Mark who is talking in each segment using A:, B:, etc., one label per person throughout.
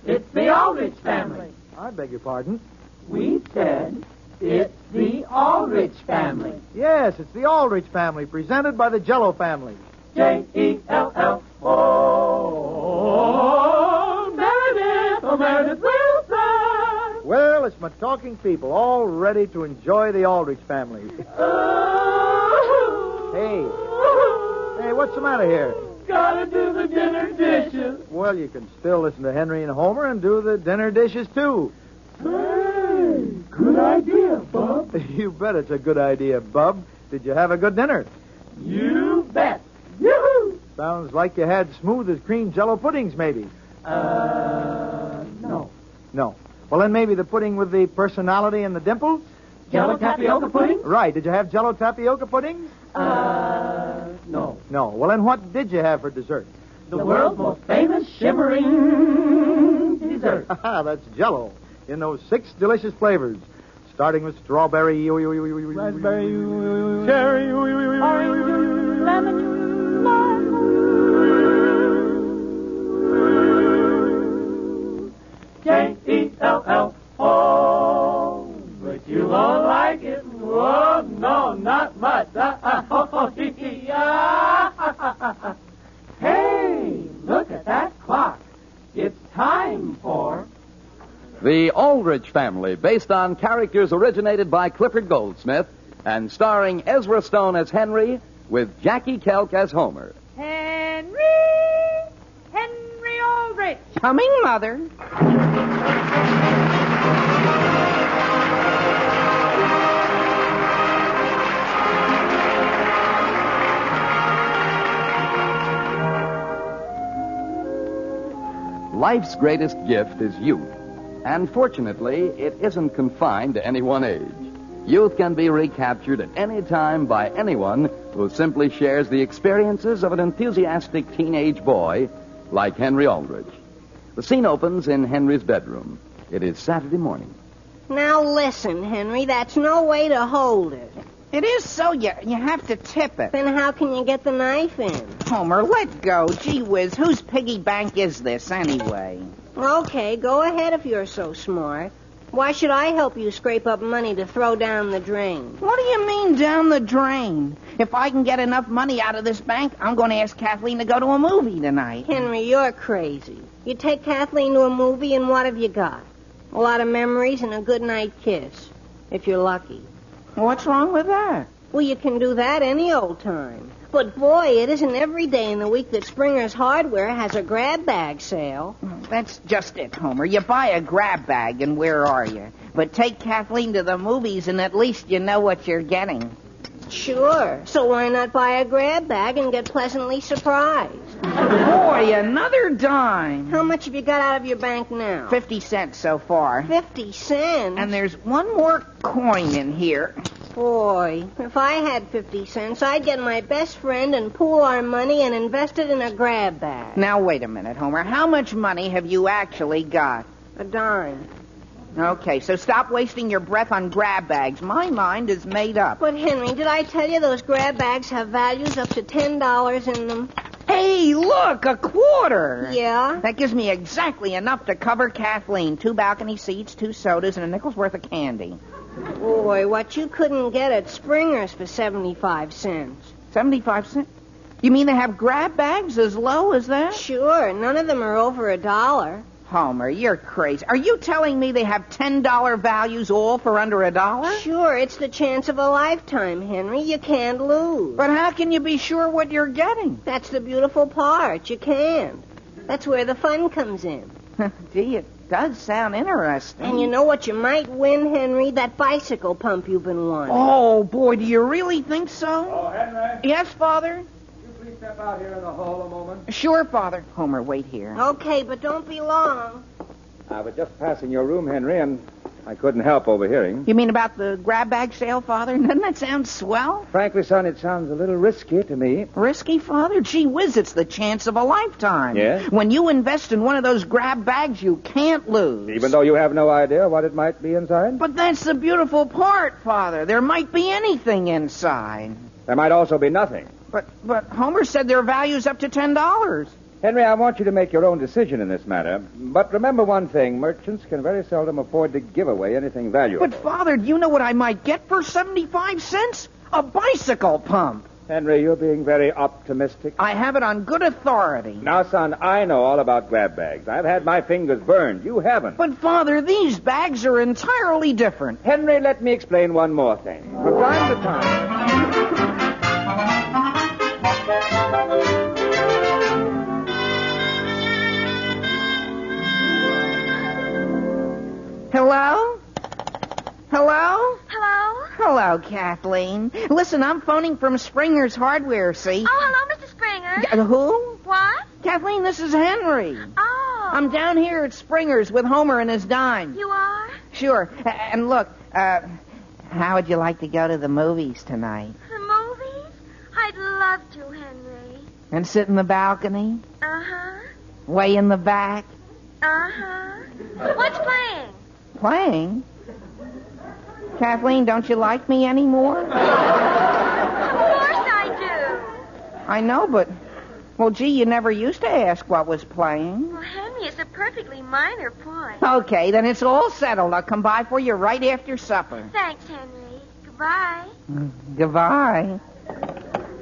A: It's the Aldrich family.
B: I beg your pardon?
A: We said it's the Aldrich family.
B: Yes, it's the Aldrich family, presented by the Jello family.
A: Jell-O. Meredith, Meredith Wilson.
B: Well, it's my talking people, all ready to enjoy the Aldrich family. Hey, what's the matter here?
A: Gotta do the dinner dishes.
B: Well, you can still listen to Henry and Homer and do the dinner dishes, too.
A: Hey, good idea, Bub.
B: You bet it's a good idea, Bub. Did you have a good dinner?
A: You bet. Yoo-hoo!
B: Sounds like you had smooth as cream Jello puddings, maybe.
A: No.
B: No. Well, then maybe the pudding with the personality and the dimples?
A: Jello tapioca pudding?
B: Right. Did you have Jello tapioca puddings?
A: No.
B: No. Well, then what did you have for dessert?
A: The world's most famous shimmering dessert.
B: That's Jello in those 6 delicious flavors, starting with strawberry,
A: Raspberry,
B: cherry,
A: orange, lemon, Jell. Oh, but you won't like it. Oh, no, not much. Hey, look at that clock. It's time for...
C: The Aldrich Family, based on characters originated by Clifford Goldsmith and starring Ezra Stone as Henry with Jackie Kelk as Homer.
D: Henry Aldrich.
E: Coming, Mother.
C: Life's greatest gift is youth. And fortunately, it isn't confined to any one age. Youth can be recaptured at any time by anyone who simply shares the experiences of an enthusiastic teenage boy like Henry Aldrich. The scene opens in Henry's bedroom. It is Saturday morning.
F: Now listen, Henry, that's no way to hold it.
E: It is so you have to tip it.
F: Then how can you get the knife in?
E: Homer, let go. Gee whiz, whose piggy bank is this anyway?
F: Okay, go ahead if you're so smart. Why should I help you scrape up money to throw down the drain?
E: What do you mean, down the drain? If I can get enough money out of this bank, I'm going to ask Kathleen to go to a movie tonight.
F: Henry, you're crazy. You take Kathleen to a movie, and what have you got? A lot of memories and a good night kiss, if you're lucky.
E: What's wrong with that?
F: Well, you can do that any old time. But, boy, it isn't every day in the week that Springer's Hardware has a Grabbag sale.
E: That's just it, Homer. You buy a Grabbag, and where are you? But take Kathleen to the movies, and at least you know what you're getting.
F: Sure. So why not buy a Grabbag and get pleasantly surprised?
E: Boy, another dime.
F: How much have you got out of your bank now?
E: 50 cents so far.
F: 50 cents?
E: And there's one more coin in here.
F: Boy, if I had 50 cents, I'd get my best friend and pool our money and invest it in a Grabbag.
E: Now, wait a minute, Homer. How much money have you actually got?
F: A dime.
E: Okay, so stop wasting your breath on Grabbags. My mind is made up.
F: But, Henry, did I tell you those Grabbags have values up to $10 in them?
E: Hey, look, a quarter.
F: Yeah?
E: That gives me exactly enough to cover Kathleen. 2 balcony seats, 2 sodas, and a nickel's worth of candy.
F: Boy, what you couldn't get at Springer's for 75 cents.
E: 75 cents? You mean they have Grabbags as low as that?
F: Sure, none of them are over $1.
E: Homer, you're crazy. Are you telling me they have $10 values all for under $1?
F: Sure, it's the chance of a lifetime, Henry. You can't lose.
E: But how can you be sure what you're getting?
F: That's the beautiful part. You can't. That's where the fun comes in.
E: Gee, it does sound interesting.
F: And you know what you might win, Henry? That bicycle pump you've been wanting.
E: Oh, boy, do you really think so?
B: Oh, Henry?
E: Yes, Father?
B: Please step out here in the hall a moment.
E: Sure, Father. Homer, wait here.
F: Okay, but don't be long.
G: I was just passing your room, Henry, and I couldn't help overhearing.
E: You mean about the Grabbag sale, Father? Doesn't that sound swell?
G: Frankly, son, it sounds a little risky to me.
E: Risky, Father? Gee whiz, it's the chance of a lifetime.
G: Yes?
E: When you invest in one of those Grabbags, you can't lose.
G: Even though you have no idea what it might be inside?
E: But that's the beautiful part, Father. There might be anything inside.
G: There might also be nothing.
E: But Homer said their value's up to $10.
G: Henry, I want you to make your own decision in this matter. But remember one thing. Merchants can very seldom afford to give away anything valuable.
E: But, Father, do you know what I might get for 75 cents? A bicycle pump.
G: Henry, you're being very optimistic.
E: I have it on good authority.
G: Now, son, I know all about grab bags. I've had my fingers burned. You haven't.
E: But, Father, these bags are entirely different.
G: Henry, let me explain one more thing. From time to time...
E: Hello? Hello?
D: Hello?
E: Hello, Kathleen. Listen, I'm phoning from Springer's Hardware, see?
D: Oh, hello, Mr. Springer.
E: Who?
D: What?
E: Kathleen, this is Henry.
D: Oh.
E: I'm down here at Springer's with Homer and his dime.
D: You are?
E: Sure. And look, how would you like to go to the movies tonight?
D: The movies? I'd love to, Henry.
E: And sit in the balcony?
D: Uh-huh.
E: Way in the back?
D: Uh-huh. What's playing?
E: Playing? Kathleen, don't you like me anymore?
D: Of course I do.
E: I know, but... Well, gee, you never used to ask what was playing.
D: Well, Henry, it's a perfectly minor point.
E: Okay, then it's all settled. I'll come by for you right after supper.
D: Thanks, Henry. Goodbye.
E: Goodbye.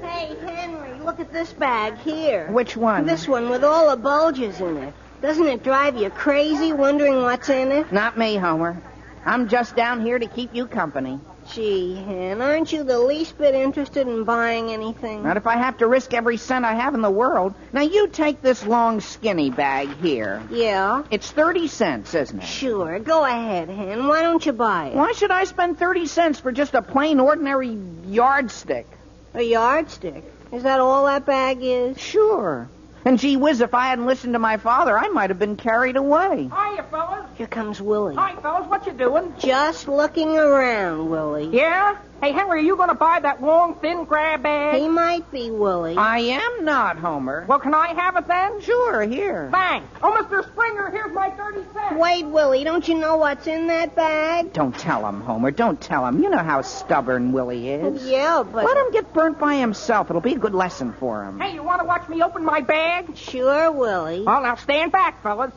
F: Hey, Henry, look at this bag here.
E: Which one?
F: This one with all the bulges in it. Doesn't it drive you crazy wondering what's in it?
E: Not me, Homer. I'm just down here to keep you company.
F: Gee, Hen, aren't you the least bit interested in buying anything?
E: Not if I have to risk every cent I have in the world. Now, you take this long, skinny bag here.
F: Yeah?
E: It's 30 cents, isn't it?
F: Sure. Go ahead, Hen. Why don't you buy it?
E: Why should I spend 30 cents for just a plain, ordinary yardstick?
F: A yardstick? Is that all that bag is?
E: Sure. And gee whiz, if I hadn't listened to my father, I might have been carried away.
H: Hiya, fellas.
F: Here comes Willie.
H: Hi, fellas. What you doing?
F: Just looking around, Willie.
H: Yeah? Hey, Henry, are you going to buy that long, thin grab bag?
F: He might be, Willie.
E: I am not, Homer.
H: Well, can I have it then?
E: Sure, here.
H: Thanks. Oh, Mr. Springer, here's my 30 cents.
F: Wait, Willie, don't you know what's in that bag?
E: Don't tell him, Homer. Don't tell him. You know how stubborn Willie is.
F: Yeah, but...
E: Let him get burnt by himself. It'll be a good lesson for him.
H: Hey, you want to watch me open my bag?
F: Sure, Willie.
H: Well, now stand back, fellas.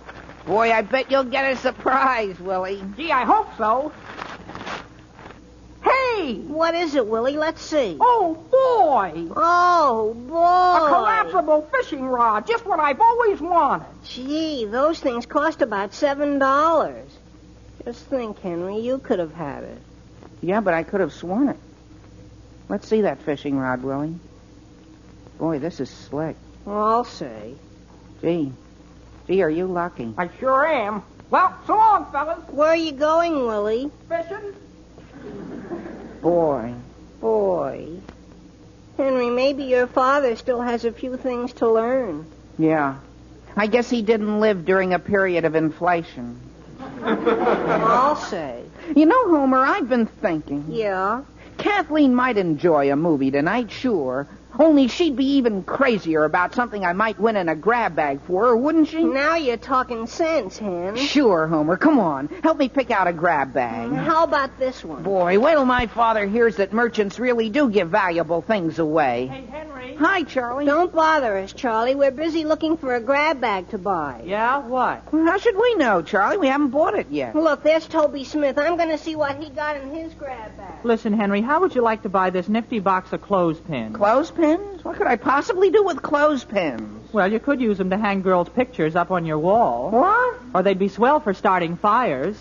E: Boy, I bet you'll get a surprise, Willie.
H: Gee, I hope so. Hey!
F: What is it, Willie? Let's see.
H: Oh, boy!
F: Oh, boy.
H: A collapsible fishing rod, just what I've always wanted.
F: Gee, those things cost about $7. Just think, Henry, you could have had it.
E: Yeah, but I could have sworn it. Let's see that fishing rod, Willie. Boy, this is slick.
F: Well, I'll say.
E: Gee, are you lucky?
H: I sure am. Well, so long, fellas.
F: Where are you going, Willie?
H: Fishing?
E: Boy.
F: Henry, maybe your father still has a few things to learn.
E: Yeah. I guess he didn't live during a period of inflation.
F: I'll say.
E: You know, Homer, I've been thinking.
F: Yeah?
E: Kathleen might enjoy a movie tonight, sure. Only she'd be even crazier about something I might win in a grab bag for her, wouldn't she?
F: Now you're talking sense, Hen.
E: Sure, Homer. Come on. Help me pick out a grab bag.
F: How about this one?
E: Boy, wait till my father hears that merchants really do give valuable things away.
H: Hey, Henry.
E: Hi, Charlie.
F: Don't bother us, Charlie. We're busy looking for a grab bag to buy.
H: Yeah, what?
E: Well, how should we know, Charlie? We haven't bought it yet.
F: Look, there's Toby Smith. I'm going to see what he got in his grab bag.
I: Listen, Henry, how would you like to buy this nifty box of clothespins?
E: Clothespins? What could I possibly do with clothespins?
I: Well, you could use them to hang girls' pictures up on your wall.
E: What?
I: Or they'd be swell for starting fires.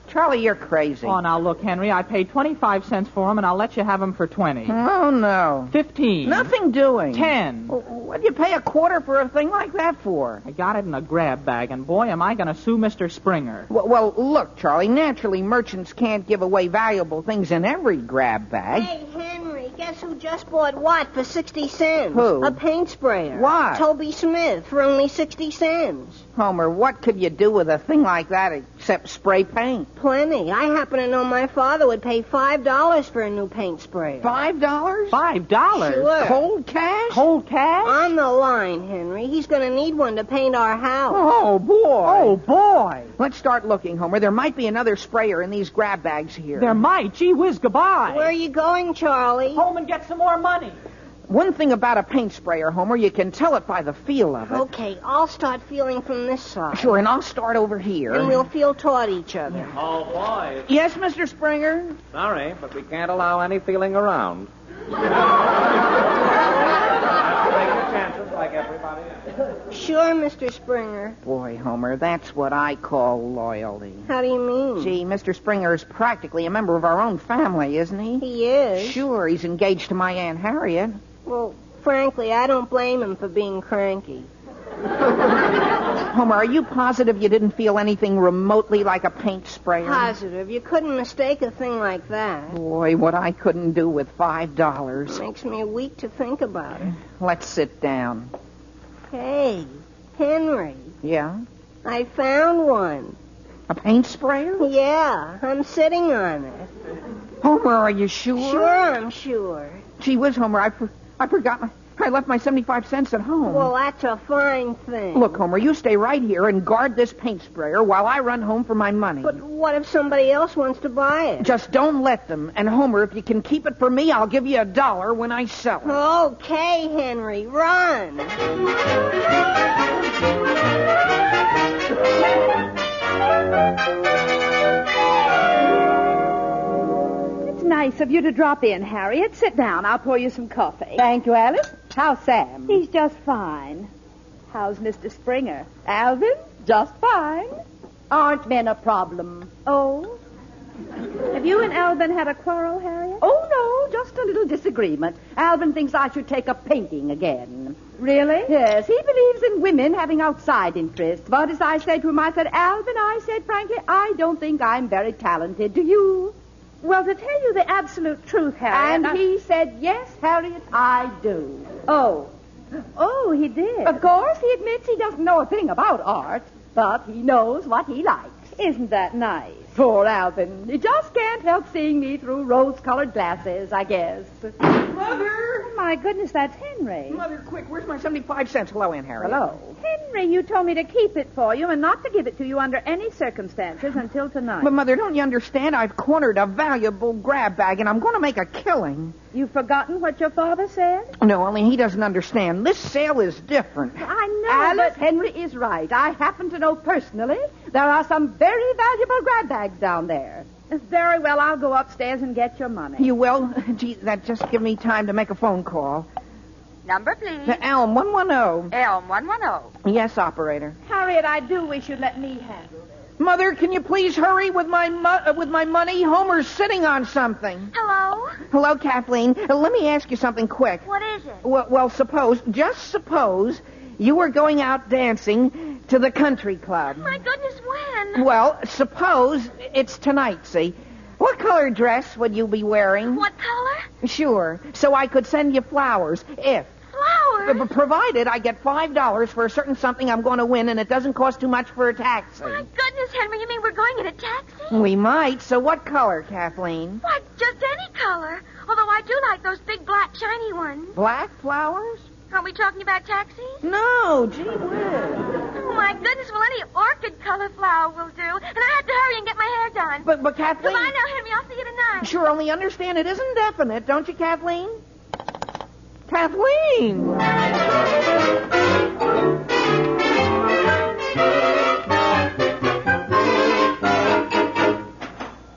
E: Charlie, you're crazy.
I: Oh, now look, Henry, I paid 25 cents for them, and I'll let you have them for 20.
E: Oh, no.
I: 15.
E: Nothing doing.
I: 10.
E: What'd you pay a quarter for a thing like that for?
I: I got it in a grab bag, and boy, am I going to sue Mr. Springer.
E: Well, look, Charlie, naturally merchants can't give away valuable things in every grab bag.
F: Hey, Henry, guess who just bought what for 60 cents?
E: Who?
F: A paint sprayer.
E: What?
F: Toby Smith for only 60 cents.
E: Homer, what could you do with a thing like that except spray paint?
F: Plenty. I happen to know my father would pay $5 for a new paint sprayer.
E: $5?
I: $5?
F: Sure.
E: Cold cash?
I: Cold cash?
F: On the line, Henry. He's going to need one to paint our house.
E: Oh, boy.
I: Oh, boy.
E: Let's start looking, Homer. There might be another sprayer in these grab bags here.
I: There might. Gee whiz, goodbye.
F: Where are you going, Charlie?
H: Home and get some more money.
E: One thing about a paint sprayer, Homer, you can tell it by the feel of it.
F: Okay, I'll start feeling from this side.
E: Sure, and I'll start over here.
F: And we'll feel toward each other.
A: Oh, boy.
E: Yes, Mr. Springer?
A: Sorry, but we can't allow any feeling around. Take your chances like everybody else.
F: Sure, Mr. Springer.
E: Boy, Homer, that's what I call loyalty.
F: How do you mean?
E: Gee, Mr. Springer is practically a member of our own family, isn't he?
F: He is.
E: Sure, he's engaged to my Aunt Harriet.
F: Well, frankly, I don't blame him for being cranky.
E: Homer, are you positive you didn't feel anything remotely like a paint sprayer?
F: Positive. You couldn't mistake a thing like that.
E: Boy, what I couldn't do with $5.
F: Makes me weak to think about it.
E: Let's sit down.
F: Hey, Henry,
E: Yeah?
F: I found one.
E: A paint sprayer?
F: Yeah, I'm sitting on it.
E: Homer, are you sure?
F: Sure, I'm sure.
E: Gee whiz, Homer, I forgot I left my 75 cents at home.
F: Well, that's a fine thing.
E: Look, Homer, you stay right here and guard this paint sprayer while I run home for my money.
F: But what if somebody else wants to buy it?
E: Just don't let them. And, Homer, if you can keep it for me, I'll give you $1 when I sell it.
F: Okay, Henry, run.
J: It's nice of you to drop in, Harriet. Sit down. I'll pour you some coffee.
K: Thank you, Alice. How's Sam?
J: He's just fine. How's Mr. Springer? Alvin? Just fine.
K: Aren't men a problem?
J: Oh? Have you and Alvin had a quarrel, Harriet?
K: Oh, no, just a little disagreement. Alvin thinks I should take up painting again.
J: Really?
K: Yes, he believes in women having outside interests. But as I said to him, I said, Alvin, I said, frankly, I don't think I'm very talented. Do you?
J: Well, to tell you the absolute truth, Harriet...
K: And he said, yes, Harriet, I do.
J: Oh. Oh, he did?
K: Of course, he admits he doesn't know a thing about art, but he knows what he likes.
J: Isn't that nice?
K: Poor Alvin. He just can't help seeing me through rose-colored glasses, I guess.
E: Mother!
J: Oh, my goodness, that's Henry.
E: Mother, quick, where's my 75 cents? Hello, Aunt Harriet.
K: Hello.
J: Henry, you told me to keep it for you and not to give it to you under any circumstances until tonight.
E: But, Mother, don't you understand? I've cornered a valuable grab bag, and I'm going to make a killing.
J: You've forgotten what your father said?
E: No, only he doesn't understand. This sale is different.
J: I know,
K: Alice,
J: but...
K: Henry is right. I happen to know personally there are some very valuable grab bags down there.
J: Very well, I'll go upstairs and get your money.
E: You will? Gee, that just give me time to make a phone call.
L: Number, please.
E: To Elm 110.
L: Elm 110.
E: Yes, operator.
J: Harriet, I do wish you'd let me handle it.
E: Mother, can you please hurry with my money? Homer's sitting on something.
D: Hello?
E: Hello, Kathleen. Let me ask you something quick.
D: What is it?
E: Well, just suppose you were going out dancing to the country club.
D: My goodness, when?
E: Well, suppose it's tonight, see? What color dress would you be wearing?
D: What color?
E: Sure. So I could send you flowers if...
D: Flowers?
E: Provided I get $5 for a certain something I'm going to win, and it doesn't cost too much for a taxi.
D: My goodness, Henry, you mean we're going in a taxi?
E: We might. So what color, Kathleen?
D: Why, just any color. Although I do like those big, black, shiny ones.
E: Black flowers?
D: Aren't we talking about taxis?
E: No, gee whiz.
D: Oh, my goodness, well, any orchid color flower will do. And I have to hurry and get my hair done.
E: But Kathleen...
D: Goodbye now, Henry. I'll see you tonight.
E: Sure, only understand it isn't definite, don't you, Kathleen? Kathleen!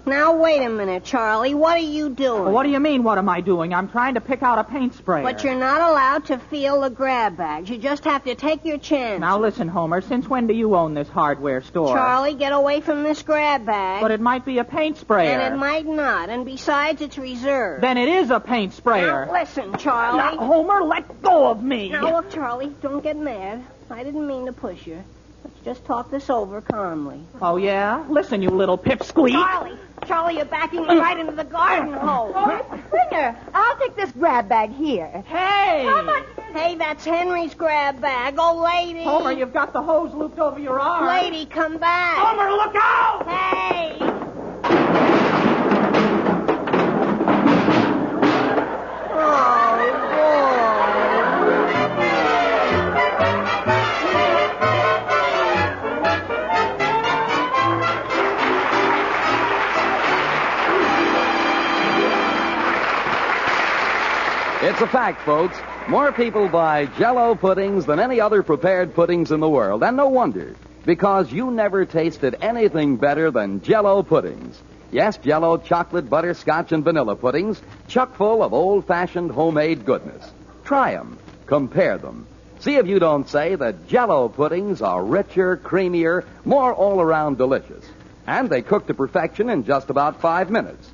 F: Now, wait a minute, Charlie. What are you doing?
I: Well, what do you mean, what am I doing? I'm trying to pick out a paint sprayer.
F: But you're not allowed to feel the grab bags. You just have to take your chance.
I: Now, listen, Homer, since when do you own this hardware store?
F: Charlie, get away from this grab bag.
I: But it might be a paint sprayer.
F: And it might not. And besides, it's reserved.
I: Then it is a paint sprayer.
F: Now, listen, Charlie.
I: Now, Homer, let go of me.
F: Now, look, Charlie, don't get mad. I didn't mean to push you. Let's just talk this over calmly.
I: Oh, yeah? Listen, you little pipsqueak.
F: Charlie, you're backing me right into the garden hole.
K: Springer, I'll take this grab bag here.
I: Hey!
K: How much?
F: Hey, that's Henry's grab bag. Oh, lady.
I: Homer, you've got the hose looped over your arm.
F: Lady, come back.
I: Homer, look out!
F: Hey!
C: It's a fact, folks. More people buy Jell-O puddings than any other prepared puddings in the world. And no wonder, because you never tasted anything better than Jell-O puddings. Yes, Jell-O chocolate, butterscotch, and vanilla puddings, chock full of old-fashioned homemade goodness. Try them. Compare them. See if you don't say that Jell-O puddings are richer, creamier, more all-around delicious. And they cook to perfection in just about 5 minutes.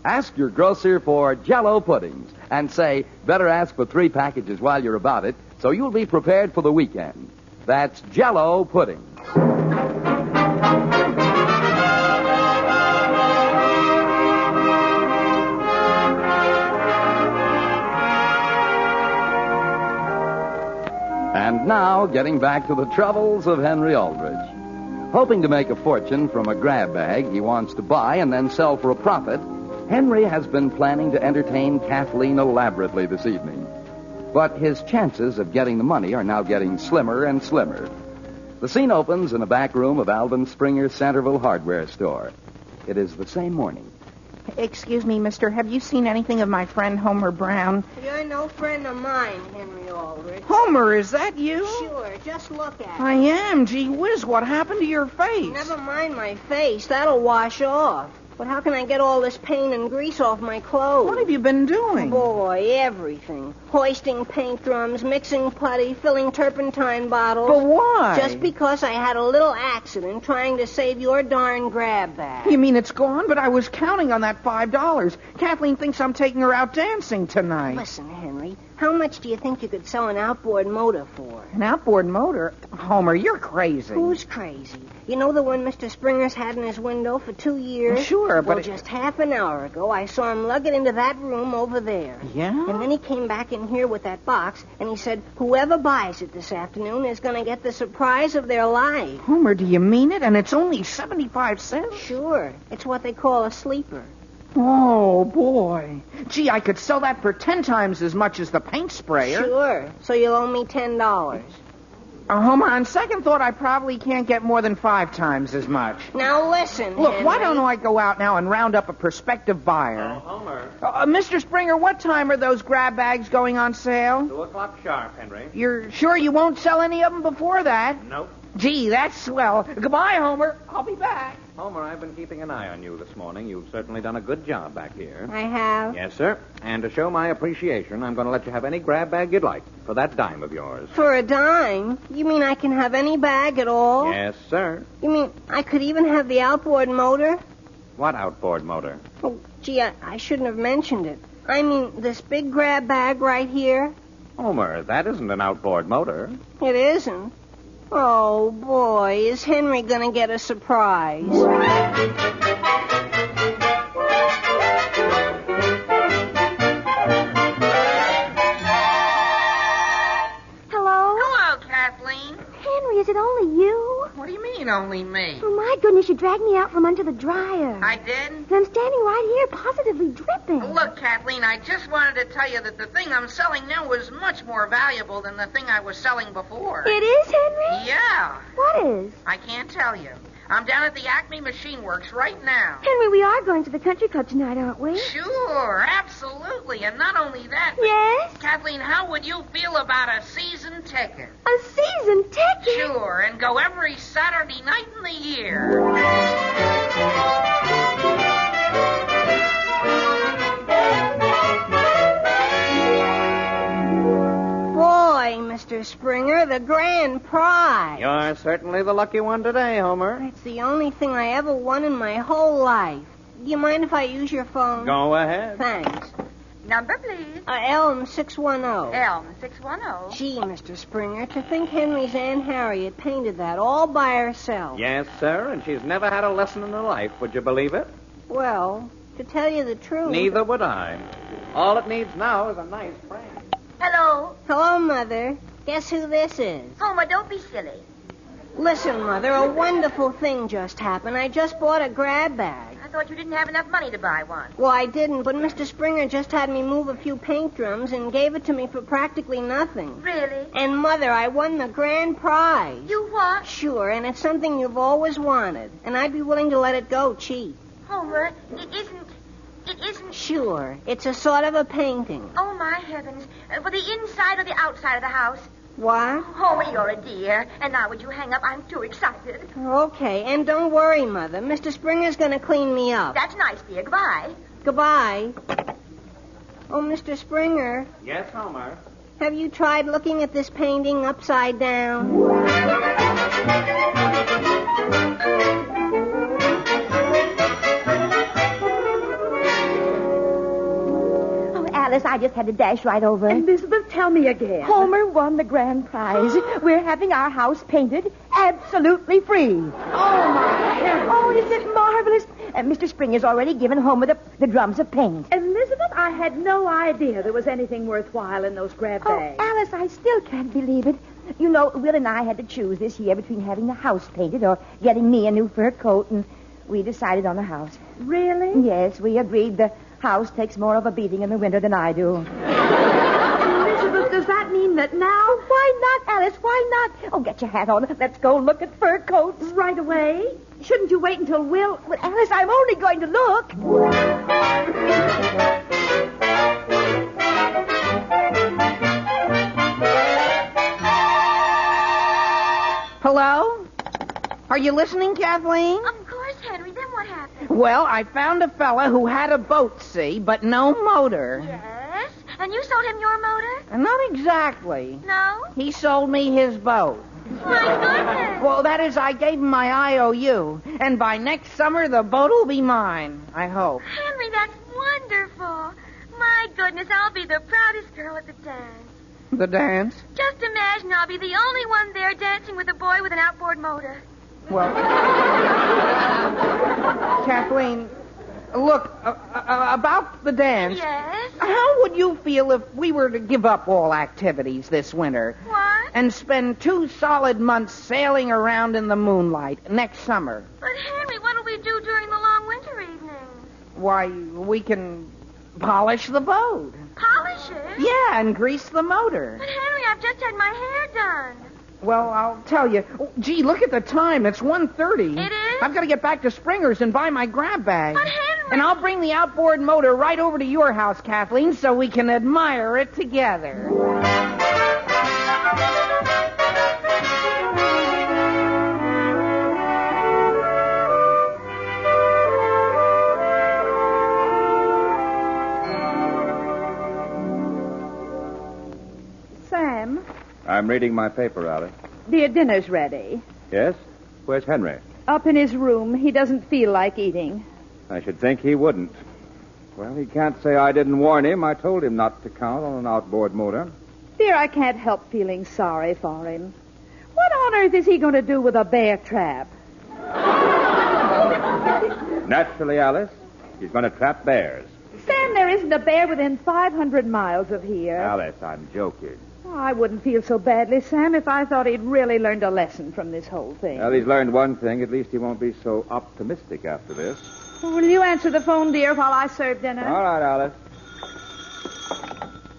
C: Ask your grocer for Jell-O puddings and say, better ask for 3 packages while you're about it, so you'll be prepared for the weekend. That's Jell-O puddings. And now, getting back to the troubles of Henry Aldrich. Hoping to make a fortune from a Grabbag he wants to buy and then sell for a profit, Henry has been planning to entertain Kathleen elaborately this evening. But his chances of getting the money are now getting slimmer and slimmer. The scene opens in a back room of Alvin Springer's Centerville hardware store. It is the same morning.
E: Excuse me, mister, have you seen anything of my friend Homer Brown?
F: You're no friend of mine, Henry Aldrich.
E: Homer, is that you?
F: Sure, just look at it.
E: I am. Gee whiz, what happened to your face?
F: Never mind my face. That'll wash off. But how can I get all this paint and grease off my clothes?
E: What have you been doing?
F: Boy, everything. Hoisting paint drums, mixing putty, filling turpentine bottles.
E: But why?
F: Just because I had a little accident trying to save your darn grab bag.
E: You mean it's gone? But I was counting on that $5. Kathleen thinks I'm taking her out dancing tonight.
F: Listen, Henry, how much do you think you could sell an outboard motor for?
E: An outboard motor? Homer, you're crazy.
F: Who's crazy? You know the one Mr. Springer's had in his window for 2 years?
E: Sure, but...
F: Well, just half an hour ago, I saw him lug it into that room over there.
E: Yeah?
F: And then he came back in here with that box, and he said, whoever buys it this afternoon is going to get the surprise of their life.
E: Homer, do you mean it? And it's only 75 cents?
F: Sure. It's what they call a sleeper.
E: Oh, boy. Gee, I could sell that for 10 times as much as the paint sprayer.
F: Sure. So you'll owe me $10.
E: Homer, on second thought, I probably can't get more than 5 times as much.
F: Now listen,
E: Look,
F: Henry.
E: why don't I go out now and round up a prospective buyer?
M: Oh, Homer.
E: Mr. Springer, what time are those grab bags going on sale?
M: 2 o'clock sharp, Henry.
E: You're sure you won't sell any of them before that?
M: Nope.
E: Gee, that's swell. Goodbye, Homer. I'll be back.
M: Homer, I've been keeping an eye on you this morning. You've certainly done a good job back here.
F: I have?
M: Yes, sir. And to show my appreciation, I'm going to let you have any grab bag you'd like for that dime of yours.
F: For a dime? You mean I can have any bag at all?
M: Yes, sir.
F: You mean I could even have the outboard motor?
M: What outboard motor?
F: Oh, gee, I shouldn't have mentioned it. I mean, this big grab bag right here.
M: Homer, that isn't an outboard motor.
F: It isn't. Oh, boy, is Henry going to get a surprise?
N: Hello, Kathleen.
D: Henry, is it only you?
N: What do you mean, only me?
D: Oh, my goodness, you dragged me out from under the dryer.
N: I did?
D: And I'm standing right here, positively dripping.
N: Look, Kathleen, I just wanted to tell you that the thing I'm selling now is much more valuable than the thing I was selling before.
D: It is, Henry?
N: Yeah.
D: What is?
N: I can't tell you. I'm down at the Acme Machine Works right now.
D: Henry, we are going to the country club tonight, aren't we?
N: Sure, absolutely. And not only that...
D: Yes?
N: Kathleen, how would you feel about a season ticket?
D: A season ticket?
N: Sure, and go every Saturday night in the year.
F: Boy, Mr. Springer, the grand prize.
M: You're certainly the lucky one today, Homer.
F: It's the only thing I ever won in my whole life. Do you mind if I use your phone?
M: Go ahead.
F: Thanks.
L: Number, please.
F: Elm 610.
L: Elm 610.
F: Gee, Mr. Springer, to think Henry's Aunt Harriet painted that all by herself.
M: Yes, sir, and she's never had a lesson in her life. Would you believe it?
F: Well, to tell you the truth...
M: Neither would I. All it needs now is a nice frame.
L: Hello.
F: Hello, Mother. Guess who this is?
L: Homer, don't be silly.
F: Listen, Mother, a wonderful thing just happened. I just bought a grab bag.
L: I thought you didn't have enough money to buy one.
F: Well, I didn't, but Mr. Springer just had me move a few paint drums and gave it to me for practically nothing.
L: Really?
F: And, Mother, I won the grand prize.
L: You what?
F: Sure, and it's something you've always wanted. And I'd be willing to let it go cheap.
L: Homer,
D: It isn't...
F: Sure. It's a sort of a painting.
D: Oh, my heavens. For the inside or the outside of the house?
F: What?
D: Homer, you're a dear. And now would you hang up? I'm too excited.
F: Okay, and don't worry, Mother. Mr. Springer's going to clean me up.
D: That's nice, dear. Goodbye.
F: Goodbye. Oh, Mr. Springer,
M: Yes, Homer.
F: have you tried looking at this painting upside down?
O: Alice, I just had to dash right over.
J: Elizabeth, tell me again.
O: Homer won the grand prize. We're having our house painted absolutely free.
J: Oh, my heavens.
O: Oh, is it marvelous? Mr. Springer's already given Homer the drums of paint.
J: Elizabeth, I had no idea there was anything worthwhile in those grab bags.
O: Oh, Alice, I still can't believe it. You know, Will and I had to choose this year between having the house painted or getting me a new fur coat, and we decided on the house.
J: Really?
O: Yes, we agreed the house takes more of a beating in the winter than I do.
J: Elizabeth, does that mean that now?
O: Why not, Alice? Why not? Oh, get your hat on. Let's go look at fur coats.
J: Right away? Shouldn't you wait until Will...
O: But, Alice, I'm only going to look.
E: Hello? Are you listening, Kathleen?
D: Of course, Henry. Then what happened?
E: Well, I found a fella who had a boat, see, but no motor.
D: Yes? And you sold him your motor?
E: Not exactly.
D: No?
E: He sold me his boat.
D: My goodness.
E: Well, that is, I gave him my IOU, and by next summer the boat will be mine, I hope.
D: Henry, that's wonderful. My goodness, I'll be the proudest girl at the dance.
E: The dance?
D: Just imagine I'll be the only one there dancing with a boy with an outboard motor.
E: Well, Kathleen, look, about the dance.
D: Yes?
E: How would you feel if we were to give up all activities this winter?
D: What?
E: And spend 2 solid months sailing around in the moonlight next summer?
D: But, Henry, what will we do during the long winter evenings?
E: Why, we can polish the boat.
D: Polish it?
E: Yeah, and grease the motor.
D: But, Henry, I've just had my hair done.
E: Well, I'll tell you. Oh, gee, look at the time. It's 1:30.
D: It is?
E: I've got to get back to Springer's and buy my grab bag.
D: But, Henry...
E: And I'll bring the outboard motor right over to your house, Kathleen, so we can admire it together.
J: Sam,
G: I'm reading my paper, Alice.
J: dear, dinner's ready.
G: Yes? Where's Henry?
J: Up in his room. He doesn't feel like eating.
G: I should think he wouldn't. Well, he can't say I didn't warn him. I told him not to count on an outboard motor.
J: Dear, I can't help feeling sorry for him. What on earth is he going to do with a bear trap?
G: Naturally, Alice. He's going to trap bears.
J: Sam, there isn't a bear within 500 miles of here.
G: Alice, I'm joking.
J: Oh, I wouldn't feel so badly, Sam, if I thought he'd really learned a lesson from this whole thing.
G: Well, he's learned one thing. At least he won't be so optimistic after this.
J: Will you answer the phone, dear, while I serve dinner?
G: All right, Alice.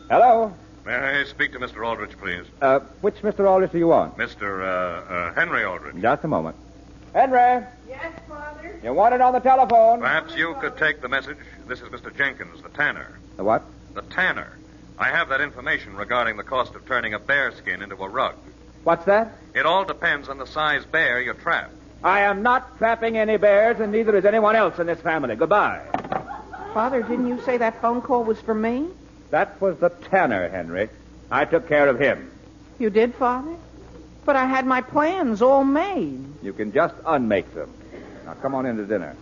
G: Hello?
P: May I speak to Mr. Aldrich, please?
G: Which Mr. Aldrich do you want?
P: Mr. Henry Aldrich.
G: Just a moment. Henry!
J: Yes, Father?
G: You want it on the telephone?
P: Perhaps you could take the message. This is Mr. Jenkins, the tanner.
G: The what?
P: The tanner. I have that information regarding the cost of turning a bear skin into a rug.
G: What's that?
P: It all depends on the size bear you trap.
G: I am not trapping any bears, and neither is anyone else in this family. Goodbye.
E: Father, didn't you say that phone call was for me?
G: That was the tanner, Henry. I took care of him.
E: You did, Father? But I had my plans all made.
G: You can just unmake them. Now, come on in to dinner.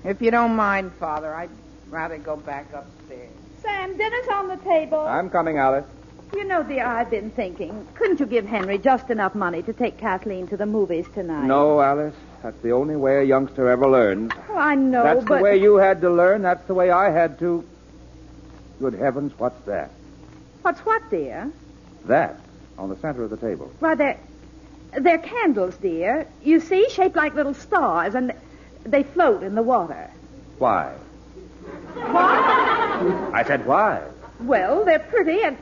E: If you don't mind, Father, I'd rather go back upstairs.
J: Sam, dinner's on the table.
G: I'm coming, Alice.
J: You know, dear, I've been thinking. Couldn't you give Henry just enough money to take Kathleen to the movies tonight?
G: No, Alice. That's the only way a youngster ever learns.
J: Oh, I know,
G: That's
J: but...
G: the way you had to learn. That's the way I had to. Good heavens, what's that?
J: What's what, dear?
G: That, on the center of the table.
J: Why, they're candles, dear. You see, shaped like little stars, and they float in the water.
G: Why?
J: What?
G: I said why?
J: Well, they're pretty, and...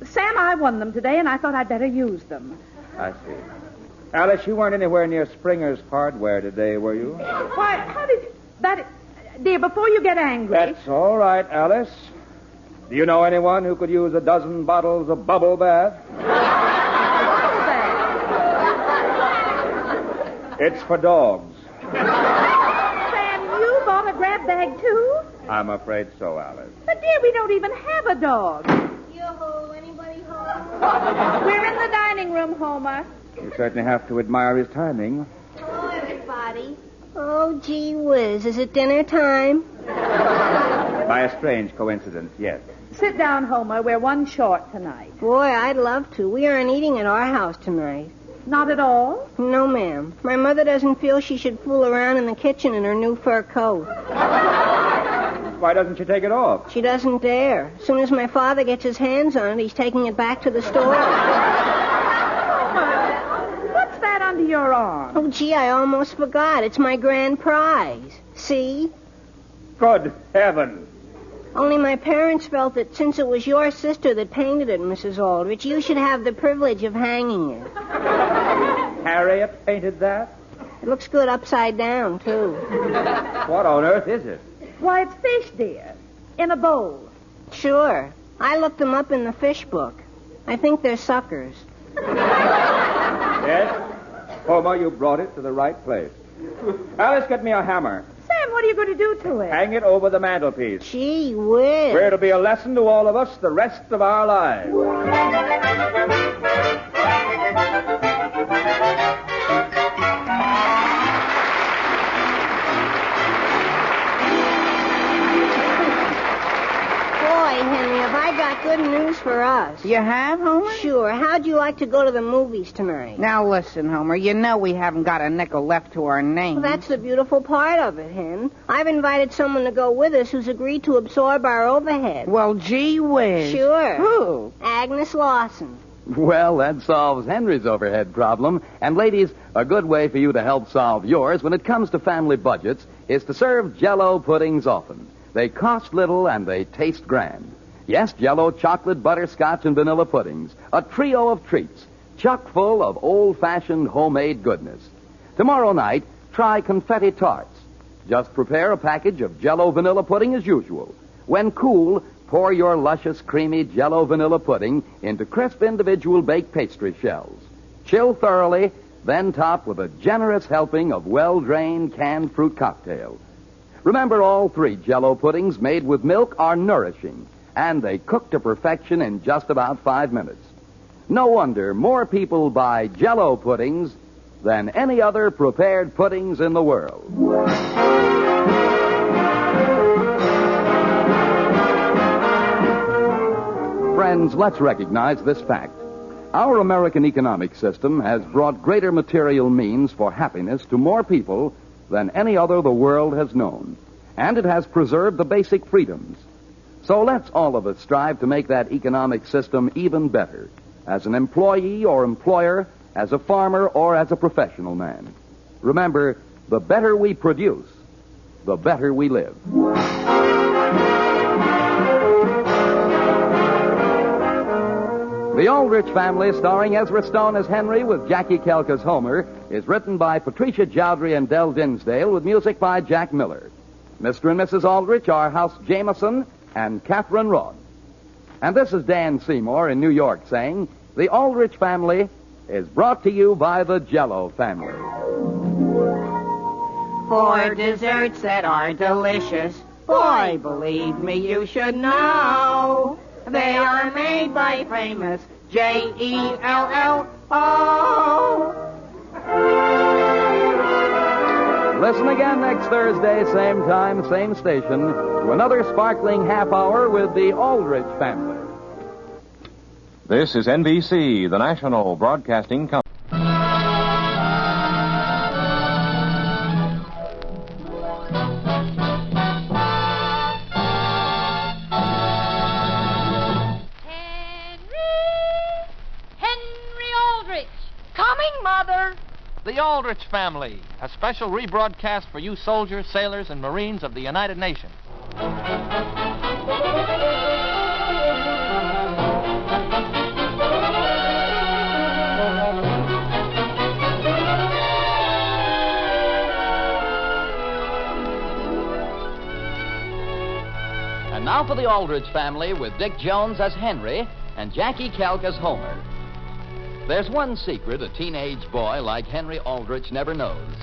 J: Sam, I won them today, and I thought I'd better use them.
G: I see. Alice, you weren't anywhere near Springer's Hardware today, were you?
J: Why, how did... Dear, before you get angry...
G: That's all right, Alice. Do you know anyone who could use a dozen bottles of bubble bath? It's for dogs.
J: Sam, you bought a grab bag, too?
G: I'm afraid so, Alice.
J: But, dear, we don't even have a dog.
F: Yoo-hoo, anybody home?
J: We're in the dining room, Homer.
G: You certainly have to admire his timing.
F: Hello, everybody. Oh, gee whiz, is it dinner time?
G: By a strange coincidence, yes.
J: Sit down, Homer. We're one short tonight.
F: Boy, I'd love to. We aren't eating at our house tonight.
J: Not at all?
F: No, ma'am. My mother doesn't feel she should fool around in the kitchen in her new fur coat.
G: Why doesn't she take it off?
F: She doesn't dare. As soon as my father gets his hands on it, he's taking it back to the store.
J: What's that under your arm?
F: Oh, gee, I almost forgot. It's my grand prize. See?
G: Good heavens.
F: Only my parents felt that since it was your sister that painted it, Mrs. Aldrich, you should have the privilege of hanging it.
G: Harriet painted that?
F: It looks good upside down, too.
G: What on earth is it?
J: Why, it's fish, dear. In a bowl.
F: Sure. I looked them up in the fish book. I think they're suckers.
G: Yes? Homer, you brought it to the right place. Alice, get me a hammer.
J: Sam, what are you going to do to it?
G: Hang it over the mantelpiece.
F: Gee whiz.
G: Where it'll be a lesson to all of us the rest of our lives.
F: Henry, have I got good news for us?
E: You have, Homer?
F: Sure. How'd you like to go to the movies tonight?
E: Now, listen, Homer. You know we haven't got a nickel left to our name.
F: Well, that's the beautiful part of it, Hen. I've invited someone to go with us who's agreed to absorb our overhead.
E: Well, gee whiz.
F: Sure.
E: Who?
F: Agnes Lawson.
C: Well, that solves Henry's overhead problem. And, ladies, a good way for you to help solve yours when it comes to family budgets is to serve Jell-O puddings often. They cost little and they taste grand. Yes, Jell-O chocolate, butterscotch, and vanilla puddings. A trio of treats, chock full of old-fashioned homemade goodness. Tomorrow night, try confetti tarts. Just prepare a package of Jell-O vanilla pudding as usual. When cool, pour your luscious, creamy Jell-O vanilla pudding into crisp individual baked pastry shells. Chill thoroughly, then top with a generous helping of well-drained canned fruit cocktail. Remember, all three Jell-O puddings made with milk are nourishing, and they cook to perfection in just about 5 minutes. No wonder more people buy Jell-O puddings than any other prepared puddings in the world. Friends, let's recognize this fact. Our American economic system has brought greater material means for happiness to more people than any other the world has known. And it has preserved the basic freedoms. So let's all of us strive to make that economic system even better, as an employee or employer, as a farmer or as a professional man. Remember, the better we produce, the better we live. The Aldrich Family, starring Ezra Stone as Henry with Jackie Kelk as Homer, is written by Patricia Jowdry and Del Dinsdale with music by Jack Miller. Mr. and Mrs. Aldrich are House Jameson and Catherine Roth. And this is Dan Seymour in New York saying, The Aldrich Family is brought to you by the Jell-O family.
E: For desserts that are delicious, boy, believe me, you should know. They are made by famous Jell-O.
C: Listen again next Thursday, same time, same station, to another sparkling half hour with the Aldrich Family.
Q: This is NBC, the national broadcasting company.
R: The Aldrich Family, a special rebroadcast for you soldiers, sailors, and Marines of the United Nations.
C: And now for the Aldrich Family with Dick Jones as Henry and Jackie Kelk as Homer. There's one secret a teenage boy like Henry Aldrich never knows.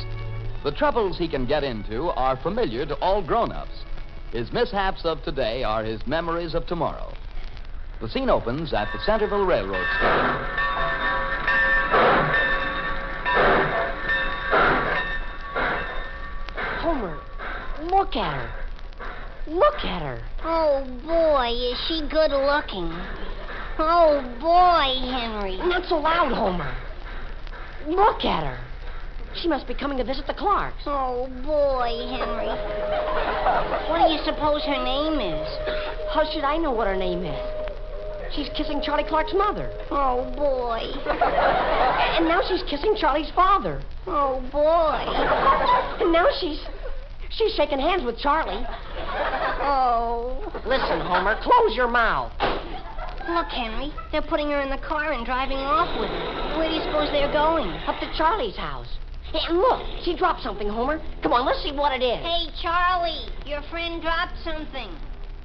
C: The troubles he can get into are familiar to all grown-ups. His mishaps of today are his memories of tomorrow. The scene opens at the Centerville Railroad Station.
S: Homer, look at her. Look at her.
F: Oh, boy, is she good looking. Oh, boy, Henry.
S: Not so loud, Homer. Look at her. She must be coming to visit the Clarks.
F: Oh, boy, Henry. What do you suppose her name is?
S: How should I know what her name is? She's kissing Charlie Clark's mother.
F: Oh, boy.
S: And now she's kissing Charlie's father.
F: Oh, boy.
S: And now she's shaking hands with Charlie.
F: Oh.
S: Listen, Homer, close your mouth.
F: Look, Henry, they're putting her in the car and driving off with her. Where do you suppose they're going?
S: Up to Charlie's house. And look, she dropped something, Homer. Come on, let's see what it is.
F: Hey, Charlie, your friend dropped something.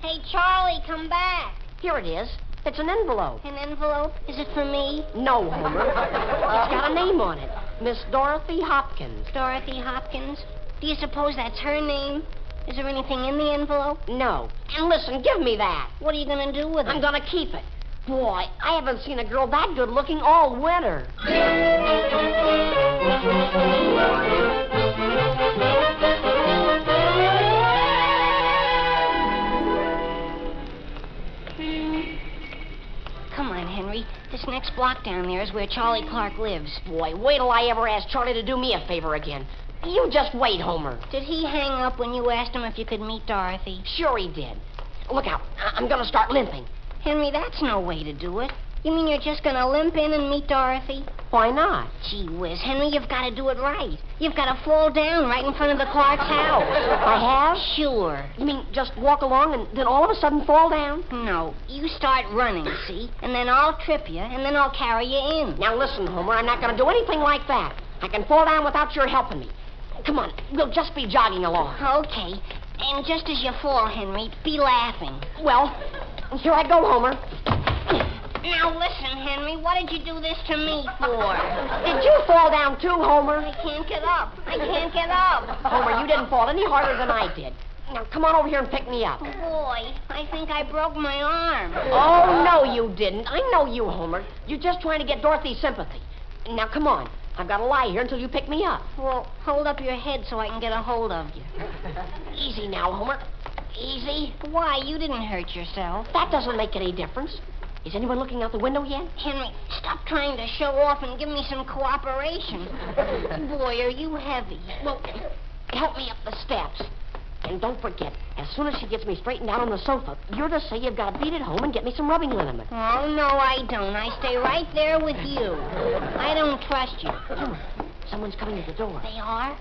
F: Hey, Charlie, come back.
S: Here it is. It's an envelope.
F: An envelope? Is it for me?
S: No, Homer. It's got a name on it. Miss Dorothy Hopkins.
F: Dorothy Hopkins? Do you suppose that's her name? Is there anything in the envelope?
S: No. And listen, give me that.
F: What are you going to do with it?
S: I'm going to keep it. Boy, I haven't seen a girl that good looking all winter.
F: Come on, Henry. This next block down there is where Charlie Clark lives.
S: Boy, wait till I ever ask Charlie to do me a favor again. You just wait, Homer.
F: Did he hang up when you asked him if you could meet Dorothy?
S: Sure he did. Look out. I'm going to start limping.
F: Henry, that's no way to do it. You mean you're just going to limp in and meet Dorothy?
S: Why not?
F: Gee whiz, Henry, you've got to do it right. You've got to fall down right in front of the Clark's house.
S: I have?
F: Sure.
S: You mean just walk along and then all of a sudden fall down?
F: No. You start running, see? And then I'll trip you, and then I'll carry you in.
S: Now listen, Homer, I'm not going to do anything like that. I can fall down without your helping me. Come on, we'll just be jogging along.
F: Okay. And just as you fall, Henry, be laughing.
S: Well, here I go, Homer.
F: Now listen, Henry, what did you do this to me for?
S: Did you fall down too, Homer?
F: I can't get up. I can't get up.
S: Homer, you didn't fall any harder than I did. Now come on over here and pick me up.
F: Boy, I think I broke my arm.
S: Oh, no, you didn't. I know you, Homer. You're just trying to get Dorothy's sympathy. Now come on. I've got to lie here until you pick me up.
F: Well, hold up your head so I can get a hold of you.
S: Easy now, Homer. Easy.
F: Why, you didn't hurt yourself.
S: That doesn't make any difference. Is anyone looking out the window yet?
F: Henry, stop trying to show off and give me some cooperation. Boy, are you heavy.
S: Well, help me up the steps. And don't forget, as soon as she gets me straightened out on the sofa, you're to say you've got to beat it home and get me some rubbing liniment.
F: Oh, no, I don't. I stay right there with you. I don't trust you.
S: Someone's coming to the door.
F: They are?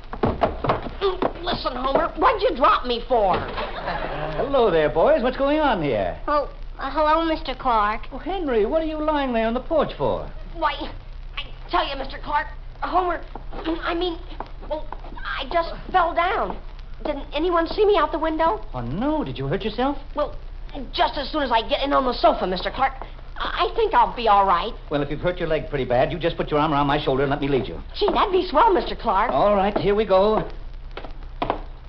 S: Listen, Homer, what'd you drop me for?
T: Hello there, boys. What's going on here?
F: Oh, hello, Mr. Clark.
T: Oh, Henry, what are you lying there on the porch for?
S: Why, I tell you, Mr. Clark, Homer, well, I just fell down. Didn't anyone see me out the window?
T: Oh, no. Did you hurt yourself?
S: Well, just as soon as I get in on the sofa, Mr. Clark, I think I'll be all right.
T: Well, if you've hurt your leg pretty bad, you just put your arm around my shoulder and let me lead you.
S: Gee, that'd be swell, Mr. Clark.
T: All right, here we go.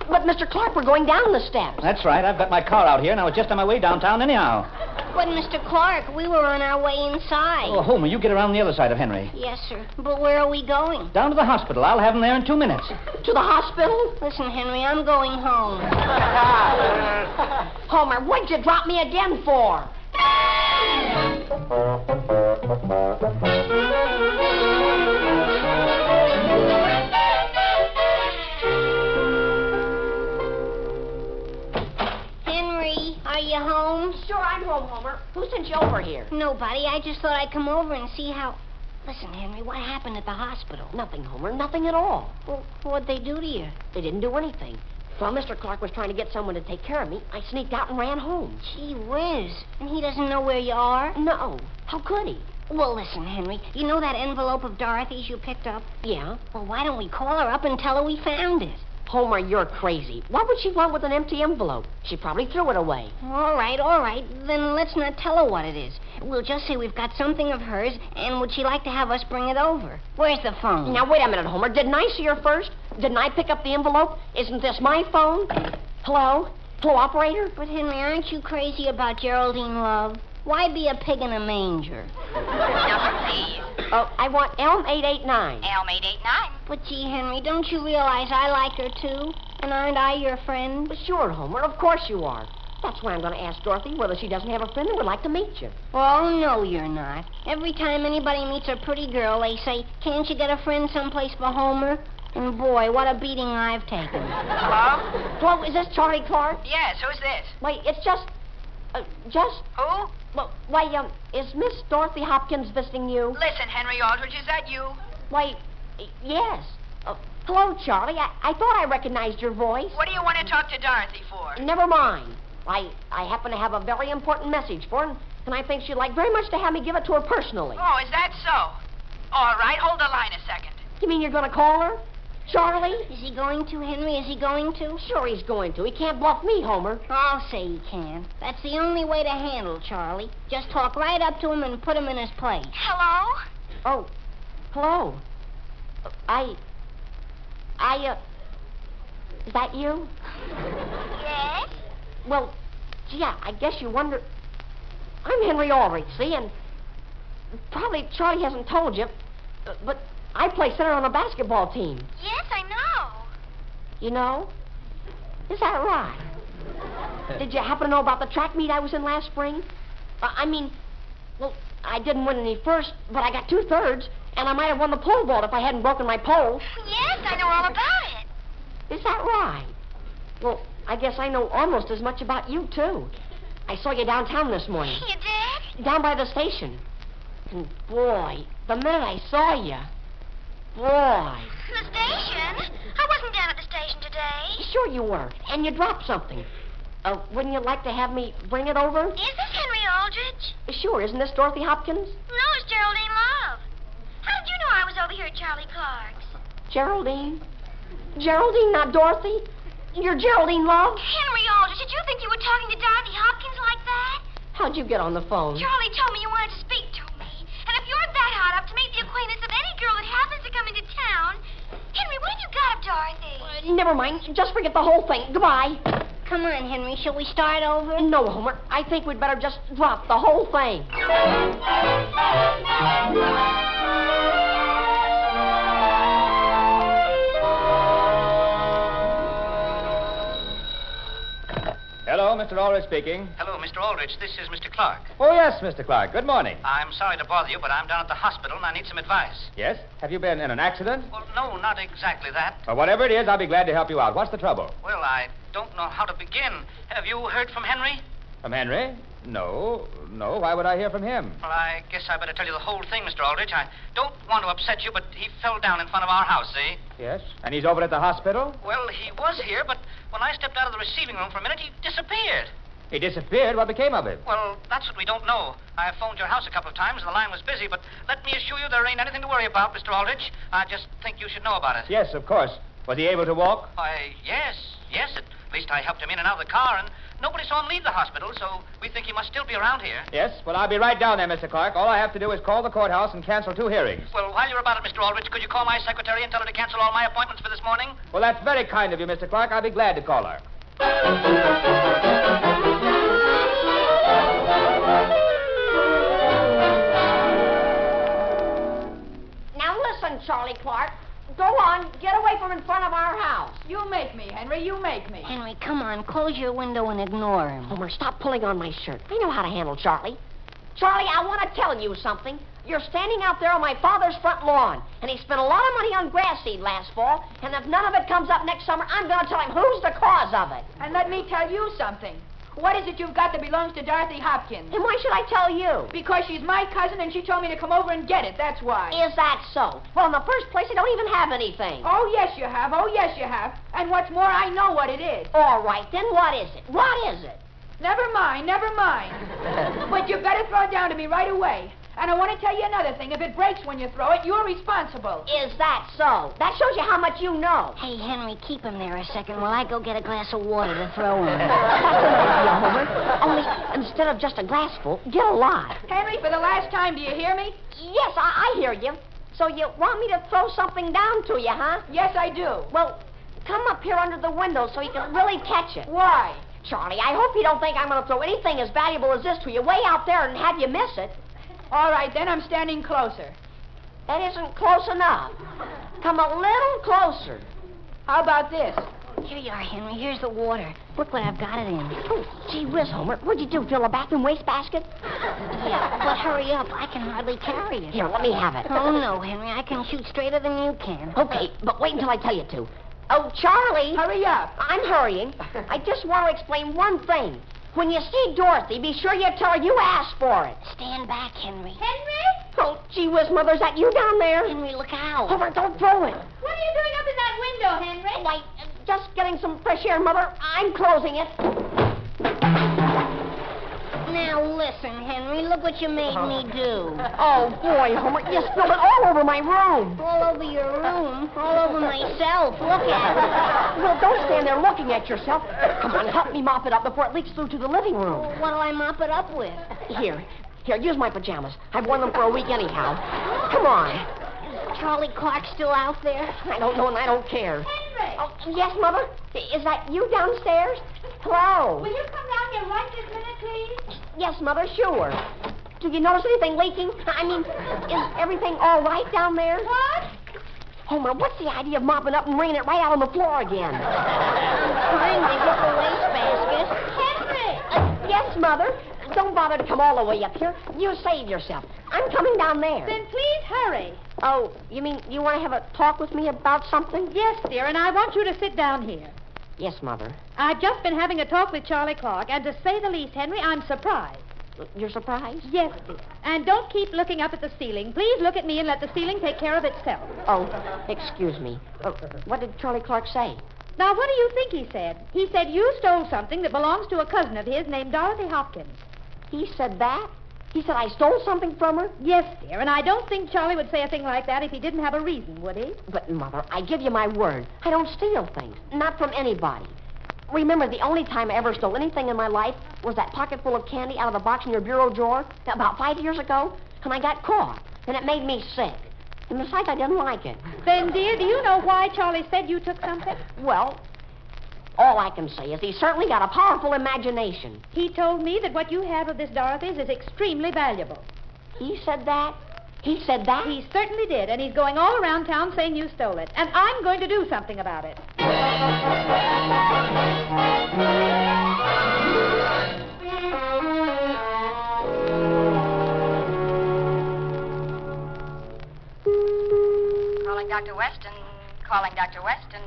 S: But, Mr. Clark, we're going down the steps.
T: That's right. I've got my car out here, and I was just on my way downtown anyhow.
F: But, Mr. Clark, we were on our way inside.
T: Oh, Homer, you get around the other side of Henry.
F: Yes, sir. But where are we going?
T: Down to the hospital. I'll have him there in 2 minutes.
S: To the hospital?
F: Listen, Henry, I'm going home.
S: Homer, what'd you drop me again for?
F: Are you home?
S: Sure, I'm home, Homer. Who sent you over here?
F: Nobody. I just thought I'd come over and see how... Listen, Henry, what happened at the hospital?
S: Nothing, Homer. Nothing at all.
F: Well, what'd they do to you?
S: They didn't do anything. While Mr. Clark was trying to get someone to take care of me, I sneaked out and ran home.
F: Gee whiz. And he doesn't know where you are?
S: No. How could he?
F: Well, listen, Henry. You know that envelope of Dorothy's you picked up?
S: Yeah.
F: Well, why don't we call her up and tell her we found it?
S: Homer, you're crazy. What would she want with an empty envelope? She probably threw it away.
F: All right. Then let's not tell her what it is. We'll just say we've got something of hers, and would she like to have us bring it over? Where's the phone?
S: Now, wait a minute, Homer. Didn't I see her first? Didn't I pick up the envelope? Isn't this my phone? Hello? Hello, operator?
F: But, Henry, aren't you crazy about Geraldine Love? Why be a pig in a manger?
D: Number, please.
S: Oh, I want Elm 889.
D: Elm 889.
F: But, gee, Henry, don't you realize I like her, too? And aren't I your friend?
S: Well, sure, Homer. Of course you are. That's why I'm going to ask Dorothy whether she doesn't have a friend and would like to meet you.
F: Oh, no, you're not. Every time anybody meets a pretty girl, they say, can't you get a friend someplace for Homer? And, boy, what a beating I've taken.
D: Hello?
S: Hello, is this Charlie Clark?
D: Yes, who's this?
S: Wait, it's just...
D: Who?
S: Well, why, is Miss Dorothy Hopkins visiting you?
D: Listen, Henry Aldrich, is that you?
S: Why, yes. Hello, Charlie. I thought I recognized your voice.
D: What do you want to talk to Dorothy for?
S: Never mind. I happen to have a very important message for her, and I think she'd like very much to have me give it to her personally.
D: Oh, is that so? All right, hold the line a second.
S: You mean you're going to call her? Charlie?
F: Is he going to, Henry? Is he going to?
S: Sure he's going to. He can't bluff me, Homer.
F: I'll say he can. That's the only way to handle Charlie. Just talk right up to him and put him in his place.
D: Hello?
S: Oh, hello. Is that you?
D: Yes?
S: Well, gee, I guess you wonder... I'm Henry Aldrich, see, and probably Charlie hasn't told you, but I play center on a basketball team.
D: Yes, I know.
S: You know? Is that right? Did you happen to know about the track meet I was in last spring? Well, I didn't win any first, but I got 2/3, and I might have won the pole vault if I hadn't broken my pole.
D: Yes, I know all about it.
S: Is that right? Well, I guess I know almost as much about you, too. I saw you downtown this morning.
D: You did?
S: Down by the station. And, boy, the minute I saw you... Boy.
D: The station? I wasn't down at the station today.
S: Sure you were. And you dropped something. Wouldn't you like to have me bring it over?
D: Is this Henry Aldrich?
S: Sure. Isn't this Dorothy Hopkins?
D: No, it's Geraldine Love. How did you know I was over here at Charlie Clark's?
S: Geraldine? Geraldine, not Dorothy? You're Geraldine Love?
D: Henry Aldrich, did you think you were talking to Dorothy Hopkins like that?
S: How'd you get on the phone?
D: Charlie told me you wanted to speak to me. And if you're that hot up to make the acquaintance of any girl that happens to come into town... Henry, what have you got of Dorothy?
S: Never mind. Just forget the whole thing. Goodbye.
F: Come on, Henry. Shall we start over?
S: No, Homer. I think we'd better just drop the whole thing.
G: Hello, Mr. Aldrich speaking.
T: Hello, Mr. Aldrich. This is Mr. Clark.
G: Oh, yes, Mr. Clark. Good morning.
T: I'm sorry to bother you, but I'm down at the hospital and I need some advice.
G: Yes? Have you been in an accident?
T: Well, no, not exactly that.
G: Well, whatever it is, I'll be glad to help you out. What's the trouble?
T: Well, I don't know how to begin. Have you heard from Henry?
G: From Henry? No. Why would I hear from him?
T: Well, I guess I better tell you the whole thing, Mr. Aldrich. I don't want to upset you, but he fell down in front of our house, see?
G: Yes? And he's over at the hospital?
T: Well, he was here, but when I stepped out of the receiving room for a minute, he disappeared.
G: He disappeared? What became of him?
T: Well, that's what we don't know. I phoned your house a couple of times, and the line was busy, but let me assure you there ain't anything to worry about, Mr. Aldrich. I just think you should know about it.
G: Yes, of course. Was he able to walk?
T: Why, yes. At least I helped him in and out of the car, and nobody saw him leave the hospital, so we think he must still be around here.
G: Yes? Well, I'll be right down there, Mr. Clark. All I have to do is call the courthouse and cancel 2 hearings.
T: Well, while you're about it, Mr. Aldrich, could you call my secretary and tell her to cancel all my appointments for this morning?
G: Well, that's very kind of you, Mr. Clark. I'll be glad to call her.
S: Now listen, Charlie Clark. Go on, get away from in front of our house.
H: You make me, Henry, you make me.
F: Henry, come on. Close your window and ignore him.
S: Homer, stop pulling on my shirt. I know how to handle Charlie. Charlie, I want to tell you something. You're standing out there on my father's front lawn, and he spent a lot of money on grass seed last fall, and if none of it comes up next summer, I'm going to tell him who's the cause of it.
H: And let me tell you something. What is it you've got that belongs to Dorothy Hopkins?
S: And why should I tell you?
H: Because she's my cousin and she told me to come over and get it, that's why.
S: Is that so? Well, in the first place, I don't even have anything.
H: Oh, yes, you have. And what's more, I know what it is.
S: All right, then what is it? What is it?
H: Never mind. But you better throw it down to me right away. And I want to tell you another thing. If it breaks when you throw it, you're responsible.
S: Is that so? That shows you how much you know.
F: Hey, Henry, keep him there a second while I go get a glass of water to throw him.
S: That's an idea, Homer. Only, instead of just a glassful, get a lot.
H: Henry, for the last time, do you hear me?
S: Yes, I hear you. So you want me to throw something down to you, huh?
H: Yes, I do.
S: Well, come up here under the window so you can really catch it.
H: Why?
S: Charlie, I hope you don't think I'm going to throw anything as valuable as this to you way out there and have you miss it.
H: All right, then I'm standing closer.
S: That isn't close enough. Come a little closer.
H: How about this?
F: Here you are, Henry. Here's the water. Look what I've got it in.
S: Oh, gee whiz, Homer. What'd you do, fill a bathroom wastebasket?
F: Yeah, but hurry up. I can hardly carry it.
S: Here, let me have it.
F: Oh, no, Henry. I can shoot straighter than you can.
S: Okay, but wait until I tell you to. Oh, Charlie.
H: Hurry up.
S: I'm hurrying. I just want to explain one thing. When you see Dorothy, be sure you tell her you asked for it.
F: Stand back, Henry.
H: Henry?
S: Oh, gee whiz, Mother, is that you down there?
F: Henry, look out.
S: Homer, don't throw it.
H: What are you doing up in that window, Henry?
S: Why, just getting some fresh air, Mother. I'm closing it.
F: Now listen, Henry. Look what you made me do.
S: Oh, boy, Homer, you spilled it all over my room.
F: All over your room. All over myself. Look at it.
S: Well, don't stand there looking at yourself. Come on, help me mop it up before it leaks through to the living room.
F: Well, what'll I mop it up with?
S: Here, use my pajamas. I've worn them for a week anyhow. Come on.
F: Is Charlie Clark still out there?
S: I don't know and I don't care.
H: Henry!
S: Oh, yes, Mother? Is that you downstairs? Hello?
H: Will you come down here right this minute, please?
S: Yes, Mother, sure. Do you notice anything leaking? I mean, is everything all right down there?
H: What?
S: Homer, what's the idea of mopping up and bringing it right out on the floor again?
F: I'm trying to get the wastebasket.
H: Henry!
S: Yes, Mother. Don't bother to come all the way up here. You save yourself. I'm coming down there.
H: Then please hurry.
S: Oh, you mean you want to have a talk with me about something?
J: Yes, dear, and I want you to sit down here.
S: Yes, Mother.
J: I've just been having a talk with Charlie Clark, and to say the least, Henry, I'm surprised.
S: You're surprised?
J: Yes, dear. And don't keep looking up at the ceiling. Please look at me and let the ceiling take care of itself.
S: Oh, excuse me. What did Charlie Clark say?
J: Now, what do you think he said? He said you stole something that belongs to a cousin of his named Dorothy Hopkins.
S: He said that? He said I stole something from her?
J: Yes, dear, and I don't think Charlie would say a thing like that if he didn't have a reason, would he?
S: But, Mother, I give you my word. I don't steal things. Not from anybody. Remember, the only time I ever stole anything in my life was that pocket full of candy out of the box in your bureau drawer about 5 years ago, and I got caught, and it made me sick. And besides, I didn't like it.
J: Then, dear, do you know why Charlie said you took something?
S: Well, all I can say is he certainly got a powerful imagination.
J: He told me that what you have of this Dorothy's is extremely valuable.
S: He said that? He said that?
J: He certainly did, and he's going all around town saying you stole it. And I'm going to do something about it.
L: Calling Dr. Weston. Calling Dr. Weston.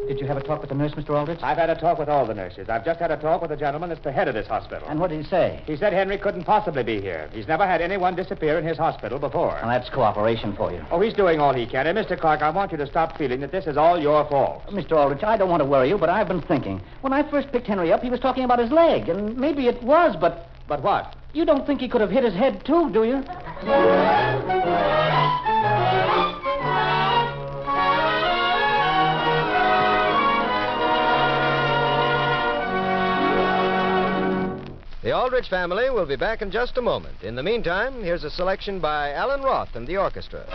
T: Did you have a talk with the nurse, Mr. Aldrich?
G: I've had a talk with all the nurses. I've just had a talk with the gentleman that's the head of this hospital.
T: And what did he say?
G: He said Henry couldn't possibly be here. He's never had anyone disappear in his hospital before.
T: Well, that's cooperation for you.
G: Oh, he's doing all he can. And, Mr. Clark, I want you to stop feeling that this is all your fault.
T: Mr. Aldrich, I don't want to worry you, but I've been thinking. When I first picked Henry up, he was talking about his leg, and maybe it was, but...
G: But what?
T: You don't think he could have hit his head, too, do you?
U: The Aldrich Family will be back in just a moment. In the meantime, here's a selection by Alan Roth and the orchestra.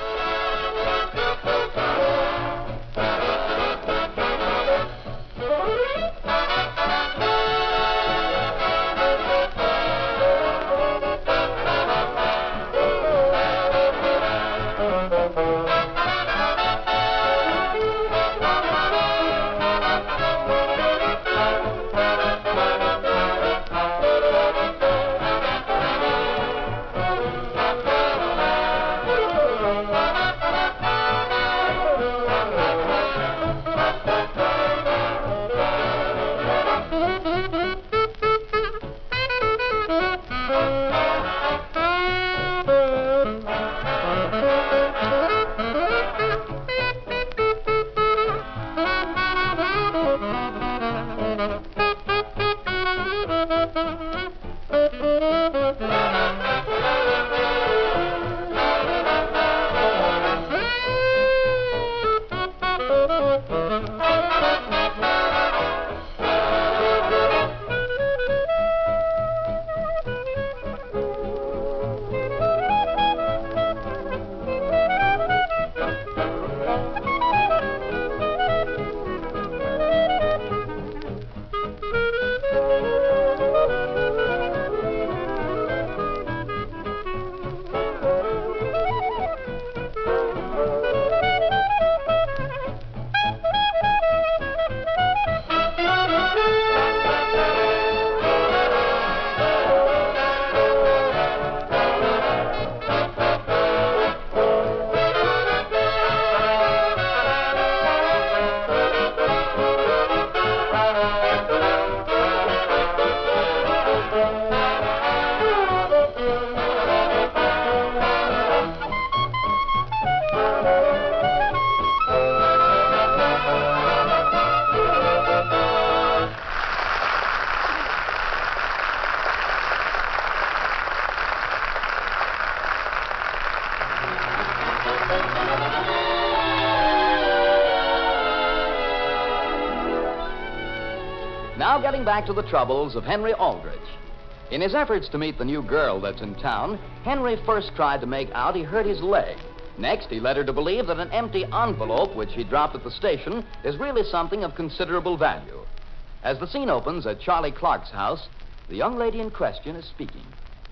C: Now getting back to the troubles of Henry Aldrich. In his efforts to meet the new girl that's in town, Henry first tried to make out he hurt his leg. Next, he led her to believe that an empty envelope which he dropped at the station is really something of considerable value. As the scene opens at Charlie Clark's house, the young lady in question is speaking.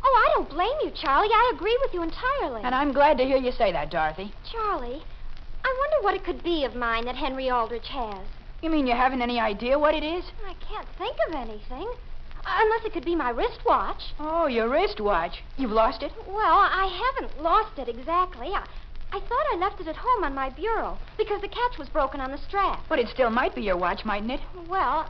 D: Oh, I don't blame you, Charlie. I agree with you entirely.
H: And I'm glad to hear you say that, Dorothy.
D: Charlie, I wonder what it could be of mine that Henry Aldrich has.
H: You mean you haven't any idea what it is?
D: I can't think of anything. Unless it could be my wristwatch.
H: Oh, your wristwatch. You've lost it?
D: Well, I haven't lost it exactly. I thought I left it at home on my bureau because the catch was broken on the strap.
H: But it still might be your watch, mightn't it?
D: Well,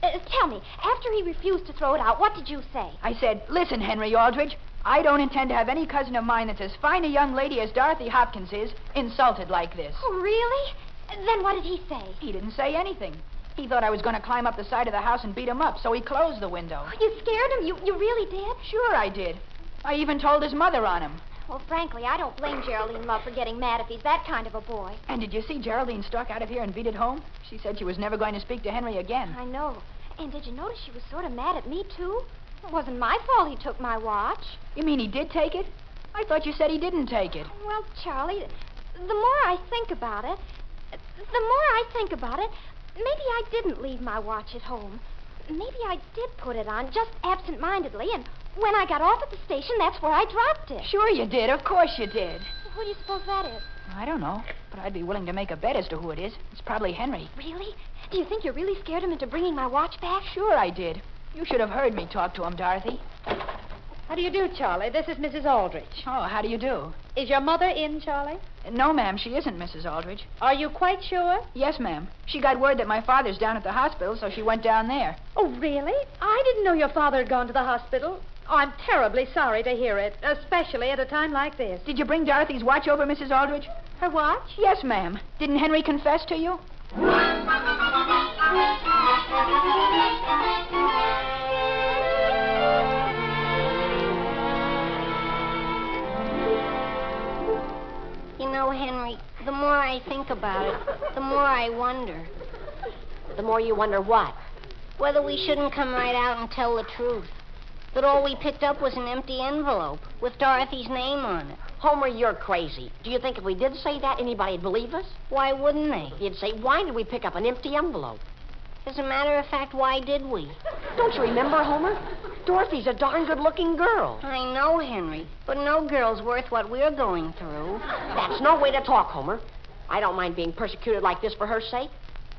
D: tell me, after he refused to throw it out, what did you say?
H: I said, listen, Henry Aldrich, I don't intend to have any cousin of mine that's as fine a young lady as Dorothy Hopkins is insulted like this.
D: Oh, really? Then what did he say?
H: He didn't say anything. He thought I was going to climb up the side of the house and beat him up, so he closed the window.
D: You scared him? You really did?
H: Sure I did. I even told his mother on him.
D: Well, frankly, I don't blame Geraldine Love for getting mad if he's that kind of a boy.
H: And did you see Geraldine stalk out of here and beat it home? She said she was never going to speak to Henry again.
D: I know. And did you notice she was sort of mad at me, too? It wasn't my fault he took my watch.
H: You mean he did take it? I thought you said he didn't take it.
D: Well, Charlie, the more I think about it, maybe I didn't leave my watch at home. Maybe I did put it on, just absent-mindedly, and when I got off at the station, that's where I dropped it.
H: Sure you did. Of course you did.
D: Who do you suppose that is?
H: I don't know, but I'd be willing to make a bet as to who it is. It's probably Henry.
D: Really? Do you think you really scared him into bringing my watch back?
H: Sure I did. You should have heard me talk to him, Dorothy.
J: How do you do, Charlie? This is Mrs. Aldrich.
H: Oh, how do you do?
J: Is your mother in, Charlie?
H: No, ma'am, she isn't, Mrs. Aldrich.
J: Are you quite sure?
H: Yes, ma'am. She got word that my father's down at the hospital, so she went down there.
J: Oh, really? I didn't know your father had gone to the hospital. Oh, I'm terribly sorry to hear it, especially at a time like this.
H: Did you bring Dorothy's watch over, Mrs. Aldrich?
J: Her watch?
H: Yes, ma'am. Didn't Henry confess to you?
F: You know, Henry, the more I think about it, the more I wonder.
S: The more you wonder what?
F: Whether we shouldn't come right out and tell the truth. That all we picked up was an empty envelope with Dorothy's name on it.
S: Homer, you're crazy. Do you think if we did say that, anybody'd believe us?
F: Why wouldn't they?
S: You'd say, why did we pick up an empty envelope?
F: As a matter of fact, why did we?
S: Don't you remember, Homer? Dorothy's a darn good-looking girl.
F: I know, Henry, but no girl's worth what we're going through.
S: That's no way to talk, Homer. I don't mind being persecuted like this for her sake.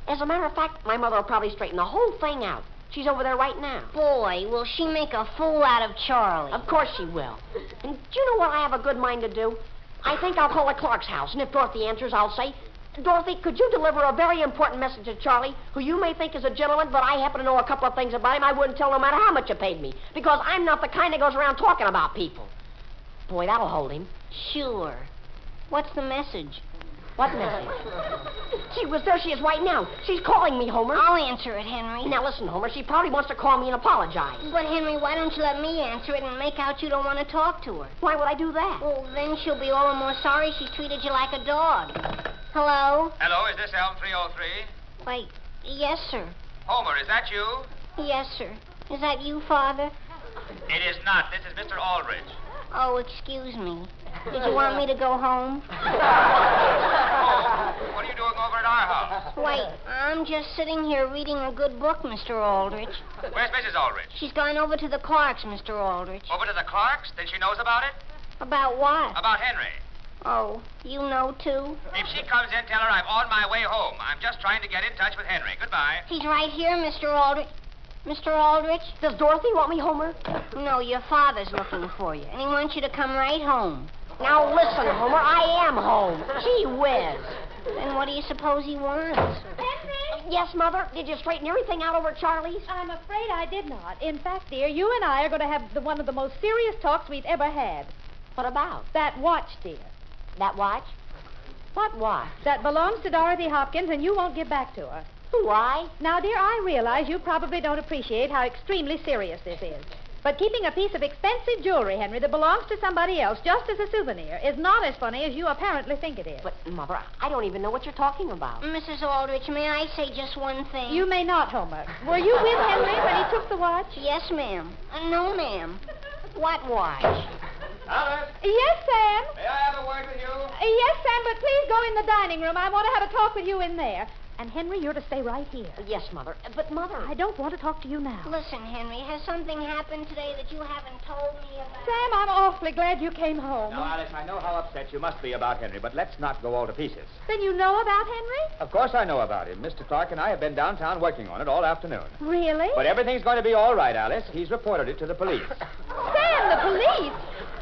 S: As a matter of fact, my mother will probably straighten the whole thing out. She's over there right now.
F: Boy, will she make a fool out of Charlie.
S: Of course she will. And do you know what I have a good mind to do? I think I'll call the Clark's house, and if Dorothy answers, I'll say, Dorothy, could you deliver a very important message to Charlie, who you may think is a gentleman, but I happen to know a couple of things about him I wouldn't tell no matter how much you paid me, because I'm not the kind that goes around talking about people. Boy, that'll hold him.
F: Sure. What's the message?
S: What message? Gee whiz, there she is right now. She's calling me, Homer.
F: I'll answer it, Henry.
S: Now listen, Homer, she probably wants to call me and apologize.
F: But, Henry, why don't you let me answer it and make out you don't want to talk to her?
S: Why would I do that?
F: Well, then she'll be all the more sorry she treated you like a dog. Hello?
T: Hello, is this Elm 303?
F: Why, yes, sir.
T: Homer, is that you?
F: Yes, sir. Is that you, Father?
T: It is not. This is Mr. Aldrich.
F: Oh, excuse me. Did you want me to go home?
T: Oh, what are you doing over at our house?
F: Wait, I'm just sitting here reading a good book, Mr. Aldrich.
T: Where's Mrs. Aldrich?
F: She's gone over to the Clarks, Mr. Aldrich.
T: Over to the Clarks? Then she knows about it?
F: About what?
T: About Henry.
F: Oh, you know, too?
T: If she comes in, tell her I'm on my way home. I'm just trying to get in touch with Henry. Goodbye.
F: He's right here, Mr. Aldrich. Mr. Aldrich?
S: Does Dorothy want me, Homer?
F: No, your father's looking for you, and he wants you to come right home.
S: Now listen, Homer, I am home. Gee whiz.
F: Then what do you suppose he wants?
K: Henry?
S: Yes, Mother? Did you straighten everything out over at Charlie's?
K: I'm afraid I did not. In fact, dear, you and I are going to have one of the most serious talks we've ever had.
S: What about?
K: That watch, dear.
S: That watch? What watch?
K: That belongs to Dorothy Hopkins, and you won't give back to her.
S: Why?
K: Now, dear, I realize you probably don't appreciate how extremely serious this is.
B: But keeping a piece of expensive jewelry, Henry, that belongs to somebody else just as a souvenir is not as funny as you apparently think it is.
S: But, Mother, I don't even know what you're talking about.
F: Mrs. Aldrich, may I say just one thing?
B: You may not, Homer. Were you with Henry when he took the watch?
F: Yes, ma'am. No, ma'am.
S: What watch?
P: Alice,
B: Yes, Sam.
P: may I have a word with you?
B: Yes, Sam, but please go in the dining room. I want to have a talk with you in there. And, Henry, you're to stay right here.
S: Yes, Mother. But, Mother...
B: I don't want to talk to you now.
F: Listen, Henry, has something happened today that you haven't told me about?
B: Sam, I'm awfully glad you came home.
V: Now, Alice, I know how upset you must be about Henry, but let's not go all to pieces.
B: Then you know about Henry?
V: Of course I know about him. Mr. Clark and I have been downtown working on it all afternoon.
B: Really?
V: But everything's going to be all right, Alice. He's reported it to the police.
B: Sam, the police?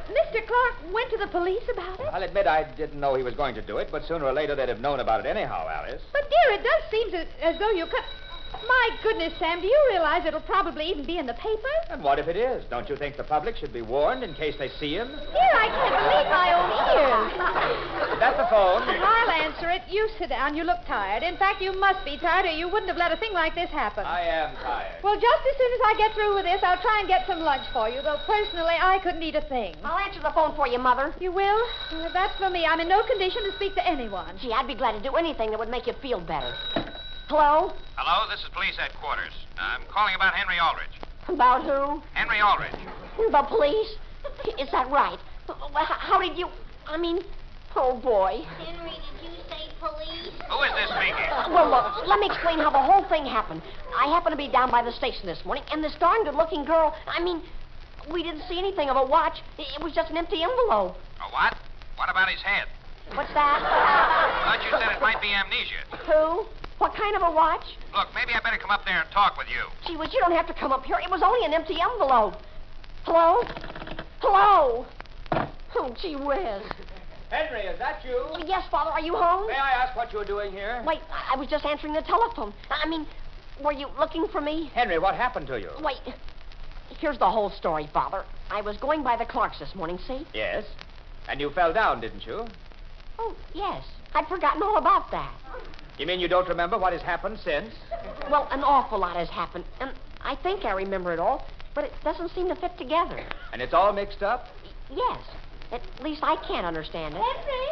B: Mr. Clark went to the police about it?
V: I'll admit I didn't know he was going to do it, but sooner or later they'd have known about it anyhow, Alice.
B: But, dear, it does seem as though you could... My goodness, Sam, do you realize it'll probably even be in the paper?
V: And what if it is? Don't you think the public should be warned in case they see him?
B: Dear, I can't believe my own ears.
V: Is that the phone?
B: I'll answer it. You sit down. You look tired. In fact, you must be tired or you wouldn't have let a thing like this happen.
V: I am tired.
B: Well, just as soon as I get through with this, I'll try and get some lunch for you, though personally, I couldn't eat a thing.
S: I'll answer the phone for you, Mother.
B: You will? Well, that's for me. I'm in no condition to speak to anyone.
S: Gee, I'd be glad to do anything that would make you feel better. Hello?
P: Hello, this is police headquarters. I'm calling about Henry Aldrich.
S: About who?
P: Henry Aldrich.
S: The police? Is that right? How did you... Oh, boy.
F: Henry, did you say police?
P: Who is this speaking?
S: Well, look, let me explain how the whole thing happened. I happened to be down by the station this morning, and this darn good-looking girl... we didn't see anything of a watch. It was just an empty envelope.
P: A what? What about his head?
S: What's that?
P: I thought you said it might be amnesia.
S: Who? What kind of a watch?
P: Look, maybe I better come up there and talk with you.
S: Gee whiz, you don't have to come up here. It was only an empty envelope. Hello? Hello? Oh, gee whiz.
V: Henry, is that you?
S: Yes, Father. Are you home?
V: May I ask what you were doing here?
S: Wait, I was just answering the telephone. Were you looking for me?
V: Henry, what happened to you?
S: Wait. Here's the whole story, Father. I was going by the Clarks this morning, see?
V: Yes. And you fell down, didn't you?
S: Oh, yes. I'd forgotten all about that.
V: You mean you don't remember what has happened since?
S: Well, an awful lot has happened, and I think I remember it all, but it doesn't seem to fit together.
V: And it's all mixed up?
S: Yes. At least I can't understand it.
B: Henry,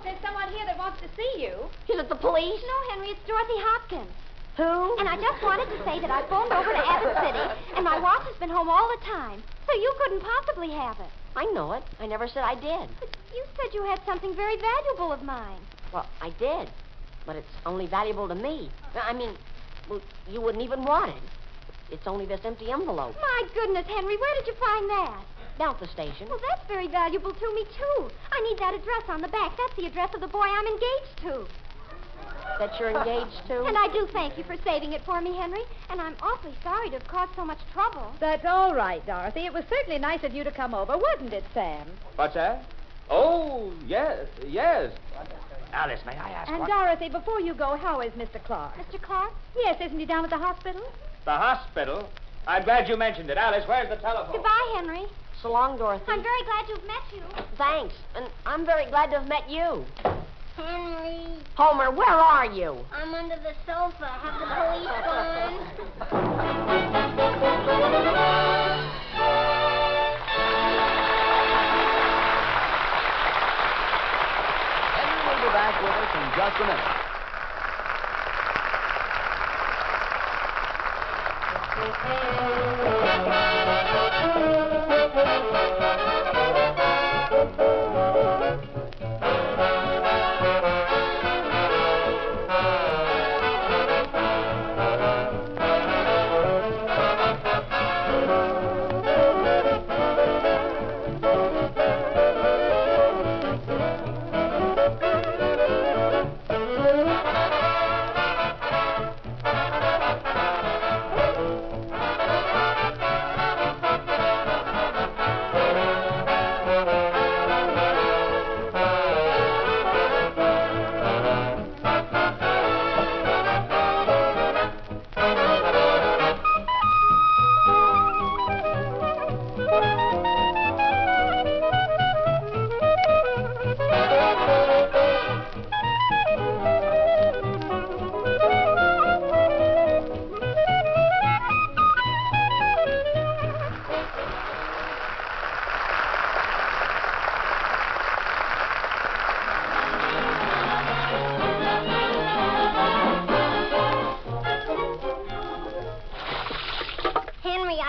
B: there's someone here that wants to see you.
S: Is it the police?
D: No, Henry, it's Dorothy Hopkins.
S: Who?
D: And I just wanted to say that I phoned over to Abbott City, and my watch has been home all the time, so you couldn't possibly have it.
S: I know it. I never said I did.
D: But you said you had something very valuable of mine.
S: Well, I did, but it's only valuable to me. You wouldn't even want it. It's only this empty envelope.
D: My goodness, Henry, where did you find that?
S: Down at the station.
D: Well, that's very valuable to me, too. I need that address on the back. That's the address of the boy I'm engaged to.
S: That you're engaged to?
D: And I do thank you for saving it for me, Henry. And I'm awfully sorry to have caused so much trouble.
B: That's all right, Dorothy. It was certainly nice of you to come over, wasn't it, Sam?
V: What's that? Oh, yes. Alice, may I ask
B: And, Dorothy, before you go, how is Mr. Clark?
D: Mr. Clark?
B: Yes, isn't he down at the hospital?
V: The hospital? I'm glad you mentioned it. Alice, where's the telephone?
D: Goodbye, Henry.
S: So long, Dorothy.
D: I'm very glad to have met you.
S: Thanks. And I'm very glad to have met you.
F: Henry.
S: Homer, where are you?
F: I'm under the sofa. Have the police gone?
C: Henry will be back with us in just a minute.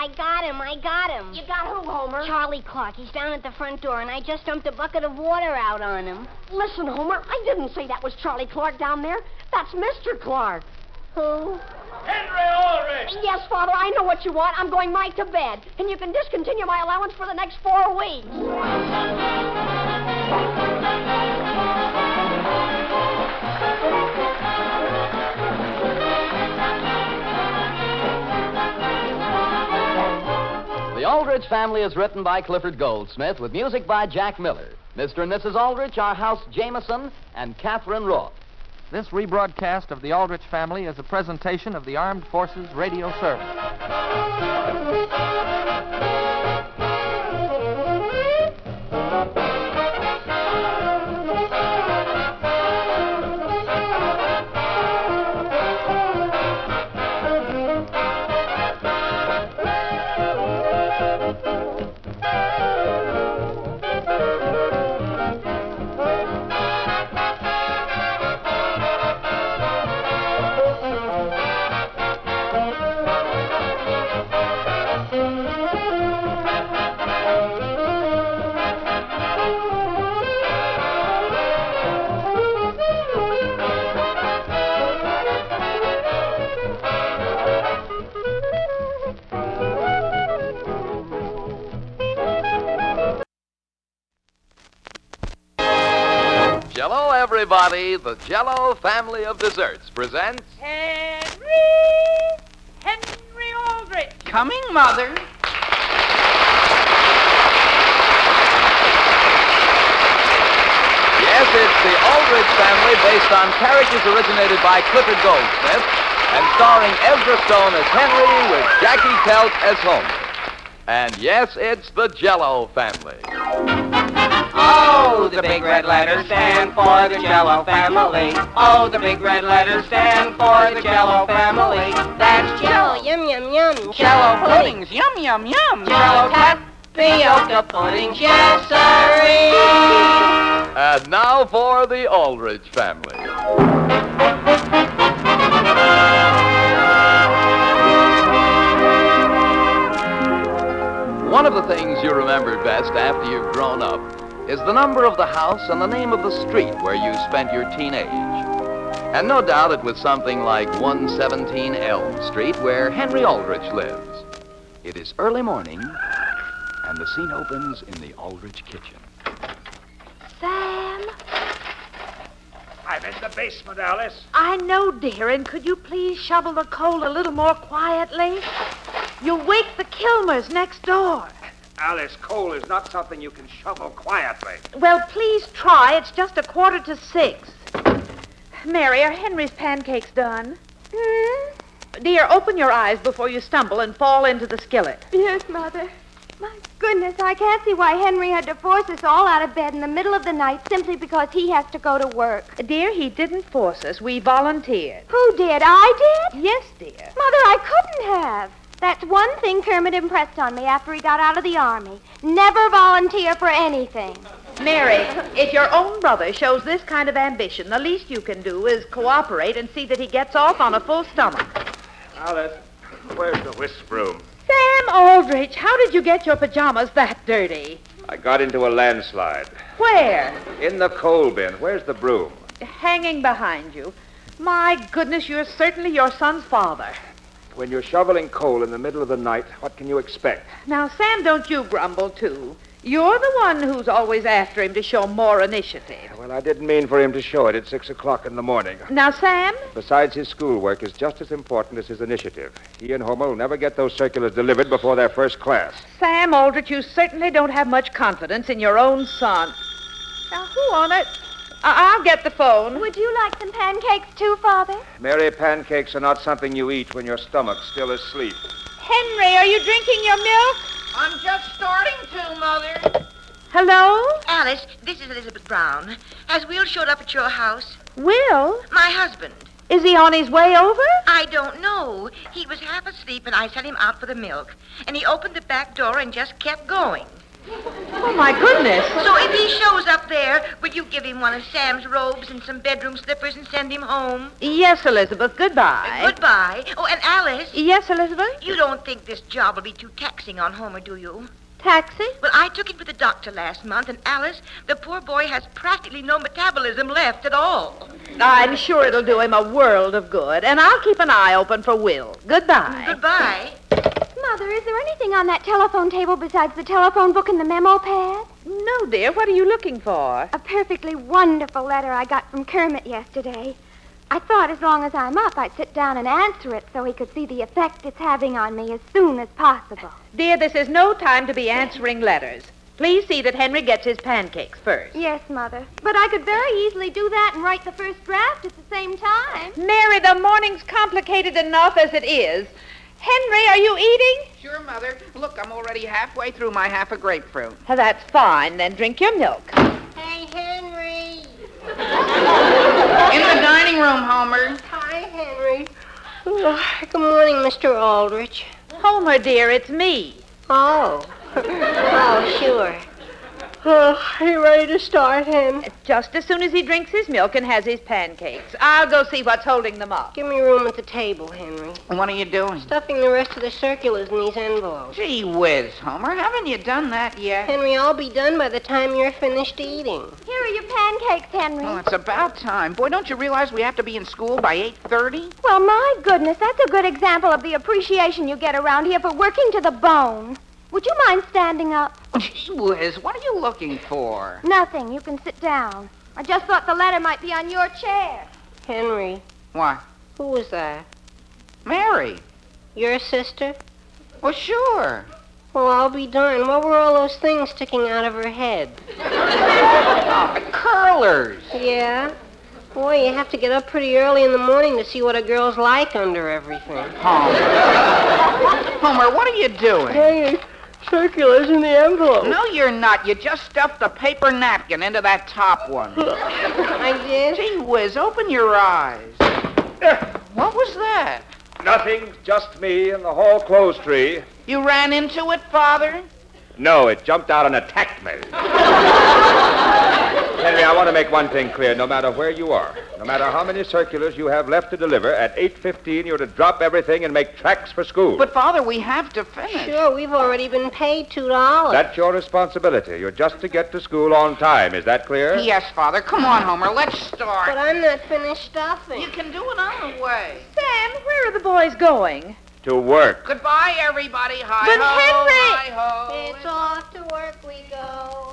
F: I got him.
S: You got who, Homer?
F: Charlie Clark. He's down at the front door, and I just dumped a bucket of water out on him.
S: Listen, Homer, I didn't say that was Charlie Clark down there. That's Mr. Clark. Who?
A: Henry Aldrich!
S: Yes, Father, I know what you want. I'm going right to bed. And you can discontinue my allowance for the next 4 weeks.
C: The Aldrich Family is written by Clifford Goldsmith with music by Jack Miller. Mr. and Mrs. Aldrich are House Jameson and Catherine Roth.
R: This rebroadcast of the Aldrich Family is a presentation of the Armed Forces Radio Service.
C: Jell-O, everybody, the Jell-O family of desserts presents...
J: Henry Aldrich.
E: Coming, Mother.
C: Yes, it's the Aldrich Family based on characters originated by Clifford Goldsmith and starring Ezra Stone as Henry with Jackie Pelt as Homer. And yes, it's the Jell-O family.
E: Oh, the big red letters stand for the Jell-O family. Oh, the big red letters stand for the Jell-O family. That's
F: Jell-O, yum, yum, yum.
E: Jell-O puddings, yum, yum, yum. Jell-O tapioca puddings, yes, sirree.
C: And now for the Aldrich Family. One of the things you remember best after you've grown up is the number of the house and the name of the street where you spent your teenage. And no doubt it was something like 117 Elm Street, where Henry Aldrich lives. It is early morning, and the scene opens in the Aldrich kitchen.
J: Sam?
G: I'm in the basement, Alice.
J: I know, dear, and could you please shovel the coal a little more quietly? You'll wake the Kilmers next door.
G: Alice, coal is not something you can shovel quietly.
J: Well, please try. It's just 5:45. Mary, are Henry's pancakes done? Dear, open your eyes before you stumble and fall into the skillet.
D: Yes, Mother. My goodness, I can't see why Henry had to force us all out of bed in the middle of the night simply because he has to go to work.
J: Dear, he didn't force us. We volunteered.
D: Who did? I did?
J: Yes, dear.
D: Mother, I couldn't have. That's one thing Kermit impressed on me after he got out of the Army. Never volunteer for anything.
J: Mary, if your own brother shows this kind of ambition, the least you can do is cooperate and see that he gets off on a full stomach.
G: Alice, where's the whisk broom?
J: Sam Aldrich, how did you get your pajamas that dirty?
G: I got into a landslide.
J: Where?
G: In the coal bin. Where's the broom?
J: Hanging behind you. My goodness, you're certainly your son's father.
G: When you're shoveling coal in the middle of the night, what can you expect?
J: Now, Sam, don't you grumble, too. You're the one who's always after him to show more initiative.
G: Well, I didn't mean for him to show it at 6 o'clock in the morning.
J: Now, Sam?
G: Besides, his schoolwork is just as important as his initiative. He and Homer will never get those circulars delivered before their first class.
J: Sam Aldrich, you certainly don't have much confidence in your own son. Now, who on it? I'll get the phone.
D: Would you like some pancakes, too, Father?
G: Mary, pancakes are not something you eat when your stomach's still asleep.
J: Henry, are you drinking your milk?
E: I'm just starting to, Mother.
J: Hello?
I: Alice, this is Elizabeth Brown. Has Will showed up at your house?
J: Will?
I: My husband.
J: Is he on his way over?
I: I don't know. He was half asleep and I sent him out for the milk. And he opened the back door and just kept going.
J: Oh, my goodness.
I: So if he shows up there, will you give him one of Sam's robes and some bedroom slippers and send him home?
J: Yes, Elizabeth. Goodbye.
I: Goodbye. Oh, and Alice. Alice?
J: Yes, Elizabeth?
I: You don't think this job will be too taxing on Homer, do you?
J: Taxi?
I: Well, I took him to the doctor last month, and Alice, the poor boy has practically no metabolism left at all.
J: I'm sure it'll do him a world of good, and I'll keep an eye open for Will. Goodbye.
I: Goodbye.
D: Mother, is there anything on that telephone table besides the telephone book and the memo pad?
J: No, dear. What are you looking for?
D: A perfectly wonderful letter I got from Kermit yesterday. I thought as long as I'm up, I'd sit down and answer it so he could see the effect it's having on me as soon as possible.
J: Dear, this is no time to be answering letters. Please see that Henry gets his pancakes first.
D: Yes, Mother. But I could very easily do that and write the first draft at the same time.
J: Mary, the morning's complicated enough as it is. Henry, are you eating?
E: Sure, Mother. Look, I'm already halfway through my half a grapefruit.
J: Oh, that's fine. Then drink your milk.
F: Hey, Henry.
E: In the dining room, Homer.
F: Hi, Henry. Good morning, Mr. Aldrich.
J: Homer, dear, it's me.
F: Oh. Oh, sure. Are you ready to start, Hen?
J: Just as soon as he drinks his milk and has his pancakes. I'll go see what's holding them up.
F: Give me room at the table, Henry.
E: What are you doing?
F: Stuffing the rest of the circulars in these envelopes.
E: Gee whiz, Homer. Haven't you done that yet?
F: Henry, I'll be done by the time you're finished eating.
D: Here are your pancakes, Henry.
E: Oh, it's about time. Boy, don't you realize we have to be in school by 8:30?
D: Well, my goodness, that's a good example of the appreciation you get around here for working to the bone. Would you mind standing up?
E: Gee whiz, what are you looking for?
D: Nothing. You can sit down. I just thought the letter might be on your chair.
F: Henry.
E: What?
F: Who was that?
E: Mary.
F: Your sister?
E: Well, sure.
F: Well, I'll be darned. What were all those things sticking out of her head?
E: Oh, the curlers.
F: Yeah? Boy, you have to get up pretty early in the morning to see what a girl's like under everything.
E: Homer, what are you doing?
F: Hey, circulars in the envelope.
E: No, you're not. You just stuffed a paper napkin into that top one.
F: I did?
E: Gee whiz, open your eyes. What was that?
G: Nothing, just me and the hall clothes tree.
E: You ran into it, Father?
G: No, it jumped out and attacked me. Henry, I want to make one thing clear. No matter where you are, no matter how many circulars you have left to deliver, at 8:15 you're to drop everything and make tracks for school.
E: But, Father, we have to finish.
F: Sure, we've already been paid $2.
G: That's your responsibility. You're just to get to school on time. Is that clear?
E: Yes, Father. Come on, Homer. Let's start.
F: But I'm not finished stuffing.
E: You can do it on the way.
J: Sam, where are the boys going?
G: To work.
E: Goodbye, everybody. Hi-ho,
J: But Henry!
E: hi-ho.
F: It's off to work we go.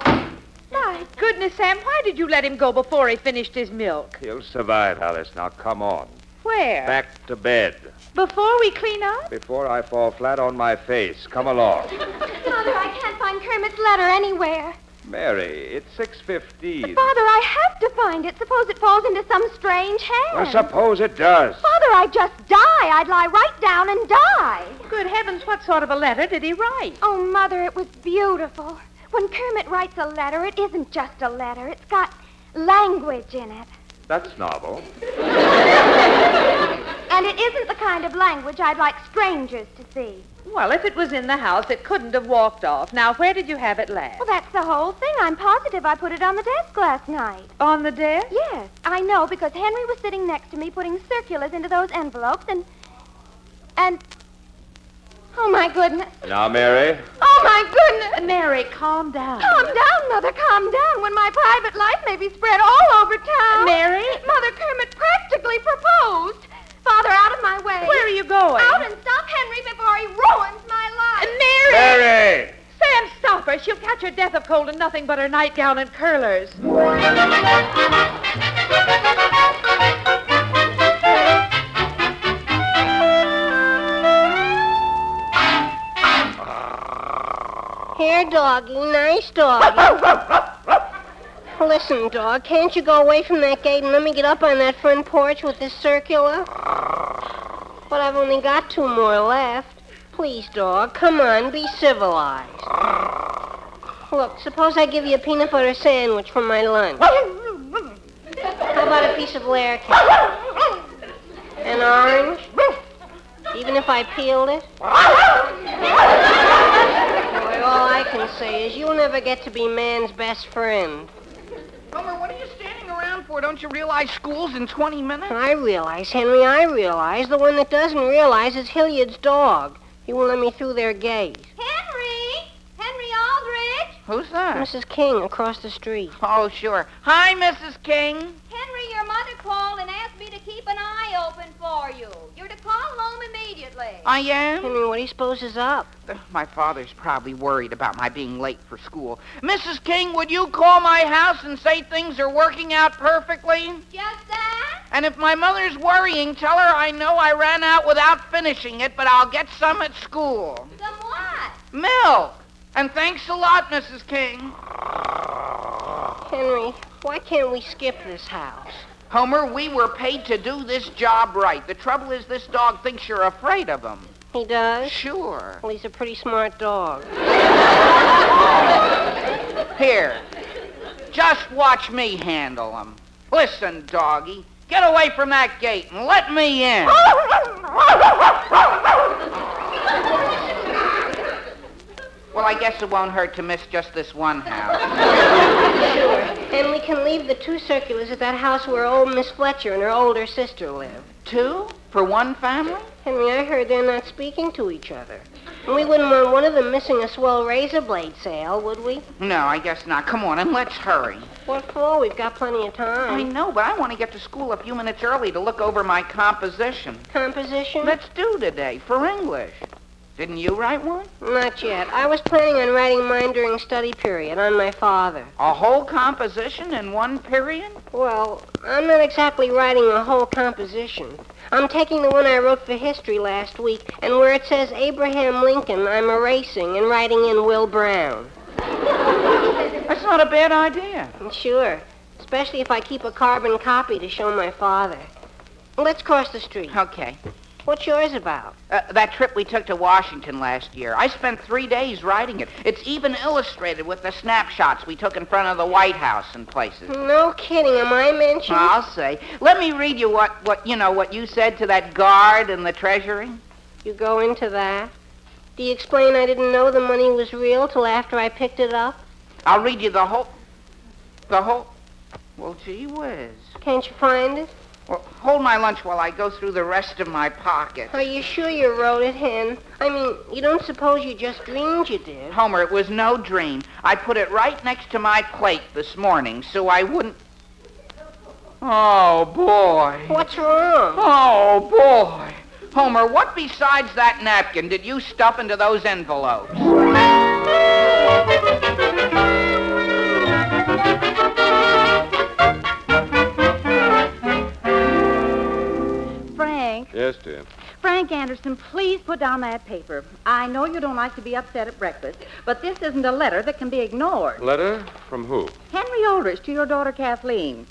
J: My goodness, Sam, why did you let him go before he finished his milk?
G: He'll survive, Alice. Now come on.
J: Where?
G: Back to bed.
J: Before we clean up?
G: Before I fall flat on my face. Come along.
D: Mother, I can't find Kermit's letter anywhere.
G: Mary, it's 6:15.
D: Father, I have to find it. Suppose it falls into some strange hand.
G: Well, suppose it does.
D: Father, I'd just die. I'd lie right down and die.
J: Good heavens, what sort of a letter did he write?
D: Oh, Mother, it was beautiful. When Kermit writes a letter, it isn't just a letter. It's got language in it.
G: That's novel.
D: And it isn't the kind of language I'd like strangers to see.
J: Well, if it was in the house, it couldn't have walked off. Now, where did you have it last?
D: Well, that's the whole thing. I'm positive I put it on the desk last night.
J: On the desk?
D: Yes, I know, because Henry was sitting next to me putting circulars into those envelopes, and... Oh, my goodness.
G: Now, Mary.
D: Oh, my goodness.
J: Mary, calm down.
D: Calm down, Mother, calm down, when my private life may be spread all over town.
J: Mary?
D: Mother, Kermit practically proposed. Father, out of my way.
J: Where are you going?
D: Out and stop Henry before he ruins my life.
J: Mary!
G: Mary!
J: Sam, stop her. She'll catch her death of cold in nothing but her nightgown and curlers.
F: Here, doggy. Nice doggy. Listen, dog, can't you go away from that gate and let me get up on that front porch with this circular? But I've only got 2 more left. Please, dog, come on, be civilized. Look, suppose I give you a peanut butter sandwich for my lunch. How about a piece of layer cake? An orange? Even if I peeled it? Boy, all I can say is you'll never get to be man's best friend.
E: Homer, what are you standing around for? Don't you realize school's in 20 minutes?
F: I realize, Henry, I realize. The one that doesn't realize is Hilliard's dog. He won't let me through their gate.
B: Henry Aldrich!
E: Who's that?
F: Mrs. King across the street.
E: Oh, sure. Hi, Mrs. King.
B: Henry, your mother called and asked me to keep an eye open for you. You're to call home immediately.
E: I am?
F: Henry, what do you suppose is up?
E: My father's probably worried about my being late for school. Mrs. King, would you call my house and say things are working out perfectly?
B: Just that?
E: And if my mother's worrying, tell her I know I ran out without finishing it, but I'll get some at school.
B: Some what?
E: Milk. And thanks a lot, Mrs. King.
F: Henry, why can't we skip this house?
E: Homer, we were paid to do this job right. The trouble is this dog thinks you're afraid of him.
F: He does?
E: Sure.
F: Well, he's a pretty smart dog.
E: Here, just watch me handle him. Listen, doggy, get away from that gate and let me in. Well, I guess it won't hurt to miss just this one house.
F: Sure. And we can leave the 2 circulars at that house where old Miss Fletcher and her older sister live.
E: 2? For one family?
F: Henry, I heard they're not speaking to each other. And we wouldn't want one of them missing a swell razor blade sale, would we?
E: No, I guess not. Come on, and let's hurry.
F: What for? We've got plenty of time.
E: I know, but I want to get to school a few minutes early to look over my composition.
F: Composition?
E: That's due today, for English. Didn't you write one?
F: Not yet. I was planning on writing mine during study period on my father.
E: A whole composition in one period?
F: Well, I'm not exactly writing a whole composition. I'm taking the one I wrote for history last week, and where it says Abraham Lincoln, I'm erasing and writing in Will Brown.
E: That's not a bad idea.
F: Sure, especially if I keep a carbon copy to show my father. Let's cross the street.
E: Okay.
F: What's yours about?
E: That trip we took to Washington last year. I spent 3 days writing it. It's even illustrated with the snapshots we took in front of the White House and places.
F: No kidding. Am I mentioned?
E: I'll say. Let me read you what you said to that guard in the Treasury.
F: You go into that? Do you explain I didn't know the money was real till after I picked it up?
E: I'll read you the whole... Well, gee whiz.
F: Can't you find it?
E: Well, hold my lunch while I go through the rest of my pockets.
F: Are you sure you wrote it, Hen? I mean, you don't suppose you just dreamed you did?
E: Homer, it was no dream. I put it right next to my plate this morning so I wouldn't... Oh, boy.
F: What's wrong?
E: Oh, boy. Homer, what besides that napkin did you stuff into those envelopes?
M: Yes, dear.
B: Frank Anderson, please put down that paper. I know you don't like to be upset at breakfast, but this isn't a letter that can be ignored.
M: Letter? From who?
B: Henry Aldrich to your daughter Kathleen.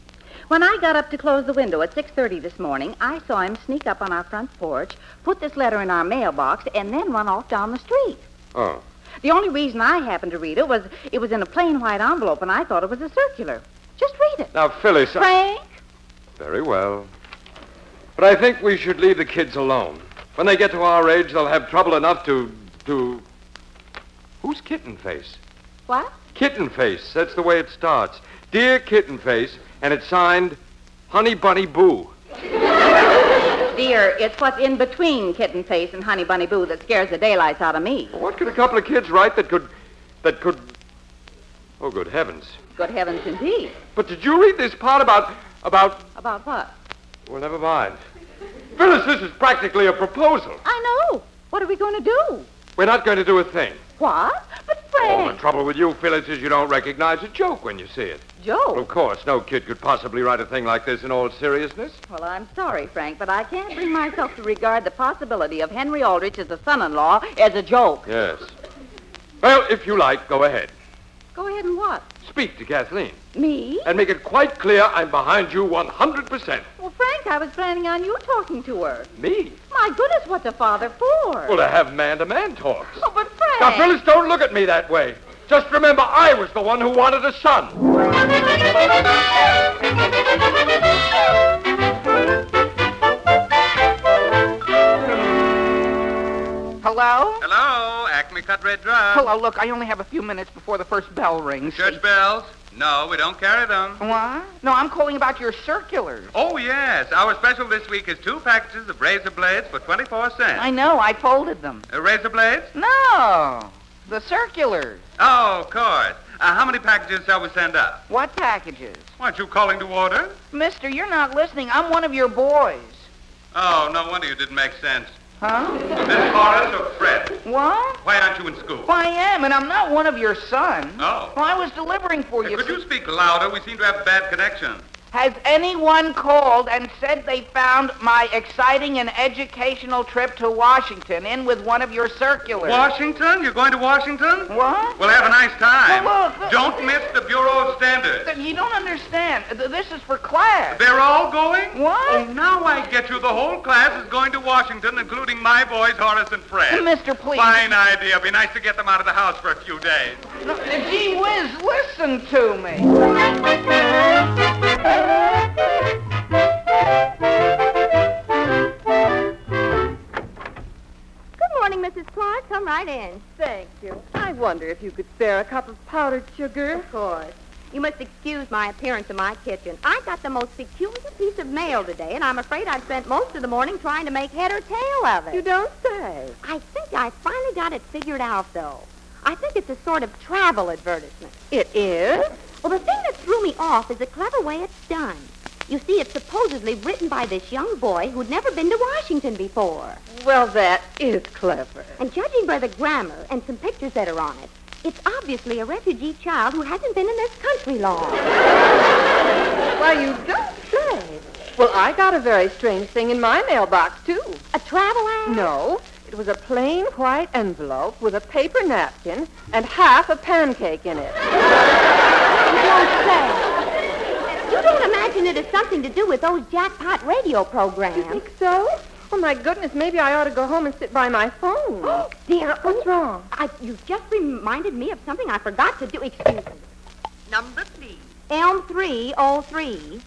B: When I got up to close the window at 6:30 this morning, I saw him sneak up on our front porch, put this letter in our mailbox, and then run off down the street.
M: Oh.
B: The only reason I happened to read it was in a plain white envelope, and I thought it was a circular. Just read it.
M: Now, Phyllis...
B: Frank?
M: Very well. But I think we should leave the kids alone. When they get to our age, they'll have trouble enough to... Who's Kitten Face?
B: What?
M: Kitten Face. That's the way it starts. Dear Kitten Face, and it's signed Honey Bunny Boo.
B: Dear, it's what's in between Kitten Face and Honey Bunny Boo that scares the daylights out of me.
M: What could a couple of kids write that could... Oh, good heavens.
B: Good heavens indeed.
M: But did you read this part about...
B: About what?
M: Well, never mind. Phyllis, this is practically a proposal.
B: I know. What are we going to do?
M: We're not going to do a thing.
B: What? But Frank...
M: Oh, the trouble with you, Phyllis, is you don't recognize a joke when you see it.
B: Joke?
M: Well, of course, no kid could possibly write a thing like this in all seriousness.
B: Well, I'm sorry, Frank, but I can't bring myself to regard the possibility of Henry Aldrich as a son-in-law as a joke.
M: Yes. Well, if you like, go ahead.
B: Go ahead and what?
M: Speak to Kathleen.
B: Me?
M: And make it quite clear I'm behind you 100%.
B: Well, Frank, I was planning on you talking to her.
M: Me?
B: My goodness, what's a father for?
M: Well, to have man-to-man talks.
B: Oh, but Frank...
M: Now, Phyllis, don't look at me that way. Just remember, I was the one who wanted a son.
E: Hello?
P: Hello, Acme Cut Red Drum.
E: Hello, look, I only have a few minutes before the first bell rings.
P: Church bells?
N: No, we don't carry them.
E: What? No, I'm calling about your circulars.
N: Oh, yes. Our special this week is 2 packages of razor blades for 24 cents.
E: I know, I folded them.
N: Razor blades?
E: No, the circulars.
N: Oh, of course. How many packages shall we send up?
E: What packages?
N: Aren't you calling to order?
E: Mister, you're not listening. I'm one of your boys.
N: Oh, no wonder you didn't make sense.
E: Huh?
N: Miss Horace or Fred?
E: What?
N: Why aren't you in school?
E: Well, I am, and I'm not one of your sons.
N: Oh.
E: Well, I was delivering for you.
N: Could you speak louder? We seem to have bad connection.
E: Has anyone called and said they found my exciting and educational trip to Washington in with one of your circulars?
N: Washington? You're going to Washington?
E: What?
N: Well, have a nice time.
E: Well, look.
N: Don't miss the Bureau of Standards.
E: You don't understand. This is for class.
N: They're all going?
E: What?
N: Oh, now I get you. The whole class is going to Washington, including my boys, Horace and Fred.
E: Mister, please.
N: Fine idea. Be nice to get them out of the house for a few days.
E: No, gee whiz, listen to me.
O: Good morning, Mrs. Clark. Come right in.
W: Thank you. I wonder if you could spare a cup of powdered sugar.
O: Of course. You must excuse my appearance in my kitchen. I got the most peculiar piece of mail today, and I'm afraid I've spent most of the morning trying to make head or tail of it.
W: You don't say.
O: I think I finally got it figured out, though. I think it's a sort of travel advertisement.
W: It is?
O: Well, the thing that threw me off is the clever way it's done. You see, it's supposedly written by this young boy who'd never been to Washington before.
W: Well, that is clever.
O: And judging by the grammar and some pictures that are on it, it's obviously a refugee child who hasn't been in this country long.
W: Well, you don't say. Well, I got a very strange thing in my mailbox, too.
O: A travel ad?
W: No. It was a plain white envelope with a paper napkin and half a pancake in it.
O: You don't say. You don't imagine it has something to do with those jackpot radio programs?
W: You think so? Oh, my goodness, maybe I ought to go home and sit by my phone.
O: Oh, dear.
W: What's wrong?
O: You just reminded me of something I forgot to do. Excuse me.
I: Number, please.
O: Elm 303.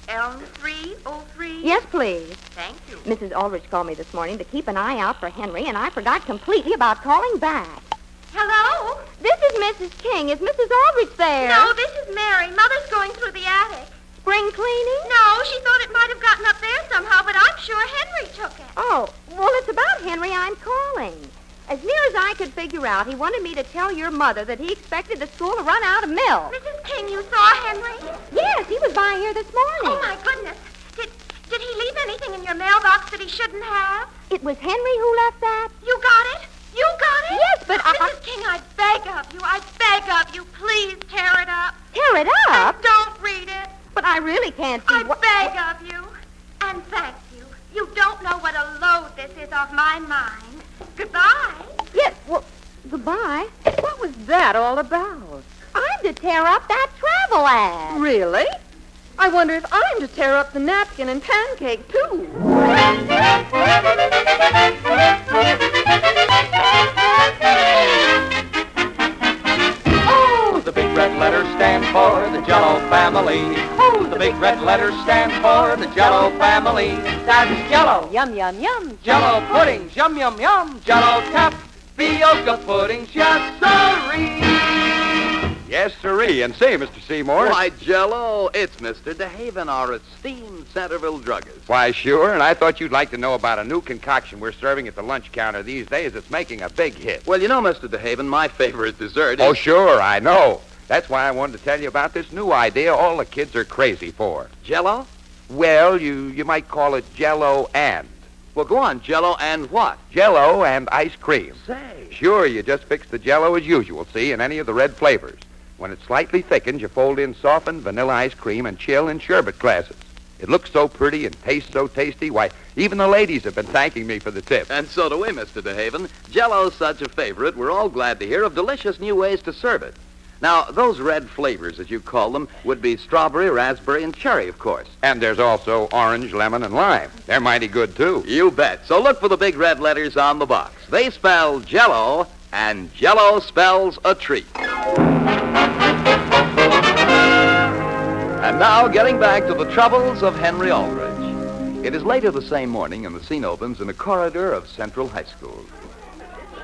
I: Elm 303?
O: Yes, please.
I: Thank you.
O: Mrs. Aldrich called me this morning to keep an eye out for Henry, and I forgot completely about calling back.
D: Hello?
O: This is Mrs. King. Is Mrs. Aldrich there?
D: No, this is Mary. Mother's going through the attic.
O: Spring cleaning?
D: No, she thought it might have gotten up there somehow, but I'm sure Henry took it.
O: Oh, well, it's about Henry I'm calling. As near as I could figure out, he wanted me to tell your mother that he expected the school to run out of milk.
D: Mrs. King, you saw Henry?
O: Yes, he was by here this morning.
D: Oh, my goodness. Did he leave anything in your mailbox that he shouldn't have?
O: It was Henry who left that?
D: You got it? You got it?
O: Yes, but
D: Mrs. King, I beg of you, please tear it up.
O: Tear it up?
D: And don't read it.
O: But I really can't see
D: I beg of you. And thank you. You don't know what a load this is off my mind. Goodbye.
O: Yes, well, goodbye.
W: What was that all about?
O: I'm to tear up that travel ad.
W: Really? I wonder if I'm to tear up the napkin and pancake, too.
R: Oh, the big red letters stand for the Jell-O family. Oh, the big red letters stand for the Jell-O family. That's Jell-O.
O: Yum, yum, yum.
R: Jell-O puddings, yum, yum, yum. Jell-O tapioca puddings, yes, sirree.
G: Yes, sirree. And say, Mr. Seymour.
C: Why, Jell-O, it's Mr. DeHaven, our esteemed Centerville druggist.
G: Why, sure, and I thought you'd like to know about a new concoction we're serving at the lunch counter these days that's making a big hit.
C: Well, you know, Mr. DeHaven, my favorite dessert is...
G: Oh, sure, I know. That's why I wanted to tell you about this new idea all the kids are crazy for.
C: Jell-O?
G: Well, you might call it Jell-O and.
C: Well, go on, Jell-O and what?
G: Jell-O and ice cream.
C: Say.
G: Sure, you just fix the Jell-O as usual, see, in any of the red flavors. When it's slightly thickened, you fold in softened vanilla ice cream and chill in sherbet glasses. It looks so pretty and tastes so tasty, why, even the ladies have been thanking me for the tip.
C: And so do we, Mr. DeHaven. Jell-O's such a favorite, we're all glad to hear of delicious new ways to serve it. Now, those red flavors, as you call them, would be strawberry, raspberry, and cherry, of course.
G: And there's also orange, lemon, and lime. They're mighty good, too.
C: You bet. So look for the big red letters on the box. They spell Jell-O, and Jell-O spells a treat. And now, getting back to the troubles of Henry Aldrich. It is later the same morning, and the scene opens in a corridor of Central High School.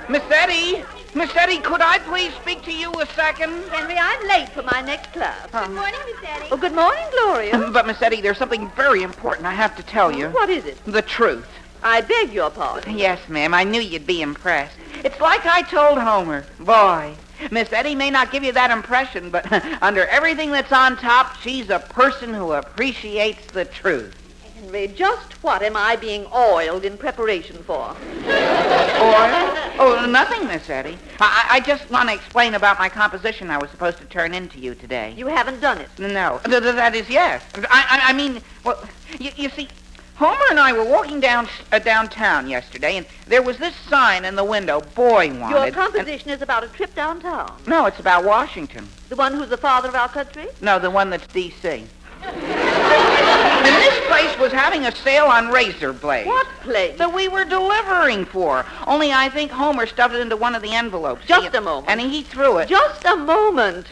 E: Miss Eddie! Miss Eddie, could I please speak to you a second?
J: Henry, I'm late for my next class.
O: Good morning, Miss Eddie.
J: Oh, good morning, Gloria.
E: But, Miss Eddie, there's something very important I have to tell you.
J: What is it?
E: The truth.
J: I beg your pardon.
E: Yes, ma'am. I knew you'd be impressed. It's like I told Homer. Boy, Miss Eddie may not give you that impression, but under everything that's on top, she's a person who appreciates the truth.
J: Henry, just what am I being oiled in preparation for?
E: Oil? Oh, nothing, Miss Eddie. I just want to explain about my composition I was supposed to turn in to you today.
J: You haven't done it?
E: No. That is, yes. I mean, well, you see, Homer and I were walking downtown yesterday, and there was this sign in the window, Boy Wanted.
J: Your composition is about a trip downtown.
E: No, it's about Washington.
J: The one who's the father of our country?
E: No, the one that's D.C. And this place was having a sale on razor blades.
J: What place?
E: That we were delivering for. Only I think Homer stuffed it into one of the envelopes.
J: Just a moment.
E: And he threw it.
J: Just a moment.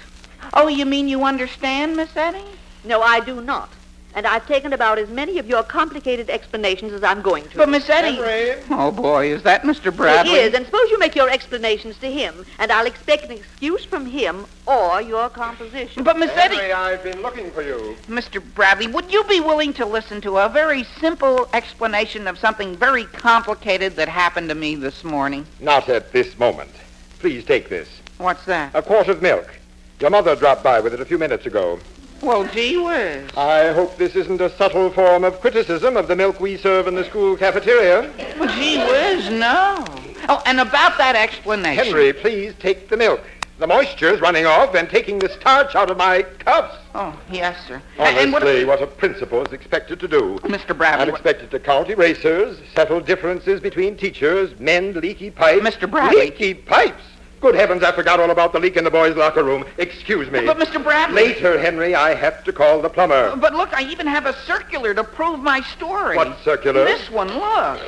E: Oh, you mean you understand, Miss Eddie?
J: No, I do not. And I've taken about as many of your complicated explanations as I'm going to.
E: But, Miss Eddie...
N: Henry.
E: Oh, boy, is that Mr. Bradley?
J: It is, and suppose you make your explanations to him, and I'll expect an excuse from him or your composition.
E: But, Miss Eddie...
N: Henry, I've been looking for you.
E: Mr. Bradley, would you be willing to listen to a very simple explanation of something very complicated that happened to me this morning?
N: Not at this moment. Please take this.
E: What's that?
N: A quart of milk. Your mother dropped by with it a few minutes ago.
E: Well, gee whiz.
N: I hope this isn't a subtle form of criticism of the milk we serve in the school cafeteria.
E: Well, gee whiz, no. Oh, and about that explanation...
N: Henry, please take the milk. The moisture's running off and taking the starch out of my cups.
E: Oh, yes, sir.
N: Honestly, what a principal is expected to do.
E: Mr. Bradley...
N: I'm expected to count erasers, settle differences between teachers, mend leaky pipes.
E: Mr. Bradley...
N: Leaky pipes? Good heavens, I forgot all about the leak in the boys' locker room. Excuse me.
E: But, Mr. Bradley...
N: Later, Henry, I have to call the plumber.
E: But look, I even have a circular to prove my story.
N: What circular?
E: This one, look.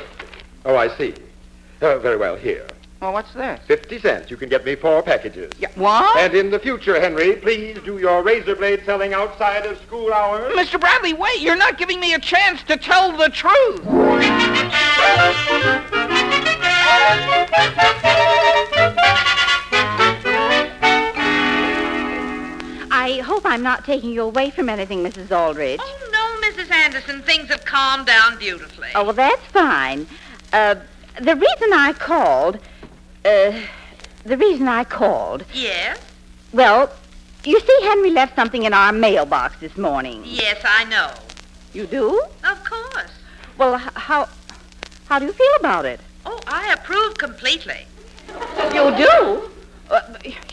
N: Oh, I see. Very well, here.
E: Well, what's this?
N: 50 cents. You can get me 4 packages.
E: Yeah, what?
N: And in the future, Henry, please do your razor blade selling outside of school hours.
E: Mr. Bradley, wait. You're not giving me a chance to tell the truth.
B: I hope I'm not taking you away from anything, Mrs. Aldrich.
I: Oh, no, Mrs. Anderson. Things have calmed down beautifully.
B: Oh, well, that's fine. The reason I called...
I: Yes?
B: Well, you see, Henry left something in our mailbox this morning.
I: Yes, I know.
B: You do?
I: Of course.
B: Well, how do you feel about it?
I: Oh, I approve completely.
B: You do?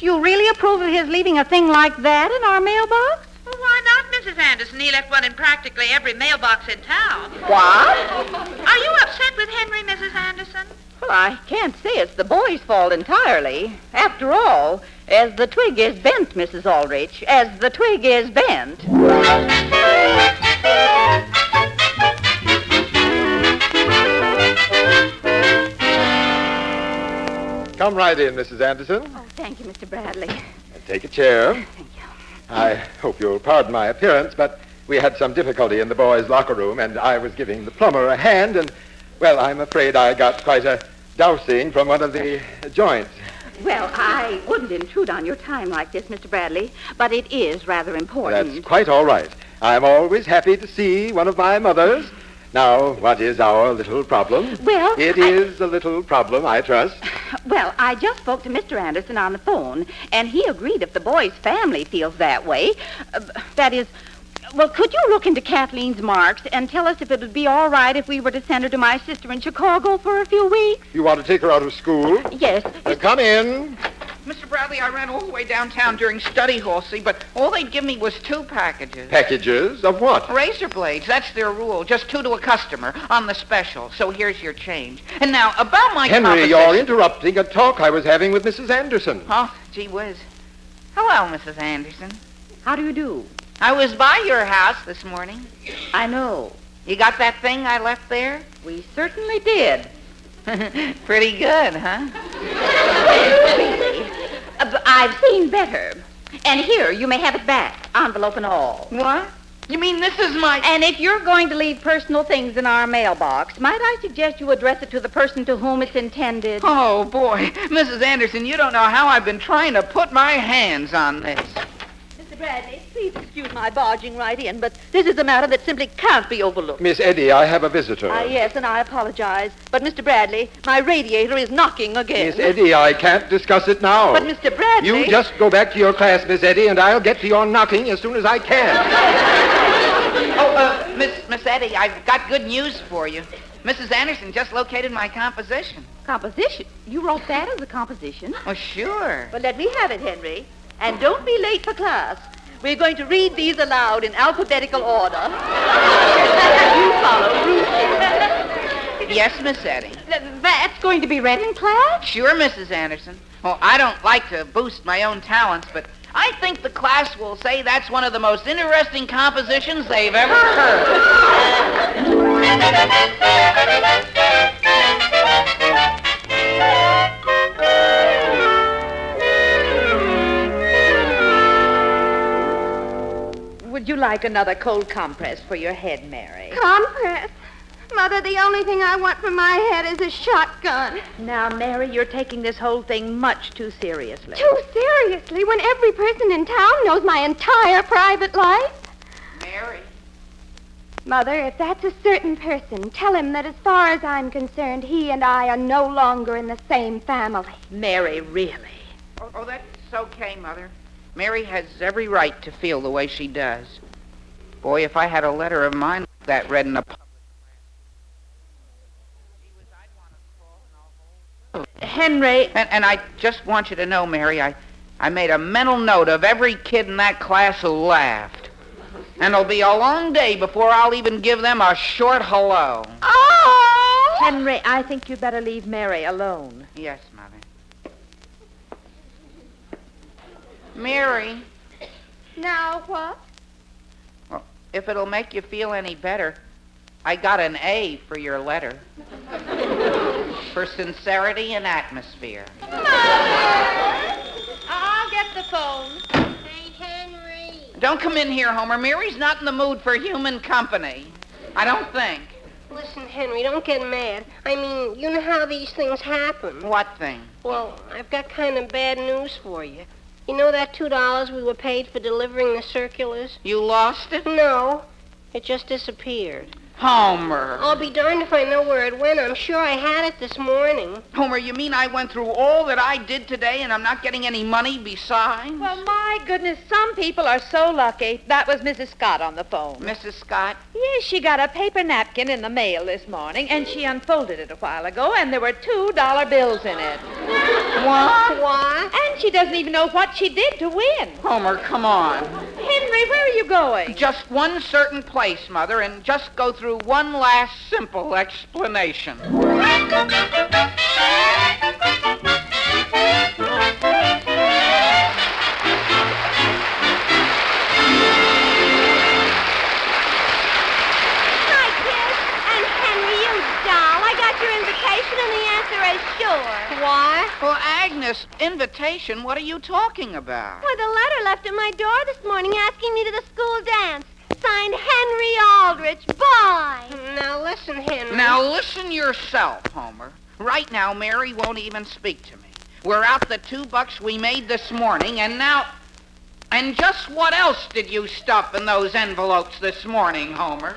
B: You really approve of his leaving a thing like that in our mailbox?
I: Well, why not, Mrs. Anderson? He left one in practically every mailbox in town.
B: What?
I: Are you upset with Henry, Mrs. Anderson?
B: Well, I can't say it's the boy's fault entirely. After all, as the twig is bent, Mrs. Aldrich, as the twig is bent.
N: Come right in, Mrs. Anderson.
B: Oh, thank you, Mr. Bradley.
N: Take a chair.
B: Thank you.
N: I hope you'll pardon my appearance, but we had some difficulty in the boys' locker room, and I was giving the plumber a hand, and, well, I'm afraid I got quite a dousing from one of the joints.
B: Well, I wouldn't intrude on your time like this, Mr. Bradley, but it is rather important.
N: That's quite all right. I'm always happy to see one of my mothers. Now, what is our little problem?
B: Well,
N: It is a little problem, I trust.
B: Well, I just spoke to Mr. Anderson on the phone, and he agreed if the boy's family feels that way. That is, well, could you look into Kathleen's marks and tell us if it would be all right if we were to send her to my sister in Chicago for a few weeks?
N: You want to take her out of school?
B: Yes.
N: Come in.
E: Mr. Bradley, I ran all the way downtown during study hall, see, but all they'd give me was 2 packages.
N: Packages of what?
E: Razor blades. That's their rule. Just 2 to a customer on the special. So here's your change. And now, about my
N: Henry,
E: composition...
N: you're interrupting a talk I was having with Mrs. Anderson.
E: Oh, gee whiz. Hello, Mrs. Anderson.
B: How do you do?
E: I was by your house this morning.
B: I know.
E: You got that thing I left there?
B: We certainly did.
E: Pretty good, huh?
B: Really. I've seen better. And here, you may have it back, envelope and all.
E: What? You mean this is my...
B: And if you're going to leave personal things in our mailbox, might I suggest you address it to the person to whom it's intended?
E: Oh, boy. Mrs. Anderson, you don't know how I've been trying to put my hands on this.
J: Mr. Bradley, please excuse my barging right in, but this is a matter that simply can't be overlooked.
N: Miss Eddy, I have a visitor.
J: Yes, and I apologize. But, Mr. Bradley, my radiator is knocking again.
N: Miss Eddy, I can't discuss it now.
J: But, Mr. Bradley...
N: You just go back to your class, Miss Eddy, and I'll get to your knocking as soon as I can.
E: Miss Eddy, I've got good news for you. Mrs. Anderson just located my composition.
B: Composition? You wrote that as a composition?
E: Oh, sure.
J: Well, let me have it, Henry. And don't be late for class. We're going to read these aloud in alphabetical order. You follow Ruth.
E: Yes, Miss Eddy.
B: That's going to be read in class?
E: Sure, Mrs. Anderson. Well, I don't like to boost my own talents, but I think the class will say that's one of the most interesting compositions they've ever heard.
J: Would you like another cold compress for your head, Mary?
D: Compress? Mother, the only thing I want for my head is a shotgun.
J: Now, Mary, you're taking this whole thing much too seriously.
D: Too seriously, when every person in town knows my entire private life?
E: Mary.
D: Mother, if that's a certain person, tell him that as far as I'm concerned, he and I are no longer in the same family.
J: Mary, really?
E: Oh, that's okay, Mother. Mary has every right to feel the way she does. Boy, if I had a letter of mine like that read in a public class...
J: Henry...
E: And I just want you to know, Mary, I made a mental note of every kid in that class who laughed. And it'll be a long day before I'll even give them a short hello.
J: Oh! Henry, I think you'd better leave Mary alone.
E: Yes, Mother. Mary.
D: Now what?
E: Well, if it'll make you feel any better, I got an A for your letter. For sincerity and atmosphere.
J: I'll get the phone.
F: Hey, Henry.
E: Don't come in here, Homer. Mary's not in the mood for human company. I don't think.
F: Listen, Henry, don't get mad. I mean, you know how these things happen.
E: What thing?
F: Well, I've got kind of bad news for you. You know that $2 we were paid for delivering the circulars?
E: You lost it?
F: No. It just disappeared.
E: Homer.
F: I'll be darned if I know where it went. I'm sure I had it this morning.
E: Homer, you mean I went through all that I did today and I'm not getting any money besides?
J: Well, my goodness, some people are so lucky. That was Mrs. Scott on the phone.
E: Mrs. Scott?
J: Yes, she got a paper napkin in the mail this morning, and she unfolded it a while ago, and there were $2 bills in it.
E: What?
F: What?
J: And she doesn't even know what she did to win.
E: Homer, come on.
J: Henry, where are you going?
E: Just one certain place, Mother, and just go through one last simple explanation.
D: What?
E: Well, Agnes, invitation, what are you talking about?
D: Well, the letter left at my door this morning asking me to the school dance. Signed Henry Aldrich. Bye.
F: Now listen, Henry.
E: Now listen yourself, Homer. Right now, Mary won't even speak to me. We're out the $2 we made this morning, and now... And just what else did you stuff in those envelopes this morning, Homer?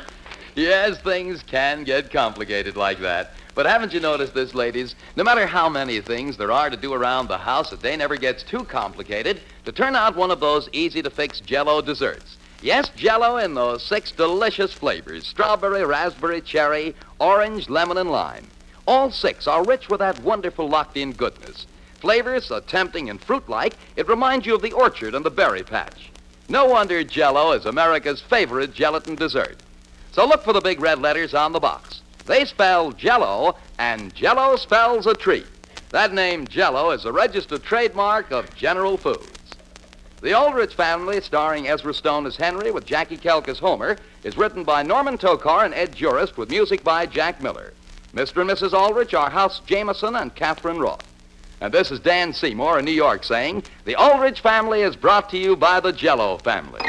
C: Yes, things can get complicated like that. But haven't you noticed this, ladies? No matter how many things there are to do around the house, a day never gets too complicated to turn out one of those easy-to-fix Jell-O desserts. Yes, Jell-O in those 6 delicious flavors: strawberry, raspberry, cherry, orange, lemon, and lime. All 6 are rich with that wonderful locked-in goodness. Flavors so tempting and fruit-like, it reminds you of the orchard and the berry patch. No wonder Jell-O is America's favorite gelatin dessert. So look for the big red letters on the box. They spell Jell-O, and Jell-O spells a treat. That name, Jell-O, is a registered trademark of General Foods. The Aldrich Family, starring Ezra Stone as Henry with Jackie Kelk as Homer, is written by Norman Tokar and Ed Jurist with music by Jack Miller. Mr. and Mrs. Aldrich are House Jameson and Catherine Roth. And this is Dan Seymour in New York saying, the Aldrich Family is brought to you by the Jell-O family.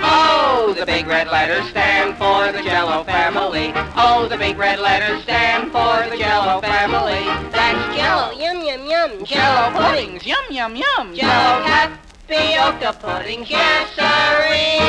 E: Oh,
R: the big red letters stand for the Jell-O family. Oh, the big red letters stand for the Jell-O family. That's Jell-O.
F: Yum, yum, yum.
R: Jell-O puddings. Yum, yum, yum. Jell-O tapioca puddings. Yes, sirree.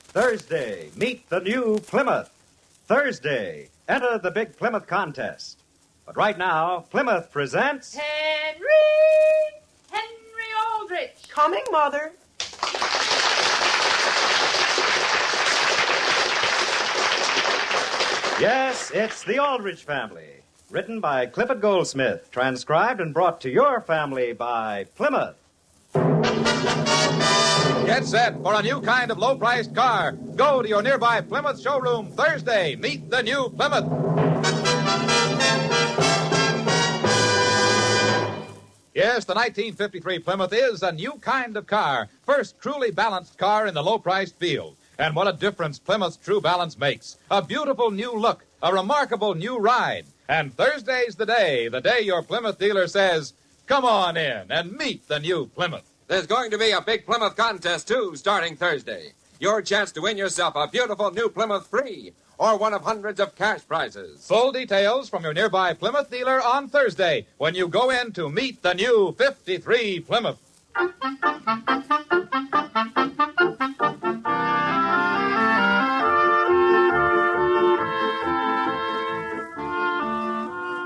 L: Thursday, meet the new Plymouth. Thursday, enter the big Plymouth contest. But right now, Plymouth presents...
J: Henry Aldrich.
W: Coming, Mother.
L: Yes, it's The Aldrich Family. Written by Clifford Goldsmith. Transcribed and brought to your family by Plymouth.
Q: Get set for a new kind of low-priced car. Go to your nearby Plymouth showroom Thursday. Meet the new Plymouth. Yes, the 1953 Plymouth is a new kind of car. First truly balanced car in the low-priced field. And what a difference Plymouth's True Balance makes. A beautiful new look, a remarkable new ride. And Thursday's the day your Plymouth dealer says, come on in and meet the new Plymouth.
U: There's going to be a big Plymouth contest, too, starting Thursday. Your chance to win yourself a beautiful new Plymouth free or one of hundreds of cash prizes.
Q: Full details from your nearby Plymouth dealer on Thursday when you go in to meet the new 53 Plymouth.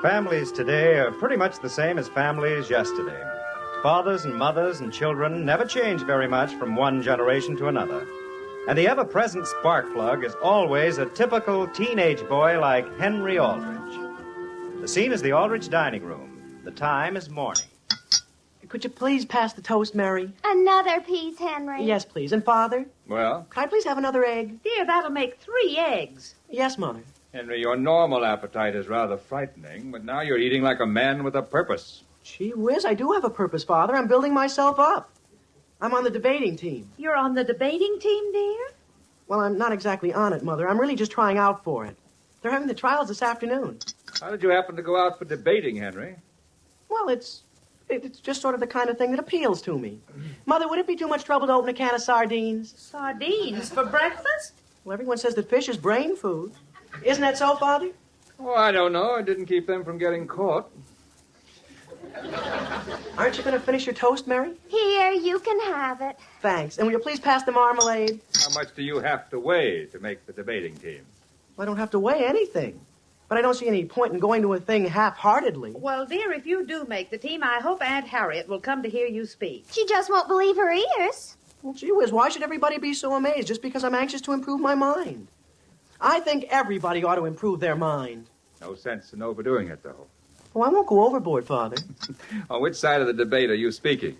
L: Families today are pretty much the same as families yesterday. Fathers and mothers and children never change very much from one generation to another. And the ever-present spark plug is always a typical teenage boy like Henry Aldrich. The scene is the Aldrich dining room. The time is morning.
W: Could you please pass the toast, Mary?
D: Another piece, Henry.
W: Yes, please. And Father?
Q: Well?
W: Can I please have another egg?
J: Dear, that'll make 3 eggs.
W: Yes, Mother.
P: Henry, your normal appetite is rather frightening, but now you're eating like a man with a purpose.
W: Gee whiz, I do have a purpose, Father. I'm building myself up. I'm on the debating team.
J: You're on the debating team, dear?
W: Well, I'm not exactly on it, Mother. I'm really just trying out for it. They're having the trials this afternoon.
P: How did you happen to go out for debating, Henry?
W: Well, it's just sort of the kind of thing that appeals to me. Mother, would it be too much trouble to open a can of sardines?
J: Sardines for breakfast?
W: Well, everyone says that fish is brain food. Isn't that so, Father?
P: Oh, I don't know. It didn't keep them from getting caught.
W: Aren't you going to finish your toast, Mary?
D: Here, you can have it.
W: Thanks. And will you please pass the marmalade?
P: How much do you have to weigh to make the debating team?
W: Well, I don't have to weigh anything. But I don't see any point in going to a thing half-heartedly.
J: Well, dear, if you do make the team, I hope Aunt Harriet will come to hear you speak.
D: She just won't believe her ears.
W: Well, gee whiz, why should everybody be so amazed just because I'm anxious to improve my mind? I think everybody ought to improve their mind.
P: No sense in overdoing it, though.
W: Oh, I won't go overboard, Father.
P: On which side of the debate are you speaking?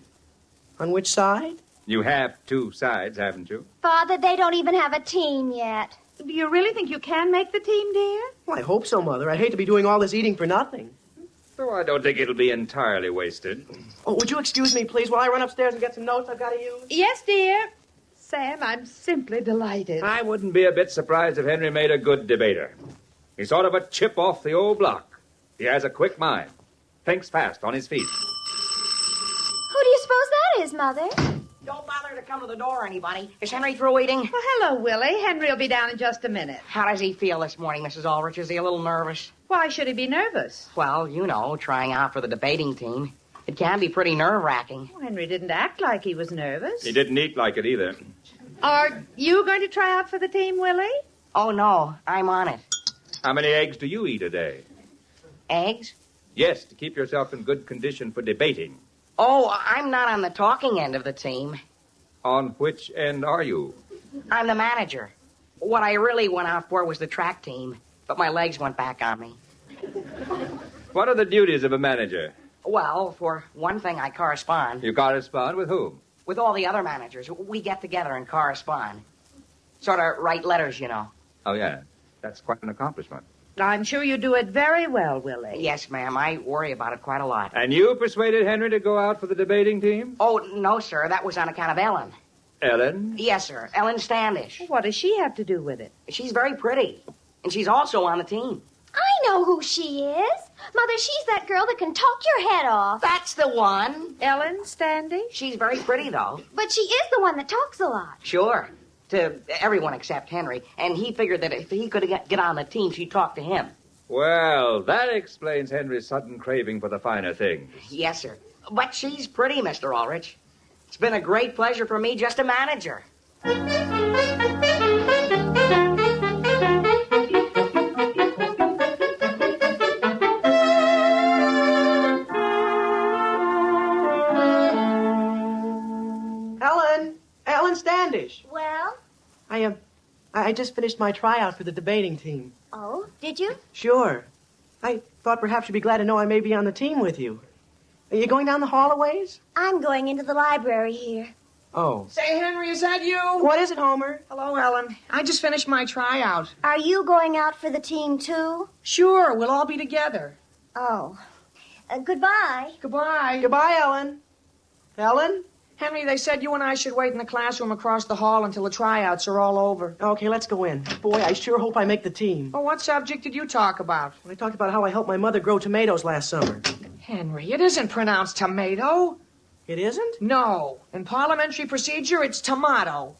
W: On which side?
P: You have 2 sides, haven't you?
D: Father, they don't even have a team yet.
J: Do you really think you can make the team, dear?
W: Well, I hope so, Mother. I'd hate to be doing all this eating for nothing.
P: So I don't think it'll be entirely wasted.
W: Oh, would you excuse me, please, while I run upstairs and get some notes I've got to use?
J: Yes, dear. Sam, I'm simply delighted.
P: I wouldn't be a bit surprised if Henry made a good debater. He's sort of a chip off the old block. He has a quick mind. Thinks fast on his feet.
D: Who do you suppose that is, Mother?
I: Don't bother to come to the door, anybody. Is Henry through eating?
J: Well, hello, Willie. Henry will be down in just a minute.
I: How does he feel this morning, Mrs. Aldrich? Is he a little nervous?
J: Why should he be nervous?
I: Well, you know, trying out for the debating team. It can be pretty nerve-wracking.
J: Well, Henry didn't act like he was nervous.
P: He didn't eat like it either.
J: Are you going to try out for the team, Willie?
I: Oh, no. I'm on it.
P: How many eggs do you eat a day?
I: Eggs?
P: Yes, to keep yourself in good condition for debating.
I: Oh, I'm not on the talking end of the team.
P: On which end are you?
I: I'm the manager. What I really went out for was the track team, but my legs went back on me.
P: What are the duties of a manager?
I: Well, for one thing, I correspond.
P: You correspond with whom?
I: With all the other managers. We get together and correspond. Sort of write letters, you know.
P: Oh, yeah. That's quite an accomplishment.
J: I'm sure you do it very well, Willie.
S: Yes, ma'am. I worry about it quite a lot.
P: And you persuaded Henry to go out for the debating team?
S: Oh, no, sir. That was on account of Ellen.
P: Ellen?
S: Yes, sir. Ellen Standish.
J: What does she have to do with it?
S: She's very pretty. And she's also on the team.
D: I know who she is. Mother, she's that girl that can talk your head off.
S: That's the one.
J: Ellen Standish?
S: She's very pretty, though.
D: But she is the one that talks a lot.
S: Sure. To everyone except Henry. And he figured that if he could get on the team, she'd talk to him.
P: Well, that explains Henry's sudden craving for the finer things.
S: Yes, sir. But she's pretty, Mr. Aldrich. It's been a great pleasure for me just to manage her.
H: Ellen Standish.
D: Well?
H: I just finished my tryout for the debating team.
D: Oh, did you?
H: Sure. I thought perhaps you'd be glad to know I may be on the team with you. Are you going down the hall a ways?
D: I'm going into the library here.
H: Oh.
K: Say, Henry, is that you?
H: What is it, Homer?
K: Hello, Ellen. I just finished my tryout.
D: Are you going out for the team, too?
K: Sure, we'll all be together.
D: Oh. Goodbye.
K: Goodbye.
H: Goodbye, Ellen. Ellen?
K: Henry, they said you and I should wait in the classroom across the hall until the tryouts are all over.
H: Okay, let's go in. Boy, I sure hope I make the team.
K: Well, what subject did you talk about?
H: I talked about how I helped my mother grow tomatoes last summer.
K: Henry, it isn't pronounced tomato.
H: It isn't?
K: No. In parliamentary procedure, it's tomato.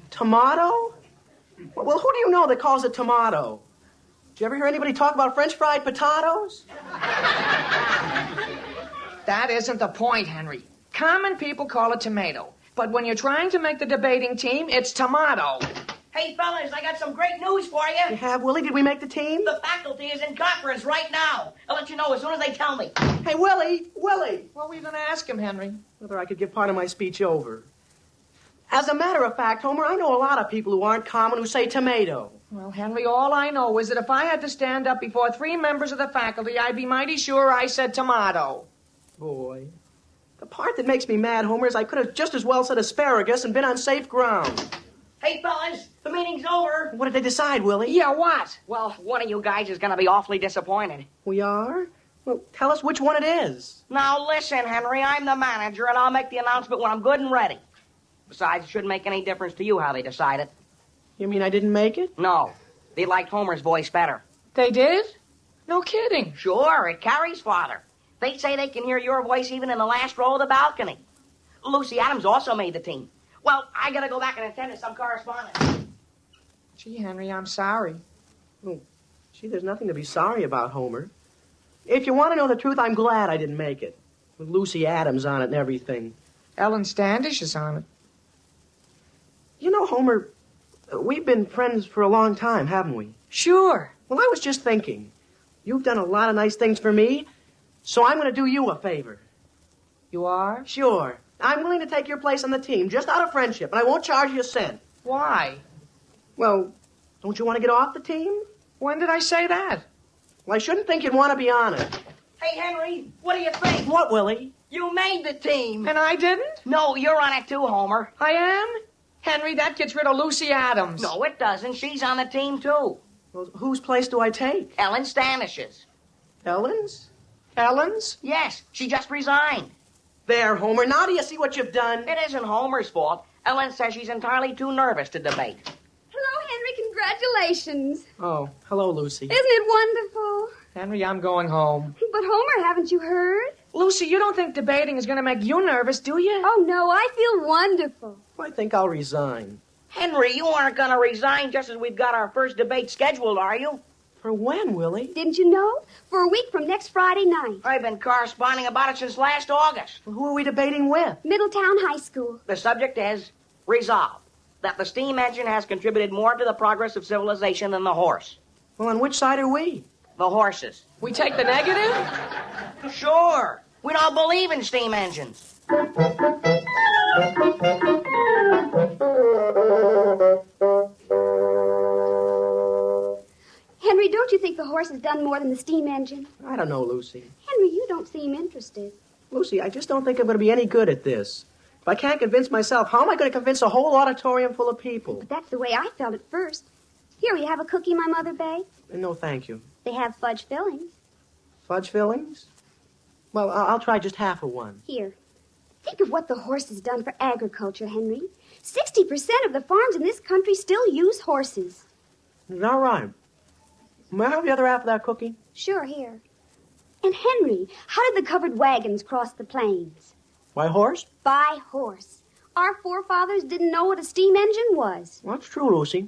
H: Tomato? Well, who do you know that calls it tomato? Did you ever hear anybody talk about French fried potatoes?
K: That isn't the point, Henry. Common people call it tomato. But when you're trying to make the debating team, it's tomato.
S: Hey, fellas, I got some great news for you.
H: You have, Willie? Did we make the team?
S: The faculty is in conference right now. I'll let you know as soon as they tell me.
H: Hey, Willie!
K: What were you going to ask him, Henry?
H: Whether I could give part of my speech over. As a matter of fact, Homer, I know a lot of people who aren't common who say tomato.
K: Well, Henry, all I know is that if I had to stand up before 3 members of the faculty, I'd be mighty sure I said tomato.
H: Boy. The part that makes me mad, Homer, is I could have just as well said asparagus and been on safe ground.
S: Hey, fellas, the meeting's over.
H: What did they decide, Willie?
K: Yeah, what?
S: Well, one of you guys is going to be awfully disappointed.
H: We are? Well, tell us which one it is.
S: Now, listen, Henry, I'm the manager, and I'll make the announcement when I'm good and ready. Besides, it shouldn't make any difference to you how they decide it.
H: You mean I didn't make it?
S: No. They liked Homer's voice better.
K: They did? No kidding.
S: Sure, it carries farther. They say they can hear your voice even in the last row of the balcony. Lucy Adams also made the team. Well, I gotta go back and attend to some correspondence.
K: Gee, Henry, I'm sorry.
H: Oh, gee, there's nothing to be sorry about, Homer. If you want to know the truth, I'm glad I didn't make it. With Lucy Adams on it and everything.
K: Ellen Standish is on it.
H: You know, Homer, we've been friends for a long time, haven't we?
K: Sure.
H: Well, I was just thinking. You've done a lot of nice things for me, so I'm going to do you a favor.
K: You are?
H: Sure. I'm willing to take your place on the team, just out of friendship, and I won't charge you a cent.
K: Why?
H: Well, don't you want to get off the team?
K: When did I say that?
H: Well, I shouldn't think you'd want to be on it.
S: Hey, Henry, what do you think?
H: What, Willie?
S: You made the team.
K: And I didn't?
S: No, you're on it too, Homer.
K: I am? Henry, that gets rid of Lucy Adams.
S: No, it doesn't. She's on the team, too.
H: Well, whose place do I take?
S: Ellen Standish's.
H: Ellen's?
K: Ellen's?
S: Yes, she just resigned.
H: There, Homer. Now do you see what you've done?
S: It isn't Homer's fault. Ellen says she's entirely too nervous to debate.
T: Hello, Henry. Congratulations.
H: Oh, hello, Lucy.
T: Isn't it wonderful?
K: Henry, I'm going home.
T: But, Homer, haven't you heard?
K: Lucy, you don't think debating is going to make you nervous, do you?
T: Oh, no, I feel wonderful.
H: I think I'll resign.
S: Henry, you aren't going to resign just as we've got our first debate scheduled, are you?
H: For when, Willie?
T: Didn't you know? For a week from next Friday night.
S: I've been corresponding about it since last August.
H: Well, who are we debating with?
T: Middletown High School.
S: The subject is Resolve, that the steam engine has contributed more to the progress of civilization than the horse.
H: Well, on which side are we?
S: The horses.
K: We take the negative?
S: Sure. We don't believe in steam engines.
T: Henry, don't you think the horse has done more than the steam engine?
H: I don't know, Lucy.
T: Henry, you don't seem interested.
H: Lucy, I just don't think I'm going to be any good at this. If I can't convince myself, how am I going to convince a whole auditorium full of people?
T: But that's the way I felt at first. Here, will you have a cookie my mother baked?
H: No, thank you.
T: They have fudge fillings.
H: Fudge fillings? Well, I'll try just half of one.
T: Here. Think of what the horse has done for agriculture, Henry. 60% of the farms in this country still use horses.
H: Is that right? May I have the other half of that cookie?
T: Sure, here. And Henry, how did the covered wagons cross the plains?
H: By horse?
T: By horse. Our forefathers didn't know what a steam engine was.
H: Well, that's true, Lucy.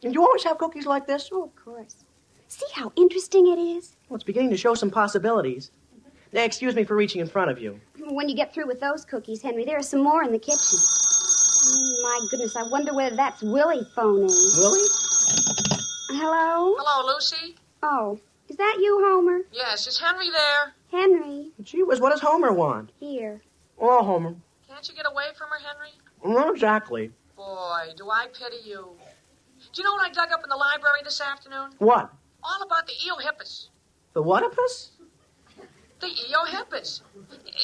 H: And you always have cookies like this?
T: Oh, of course. See how interesting it is?
H: Well, it's beginning to show some possibilities. Now, excuse me for reaching in front of you.
T: When you get through with those cookies, Henry, there are some more in the kitchen. Oh, my goodness, I wonder whether that's Willie phoning.
H: Willie?
T: Hello?
K: Hello, Lucy.
T: Oh, is that you, Homer?
K: Yes, is Henry there?
T: Henry.
H: Gee whiz, what does Homer want?
T: Here.
H: Oh, Homer.
K: Can't you get away from her, Henry?
H: Not exactly.
K: Boy, do I pity you. Do you know what I dug up in the library this afternoon?
H: What?
K: All about the Eohippus.
H: The whatipus?
K: The Eohippus.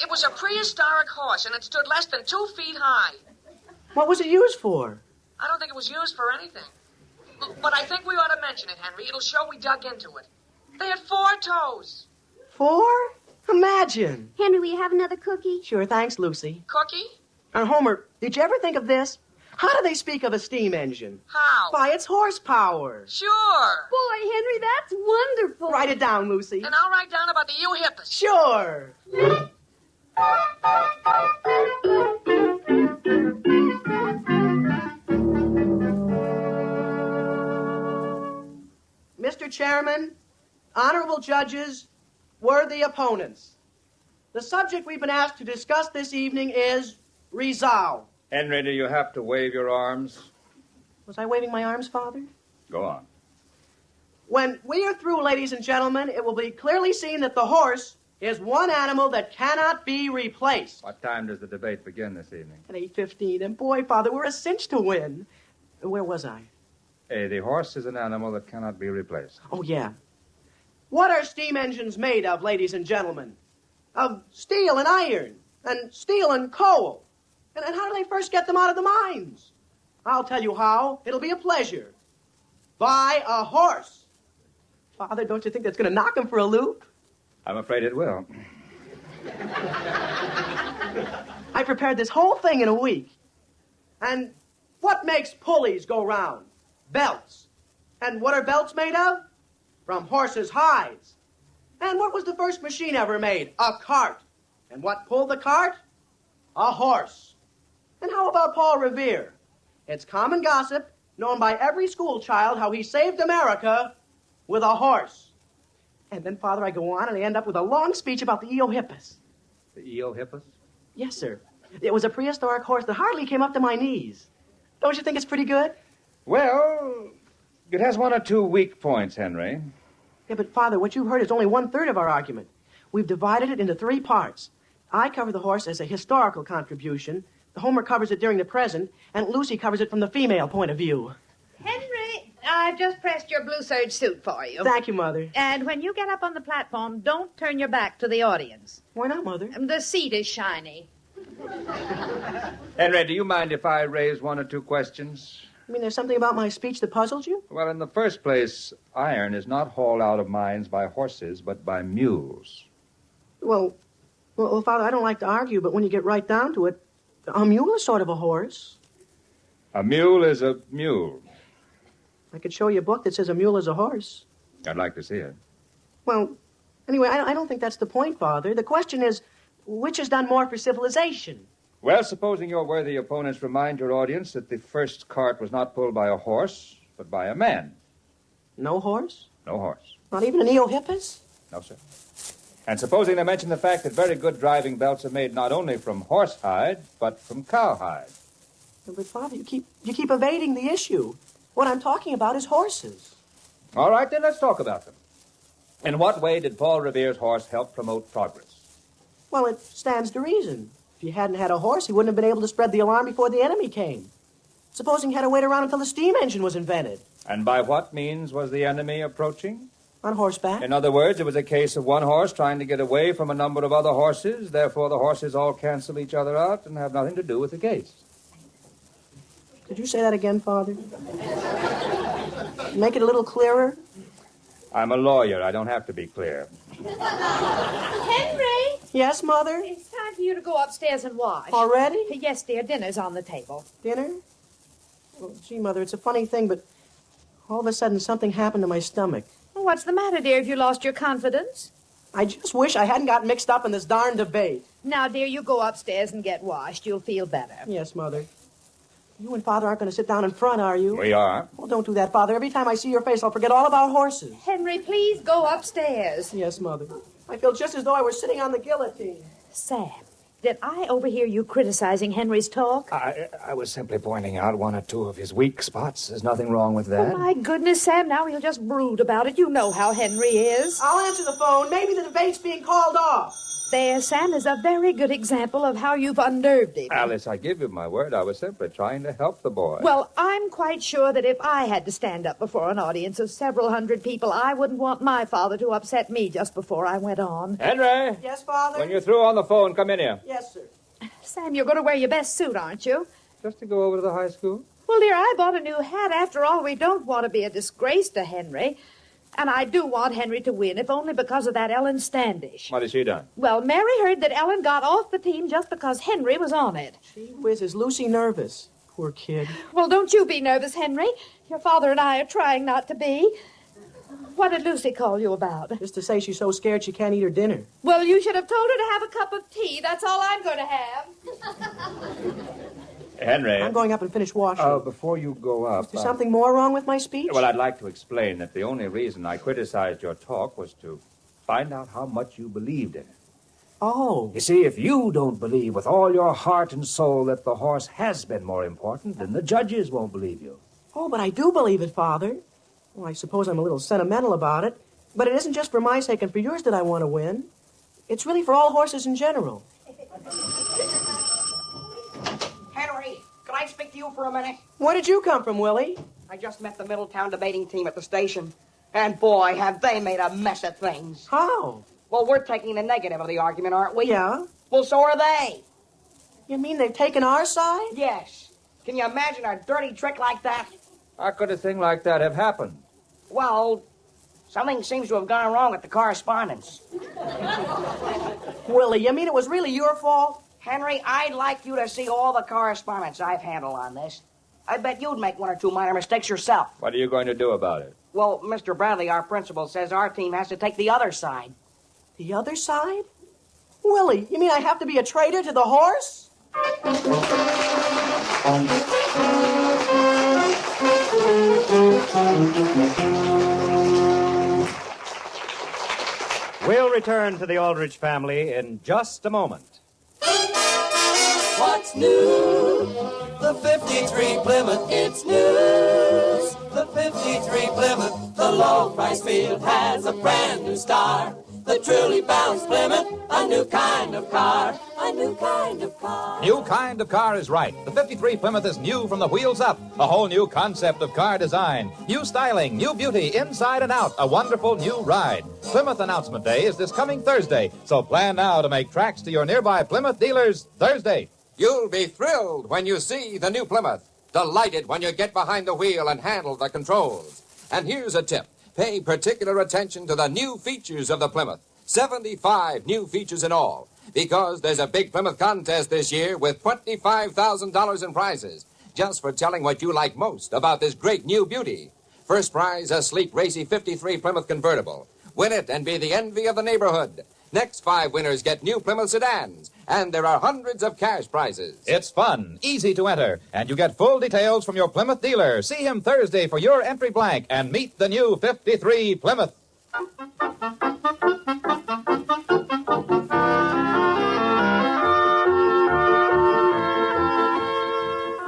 K: It was a prehistoric horse, and it stood less than 2 feet high.
H: What was it used for?
K: I don't think it was used for anything. But I think we ought to mention it, Henry. It'll show we dug into it. They had 4 toes.
H: 4? Imagine.
T: Henry, will you have another cookie?
H: Sure, thanks, Lucy.
K: Cookie?
H: And Homer, did you ever think of this? How do they speak of a steam engine?
K: How?
H: By its horsepower.
K: Sure.
T: Boy, Henry, that's wonderful.
H: Write it down, Lucy.
K: And I'll write down about the Eohippus.
H: Sure. Mr. Chairman, honorable judges, worthy opponents, the subject we've been asked to discuss this evening is resolve.
P: Henry, do you have to wave your arms?
H: Was I waving my arms, Father?
P: Go on.
H: When we are through, ladies and gentlemen, it will be clearly seen that the horse is one animal that cannot be replaced.
P: What time does the debate begin this evening?
H: At 8:15. And boy, Father, we're a cinch to win. Where was I?
P: The horse is an animal that cannot be replaced.
H: Oh, yeah. What are steam engines made of, ladies and gentlemen? Of steel and iron, and steel and coal. And how do they first get them out of the mines? I'll tell you how. It'll be a pleasure. By a horse. Father, don't you think that's going to knock him for a loop?
P: I'm afraid it will.
H: I prepared this whole thing in a week. And what makes pulleys go round? Belts. And what are belts made of? From horses' hides. And what was the first machine ever made? A cart. And what pulled the cart? A horse. And how about Paul Revere? It's common gossip, known by every school child, how he saved America with a horse. And then, Father, I go on and I end up with a long speech about the Eohippus.
P: The Eohippus?
H: Yes, sir. It was a prehistoric horse that hardly came up to my knees. Don't you think it's pretty good?
P: Well, it has 1 or 2 weak points, Henry.
H: Yeah, but, Father, what you've heard is only 1/3 of our argument. We've divided it into 3 parts. I cover the horse as a historical contribution, Homer covers it during the present, and Lucy covers it from the female point of view.
J: Henry, I've just pressed your blue serge suit for you.
H: Thank you, Mother.
J: And when you get up on the platform, don't turn your back to the audience.
H: Why not, Mother?
J: The seat is shiny.
P: Henry, do you mind if I raise 1 or 2 questions?
H: I mean, there's something about my speech that puzzles you?
P: Well, in the first place, iron is not hauled out of mines by horses, but by mules.
H: Well, Father, I don't like to argue, but when you get right down to it, a mule is sort of a horse.
P: A mule is a mule.
H: I could show you a book that says a mule is a horse.
P: I'd like to see it.
H: Well, anyway, I don't think that's the point, Father. The question is, which has done more for civilization?
P: Well, supposing your worthy opponents remind your audience that the first cart was not pulled by a horse, but by a man.
H: No horse?
P: No horse.
H: Not even an Eohippus?
P: No, sir. And supposing they mention the fact that very good driving belts are made not only from horse hide, but from cow hide.
H: But, Father, you keep evading the issue. What I'm talking about is horses.
P: All right, then let's talk about them. In what way did Paul Revere's horse help promote progress?
H: Well, it stands to reason. If he hadn't had a horse, he wouldn't have been able to spread the alarm before the enemy came. Supposing he had to wait around until the steam engine was invented.
P: And by what means was the enemy approaching?
H: On horseback.
P: In other words, it was a case of one horse trying to get away from a number of other horses. Therefore, the horses all cancel each other out and have nothing to do with the case.
H: Could you say that again, Father? Make it a little clearer.
P: I'm a lawyer. I don't have to be clear.
A: Henry!
H: Yes, Mother?
A: It's time for you to go upstairs and wash.
H: Already?
A: Yes, dear. Dinner's on the table.
H: Dinner? Well, gee, Mother, it's a funny thing, but all of a sudden something happened to my stomach.
A: Well, what's the matter, dear? Have you lost your confidence?
H: I just wish I hadn't gotten mixed up in this darn debate.
A: Now, dear, you go upstairs and get washed. You'll feel better.
H: Yes, Mother. You and Father aren't going to sit down in front, are you?
P: We are.
H: Well, don't do that, Father. Every time I see your face, I'll forget all about horses.
A: Henry, please go upstairs.
H: Yes, Mother. I feel just as though I were sitting on the guillotine.
A: Sam, did I overhear you criticizing Henry's talk?
P: I was simply pointing out one or two of his weak spots. There's nothing wrong with that.
A: Oh, my goodness, Sam, now he'll just brood about it. You know how Henry is.
H: I'll answer the phone. Maybe the debate's being called off.
A: There, Sam, is a very good example of how you've unnerved him.
P: Alice, I give you my word. I was simply trying to help the boy.
A: Well, I'm quite sure that if I had to stand up before an audience of several hundred people, I wouldn't want my father to upset me just before I went on.
P: Henry!
H: Yes, Father?
P: When you're through on the phone, come in here.
H: Yes, sir.
A: Sam, you're going to wear your best suit, aren't you?
P: Just to go over to the high school?
A: Well, dear, I bought a new hat. After all, we don't want to be a disgrace to Henry. And I do want Henry to win, if only because of that Ellen Standish.
P: What has she done?
A: Well, Mary heard that Ellen got off the team just because Henry was on it.
H: Gee whiz, is Lucy nervous? Poor kid.
A: Well, don't you be nervous, Henry. Your father and I are trying not to be. What did Lucy call you about?
H: Just to say she's so scared she can't eat her dinner.
A: Well, you should have told her to have a cup of tea. That's all I'm going to have.
P: Henry.
H: I'm going up and finish washing.
P: Before you go up...
H: Is there something more wrong with my speech?
P: Well, I'd like to explain that the only reason I criticized your talk was to find out how much you believed in it.
H: Oh.
P: You see, if you don't believe with all your heart and soul that the horse has been more important, then the judges won't believe you.
H: Oh, but I do believe it, Father. Well, I suppose I'm a little sentimental about it, but it isn't just for my sake and for yours that I want to win. It's really for all horses in general.
S: Henry, can I speak to you for a minute?
H: Where did you come from, Willie?
S: I just met the Middletown debating team at the station. And boy, have they made a mess of things.
H: How?
S: Well, we're taking the negative of the argument, aren't we?
H: Yeah.
S: Well, so are they.
H: You mean they've taken our side?
S: Yes. Can you imagine a dirty trick like that?
P: How could a thing like that have happened?
S: Well, something seems to have gone wrong with the correspondence.
H: Willie, you mean it was really your fault?
S: Henry, I'd like you to see all the correspondence I've handled on this. I bet you'd make one or two minor mistakes yourself.
P: What are you going to do about it?
S: Well, Mr. Bradley, our principal, says our team has to take the other side.
H: The other side? Willie, you mean I have to be a traitor to the horse?
L: We'll return to the Aldrich family in just a moment.
R: What's new? The 53 Plymouth, it's news. The 53 Plymouth, the low-price field has a brand new star. The truly balanced Plymouth, a new kind of car. A new kind of car.
Q: New kind of car is right. The 53 Plymouth is new from the wheels up. A whole new concept of car design. New styling, new beauty, inside and out. A wonderful new ride. Plymouth Announcement Day is this coming Thursday, so plan now to make tracks to your nearby Plymouth dealers Thursday.
U: You'll be thrilled when you see the new Plymouth. Delighted when you get behind the wheel and handle the controls. And here's a tip. Pay particular attention to the new features of the Plymouth. 75 new features in all. Because there's a big Plymouth contest this year with $25,000 in prizes. Just for telling what you like most about this great new beauty. First prize, a sleek, racy 53 Plymouth convertible. Win it and be the envy of the neighborhood. Next 5 winners get new Plymouth sedans. And there are hundreds of cash prizes.
Q: It's fun, easy to enter, and you get full details from your Plymouth dealer. See him Thursday for your entry blank and meet the new 53 Plymouth.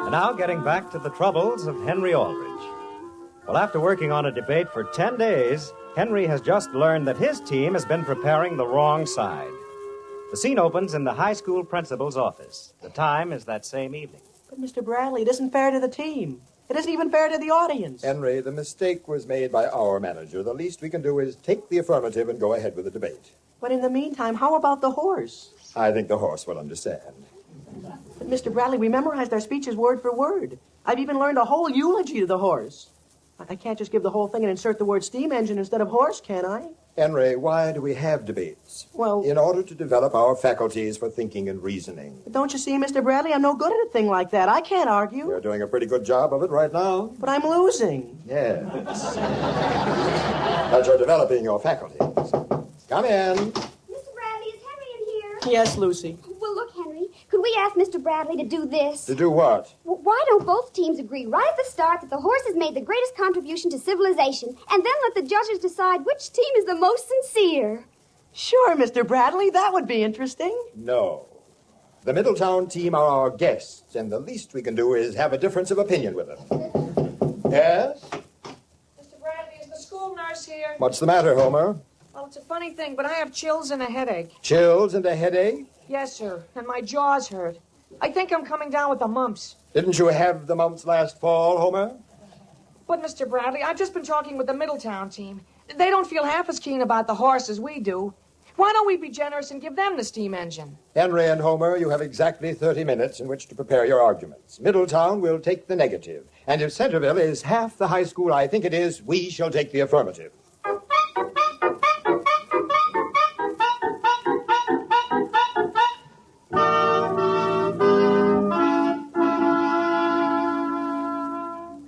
L: And now getting back to the troubles of Henry Aldrich. Well, after working on a debate for 10 days, Henry has just learned that his team has been preparing the wrong side. The scene opens in the high school principal's office. The time is that same evening.
H: But, Mr. Bradley, it isn't fair to the team. It isn't even fair to the audience.
N: Henry, the mistake was made by our manager. The least we can do is take the affirmative and go ahead with the debate.
H: But in the meantime, how about the horse?
N: I think the horse will understand.
H: But, Mr. Bradley, we memorized our speeches word for word. I've even learned a whole eulogy to the horse. I can't just give the whole thing and insert the word steam engine instead of horse, can I?
G: Henry, why do we have debates?
H: Well...
G: In order to develop our faculties for thinking and reasoning.
H: But don't you see, Mr. Bradley, I'm no good at a thing like that. I can't argue.
G: You're doing a pretty good job of it right now.
H: But I'm losing.
G: Yes. But you're developing your faculties. Come in.
T: Mr. Bradley, is Henry in here?
H: Yes, Lucy.
T: Well, look, Henry, could we ask Mr. Bradley to do this?
G: To do what?
T: Well, why don't both teams agree right at the start that the horses made the greatest contribution to civilization, and then let the judges decide which team is the most sincere?
H: Sure, Mr. Bradley, that would be interesting.
G: No. The Middletown team are our guests, and the least we can do is have a difference of opinion with them. Yes?
K: Mr. Bradley, is the school nurse here?
G: What's the matter, Homer?
K: Well, it's a funny thing, but I have chills and a headache.
G: Chills and a headache?
K: Yes, sir, and my jaws hurt. I think I'm coming down with the mumps.
G: Didn't you have the mumps last fall, Homer?
K: But, Mr. Bradley, I've just been talking with the Middletown team. They don't feel half as keen about the horse as we do. Why don't we be generous and give them the steam engine?
G: Henry and Homer, you have exactly 30 minutes in which to prepare your arguments. Middletown will take the negative. And if Centerville is half the high school I think it is, we shall take the affirmative.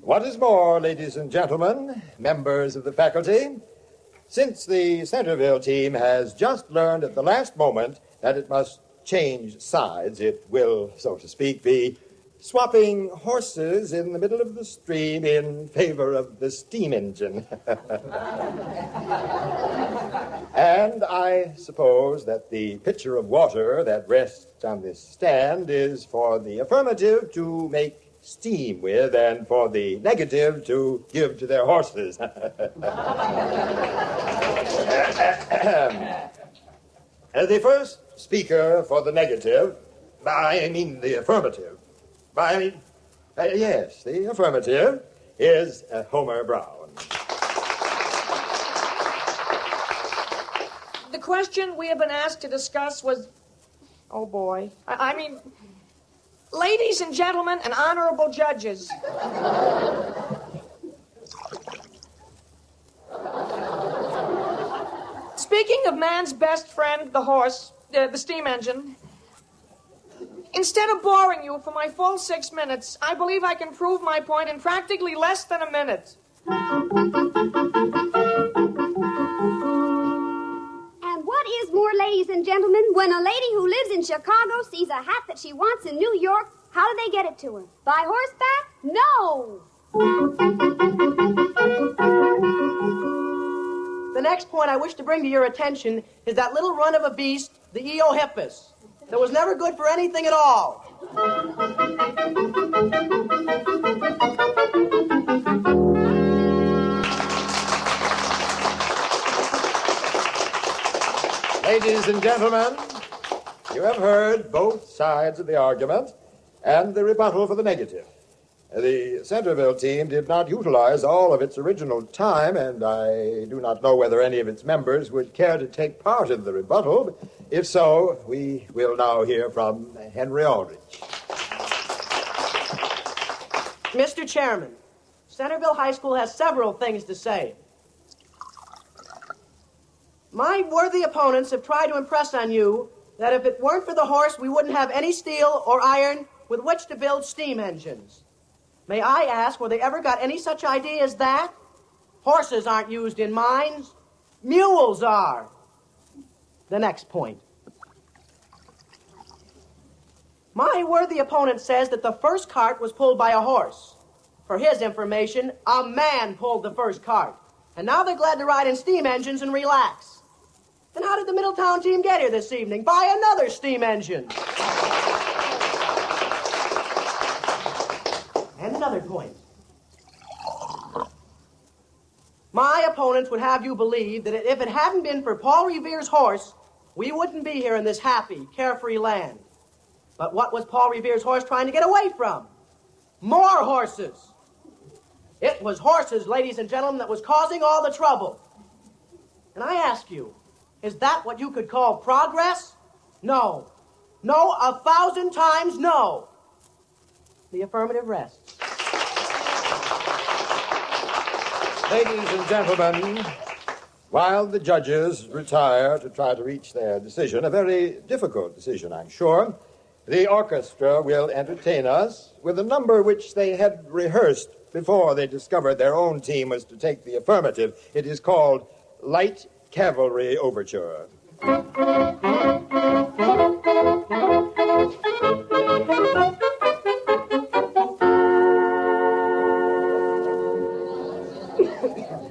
G: What is more, ladies and gentlemen, members of the faculty, since the Centerville team has just learned at the last moment that it must change sides, it will, so to speak, be swapping horses in the middle of the stream in favor of the steam engine. And I suppose that the pitcher of water that rests on this stand is for the affirmative to make steam with and for the negative to give to their horses. The first speaker for the negative, I mean the affirmative, yes, the affirmative is Homer Brown.
K: The question we have been asked to discuss was... Oh, boy. I mean... Ladies and gentlemen and honorable judges. Speaking of man's best friend, the horse, the steam engine, instead of boring you for my full 6 minutes, I believe I can prove my point in practically less than a minute.
T: And what is more, ladies and gentlemen, when a lady who lives in Chicago sees a hat that she wants in New York, how do they get it to her? By horseback? No!
H: The next point I wish to bring to your attention is that little run of a beast, the Eohippus, that was never good for anything at all.
G: Ladies and gentlemen, you have heard both sides of the argument and the rebuttal for the negative. The Centerville team did not utilize all of its original time, and I do not know whether any of its members would care to take part in the rebuttal. If so, we will now hear from Henry Aldrich.
H: Mr. Chairman, Centerville High School has several things to say. My worthy opponents have tried to impress on you that if it weren't for the horse, we wouldn't have any steel or iron with which to build steam engines. May I ask, where they ever got any such idea as that? Horses aren't used in mines. Mules are. The next point. My worthy opponent says that the first cart was pulled by a horse. For his information, a man pulled the first cart. And now they're glad to ride in steam engines and relax. Then how did the Middletown team get here this evening? By another steam engine. And another point. My opponents would have you believe that if it hadn't been for Paul Revere's horse, we wouldn't be here in this happy, carefree land. But what was Paul Revere's horse trying to get away from? More horses. It was horses, ladies and gentlemen, that was causing all the trouble. And I ask you, is that what you could call progress? No. No, 1,000 times no. The affirmative rests.
G: Ladies and gentlemen, while the judges retire to try to reach their decision, a very difficult decision, I'm sure, the orchestra will entertain us with a number which they had rehearsed before they discovered their own team was to take the affirmative. It is called Light Cavalry Overture.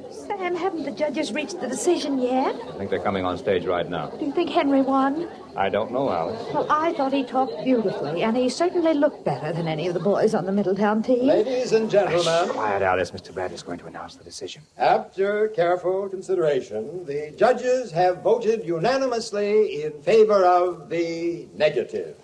A: Sam, haven't the judges reached the decision yet?
P: I think they're coming on stage right now.
A: Do you think Henry won?
P: I don't know, Alice.
A: Well, I thought he talked beautifully, and he certainly looked better than any of the boys on the Middletown team.
G: Ladies and gentlemen,
P: Quiet, Alice. Mr. Brad is going to announce the decision.
G: after careful consideration, the judges have voted unanimously in favor of the negative.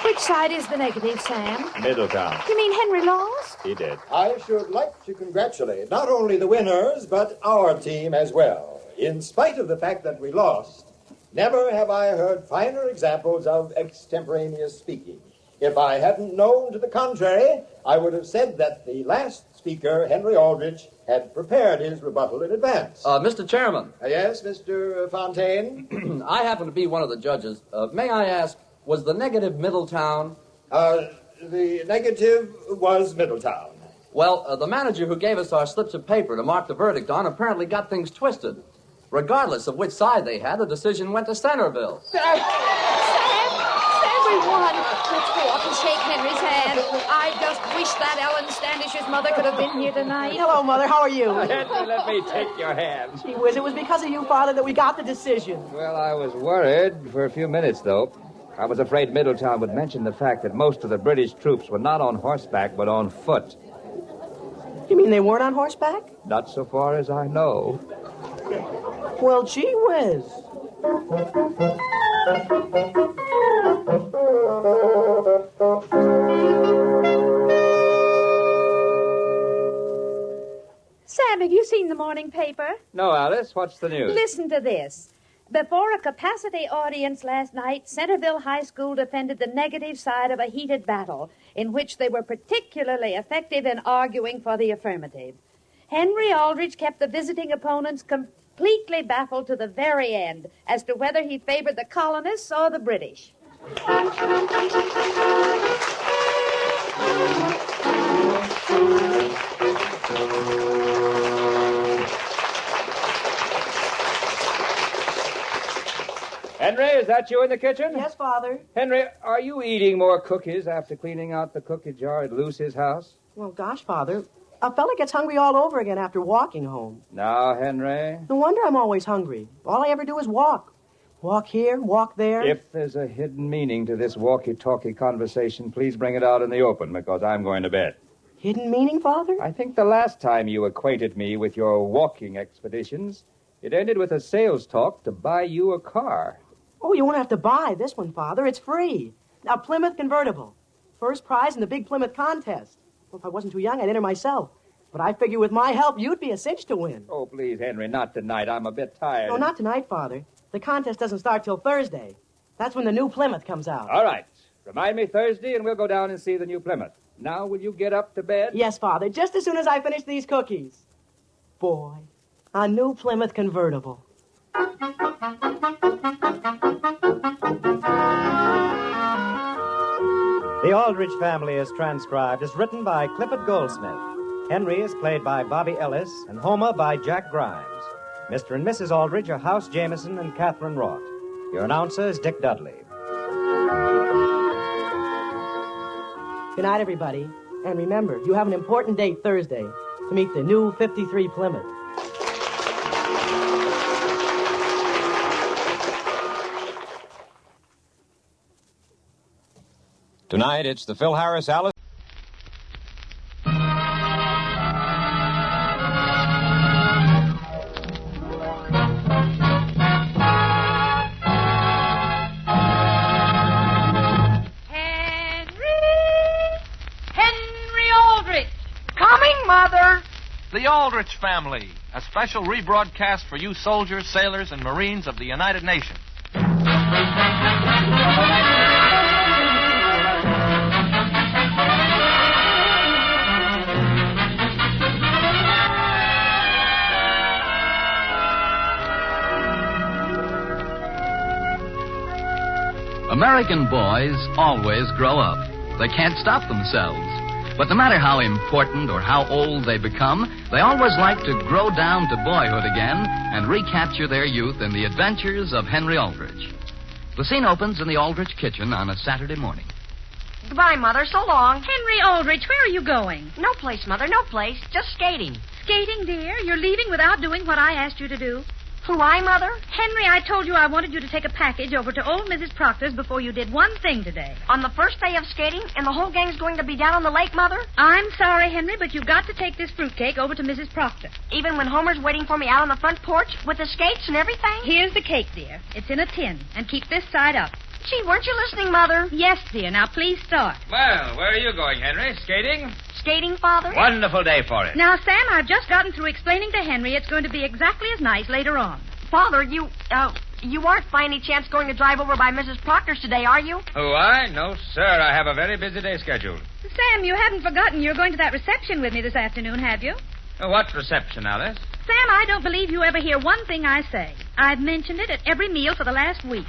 A: Which side is the negative, Sam?
P: Middletown.
A: You mean Henry lost?
P: He did.
G: I should like to congratulate not only the winners, but our team as well. In spite of the fact that we lost, never have I heard finer examples of extemporaneous speaking. If I hadn't known to the contrary, I would have said that the last speaker, Henry Aldrich, had prepared his rebuttal in advance.
M: Mr. Chairman.
G: Yes, Mr. Fontaine?
M: I happen to be one of the judges. May I ask, was the negative Middletown?
G: The negative was Middletown.
M: Well, the manager who gave us our slips of paper to mark the verdict on apparently got things twisted. Regardless of which side they had, the decision went to Centerville.
A: Sam, we won. Let's go up and shake Henry's hand. I just wish that Ellen Standish's mother could have been here tonight.
H: Hello, Mother. How are you?
P: Henry, let me take your hand.
H: Gee whiz, it was because of you, Father, that we got the decision.
P: Well, I was worried for a few minutes, though. I was afraid Middletown would mention the fact that most of the British troops were not on horseback, but on foot.
H: You mean they weren't on horseback?
P: Not so far as I know.
H: Well, gee whiz.
A: Sam, have you seen the morning paper?
P: No, Alice, what's the news?
A: Listen to this. Before a capacity audience last night, Centerville High School defended the negative side of a heated battle in which they were particularly effective in arguing for the affirmative. Henry Aldrich kept the visiting opponents completely baffled to the very end as to whether he favored the colonists or the British.
P: Henry, is that you in the kitchen?
H: Yes, Father.
P: Henry, are you eating more cookies after cleaning out the cookie jar at Lucy's house?
H: Well, gosh, Father, a fella gets hungry all over again after walking home.
P: Now, Henry.
H: No wonder I'm always hungry. All I ever do is walk. Walk here, walk there.
P: If there's a hidden meaning to this walkie-talkie conversation, please bring it out in the open, because I'm going to bed.
H: Hidden meaning, Father?
P: I think the last time you acquainted me with your walking expeditions, it ended with a sales talk to buy you a car.
H: Oh, you won't have to buy this one, Father. It's free. A Plymouth convertible. First prize in the big Plymouth contest. Well, if I wasn't too young, I'd enter myself. But I figure with my help, you'd be a cinch to win.
P: Oh, please, Henry, not tonight. I'm a bit tired.
H: No, not tonight, Father. The contest doesn't start till Thursday. That's when the new Plymouth comes out.
P: All right. Remind me Thursday, and we'll go down and see the new Plymouth. Now, will you get up to bed?
H: Yes, Father, just as soon as I finish these cookies. Boy, a new Plymouth convertible.
L: The Aldrich Family is transcribed as written by Clifford Goldsmith. Henry is played by Bobby Ellis, and Homer by Jack Grimes. Mr. and Mrs. Aldrich are House Jameson and Catherine Roth. Your announcer is Dick Dudley.
H: Good night, everybody. And remember, you have an important date Thursday to meet the new 53 Plymouth.
L: Tonight, it's the Phil Harris Alice.
O: The Aldrich Family, a special rebroadcast for you soldiers, sailors, and Marines of the United Nations.
B: American boys always grow up. They can't stop themselves. But no matter how important or how old they become, they always like to grow down to boyhood again and recapture their youth in the adventures of Henry Aldrich. The scene opens in the Aldrich kitchen on a Saturday morning.
S: Goodbye, Mother. So long.
C: Henry Aldrich, where are you going?
S: No place, Mother. No place. Just skating.
C: Skating, dear? You're leaving without doing what I asked you to do?
S: Who, I, Mother?
C: Henry, I told you I wanted you to take a package over to old Mrs. Proctor's before you did one thing today.
S: On the first day of skating, and the whole gang's going to be down on the lake, Mother?
C: I'm sorry, Henry, but you've got to take this fruitcake over to Mrs. Proctor.
S: Even when Homer's waiting for me out on the front porch with the skates and everything?
C: Here's the cake, dear. It's in a tin, and keep this side up.
S: Gee, weren't you listening, Mother?
C: Yes, dear. Now, please start.
P: Well, where are you going, Henry? Skating?
S: Skating, Father?
P: Wonderful day for it.
C: Now, Sam, I've just gotten through explaining to Henry it's going to be exactly as nice later on.
S: Father, you aren't by any chance going to drive over by Mrs. Proctor's today, are you?
P: Who, I? No, sir. I have a very busy day scheduled.
C: Sam, you haven't forgotten you're going to that reception with me this afternoon, have you?
P: What reception, Alice?
C: Sam, I don't believe you ever hear one thing I say. I've mentioned it at every meal for the last week.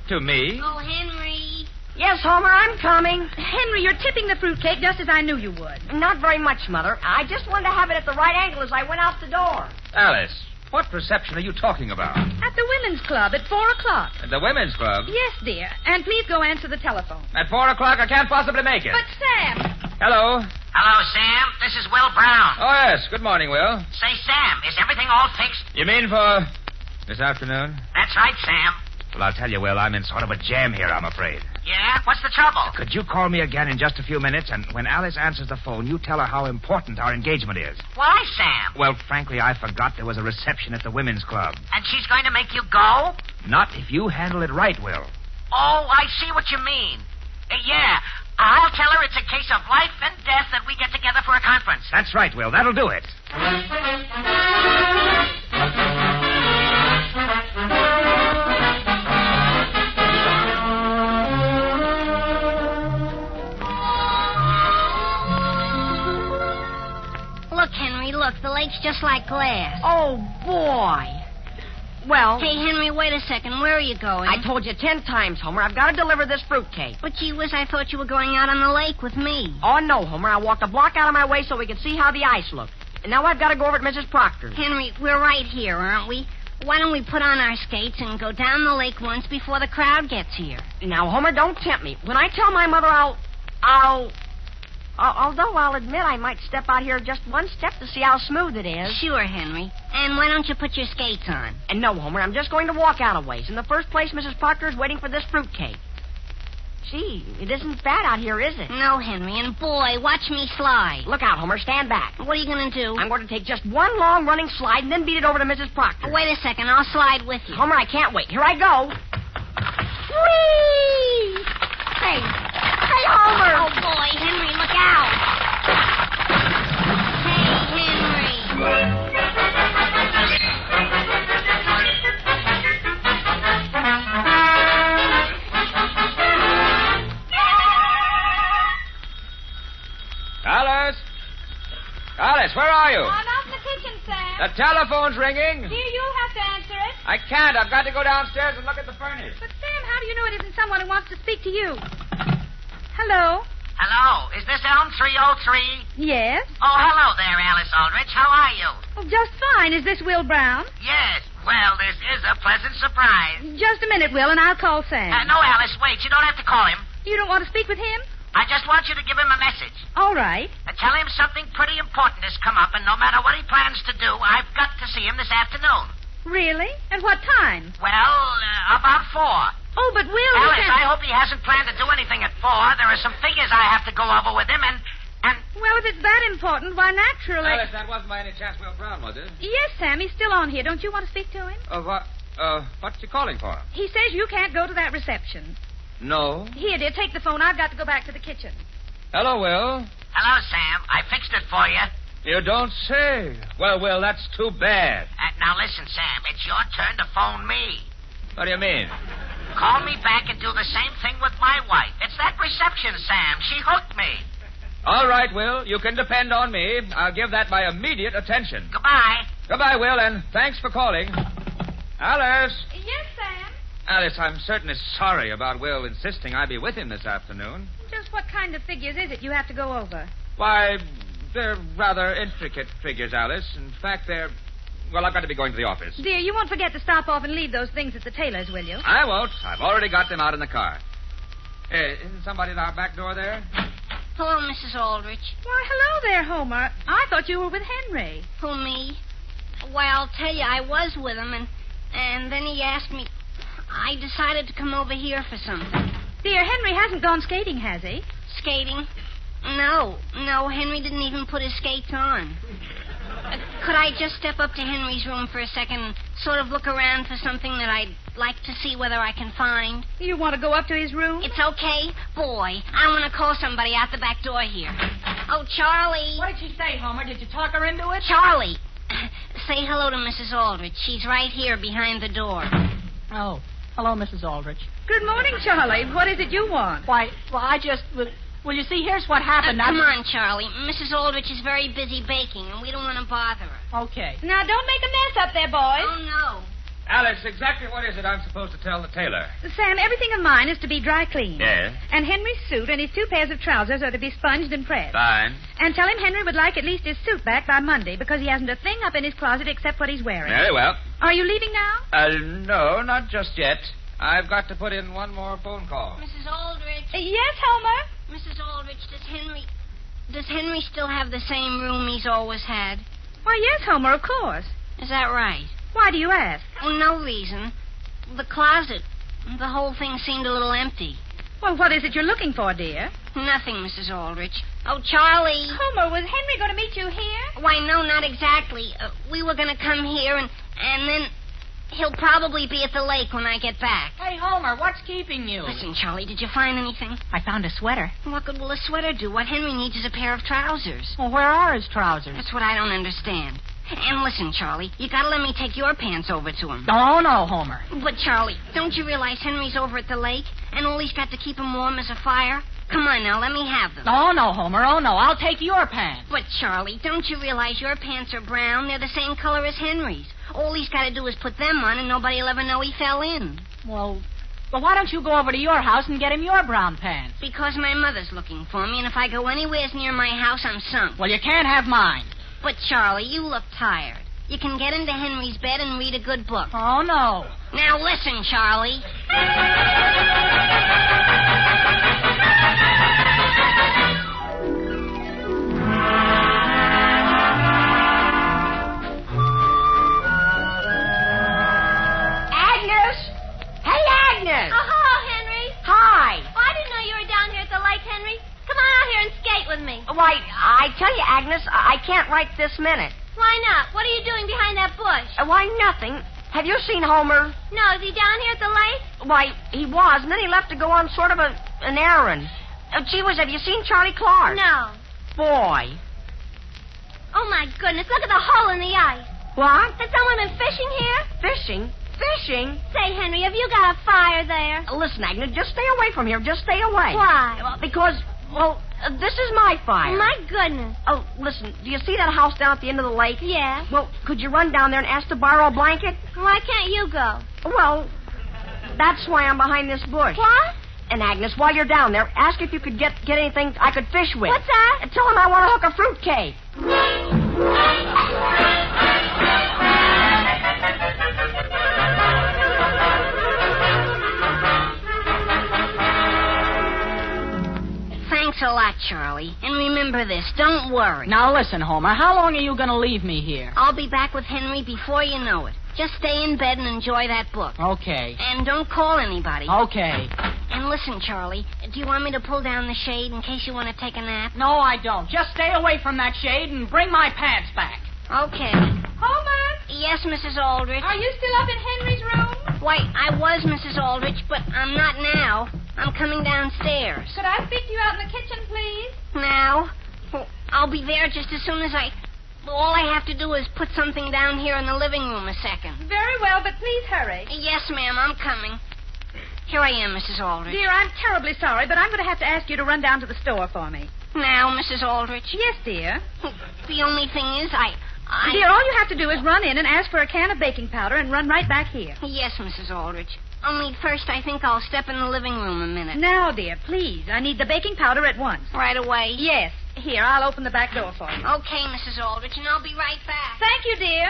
P: To me?
S: Oh, Henry. Yes, Homer, I'm coming.
C: Henry, you're tipping the fruitcake just as I knew you would.
S: Not very much, Mother. I just wanted to have it at the right angle as I went out the door.
P: Alice, what reception are you talking about?
C: At the Women's Club at 4 o'clock.
P: At the Women's Club?
C: Yes, dear. And please go answer the telephone.
P: At 4 o'clock? I can't possibly make it.
C: But, Sam.
P: Hello?
V: Hello, Sam. This is Will Brown.
P: Oh, yes. Good morning, Will.
V: Say, Sam, is everything all fixed?
P: You mean for this afternoon?
V: That's right, Sam.
P: Well, I'll tell you, Will, I'm in sort of a jam here, I'm afraid.
V: Yeah? What's the trouble?
P: Could you call me again in just a few minutes, and when Alice answers the phone, you tell her how important our engagement is.
V: Why, Sam?
P: Well, frankly, I forgot there was a reception at the Women's Club.
V: And she's going to make you go?
P: Not if you handle it right, Will.
V: Oh, I see what you mean. Yeah, I'll tell her it's a case of life and death that we get together for a conference.
P: That's right, Will. That'll do it.
F: Look, Henry, look. The lake's just like glass.
S: Oh, boy. Well...
F: Hey, Henry, wait a second. Where are you going?
S: I told you 10 times, Homer. I've got to deliver this fruitcake.
F: But gee whiz, I thought you were going out on the lake with me.
S: Oh, no, Homer. I walked a block out of my way so we could see how the ice looked. And now I've got to go over to Mrs. Proctor's.
F: Henry, we're right here, aren't we? Why don't we put on our skates and go down the lake once before the crowd gets here?
S: Now, Homer, don't tempt me. When I tell my mother although I'll admit I might step out here just one step to see how smooth it is.
F: Sure, Henry. And why don't you put your skates on?
S: And no, Homer, I'm just going to walk out a ways. In the first place, Mrs. Proctor's waiting for this fruitcake. Gee, it isn't bad out here, is it?
F: No, Henry, and boy, watch me slide.
S: Look out, Homer, stand back.
F: What are you going to do?
S: I'm going to take just one long running slide and then beat it over to Mrs. Proctor.
F: Wait a second, I'll slide with you.
S: Homer, I can't wait. Here I go. Whee! Hey, Homer!
F: Oh, boy, Henry, look out! Hey, Henry!
P: Alice? Alice, where are you?
C: I'm out in the kitchen, Sam.
P: The telephone's ringing.
C: Dear, you'll have to answer it.
P: I can't. I've got to go downstairs and look at the furnace.
C: But, Sam, how do you know it isn't someone who wants to speak to you? Hello?
V: Hello, is this Elm 303?
C: Yes?
V: Oh, hello there, Alice Aldrich. How are you?
C: Oh, just fine. Is this Will Brown?
V: Yes. Well, this is a pleasant surprise.
C: Just a minute, Will, and I'll call Sam.
V: No, Alice, wait. You don't have to call him.
C: You don't want to speak with him?
V: I just want you to give him a message.
C: All right.
V: Tell him something pretty important has come up, and no matter what he plans to do, I've got to see him this afternoon.
C: Really? At what time?
V: Well, about 4.
C: Oh, but Will...
V: Alice, I hope he hasn't planned to do anything at 4. There are some figures I have to go over with him, and...
C: Well, if it's that important, why, naturally...
P: Alice, that wasn't by any chance Will Brown, was it?
C: Yes, Sam, he's still on here. Don't you want to speak to him?
P: What's he calling for?
C: He says you can't go to that reception.
P: No.
C: Here, dear, take the phone. I've got to go back to the kitchen.
P: Hello, Will.
V: Hello, Sam. I fixed it for you.
P: You don't say. Well, Will, that's too bad.
V: Now, listen, Sam. It's your turn to phone me.
P: What do you mean?
V: Call me back and do the same thing with my wife. It's that reception, Sam. She hooked me.
P: All right, Will. You can depend on me. I'll give that my immediate attention.
V: Goodbye.
P: Goodbye, Will, and thanks for calling. Alice.
C: Yes, Sam?
P: Alice, I'm certainly sorry about Will insisting I be with him this afternoon.
C: Just what kind of figures is it you have to go over?
P: Why, they're rather intricate figures, Alice. In fact, well, I've got to be going to the office.
C: Dear, you won't forget to stop off and leave those things at the tailor's, will you?
P: I won't. I've already got them out in the car. Isn't somebody at our back door there?
F: Hello, Mrs. Aldrich.
C: Why, hello there, Homer. I thought you were with Henry.
F: Who, me? Why, I'll tell you, I was with him, and then he asked me. I decided to come over here for something.
C: Dear, Henry hasn't gone skating, has he?
F: Skating? No, Henry didn't even put his skates on. Could I just step up to Henry's room for a second and sort of look around for something that I'd like to see whether I can find?
C: You want to go up to his room?
F: It's okay. Boy, I want to call somebody out the back door here. Oh, Charlie.
J: What did she say, Homer? Did you talk her into it?
F: Charlie. Say hello to Mrs. Aldrich. She's right here behind the door.
J: Oh, hello, Mrs. Aldrich.
C: Good morning, Charlie. What is it you want?
J: Why, I just... Well, you see, here's what happened.
F: Come on, Charlie. Mrs. Aldrich is very busy baking, and we don't want to bother her.
J: Okay.
C: Now, don't make a mess up there, boys.
F: Oh, no.
P: Alice, exactly what is it I'm supposed to tell the tailor?
C: Sam, everything of mine is to be dry cleaned.
P: Yes.
C: And Henry's suit and his 2 pairs of trousers are to be sponged and pressed.
P: Fine.
C: And tell him Henry would like at least his suit back by Monday because he hasn't a thing up in his closet except what he's wearing.
P: Very well.
C: Are you leaving now?
P: No, not just yet. I've got to put in one more phone call.
F: Mrs. Aldrich.
C: Yes, Homer?
F: Mrs. Aldrich, does Henry still have the same room he's always had?
C: Why, yes, Homer, of course.
F: Is that right?
C: Why do you ask?
F: Oh, no reason. The closet, the whole thing seemed a little empty.
C: Well, what is it you're looking for, dear?
F: Nothing, Mrs. Aldrich. Oh, Charlie.
C: Homer, was Henry going to meet you here?
F: Why, no, not exactly. We were going to come here, and then he'll probably be at the lake when I get back.
J: Hey, Homer, what's keeping you?
F: Listen, Charlie, did you find anything?
J: I found a sweater.
F: What good will a sweater do? What Henry needs is a pair of trousers.
J: Well, where are his trousers?
F: That's what I don't understand. And listen, Charlie, you gotta let me take your pants over to him.
J: Oh, no, Homer.
F: But, Charlie, don't you realize Henry's over at the lake, and all he's got to keep him warm is a fire? Come on now, let me have them.
J: Oh, no, Homer, oh, no, I'll take your pants.
F: But, Charlie, don't you realize your pants are brown? They're the same color as Henry's. All he's got to do is put them on, and nobody'll ever know he fell in.
J: Well, why don't you go over to your house and get him your brown pants?
F: Because my mother's looking for me, and if I go anywhere near my house, I'm sunk.
J: Well, you can't have mine.
F: But, Charlie, you look tired. You can get into Henry's bed and read a good book.
J: Oh, no.
F: Now listen, Charlie.
S: Agnes! Hey, Agnes!
T: Oh, hello, Henry.
S: Hi.
T: Oh, I didn't know you were down here at the lake, Henry. Come on out here and skate with me.
S: Why, I tell you, Agnes, I can't right this minute.
T: Why not? What are you doing behind that bush?
S: Why, nothing. Have you seen Homer?
T: No, is he down here at the lake?
S: Why, he was, and then he left to go on sort of an errand. Gee whiz, have you seen Charlie Clark?
T: No.
S: Boy.
T: Oh, my goodness, look at the hole in the ice.
S: What?
T: Has someone been fishing here?
S: Fishing? Fishing?
T: Say, Henry, have you got a fire there?
S: Listen, Agnes, just stay away from here. Just stay away.
T: Why?
S: Well, because, this is my fire.
T: My goodness.
S: Oh, listen, do you see that house down at the end of the lake?
T: Yeah.
S: Well, could you run down there and ask to borrow a blanket?
T: Why can't you go?
S: Well, that's why I'm behind this bush.
T: What?
S: And, Agnes, while you're down there, ask if you could get anything I could fish with.
T: What's that?
S: And tell him I want to hook a fruitcake.
F: Thanks a lot, Charlie. And remember this, don't worry.
J: Now, listen, Homer, how long are you going to leave me here?
F: I'll be back with Henry before you know it. Just stay in bed and enjoy that book.
J: Okay.
F: And don't call anybody.
J: Okay.
F: And listen, Charlie, do you want me to pull down the shade in case you want to take a nap?
J: No, I don't. Just stay away from that shade and bring my pants back.
F: Okay.
C: Homer?
F: Yes, Mrs. Aldrich?
C: Are you still up in Henry's room?
F: Why, I was, Mrs. Aldrich, but I'm not now. I'm coming downstairs.
C: Could I speak to you out in the kitchen, please?
F: Now? Well, I'll be there just as soon as all I have to do is put something down here in the living room a second.
C: Very well, but please hurry.
F: Yes, ma'am, I'm coming. Here I am, Mrs. Aldrich.
C: Dear, I'm terribly sorry, but I'm going to have to ask you to run down to the store for me.
F: Now, Mrs. Aldrich?
C: Yes, dear.
F: The only thing is,
C: Dear, all you have to do is run in and ask for a can of baking powder and run right back here.
F: Yes, Mrs. Aldrich. Only first, I think I'll step in the living room a minute.
C: Now, dear, please. I need the baking powder at once.
F: Right away?
C: Yes. Here, I'll open the back door for you.
F: Okay, Mrs. Aldrich, and I'll be right back.
C: Thank you, dear.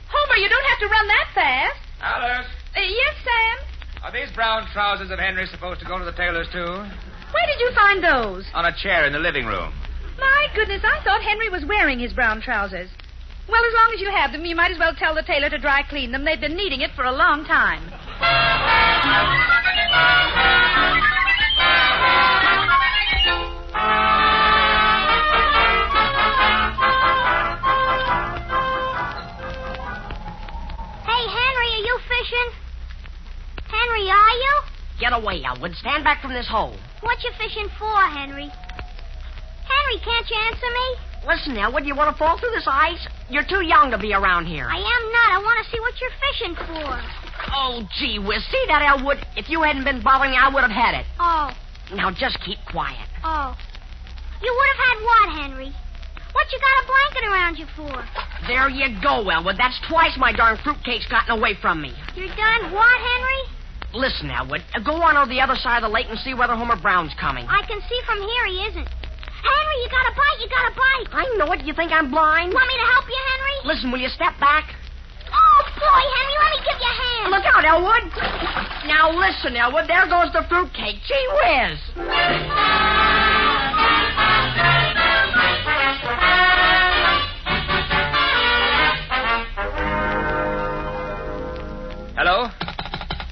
C: Homer, you don't have to run that fast.
P: Alice,
C: Yes, Sam?
P: are these brown trousers of Henry's supposed to go to the tailor's, too?
C: Where did you find those?
P: On a chair in the living room.
C: My goodness, I thought Henry was wearing his brown trousers. Well, as long as you have them, you might as well tell the tailor to dry clean them. They've been needing it for a long time.
T: Hey, Henry, are you fishing? Henry, are you?
S: Get away, Elwood. Stand back from this hole.
T: What you fishing for, Henry? Henry, can't you answer me?
S: Listen, Elwood, you want to fall through this ice? You're too young to be around here.
T: I am not. I want to see what you're fishing for.
S: Oh, gee whiz. See that, Elwood? If you hadn't been bothering me, I would have had it.
T: Oh.
S: Now, just keep quiet.
T: Oh. You would have had what, Henry? What you got a blanket around you for?
S: There you go, Elwood. That's twice my darn fruitcake's gotten away from me.
T: You're done what, Henry?
S: Listen, Elwood, go on over the other side of the lake and see whether Homer Brown's coming.
T: I can see from here he isn't. Henry, you got a bite, you got a bite.
S: I know it. You think I'm blind?
T: Want me to help you, Henry?
S: Listen, will you step back?
T: Oh, boy, Henry, let me give you a hand.
S: Look out, Elwood. Now, listen, Elwood, there goes the fruitcake. Gee whiz.
P: Hello?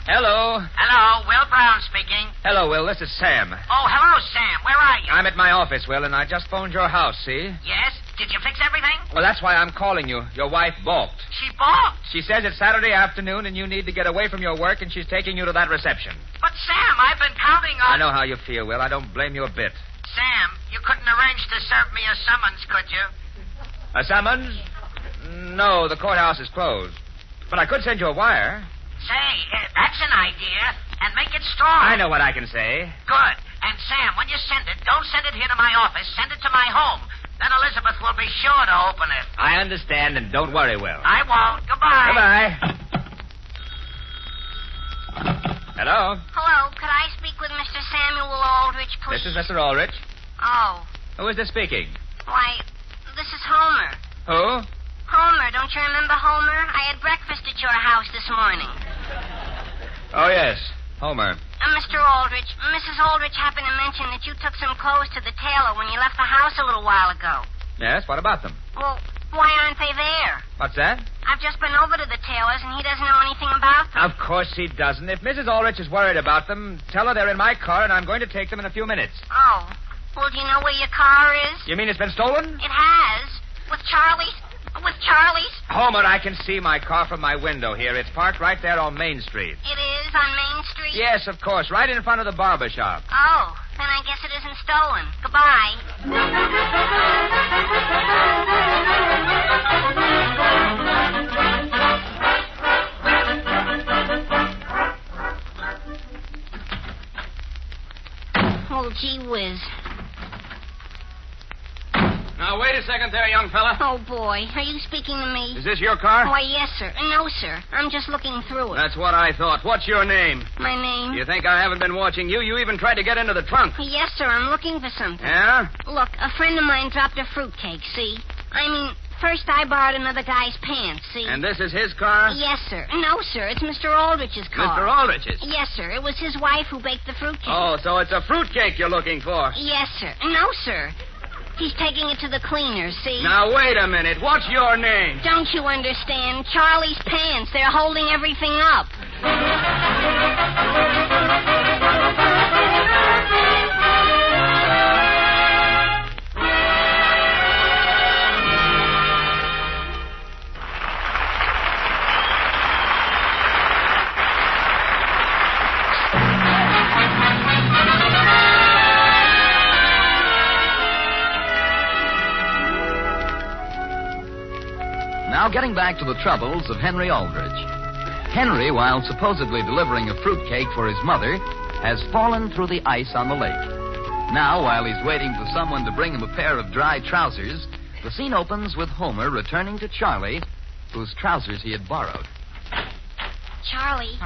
P: Hello?
V: Hello, Will Brown speaking.
P: Hello, Will. This is Sam.
V: Oh, hello, Sam. Where are you?
P: I'm at my office, Will, and I just phoned your house, see?
V: Yes? Did you fix everything?
P: Well, that's why I'm calling you. Your wife balked.
V: She balked.
P: She says it's Saturday afternoon and you need to get away from your work, and she's taking you to that reception.
V: But, Sam, I've been counting on...
P: I know how you feel, Will. I don't blame you a bit.
V: Sam, you couldn't arrange to serve me a summons, could you?
P: A summons? No, the courthouse is closed. But I could send you a wire.
V: Say, that's an idea. And make it strong.
P: I know what I can say.
V: Good. And, Sam, when you send it, don't send it here to my office. Send it to my home. Then Elizabeth will be sure to open it.
P: I understand, and don't worry, Will.
V: I won't. Goodbye.
P: Goodbye. Hello?
T: Hello, could I speak with Mr. Samuel Aldrich, please?
P: This is Mr. Aldrich.
T: Oh,
P: Who is this speaking?
T: why, this is Homer.
P: Who?
T: Homer, don't you remember Homer? I had breakfast at your house this morning.
P: Oh, yes. Homer.
T: Mr. Aldrich, Mrs. Aldrich happened to mention that you took some clothes to the tailor when you left the house a little while ago.
P: Yes, what about them?
T: Well, why aren't they there?
P: What's that?
T: I've just been over to the tailor's, and he doesn't know anything about them.
P: Of course he doesn't. If Mrs. Aldrich is worried about them, tell her they're in my car, and I'm going to take them in a few minutes.
T: Oh. Well, do you know where your car is?
P: You mean it's been stolen?
T: It has. With Charlie's.
P: Homer, I can see my car from my window here. It's parked right there on Main Street.
T: It is on Main Street?
P: Yes, of course, right in front of the barber shop.
T: Oh, then I guess it isn't stolen. Goodbye. Oh, gee whiz.
P: Now, wait a second there, young fella.
T: Oh, boy. Are you speaking to me?
P: Is this your car?
T: Why, yes, sir. No, sir. I'm just looking through it.
P: That's what I thought. What's your name?
T: My name?
P: You think I haven't been watching you? You even tried to get into the trunk.
T: Yes, sir. I'm looking for something.
P: Yeah?
T: Look, a friend of mine dropped a fruitcake, see? I mean, first I borrowed another guy's pants, see?
P: And this is his car?
T: Yes, sir. No, sir. It's Mr. Aldrich's car.
P: Mr. Aldrich's?
T: Yes, sir. It was his wife who baked the fruitcake.
P: Oh, so it's a fruitcake you're looking for?
T: Yes, sir. No, sir. He's taking it to the cleaners, see?
P: Now, wait a minute. What's your name?
T: Don't you understand? Charlie's pants. They're holding everything up.
B: Now, getting back to the troubles of Henry Aldrich. Henry, while supposedly delivering a fruitcake for his mother, has fallen through the ice on the lake. Now, while he's waiting for someone to bring him a pair of dry trousers, the scene opens with Homer returning to Charlie, whose trousers he had borrowed.
T: Charlie.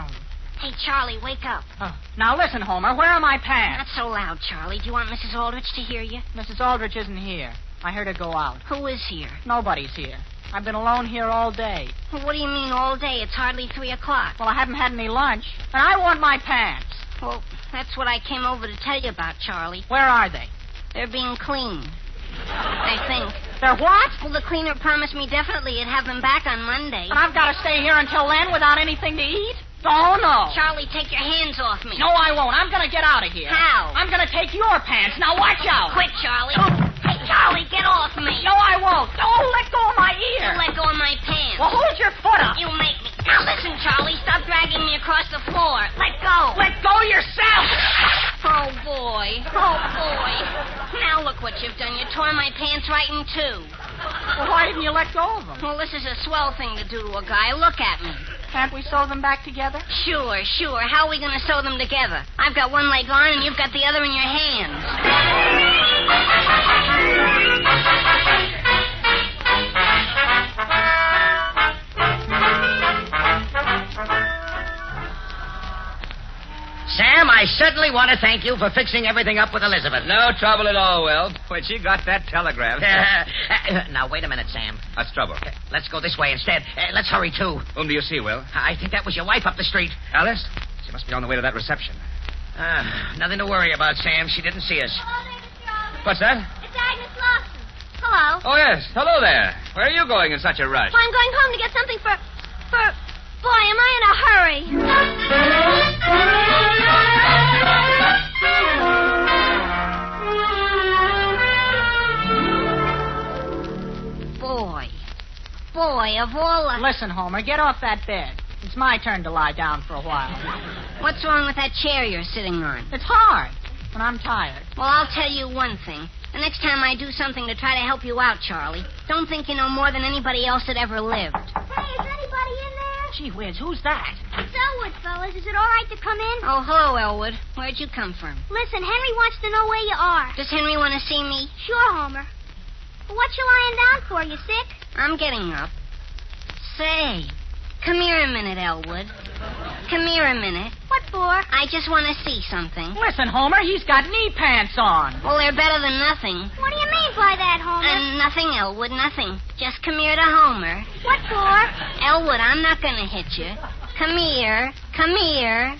E: Hey, Charlie, wake up.
I: Oh. Now listen, Homer, where are my pants?
E: Not so loud, Charlie. Do you want Mrs. Aldrich to hear you?
I: Mrs. Aldrich isn't here. I heard her go out.
E: Who is here?
I: Nobody's here. I've been alone here all day.
E: Well, what do you mean all day? It's hardly 3 o'clock.
I: Well, I haven't had any lunch, and I want my pants.
E: Well, that's what I came over to tell you about, Charlie.
I: Where are they?
E: They're being cleaned. I think.
I: They're what?
E: Well, the cleaner promised me definitely he'd have them back on Monday.
I: And I've got to stay here until then without anything to eat? Oh, no.
E: Charlie, take your hands off me.
I: No, I won't. I'm going to get out of here.
E: How?
I: I'm going to take your pants. Now, watch out.
E: Quit, Charlie. Hey, Charlie, get off me.
I: No, I won't. Oh, let go of my ear.
E: You let go of my pants.
I: Well, hold your foot up.
E: You make me. Now, listen, Charlie. Stop dragging me across the floor. Let go.
I: Let go yourself.
E: Oh, boy. Oh, boy. Now, look what you've done. You tore my pants right in two.
I: Well, why didn't you let go of them?
E: Well, this is a swell thing to do to a guy. Look at me.
I: Can't we sew them back together?
E: Sure. How are we going to sew them together? I've got one leg on and you've got the other in your hands.
V: Sam, I certainly want to thank you for fixing everything up with Elizabeth.
P: No trouble at all, Will. When she got that telegram.
V: Now, wait a minute, Sam.
P: What's trouble?
V: Let's go this way instead. Let's hurry, too.
P: Whom do you see, Will?
V: I think that was your wife up the street.
P: Alice? She must be on the way to that reception.
V: Nothing to worry about, Sam. She didn't see us.
E: Hello there, Mr. Aldrich.
P: What's that?
E: It's Agnes Lawson. Hello.
P: Oh, yes. Hello there. Where are you going in such a rush?
E: Well, I'm going home to get something for... Boy, am I in a hurry. Boy, of all the...
I: Listen, Homer, get off that bed. It's my turn to lie down for a while.
E: What's wrong with that chair you're sitting on?
I: It's hard, and I'm tired.
E: Well, I'll tell you one thing. The next time I do something to try to help you out, Charlie, don't think you know more than anybody else that ever lived.
T: Hey, is anybody in there?
I: Gee whiz, who's that?
T: It's Elwood, fellas. Is it all right to come in?
E: Oh, hello, Elwood. Where'd you come from?
T: Listen, Henry wants to know where you are.
E: Does Henry want to see me?
T: Sure, Homer. What you lying down for? You sick?
E: I'm getting up. Say, come here a minute, Elwood. Come here a minute.
T: What for?
E: I just want to see something.
I: Listen, Homer, he's got knee pants on.
E: Well, they're better than nothing.
T: What do you mean by that, Homer?
E: Nothing, Elwood, nothing. Just come here to Homer.
T: What for?
E: Elwood, I'm not going to hit you. Come here. Come here.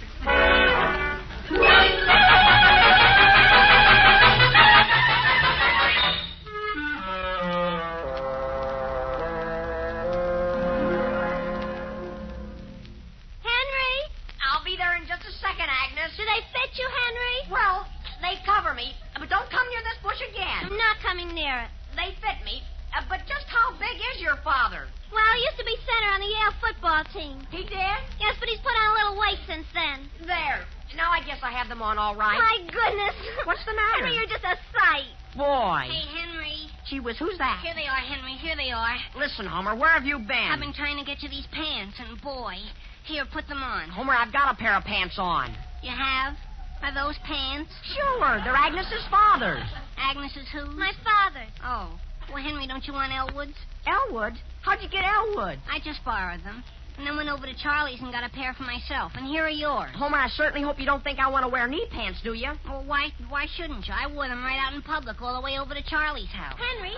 T: Do they fit you, Henry?
W: Well, they cover me, but don't come near this bush again.
T: I'm not coming near it.
W: They fit me, but just how big is your father?
T: Well, he used to be center on the Yale football team.
W: He did?
T: Yes, but he's put on a little weight since then.
W: There. Now I guess I have them on all right.
T: My goodness.
W: What's the matter?
T: Henry, you're just a sight.
W: Boy.
E: Hey, Henry.
W: Gee whiz, who's that?
E: Here they are, Henry. Here they are.
W: Listen, Homer, where have you been?
E: I've been trying to get you these pants, and boy, here, put them on.
W: Homer, I've got a pair of pants on.
E: You have? Are those pants?
W: Sure, they're Agnes's father's.
E: Agnes's who?
T: My father's.
E: Oh. Well, Henry, don't you want Elwood's?
W: Elwood? How'd you get Elwood?
E: I just borrowed them. And then went over to Charlie's and got a pair for myself. And here are yours.
W: Homer, I certainly hope you don't think I want to wear knee pants, do you?
E: Well, why shouldn't you? I wore them right out in public all the way over to Charlie's house.
T: Henry,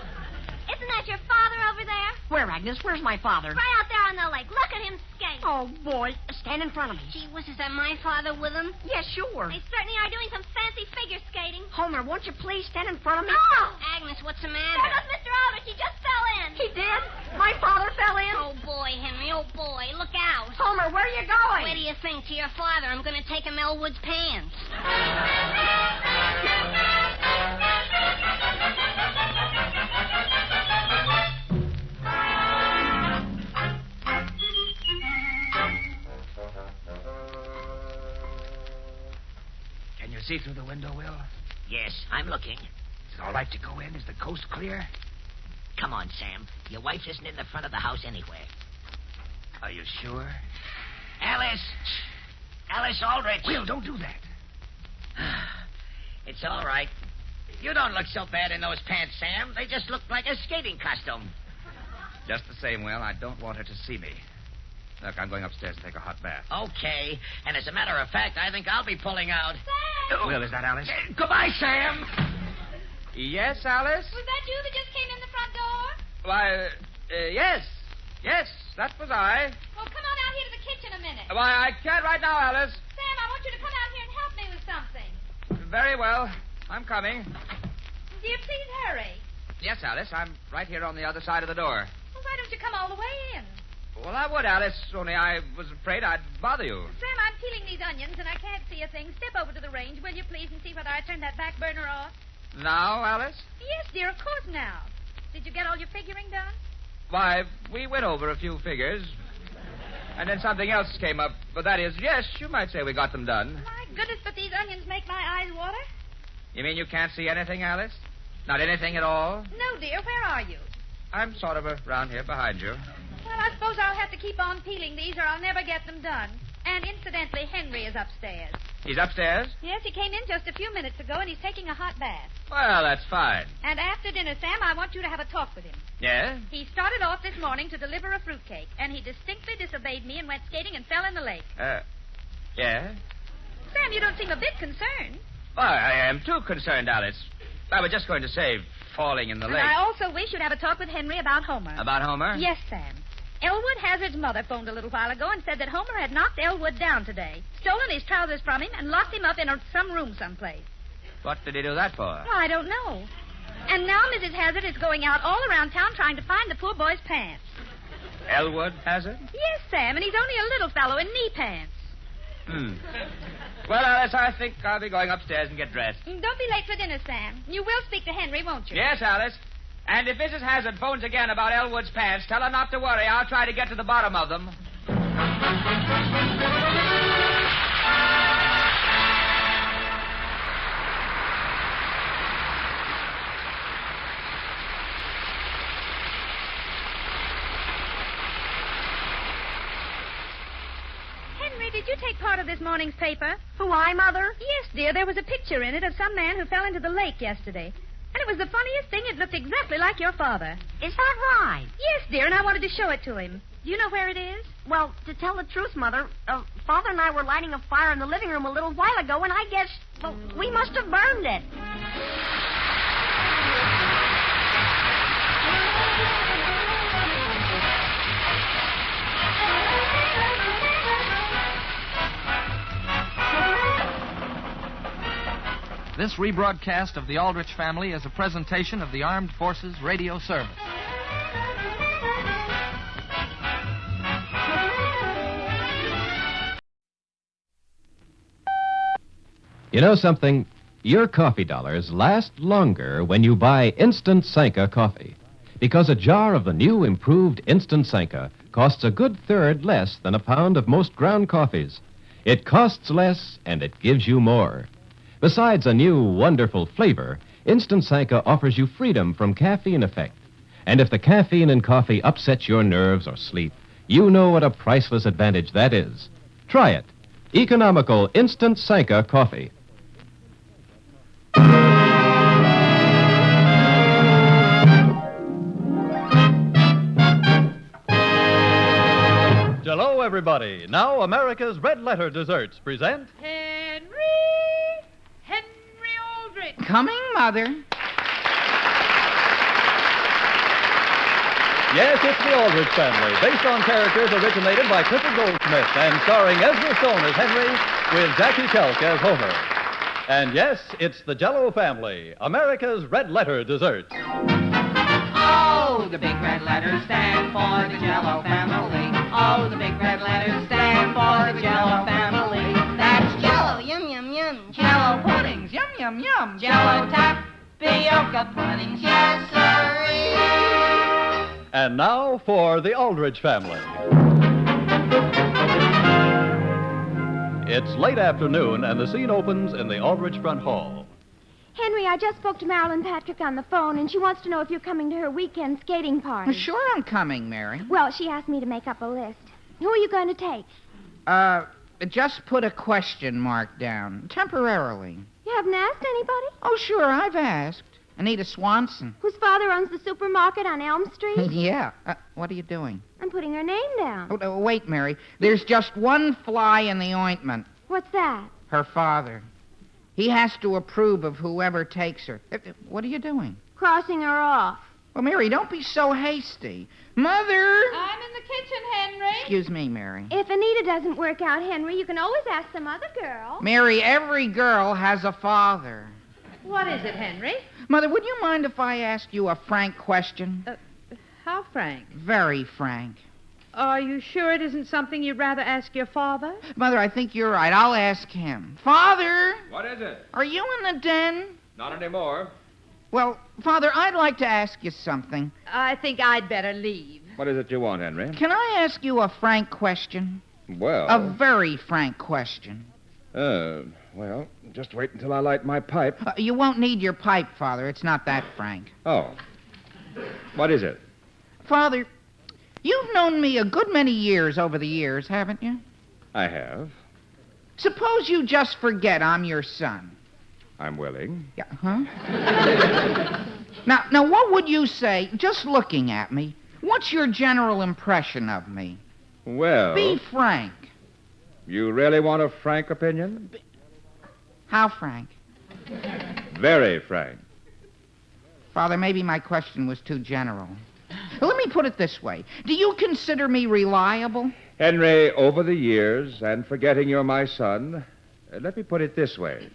T: isn't that your father over there?
W: Where, Agnes? Where's my father?
T: Right out there on the lake. Look at him skate.
W: Oh, boy. Stand in front of me.
E: Gee whiz, is that my father with him?
W: Yes, sure.
T: They certainly are doing some fancy figure skating.
W: Homer, won't you please stand in front of me?
T: No!
E: Agnes, what's the
T: There
E: matter?
T: goes Mr. Aldrich. He just fell in.
W: He did? My father fell in?
E: Oh, boy, Henry. Oh, boy. Look out.
W: Homer, where are you going?
E: Where do you think? To your father. I'm going to take him Elwood's pants.
V: Can you see through the window, Will? Yes, I'm looking. Is it all right to go in? Is the coast clear? Come on, Sam. Your wife isn't in the front of the house anyway. Are you sure? Alice! Alice Aldrich! Will, don't do that. It's all right. You don't look so bad in those pants, Sam. They just look like a skating costume.
P: Just the same, Will, I don't want her to see me. Look, I'm going upstairs to take a hot bath.
V: Okay. And as a matter of fact, I think I'll be pulling out.
C: Sam!
P: Will, is that Alice?
V: Goodbye, Sam.
P: Yes, Alice?
C: Was that you that just came in the front door?
P: Why, yes. Yes, that was I.
C: Well, come on out here to the kitchen a minute.
P: Why, I can't right now, Alice.
C: Sam, I want you to come out here and help me with something.
P: Very well. I'm coming.
C: Dear, please hurry.
P: Yes, Alice, I'm right here on the other side of the door.
C: Well, why don't you come all the way in?
P: Well, I would, Alice, only I was afraid I'd bother you.
C: Sam, I'm peeling these onions, and I can't see a thing. Step over to the range, will you, please, and see whether I turn that back burner off?
P: Now, Alice?
C: Yes, dear, of course now. Did you get all your figuring done?
P: Why, we went over a few figures, and then something else came up. But that is, yes, you might say we got them done.
C: My goodness, but these onions make my eyes water.
P: You mean you can't see anything, Alice? Not anything at all?
C: No, dear, where are you?
P: I'm sort of around here behind you.
C: Well, I suppose I'll have to keep on peeling these, or I'll never get them done. And incidentally, Henry is upstairs.
P: He's upstairs?
C: Yes, he came in just a few minutes ago, and he's taking a hot bath.
P: Well, that's fine.
C: And after dinner, Sam, I want you to have a talk with him.
P: Yeah?
C: He started off this morning to deliver a fruitcake, and he distinctly disobeyed me and went skating and fell in the lake.
P: Yeah?
C: Sam, you don't seem a bit concerned.
P: Well, I am too concerned, Alice. I was just going to say falling in the
C: And
P: lake.
C: I also wish you'd have a talk with Henry about Homer.
P: About Homer?
C: Yes, Sam. Elwood Hazard's mother phoned a little while ago and said that Homer had knocked Elwood down today, stolen his trousers from him, and locked him up in some room someplace.
P: What did he do that for?
C: Well, I don't know. And now Mrs. Hazard is going out all around town trying to find the poor boy's pants.
P: Elwood Hazard?
C: Yes, Sam, and he's only a little fellow in knee pants.
P: Well, Alice, I think I'll be going upstairs and get dressed.
C: Don't be late for dinner, Sam. You will speak to Henry, won't you?
P: Yes, Alice. And if Mrs. Hazard phones again about Elwood's pants, tell her not to worry. I'll try to get to the bottom of them.
C: Henry, did you take part of this morning's paper?
S: Who, I, Mother?
C: Yes, dear. There was a picture in it of some man who fell into the lake yesterday. And it was the funniest thing. It looked exactly like your father.
S: Is that right?
C: Yes, dear, and I wanted to show it to him. Do you know where it is?
S: Well, to tell the truth, Mother, Father and I were lighting a fire in the living room a little while ago, and I guess, well, we must have burned it.
O: This rebroadcast of the Aldrich Family is a presentation of the Armed Forces Radio Service.
D: You know something? Your coffee dollars last longer when you buy Instant Sanka coffee. Because a jar of the new improved Instant Sanka costs a good third less than a pound of most ground coffees. It costs less and it gives you more. Besides a new, wonderful flavor, Instant Sanka offers you freedom from caffeine effect. And if the caffeine in coffee upsets your nerves or sleep, you know what a priceless advantage that is. Try it. Economical Instant Sanka coffee.
R: Hello, everybody. Now, America's Red Letter Desserts present...
J: Henry Aldrich.
U: Coming, Mother.
R: Yes, it's the Aldrich Family, based on characters originated by Clifford Goldsmith and starring Ezra Stone as Henry with Jackie Kelk as Homer. And yes, it's the Jell-O Family, America's Red Letter Desserts.
U: Oh, the big red letters stand for the Jell-O family. Oh, the big red letters stand for the Jell-O family. That's
F: Jell-O, yum, yum, yum.
U: Jell-O puddings, yum, yum, yum. Jell-O tapioca puddings, yes, sirree.
R: And now for the Aldrich Family. It's late afternoon, and the scene opens in the Aldrich front hall.
X: Henry, I just spoke to Marilyn Patrick on the phone, and she wants to know if you're coming to her weekend skating party.
U: Well, sure I'm coming, Mary.
X: Well, she asked me to make up a list. Who are you going to take?
U: Just put a question mark down, temporarily.
X: You haven't asked anybody?
U: Oh, sure, I've asked.
G: Anita Swanson.
X: Whose father owns the supermarket on Elm Street?
G: Yeah. What are you doing?
X: I'm putting her name down.
G: Oh, wait, Mary. There's just one fly in the ointment.
X: What's that?
G: Her father. He has to approve of whoever takes her. What are you doing?
X: Crossing her off.
G: Well, Mary, don't be so hasty. Mother!
J: I'm in the kitchen, Henry.
G: Excuse me, Mary.
X: If Anita doesn't work out, Henry, you can always ask some other girl.
G: Mary, every girl has a father.
J: What is it, Henry?
G: Mother, would you mind if I asked you a frank question?
J: How frank?
G: Very frank.
J: Are you sure it isn't something you'd rather ask your father?
G: Mother, I think you're right. I'll ask him. Father!
P: What is it?
G: Are you in the den?
P: Not anymore.
G: Well, Father, I'd like to ask you something.
J: I think I'd better leave.
P: What is it you want, Henry?
G: Can I ask you a frank question?
P: Well...
G: A very frank question.
P: Well, just wait until I light my pipe.
G: You won't need your pipe, Father. It's not that frank.
P: Oh. What is it?
G: Father, you've known me a good many years over the years, haven't you?
P: I have.
G: Suppose you just forget I'm your son.
P: I'm willing.
G: Yeah, huh? Now, what would you say, just looking at me, what's your general impression of me?
P: Well...
G: Be frank.
P: You really want a frank opinion?
G: How frank?
P: Very frank.
G: Father, maybe my question was too general. Let me put it this way. Do you consider me reliable?
P: Henry, over the years, and forgetting you're my son, let me put it this way.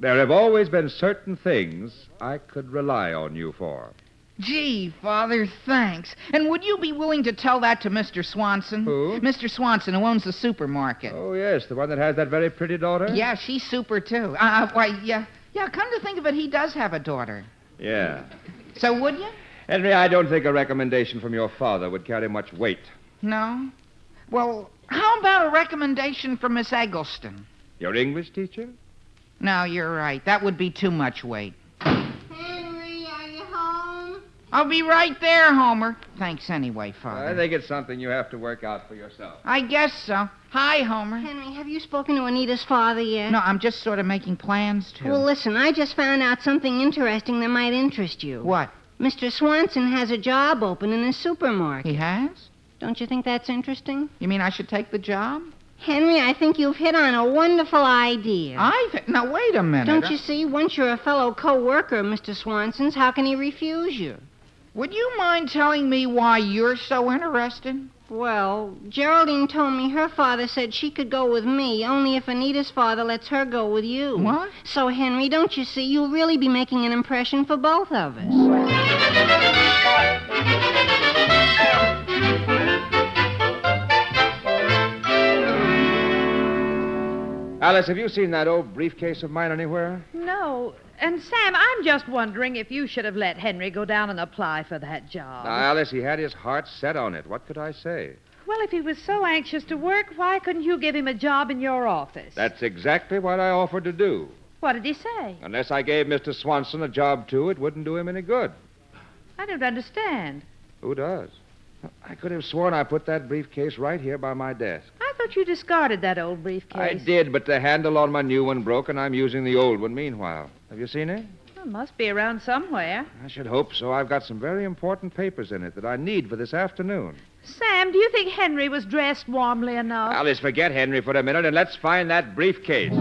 P: There have always been certain things I could rely on you for.
G: Gee, Father, thanks. And would you be willing to tell that to Mr. Swanson?
P: Who?
G: Mr. Swanson, who owns the supermarket.
P: Oh, yes, the one that has that very pretty daughter?
G: Yeah, she's super, too. Yeah, come to think of it, he does have a daughter.
P: Yeah.
G: So would you?
P: Henry, I don't think a recommendation from your father would carry much weight.
G: No? Well, how about a recommendation from Miss Eggleston?
P: Your English teacher?
G: No, you're right. That would be too much weight.
F: Henry, are you home?
G: I'll be right there, Homer. Thanks anyway, Father.
P: I think it's something you have to work out for yourself.
G: I guess so. Hi, Homer.
F: Henry, have you spoken to Anita's father yet?
G: No, I'm just sort of making plans to.
F: Well, listen, I just found out something interesting that might interest you.
G: What?
F: Mr. Swanson has a job open in his supermarket.
G: He has?
F: Don't you think that's interesting?
G: You mean I should take the job?
F: Henry, I think you've hit on a wonderful idea.
G: Now, wait a minute.
F: Don't you see, once you're a fellow co-worker of Mr. Swanson's, how can he refuse you?
G: Would you mind telling me why you're so interested?
F: Well, Geraldine told me her father said she could go with me, only if Anita's father lets her go with you.
G: What?
F: So, Henry, don't you see, you'll really be making an impression for both of us.
P: Alice, have you seen that old briefcase of mine anywhere?
J: No. And, Sam, I'm just wondering if you should have let Henry go down and apply for that job.
P: Now, Alice, he had his heart set on it. What could I say?
J: Well, if he was so anxious to work, why couldn't you give him a job in your office?
P: That's exactly what I offered to do.
J: What did he say?
P: Unless I gave Mr. Swanson a job, too, it wouldn't do him any good.
J: I don't understand.
P: Who does? I could have sworn I put that briefcase right here by my desk.
J: I thought you discarded that old briefcase.
P: I did, but the handle on my new one broke, and I'm using the old one meanwhile. Have you seen it?
J: Well, it must be around somewhere.
P: I should hope so. I've got some very important papers in it that I need for this afternoon.
J: Sam, do you think Henry was dressed warmly enough?
P: Alice, forget Henry for a minute, and let's find that briefcase.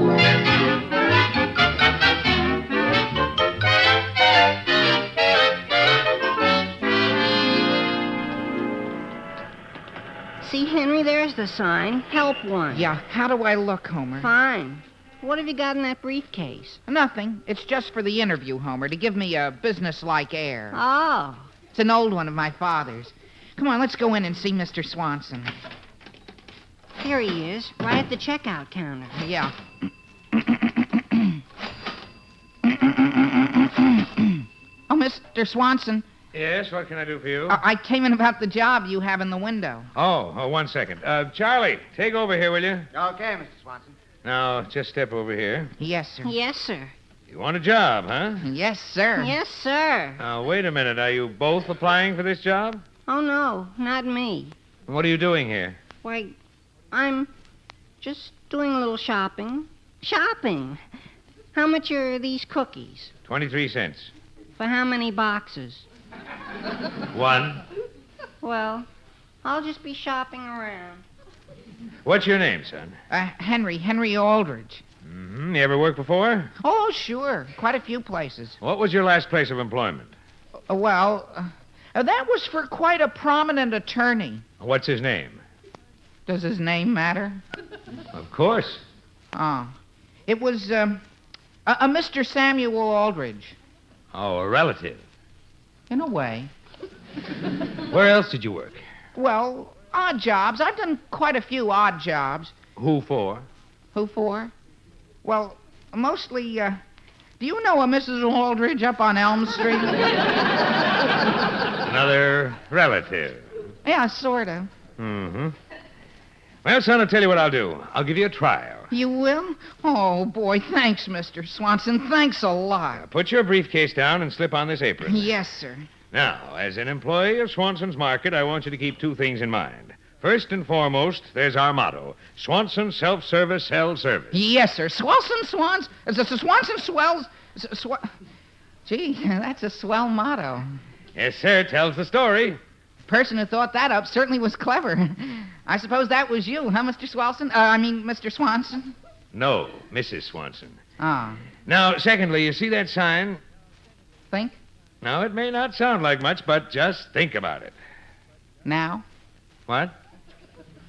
F: See, Henry, there's the sign. Help one.
G: Yeah, how do I look, Homer?
F: Fine. What have you got in that briefcase?
G: Nothing. It's just for the interview, Homer, to give me a business-like air.
F: Oh.
G: It's an old one of my father's. Come on, let's go in and see Mr. Swanson.
F: Here he is, right at the checkout counter.
G: Yeah. Oh, Mr. Swanson.
K: Yes, what can I do for you?
G: I came in about the job you have in the window.
K: Oh, 1 second. Charlie, take over here, will you?
N: Okay, Mr. Swanson.
K: Now, just step over here.
G: Yes, sir.
F: Yes, sir.
K: You want a job, huh?
G: Yes, sir.
F: Yes, sir.
K: Now, wait a minute. Are you both applying for this job?
F: Oh, no, not me.
K: What are you doing here?
F: Why, I'm just doing a little shopping. Shopping? How much are these cookies?
K: 23 cents.
F: For how many boxes?
K: 1.
F: Well, I'll just be shopping around.
K: What's your name, son?
G: Henry Aldrich.
K: Mm-hmm. You ever worked before?
G: Oh, sure. Quite a few places.
K: What was your last place of employment?
G: That was for quite a prominent attorney.
K: What's his name?
G: Does his name matter?
K: Of course.
G: Oh. It was, a Mr. Samuel Aldrich.
K: Oh, a relative.
G: In a way.
K: Where else did you work?
G: Well, odd jobs. I've done quite a few odd jobs.
K: Who for?
G: Who for? Well, mostly, do you know a Mrs. Aldrich up on Elm Street?
K: Another relative.
G: Yeah, sort of.
K: Mm-hmm. Well, son, I'll tell you what I'll do. I'll give you a trial.
G: You will? Oh, boy, thanks, Mr. Swanson. Thanks a lot.
K: Put your briefcase down and slip on this apron.
G: Yes, sir.
K: Now, as an employee of Swanson's Market, I want you to keep 2 things in mind. First and foremost, there's our motto. Swanson Self-Service, Sell Service.
G: Yes, sir. Swanson Swells... Gee, that's a swell motto.
K: Yes, sir. Tells the story.
G: The person who thought that up certainly was clever. I suppose that was you, huh, Mr. Mr. Swanson?
K: No, Mrs. Swanson.
G: Ah.
K: Now, secondly, you see that sign?
G: Think?
K: Now, it may not sound like much, but just think about it.
G: Now?
K: What?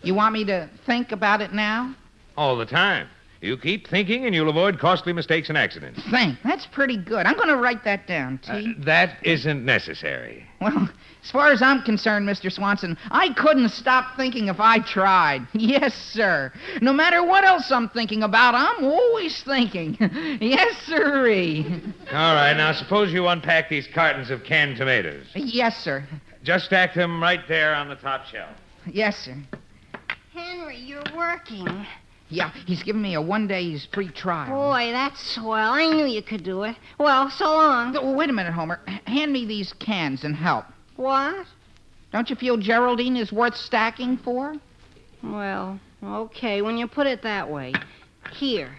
G: You want me to think about it now?
K: All the time. You keep thinking and you'll avoid costly mistakes and accidents.
G: Think. That's pretty good. I'm going to write that down, T.
K: That isn't necessary.
G: Well, as far as I'm concerned, Mr. Swanson, I couldn't stop thinking if I tried. Yes, sir. No matter what else I'm thinking about, I'm always thinking. Yes, sirree.
K: All right, now suppose you unpack these cartons of canned tomatoes.
G: Yes, sir.
K: Just stack them right there on the top shelf.
G: Yes, sir.
F: Henry, you're working.
G: Yeah, he's giving me a 1-day's free trial.
F: Boy, that's swell. I knew you could do it. Well, so long.
G: Oh, wait a minute, Homer. Hand me these cans and help.
F: What?
G: Don't you feel Geraldine is worth stacking for?
F: Well, okay, when you put it that way. Here.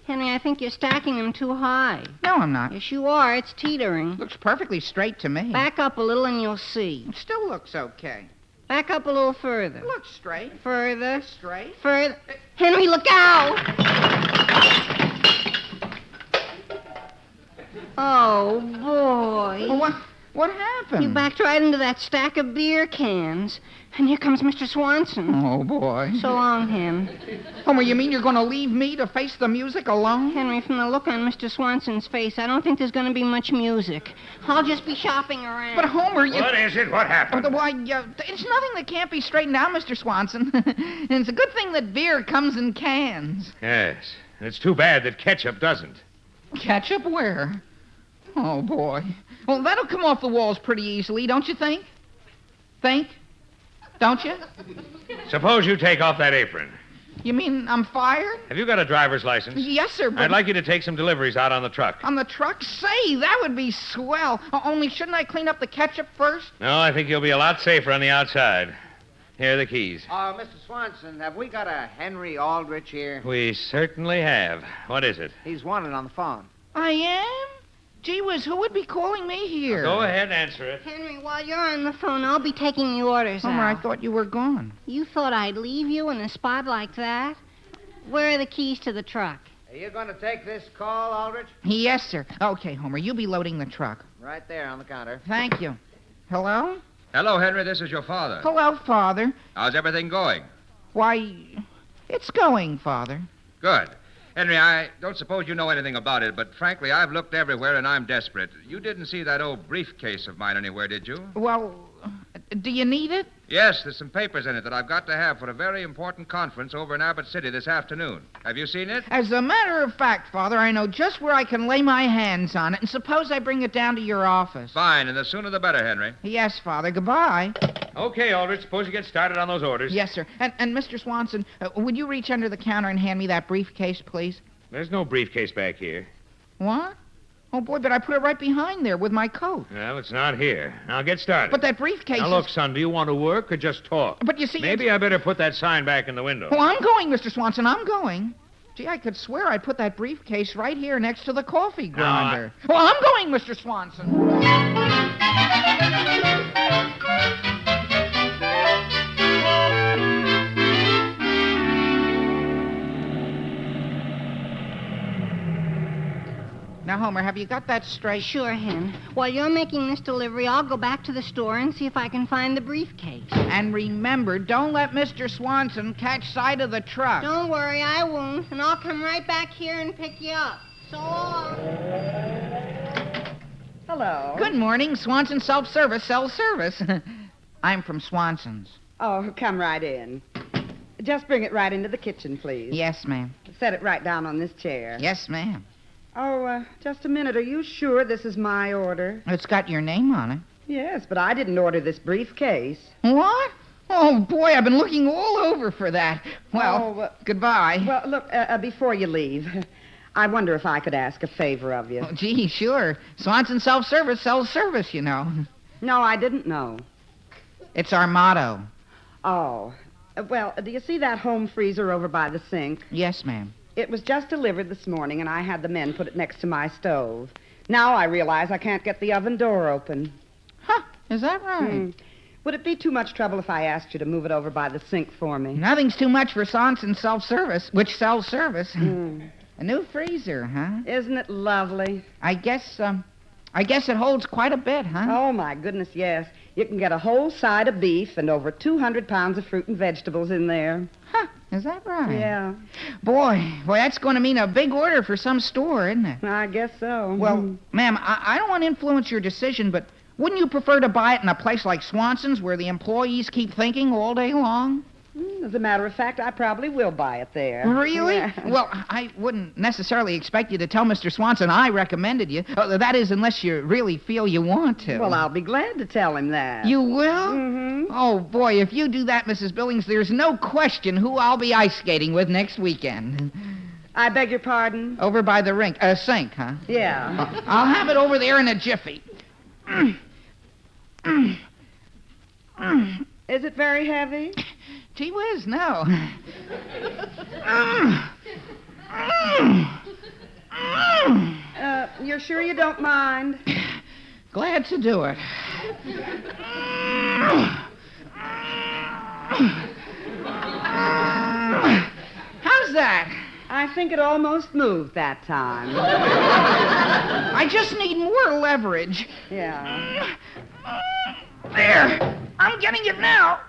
F: Henry, I think you're stacking them too high.
G: No, I'm not.
F: Yes, you are. It's teetering.
G: Looks perfectly straight to me.
F: Back up a little and you'll see.
G: It still looks okay.
F: Back up a little further.
G: It looks straight.
F: Further.
G: Straight.
F: Further. Henry, look out! Oh, boy.
G: Well, what happened?
F: You backed right into that stack of beer cans. And here comes Mr. Swanson.
G: Oh, boy.
F: So long, Hen.
G: Homer, you mean you're going to leave me to face the music alone?
F: Henry, from the look on Mr. Swanson's face, I don't think there's going to be much music. I'll just be shopping around.
G: But, Homer, you...
K: What is it? What happened?
G: Why, it's nothing that can't be straightened out, Mr. Swanson. And it's a good thing that beer comes in cans.
K: Yes. And it's too bad that ketchup doesn't.
G: Ketchup where? Oh, boy. Well, that'll come off the walls pretty easily, don't you think? Think? Don't you?
K: Suppose you take off that apron.
G: You mean I'm fired?
K: Have you got a driver's license?
G: Yes, sir, but...
K: I'd like you to take some deliveries out on the truck.
G: On the truck? Say, that would be swell. Only shouldn't I clean up the ketchup first?
K: No, I think you'll be a lot safer on the outside. Here are the keys.
A: Mr. Swanson, have we got a Henry Aldrich here?
K: We certainly have. What is it?
A: He's wanted on the phone.
G: I am? Gee whiz, who would be calling me here?
K: Go ahead and answer it.
F: Henry, while you're on the phone, I'll be taking the orders
G: Homer,
F: out.
G: I thought you were gone.
F: You thought I'd leave you in a spot like that? Where are the keys to the truck?
A: Are you going to take this call, Aldrich?
G: Yes, sir. Okay, Homer, you be loading the truck.
A: Right there on the counter.
G: Thank you. Hello?
P: Hello, Henry. This is your father.
G: Hello, Father.
P: How's everything going?
G: Why, it's going, Father.
P: Good. Henry, I don't suppose you know anything about it, but frankly, I've looked everywhere and I'm desperate. You didn't see that old briefcase of mine anywhere, did you?
G: Well, do you need it?
P: Yes, there's some papers in it that I've got to have for a very important conference over in Abbott City this afternoon. Have you seen it?
G: As a matter of fact, Father, I know just where I can lay my hands on it, and suppose I bring it down to your office.
P: Fine, and the sooner the better, Henry.
G: Yes, Father. Goodbye.
K: Okay, Aldrich, suppose you get started on those orders.
G: Yes, sir. And Mr. Swanson, would you reach under the counter and hand me that briefcase, please?
K: There's no briefcase back here.
G: What? Oh, boy, but I put it right behind there with my coat.
K: Well, it's not here. Now get started.
G: But that briefcase
K: Now, look, son, do you want to work or just talk?
G: But you see...
K: Maybe I better put that sign back in the window.
G: Oh, I'm going, Mr. Swanson. I'm going. Gee, I could swear I put that briefcase right here next to the coffee grinder. Well, I'm going, Mr. Swanson. Now, Homer, have you got that straight?
F: Sure, Hen. While you're making this delivery, I'll go back to the store and see if I can find the briefcase.
G: And remember, don't let Mr. Swanson catch sight of the truck.
F: Don't worry, I won't. And I'll come right back here and pick you up. So long.
J: Hello.
G: Good morning. Swanson Self-Service sells service. I'm from Swanson's.
J: Oh, come right in. Just bring it right into the kitchen, please.
G: Yes, ma'am.
J: Set it right down on this chair.
G: Yes, ma'am.
J: Oh, just a minute. Are you sure this is my order?
G: It's got your name on it.
J: Yes, but I didn't order this briefcase.
G: What? Oh, boy, I've been looking all over for that. Well, goodbye.
J: Well, look, before you leave, I wonder if I could ask a favor of you.
G: Oh, gee, sure. Swanson Self-Service sells service, you know.
J: No, I didn't know.
G: It's our motto.
J: Oh. Well, do you see that home freezer over by the sink?
G: Yes, ma'am.
J: It was just delivered this morning, and I had the men put it next to my stove. Now I realize I can't get the oven door open.
G: Huh, is that right?
J: Would it be too much trouble if I asked you to move it over by the sink for me?
G: Nothing's too much for Swanson Self-Service, which sells service. A new freezer, huh?
J: Isn't it lovely?
G: I guess it holds quite a bit, huh?
J: Oh, my goodness, yes. You can get a whole side of beef and over 200 pounds of fruit and vegetables in there.
G: Huh, is that right?
J: Yeah.
G: Boy, that's going to mean a big order for some store, isn't it?
J: I guess so.
G: Well, ma'am, I don't want to influence your decision, but wouldn't you prefer to buy it in a place like Swanson's where the employees keep thinking all day long?
J: As a matter of fact, I probably will buy it there.
G: Really?
J: Yeah.
G: Well, I wouldn't necessarily expect you to tell Mr. Swanson I recommended you. That is, unless you really feel you want to.
J: Well, I'll be glad to tell him that.
G: You will?
J: Mm-hmm.
G: Oh, boy, if you do that, Mrs. Billings, there's no question who I'll be ice skating with next weekend.
J: I beg your pardon?
G: Over by the sink, huh?
J: Yeah.
G: I'll have it over there in a jiffy.
J: Is it very heavy?
G: Gee whiz, no.
J: You're sure you don't mind?
G: Glad to do it. How's that?
J: I think it almost moved that time.
G: I just need more leverage.
J: Yeah.
G: There. I'm getting it now.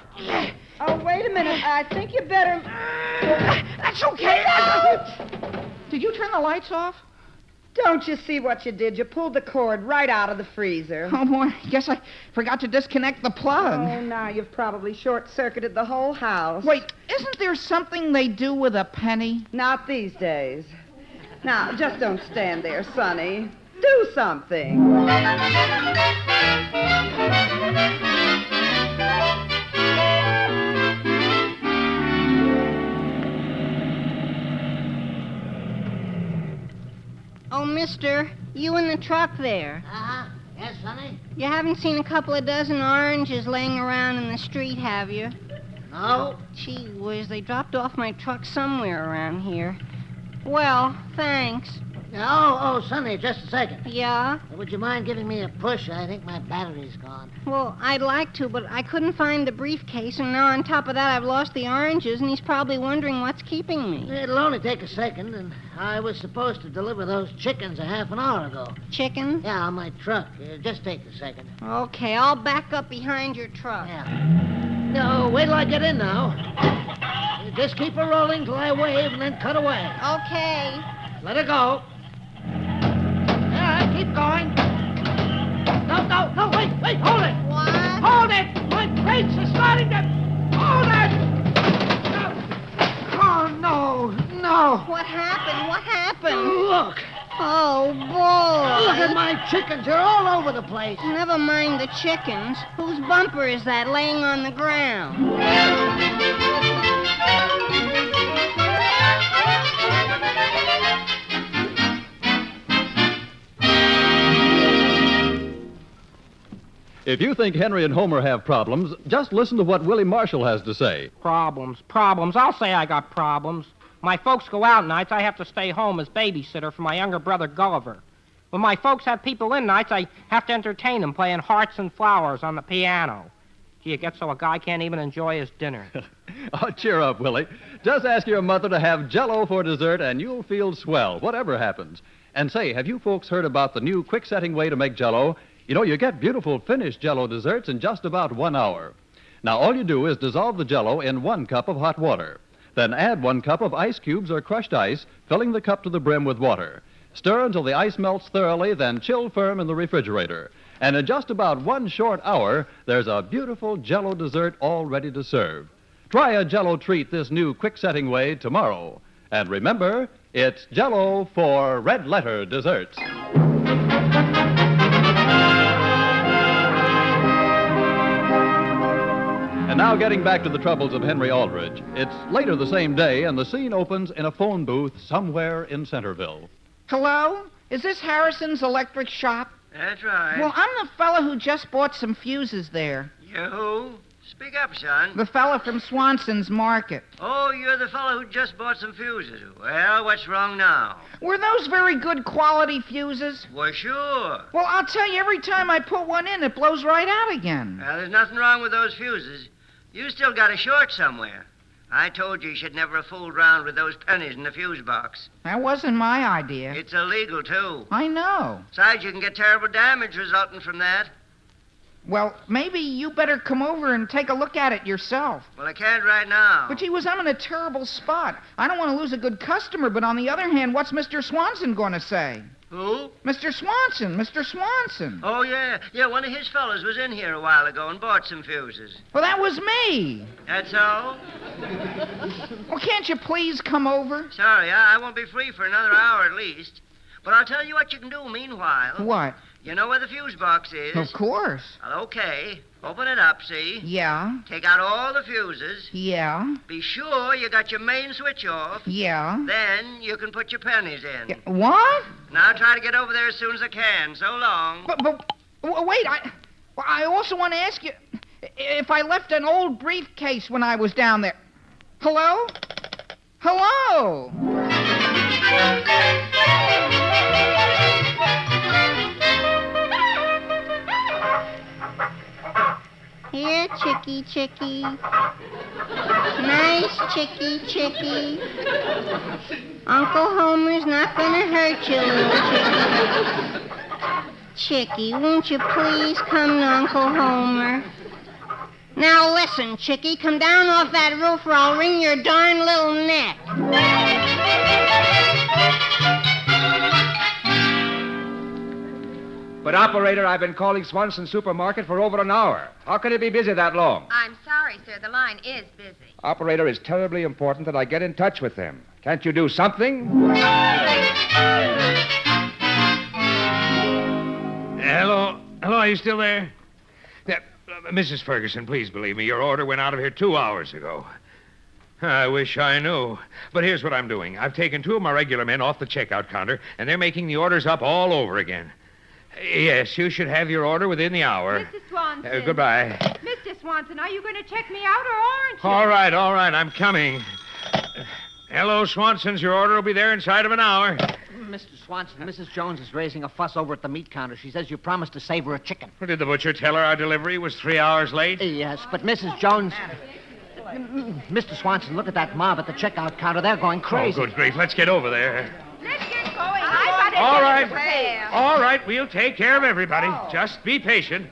J: Oh, wait a minute. I think you better...
G: That's okay. Did you turn the lights off?
J: Don't you see what you did? You pulled the cord right out of the freezer.
G: Oh, boy. Guess I forgot to disconnect the plug.
J: Oh, now you've probably short-circuited the whole house.
G: Wait, isn't there something they do with a penny?
J: Not these days. Now, just don't stand there, Sonny. Do something.
F: Oh, mister, you in the truck there.
W: Uh-huh. Yes, Sonny?
F: You haven't seen a couple of dozen oranges laying around in the street, have you?
W: No.
F: Gee whiz, they dropped off my truck somewhere around here. Well, thanks.
W: Oh, Sonny, just a second.
F: Yeah?
W: Would you mind giving me a push? I think my battery's gone.
F: Well, I'd like to, but I couldn't find the briefcase, and now on top of that, I've lost the oranges, and he's probably wondering what's keeping me.
W: It'll only take a second, and I was supposed to deliver those chickens a half an hour ago.
F: Chicken?
W: Yeah, on my truck. Just take a second.
F: Okay, I'll back up behind your truck.
W: Yeah. No, wait till I get in now. Just keep her rolling till I wave and then cut away.
F: Okay.
W: Let her go. Yeah, keep going. No, wait, hold it.
F: What?
W: Hold it! My brakes are starting to... Hold it! No. Oh, no.
F: What happened?
W: Look.
F: Oh, boy.
W: Look at my chickens. They're all over the place.
F: Never mind the chickens. Whose bumper is that laying on the ground?
R: If you think Henry and Homer have problems, just listen to what Willie Marshall has to say.
H: Problems. I'll say I got problems. My folks go out nights, I have to stay home as babysitter for my younger brother Gulliver. When my folks have people in nights, I have to entertain them playing Hearts and Flowers on the piano. Gee, it gets so a guy can't even enjoy his dinner.
R: Oh, cheer up, Willie. Just ask your mother to have Jell-O for dessert, and you'll feel swell, whatever happens. And say, have you folks heard about the new quick-setting way to make Jell-O? You know, you get beautiful finished Jell-O desserts in just about 1 hour. Now, all you do is dissolve the Jell-O in 1 cup of hot water. Then add 1 cup of ice cubes or crushed ice, filling the cup to the brim with water. Stir until the ice melts thoroughly, then chill firm in the refrigerator. And in just about 1 short hour, there's a beautiful Jell-O dessert all ready to serve. Try a Jell-O treat this new quick-setting way tomorrow. And remember, it's Jell-O for red-letter desserts. And now getting back to the troubles of Henry Aldrich. It's later the same day, and the scene opens in a phone booth somewhere in Centerville.
G: Hello? Is this Harrison's electric shop?
M: That's right.
G: Well, I'm the fella who just bought some fuses there.
M: You who? Speak up, son.
G: The fella from Swanson's Market.
M: Oh, you're the fellow who just bought some fuses. Well, what's wrong now?
G: Were those very good quality fuses?
M: Well, sure.
G: Well, I'll tell you, every time I put one in, it blows right out again.
M: Well, there's nothing wrong with those fuses. You still got a short somewhere. I told you should never have fooled around with those pennies in the fuse box.
G: That wasn't my idea.
M: It's illegal, too.
G: I know.
M: Besides, you can get terrible damage resulting from that.
G: Well, maybe you better come over and take a look at it yourself.
M: Well, I can't right now.
G: But, gee whiz, I'm in a terrible spot. I don't want to lose a good customer, but on the other hand, what's Mr. Swanson going to say?
M: Who?
G: Mr. Swanson. Mr. Swanson.
M: Oh, yeah. Yeah, one of his fellows was in here a while ago and bought some fuses.
G: Well, that was me.
M: That's all?
G: Well, can't you please come over?
M: Sorry, I won't be free for another hour at least. But I'll tell you what you can do meanwhile.
G: What?
M: You know where the fuse box is?
G: Of course.
M: Well, okay. Open it up, see?
G: Yeah.
M: Take out all the fuses.
G: Yeah.
M: Be sure you got your main switch off.
G: Yeah.
M: Then you can put your pennies in.
G: Yeah. What?
M: Now try to get over there as soon as I can. So long.
G: But wait, I also want to ask you if I left an old briefcase when I was down there. Hello? Hello?
F: Here, chickie, chickie. Nice chickie, chickie. Uncle Homer's not gonna hurt you, little chickie. Chickie, won't you please come to Uncle Homer? Now listen, chickie, come down off that roof or I'll wring your darn little neck.
P: But, operator, I've been calling Swanson Supermarket for over an hour. How can it be busy that long?
N: I'm sorry, sir. The line is busy.
P: Operator, it's terribly important that I get in touch with them. Can't you do something?
K: Hello? Hello, are you still there? Yeah, Mrs. Ferguson, please believe me. Your order went out of here 2 hours ago. I wish I knew. But here's what I'm doing. I've taken 2 of my regular men off the checkout counter, and they're making the orders up all over again. Yes, you should have your order within the hour.
X: Mrs. Swanson.
K: Goodbye.
X: Mr. Swanson, are you going to check me out or aren't you?
K: All right, I'm coming. Hello, Swansons. Your order will be there inside of an hour.
Q: Mr. Swanson, Mrs. Jones is raising a fuss over at the meat counter. She says you promised to save her a chicken.
K: Did the butcher tell her our delivery was 3 hours late?
Q: Yes, but Mrs. Jones... Mr. Swanson, look at that mob at the checkout counter. They're going crazy.
K: Oh, good grief. Let's get over there.
X: Let's get going. I got
K: All right, we'll take care of everybody. Just be patient.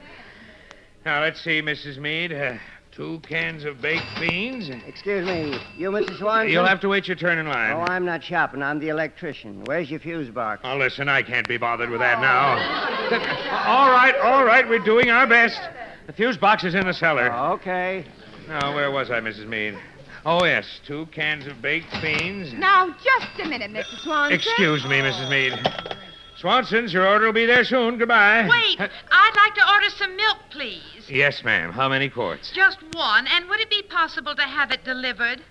K: Now, let's see, Mrs. Meade. 2 cans of baked beans.
M: Excuse me. You, Mrs. Swanson?
K: You'll have to wait your turn in line.
M: Oh, I'm not shopping. I'm the electrician. Where's your fuse box?
K: Oh, listen, I can't be bothered with that now. All right, we're doing our best. The fuse box is in the cellar.
M: Oh, okay.
K: Now, where was I, Mrs. Meade? Oh, yes, 2 cans of baked beans.
X: Now, just a minute, Mr. Swanson.
K: Excuse me, Mrs. Meade. Swansons, your order will be there soon. Goodbye.
J: Wait, I'd like to order some milk, please.
K: Yes, ma'am. How many quarts?
J: Just 1. And would it be possible to have it delivered?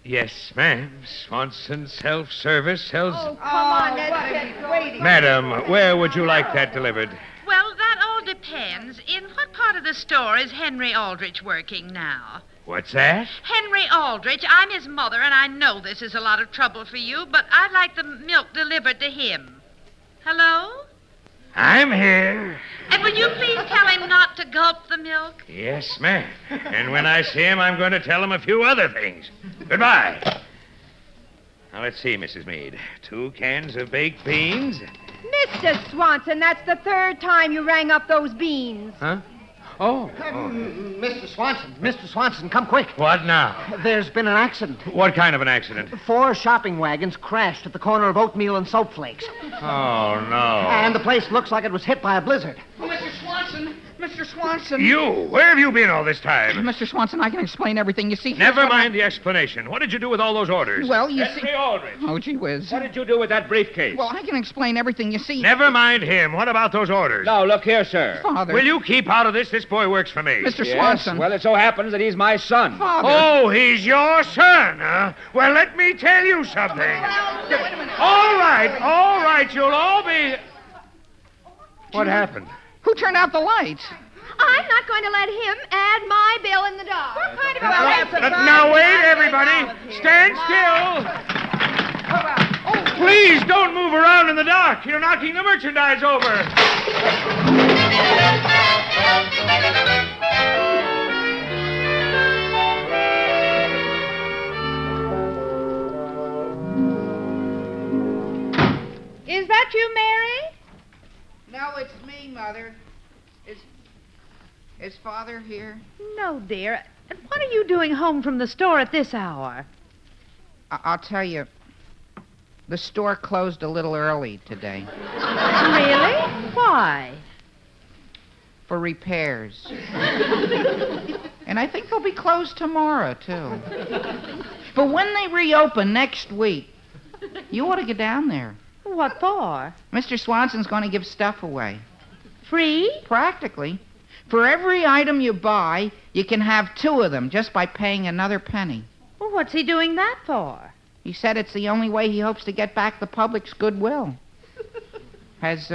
K: Yes, ma'am. Swanson Self-Service sells...
X: Oh, come on, that's waiting.
K: Madam, where would you like that delivered?
J: Well, that all depends. In what part of the store is Henry Aldrich working now?
K: What's that?
J: Henry Aldrich. I'm his mother, and I know this is a lot of trouble for you, but I'd like the milk delivered to him. Hello?
K: I'm here.
J: And will you please tell him not to gulp the milk?
K: Yes, ma'am. And when I see him, I'm going to tell him a few other things. Goodbye. Now, let's see, Mrs. Meade. 2 cans of baked beans.
X: Mr. Swanson, that's the 3rd time you rang up those beans.
K: Huh? Oh.
Q: Mr. Swanson, come quick.
K: What now?
Q: There's been an accident.
K: What kind of an accident?
Q: 4 shopping wagons crashed at the corner of Oatmeal and Soap Flakes.
K: Oh, no.
Q: And the place looks like it was hit by a blizzard.
G: Oh, Mr. Swanson! Mr. Swanson!
K: You! Where have you been all this time?
G: Mr. Swanson, I can explain everything. You see...
K: Never mind the explanation. What did you do with all those orders?
G: Well, you
K: Henry
G: see...
K: Aldrich.
G: Oh, gee whiz.
K: What did you do with that briefcase?
G: Well, I can explain everything. You see...
K: Never mind him. What about those orders?
P: Now, look here, sir.
G: Father...
K: Will you keep out of this? This boy works for me.
G: Mr.
P: Yes,
G: Swanson...
P: well, it so happens that he's my son.
G: Father...
K: Oh, he's your son, huh? Well, let me tell you something.
G: Wait a minute.
K: All right, you'll all be... What happened?
G: Who turned out the lights?
X: I'm not going to let him add my bill in the dark. What kind of
K: Now, wait, everybody. Stand still. Please don't move around in the dark. You're knocking the merchandise over.
J: Is that you, Mary?
G: No, it's me, Mother. Is Father here?
J: No, dear. And what are you doing home from the store at this hour?
G: I'll tell you. The store closed a little early today.
J: Really? Why?
G: For repairs. And I think they'll be closed tomorrow, too. But when they reopen next week, you ought to get down there.
J: What for?
G: Mr. Swanson's going to give stuff away.
J: Free?
G: Practically. For every item you buy, you can have 2 of them just by paying another penny.
J: Well, what's he doing that for?
G: He said it's the only way he hopes to get back the public's goodwill. Has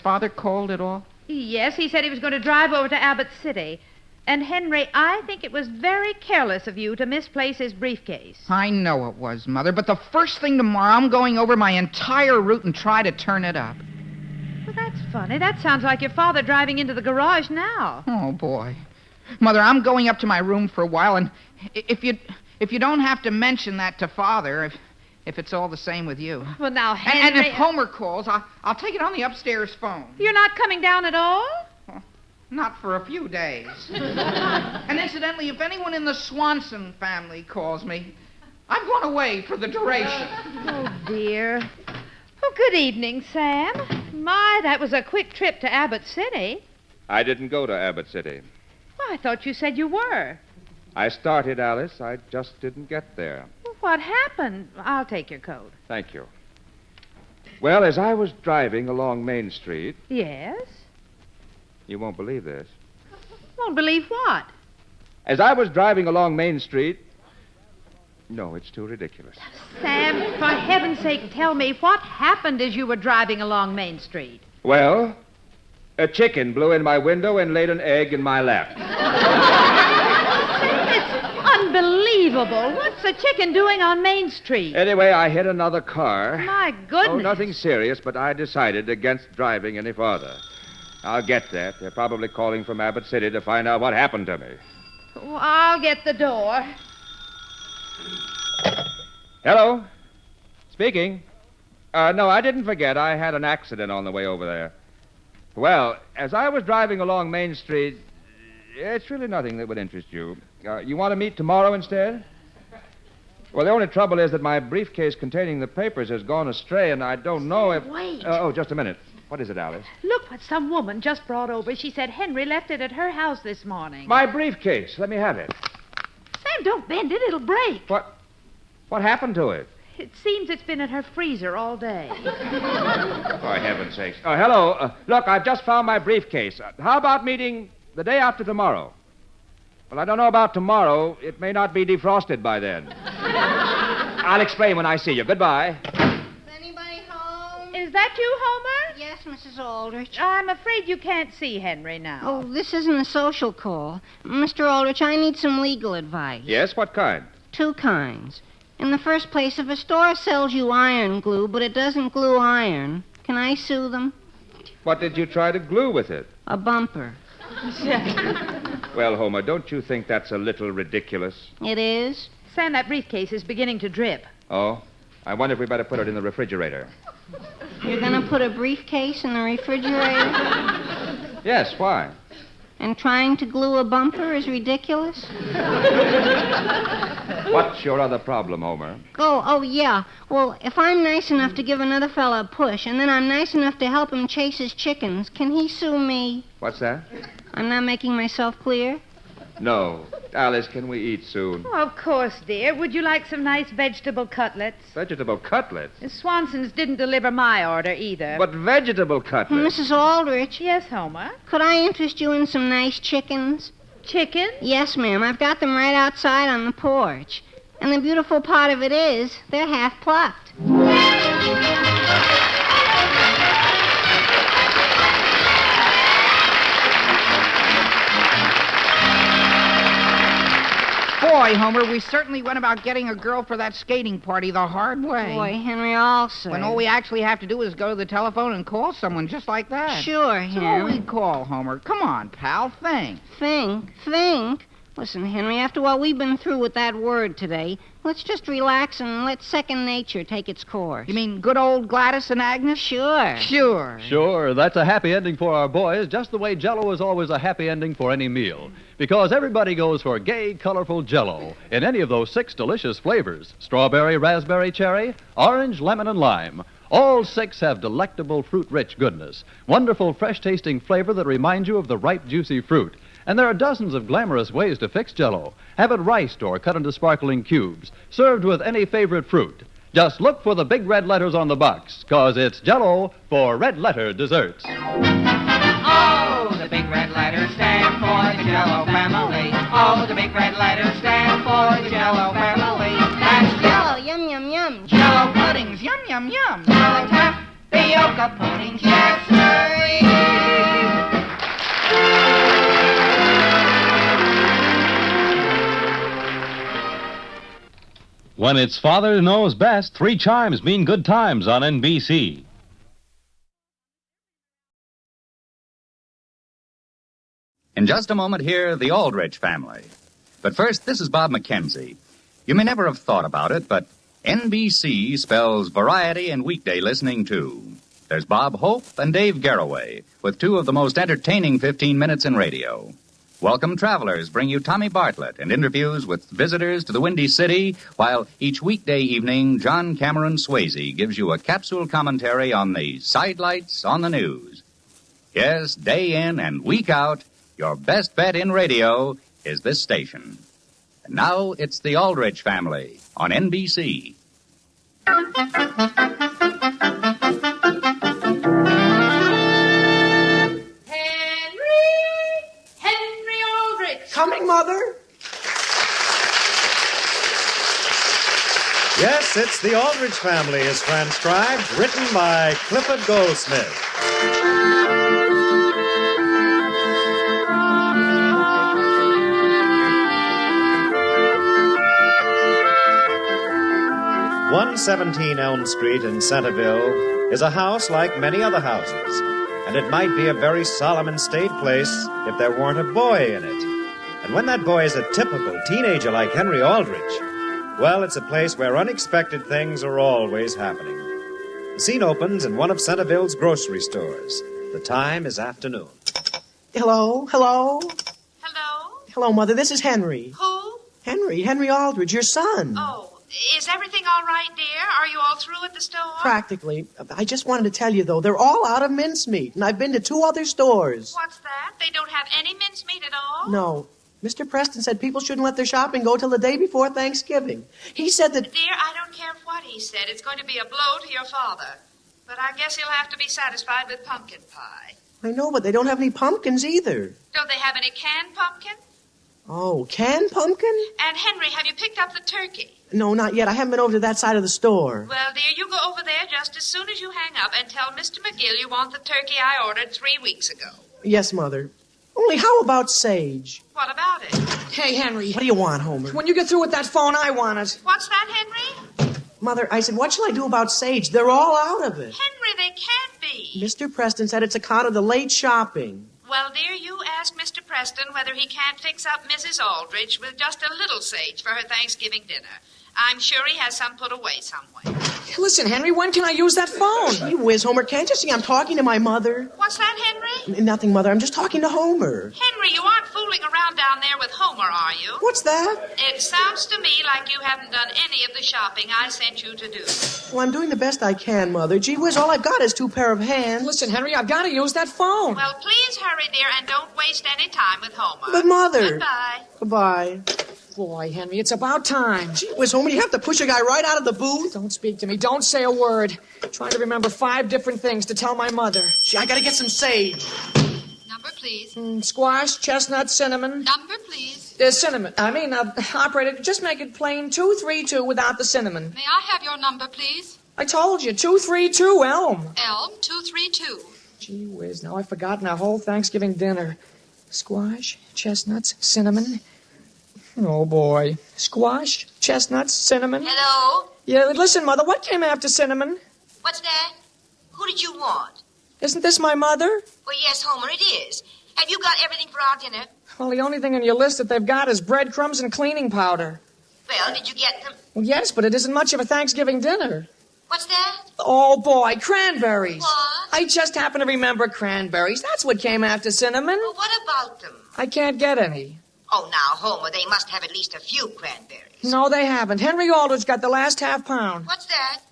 G: Father called at all?
J: Yes, he said he was going to drive over to Abbott City. And, Henry, I think it was very careless of you to misplace his briefcase.
G: I know it was, Mother, but the first thing tomorrow, I'm going over my entire route and try to turn it up.
J: Well, that's funny. That sounds like your father driving into the garage now.
G: Oh, boy. Mother, I'm going up to my room for a while, and if you don't have to mention that to Father, if it's all the same with you.
J: Well, now, Henry...
G: And if Homer calls, I'll take it on the upstairs phone.
J: You're not coming down at all?
G: Not for a few days. And incidentally, if anyone in the Swanson family calls me, I'm going away for the duration.
J: Oh, dear. Oh, good evening, Sam. My, that was a quick trip to Abbott City.
P: I didn't go to Abbott City.
J: Well, I thought you said you were.
P: I started, Alice. I just didn't get there.
J: Well, what happened? I'll take your coat.
P: Thank you. Well, as I was driving along Main Street...
J: Yes?
P: You won't believe this.
J: Won't believe what?
P: As I was driving along Main Street... No, it's too ridiculous.
J: Sam, for heaven's sake, tell me what happened as you were driving along Main Street.
P: Well, a chicken blew in my window and laid an egg in my lap.
J: It's unbelievable. What's a chicken doing on Main Street?
P: Anyway, I hit another car.
J: My goodness.
P: Oh, nothing serious, but I decided against driving any farther. I'll get that. They're probably calling from Abbott City to find out what happened to me.
J: Well, I'll get the door.
P: Hello? Speaking. No, I didn't forget. I had an accident on the way over there. Well, as I was driving along Main Street, it's really nothing that would interest you. You want to meet tomorrow instead? Well, the only trouble is that my briefcase containing the papers has gone astray, and I don't know if...
J: Wait.
P: Oh, just a minute. What is it, Alice?
J: Look what some woman just brought over. She said Henry left it at her house this morning.
P: My briefcase. Let me have it.
J: Sam, don't bend it. It'll break.
P: What happened to it?
J: It seems it's been at her freezer all day.
P: For heaven's sakes. Oh, hello. Look, I've just found my briefcase. How about meeting the day after tomorrow? Well, I don't know about tomorrow. It may not be defrosted by then. I'll explain when I see you. Goodbye.
F: Anybody home?
J: Is that you, Homer?
F: Yes, Mrs. Aldrich.
J: I'm afraid you can't see Henry now.
F: Oh, this isn't a social call. Mr. Aldrich, I need some legal advice.
P: Yes, what kind?
F: 2 kinds. In the first place, if a store sells you iron glue, but it doesn't glue iron, can I sue them?
P: What did you try to glue with it?
F: A bumper.
P: Well, Homer, don't you think that's a little ridiculous?
F: It is?
J: Sam, that briefcase is beginning to drip.
P: Oh? I wonder if we better put it in the refrigerator.
F: You're going to put a briefcase in the refrigerator?
P: Yes, why?
F: And trying to glue a bumper is ridiculous?
P: What's your other problem, Homer?
F: Oh, yeah. Well, if I'm nice enough to give another fella a push, and then I'm nice enough to help him chase his chickens, can he sue me?
P: What's that?
F: I'm not making myself clear?
P: No. Alice, can we eat soon?
J: Oh, of course, dear. Would you like some nice vegetable cutlets?
P: Vegetable cutlets?
J: Swanson's didn't deliver my order either.
P: But vegetable cutlets?
F: Mrs. Aldrich.
J: Yes, Homer?
F: Could I interest you in some nice chickens?
J: Chickens?
F: Yes, ma'am. I've got them right outside on the porch. And the beautiful part of it is, they're half plucked.
G: Boy, Homer, we certainly went about getting a girl for that skating party the hard way.
F: Boy, Henry also.
G: When all we actually have to do is go to the telephone and call someone just like that.
F: Sure,
G: So
F: Henry.
G: we call, Homer. Come on, pal, think.
F: Think? Listen, Henry, after what we've been through with that word today, let's just relax and let second nature take its course.
G: You mean good old Gladys and Agnes?
F: Sure.
R: Sure, that's a happy ending for our boys, just the way Jell-O is always a happy ending for any meal. Because everybody goes for gay, colorful Jell-O in any of those 6 delicious flavors: strawberry, raspberry, cherry, orange, lemon, and lime. All 6 have delectable fruit-rich goodness, wonderful fresh-tasting flavor that reminds you of the ripe, juicy fruit. And there are dozens of glamorous ways to fix Jell-O. Have it riced or cut into sparkling cubes, served with any favorite fruit. Just look for the big red letters on the box, 'cause it's Jell-O for red letter desserts.
U: Oh, the big red letters stand for the Jell-O family. Oh, the big red letters stand for the Jell-O family. That's
F: Jell-O, yum, yum, yum.
G: Jell-O puddings, yum, yum, yum.
U: Jell-O tapioca puddings, yes, sir.
B: When it's Father Knows Best, 3 chimes mean good times on NBC.
I: In just a moment, hear the Aldrich Family. But first, this is Bob McKenzie. You may never have thought about it, but NBC spells variety and weekday listening, too. There's Bob Hope and Dave Garroway, with 2 of the most entertaining 15 minutes in radio. Welcome Travelers bring you Tommy Bartlett and interviews with visitors to the Windy City, while each weekday evening, John Cameron Swayze gives you a capsule commentary on the sidelights on the news. Yes, day in and week out, your best bet in radio is this station. And now it's the Aldrich Family on NBC.
L: Coming, Mother?
T: Yes, it's The Aldrich Family is transcribed, written by Clifford Goldsmith. "117 Elm Street in Centerville is a house like many other houses, and it might be a very solemn and staid place if there weren't a boy in it. And when that boy is a typical teenager like Henry Aldrich, well, it's a place where unexpected things are always happening. The scene opens in one of Centerville's grocery stores. The time is afternoon.
L: Hello?
N: Hello?
L: Hello, Mother. This is Henry.
N: Who?
L: Henry Aldrich, your son.
N: Oh, is everything all right, dear? Are you all through at the store?
L: Practically. I just wanted to tell you, though, they're all out of mincemeat, and I've been to 2 other stores.
N: What's that? They don't have any mincemeat at all?
L: No. Mr. Preston said people shouldn't let their shopping go till the day before Thanksgiving. He said that...
N: Dear, I don't care what he said. It's going to be a blow to your father. But I guess he'll have to be satisfied with pumpkin pie.
L: I know, but they don't have any pumpkins either.
N: Don't they have any canned pumpkin?
L: Oh, canned pumpkin?
N: And, Henry, have you picked up the turkey?
L: No, not yet. I haven't been over to that side of the store.
N: Well, dear, you go over there just as soon as you hang up and tell Mr. McGill you want the turkey I ordered 3 weeks ago.
L: Yes, Mother. Only how about sage?
N: What about it?
C: Hey, Henry.
L: What do you want, Homer?
C: When you get through with that phone, I want it.
N: What's that, Henry?
L: Mother, I said, what shall I do about sage? They're all out of it.
N: Henry, they can't be.
L: Mr. Preston said it's account of the late shopping.
N: Well, dear, you ask Mr. Preston whether he can't fix up Mrs. Aldrich with just a little sage for her Thanksgiving dinner. I'm sure he has some put away somewhere.
C: Listen, Henry, when can I use that phone?
L: Gee whiz, Homer, can't you see I'm talking to my mother?
N: What's that, Henry?
L: Nothing, Mother. I'm just talking to Homer.
N: Henry, you aren't fooling around down there with Homer, are you?
L: What's that?
N: It sounds to me like you haven't done any of the shopping I sent you to do.
L: Well, I'm doing the best I can, Mother. Gee whiz, all I've got is 2 pair of hands.
C: Listen, Henry, I've got to use that phone.
N: Well, please hurry, dear, and don't waste any time with Homer.
L: But, Mother.
N: Goodbye.
L: Goodbye.
C: Boy, Henry, it's about time.
L: Gee whiz, Homer, you have to push a guy right out of the booth?
C: Don't speak to me. Don't say a word. I'm trying to remember 5 different things to tell my mother.
L: Gee, I gotta get some sage.
N: Number, please.
C: Squash, chestnut, cinnamon.
N: Number, please.
C: Cinnamon. Operator, just make it plain 232 without the cinnamon.
N: May I have your number, please?
C: I told you, 232, Elm.
N: Elm 232.
C: Gee whiz, now I've forgotten our whole Thanksgiving dinner. Squash, chestnuts, cinnamon. Oh, boy. Squash, chestnuts, cinnamon.
E: Hello?
C: Yeah, listen, Mother, what came after cinnamon?
E: What's that? Who did you want?
C: Isn't this my mother?
E: Well, yes, Homer, it is. Have you got everything for our dinner?
C: Well, the only thing on your list that they've got is breadcrumbs and cleaning powder.
E: Well, did you get them?
C: Well, yes, but it isn't much of a Thanksgiving dinner.
E: What's that?
C: Oh, boy, cranberries.
E: What?
C: I just happen to remember cranberries. That's what came after cinnamon.
E: Well, what about them?
C: I can't get any.
E: Oh, now, Homer, they must have at least a few cranberries.
C: No, they haven't. Henry Aldrich got the last half pound.
E: What's that?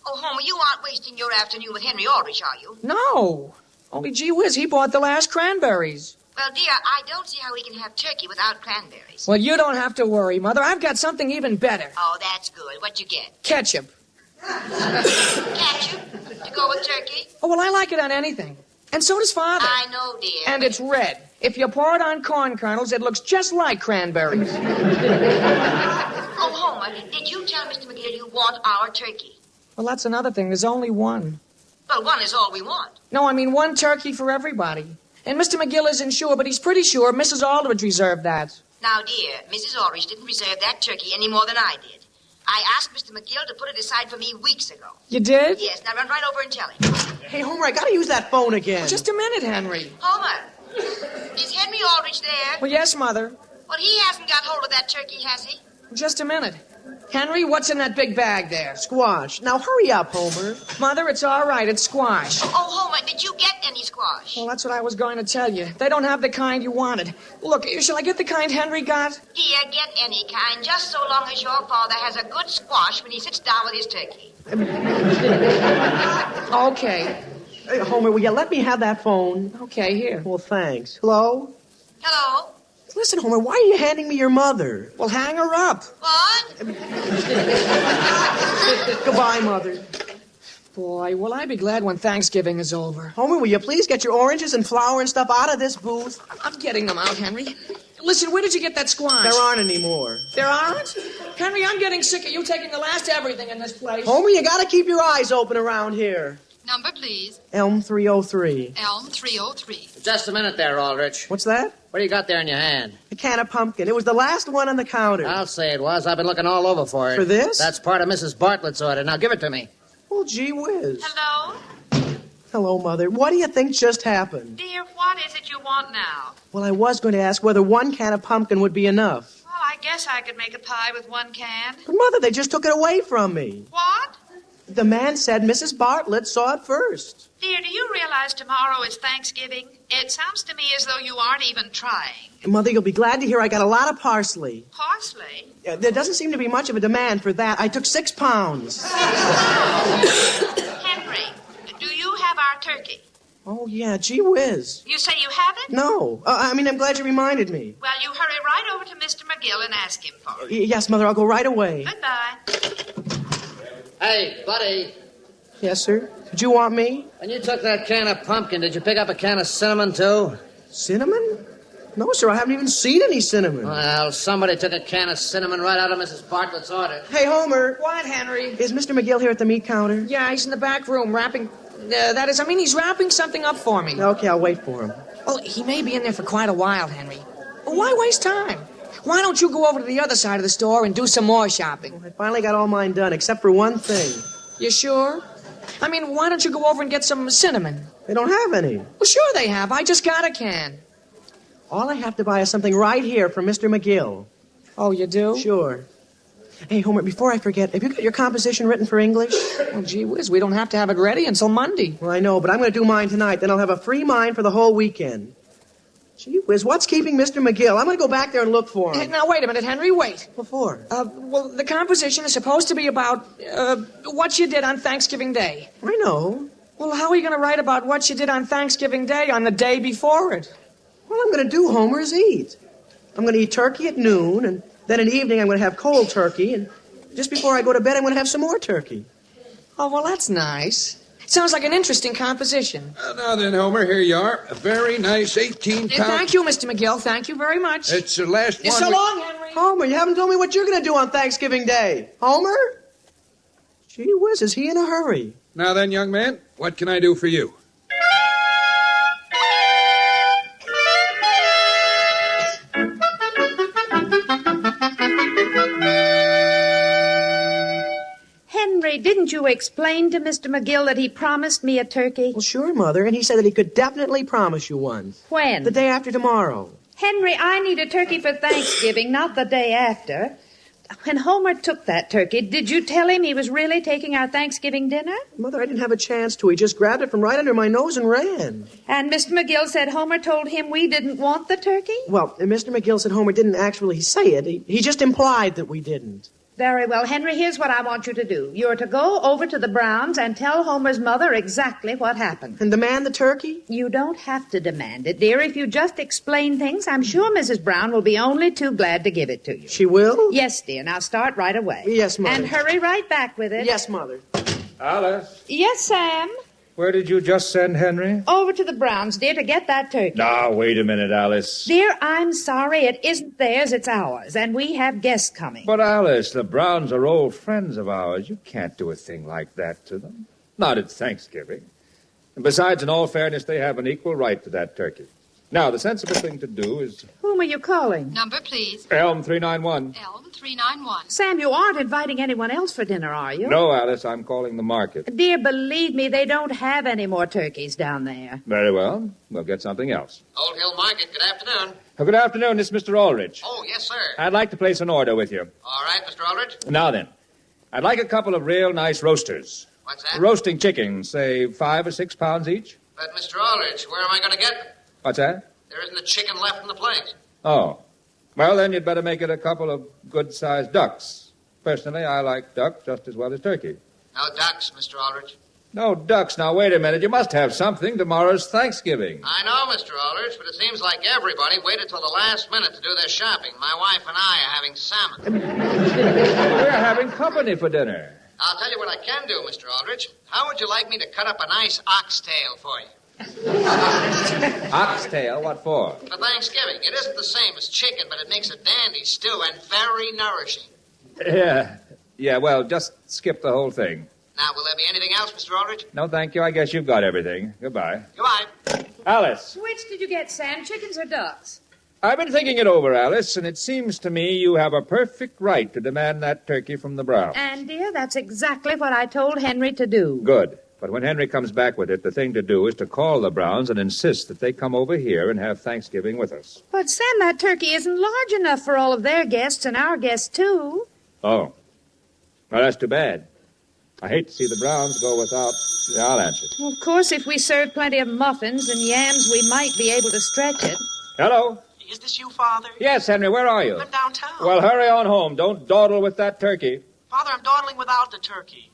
E: Oh, Homer, you aren't wasting your afternoon with Henry Aldrich, are you?
C: No. Only gee whiz, he bought the last cranberries.
E: Well, dear, I don't see how we can have turkey without cranberries.
C: Well, you don't have to worry, Mother. I've got something even better.
E: Oh, that's good. What'd you get?
C: Ketchup.
E: Ketchup? To go with turkey?
C: Oh, well, I like it on anything. And so does Father.
E: I know, dear.
C: And it's red. If you pour it on corn kernels, it looks just like cranberries.
E: Oh, Homer, did you tell Mr. McGill you want our turkey?
C: Well, that's another thing. There's only one.
E: Well, one is all we want.
C: No, I mean one turkey for everybody. And Mr. McGill isn't sure, but he's pretty sure Mrs. Aldrich reserved that.
E: Now, dear, Mrs. Aldrich didn't reserve that turkey any more than I did. I asked Mr. McGill to put it aside for me weeks ago.
C: You did?
E: Yes, now run right over and tell him.
L: Hey, Homer, I gotta use that phone again.
C: Well, just a minute, Henry.
E: Homer, is Henry Aldrich there?
C: Well, yes, Mother.
E: Well, he hasn't got hold of that turkey, has he?
C: Just a minute. Henry, what's in that big bag there?
L: Squash. Now, hurry up, Homer.
C: Mother, it's all right. It's squash.
E: Oh, Homer, did you get any squash?
C: Well, that's what I was going to tell you. They don't have the kind you wanted. Look, shall I get the kind Henry got?
E: Dear, get any kind, just so long as your father has a good squash when he sits down with his turkey.
C: Okay.
L: Hey, Homer, will you let me have that phone?
C: Okay, here.
L: Well, thanks. Hello?
E: Hello?
L: Listen, Homer, why are you handing me your mother?
C: Well, hang her up.
E: What?
L: Goodbye, Mother.
C: Boy, will I be glad when Thanksgiving is over.
L: Homer, will you please get your oranges and flour and stuff out of this booth?
C: I'm getting them out, Henry. Listen, where did you get that squash?
L: There aren't any more.
C: There aren't? Henry, I'm getting sick of you taking the last everything in this place.
L: Homer, you gotta keep your eyes open around here.
N: Number, please.
L: Elm 303.
N: Elm 303.
Q: Just a minute there, Aldrich.
L: What's that?
Q: What do you got there in your hand?
L: A can of pumpkin. It was the last one on the counter.
Q: I'll say it was. I've been looking all over for it.
L: For this?
Q: That's part of Mrs. Bartlett's order. Now give it to me.
L: Well, gee whiz.
N: Hello?
L: Hello, Mother. What do you think just happened?
N: Dear, what is it you want now?
L: Well, I was going to ask whether one can of pumpkin would be enough.
N: Well, I guess I could make a pie with one can.
L: But, Mother, they just took it away from me.
N: What?
L: The man said Mrs. Bartlett saw it first.
N: Dear, do you realize tomorrow is Thanksgiving? It sounds to me as though you aren't even trying.
L: Mother, you'll be glad to hear I got a lot of parsley.
N: Parsley?
L: There doesn't seem to be much of a demand for that. I took 6 pounds.
N: Henry, do you have our turkey?
L: Oh, yeah, gee whiz.
N: You say you have it?
L: No. I'm glad you reminded me.
N: Well, you hurry right over to Mr. McGill and ask him for it.
L: Yes, Mother, I'll go right away.
N: Goodbye.
Q: Hey, buddy.
L: Yes, sir? Did you want me?
Q: When you took that can of pumpkin, did you pick up a can of cinnamon, too?
L: Cinnamon? No, sir, I haven't even seen any cinnamon.
W: Well, somebody took a can of cinnamon right out of Mrs. Bartlett's order.
L: Hey, Homer.
C: What, Henry?
L: Is Mr. McGill here at the meat counter?
C: Yeah, he's in the back room wrapping... he's wrapping something up for me.
L: Okay, I'll wait for him.
C: Well, he may be in there for quite a while, Henry. Why waste time? Why don't you go over to the other side of the store and do some more shopping?
L: I finally got all mine done, except for one thing.
C: You sure? Why don't you go over and get some cinnamon?
L: They don't have any.
C: Well, sure they have. I just got a can.
L: All I have to buy is something right here from Mr. McGill.
C: Oh, you do?
L: Sure. Hey, Homer, before I forget, have you got your composition written for English?
C: Well, gee whiz, we don't have to have it ready until Monday.
L: Well, I know, but I'm going to do mine tonight. Then I'll have a free mind for the whole weekend. Gee whiz, what's keeping Mr. McGill? I'm going to go back there and look for him.
C: Now, wait a minute, Henry, wait.
L: What for?
C: Well, the composition is supposed to be about what you did on Thanksgiving Day.
L: I know.
C: Well, how are you going to write about what you did on Thanksgiving Day on the day before it?
L: All I'm going to do, Homer, is eat. I'm going to eat turkey at noon, and then in the evening I'm going to have cold turkey, and just before I go to bed I'm going to have some more turkey.
C: Oh, well, that's nice. Sounds like an interesting composition.
D: Now then, Homer, here you are. A very nice 18-pound...
C: Thank you, Mr. McGill. Thank you very much.
D: It's the last one...
C: So long, Henry.
L: Homer, you haven't told me what you're going to do on Thanksgiving Day. Homer? Gee whiz, is he in a hurry?
D: Now then, young man, what can I do for you?
J: Henry, didn't you explain to Mr. McGill that he promised me a turkey?
L: Well, sure, Mother, and he said that he could definitely promise you one.
J: When?
L: The day after tomorrow.
J: Henry, I need a turkey for Thanksgiving, not the day after. When Homer took that turkey, did you tell him he was really taking our Thanksgiving dinner?
L: Mother, I didn't have a chance to. He just grabbed it from right under my nose and ran.
J: And Mr. McGill said Homer told him we didn't want the turkey?
L: Well, Mr. McGill said Homer didn't actually say it. He just implied that we didn't.
J: Very well, Henry, here's what I want you to do. You're to go over to the Browns and tell Homer's mother exactly what happened.
L: And demand the turkey?
J: You don't have to demand it, dear. If you just explain things, I'm sure Mrs. Brown will be only too glad to give it to you.
L: She will?
J: Yes, dear. Now start right away.
L: Yes, Mother.
J: And hurry right back with it.
L: Yes, Mother.
P: Alice,
J: Yes, Sam?
P: where did you just send Henry?
J: Over to the Browns, dear, to get that turkey.
P: Now, wait a minute, Alice.
J: Dear, I'm sorry. It isn't theirs, it's ours. And we have guests coming.
P: But, Alice, the Browns are old friends of ours. You can't do a thing like that to them. Not at Thanksgiving. And besides, in all fairness, they have an equal right to that turkey. Now, the sensible thing to do is...
J: Whom are you calling?
N: Number, please.
P: Elm 391.
N: Elm 391.
J: Sam, you aren't inviting anyone else for dinner, are you?
P: No, Alice, I'm calling the market.
J: Dear, believe me, they don't have any more turkeys down there.
P: Very well. We'll get something else.
O: Old Hill Market, good afternoon.
P: Good afternoon, this is Mr. Aldrich.
O: Oh, yes, sir.
P: I'd like to place an order with you.
O: All right, Mr. Aldrich.
P: Now then, I'd like a couple of real nice roasters.
O: What's that?
P: Roasting chickens, say 5 or 6 pounds each.
O: But, Mr. Aldrich, where am I going to get them?
P: What's that?
O: There isn't a chicken left in the place.
P: Oh. Well, then you'd better make it a couple of good-sized ducks. Personally, I like duck just as well as turkey.
O: No ducks, Mr. Aldrich.
P: No ducks. Now, wait a minute. You must have something. Tomorrow's Thanksgiving.
O: I know, Mr. Aldrich, but it seems like everybody waited till the last minute to do their shopping. My wife and I are having salmon.
P: We're having company for dinner.
O: I'll tell you what I can do, Mr. Aldrich. How would you like me to cut up a nice oxtail for you?
P: Oxtail? What for?
O: For Thanksgiving. It isn't the same as chicken, but it makes a dandy stew and very nourishing.
P: Yeah, well, just skip the whole thing.
O: Now, will there be anything else, Mr. Aldrich?
P: No, thank you. I guess you've got everything. Goodbye.
O: Goodbye.
P: Alice,
J: Which did you get, Sam, chickens or ducks?
P: I've been thinking it over, Alice, and it seems to me you have a perfect right to demand that turkey from the Browns.
J: And, dear, that's exactly what I told Henry to do.
P: Good. But when Henry comes back with it, the thing to do is to call the Browns and insist that they come over here and have Thanksgiving with us.
J: But, Sam, that turkey isn't large enough for all of their guests and our guests, too.
P: Oh. Well, that's too bad. I hate to see the Browns go without... Yeah, I'll answer.
J: Well, of course, if we serve plenty of muffins and yams, we might be able to stretch it.
P: Hello?
S: Is this you, Father?
P: Yes, Henry, where are you?
S: I'm downtown.
P: Well, hurry on home. Don't dawdle with that turkey.
S: Father, I'm dawdling without the turkey.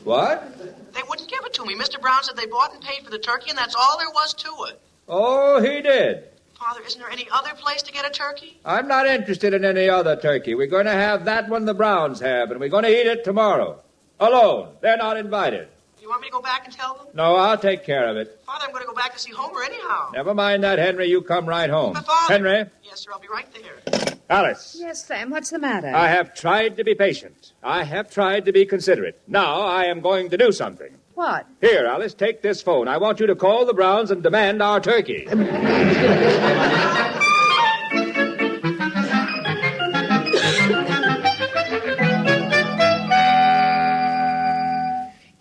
P: What?
S: They wouldn't give it to me. Mr. Brown said they bought and paid for the turkey, and that's all there was to it.
P: Oh, he did.
S: Father, isn't there any other place to get a turkey?
P: I'm not interested in any other turkey. We're going to have that one the Browns have, and we're going to eat it tomorrow. Alone. They're not invited.
S: You You want me to go back and tell them?
P: No, I'll take care of it.
S: Father, I'm going to go back to see Homer anyhow.
P: Never mind that, Henry. You come right home.
S: But Father...
P: Henry.
S: Yes, sir, I'll be right there.
P: Alice.
J: Yes, Sam, what's the matter?
P: I have tried to be patient. I have tried to be considerate. Now I am going to do something.
J: What?
P: Here, Alice, take this phone. I want you to call the Browns and demand our turkey.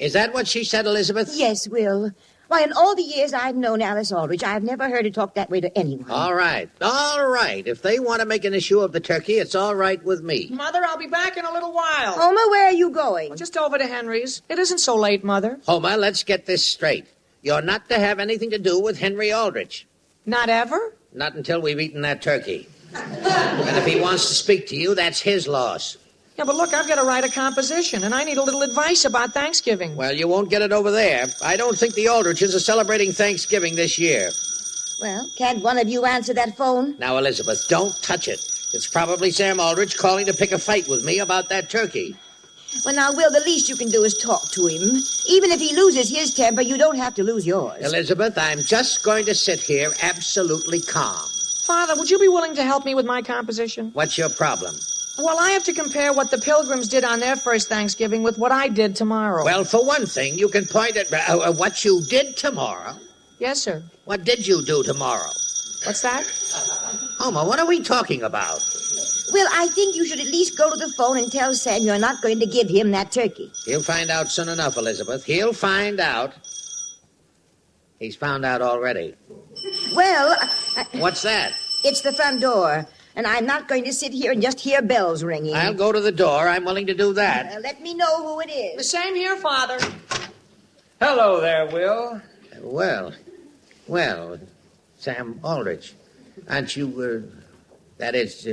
Q: Is that what she said, Elizabeth?
E: Yes, Will. Why, in all the years I've known Alice Aldrich, I've never heard her talk that way to anyone.
Q: All right. All right. If they want to make an issue of the turkey, it's all right with me.
C: Mother, I'll be back in a little while.
E: Homer, where are you going?
C: Just over to Henry's. It isn't so late, Mother.
Q: Homer, let's get this straight. You're not to have anything to do with Henry Aldrich.
C: Not ever?
Q: Not until we've eaten that turkey. And if he wants to speak to you, that's his loss.
C: Yeah, but look, I've got to write a composition, and I need a little advice about Thanksgiving.
Q: Well, you won't get it over there. I don't think the Aldriches are celebrating Thanksgiving this year.
E: Well, can't one of you answer that phone?
Q: Now, Elizabeth, don't touch it. It's probably Sam Aldrich calling to pick a fight with me about that turkey.
E: Well, now, Will, the least you can do is talk to him. Even if he loses his temper, you don't have to lose yours.
Q: Elizabeth, I'm just going to sit here absolutely calm.
C: Father, would you be willing to help me with my composition?
Q: What's your problem?
C: Well, I have to compare what the Pilgrims did on their first Thanksgiving with what I did tomorrow.
Q: Well, for one thing, you can point at what you did tomorrow.
C: Yes, sir.
Q: What did you do tomorrow?
C: What's that?
Q: Homer, what are we talking about?
E: Will, I think you should at least go to the phone and tell Sam you're not going to give him that turkey.
Q: He'll find out soon enough, Elizabeth. He'll find out. He's found out already.
E: Well...
Q: What's that?
E: It's the front door. And I'm not going to sit here and just hear bells ringing.
Q: I'll go to the door. I'm willing to do that.
E: Let me know who it is.
C: The same here, Father.
P: Hello there, Will.
Q: Well, Sam Aldrich. Aren't you, that is,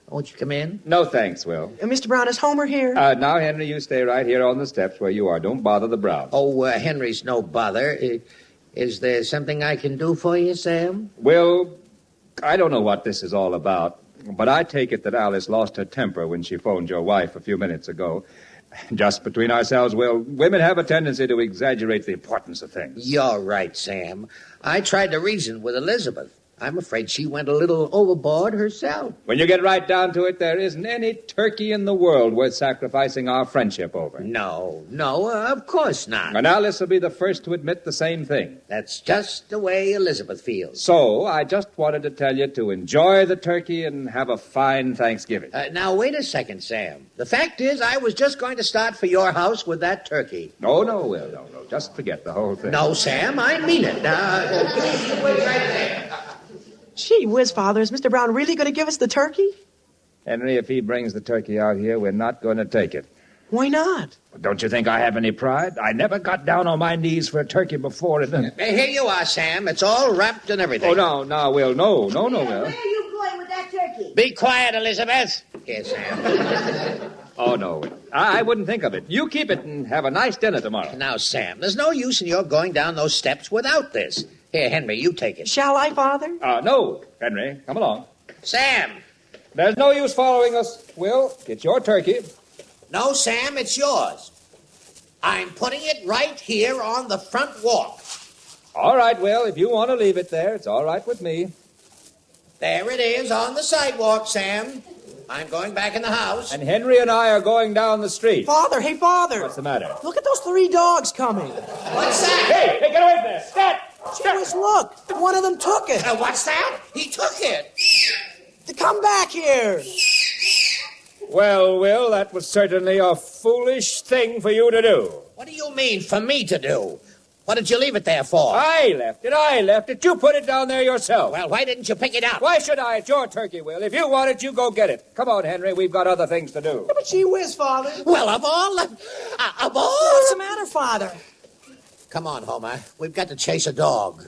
Q: won't you come in?
P: No, thanks, Will.
C: Mr. Brown, is Homer here?
P: Now, Henry, you stay right here on the steps where you are. Don't bother the Browns.
Q: Oh, Henry's no bother. Is there something I can do for you, Sam?
P: Will, I don't know what this is all about, but I take it that Alice lost her temper when she phoned your wife a few minutes ago. Just between ourselves, Will, women have a tendency to exaggerate the importance of things.
Q: You're right, Sam. I tried to reason with Elizabeth. I'm afraid she went a little overboard herself.
P: When you get right down to it, there isn't any turkey in the world worth sacrificing our friendship over.
Q: No, of course not.
P: And Alice will be the first to admit the same thing.
Q: That's just the way Elizabeth feels.
P: So, I just wanted to tell you to enjoy the turkey and have a fine Thanksgiving.
Q: Now, wait a second, Sam. The fact is, I was just going to start for your house with that turkey.
P: No, Will, no. Just forget the whole thing.
Q: No, Sam, I mean it. You wait right there.
C: Gee whiz, Father, is Mr. Brown really going to give us the turkey?
P: Henry, if he brings the turkey out here, we're not going to take it.
C: Why not?
P: Don't you think I have any pride? I never got down on my knees for a turkey before.
Q: Here you are, Sam. It's all wrapped and everything.
P: Oh, no, Will. No, Will.
E: Where are you going with that turkey?
Q: Be quiet, Elizabeth. Here, Sam.
P: Oh, no, Will. I wouldn't think of it. You keep it and have a nice dinner tomorrow.
Q: Now, Sam, there's no use in your going down those steps without this. Here, Henry, you take it.
C: Shall I, Father?
P: No, Henry. Come along.
Q: Sam!
P: There's no use following us, Will. It's your turkey.
Q: No, Sam, it's yours. I'm putting it right here on the front walk.
P: All right, Will. If you want to leave it there, it's all right with me.
Q: There it is on the sidewalk, Sam. I'm going back in the house.
P: And Henry and I are going down the street.
C: Father, hey, Father.
P: What's the matter?
C: Look at those 3 dogs coming.
Q: What's that?
P: Hey, get away from there. Stop!
C: Just look. One of them took it.
Q: What's that? He took it.
C: Come back here.
P: Well, Will, that was certainly a foolish thing for you to do.
Q: What do you mean, for me to do? What did you leave it there for?
P: I left it. You put it down there yourself.
Q: Well, why didn't you pick it up?
P: Why should I? It's your turkey, Will. If you want it, you go get it. Come on, Henry. We've got other things to do.
C: Yeah, but gee whiz, Father.
Q: Well, of all...
C: What's the matter, Father?
Q: Come on, Homer. We've got to chase a dog.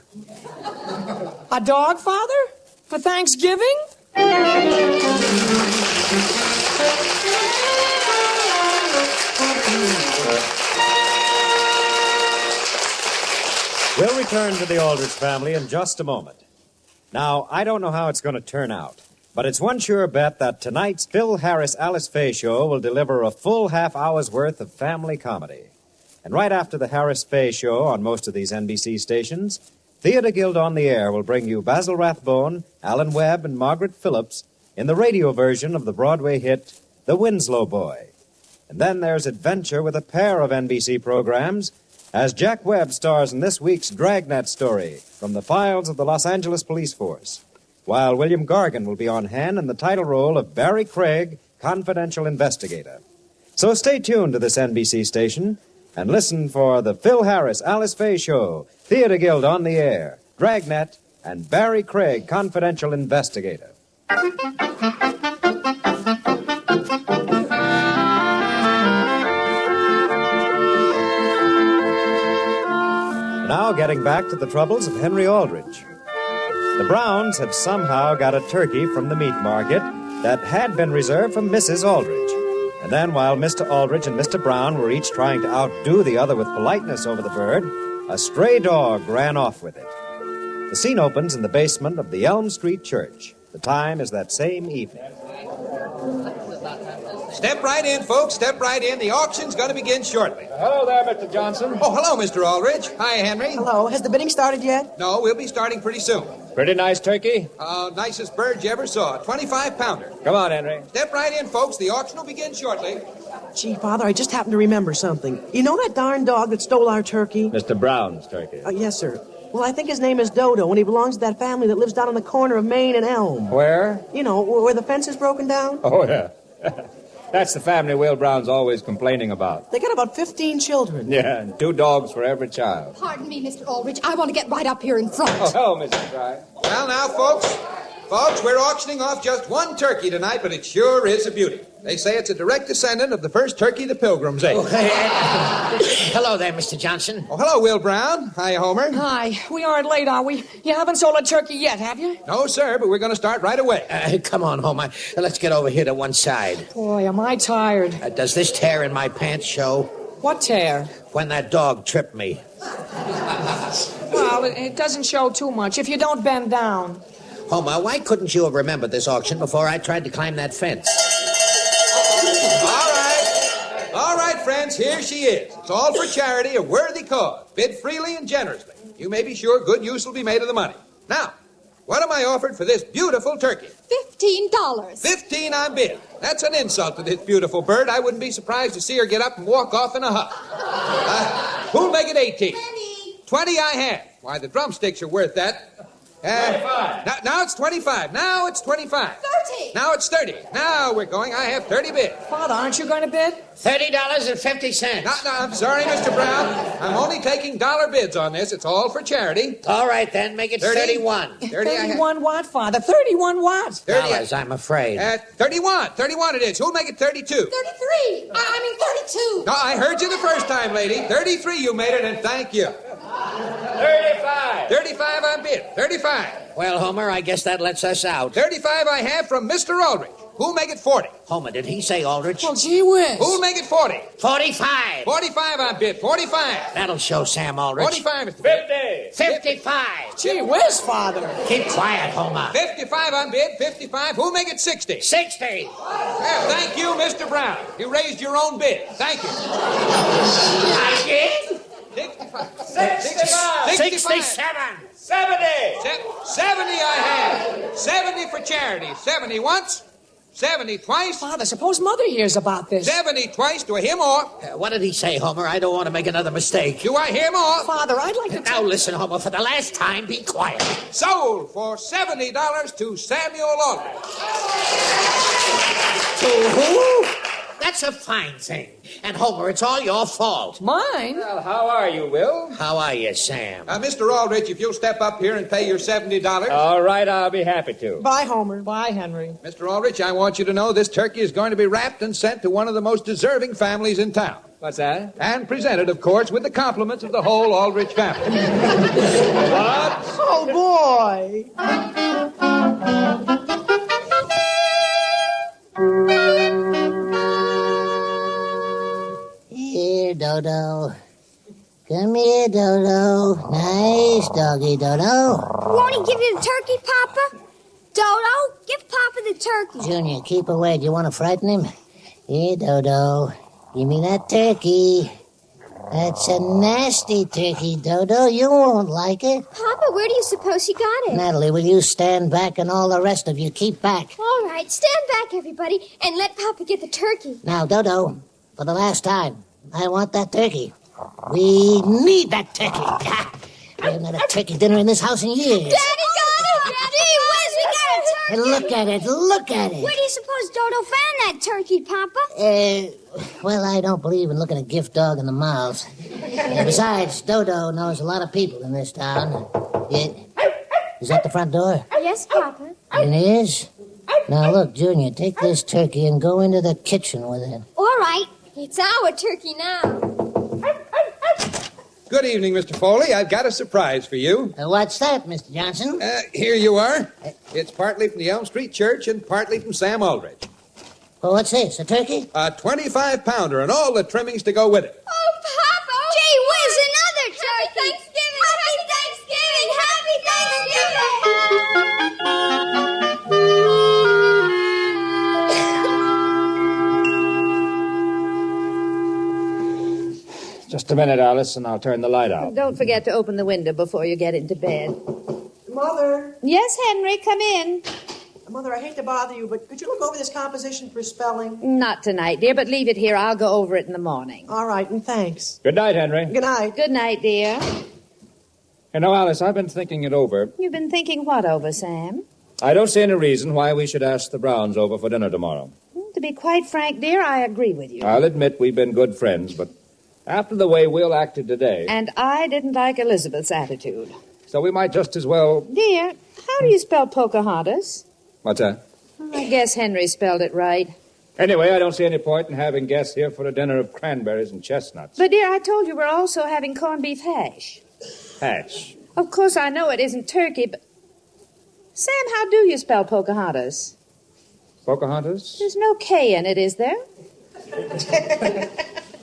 C: A dog, Father? For Thanksgiving?
T: We'll return to the Aldrich family in just a moment. Now, I don't know how it's going to turn out, but it's one sure bet that tonight's Phil Harris Alice Faye show will deliver a full half hour's worth of family comedy. And right after the Harris Fay Show on most of these NBC stations, Theater Guild on the Air will bring you Basil Rathbone, Alan Webb, and Margaret Phillips in the radio version of the Broadway hit, The Winslow Boy. And then there's adventure with a pair of NBC programs as Jack Webb stars in this week's Dragnet story from the files of the Los Angeles Police Force, while William Gargan will be on hand in the title role of Barry Craig, confidential investigator. So stay tuned to this NBC station and listen for the Phil Harris, Alice Faye Show, Theater Guild on the Air, Dragnet, and Barry Craig, confidential investigator. Now getting back to the troubles of Henry Aldrich. The Browns had somehow got a turkey from the meat market that had been reserved for Mrs. Aldrich. And then while Mr. Aldrich and Mr. Brown were each trying to outdo the other with politeness over the bird, a stray dog ran off with it. The scene opens in the basement of the Elm Street Church. The time is that same evening.
D: Step right in, folks. Step right in. The auction's going to begin shortly.
A: Hello there, Mr. Johnson.
D: Oh, hello, Mr. Aldrich. Hi, Henry.
L: Hello. Has the bidding started yet?
D: No, we'll be starting pretty soon.
A: Pretty nice turkey.
D: Nicest bird you ever saw. 25-pounder.
A: Come on, Henry.
D: Step right in, folks. The auction will begin shortly.
L: Gee, Father, I just happened to remember something. You know that darn dog that stole our turkey?
A: Mr. Brown's turkey.
L: Yes, sir. Well, I think his name is Dodo, and he belongs to that family that lives down on the corner of Main and Elm.
A: Where?
L: You know, where the fence is broken down.
A: Oh, yeah. That's the family Will Brown's always complaining about.
L: They got about 15 children.
A: Yeah, and 2 dogs for every child.
H: Pardon me, Mr. Aldrich. I want to get right up here in front.
A: Oh, hello, Mrs. Fry.
D: Well, now, folks, we're auctioning off just one turkey tonight, but it sure is a beauty. They say it's a direct descendant of the first turkey the Pilgrims ate.
Q: Hello there, Mr. Johnson.
D: Oh, hello, Will Brown. Hi, Homer.
C: Hi. We aren't late, are we? You haven't sold a turkey yet, have you?
D: No, sir, but we're going to start right away.
Q: Come on, Homer. Let's get over here to one side.
C: Boy, am I tired.
Q: Does this tear in my pants show?
C: What tear?
Q: When that dog tripped me.
C: Well, it doesn't show too much if you don't bend down.
Q: Homer, why couldn't you have remembered this auction before I tried to climb that fence?
D: All right, friends, here she is. It's all for charity, a worthy cause. Bid freely and generously. You may be sure good use will be made of the money. Now, what am I offered for this beautiful turkey?
H: $15.
D: 15 on bid. That's an insult to this beautiful bird. I wouldn't be surprised to see her get up and walk off in a huff. Who'll make it 18? 20 I have. Why, the drumsticks are worth that.
A: 25.
D: Now it's 25. Now it's 25.
H: 30.
D: Now it's 30. Now we're going. I have 30 bid.
C: Father, aren't you going to bid?
Q: $30.50.
D: No, I'm sorry, Mr. Brown. I'm only taking dollar bids on this. It's all for charity.
Q: All right, then. Make it 31.
C: 31 what, Father? 31 what?
Q: $30, I'm afraid.
D: 31. 31 it is. Who'll make it 32?
H: 33. I mean 32.
D: No, I heard you the first time, lady. 33 you made it, and thank you.
A: 35.
D: 35 on bid. 35.
Q: Well, Homer, I guess that lets us out.
D: 35 I have from Mr. Aldrich. Who'll make it 40?
Q: Homer, did he say Aldrich?
C: Well, gee whiz.
D: Who'll make it 40?
Q: 45.
D: 45 on bid. 45.
Q: That'll show Sam Aldrich.
D: 45 is the bid.
A: 50.
Q: 55.
C: Gee whiz, Father.
Q: Keep quiet, Homer.
D: 55 on bid. 55. Who'll make it 60?
Q: 60.
D: Well, thank you, Mr. Brown. You raised your own bid. Thank you.
Q: I did?
D: 65.
A: 65.
Q: 67.
A: 70.
D: 70 I have. 70 for charity. 70 once. 70 twice.
C: Father, suppose Mother hears about this.
D: 70 twice. Do I hear more?
Q: What did he say, Homer? I don't want to make another mistake.
D: Do I hear more?
C: Father, I'd like to...
Q: Now listen, Homer, for the last time, be quiet.
D: Sold for $70 to Samuel Aldrich.
Q: To who? That's a fine thing. And, Homer, it's all your fault.
C: Mine?
A: Well, how are you, Will?
Q: How are you, Sam?
D: Mr. Aldrich, if you'll step up here and pay your $70.
A: All right, I'll be happy to.
C: Bye, Homer. Bye, Henry.
D: Mr. Aldrich, I want you to know this turkey is going to be wrapped and sent to one of the most deserving families in town.
A: What's that?
D: And presented, of course, with the compliments of the whole Aldrich family. What?
L: Oh, boy.
W: Here, Dodo. Come here, Dodo. Nice doggy, Dodo.
X: Won't he give you the turkey, Papa? Dodo, give Papa the turkey.
W: Junior, keep away. Do you want to frighten him? Here, Dodo. Give me that turkey. That's a nasty turkey, Dodo. You won't like it.
X: Papa, where do you suppose he got it?
W: Natalie, will you stand back and all the rest of you keep back?
X: All right, stand back, everybody, and let Papa get the turkey.
W: Now, Dodo, for the last time, I want that turkey. We need that turkey. We haven't had a turkey dinner in this house in years.
X: Daddy got it! Daddy, where's he got a turkey?
W: And look at it, look at it.
X: Where do you suppose Dodo found that turkey, Papa?
W: Well, I don't believe in looking a gift dog in the mouth. And besides, Dodo knows a lot of people in this town. Is that the front door?
X: Yes, Papa.
W: It is? Now, look, Junior, take this turkey and go into the kitchen with it.
X: All right. It's our turkey now.
D: Good evening, Mr. Foley. I've got a surprise for you.
W: What's that, Mr. Johnson?
D: Here you are. It's partly from the Elm Street Church and partly from Sam Aldrich.
W: Well, what's this, a turkey?
D: A 25-pounder and all the trimmings to go with it.
X: Oh, Papa! Gee whiz, another turkey! Happy Thanksgiving! Happy
A: Just a minute, Alice, and I'll turn the light out.
J: Don't forget to open the window before you get into bed.
L: Mother.
J: Yes, Henry, come in.
L: Mother, I hate to bother you, but could you look over this composition for spelling?
J: Not tonight, dear, but leave it here. I'll go over it in the morning.
L: All right, and thanks.
A: Good night, Henry.
L: Good night.
J: Good night, dear.
A: You know, Alice, I've been thinking it over.
J: You've been thinking what over, Sam?
A: I don't see any reason why we should ask the Browns over for dinner tomorrow.
J: To be quite frank, dear, I agree with you.
A: I'll admit we've been good friends, but after the way Will acted today...
J: And I didn't like Elizabeth's attitude.
A: So we might just as well...
J: Dear, how do you spell Pocahontas?
A: What's that?
J: I guess Henry spelled it right.
A: Anyway, I don't see any point in having guests here for a dinner of cranberries and chestnuts.
J: But, dear, I told you we're also having corned beef hash.
A: Hash.
J: Of course, I know it isn't turkey, but... Sam, how do you spell Pocahontas?
A: Pocahontas?
J: There's no K in it, is there?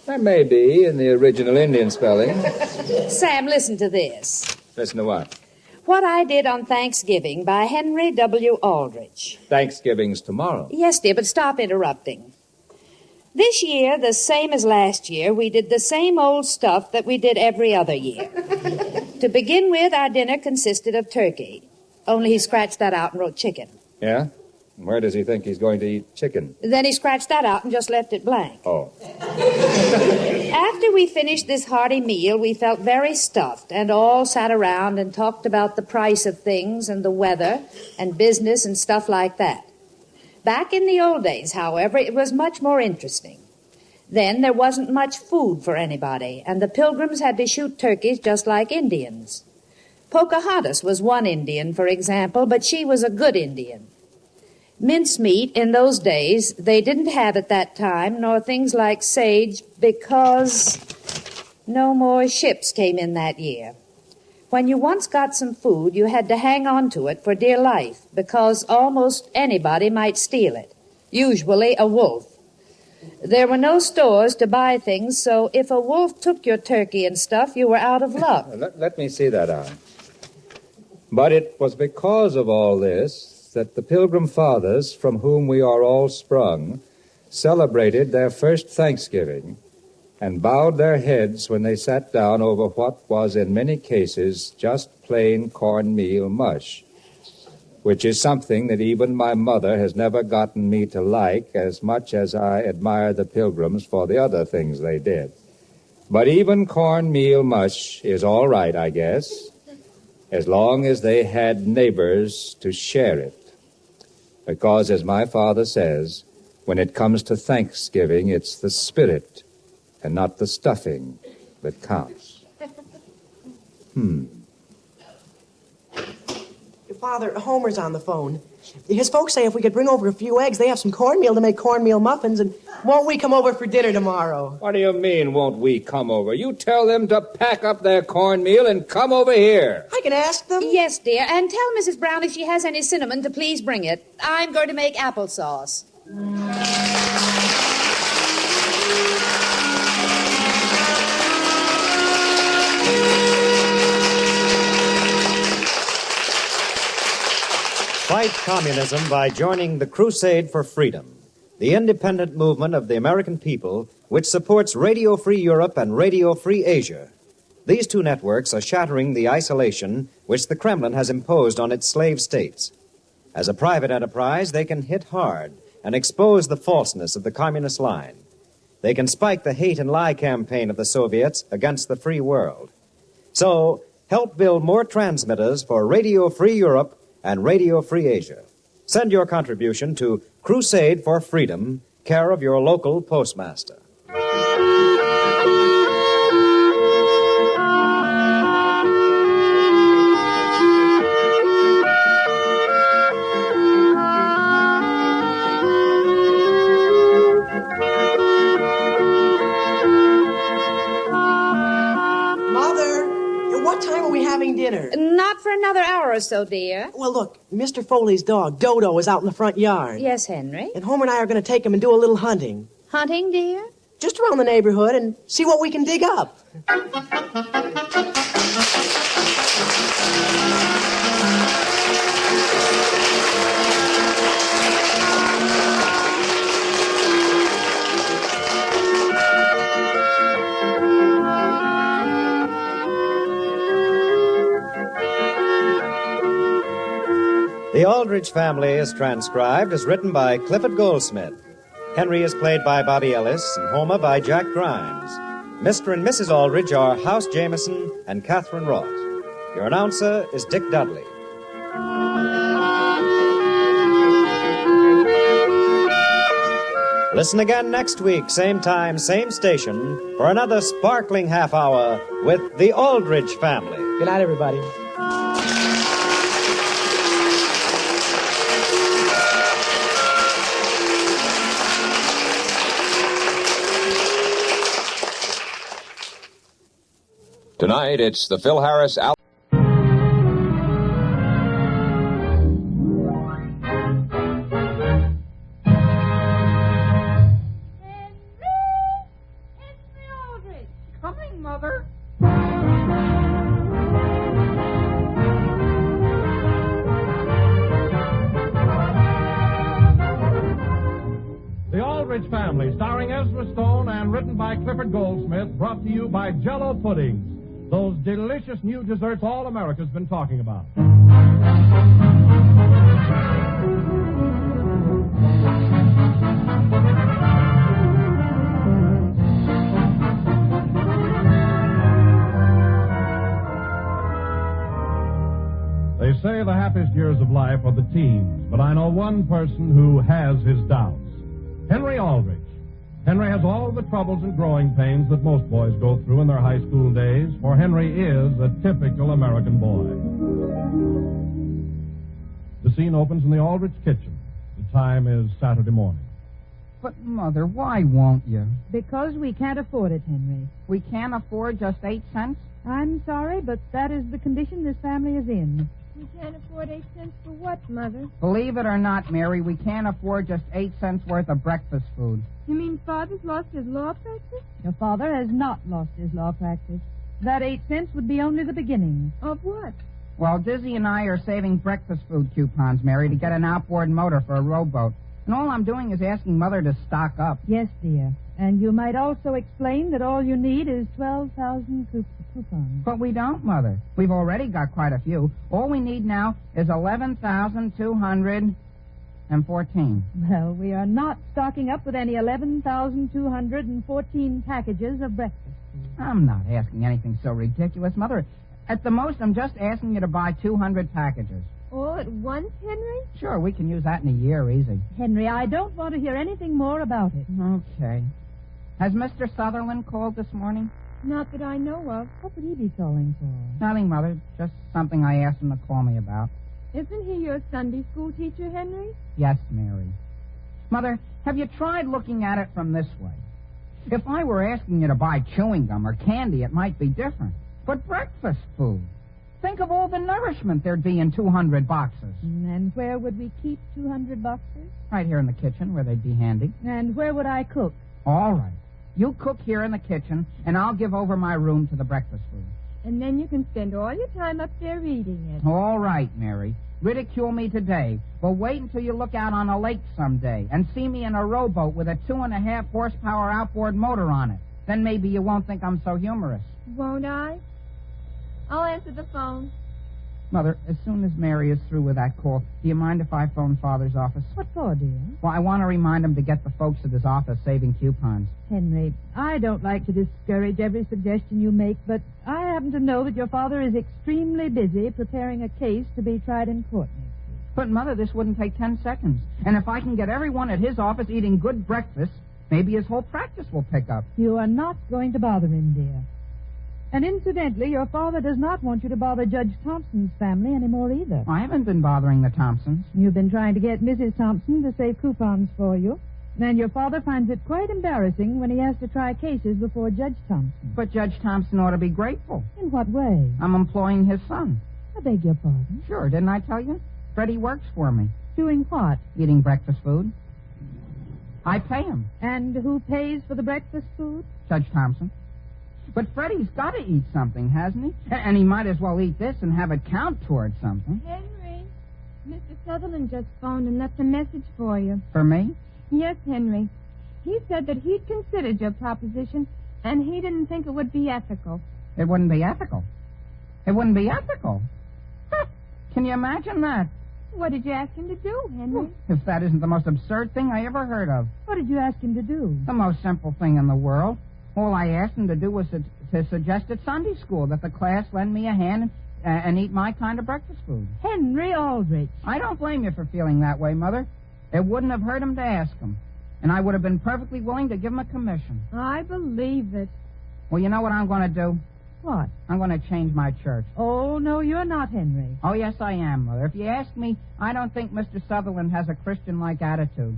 A: There may be in the original Indian spelling.
J: Sam, listen to this.
A: Listen to what?
J: What I Did on Thanksgiving by Henry W. Aldrich.
A: Thanksgiving's tomorrow.
J: Yes, dear, but stop interrupting. This year, the same as last year, we did the same old stuff that we did every other year. To begin with, our dinner consisted of turkey. Only he scratched that out and wrote chicken.
A: Yeah? Where does he think he's going to eat chicken?
J: Then he scratched that out and just left it blank.
A: Oh.
J: After we finished this hearty meal, we felt very stuffed and all sat around and talked about the price of things and the weather and business and stuff like that. Back in the old days, however, it was much more interesting. Then there wasn't much food for anybody, and the Pilgrims had to shoot turkeys just like Indians. Pocahontas was one Indian, for example, but she was a good Indian. Mincemeat, in those days, they didn't have at that time, nor things like sage, because no more ships came in that year. When you once got some food, you had to hang on to it for dear life, because almost anybody might steal it, usually a wolf. There were no stores to buy things, so if a wolf took your turkey and stuff, you were out of luck.
A: Let me see that eye. But it was because of all this that the Pilgrim Fathers, from whom we are all sprung, celebrated their first Thanksgiving and bowed their heads when they sat down over what was in many cases just plain cornmeal mush, which is something that even my mother has never gotten me to like as much as I admire the Pilgrims for the other things they did. But even cornmeal mush is all right, I guess, as long as they had neighbors to share it. Because, as my father says, when it comes to Thanksgiving, it's the spirit and not the stuffing that counts.
L: Father, Homer's on the phone. His folks say if we could bring over a few eggs, they have some cornmeal to make cornmeal muffins, and won't we come over for dinner tomorrow?
A: What do you mean, won't we come over? You tell them to pack up their cornmeal and come over here.
L: I can ask them.
J: Yes, dear, and tell Mrs. Brown if she has any cinnamon to please bring it. I'm going to make applesauce.
T: Fight communism by joining the Crusade for Freedom, the independent movement of the American people which supports Radio Free Europe and Radio Free Asia. These two networks are shattering the isolation which the Kremlin has imposed on its slave states. As a private enterprise, they can hit hard and expose the falseness of the communist line. They can spike the hate and lie campaign of the Soviets against the free world. So, help build more transmitters for Radio Free Europe and Radio Free Asia. Send your contribution to Crusade for Freedom, care of your local postmaster.
L: Dinner.
J: Not for another hour or so, dear.
L: Well, look, Mr. Foley's dog, Dodo, is out in the front yard.
J: Yes, Henry?
L: And Homer and I are going to take him and do a little hunting.
J: Hunting, dear?
L: Just around the neighborhood and see what we can dig up.
T: The Aldrich Family is transcribed as written by Clifford Goldsmith. Henry is played by Bobby Ellis and Homer by Jack Grimes. Mr. and Mrs. Aldrich are House Jameson and Catherine Roth. Your announcer is Dick Dudley. Listen again next week, same time, same station, for another sparkling half hour with the Aldrich Family.
L: Good night, everybody.
D: Tonight, it's the Phil Harris...
G: Coming, Mother.
K: The Aldrich Family, starring Ezra Stone and written by Clifford Goldsmith, brought to you by Jell-O Puddings. Those delicious new desserts all America's been talking about. They say the happiest years of life are the teens, but I know one person who has his doubts. Henry Aldrich. Henry has all the troubles and growing pains that most boys go through in their high school days, for Henry is a typical American boy. The scene opens in the Aldrich kitchen. The time is Saturday morning.
G: But, Mother, why won't you?
M: Because we can't afford it, Henry.
G: We can't afford just 8 cents?
M: I'm sorry, but that is the condition this family is in.
X: We can't afford 8 cents for what, Mother?
G: Believe it or not, Mary, we can't afford just 8 cents worth of breakfast food.
X: You mean Father's lost his law practice?
M: Your father has not lost his law practice. That 8 cents would be only the beginning.
X: Of what?
G: Well, Dizzy and I are saving breakfast food coupons, Mary, to get an outboard motor for a rowboat. And all I'm doing is asking Mother to stock up.
M: Yes, dear. And you might also explain that all you need is 12,000 coupons.
G: But we don't, Mother. We've already got quite a few. All we need now is 11,214.
M: Well, we are not stocking up with any 11,214 packages of breakfast food.
G: I'm not asking anything so ridiculous, Mother. At the most, I'm just asking you to buy 200 packages.
X: All at once, Henry?
G: Sure, we can use that in a year, easy.
M: Henry, I don't want to hear anything more about it.
G: Okay. Has Mr. Sutherland called this morning?
X: Not that I know of.
M: What would he be calling for?
G: Nothing, Mother. Just something I asked him to call me about.
X: Isn't he your Sunday school teacher, Henry?
G: Yes, Mary. Mother, have you tried looking at it from this way? If I were asking you to buy chewing gum or candy, it might be different. But breakfast food. Think of all the nourishment there'd be in 200 boxes.
M: And where would we keep 200 boxes?
G: Right here in the kitchen, where they'd be handy.
M: And where would I cook?
G: All right. You cook here in the kitchen, and I'll give over my room to the breakfast food.
M: And then you can spend all your time up there reading it.
G: All right, Mary. Ridicule me today, but wait until you look out on a lake someday and see me in a rowboat with a 2.5 horsepower outboard motor on it. Then maybe you won't think I'm so humorous.
M: Won't I? I'll answer the phone.
G: Mother, as soon as Mary is through with that call, do you mind if I phone Father's office?
M: What for, dear?
G: Well, I want to remind him to get the folks at his office saving coupons.
M: Henry, I don't like to discourage every suggestion you make, but I happen to know that your father is extremely busy preparing a case to be tried in court next week.
G: But, Mother, this wouldn't take 10 seconds. And if I can get everyone at his office eating good breakfast, maybe his whole practice will pick up.
M: You are not going to bother him, dear. And incidentally, your father does not want you to bother Judge Thompson's family anymore either.
G: I haven't been bothering the Thompsons.
M: You've been trying to get Mrs. Thompson to save coupons for you. And your father finds it quite embarrassing when he has to try cases before Judge Thompson.
G: But Judge Thompson ought to be grateful.
M: In what way?
G: I'm employing his son.
M: I beg your pardon?
G: Sure, didn't I tell you? Freddie works for me.
M: Doing what?
G: Eating breakfast food. I pay him.
M: And who pays for the breakfast food?
G: Judge Thompson. But Freddie's got to eat something, hasn't he? And he might as well eat this and have it count towards something.
X: Henry, Mr. Sutherland just phoned and left a message for you.
G: For me?
X: Yes, Henry. He said that he'd considered your proposition, and he didn't think it would be ethical.
G: It wouldn't be ethical. It wouldn't be ethical. Can you imagine that?
X: What did you ask him to do, Henry?
G: If that isn't the most absurd thing I ever heard of.
M: What did you ask him to do?
G: The most simple thing in the world. All I asked him to do was to suggest at Sunday school that the class lend me a hand and eat my kind of breakfast food.
M: Henry Aldrich.
G: I don't blame you for feeling that way, Mother. It wouldn't have hurt him to ask him. And I would have been perfectly willing to give him a commission.
M: I believe it.
G: Well, you know what I'm going to do?
M: What?
G: I'm going to change my church.
M: Oh, no, you're not, Henry.
G: Oh, yes, I am, Mother. If you ask me, I don't think Mr. Sutherland has a Christian-like attitude.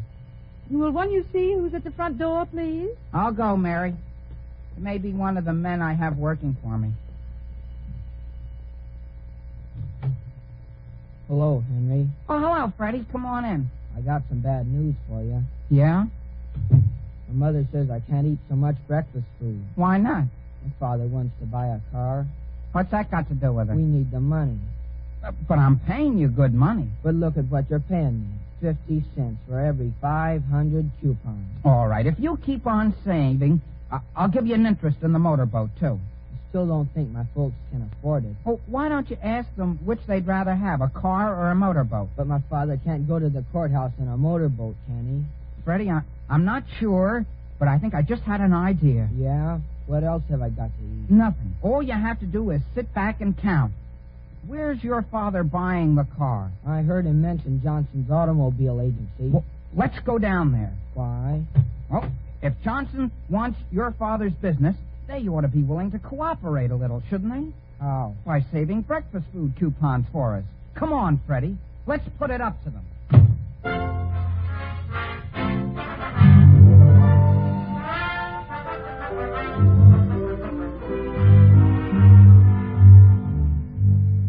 M: Will one you see who's at the front door, please?
G: I'll go, Mary. It may be one of the men I have working for me.
F: Hello, Henry.
G: Oh, hello, Freddie. Come on in.
F: I got some bad news for you.
G: Yeah?
F: My mother says I can't eat so much breakfast food.
G: Why not?
F: My father wants to buy a car.
G: What's that got to do with it?
F: We need the money.
G: But I'm paying you good money.
F: But look at what you're paying me. 50 cents for every 500 coupons.
G: All right, if you keep on saving, I'll give you an interest in the motorboat, too.
F: I still don't think my folks can afford it.
G: Well, why don't you ask them which they'd rather have, a car or a motorboat?
F: But my father can't go to the courthouse in a motorboat, can he?
G: Freddie, I'm not sure, but I think I just had an idea.
F: Yeah? What else have I got to eat?
G: Nothing. All you have to do is sit back and count. Where's your father buying the car?
F: I heard him mention Johnson's Automobile Agency.
G: Well, let's go down there.
F: Why?
G: Well, if Johnson wants your father's business, they ought to be willing to cooperate a little, shouldn't they?
F: How?
G: By saving breakfast food coupons for us. Come on, Freddie. Let's put it up to them.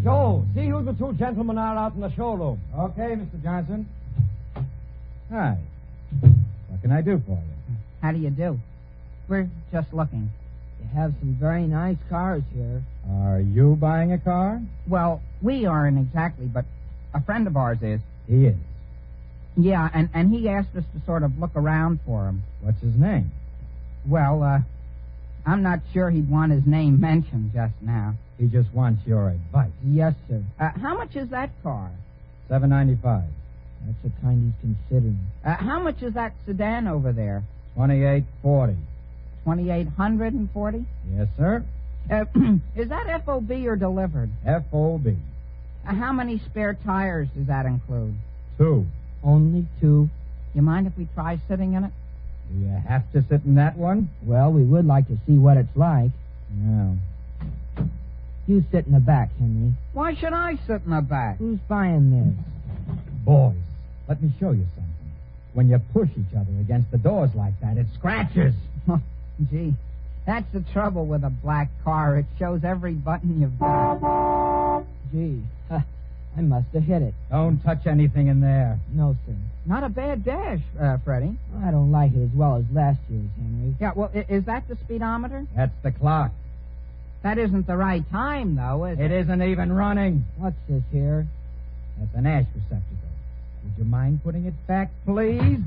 K: Joe, see who the two gentlemen are out in the showroom.
A: Okay, Mr. Johnson. Hi. What can I do for you?
G: How do you do? We're just looking.
F: You have some very nice cars here.
A: Are you buying a car?
G: Well, we aren't exactly, but a friend of ours is.
A: He is.
G: Yeah, and he asked us to sort of look around for him.
A: What's his name?
G: Well, I'm not sure he'd want his name mentioned just now.
A: He just wants your advice.
F: Yes, sir.
G: How much is that car?
A: $7.95.
F: That's the kind he's considering.
G: How much is that sedan over there?
A: $28.40.
G: $2,840?
A: Yes, sir.
G: Is that FOB or delivered?
A: FOB.
G: How many spare tires does that include?
A: 2.
F: Only 2.
G: You mind if we try sitting in it?
A: Do you have to sit in that one?
F: Well, we would like to see what it's like.
A: No.
F: You sit in the back, Henry.
G: Why should I sit in the back?
F: Who's buying this?
A: Boys, let me show you something. When you push each other against the doors like that, it scratches.
G: Gee, that's the trouble with a black car. It shows every button you've got.
F: Gee, I must have hit it.
A: Don't touch anything in there.
F: No, sir.
G: Not a bad dash, Freddie.
F: I don't like it as well as last year's, Henry.
G: Yeah, well, is that the speedometer?
A: That's the clock.
G: That isn't the right time, though, is it?
B: It isn't even running.
F: What's this here?
B: That's an ash receptacle. Would you mind putting it back, please?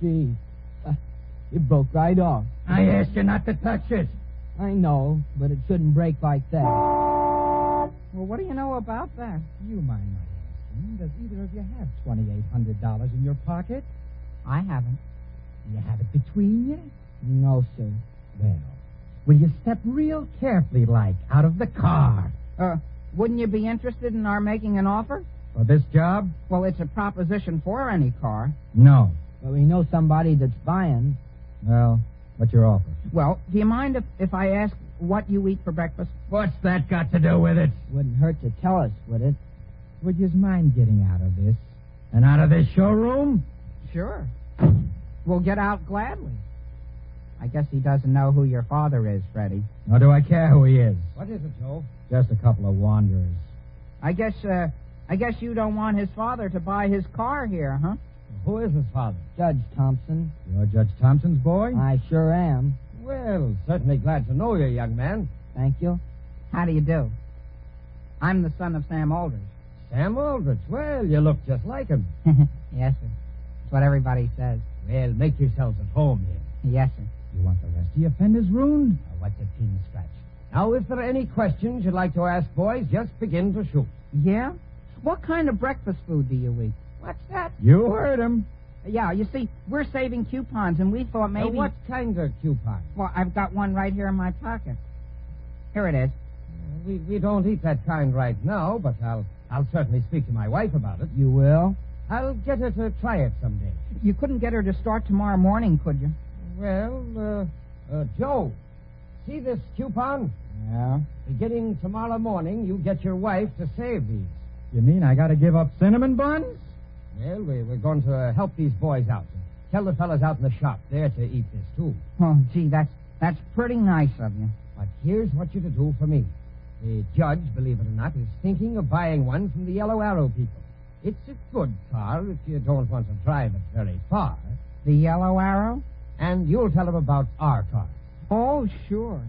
F: Gee, it broke right off.
B: I asked you not to touch it.
F: I know, but it shouldn't break like that.
G: Well, what do you know about that?
B: You mind my asking, does either of you have $2,800 in your pocket?
G: I haven't.
B: Do you have it between you?
F: No, sir.
B: Well, will you step real carefully, like, out of the car?
G: Wouldn't you be interested in our making an offer?
B: For this job?
G: Well, it's a proposition for any car.
B: No.
F: But we know somebody that's buying.
B: Well, what's your offer?
G: Well, do you mind if I ask what you eat for breakfast?
B: What's that got to do with it?
F: Wouldn't hurt to tell us, would it?
B: Would you mind getting out of this? And out of this showroom?
G: Sure. We'll get out gladly. I guess he doesn't know who your father is, Freddie.
B: Nor do I care who he is.
L: What is it, Joe?
B: Just a couple of wanderers.
G: I guess you don't want his father to buy his car here, huh?
B: Who is his father?
F: Judge Thompson.
B: You're Judge Thompson's boy?
F: I sure am.
B: Well, certainly glad to know you, young man.
F: Thank you.
G: How do you do? I'm the son of Sam Aldrich.
B: Sam Aldrich? Well, you look just like him.
G: Yes, sir. That's what everybody says.
B: Well, make yourselves at home here.
G: Yes, sir.
B: You want the rest of your fenders ruined? Or what's a pin scratch? Now, if there are any questions you'd like to ask, boys, just begin to shoot.
G: Yeah? What kind of breakfast food do you eat? What's that?
B: You heard him.
G: Yeah, you see, we're saving coupons, and we thought maybe...
B: What kind of coupon?
G: Well, I've got one right here in my pocket. Here it is.
B: We don't eat that kind right now, but I'll certainly speak to my wife about it.
F: You will?
B: I'll get her to try it someday.
G: You couldn't get her to start tomorrow morning, could you?
B: Well, Joe, see this coupon?
F: Yeah?
B: Beginning tomorrow morning, you get your wife to save these.
R: You mean I got to give up cinnamon buns?
B: Well, we're going to help these boys out. Tell the fellas out in the shop there to eat this, too.
G: Oh, gee, that's pretty nice of you.
B: But here's what you're to do for me. The judge, believe it or not, is thinking of buying one from the Yellow Arrow people. It's a good car if you don't want to drive it very far.
G: The Yellow Arrow?
B: And you'll tell him about our car.
G: Oh, sure.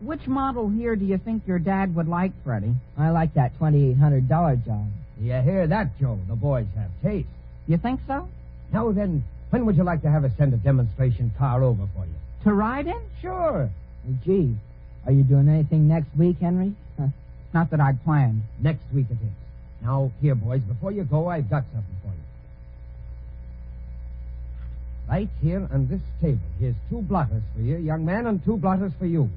G: Which model here do you think your dad would like, Freddie?
F: I like that $2,800 job.
B: You hear that, Joe? The boys have taste.
G: You think so?
B: Now then, when would you like to have us send a demonstration car over for you?
G: To ride in?
B: Sure.
F: Well, gee, are you doing anything next week, Henry?
G: Not that I'd planned.
B: Next week it is. Now, here, boys, before you go, I've got something for you. Right here on this table, here's 2 blotters for you, young man, and 2 blotters for you.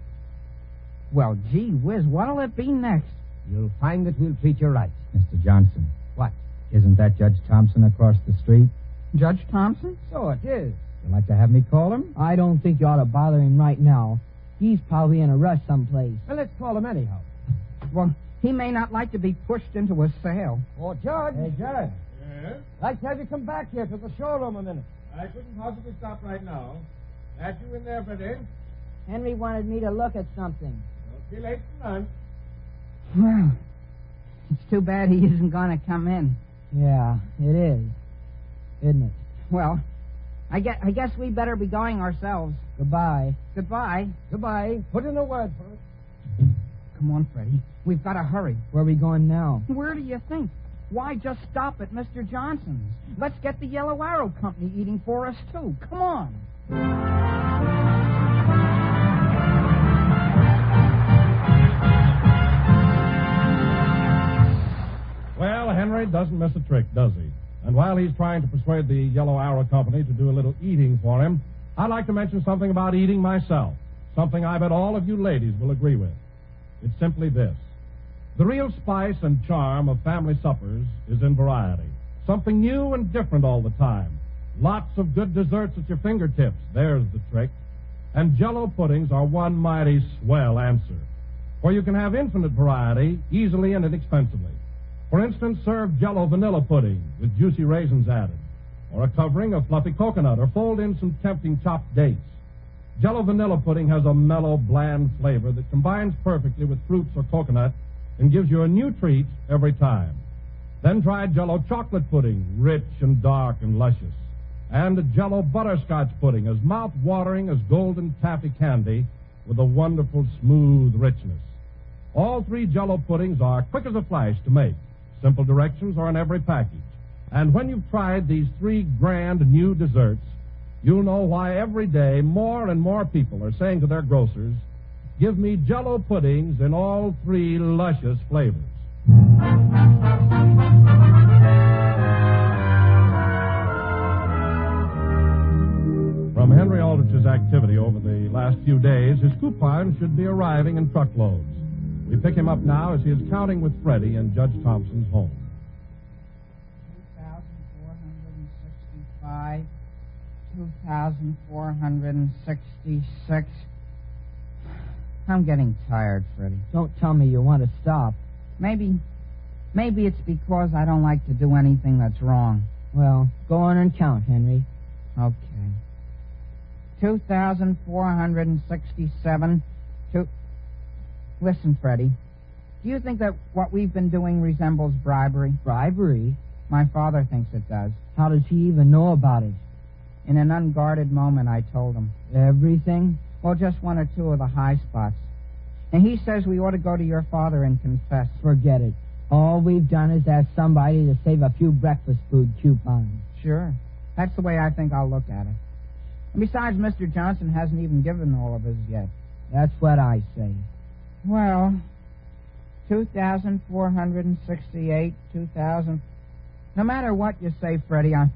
G: Well, gee whiz, what'll it be next?
B: You'll find that we'll treat you right.
R: Mr. Johnson.
B: What?
R: Isn't that Judge Thompson across the street?
G: Judge Thompson?
B: So it is.
R: You'd like to have me call him?
F: I don't think you ought to bother him right now. He's probably in a rush someplace.
B: Well, let's call him anyhow.
G: Well, he may not like to be pushed into a sale.
B: Oh, Judge.
R: Hey, Judge.
B: Yes? I'd like to have you come back here to the showroom a minute.
K: I couldn't possibly stop right now. That you in there, Freddie?
F: Henry wanted me to look at something.
K: Don't be late for lunch.
G: Well, it's too bad he isn't going to come in.
F: Yeah, it is. Isn't it?
G: Well, I guess we better be going ourselves.
F: Goodbye.
G: Goodbye.
B: Goodbye. Put in a word for us.
G: Come on, Freddie. We've got to hurry.
F: Where are we going now?
G: Where do you think? Why just stop at Mr. Johnson's? Let's get the Yellow Arrow Company eating for us, too. Come on.
K: Well, Henry doesn't miss a trick, does he? And while he's trying to persuade the Yellow Arrow Company to do a little eating for him, I'd like to mention something about eating myself. Something I bet all of you ladies will agree with. It's simply this. The real spice and charm of family suppers is in variety. Something new and different all the time. Lots of good desserts at your fingertips. There's the trick. And Jell-O puddings are one mighty swell answer. For you can have infinite variety, easily and inexpensively. For instance, serve Jell-O vanilla pudding with juicy raisins added. Or a covering of fluffy coconut, or fold in some tempting chopped dates. Jell-O vanilla pudding has a mellow, bland flavor that combines perfectly with fruits or coconut and gives you a new treat every time. Then try Jell-O chocolate pudding, rich and dark and luscious. And Jell-O butterscotch pudding, as mouth-watering as golden taffy candy, with a wonderful smooth richness. All 3 Jell-O puddings are quick as a flash to make. Simple directions are in every package. And when you've tried these 3 grand new desserts, you'll know why every day more and more people are saying to their grocers, "Give me Jell-O puddings in all 3 luscious flavors." From Henry Aldrich's activity over the last few days, his coupons should be arriving in truckloads. We pick him up now as he is counting with Freddie in Judge Thompson's home.
G: 2,465, 2,466. I'm getting tired, Freddie.
F: Don't tell me you want to stop.
G: Maybe it's because I don't like to do anything that's wrong.
F: Well, go on and count, Henry.
G: Okay. 2,467. Listen, Freddie. Do you think that what we've been doing resembles bribery?
F: Bribery?
G: My father thinks it does.
F: How does he even know about it?
G: In an unguarded moment, I told him.
F: Everything?
G: Well, just 1 or 2 of the high spots. And he says we ought to go to your father and confess.
F: Forget it. All we've done is ask somebody to save a few breakfast food coupons.
G: Sure. That's the way I think I'll look at it. And besides, Mr. Johnson hasn't even given all of his yet.
F: That's what I say.
G: Well, 2,468, 2,000... No matter what you say, Freddie, I'm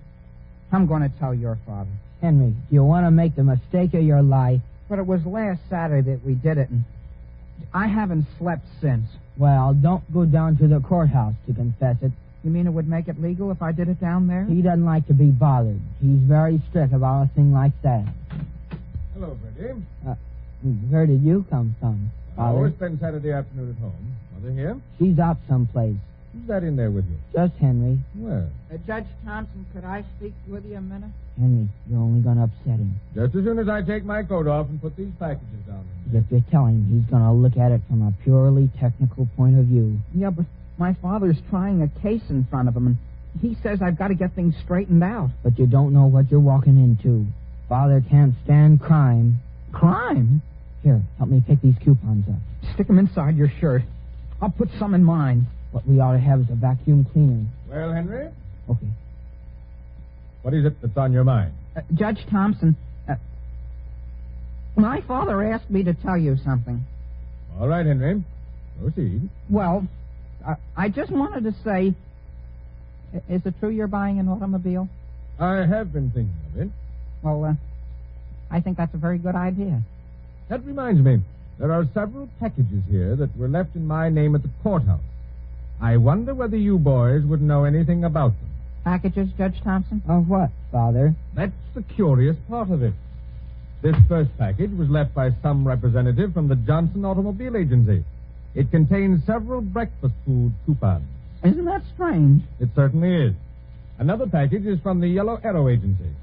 G: going to tell your father.
F: Henry, do you want to make the mistake of your life?
G: But it was last Saturday that we did it, and I haven't slept since.
F: Well, don't go down to the courthouse to confess it.
G: You mean it would make it legal if I did it down there?
F: He doesn't like to be bothered. He's very strict about a thing like that.
P: Hello, Freddie.
F: Where did you come from,
P: I
F: Father?
P: always spend Saturday afternoon at home. Mother here?
F: She's out someplace.
P: Who's that in there with you?
F: Just Henry.
P: Where?
G: Judge Thompson, could I speak with you a minute?
F: Henry, you're only going to upset him.
P: Just as soon as I take my coat off and put these packages down.
F: If you tell him, he's going to look at it from a purely technical point of view.
G: Yeah, but my father's trying a case in front of him, and he says I've got to get things straightened out.
F: But you don't know what you're walking into. Father can't stand crime.
G: Crime?
F: Here, help me pick these coupons up.
G: Stick them inside your shirt. I'll put some in mine.
F: What we ought to have is a vacuum cleaner.
P: Well, Henry?
F: Okay.
P: What is it that's on your mind?
G: Judge Thompson, my father asked me to tell you something.
P: All right, Henry. Proceed.
G: Well, I just wanted to say, is it true you're buying an automobile?
P: I have been thinking of it.
G: Well, I think that's a very good idea.
P: That reminds me, there are several packages here that were left in my name at the courthouse. I wonder whether you boys would know anything about them.
G: Packages, Judge Thompson?
F: Of what, Father?
P: That's the curious part of it. This first package was left by some representative from the Johnson Automobile Agency. It contains several breakfast food coupons.
G: Isn't that strange?
P: It certainly is. Another package is from the Yellow Arrow Agency.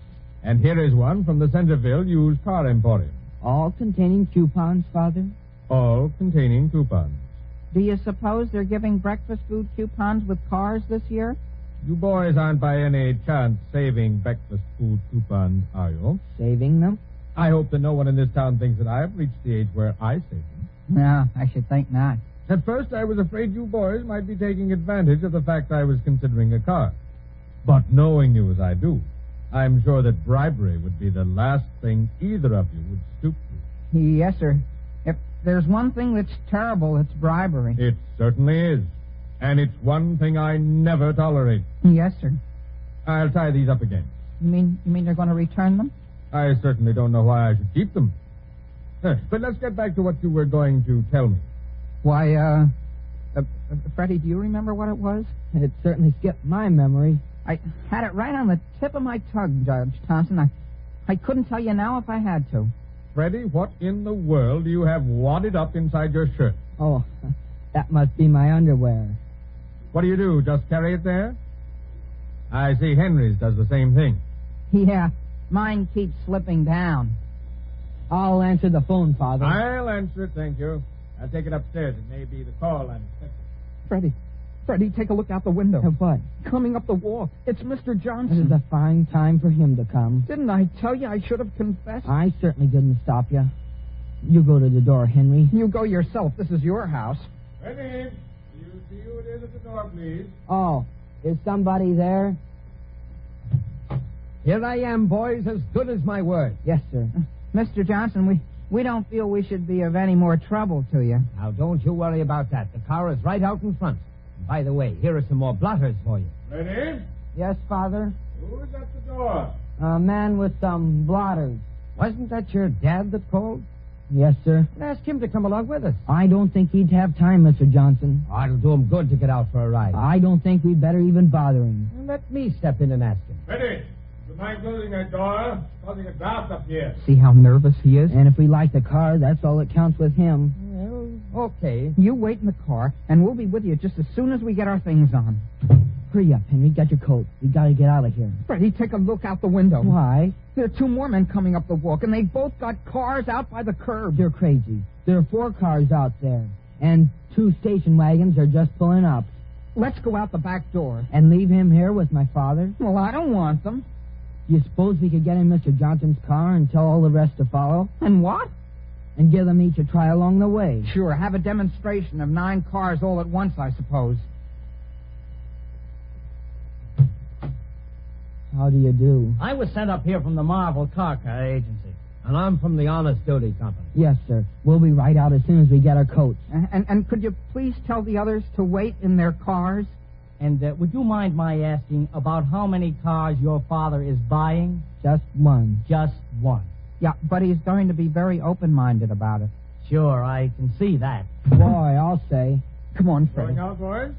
P: And here is one from the Centerville Used Car Emporium.
F: All containing coupons, Father?
P: All containing coupons.
G: Do you suppose they're giving breakfast food coupons with cars this year?
P: You boys aren't by any chance saving breakfast food coupons, are you?
F: Saving them?
P: I hope that no one in this town thinks that I have reached the age where I save them.
G: No, I should think not.
P: At first, I was afraid you boys might be taking advantage of the fact I was considering a car. But knowing you as I do, I'm sure that bribery would be the last thing either of you would stoop to.
G: Yes, sir. If there's one thing that's terrible, it's bribery.
P: It certainly is. And it's one thing I never tolerate.
G: Yes, sir.
P: I'll tie these up again.
G: You mean they're going to return them?
P: I certainly don't know why I should keep them. But let's get back to what you were going to tell me.
G: Why, Freddie, do you remember what it was?
F: It certainly skipped my memory.
G: I had it right on the tip of my tongue, Judge Thompson. I couldn't tell you now if I had to.
P: Freddie, what in the world do you have wadded up inside your shirt?
F: Oh, that must be my underwear.
P: What do? Just carry it there? I see Henry's does the same thing.
G: Yeah, mine keeps slipping down.
F: I'll answer the phone, Father.
P: I'll answer it, thank you. I'll take it upstairs. It may be the call I'm expecting.
G: Freddie, take a look out the window.
F: What?
G: Coming up the walk. It's Mr. Johnson.
F: This is a fine time for him to come.
G: Didn't I tell you I should have confessed?
F: I certainly didn't stop you. You go to the door, Henry.
B: You go yourself. This is your house.
K: Ready? You see who it is at the door, please.
F: Oh, is somebody there?
B: Here I am, boys, as good as my word.
F: Yes, sir.
G: Mr. Johnson, we don't feel we should be of any more trouble to you.
B: Now, don't you worry about that. The car is right out in front. And by the way, here are some more blotters for you.
K: Ready?
F: Yes, Father?
K: Who is at the door?
F: A man with some blotters.
B: Wasn't that your dad that called?
F: Yes, sir.
B: Ask him to come along with us.
F: I don't think he'd have time, Mr. Johnson.
B: Oh, it'll do him good to get out for a ride.
F: I don't think we'd better even bother him.
B: Let me step in and ask him.
K: Ready? Do you mind closing that door? It's causing a draft up here.
B: See how nervous he is?
F: And if we like the car, that's all that counts with him.
B: Well, okay.
G: You wait in the car, and we'll be with you just as soon as we get our things on.
F: Hurry up, Henry. Get your coat. We gotta get out of here.
G: Freddie, take a look out the window.
F: Why?
G: There are two more men coming up the walk, and they've both got cars out by the curb.
F: You're crazy. There are 4 cars out there, and 2 station wagons are just pulling up.
G: Let's go out the back door.
F: And leave him here with my father?
G: Well, I don't want them.
F: You suppose we could get in Mr. Johnson's car and tell all the rest to follow?
G: And what?
F: And give them each a try along the way.
G: Sure, have a demonstration of 9 cars all at once, I suppose.
F: How do you do?
I: I was sent up here from the Marvel Car Agency.
B: And I'm from the Honest Duty Company.
F: Yes, sir. We'll be right out as soon as we get our coats.
G: And could you please tell the others to wait in their cars?
I: And would you mind my asking about how many cars your father is buying?
F: Just 1.
I: Just 1.
G: Yeah, but he's going to be very open-minded about it.
I: Sure, I can see that.
F: Boy, I'll say.
G: Come on, Freddie.
K: Going out, boys?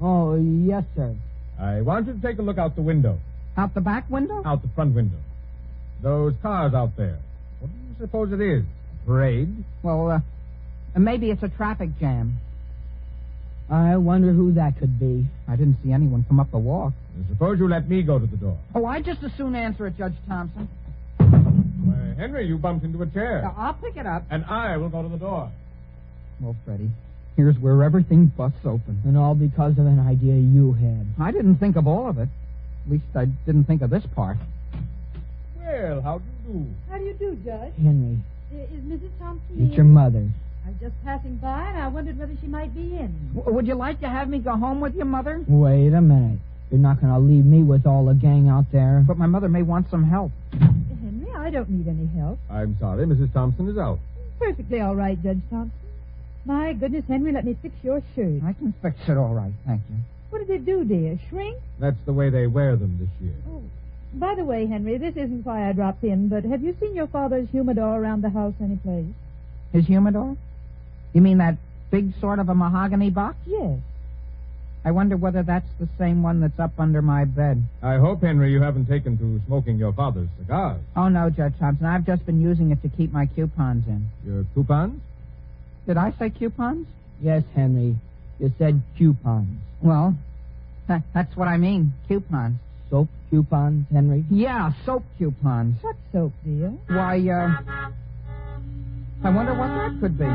F: Oh, yes, sir.
K: I want you to take a look out the window.
G: Out the back window?
K: Out the front window. Those cars out there. What do you suppose it is? A parade?
G: Well, maybe it's a traffic jam.
F: I wonder who that could be.
G: I didn't see anyone come up the walk.
K: Suppose you let me go to the door.
G: Oh, I'd just as soon answer it, Judge Thompson.
K: Why, Henry, you bumped into a chair.
G: Now, I'll pick it up.
K: And I will go to the door.
G: Well, Freddie, here's where everything busts open.
F: And all because of an idea you had.
G: I didn't think of all of it. At least I didn't think of this part.
K: Well, how do you do?
M: How do you do, Judge?
F: Henry.
M: Is Mrs. Thompson
F: It's
M: here?
F: your mother.
M: I was just passing by, and I wondered whether she might be in.
G: Would you like to have me go home with you, Mother?
F: Wait a minute. You're not going to leave me with all the gang out there.
G: But my mother may want some help.
M: Henry, I don't need any help.
K: I'm sorry, Mrs. Thompson is out.
M: Perfectly all right, Judge Thompson. My goodness, Henry, let me fix your shirt.
G: I can fix it all right, thank you.
M: What did it do, dear? Shrink?
K: That's the way they wear them this year.
M: Oh. By the way, Henry, this isn't why I dropped in, but have you seen your father's humidor around the house anyplace?
G: His humidor? You mean that big sort of a mahogany box?
M: Yes.
G: I wonder whether that's the same one that's up under my bed.
K: I hope, Henry, you haven't taken to smoking your father's cigars.
G: Oh, no, Judge Thompson. I've just been using it to keep my coupons in.
K: Your coupons?
G: Did I say coupons?
F: Yes, Henry. You said coupons.
G: Well, that's what I mean, coupons.
F: Soap coupons, Henry?
G: Yeah, soap coupons.
M: What soap, dear?
G: Why, I wonder what that could be.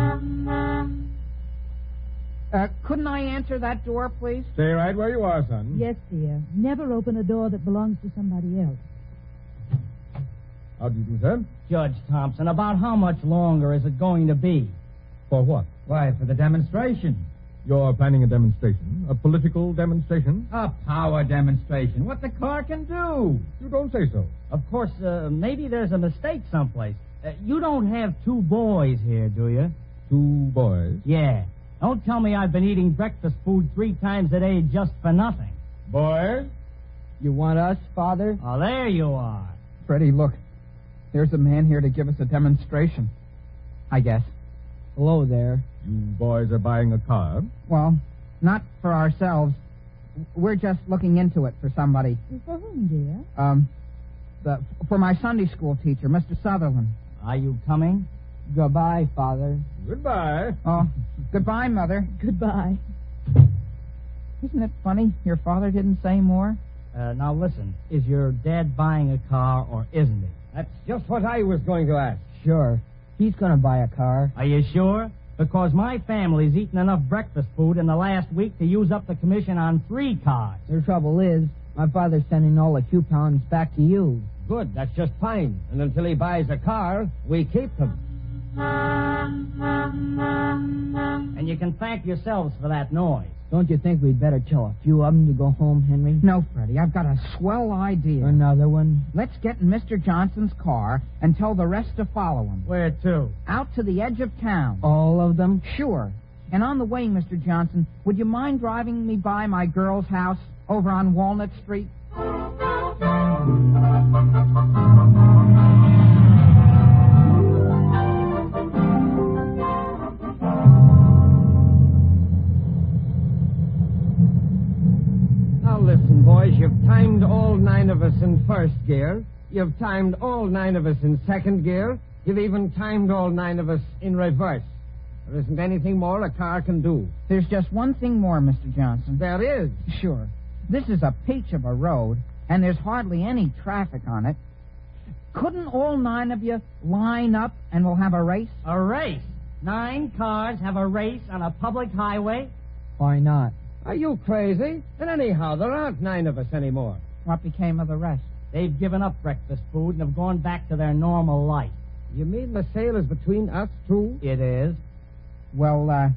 G: Couldn't I answer that door, please?
K: Stay right where you are, son.
M: Yes, dear. Never open a door that belongs to somebody else.
K: How do you do, sir?
I: Judge Thompson, about how much longer is it going to be?
K: For what?
B: Why, for the demonstration.
K: You're planning a demonstration? A political demonstration?
B: A power demonstration. What the car can do.
K: You don't say so.
I: Of course, maybe there's a mistake someplace. You don't have 2 boys here, do you?
K: 2 boys?
I: Yeah. Don't tell me I've been eating breakfast food 3 times a day just for nothing.
K: Boys?
F: You want us, Father?
I: Oh, there you are.
G: Freddie, look. There's a man here to give us a demonstration. I guess.
F: Hello there.
K: You boys are buying a car?
G: Well, not for ourselves. We're just looking into it for somebody.
M: For whom, dear?
G: For my Sunday school teacher, Mr. Sutherland.
I: Are you coming?
F: Goodbye, Father.
K: Goodbye.
G: Oh, goodbye, Mother.
M: Goodbye.
G: Isn't it funny? Your father didn't say more?
I: Now listen, is your dad buying a car or isn't he?
B: That's just what I was going to ask.
F: Sure. He's going to buy a car.
I: Are you sure? Because my family's eaten enough breakfast food in the last week to use up the commission on 3 cars.
F: The trouble is, my father's sending all the coupons back to you.
B: Good, that's just fine. And until he buys a car, we keep them.
I: And you can thank yourselves for that noise.
F: Don't you think we'd better tell a few of them to go home, Henry?
G: No, Freddie, I've got a swell idea.
F: Another one?
G: Let's get in Mr. Johnson's car and tell the rest to follow him.
I: Where to?
G: Out to the edge of town.
F: All of them?
G: Sure. And on the way, Mr. Johnson, would you mind driving me by my girl's house over on Walnut Street?
B: Now listen, boys, you've timed all 9 of us in first gear. You've timed all 9 of us in second gear. You've even timed all 9 of us in reverse. There isn't anything more a car can do.
G: There's just one thing more, Mr. Johnson.
B: There is.
G: Sure. This is a peach of a road, and there's hardly any traffic on it. Couldn't all 9 of you line up and we'll have a race?
I: A race? 9 cars have a race on a public highway?
F: Why not?
B: Are you crazy? And anyhow, there aren't 9 of us anymore.
G: What became of the rest?
I: They've given up breakfast food and have gone back to their normal life.
B: You mean the sale is between us two?
I: It is.
G: Well,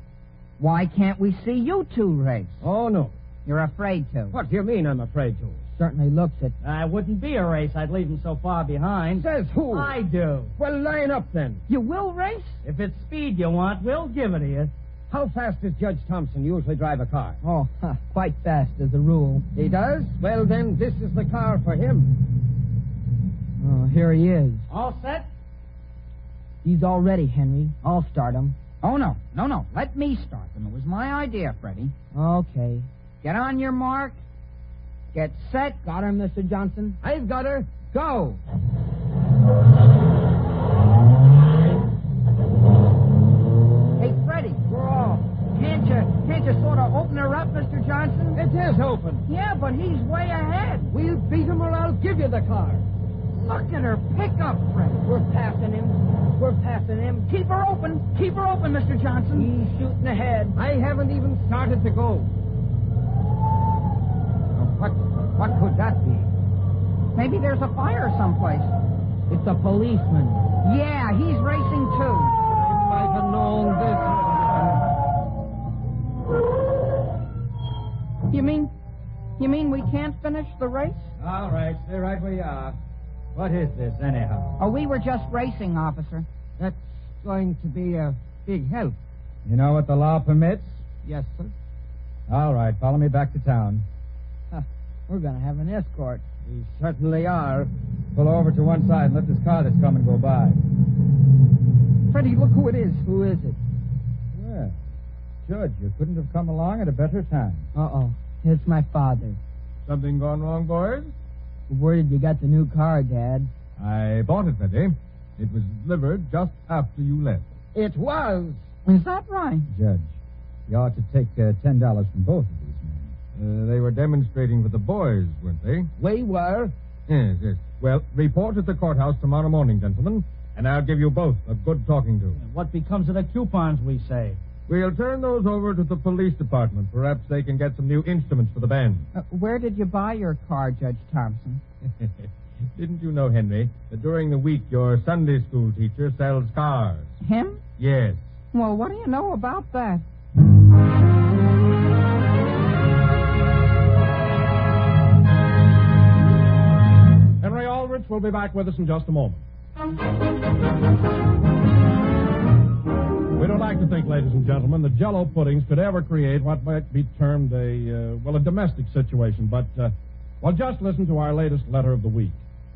G: why can't we see you two race?
B: Oh, no.
G: You're afraid to.
B: What do you mean I'm afraid to?
F: Certainly looks it.
I: I wouldn't be a race. I'd leave them so far behind.
B: Says who?
I: I do.
B: Well, line up then.
G: You will race?
I: If it's speed you want, we'll give it to you.
B: How fast does Judge Thompson usually drive a car?
F: Oh, quite fast as a rule.
B: He does? Well, then, this is the car for him.
F: Oh, here he is.
I: All set?
F: He's all ready, Henry. I'll start him.
G: Oh, no. Let me start them. It was my idea, Freddie.
F: Okay.
G: Get on your mark. Get set.
F: Got her, Mr. Johnson?
B: I've got her. Go.
G: Hey, Freddie.
B: We're off.
G: Can't you sort of open her up, Mr. Johnson?
B: It is open.
G: Yeah, but he's way ahead.
B: We'll beat him or I'll give you the car.
G: Look at her. Pick up, Freddie.
F: We're passing him.
G: Keep her open, Mr. Johnson.
F: He's shooting ahead.
B: I haven't even started to go. What could that be?
G: Maybe there's a fire someplace.
F: It's a policeman.
G: Yeah, he's racing too.
B: I might have known this.
G: You mean we can't finish the race?
R: All right, stay right where you are. What is this, anyhow?
G: Oh, we were just racing, officer.
B: That's going to be a big help.
R: You know what the law permits?
B: Yes, sir.
R: All right, follow me back to town.
F: We're going to have an escort.
B: We certainly are.
R: Pull over to one side and let this car that's coming go by.
G: Freddie, look who it is.
F: Who is it?
R: Well, Judge, you couldn't have come along at a better time.
F: Uh-oh. It's my father.
K: Something gone wrong, boys?
F: Where did you get the new car, Dad?
K: I bought it, Betty. It was delivered just after you left.
B: It was.
G: Is that right?
R: Judge, you ought to take $10 from both of these men.
K: They were demonstrating for the boys, weren't they?
B: We were.
K: Yes. Well, report at the courthouse tomorrow morning, gentlemen, and I'll give you both a good talking to.
I: What becomes of the coupons we saved?
K: We'll turn those over to the police department. Perhaps they can get some new instruments for the band.
G: Where did you buy your car, Judge Thompson?
K: Didn't you know, Henry, that during the week your Sunday school teacher sells cars?
G: Him?
K: Yes.
G: Well, what do you know about that?
K: Henry Aldrich will be back with us in just a moment. We don't like to think, ladies and gentlemen, that Jell-O puddings could ever create what might be termed a domestic situation. But, just listen to our latest letter of the week.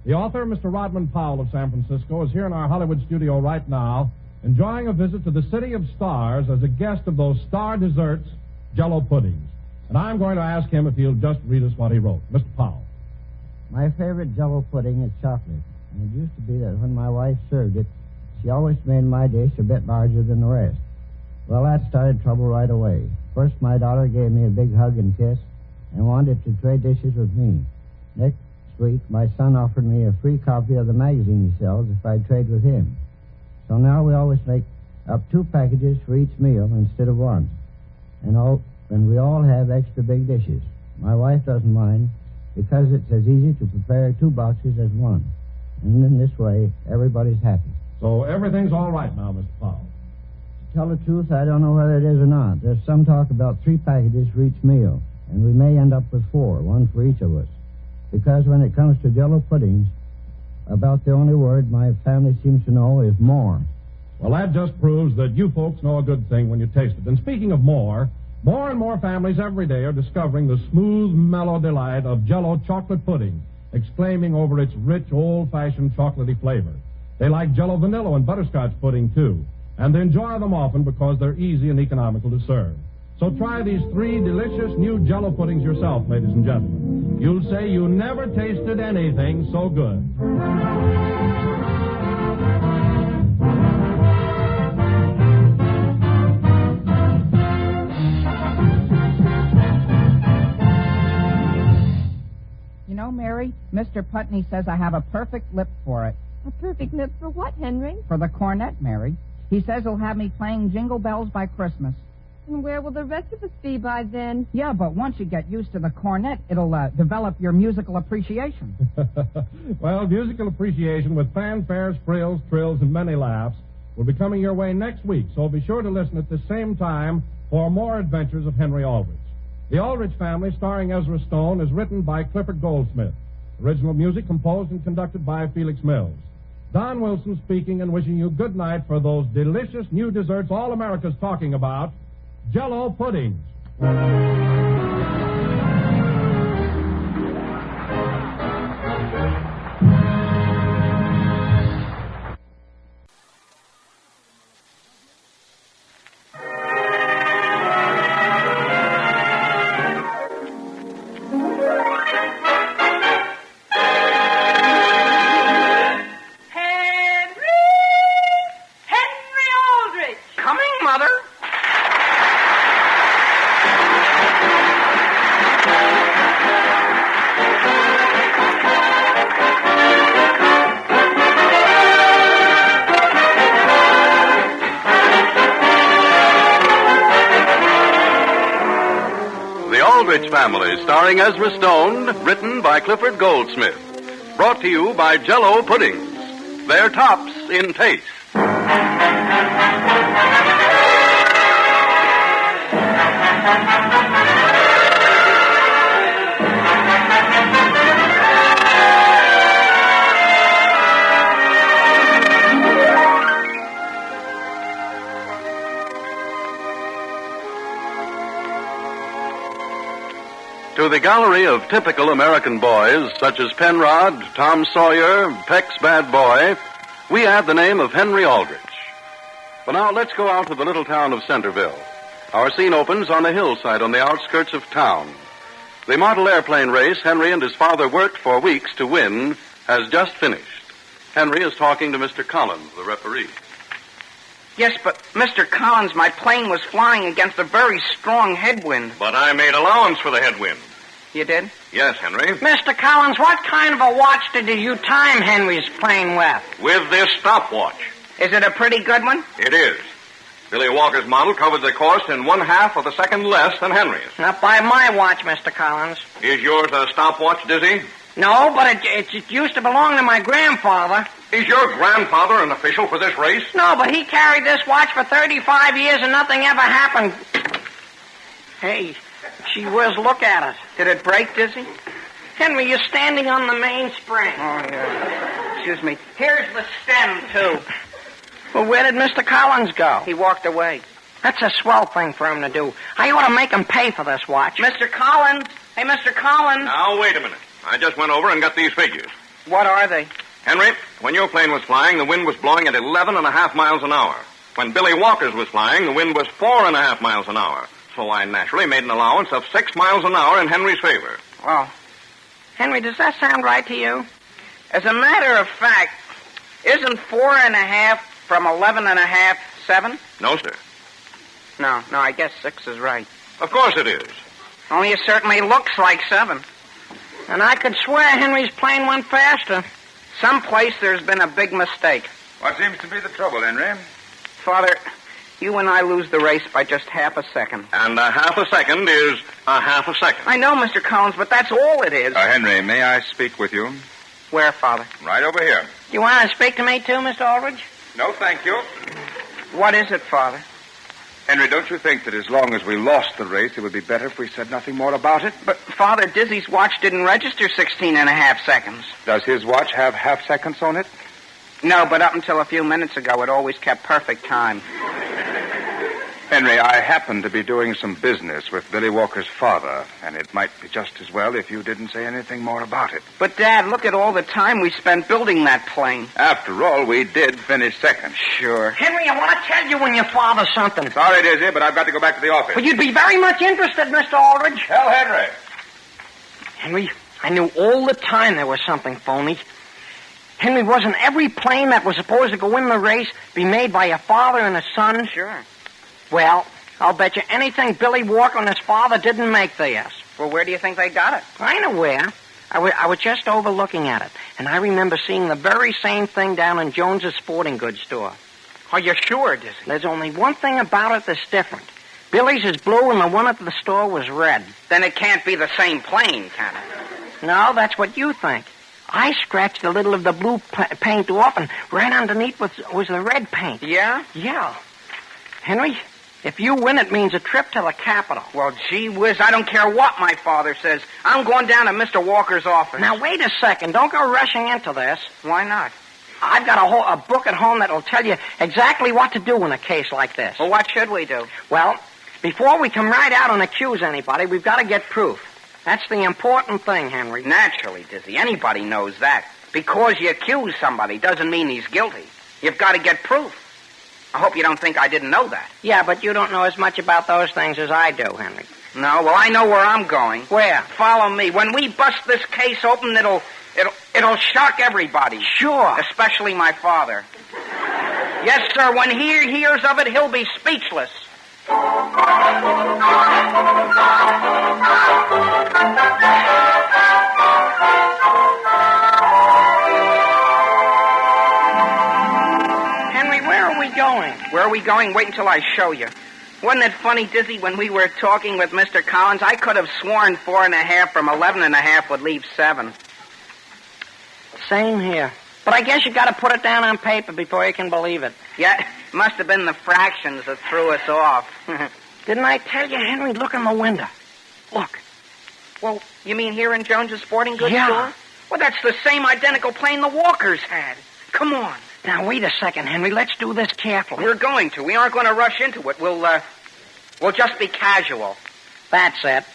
K: The author, Mr. Rodman Powell of San Francisco, is here in our Hollywood studio right now, enjoying a visit to the City of Stars as a guest of those star desserts, Jell-O puddings. And I'm going to ask him if he'll just read us what he wrote. Mr. Powell.
N: My favorite Jell-O pudding is chocolate. And it used to be that when my wife served it, she always made my dish a bit larger than the rest. Well, that started trouble right away. First, my daughter gave me a big hug and kiss and wanted to trade dishes with me. Next week, my son offered me a free copy of the magazine he sells if I'd trade with him. So now we always make up 2 packages for each meal instead of 1. And we all have extra big dishes. My wife doesn't mind because it's as easy to prepare 2 boxes as 1. And in this way, everybody's happy.
K: So everything's all right now, Mr. Powell.
N: To tell the truth, I don't know whether it is or not. There's some talk about 3 packages for each meal, and we may end up with 4, one for each of us. Because when it comes to Jell-O puddings, about the only word my family seems to know is more.
K: Well, that just proves that you folks know a good thing when you taste it. And speaking of more and more families every day are discovering the smooth, mellow delight of Jell-O chocolate pudding, exclaiming over its rich, old-fashioned chocolatey flavor. They like Jell-O vanilla and butterscotch pudding, too, and they enjoy them often because they're easy and economical to serve. So try these 3 delicious new Jell-O puddings yourself, ladies and gentlemen. You'll say you never tasted anything so good.
G: You know, Mary, Mr. Putney says I have a perfect lip for it.
X: A perfect lip for what, Henry?
G: For the cornet, Mary. He says he'll have me playing Jingle Bells by Christmas.
X: And where will the rest of us be by then?
G: Yeah, but once you get used to the cornet, it'll develop your musical appreciation.
K: Well, musical appreciation with fanfares, frills, trills, and many laughs will be coming your way next week, so be sure to listen at the same time for more adventures of Henry Aldrich. The Aldrich Family, starring Ezra Stone, is written by Clifford Goldsmith. Original music composed and conducted by Felix Mills. Don Wilson speaking and wishing you good night for those delicious new desserts all America's talking about, Jell-O puddings.
O: Aldrich Family, starring Ezra Stone, written by Clifford Goldsmith. Brought to you by Jell-O Puddings. They're tops in taste. To the gallery of typical American boys, such as Penrod, Tom Sawyer, Peck's Bad Boy, we add the name of Henry Aldrich. But now let's go out to the little town of Centerville. Our scene opens on a hillside on the outskirts of town. The model airplane race Henry and his father worked for weeks to win has just finished. Henry is talking to Mr. Collins, the referee.
S: Yes, but, Mr. Collins, my plane was flying against a very strong headwind.
U: But I made allowance for the headwind.
S: You did?
U: Yes, Henry.
S: Mr. Collins, what kind of a watch did you time Henry's plane with?
U: With this stopwatch.
S: Is it a pretty good one?
U: It is. Billy Walker's model covered the course in 1/2 of a second less than Henry's.
S: Not by my watch, Mr. Collins.
U: Is yours a stopwatch, Dizzy?
S: No, but it used to belong to my grandfather.
U: Is your grandfather an official for this race?
S: No, but he carried this watch for 35 years and nothing ever happened. Hey, gee whiz, look at it. Did it break, Dizzy? Henry, you're standing on the mainspring. Oh, yeah. Excuse me. Here's the stem, too. Well, where did Mr. Collins go? He walked away. That's a swell thing for him to do. I ought to make him pay for this watch. Mr. Collins! Hey, Mr. Collins!
U: Now, wait a minute. I just went over and got these figures.
S: What are they?
U: Henry, when your plane was flying, the wind was blowing at 11.5 miles an hour. When Billy Walker's was flying, the wind was 4.5 miles an hour. So I naturally made an allowance of 6 miles an hour in Henry's favor.
S: Oh. Henry, does that sound right to you? As a matter of fact, isn't 4.5 from 11.5 7?
U: No, sir.
S: No, I guess 6 is right.
U: Of course it is.
S: Only it certainly looks like 7. And I could swear Henry's plane went faster. Someplace there's been a big mistake.
U: What seems to be the trouble, Henry?
S: Father, you and I lose the race by just half a second.
U: And a half a second is a half a second.
S: I know, Mr. Collins, but that's all it is.
U: Henry, may I speak with you?
S: Where, Father?
U: Right over here.
S: You want to speak to me, too, Mr. Aldrich?
P: No, thank you.
S: What is it, Father?
P: Henry, don't you think that as long as we lost the race, it would be better if we said nothing more about it?
S: But, Father, Dizzy's watch didn't register 16 and a half seconds.
P: Does his watch have half seconds on it?
S: No, but up until a few minutes ago, it always kept perfect time.
P: Henry, I happen to be doing some business with Billy Walker's father, and it might be just as well if you didn't say anything more about it.
S: But, Dad, look at all the time we spent building that plane.
P: After all, we did finish second.
S: Sure.
L: Henry, I want to tell you when your father something.
P: Sorry, Dizzy, but I've got to go back to the office.
L: Well, you'd be very much interested, Mr. Aldrich.
P: Tell Henry.
L: Henry, I knew all the time there was something phony. Henry, wasn't every plane that was supposed to go in the race be made by a father and a son?
S: Sure.
L: Well, I'll bet you anything Billy Walker and his father didn't make theirs.
S: Well, where do you think they got it?
L: I know where. I was just overlooking at it, and I remember seeing the very same thing down in Jones's sporting goods store.
S: Are you sure, Dizzy?
L: There's only one thing about it that's different. Billy's is blue and the one at the store was red.
S: Then it can't be the same plane, can it?
L: No, that's what you think. I scratched a little of the blue paint off, and right underneath was the red paint.
S: Yeah?
L: Yeah. Henry, if you win, it means a trip to the Capitol.
S: Well, gee whiz, I don't care what my father says. I'm going down to Mr. Walker's office.
L: Now, wait a second. Don't go rushing into this.
S: Why not?
L: I've got a book at home that'll tell you exactly what to do in a case like this.
S: Well, what should we do?
L: Well, before we come right out and accuse anybody, we've got to get proof. That's the important thing, Henry.
S: Naturally, Dizzy. Anybody knows that. Because you accuse somebody doesn't mean he's guilty. You've got to get proof. I hope you don't think I didn't know that.
L: Yeah, but you don't know as much about those things as I do, Henry.
S: No, well, I know where I'm going.
L: Where?
S: Follow me. When we bust this case open, it'll shock everybody.
L: Sure.
S: Especially my father. Yes, sir, when he hears of it, he'll be speechless.
L: Going?
S: Where are we going? Wait until I show you. Wasn't it funny, Dizzy, when we were talking with Mr. Collins? I could have sworn 4.5 from 11.5 would leave 7.
L: Same here. But I guess you got to put it down on paper before you can believe it.
S: Yeah, it must have been the fractions that threw us off.
L: Didn't I tell you, Henry? Look in the window. Look.
S: Well, you mean here in Jones's sporting goods
L: yeah.
S: store? Well, that's the same identical plane the Walkers had. Come on.
L: Now, wait a second, Henry. Let's do this carefully.
S: We're going to. We aren't going to rush into it. We'll just be casual.
L: That's it.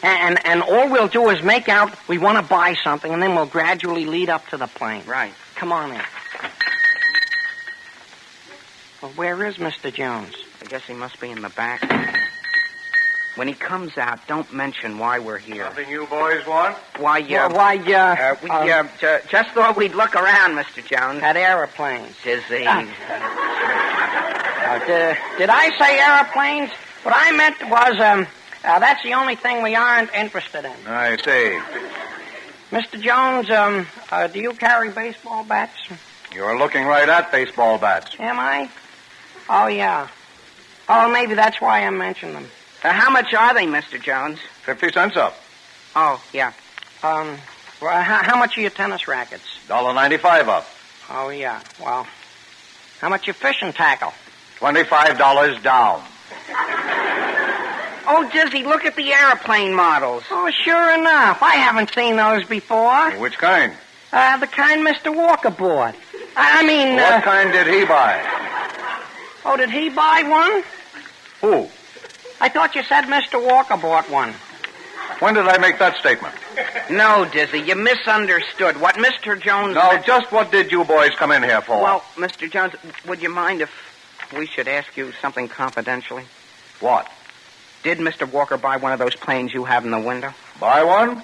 L: And all we'll do is make out we want to buy something, and then we'll gradually lead up to the plane.
S: Right.
L: Come on in. Well, where is Mr. Jones?
S: I guess he must be in the back. When he comes out, don't mention why we're here.
K: Something you boys want?
S: We just thought we'd look around, Mr. Jones.
L: At airplanes.
S: Dizzy.
L: Did I say airplanes? What I meant was, that's the only thing we aren't interested in.
K: I see.
L: Mr. Jones, do you carry baseball bats?
K: You're looking right at baseball bats.
L: Am I? Oh, yeah. Oh, maybe that's why I mentioned them.
S: How much are they, Mr. Jones?
K: 50 cents up.
S: Oh, yeah.
L: Well, how much are your tennis rackets?
K: $1.95 up.
L: Oh, yeah. Well, how much your fishing tackle?
K: $25 down.
S: Oh, Dizzy, look at the airplane models.
L: Oh, sure enough. I haven't seen those before.
K: Which kind?
L: The kind Mr. Walker bought.
K: What kind did he buy?
L: Oh, did he buy one?
K: Who?
L: I thought you said Mr. Walker bought one.
K: When did I make that statement?
S: No, Dizzy, you misunderstood. What Mr. Jones...
K: No, just what did you boys come in here for?
S: Well, Mr. Jones, would you mind if we should ask you something confidentially?
K: What?
S: Did Mr. Walker buy one of those planes you have in the window?
K: Buy one?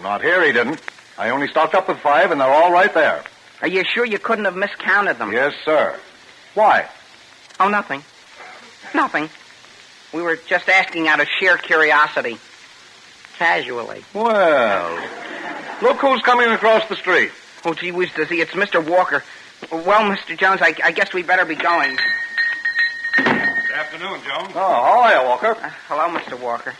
K: Not here, he didn't. I only stocked up with 5, and they're all right there.
S: Are you sure you couldn't have miscounted them?
K: Yes, sir. Why?
S: Oh, nothing. Nothing. We were just asking out of sheer curiosity. Casually.
K: Well, look who's coming across the street.
S: Oh, gee whiz, Dizzy, it's Mr. Walker. Well, Mr. Jones, I guess we better be going.
K: Good afternoon, Jones. Oh, hiya, Walker.
S: Hello, Mr. Walker.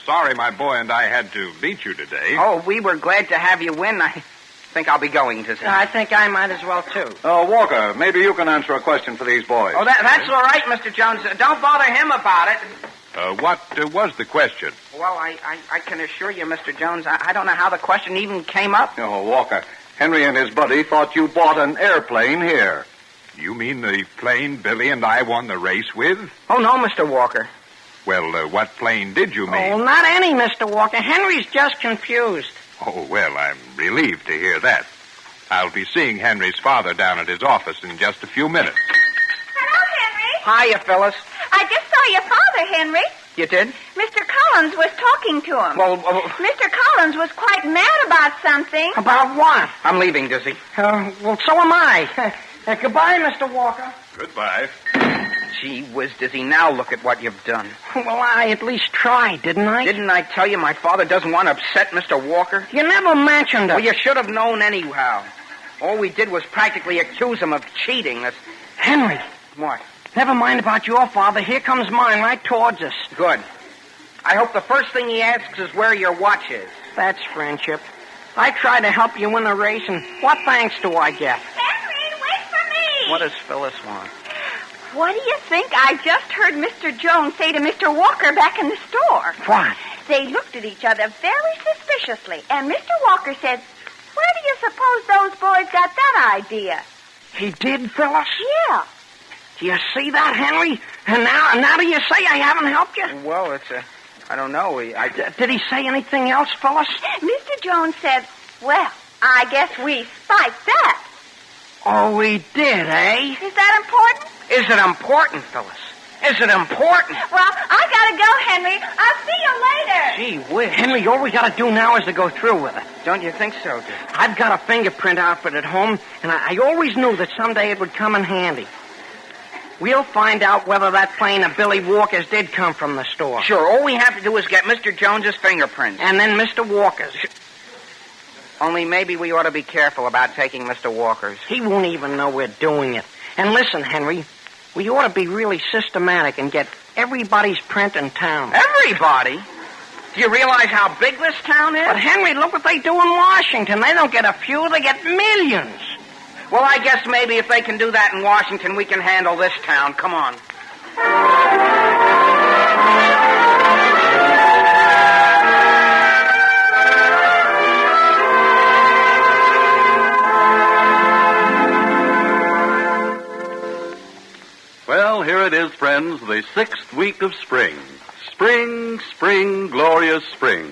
K: Sorry my boy and I had to beat you today.
S: Oh, we were glad to have you win.
L: think I'll be going, Dizzy. I think I might as well, too.
O: Oh, Walker, maybe you can answer a question for these boys.
L: Oh, that's all right, Mr. Jones. Don't bother him about it.
O: What was the question?
L: Well, I can assure you, Mr. Jones, I don't know how the question even came up.
O: Oh, Walker, Henry and his buddy thought you bought an airplane here.
E: You mean the plane Billy and I won the race with?
L: Oh, no, Mr. Walker.
E: Well, what plane did you mean?
L: Oh, not any, Mr. Walker. Henry's just confused.
E: Oh, well, I'm relieved to hear that. I'll be seeing Henry's father down at his office in just a few minutes.
H: Hello, Henry.
L: Hiya, Phyllis.
H: I just saw your father, Henry.
L: You did?
H: Mr. Collins was talking to him.
L: Well,
H: Mr. Collins was quite mad about something.
L: About what? I'm leaving, Dizzy. Well, so am I. Goodbye, Mr. Walker.
E: Goodbye.
L: Gee whiz, Dizzy, now look at what you've done. Well, I at least tried, didn't I? Didn't I tell you my father doesn't want to upset Mr. Walker? You never mentioned it. Well, you should have known anyhow. All we did was practically accuse him of cheating. That's... Henry. What? Never mind about your father. Here comes mine right towards us. Good. I hope the first thing he asks is where your watch is. That's friendship. I tried to help you win the race, and what thanks do I get?
H: Henry, wait for me.
L: What does Phyllis want?
H: What do you think I just heard Mr. Jones say to Mr. Walker back in the store?
L: What?
H: They looked at each other very suspiciously, and Mr. Walker said, "Where do you suppose those boys got that idea?"
L: He did, Phyllis?
H: Yeah.
L: Do you see that, Henry? And now do you say I haven't helped you? Well, I don't know. Did he say anything else, Phyllis?
H: Mr. Jones said, "Well, I guess we spiked that."
L: Oh, we did, eh?
H: Is that important?
L: Is it important, Phyllis? Is it important?
H: Well, I gotta go, Henry. I'll see you later.
L: Gee whiz. Henry, all we gotta do now is to go through with it. Don't you think so, dear? I've got a fingerprint outfit at home, and I always knew that someday it would come in handy. We'll find out whether that plane of Billy Walker's did come from the store. Sure, all we have to do is get Mr. Jones's fingerprints. And then Mr. Walker's. Only maybe we ought to be careful about taking Mr. Walker's. He won't even know we're doing it. And listen, Henry, we ought to be really systematic and get everybody's print in town. Everybody? Do you realize how big this town is? But, Henry, look what they do in Washington. They don't get a few, they get millions. Well, I guess maybe if they can do that in Washington, we can handle this town. Come on.
O: Well, here it is, friends, the 6th week of spring. Spring, spring, glorious spring.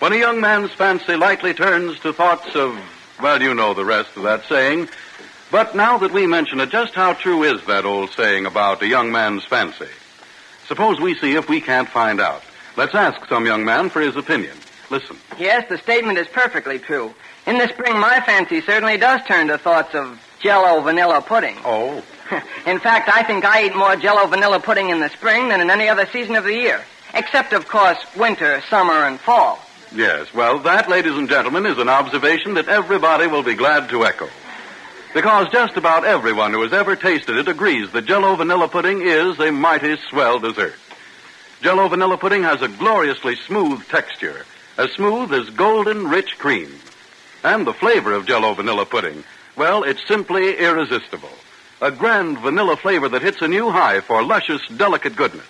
O: When a young man's fancy lightly turns to thoughts of, well, you know the rest of that saying. But now that we mention it, just how true is that old saying about a young man's fancy? Suppose we see if we can't find out. Let's ask some young man for his opinion. Listen.
L: Yes, the statement is perfectly true. In the spring, my fancy certainly does turn to thoughts of Jell-O vanilla pudding.
O: Oh.
L: In fact, I think I eat more Jell-O vanilla pudding in the spring than in any other season of the year. Except, of course, winter, summer, and fall.
O: Yes, well, that, ladies and gentlemen, is an observation that everybody will be glad to echo. Because just about everyone who has ever tasted it agrees that Jell-O vanilla pudding is a mighty swell dessert. Jell-O vanilla pudding has a gloriously smooth texture, as smooth as golden rich cream. And the flavor of Jell-O vanilla pudding, well, it's simply irresistible. A grand vanilla flavor that hits a new high for luscious, delicate goodness.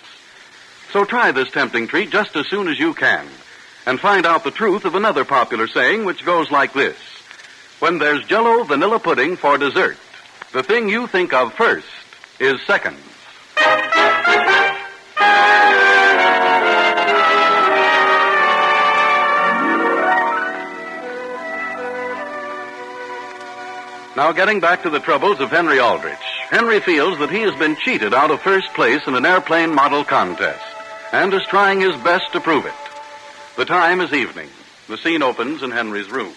O: So try this tempting treat just as soon as you can, and find out the truth of another popular saying which goes like this. When there's Jell-O vanilla pudding for dessert, the thing you think of first is second. Now, getting back to the troubles of Henry Aldrich. Henry feels that he has been cheated out of first place in an airplane model contest, and is trying his best to prove it. The time is evening. The scene opens in Henry's room.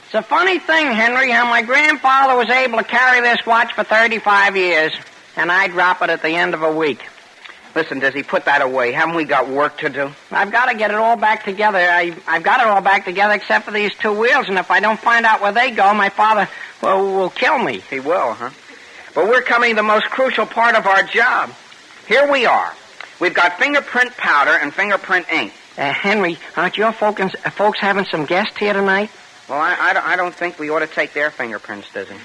L: It's a funny thing, Henry, how my grandfather was able to carry this watch for 35 years, and I drop it at the end of a week. Listen, Dizzy, put that away. Haven't we got work to do? I've got to get it all back together. I've got it all back together except for these two wheels, and if I don't find out where they go, my father, well, will kill me. He will, huh? But we're coming to the most crucial part of our job. Here we are. We've got fingerprint powder and fingerprint ink. Henry, aren't your folks having some guests here tonight? Well, I don't think we ought to take their fingerprints, Dizzy.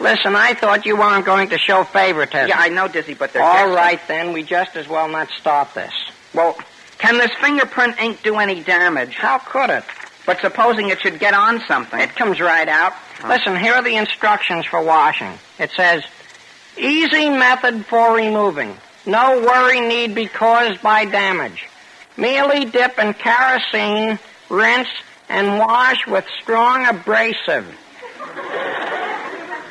L: Listen, I thought you weren't going to show favoritism. Yeah, I know, Dizzy, but they're all right, then. We just as well not start this. Well, can this fingerprint ink do any damage? How could it? But supposing it should get on something. It comes right out. Oh. Listen, here are the instructions for washing. It says, easy method for removing. No worry need be caused by damage. Merely dip in kerosene, rinse, and wash with strong abrasive.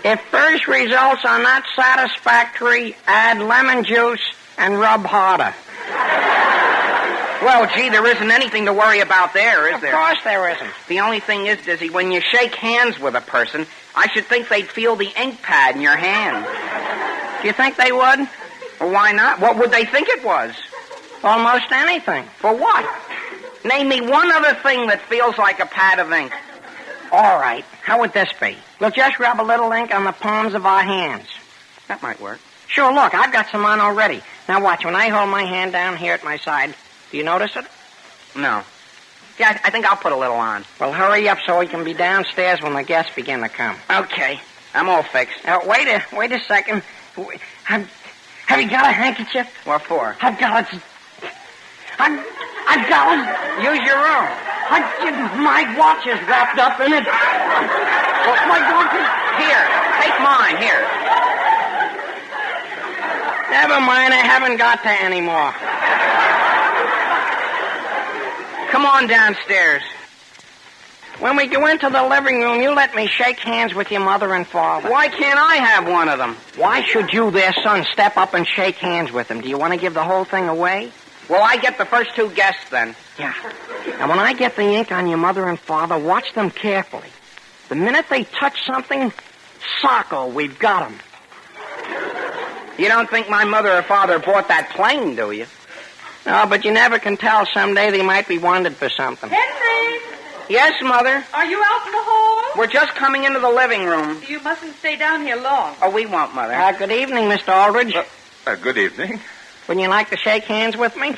L: If first results are not satisfactory, add lemon juice and rub harder. Well, gee, there isn't anything to worry about there, is there? Of course there isn't. The only thing is, Dizzy, when you shake hands with a person, I should think they'd feel the ink pad in your hand. Do you think they would? Well, why not? What would they think it was? Almost anything. For what? Name me one other thing that feels like a pad of ink. All right. How would this be? We'll just rub a little ink on the palms of our hands. That might work. Sure, look, I've got some on already. Now watch, when I hold my hand down here at my side, do you notice it? No. Yeah, I think I'll put a little on. Well, hurry up so we can be downstairs when the guests begin to come. Okay. I'm all fixed. Wait a second. Have you got a handkerchief? What for? I've got it. Use your own. My watch is wrapped up in it. My watch is... Here, take mine, here. Never mind, I haven't got to anymore. Come on downstairs. When we go into the living room, you let me shake hands with your mother and father. Why can't I have one of them? Why should you, their son, step up and shake hands with them? Do you want to give the whole thing away? Well, I get the first two guests, then. Yeah. And when I get the ink on your mother and father, watch them carefully. The minute they touch something, socko, we've got them. You don't think my mother or father bought that plane, do you? No, but you never can tell. Someday they might be wanted for something.
C: Henry!
L: Yes, Mother?
C: Are you out in the hall?
L: We're just coming into the living room.
C: You mustn't stay down here long.
L: Oh, we won't, Mother. Good evening, Mr. Aldrich.
E: Good evening.
L: Wouldn't you like to shake hands with me?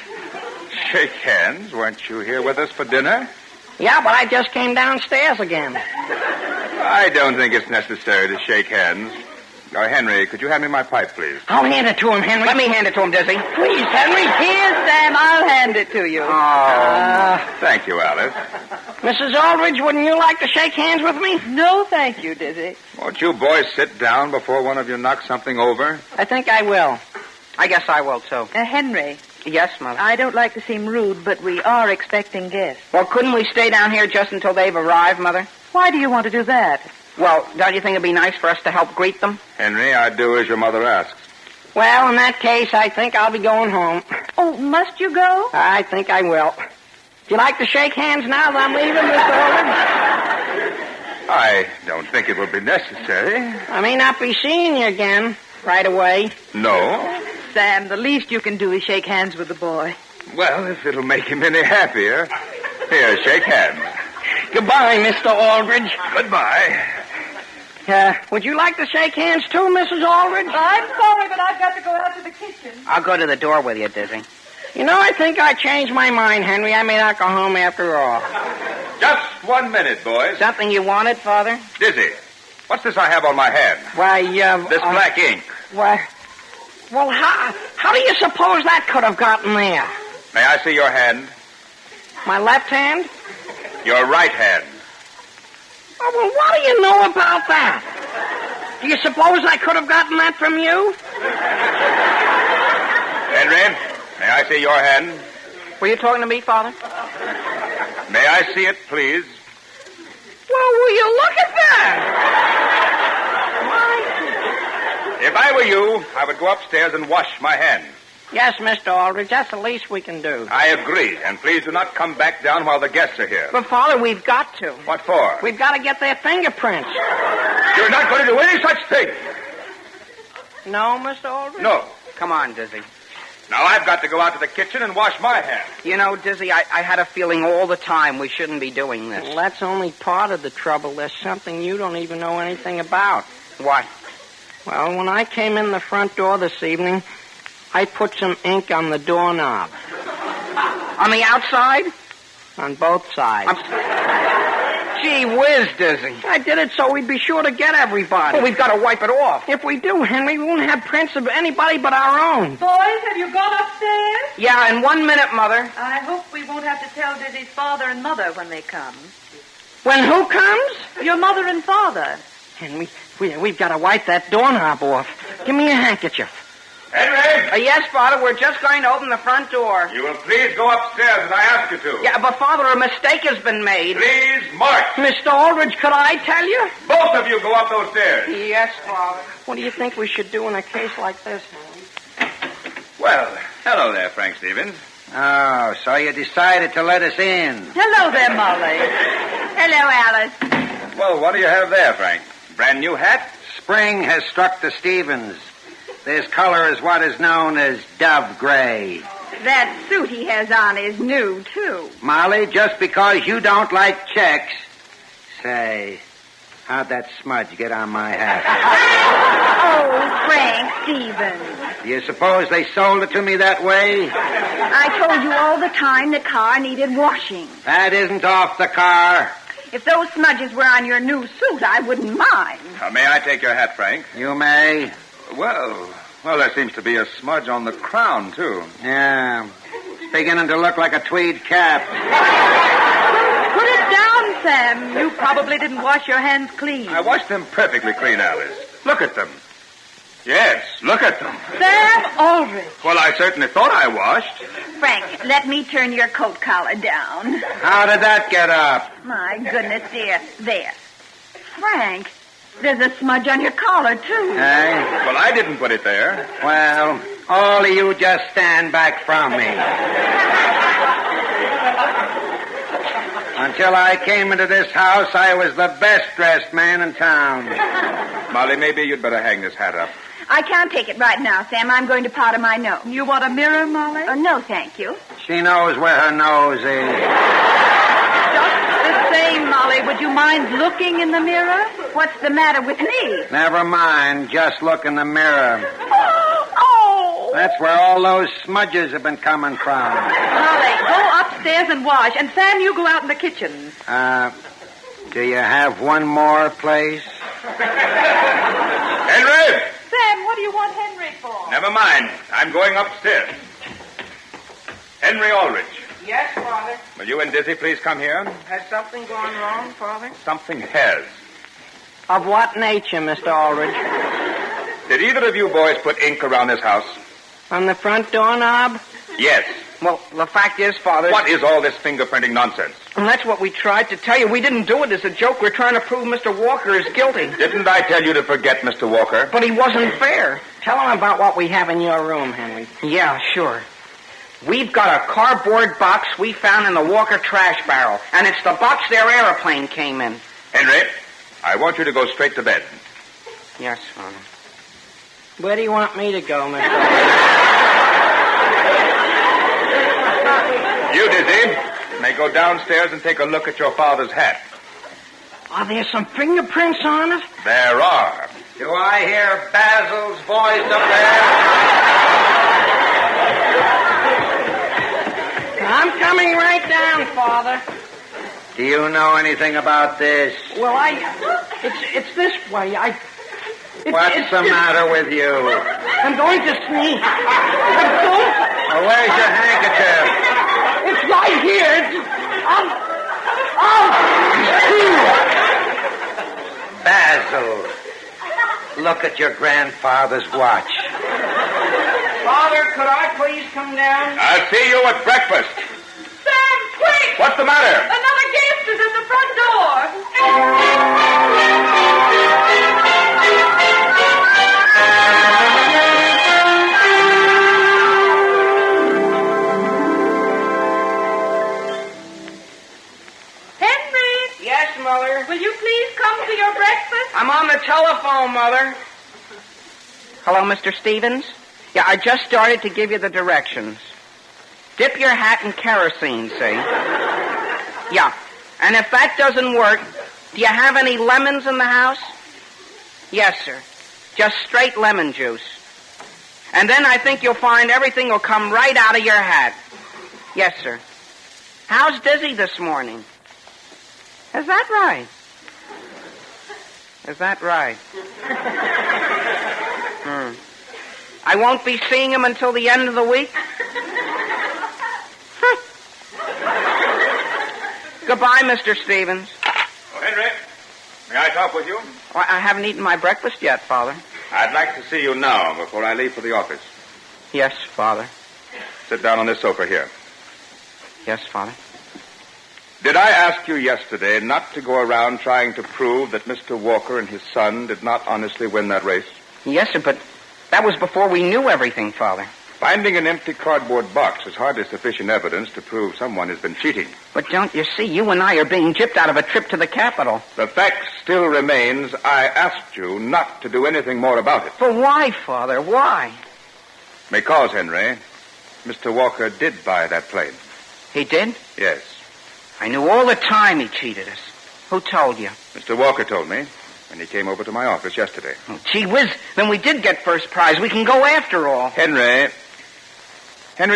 E: Shake hands? Weren't you here with us for dinner?
L: Yeah, but I just came downstairs again.
E: I don't think it's necessary to shake hands. Henry, could you hand me my pipe, please?
L: I'll hand it to him, Henry. Let me hand it to him, Dizzy. Please, Henry.
C: Here, Sam, I'll hand it to you.
E: Thank you, Alice.
L: Mrs. Aldrich, wouldn't you like to shake hands with me?
C: No, thank you, Dizzy.
E: Won't you boys sit down before one of you knocks something over?
L: I think I will. I guess I will, too.
C: Henry.
L: Yes, Mother?
C: I don't like to seem rude, but we are expecting guests.
L: Well, couldn't we stay down here just until they've arrived, Mother?
C: Why do you want to do that?
L: Well, don't you think it'd be nice for us to help greet them?
E: Henry, I'd do as your mother asks.
L: Well, in that case, I think I'll be going home.
C: Oh, must you go?
L: I think I will. Do you like to shake hands now that I'm leaving, Mr. Aldrich?
E: I don't think it will be necessary.
L: I may not be seeing you again right away.
E: No.
C: Sam, the least you can do is shake hands with the boy.
E: Well, if it'll make him any happier. Here, shake hands.
L: Goodbye, Mr. Aldrich.
E: Goodbye.
L: Would you like to shake hands too, Mrs. Aldrich?
C: I'm sorry, but I've got to go out to the kitchen.
L: I'll go to the door with you, Dizzy. You know, I think I changed my mind, Henry. I may not go home after all.
E: Just 1 minute, boys.
L: Something you wanted, Father?
E: Dizzy, what's this I have on my hand?
L: Why,
E: This black ink.
L: Why... Well, how do you suppose that could have gotten there?
E: May I see your hand?
L: My left hand?
E: Your right hand.
L: Oh, well, what do you know about that? Do you suppose I could have gotten that from you?
E: Henry, may I see your hand?
L: Were you talking to me, Father?
E: May I see it, please?
L: Well, will you look at that?
E: If I were you, I would go upstairs and wash my hands.
L: Yes, Mr. Aldrich, that's the least we can do.
E: I agree, and please do not come back down while the guests are here.
L: But, Father, we've got to.
E: What for?
L: We've got to get their fingerprints.
E: You're not going to do any such thing.
L: No, Mr. Aldrich?
E: No.
L: Come on, Dizzy.
E: Now I've got to go out to the kitchen and wash my hands.
L: You know, Dizzy, I had a feeling all the time we shouldn't be doing this. Well, that's only part of the trouble. There's something you don't even know anything about. What? Well, when I came in the front door this evening, I put some ink on the doorknob. On the outside? On both sides. Gee whiz, Dizzy. I did it so we'd be sure to get everybody.
S: Well, we've got to wipe it off.
L: If we do, Henry, we won't have prints of anybody but our own.
C: Boys, have you gone upstairs?
L: Yeah, in 1 minute, Mother.
C: I hope we won't have to tell Dizzy's father and mother when they come.
L: When who comes?
C: Your mother and father.
L: Henry, we've got to wipe that doorknob off. Give me a handkerchief.
U: Henry!
L: Yes, Father, we're just going to open the front door.
U: You will please go upstairs as I ask you to.
L: Yeah, but Father, a mistake has been made.
U: Please march.
L: Mr. Aldrich, could I tell you?
U: Both of you go up those stairs.
L: Yes, Father. What do you think we should do in a case like this, Henry?
E: Well, hello there, Frank Stevens.
J: Oh, so you decided to let us in.
C: Hello there, Molly.
H: Hello, Alice.
E: Well, what do you have there, Frank? Brand new hat?
J: Spring has struck the Stevens. This color is what is known as dove gray.
H: That suit he has on is new, too.
J: Molly, just because you don't like checks. Say, how'd that smudge get on my hat?
H: Oh, Frank Stevens.
J: Do you suppose they sold it to me that way?
H: I told you all the time the car needed washing.
J: That isn't off the car.
H: If those smudges were on your new suit, I wouldn't mind.
E: May I take your hat, Frank?
J: You may.
E: Well, there seems to be a smudge on the crown, too.
J: Yeah. It's beginning to look like a tweed cap.
C: Put it down, Sam. You probably didn't wash your hands clean.
E: I washed them perfectly clean, Alice. Look at them. Yes, look at them.
C: Sam Aldrich.
E: Well, I certainly thought I washed.
H: Frank, let me turn your coat collar down.
J: How did that get up?
H: My goodness, dear. There. Frank, there's a smudge on your collar, too.
J: Hey?
E: Well, I didn't put it there.
J: Well, all of you just stand back from me. Until I came into this house, I was the best-dressed man in town.
E: Molly, maybe you'd better hang this hat up.
H: I can't take it right now, Sam. I'm going to powder my nose.
C: You want a mirror, Molly?
H: No, thank you.
J: She knows where her nose is.
C: Just the same, Molly. Would you mind looking in the mirror?
H: What's the matter with me?
J: Never mind. Just look in the mirror.
H: Oh!
J: That's where all those smudges have been coming from.
C: Molly, go upstairs and wash. And Sam, you go out in the kitchen.
J: Do you have one more place?
E: Henry!
C: Sam, what do you want Henry for?
E: Never mind. I'm going upstairs. Henry Aldrich.
L: Yes, Father.
E: Will you and Dizzy please come here?
L: Has something gone wrong, Father?
E: Something has.
L: Of what nature, Mr. Aldrich?
E: Did either of you boys put ink around this house?
L: On the front doorknob?
E: Yes.
L: Well, the fact is, Father...
E: What is all this fingerprinting nonsense?
L: And that's what we tried to tell you. We didn't do it as a joke. We're trying to prove Mr. Walker is guilty.
E: Didn't I tell you to forget Mr. Walker?
L: But he wasn't fair. Tell him about what we have in your room, Henry. Yeah, sure. We've got a cardboard box we found in the Walker trash barrel, and it's the box their airplane came in.
E: Henry, I want you to go straight to bed.
L: Yes, Father. Where do you want me to go, Mr. Aldrich?
E: You, Dizzy, may go downstairs and take a look at your father's hat.
L: Are there some fingerprints on it?
E: There are.
J: Do I hear Basil's voice up there?
L: I'm coming right down, Father.
J: Do you know anything about this?
L: Well, it's this way.
J: What's the matter with you?
L: I'm going to sneeze.
J: Well, where's your handkerchief?
L: It's right here.
J: Basil, look at your grandfather's watch.
L: Father, could I please come down?
E: I'll see you at breakfast.
C: Sam, quick!
E: What's the matter?
C: Another guest is at the front door. Henry!
L: Yes, Mother?
C: Will you please come to your breakfast?
L: I'm on the telephone, Mother. Hello, Mr. Stevens? Yeah, I just started to give you the directions. Dip your hat in kerosene, see? Yeah. And if that doesn't work, do you have any lemons in the house? Yes, sir. Just straight lemon juice. And then I think you'll find everything will come right out of your hat. Yes, sir. How's Dizzy this morning? Is that right? Is that right? I won't be seeing him until the end of the week? Goodbye, Mr. Stevens.
E: Oh, Henry, may I talk with you?
L: Oh, I haven't eaten my breakfast yet, Father.
E: I'd like to see you now before I leave for the office.
L: Yes, Father.
E: Sit down on this sofa here.
L: Yes, Father.
E: Did I ask you yesterday not to go around trying to prove that Mr. Walker and his son did not honestly win that race?
L: Yes, sir, but that was before we knew everything, Father.
E: Finding an empty cardboard box is hardly sufficient evidence to prove someone has been cheating.
L: But don't you see, you and I are being gypped out of a trip to the Capitol.
E: The fact still remains I asked you not to do anything more about it.
L: But why, Father? Why?
E: Because, Henry, Mr. Walker did buy that plane.
L: He did?
E: Yes.
L: I knew all the time he cheated us. Who told you?
E: Mr. Walker told me when he came over to my office yesterday.
L: Oh, gee whiz, then we did get first prize. We can go after all.
E: Henry,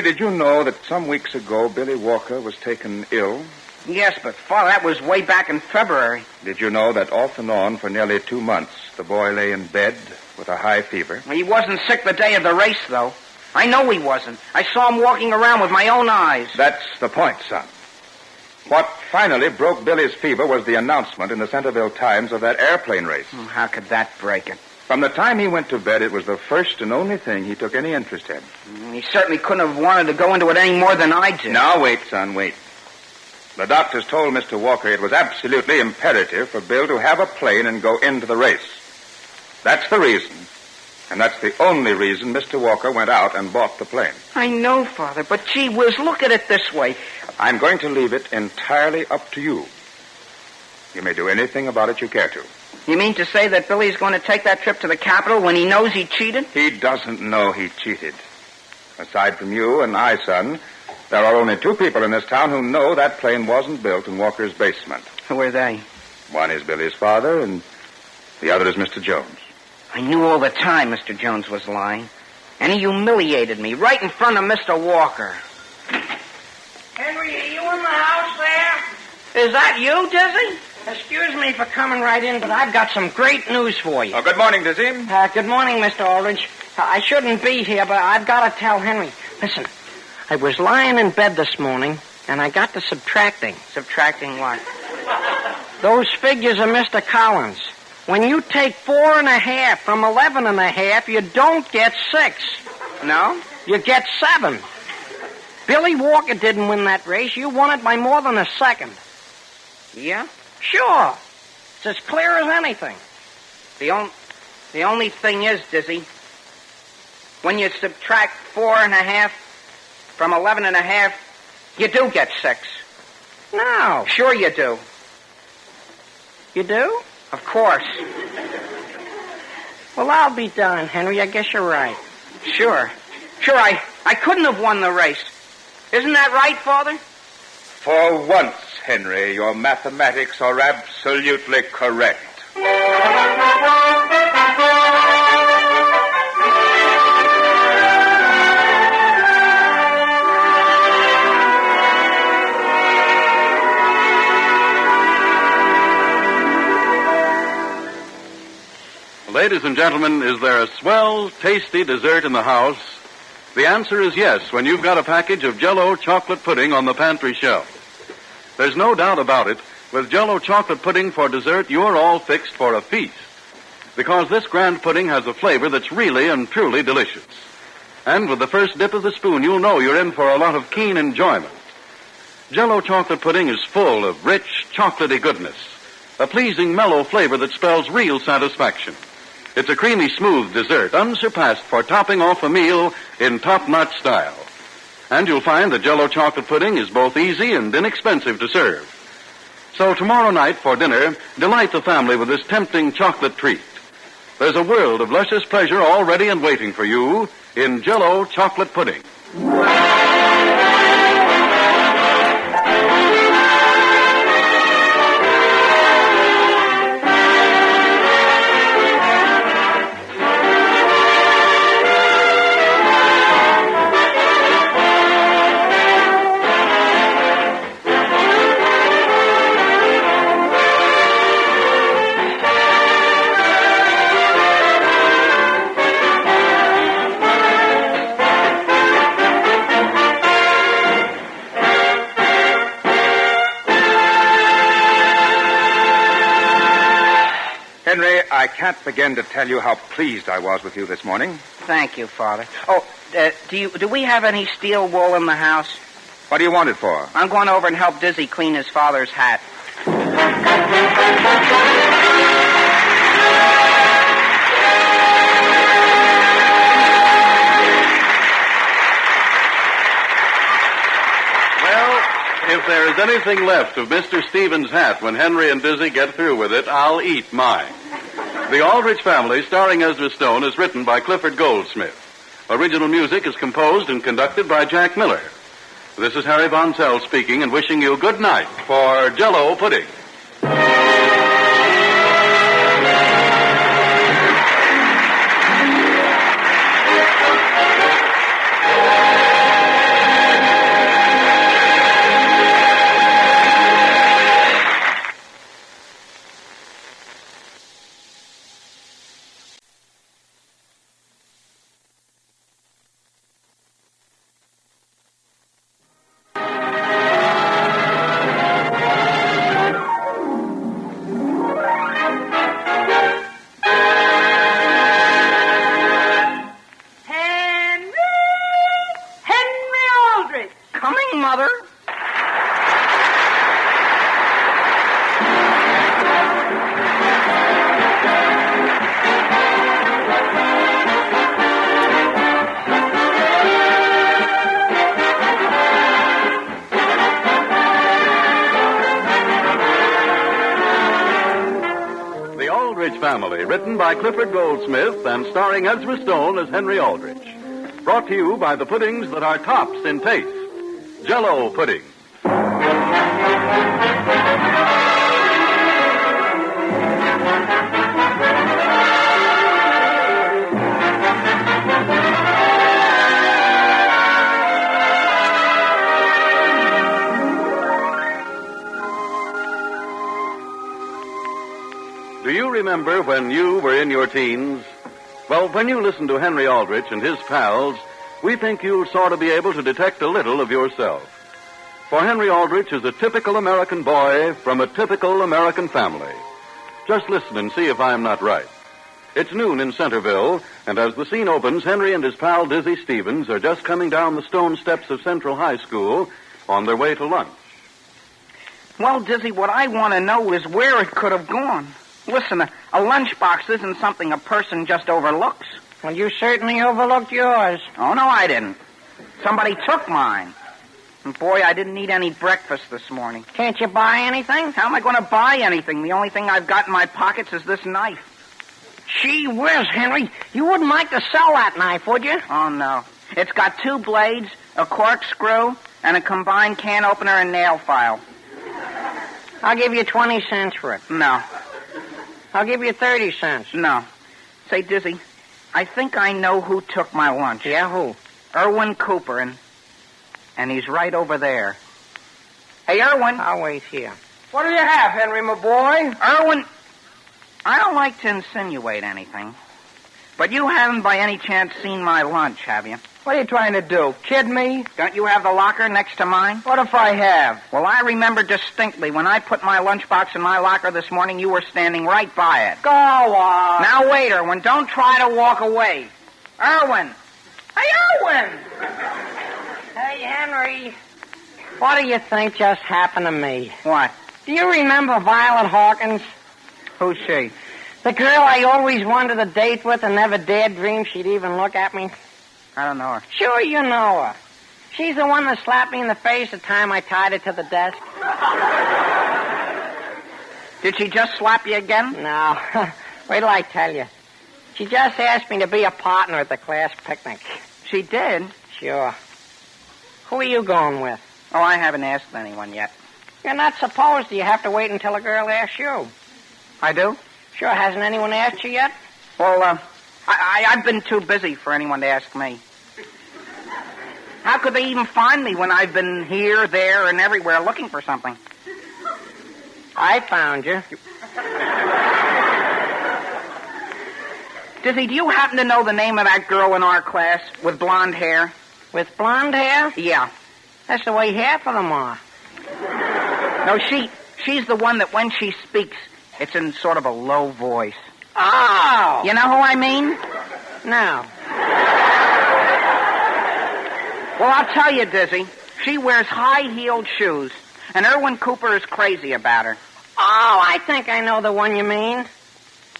E: did you know that some weeks ago Billy Walker was taken ill?
L: Yes, but, Father, that was way back in February.
E: Did you know that off and on for nearly 2 months the boy lay in bed with a high fever?
L: Well, he wasn't sick the day of the race, though. I know he wasn't. I saw him walking around with my own eyes.
E: That's the point, son. What finally broke Billy's fever was the announcement in the Centerville Times of that airplane race.
L: Oh, how could that break it?
E: From the time he went to bed, it was the first and only thing he took any interest in.
L: He certainly couldn't have wanted to go into it any more than I did.
E: Now, wait, son, wait. The doctors told Mr. Walker it was absolutely imperative for Bill to have a plane and go into the race. That's the reason. And that's the only reason Mr. Walker went out and bought the plane.
L: I know, Father, but gee whiz, look at it this way.
E: I'm going to leave it entirely up to you. You may do anything about it you care to.
L: You mean to say that Billy's going to take that trip to the Capitol when he knows he cheated?
E: He doesn't know he cheated. Aside from you and I, son, there are only 2 people in this town who know that plane wasn't built in Walker's basement.
L: Who are they?
E: One is Billy's father, and the other is Mr. Jones.
L: I knew all the time Mr. Jones was lying. And he humiliated me right in front of Mr. Walker. Henry, are you in the house there? Is that you, Dizzy? Excuse me for coming right in, but I've got some great news for you.
E: Oh, good morning, Dizzy.
L: Good morning, Mr. Aldrich. I shouldn't be here, but I've got to tell Henry. Listen, I was lying in bed this morning, and I got to subtracting. Subtracting what? Those figures of Mr. Collins. When you take 4.5 from 11.5, you don't get 6. No? You get 7. Billy Walker didn't win that race. You won it by more than a second. Yeah? Sure. It's as clear as anything. The only thing is, Dizzy, when you subtract 4.5 from 11.5, you do get 6. No. Sure you do. You do? Of course. Well, I'll be darned, Henry. I guess you're right. Sure. Sure, I couldn't have won the race. Isn't that right, Father?
E: For once, Henry, your mathematics are absolutely correct.
O: Ladies and gentlemen, is there a swell, tasty dessert in the house? The answer is yes when you've got a package of Jell-O chocolate pudding on the pantry shelf. There's no doubt about it. With Jell-O chocolate pudding for dessert, you're all fixed for a feast. Because this grand pudding has a flavor that's really and truly delicious. And with the first dip of the spoon, you'll know you're in for a lot of keen enjoyment. Jell-O chocolate pudding is full of rich, chocolatey goodness. A pleasing, mellow flavor that spells real satisfaction. It's a creamy, smooth dessert, unsurpassed for topping off a meal in top-notch style. And you'll find that Jell-O chocolate pudding is both easy and inexpensive to serve. So tomorrow night for dinner, delight the family with this tempting chocolate treat. There's a world of luscious pleasure all ready and waiting for you in Jell-O chocolate pudding.
E: Henry, I can't begin to tell you how pleased I was with you this morning.
L: Thank you, Father. Oh, do we have any steel wool in the house?
E: What do you want it for?
L: I'm going over and help Dizzy clean his father's hat.
O: If there is anything left of Mr. Stevens' hat when Henry and Dizzy get through with it, I'll eat mine. The Aldrich Family, starring Ezra Stone, is written by Clifford Goldsmith. Original music is composed and conducted by Jack Miller. This is Harry Von Zell speaking and wishing you good night for Jell-O Pudding. Family, written by Clifford Goldsmith and starring Ezra Stone as Henry Aldrich. Brought to you by the puddings that are tops in taste. Jell-O Pudding. Do you remember when you were in your teens? Well, when you listen to Henry Aldrich and his pals, we think you'll sort of be able to detect a little of yourself. For Henry Aldrich is a typical American boy from a typical American family. Just listen and see if I'm not right. It's noon in Centerville, and as the scene opens, Henry and his pal Dizzy Stevens are just coming down the stone steps of Central High School on their way to lunch.
L: Well, Dizzy, what I want to know is where it could have gone. Listen, a lunchbox isn't something a person just overlooks.
S: Well, you certainly overlooked yours.
L: Oh, no, I didn't. Somebody took mine. And boy, I didn't eat any breakfast this morning.
S: Can't you buy anything?
L: How am I going to buy anything? The only thing I've got in my pockets is this knife.
S: Gee whiz, Henry. You wouldn't like to sell that knife, would you?
L: Oh, no. It's got 2 blades, a corkscrew, and a combined can opener and nail file.
S: I'll give you 20 cents for it.
L: No.
S: I'll give you 30 cents.
L: No. Say, Dizzy, I think I know who took my lunch.
S: Yeah, who?
L: Irwin Cooper, and he's right over there. Hey, Irwin.
S: I'll wait here.
L: What do you have, Henry, my boy? Irwin, I don't like to insinuate anything, but you haven't by any chance seen my lunch, have you?
S: What are you trying to do? Kid me?
L: Don't you have the locker next to mine?
S: What if I have?
L: Well, I remember distinctly when I put my lunchbox in my locker this morning, you were standing right by it.
S: Go on.
L: Now, wait, Irwin. Don't try to walk away. Irwin. Hey, Irwin!
S: Hey, Henry. What do you think just happened to me?
L: What?
S: Do you remember Violet Hawkins?
L: Who's she?
S: The girl I always wanted a date with and never dared dream she'd even look at me.
L: I don't know her.
S: Sure you know her. She's the one that slapped me in the face the time I tied her to the desk.
L: Did she just slap you again?
S: No. Wait till I tell you. She just asked me to be a partner at the class picnic.
L: She did?
S: Sure. Who are you going with?
L: Oh, I haven't asked anyone yet.
S: You're not supposed to. You have to wait until a girl asks you.
L: I do?
S: Sure. Hasn't anyone asked you yet?
L: Well, I've been too busy for anyone to ask me. How could they even find me when I've been here, there, and everywhere looking for something?
S: I found you.
L: Dizzy, do you happen to know the name of that girl in our class with blonde hair?
S: With blonde hair?
L: Yeah.
S: That's the way half of them are.
L: No, she's the one that when she speaks, It's in sort of a low voice.
S: Oh!
L: You know who I mean?
S: No.
L: Well, I'll tell you, Dizzy. She wears high-heeled shoes, and Erwin Cooper is crazy about her.
S: Oh, I think I know the one you mean.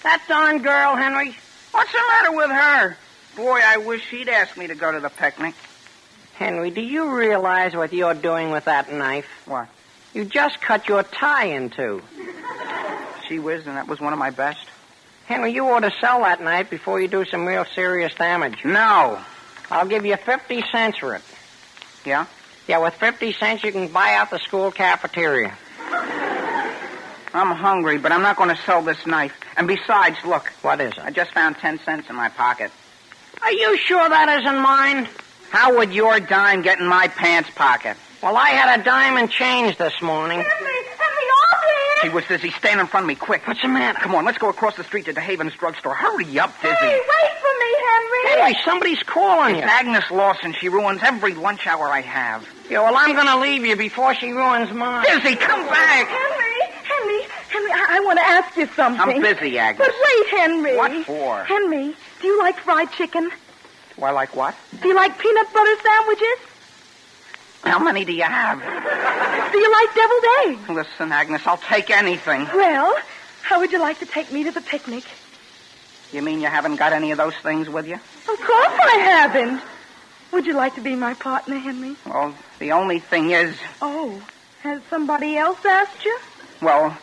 S: That darn girl, Henry.
L: What's the matter with her? Boy, I wish she'd asked me to go to the picnic.
S: Henry, do you realize what you're doing with that knife?
L: What?
S: You just cut your tie in two.
L: Gee whiz, and that was one of my best.
S: Henry, you ought to sell that knife before you do some real serious damage.
L: No.
S: I'll give you 50 cents for it.
L: Yeah?
S: Yeah, with 50 cents you can buy out the school cafeteria.
L: I'm hungry, but I'm not going to sell this knife. And besides, look.
S: What is it?
L: I just found 10 cents in my pocket.
S: Are you sure that isn't mine?
L: How would your dime get in my pants pocket?
S: Well, I had a dime and change this morning.
H: Henry Aldrich!
L: He was Dizzy. Stand in front of me, quick.
S: What's the matter?
L: Come on, let's go across the street to DeHaven's drugstore. Hurry up, Dizzy.
H: Hey, wait for me, Henry!
S: Henry, somebody's calling you.
L: It's Agnes Lawson. She ruins every lunch hour I have.
S: Yeah, well, I'm going to leave you before she ruins mine.
L: Dizzy, come back!
H: Henry, I want to ask you something.
L: I'm busy, Agnes.
H: But wait, Henry.
L: What for?
H: Henry, do you like fried chicken?
L: Do I like what?
H: Do you like peanut butter sandwiches?
L: How many do you have?
H: Do you like deviled eggs?
L: Listen, Agnes, I'll take anything.
H: Well, how would you like to take me to the picnic?
L: You mean you haven't got any of those things with you?
H: Of course I haven't. Would you like to be my partner, Henry?
L: Well, the only thing is...
H: Oh, has somebody else asked you?
L: Well,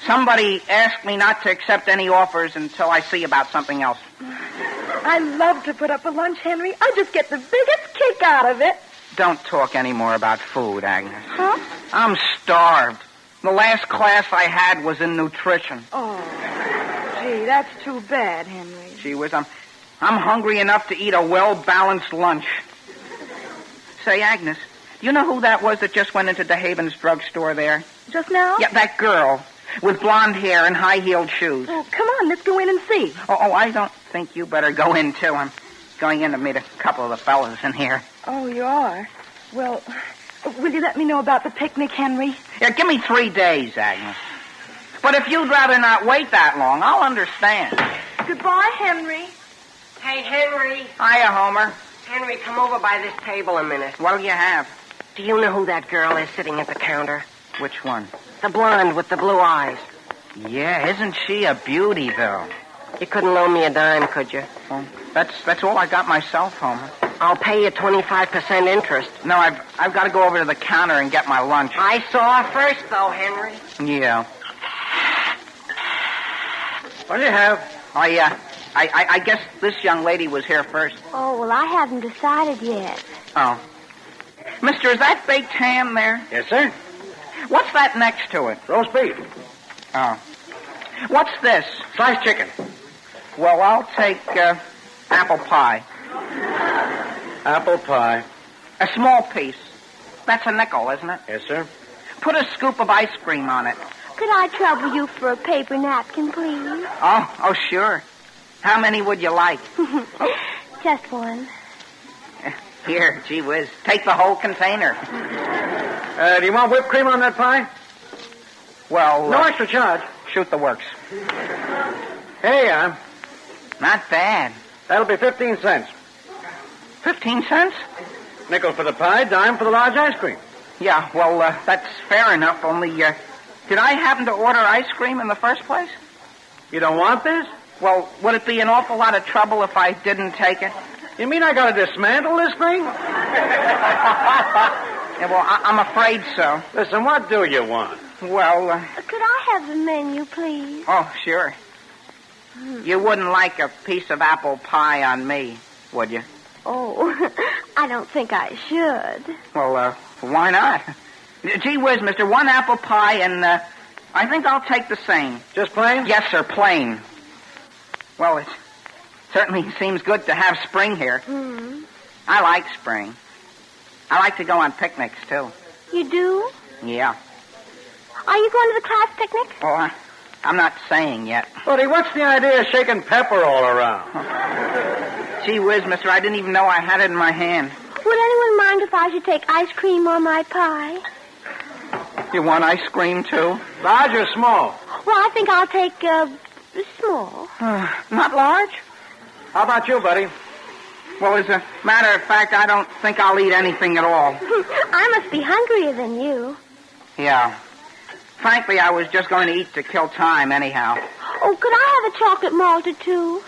L: somebody asked me not to accept any offers until I see about something else.
H: I love to put up a lunch, Henry. I just get the biggest kick out of it.
L: Don't talk any more about food, Agnes.
H: Huh?
L: I'm starved. The last class I had was in nutrition.
H: Oh, gee, that's too bad, Henry.
L: Gee whiz, I'm hungry enough to eat a well-balanced lunch. Say, Agnes, you know who that was that just went into DeHaven's drugstore there?
H: Just now?
L: Yeah, that girl with blonde hair and high-heeled shoes.
H: Oh, come on, let's go in and see.
L: Oh, I don't think you better go in, too. I'm going in to meet a couple of the fellas in here.
H: Oh, you are? Well, will you let me know about the picnic, Henry?
L: Yeah, give me 3 days, Agnes. But if you'd rather not wait that long, I'll understand.
H: Goodbye, Henry.
S: Hey, Henry.
L: Hiya, Homer.
S: Henry, come over by this table a minute.
L: What'll you have?
S: Do you know who that girl is sitting at the counter?
L: Which one?
S: The blonde with the blue eyes.
L: Yeah, isn't she a beauty, though?
S: You couldn't loan me a dime, could you?
L: Well, that's all I got myself, Homer.
S: I'll pay you 25% interest.
L: No, I've got to go over to the counter and get my lunch.
S: I saw her first, though, Henry.
L: Yeah.
J: What do you have?
L: Oh, yeah. I guess this young lady was here first.
H: Oh, well, I haven't decided yet.
L: Oh. Mister, is that baked ham there?
J: Yes, sir.
L: What's that next to it?
J: Roast beef.
L: Oh. What's this?
J: Sliced chicken.
L: Well, I'll take apple pie.
J: Apple pie.
L: A small piece. That's a nickel, isn't it?
J: Yes, sir.
L: Put a scoop of ice cream on it.
H: Could I trouble you for a paper napkin, please?
L: Oh, sure. How many would you like?
H: Just one.
L: Here, gee whiz. Take the whole container.
J: Do you want whipped cream on that pie?
L: Well,
J: no extra charge.
L: Shoot the works.
J: Here you are.
L: Not bad.
J: That'll be 15 cents.
L: 15 cents?
J: Nickel for the pie, dime for the large ice cream.
L: Yeah, well, that's fair enough, only, did I happen to order ice cream in the first place?
J: You don't want this?
L: Well, would it be an awful lot of trouble if I didn't take it?
J: You mean I gotta dismantle this thing?
L: Yeah, well, I'm afraid so.
J: Listen, what do you want?
L: Well,
H: Could I have the menu, please?
L: Oh, sure. You wouldn't like a piece of apple pie on me, would you?
H: Oh, I don't think I should.
L: Well, why not? Gee whiz, mister, one apple pie and, I think I'll take the same.
J: Just plain?
L: Yes, sir, plain. Well, it certainly seems good to have spring here.
H: Hmm.
L: I like spring. I like to go on picnics, too.
H: You do?
L: Yeah.
H: Are you going to the class picnic?
L: Oh, I'm not saying yet.
J: Buddy, what's the idea of shaking pepper all around?
L: Gee whiz, mister, I didn't even know I had it in my hand.
H: Would anyone mind if I should take ice cream on my pie?
L: You want ice cream, too?
J: Large or small?
H: Well, I think I'll take, small.
L: Not large? How about you, buddy? Well, as a matter of fact, I don't think I'll eat anything at all.
H: I must be hungrier than you.
L: Yeah. Frankly, I was just going to eat to kill time anyhow.
H: Oh, could I have a chocolate malted, too?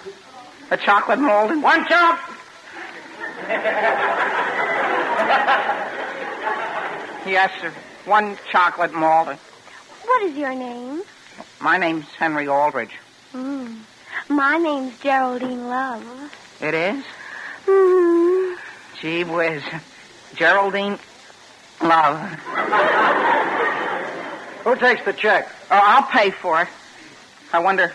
L: A chocolate molded? One chop! Yes, sir. One chocolate malted.
H: What is your name?
L: My name's Henry Aldrich.
H: My name's Geraldine Love.
L: It is?
H: Mm.
L: Gee whiz. Geraldine Love.
J: Who takes the check?
L: Oh, I'll pay for it. I wonder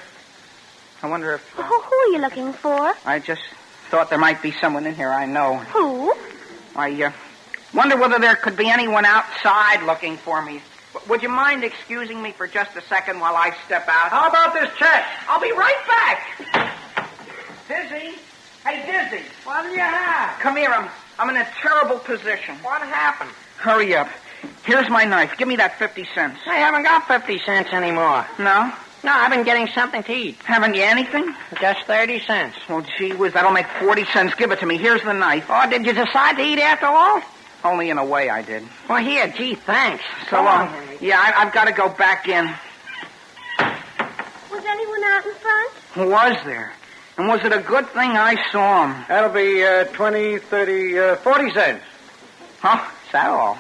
L: if...
H: Who are you looking for?
L: I just thought there might be someone in here I know.
H: Who?
L: I wonder whether there could be anyone outside looking for me. Would you mind excusing me for just a second while I step out?
J: How about this check?
L: I'll be right back. Dizzy? Hey, Dizzy.
S: What do you have?
L: Come here. I'm in a terrible position.
S: What happened?
L: Hurry up. Here's my knife. Give me that 50 cents.
S: I haven't got 50 cents anymore.
L: No?
S: No, I've been getting something to eat.
L: Haven't you anything?
S: Just 30 cents.
L: Well, gee whiz, that'll make 40 cents. Give it to me. Here's the knife.
S: Oh, did you decide to eat after all?
L: Only in a way I did.
S: Well, here, gee, thanks.
L: So long. Yeah, I've got to go back in.
H: Was anyone out in front?
L: Was there? And was it a good thing I saw him?
J: That'll be 20, 30, 40 cents.
L: Huh? Is that all?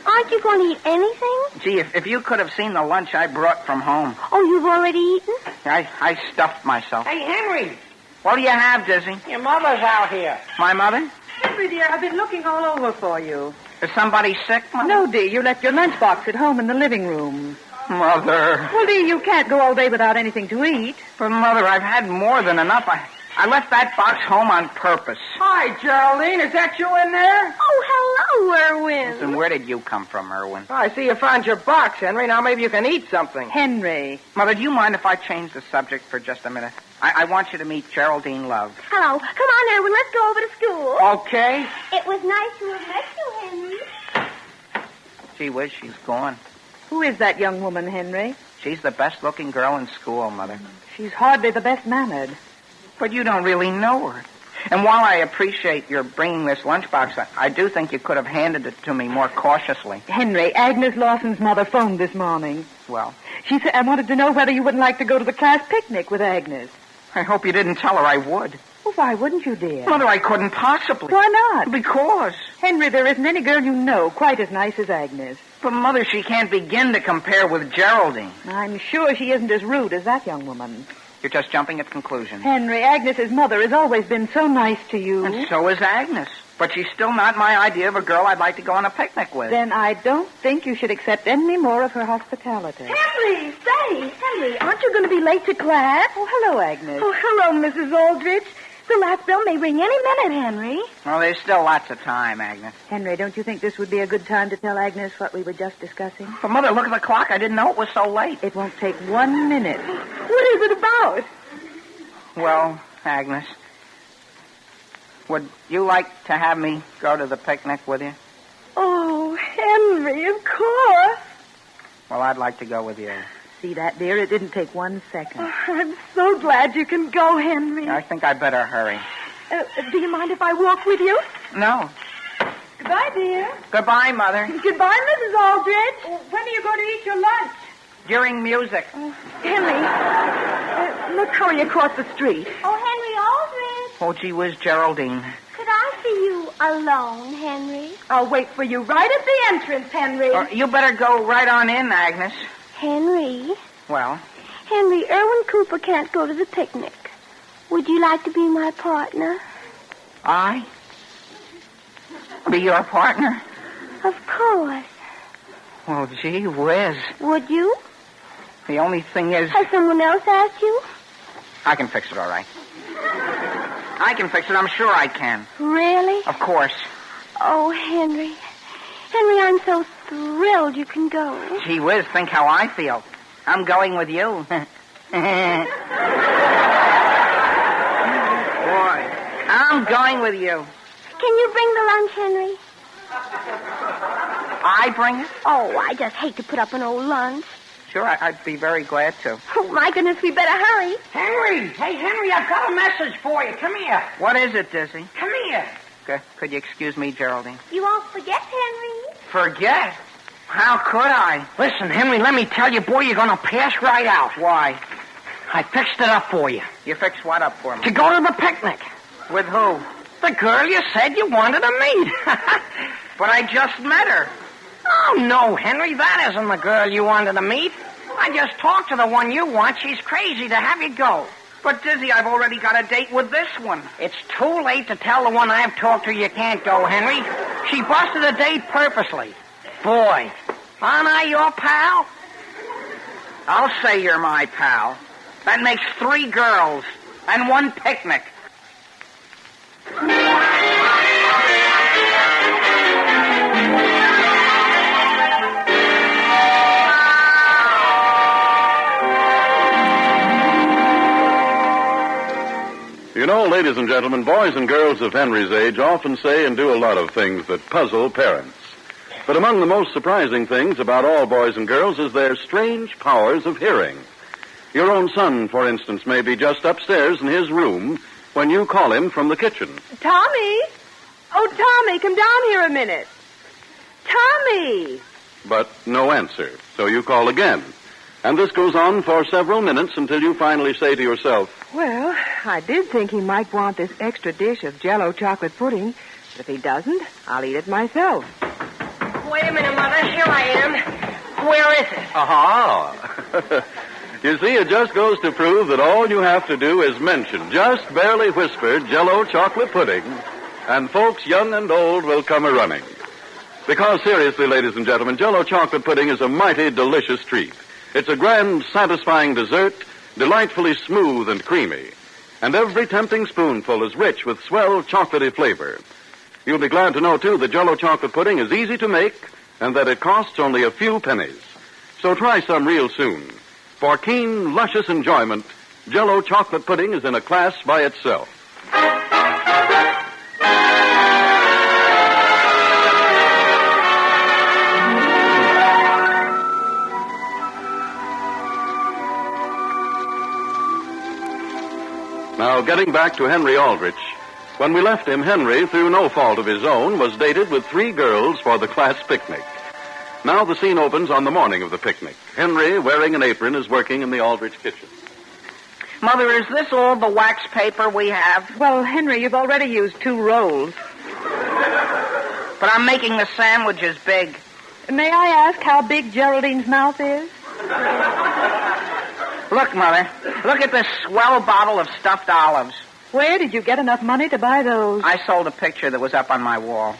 H: Aren't you going to eat anything?
L: Gee, if you could have seen the lunch I brought from home.
H: Oh, you've already eaten?
L: I stuffed myself.
S: Hey, Henry.
L: What do you have, Dizzy?
S: Your mother's out here.
L: My mother?
Q: Henry, dear, I've been looking all over for you.
L: Is somebody sick, Mother?
Q: No, dear, you left your lunchbox at home in the living room.
L: Mother.
Q: Well, dear, you can't go all day without anything to eat.
L: But, Mother, I've had more than enough. I left that box home on purpose.
S: Hi, Geraldine. Is that you in there?
H: Oh, hello, Erwin.
L: Listen, where did you come from, Erwin?
S: Oh, I see you found your box, Henry. Now maybe you can eat something.
Q: Henry.
L: Mother, do you mind if I change the subject for just a minute? I want you to meet Geraldine Love.
H: Hello. Come on, Erwin. Let's go over to school.
L: Okay.
H: It was nice to have met you, Henry.
L: Gee whiz, she's gone.
Q: Who is that young woman, Henry?
L: She's the best-looking girl in school, Mother.
Q: She's hardly the best mannered.
L: But you don't really know her. And while I appreciate your bringing this lunchbox, I do think you could have handed it to me more cautiously.
Q: Henry, Agnes Lawson's mother phoned this morning.
L: Well?
Q: She said I wanted to know whether you wouldn't like to go to the class picnic with Agnes.
L: I hope you didn't tell her I would.
Q: Well, why wouldn't you, dear?
L: Mother, I couldn't possibly.
Q: Why not?
L: Because.
Q: Henry, there isn't any girl you know quite as nice as Agnes.
L: But, Mother, she can't begin to compare with Geraldine.
Q: I'm sure she isn't as rude as that young woman.
L: You're just jumping at conclusions.
Q: Henry, Agnes's mother has always been so nice to you.
L: And so is Agnes. But she's still not my idea of a girl I'd like to go on a picnic with.
Q: Then I don't think you should accept any more of her hospitality.
M: Henry, say, Henry, aren't you going to be late to class?
Q: Oh, hello, Agnes.
M: Oh, hello, Mrs. Aldrich. The last bell may ring any minute, Henry.
L: Well, there's still lots of time, Agnes.
Q: Henry, don't you think this would be a good time to tell Agnes what we were just discussing?
L: But, Mother, look at the clock. I didn't know it was so late.
Q: It won't take 1 minute.
M: What is it about?
L: Well, Agnes, would you like to have me go to the picnic with you?
M: Oh, Henry, of course.
L: Well, I'd like to go with you.
Q: See that, dear? It didn't take 1 second.
M: Oh, I'm so glad you can go, Henry.
L: I think I'd better hurry.
M: Do you mind if I walk with you?
L: No.
M: Goodbye, dear.
L: Goodbye, Mother.
M: Goodbye, Mrs. Aldrich. When are you going to eat your lunch?
L: During music.
M: Henry, look, hurry across the street.
H: Oh, Henry Aldrich.
L: Oh, gee whiz, Geraldine.
H: Could I see you alone, Henry?
M: I'll wait for you right at the entrance, Henry.
L: You better go right on in, Agnes.
H: Henry?
L: Well?
H: Henry, Erwin Cooper can't go to the picnic. Would you like to be my partner?
L: I? Be your partner?
H: Of course.
L: Well, gee whiz.
H: Would you?
L: The only thing is...
H: Has someone else asked you?
L: I can fix it, all right. I can fix it. I'm sure I can.
H: Really?
L: Of course.
H: Oh, Henry. Henry, I'm so thrilled you can go.
L: Gee whiz, think how I feel. I'm going with you. Boy, I'm going with you.
H: Can you bring the lunch, Henry?
L: I bring it?
H: Oh, I just hate to put up an old lunch.
L: Sure, I'd be very glad to.
H: Oh, my goodness, we better hurry.
S: Henry! Hey, Henry, I've got a message for you. Come here.
L: What is it, Dizzy?
S: Come here.
L: Could you excuse me, Geraldine?
H: You won't forget, Henry.
L: Forget? How could I?
S: Listen, Henry, let me tell you, boy, you're going to pass right out.
L: Why?
S: I fixed it up for you.
L: You fixed what up for me?
S: To go to the picnic.
L: With who?
S: The girl you said you wanted to meet.
L: But I just met her.
S: Oh, no, Henry, that isn't the girl you wanted to meet. I just talked to the one you want. She's crazy to have you go.
L: But, Dizzy, I've already got a date with this one.
S: It's too late to tell the one I've talked to you can't go, Henry. She busted a date purposely. Boy, aren't I your pal?
L: I'll say you're my pal. That makes 3 girls and 1 picnic.
O: You know, ladies and gentlemen, boys and girls of Henry's age often say and do a lot of things that puzzle parents. But among the most surprising things about all boys and girls is their strange powers of hearing. Your own son, for instance, may be just upstairs in his room when you call him from the kitchen.
Q: Tommy? Oh, Tommy, come down here a minute. Tommy!
O: But no answer, so you call again. And this goes on for several minutes until you finally say to yourself,
Q: Well, I did think he might want this extra dish of Jell-O chocolate pudding, but if he doesn't, I'll eat it myself.
S: Wait a minute, Mother. Here I am. Where is it?
O: aha! You see, it just goes to prove that all you have to do is mention, just barely whisper, Jell-O chocolate pudding, and folks young and old will come a-running. Because seriously, ladies and gentlemen, Jell-O chocolate pudding is a mighty delicious treat. It's a grand, satisfying dessert, delightfully smooth and creamy. And every tempting spoonful is rich with swell chocolatey flavor. You'll be glad to know, too, that Jell-O chocolate pudding is easy to make and that it costs only a few pennies. So try some real soon. For keen, luscious enjoyment, Jell-O chocolate pudding is in a class by itself. Now, getting back to Henry Aldrich, when we left him, Henry, through no fault of his own, was dated with 3 girls for the class picnic. Now the scene opens on the morning of the picnic. Henry, wearing an apron, is working in the Aldrich kitchen.
L: Mother, is this all the wax paper we have?
Q: Well, Henry, you've already used 2 rolls.
L: But I'm making the sandwiches big.
Q: May I ask how big Geraldine's mouth is?
L: Look, Mother. Look at this swell bottle of stuffed olives.
Q: Where did you get enough money to buy those?
L: I sold a picture that was up on my wall.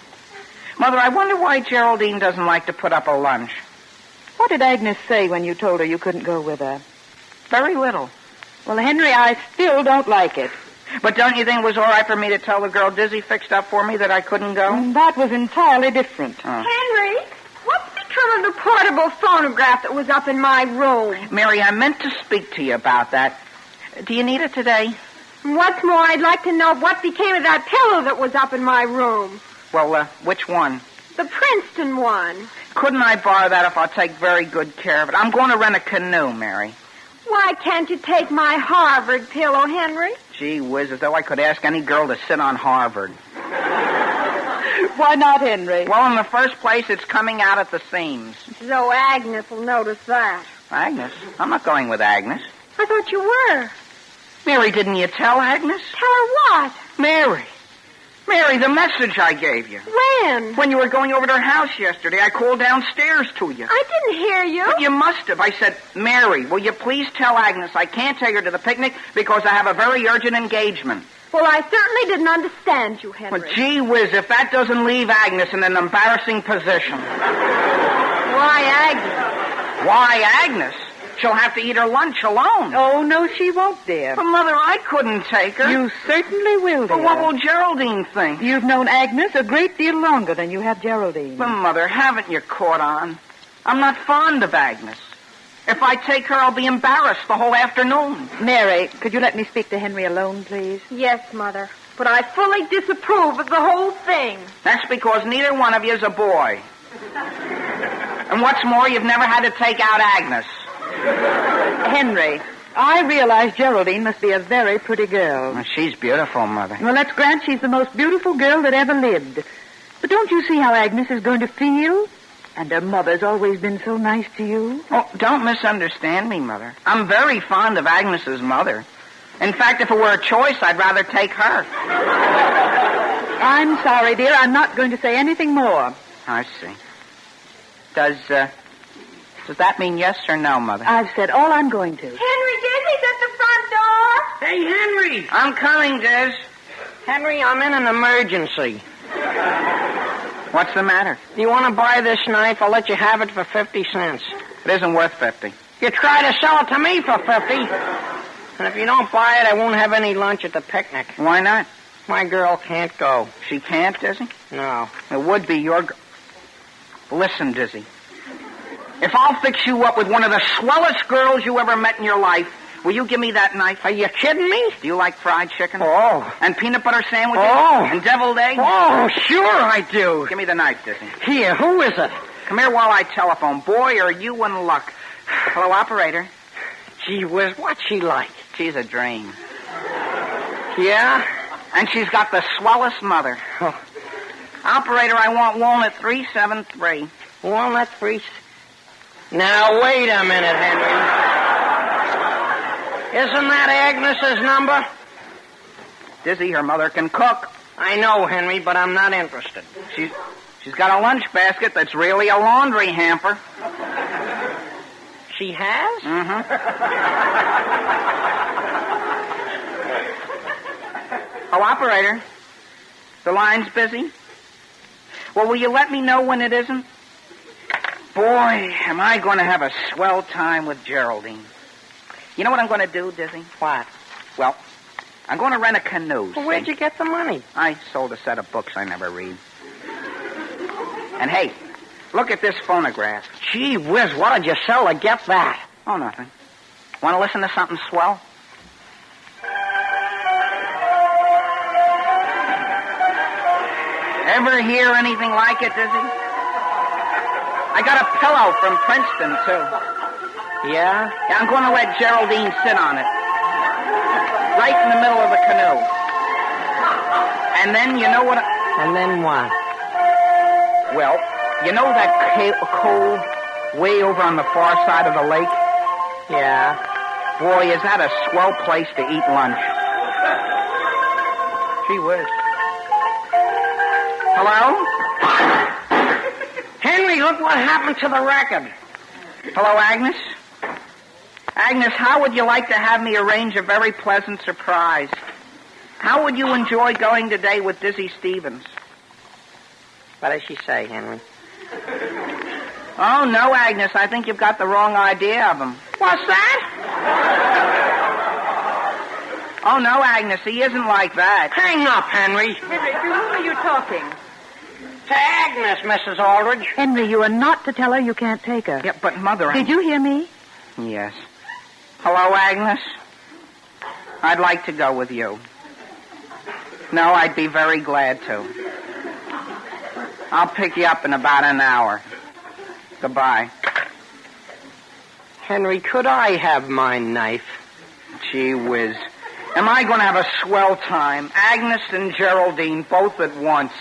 L: Mother, I wonder why Geraldine doesn't like to put up a lunch.
Q: What did Agnes say when you told her you couldn't go with her?
L: Very little.
Q: Well, Henry, I still don't like it.
L: But don't you think it was all right for me to tell the girl Dizzy fixed up for me that I couldn't go?
Q: That was entirely different.
H: Henry, what's become of the portable phonograph that was up in my room?
L: Mary, I meant to speak to you about that. Do you need it today?
H: What's more, I'd like to know what became of that pillow that was up in my room.
L: Well, which one?
H: The Princeton one.
L: Couldn't I borrow that if I'll take very good care of it? I'm going to rent a canoe, Mary.
H: Why can't you take my Harvard pillow, Henry?
L: Gee whiz, as though I could ask any girl to sit on Harvard.
Q: Why not, Henry?
L: Well, in the first place, it's coming out at the seams.
H: So Agnes will notice that.
L: Agnes? I'm not going with Agnes.
H: I thought you were.
L: Mary, didn't you tell Agnes?
H: Tell her what?
L: Mary, the message I gave you.
H: When?
L: When you were going over to her house yesterday, I called downstairs to you.
H: I didn't hear you.
L: But you must have. I said, Mary, will you please tell Agnes I can't take her to the picnic because I have a very urgent engagement.
H: Well, I certainly didn't understand you, Henry.
L: Well, gee whiz, if that doesn't leave Agnes in an embarrassing position.
H: Why Agnes?
L: Why Agnes? She'll have to eat her lunch alone.
Q: Oh, no, she won't, dear.
L: But, Mother, I couldn't take her.
Q: You certainly will, dear.
L: But what will Geraldine think?
Q: You've known Agnes a great deal longer than you have Geraldine.
L: But, Mother, haven't you caught on? I'm not fond of Agnes. If I take her, I'll be embarrassed the whole afternoon.
Q: Mary, could you let me speak to Henry alone, please?
H: Yes, Mother. But I fully disapprove of the whole thing.
L: That's because neither one of you is a boy. And what's more, you've never had to take out Agnes.
D: Henry, I realize Geraldine must be a very pretty girl.
L: Well, she's beautiful, Mother.
D: Well, let's grant she's the most beautiful girl that ever lived. But don't you see how Agnes is going to feel? And her mother's always been so nice to you.
L: Oh, don't misunderstand me, Mother. I'm very fond of Agnes's mother. In fact, if it were a choice, I'd rather take her.
D: I'm sorry, dear. I'm not going to say anything more.
L: I see. Does that mean yes or no, Mother?
D: I've said all I'm going to.
H: Henry, Dizzy's at the front door.
S: Hey, Henry! I'm coming, Diz. Henry, I'm in an emergency.
L: What's the matter?
S: Do you want to buy this knife? I'll let you have it for 50 cents.
L: It isn't worth 50.
S: You try to sell it to me for 50. And if you don't buy it, I won't have any lunch at the picnic.
L: Why not?
S: My girl can't go.
L: She can't, Dizzy?
S: No.
L: It would be your girl. Listen, Dizzy. If I'll fix you up with one of the swellest girls you ever met in your life, will you give me that knife?
S: Are you kidding me?
L: Do you like fried chicken?
S: Oh.
L: And peanut butter sandwiches?
S: Oh.
L: And deviled eggs?
S: Oh, sure I do.
L: Give me the knife, Dizzy.
S: Here, who is it?
L: Come here while I telephone. Boy, are you in luck. Hello, operator.
S: Gee whiz, what's she like?
L: She's a dream.
S: Yeah?
L: And she's got the swellest mother.
S: Oh.
L: Operator, I want Walnut 373.
S: Walnut 3... Now, wait a minute, Henry. Isn't that Agnes's number?
L: Dizzy, her mother can cook.
S: I know, Henry, but I'm not interested.
L: She's got a lunch basket that's really a laundry hamper.
S: She has?
L: Mm-hmm. Oh, operator. The line's busy. Well, will you let me know when it isn't? Boy, am I going to have a swell time with Geraldine. You know what I'm going to do, Dizzy?
S: What?
L: Well, I'm going to rent a canoe.
S: Well, where'd you get the money?
L: I sold a set of books I never read. And hey, look at this phonograph.
S: Gee whiz, what did you sell to get that?
L: Oh, nothing. Want to listen to something swell? Ever hear anything like it, Dizzy? I got a pillow from Princeton, too.
S: Yeah?
L: Yeah, I'm going to let Geraldine sit on it. Right in the middle of the canoe. And then, you know what?
S: And then what?
L: Well, you know that cove way over on the far side of the lake?
S: Yeah.
L: Boy, is that a swell place to eat lunch. Gee whiz. Hello?
S: Henry, look what happened to the record.
L: Hello, Agnes? Agnes, how would you like to have me arrange a very pleasant surprise? How would you enjoy going today with Dizzy Stevens?
S: What does she say, Henry?
L: Oh, no, Agnes. I think you've got the wrong idea of him.
S: What's that?
L: Oh, no, Agnes. He isn't like that.
S: Hang up, Henry.
D: Henry, to whom are you talking?
S: To Agnes, Mrs. Aldrich.
D: Henry, you are not to tell her you can't take her.
L: Yeah, but, Mother...
D: Did you hear me?
L: Yes. Hello, Agnes? I'd like to go with you. No, I'd be very glad to. I'll pick you up in about an hour. Goodbye.
S: Henry, could I have my knife?
L: Gee whiz. Am I going to have a swell time? Agnes and Geraldine both at once.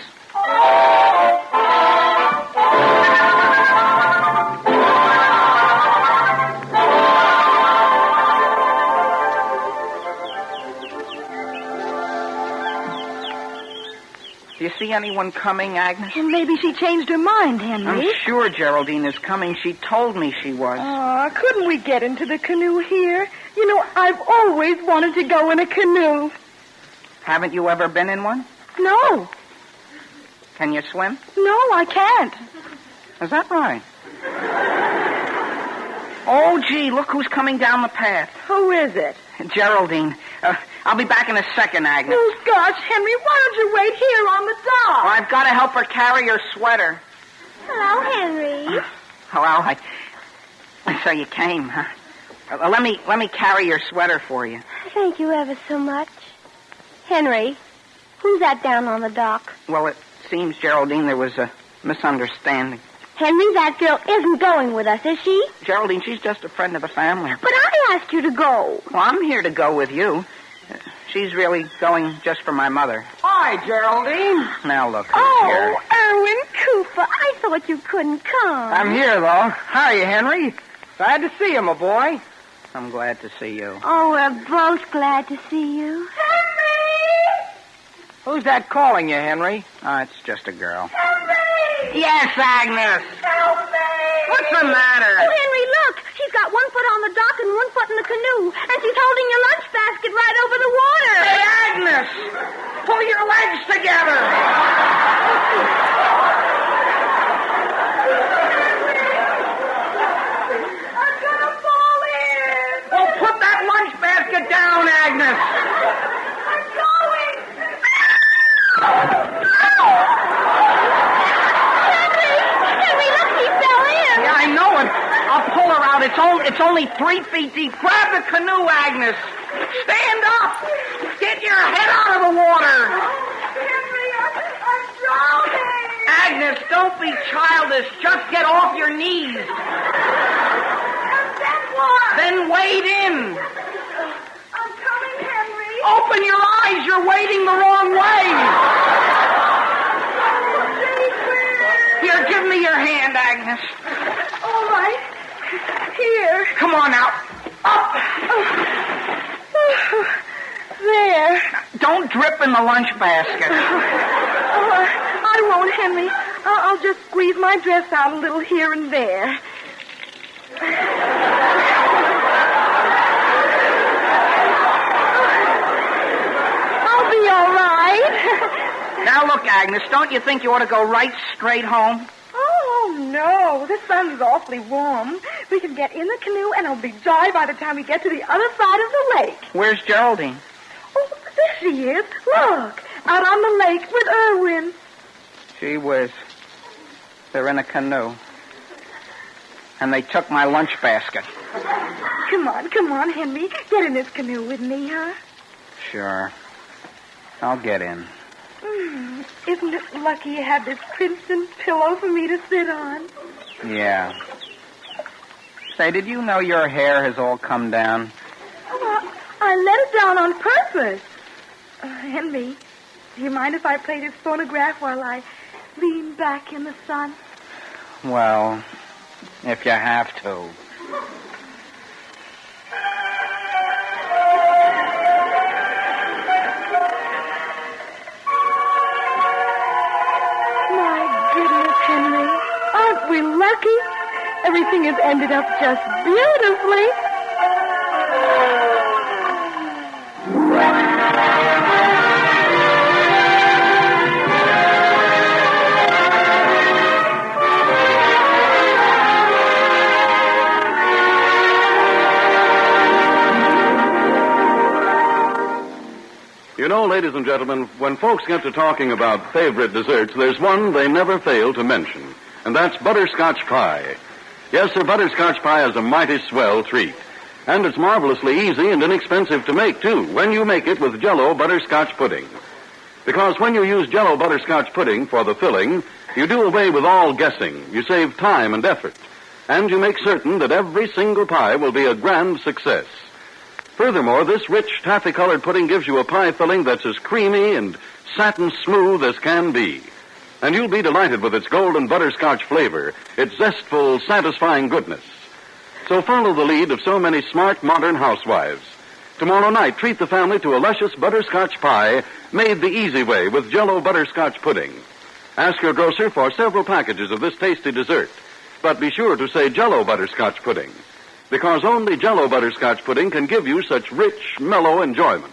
L: Do you see anyone coming, Agnes?
D: Well, maybe she changed her mind, Henry.
L: I'm sure Geraldine is coming. She told me she was.
D: Oh, couldn't we get into the canoe here? You know, I've always wanted to go in a canoe.
L: Haven't you ever been in one?
D: No.
L: Can you swim?
D: No, I can't.
L: Is that right? Oh, gee, look who's coming down the path.
D: Who is it?
L: Geraldine. I'll be back in a second, Agnes.
D: Oh, gosh, Henry, why don't you wait here on the dock?
L: Well, I've got to help her carry her sweater.
H: Hello, Henry.
L: Hello, so you came, huh? Let me carry your sweater for you.
H: Thank you ever so much. Henry, who's that down on the dock?
L: Well, it seems, Geraldine, there was a misunderstanding.
H: Henry, that girl isn't going with us, is she?
L: Geraldine, she's just a friend of the family.
H: But I asked you to go.
L: Well, I'm here to go with you. She's really going just for my mother. Hi, Geraldine. Now look who's here.
H: Erwin Cooper, I thought you couldn't come.
L: I'm here, though. How are you, Henry? Glad to see you, my boy. I'm glad to see you.
H: Oh, we're both glad to see you.
L: Who's that calling you, Henry? Oh, it's just a girl. Yes, Agnes.
H: Help me!
L: What's the matter?
H: Oh, Henry, look. She's got one foot on the dock and one foot in the canoe, and she's holding your lunch basket right over the water.
L: Hey, Agnes! Pull your legs together!
H: I'm gonna fall in.
L: Well, put that lunch basket down, Agnes.
H: I'm going. Henry, look, he fell in.
L: Yeah, I know it. I'll pull her out. It's only 3 feet deep. Grab the canoe, Agnes. Stand up. Get your head out of the water.
H: Henry, I'm drowning.
L: Agnes, don't be childish. Just get off your knees.
H: And then what?
L: Then wade in.
H: I'm coming, Henry.
L: Open your eyes. You're wading the wrong way. Here, give me your hand, Agnes.
H: All right. Here.
L: Come on now. Up.
H: There.
L: Don't drip in the lunch basket.
H: I won't, Henry. I'll just squeeze my dress out a little here and there. I'll be all right.
L: Now look, Agnes, don't you think you ought to go right straight home?
H: Oh, no. The sun's awfully warm. We can get in the canoe and it'll be dry by the time we get to the other side of the lake.
L: Where's Geraldine?
H: Oh, there she is. Look, out on the lake with Erwin.
L: Gee whiz. They're in a canoe. And they took my lunch basket.
H: Come on, Henry. Get in this canoe with me, huh?
L: Sure. I'll get in.
H: Isn't it lucky you have this crimson pillow for me to sit on?
L: Yeah. Say, did you know your hair has all come down?
H: Oh, I let it down on purpose. Henry, do you mind if I play this phonograph while I lean back in the sun?
L: Well, if you have to.
H: My goodness, Henry. Aren't we lucky? Everything has ended up just beautifully.
O: You know, ladies and gentlemen, when folks get to talking about favorite desserts, there's one they never fail to mention, and that's butterscotch pie. Yes, sir, butterscotch pie is a mighty swell treat. And it's marvelously easy and inexpensive to make, too, when you make it with Jell-O butterscotch pudding. Because when you use Jell-O butterscotch pudding for the filling, you do away with all guessing. You save time and effort. And you make certain that every single pie will be a grand success. Furthermore, this rich taffy-colored pudding gives you a pie filling that's as creamy and satin smooth as can be. And you'll be delighted with its golden butterscotch flavor, its zestful, satisfying goodness. So follow the lead of so many smart, modern housewives. Tomorrow night, treat the family to a luscious butterscotch pie made the easy way with Jell-O butterscotch pudding. Ask your grocer for several packages of this tasty dessert. But be sure to say Jell-O butterscotch pudding, because only Jell-O butterscotch pudding can give you such rich, mellow enjoyment.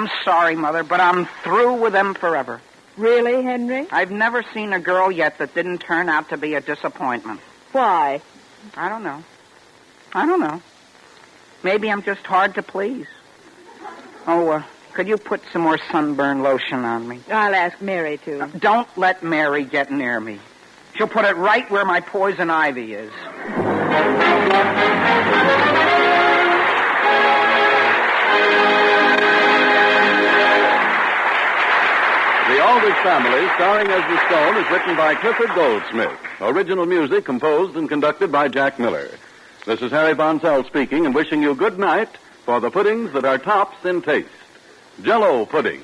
L: I'm sorry, Mother, but I'm through with them forever.
D: Really, Henry?
L: I've never seen a girl yet that didn't turn out to be a disappointment.
D: Why?
L: I don't know. Maybe I'm just hard to please. Oh, could you put some more sunburn lotion on me?
D: I'll ask Mary to.
L: Don't let Mary get near me. She'll put it right where my poison ivy is.
O: The Aldrich Family, starring as the Stone, is written by Clifford Goldsmith. Original music composed and conducted by Jack Miller. This is Harry Bonsell speaking and wishing you good night for the puddings that are tops in taste. Jell-O pudding.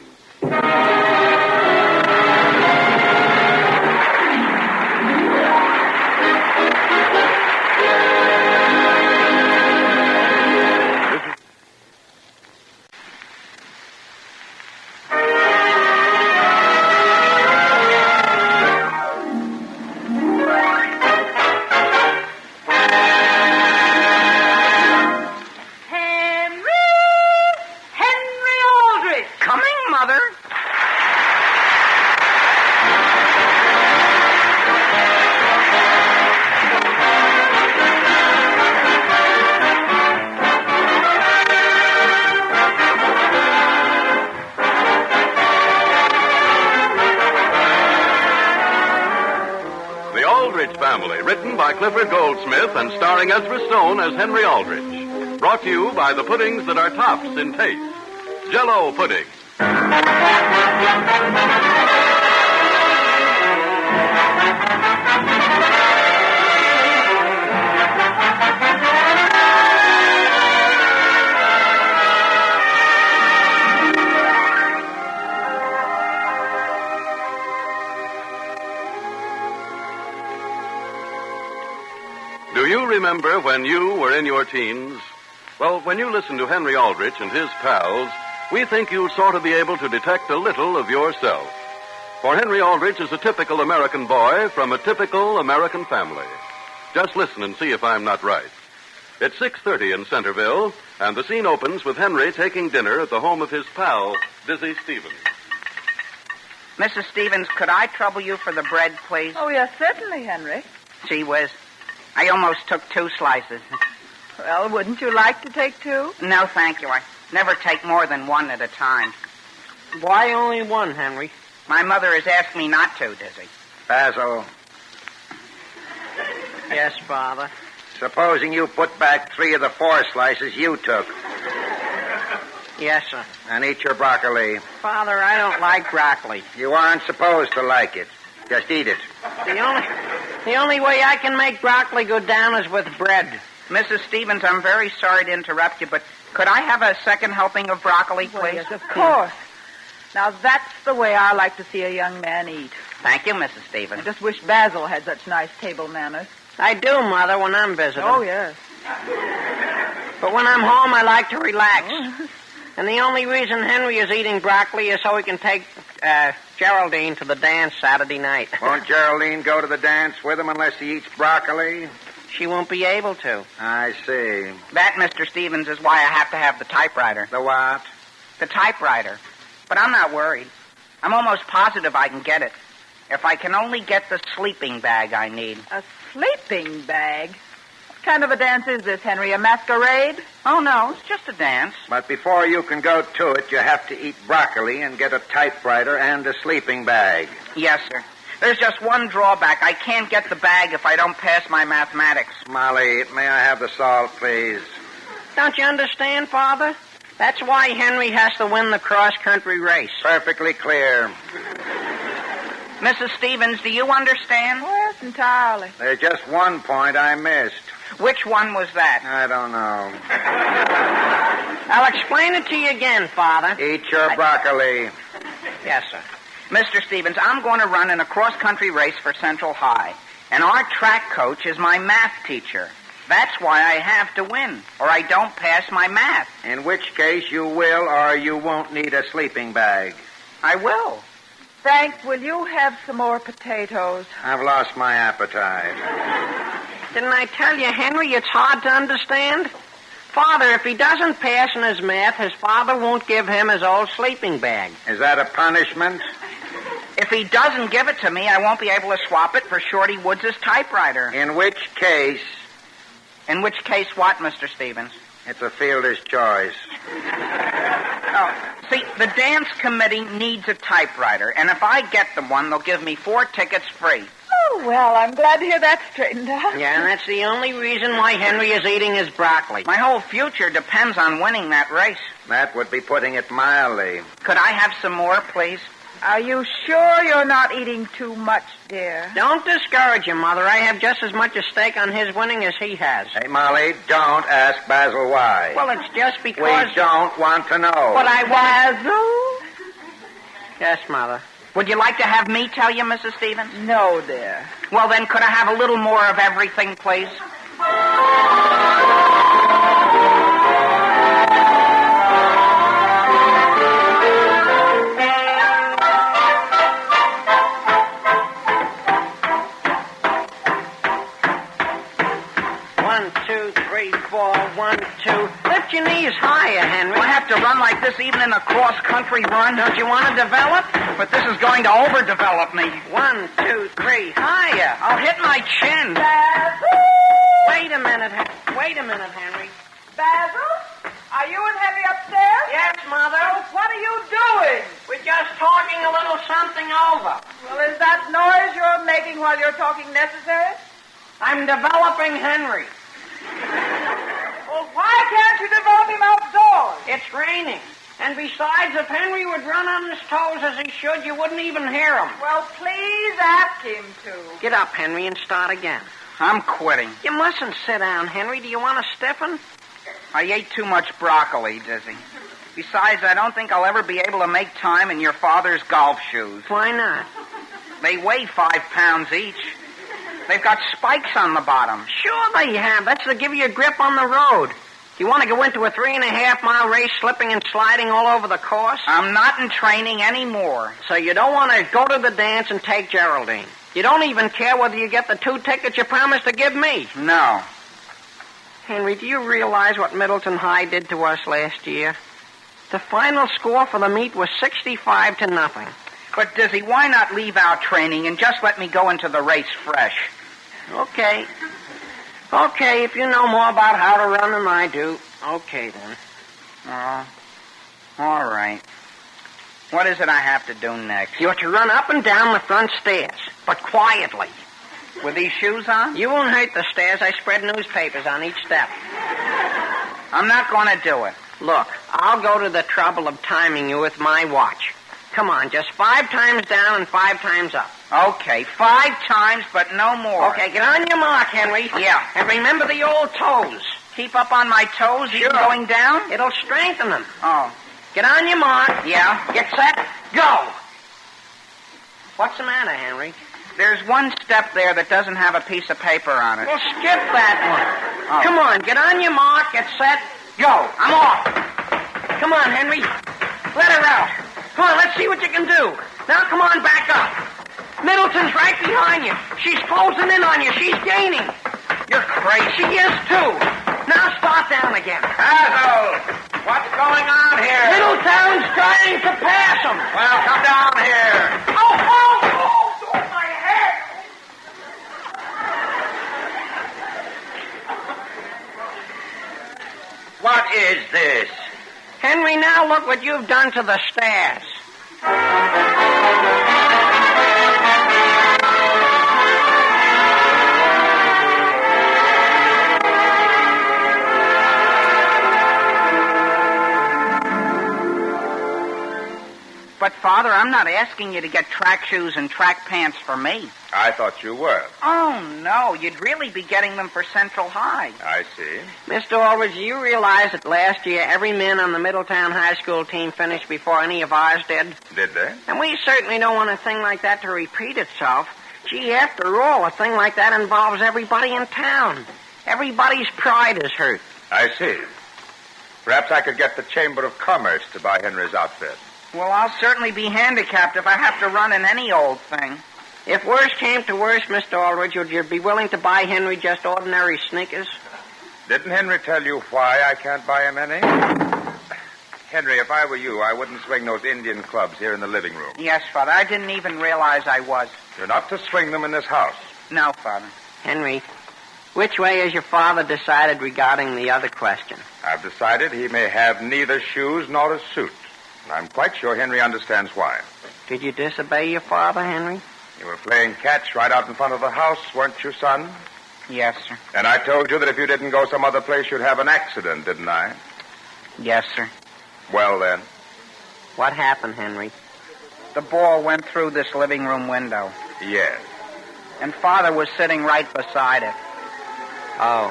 O: Family, written by Clifford Goldsmith and starring Ezra Stone as Henry Aldrich. Brought to you by the puddings that are tops in taste. Jell-O pudding. Do you remember when you were in your teens? Well, when you listen to Henry Aldrich and his pals, we think you'll sort of be able to detect a little of yourself. For Henry Aldrich is a typical American boy from a typical American family. Just listen and see if I'm not right. It's 6:30 in Centerville, and the scene opens with Henry taking dinner at the home of his pal, Dizzy Stevens.
L: Mrs. Stevens, could I trouble you for the bread, please?
D: Oh, yes, certainly, Henry.
L: Gee whiz. I almost took 2 slices.
D: Well, wouldn't you like to take 2?
L: No, thank you. I never take more than 1 at a time.
S: Why only 1, Henry?
L: My mother has asked me not to, Dizzy.
J: Basil,
S: Yes, Father.
J: supposing you put back 3 of the 4 slices you took
S: Yes, sir.
J: and eat your broccoli.
S: Father, I don't like broccoli.
J: You aren't supposed to like it. Just eat it.
S: The only way I can make broccoli go down is with bread.
L: Mrs. Stevens, I'm very sorry to interrupt you, but could I have a second helping of broccoli, please?
D: Well, yes, of course. Now, that's the way I like to see a young man eat.
L: Thank you, Mrs. Stevens.
D: I just wish Basil had such nice table manners.
S: I do, Mother, when I'm visiting.
D: Oh, yes.
S: But when I'm home, I like to relax. And the only reason Henry is eating broccoli is so he can take Geraldine to the dance Saturday night.
J: Won't Geraldine go to the dance with him unless he eats broccoli?
L: She won't be able to.
J: I see.
L: That, Mr. Stevens, is why I have to have the typewriter.
J: The what?
L: The typewriter. But I'm not worried. I'm almost positive I can get it. If I can only get the sleeping bag I need.
D: A sleeping bag? What kind of a dance is this, Henry? A masquerade?
L: Oh, no, it's just a dance.
J: But before you can go to it, you have to eat broccoli and get a typewriter and a sleeping bag.
L: Yes, sir. There's just one drawback. I can't get the bag if I don't pass my mathematics.
J: Molly, may I have the salt, please?
S: Don't you understand, Father? That's why Henry has to win the cross-country race.
J: Perfectly clear.
L: Mrs. Stevens, do you understand?
D: Yes, entirely.
J: There's just one point I missed.
L: Which one was that?
J: I don't know.
S: I'll explain it to you again, Father.
J: Eat your broccoli.
L: Yes, sir. Mr. Stevens, I'm going to run in a cross-country race for Central High, and our track coach is my math teacher. That's why I have to win, or I don't pass my math.
J: In which case you will or you won't need a sleeping bag.
L: I will.
D: Frank, will you have some more potatoes?
J: I've lost my appetite.
S: Didn't I tell you, Henry, it's hard to understand?
L: Father, if he doesn't pass in his math, his father won't give him his old sleeping bag.
J: Is that a punishment?
A: If he doesn't give it to me, I won't be able to swap it for Shorty Woods' typewriter.
J: In which case?
A: In which case what, Mr. Stevens?
J: It's a fielder's choice.
A: Oh, see, the dance committee needs a typewriter, and if I get them one, they'll give me 4 tickets free.
H: Oh, well, I'm glad to hear that straightened out.
L: Yeah, and that's the only reason why Henry is eating his broccoli.
A: My whole future depends on winning that race.
J: That would be putting it mildly.
A: Could I have some more, please?
H: Are you sure you're not eating too much, dear?
L: Don't discourage him, Mother. I have just as much a stake on his winning as he has.
J: Hey, Molly, don't ask Basil why.
L: Well, it's just because...
J: We don't want to know.
L: But I
H: Basil?
L: Yes, Mother.
A: Would you like to have me tell you, Mrs. Stevens?
H: No, dear.
A: Well, then, could I have a little more of everything, please?
L: Lift your knees higher, Henry.
A: I have to run like this even in a cross-country run.
L: Don't you want to develop?
A: But this is going to overdevelop me.
L: 1, 2, 3, higher.
A: I'll hit my chin.
H: Basil?
L: Wait a minute, Henry.
H: Basil? Are you and Henry upstairs?
L: Yes, Mother.
H: Oh, what are you doing?
L: We're just talking a little something over.
H: Well, is that noise you're making while you're talking necessary?
L: I'm developing Henry.
H: Well, why can't you develop him outdoors?
L: It's raining. And besides, if Henry would run on his toes as he should, you wouldn't even hear him.
H: Well, please ask him to.
L: Get up, Henry, and start again.
A: I'm quitting.
L: You mustn't sit down, Henry. Do you want to stiffen?
A: I ate too much broccoli, Dizzy. Besides, I don't think I'll ever be able to make time in your father's golf shoes.
L: Why not?
A: They weigh 5 pounds each. They've got spikes on the bottom.
L: Sure they have. That's to give you a grip on the road. Do you want to go into a 3.5-mile race slipping and sliding all over the course?
A: I'm not in training anymore.
L: So you don't want to go to the dance and take Geraldine. You don't even care whether you get the 2 tickets you promised to give me.
A: No.
L: Henry, do you realize what Middleton High did to us last year? The final score for the meet was 65-0.
A: But, Dizzy, why not leave out training and just let me go into the race fresh?
L: Okay. Okay, if you know more about how to run than I do. Okay, then.
A: Oh, all right. What is it I have to do next?
L: You're to run up and down the front stairs, but quietly.
A: With these shoes on?
L: You won't hurt the stairs. I spread newspapers on each step.
A: I'm not going to do it.
L: Look, I'll go to the trouble of timing you with my watch. Come on, just 5 times down and 5 times up.
A: Okay, 5 times, but no more.
L: Okay, get on your mark, Henry.
A: Yeah.
L: And remember the old toes.
A: Keep up on my toes,
L: sure.
A: even going down?
L: It'll strengthen them.
A: Oh.
L: Get on your mark.
A: Yeah.
L: Get set. Go. What's the matter, Henry?
A: There's one step there that doesn't have a piece of paper on it.
L: Well, skip that one.
A: Oh.
L: Come on, get on your mark, get set, go. I'm off. Come on, Henry. Let her out. Come on, let's see what you can do. Now, come on, back up. Middleton's right behind you. She's closing in on you. She's gaining.
A: You're crazy.
L: She is, too. Now start down again.
J: Basil, what's going on here?
L: Middleton's trying to pass him.
J: Well, come down here.
L: Oh, my head.
J: What is this?
L: Henry, now look what you've done to the stairs.
A: But, Father, I'm not asking you to get track shoes and track pants for me.
E: I thought you were.
A: Oh, no. You'd really be getting them for Central High.
E: I see.
L: Mr. Aldrich, do you realize that last year every man on the Middletown High School team finished before any of ours did?
E: Did they?
L: And we certainly don't want a thing like that to repeat itself. Gee, after all, a thing like that involves everybody in town. Everybody's pride is hurt.
E: I see. Perhaps I could get the Chamber of Commerce to buy Henry's outfit.
A: Well, I'll certainly be handicapped if I have to run in any old thing.
L: If worse came to worse, Mr. Aldrich, would you be willing to buy Henry just ordinary sneakers?
E: Didn't Henry tell you why I can't buy him any? Henry, if I were you, I wouldn't swing those Indian clubs here in the living room.
A: Yes, Father. I didn't even realize I was.
E: You're not to swing them in this house.
A: No, Father.
L: Henry, which way has your father decided regarding the other question?
E: I've decided he may have neither shoes nor a suit. And I'm quite sure Henry understands why.
L: Did you disobey your father, Henry?
E: You were playing catch right out in front of the house, weren't you, son?
A: Yes, sir.
E: And I told you that if you didn't go some other place, you'd have an accident, didn't I?
A: Yes, sir.
E: Well, then.
L: What happened, Henry?
A: The ball went through this living room window.
E: Yes.
A: And Father was sitting right beside it.
L: Oh.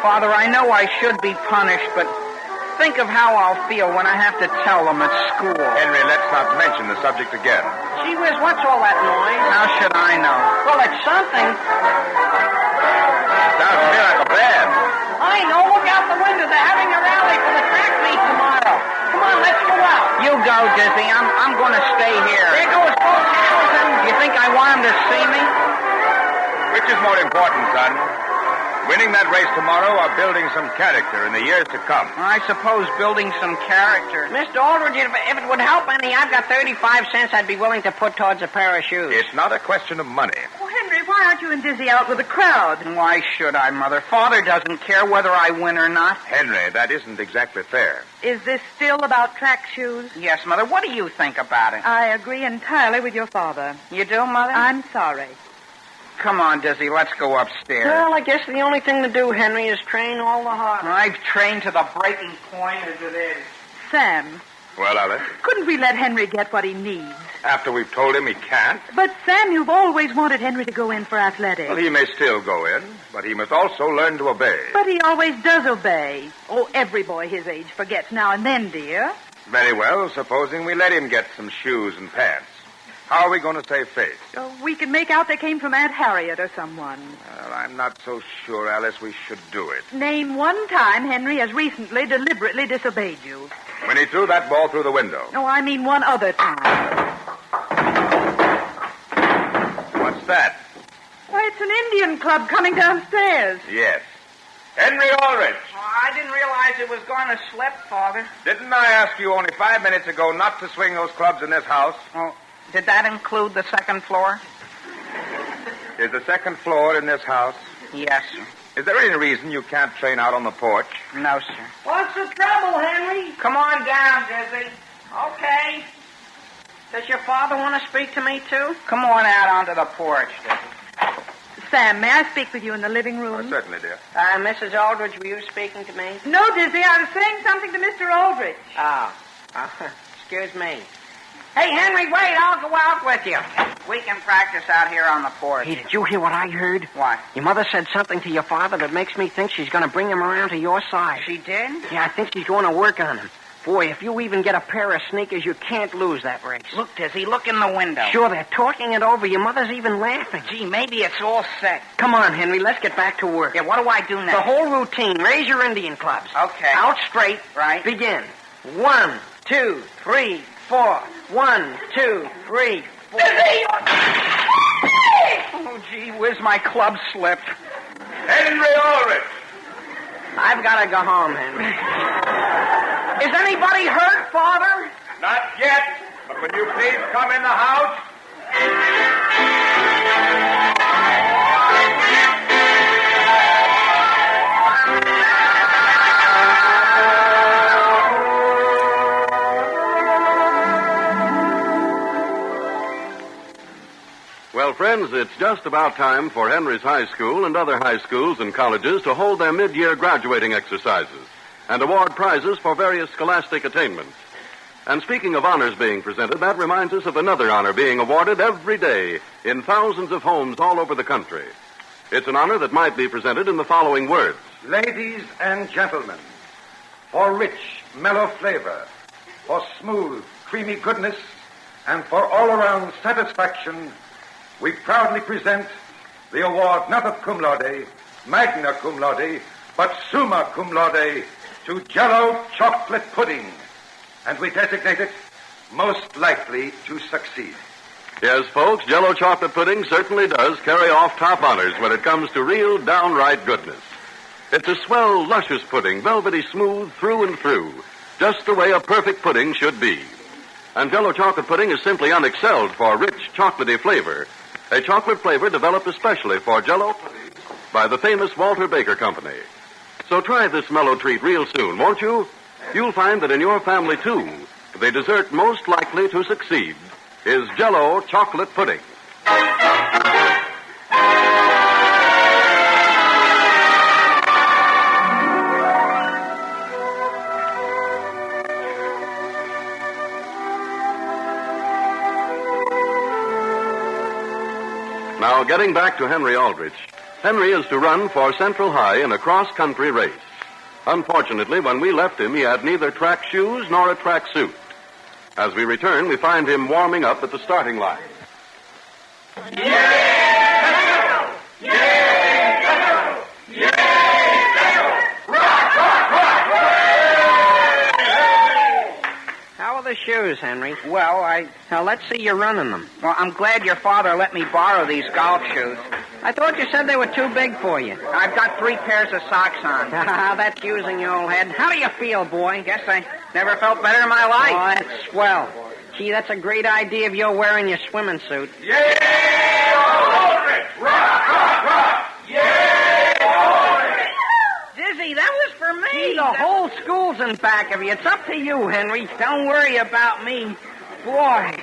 A: Father, I know I should be punished, but think of how I'll feel when I have to tell them at school.
E: Henry, let's not mention the subject again.
L: Gee whiz, what's all that noise?
A: How should I know?
L: Well, it's something.
E: Sounds to me like a band.
L: I know. Look out the window. They're having a rally for the track meet tomorrow. Come on, let's go out.
A: You go, Dizzy. I'm going to stay here.
L: There goes both Hamilton.
A: You think I want him to see me?
E: Which is more important, son? Winning that race tomorrow or building some character in the years to come?
A: I suppose building some character.
L: Mr. Aldrich, if it would help any, I've got 35 cents I'd be willing to put towards a pair of shoes.
E: It's not a question of money.
D: Oh, Henry, why aren't you and Dizzy out with the crowd?
A: Why should I, Mother? Father doesn't care whether I win or not.
E: Henry, that isn't exactly fair.
D: Is this still about track shoes?
A: Yes, Mother. What do you think about it?
D: I agree entirely with your father.
A: You do, Mother?
D: I'm sorry.
A: Come on, Dizzy. Let's go upstairs.
L: Well, I guess the only thing to do, Henry, is train all the harder.
A: I've trained to the breaking point as it is.
D: Sam,
E: Well, Alice,
D: couldn't we let Henry get what he needs?
E: after we've told him he can't,
D: But, Sam, you've always wanted Henry to go in for athletics.
E: well, he may still go in, but he must also learn to obey.
D: But he always does obey. Oh, every boy his age forgets now and then, dear.
E: Very well, supposing we let him get some shoes and pants. How are we going to save face?
D: Oh, we can make out they came from Aunt Harriet or someone.
E: Well, I'm not so sure, Alice, we should do it.
D: Name one time Henry has recently deliberately disobeyed you.
E: When he threw that ball through the window.
D: No, I mean one other time.
E: What's that?
D: Why, it's an Indian club coming downstairs.
E: Yes. Henry Aldrich.
A: I didn't realize it was going to slip, Father.
E: Didn't I ask you only 5 minutes ago not to swing those clubs in this house?
A: Oh, did that include the second floor?
E: Is the second floor in this house?
A: Yes, sir.
E: Is there any reason you can't train out on the porch?
A: No, sir.
L: What's the trouble, Henry?
A: Come on down, Dizzy.
L: Okay. Does your father want to speak to me, too?
A: Come on out onto the porch, Dizzy.
D: Sam, may I speak with you in the living room?
E: Oh, certainly, dear.
L: Mrs. Aldrich, were you speaking to me?
D: No, Dizzy, I was saying something to Mr. Aldrich.
L: Oh. Excuse me. Hey, Henry, wait, I'll go out with you.
A: We can practice out here on the porch.
L: Hey, did you hear what I heard?
A: What?
L: Your mother said something to your father that makes me think she's going to bring him around to your side.
A: She did?
L: Yeah, I think she's going to work on him. Boy, if you even get a pair of sneakers, you can't lose that race.
A: Look, Dizzy, look in the window.
L: Sure, they're talking it over. Your mother's even laughing.
A: Gee, maybe it's all set.
L: Come on, Henry, let's get back to work.
A: Yeah, what do I do next?
L: The whole routine. Raise your Indian clubs.
A: Okay.
L: Out straight.
A: Right.
L: Begin. 1, 2, 3, 4. 1, 2, 3, 4.
A: Oh, gee whiz, my club slipped.
E: Henry Aldrich!
L: I've got to go home, Henry. Is anybody hurt, Father?
E: Not yet, but would you please come in the house?
O: Well, friends, it's just about time for Henry's High School and other high schools and colleges to hold their mid-year graduating exercises and award prizes for various scholastic attainments. And speaking of honors being presented, that reminds us of another honor being awarded every day in thousands of homes all over the country. It's an honor that might be presented in the following words.
F: Ladies and gentlemen, for rich, mellow flavor, for smooth, creamy goodness, and for all-around satisfaction, we proudly present the award not of cum laude, magna cum laude, but summa cum laude to Jell-O chocolate pudding, and we designate it most likely to succeed.
O: Yes, folks, Jell-O chocolate pudding certainly does carry off top honors when it comes to real downright goodness. It's a swell, luscious pudding, velvety smooth through and through, just the way a perfect pudding should be. And Jell-O chocolate pudding is simply unexcelled for rich, chocolatey flavor. A chocolate flavor developed especially for Jell-O pudding by the famous Walter Baker Company. So try this mellow treat real soon, won't you? You'll find that in your family, too, the dessert most likely to succeed is Jell-O chocolate pudding. Now, getting back to Henry Aldrich. Henry is to run for Central High in a cross-country race. Unfortunately, when we left him, he had neither track shoes nor a track suit. As we return, we find him warming up at the starting line.
L: How are the shoes, Henry?
A: Well,
L: Now, let's see you running them.
A: Well, I'm glad your father let me borrow these golf shoes.
L: I thought you said they were too big for you.
A: I've got 3 pairs of socks on.
L: That's using your old head. How do you feel, boy?
A: Guess I never felt better in my life.
L: Oh, that's swell. Gee, that's a great idea of your wearing your swimming suit.
F: Yay, Aldrich! Rock, rock, rock! Yay, Aldrich!
A: Dizzy, that was for me.
L: Gee, the whole school's in back of you. It's up to you, Henry.
A: Don't worry about me. Boy,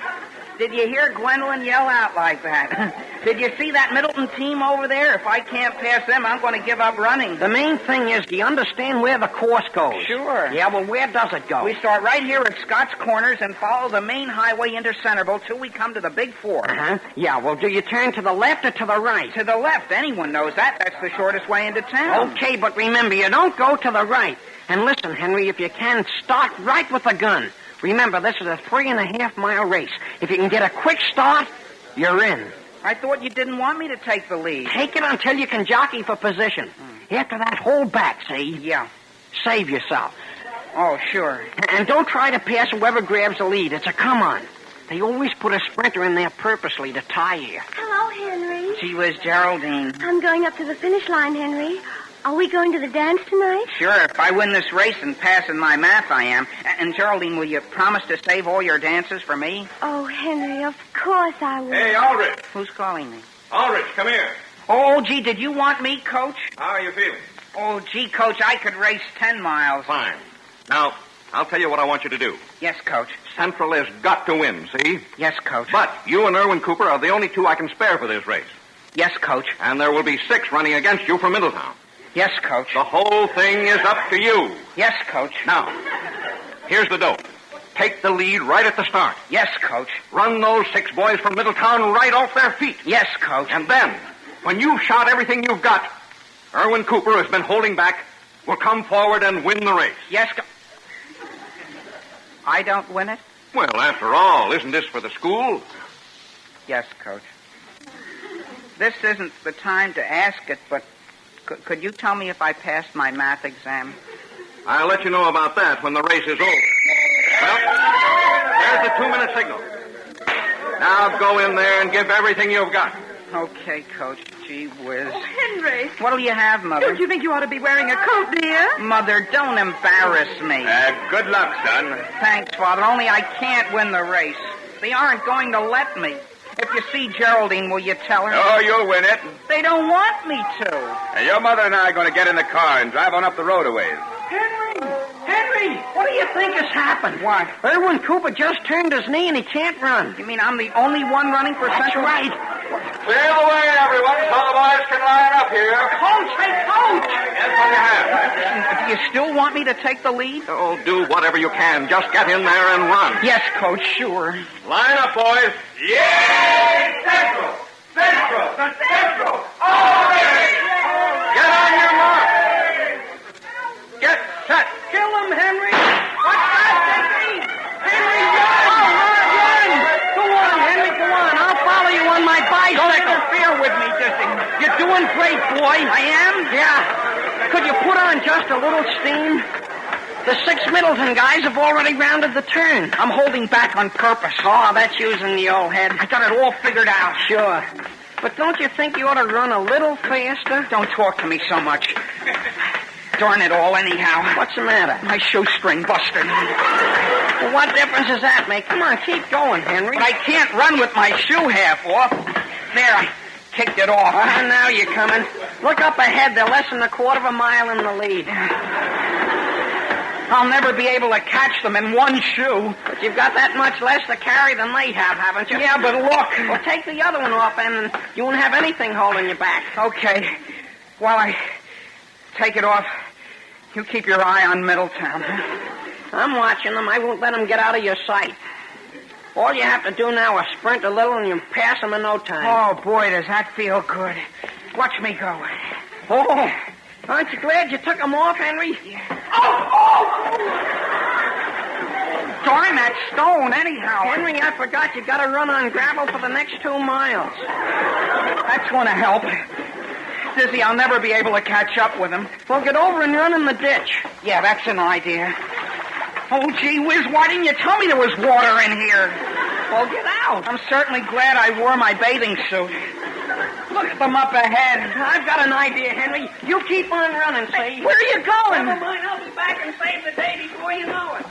A: did you hear Gwendolyn yell out like that? Did you see that Middleton team over there? If I can't pass them, I'm going to give up running.
L: The main thing is, do you understand where the course goes?
A: Sure.
L: Yeah, well, where does it go?
A: We start right here at Scott's Corners and follow the main highway into Centerville till we come to the Big Four.
L: Uh-huh. Yeah, well, do you turn to the left or to the right?
A: To the left. Anyone knows that. That's the shortest way into town.
L: Okay, but remember, you don't go to the right. And listen, Henry, if you can, start right with the gun. Remember, this is a 3.5-mile race. If you can get a quick start, you're in.
A: I thought you didn't want me to take the lead.
L: Take it until you can jockey for position. After that, hold back, see?
A: Yeah.
L: Save yourself.
A: Oh, sure.
L: And don't try to pass whoever grabs the lead. It's a come-on. They always put a sprinter in there purposely to tie you.
H: Hello, Henry.
A: She was Geraldine.
H: I'm going up to the finish line, Henry. Are we going to the dance tonight?
A: Sure, if I win this race and pass in my math, I am. And Geraldine, will you promise to save all your dances for me?
H: Oh, Henry, of course I will.
F: Hey, Aldrich.
A: Who's calling me?
F: Aldrich, come here.
A: Oh, gee, did you want me, Coach?
F: How are you feeling?
A: Oh, gee, Coach, I could race 10 miles.
U: Fine. Now, I'll tell you what I want you to do.
A: Yes, Coach.
U: Central has got to win, see?
A: Yes, Coach.
U: But you and Irwin Cooper are the only 2 I can spare for this race.
A: Yes, Coach.
U: And there will be 6 running against you from Middletown.
A: Yes, Coach.
U: The whole thing is up to you.
A: Yes, Coach.
U: Now, here's the dope. Take the lead right at the start.
A: Yes, Coach.
U: Run those 6 boys from Middletown right off their feet.
A: Yes, Coach.
U: And then, when you've shot everything you've got, Irwin Cooper, who's been holding back, will come forward and win the race.
A: Yes, I don't win it?
U: Well, after all, isn't this for the school?
A: Yes, Coach. This isn't the time to ask it, but could you tell me if I passed my math exam?
U: I'll let you know about that when the race is over. Well, there's the 2-minute signal. Now go in there and give everything you've got.
A: Okay, Coach. Gee whiz.
C: Henry.
A: What'll you have, Mother?
C: Don't you think you ought to be wearing a coat, dear?
A: Mother, don't embarrass me.
U: Good luck, son.
A: Thanks, Father, only I can't win the race. They aren't going to let me. If you see Geraldine, will you tell her?
E: Oh, you'll win it.
A: They don't want me to.
E: And your mother and I are going to get in the car and drive on up the road a ways.
L: Henry, what do you think has happened?
A: What?
L: Irwin Cooper just turned his knee and he can't run.
A: You mean I'm the only one running for
L: That's
A: Central?
L: right.
E: Clear the way, everyone, so the boys can line up here.
L: Coach, hey, Coach!
E: Yes, what do you have?
A: Do you still want me to take the lead?
U: Oh, do whatever you can. Just get in there and run.
A: Yes, Coach, sure.
U: Line up, boys.
F: Yay, Central! Central! Central! All right!
U: Get on your mark. Get set.
L: Kill him, Henry! What's that, Dickie? Henry, run! Go on, Henry, go on. I'll follow you on my bicycle.
A: Don't interfere with me, Dizzy.
L: You're doing great, boy.
A: I am?
L: Yeah. Could you put on just a little steam? The 6 Middleton guys have already rounded the turn.
A: I'm holding back on purpose.
L: Oh, that's using the old head.
A: I got it all figured out.
L: Sure. But don't you think you ought to run a little faster?
A: Don't talk to me so much. Darn it all, anyhow.
S: What's the matter?
A: My shoestring busted.
S: Well, what difference does that make? Come on, keep going, Henry.
A: But I can't run with my shoe half off. There, I kicked it off.
S: Now you're coming. Look up ahead. They're less than a quarter of a mile in the lead.
A: I'll never be able to catch them in one shoe.
S: But you've got that much less to carry than they have, haven't you?
A: Yeah, but look.
S: Well, take the other one off, and you won't have anything holding you back.
A: Okay. While I take it off, you keep your eye on Middletown.
S: I'm watching them. I won't let them get out of your sight. All you have to do now is sprint a little, and you pass them in no time.
A: Oh, boy, does that feel good. Watch me go.
S: Oh, aren't you glad you took them off, Henry?
A: Oh! Darn that stone, anyhow.
S: Henry, I forgot you got to run on gravel for the next 2 miles.
A: That's going to help. Dizzy, I'll never be able to catch up with him.
S: Well, get over and run in the ditch.
A: Yeah, that's an idea. Oh, gee whiz, why didn't you tell me there was water in here?
S: Well, get out.
A: I'm certainly glad I wore my bathing suit. Look at them up ahead.
S: I've got an idea, Henry. You keep on running, see?
A: Where are you going?
S: Never mind, I'll be back and save the day before you know it.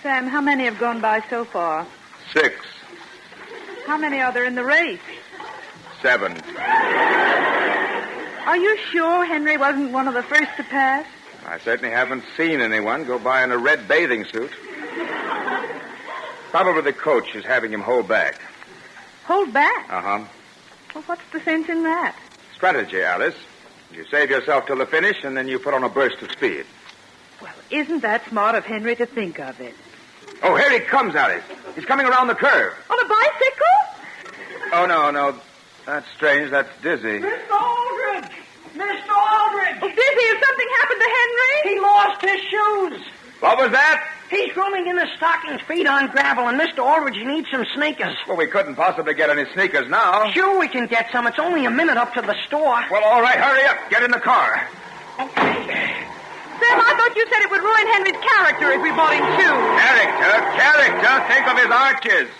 M: Sam, how many have gone by so far?
E: 6.
M: How many are there in the race?
E: 7.
M: Are you sure Henry wasn't one of the first to pass?
E: I certainly haven't seen anyone go by in a red bathing suit. Probably the coach is having him hold back.
M: Hold back?
E: Uh-huh.
M: Well, what's the sense in that?
E: Strategy, Alice. You save yourself till the finish, and then you put on a burst of speed.
M: Well, isn't that smart of Henry to think of it?
E: Oh, here he comes, Alice. He's coming around the curve.
M: On a bicycle?
E: Oh, no. That's strange. That's Dizzy.
S: Mr. Aldrich! Mr. Aldrich!
M: Oh, Dizzy, has something happened to Henry?
S: He lost his shoes.
E: What was that?
S: He's rolling in his stockings, feet on gravel, and Mr. Aldrich needs some sneakers.
E: Well, we couldn't possibly get any sneakers now.
S: Sure we can get some. It's only a minute up to the store.
E: Well, all right, hurry up. Get in the car.
S: Okay.
M: Sam, I thought you said it would ruin Henry's character if we bought him shoes.
E: Character. Think of his arches.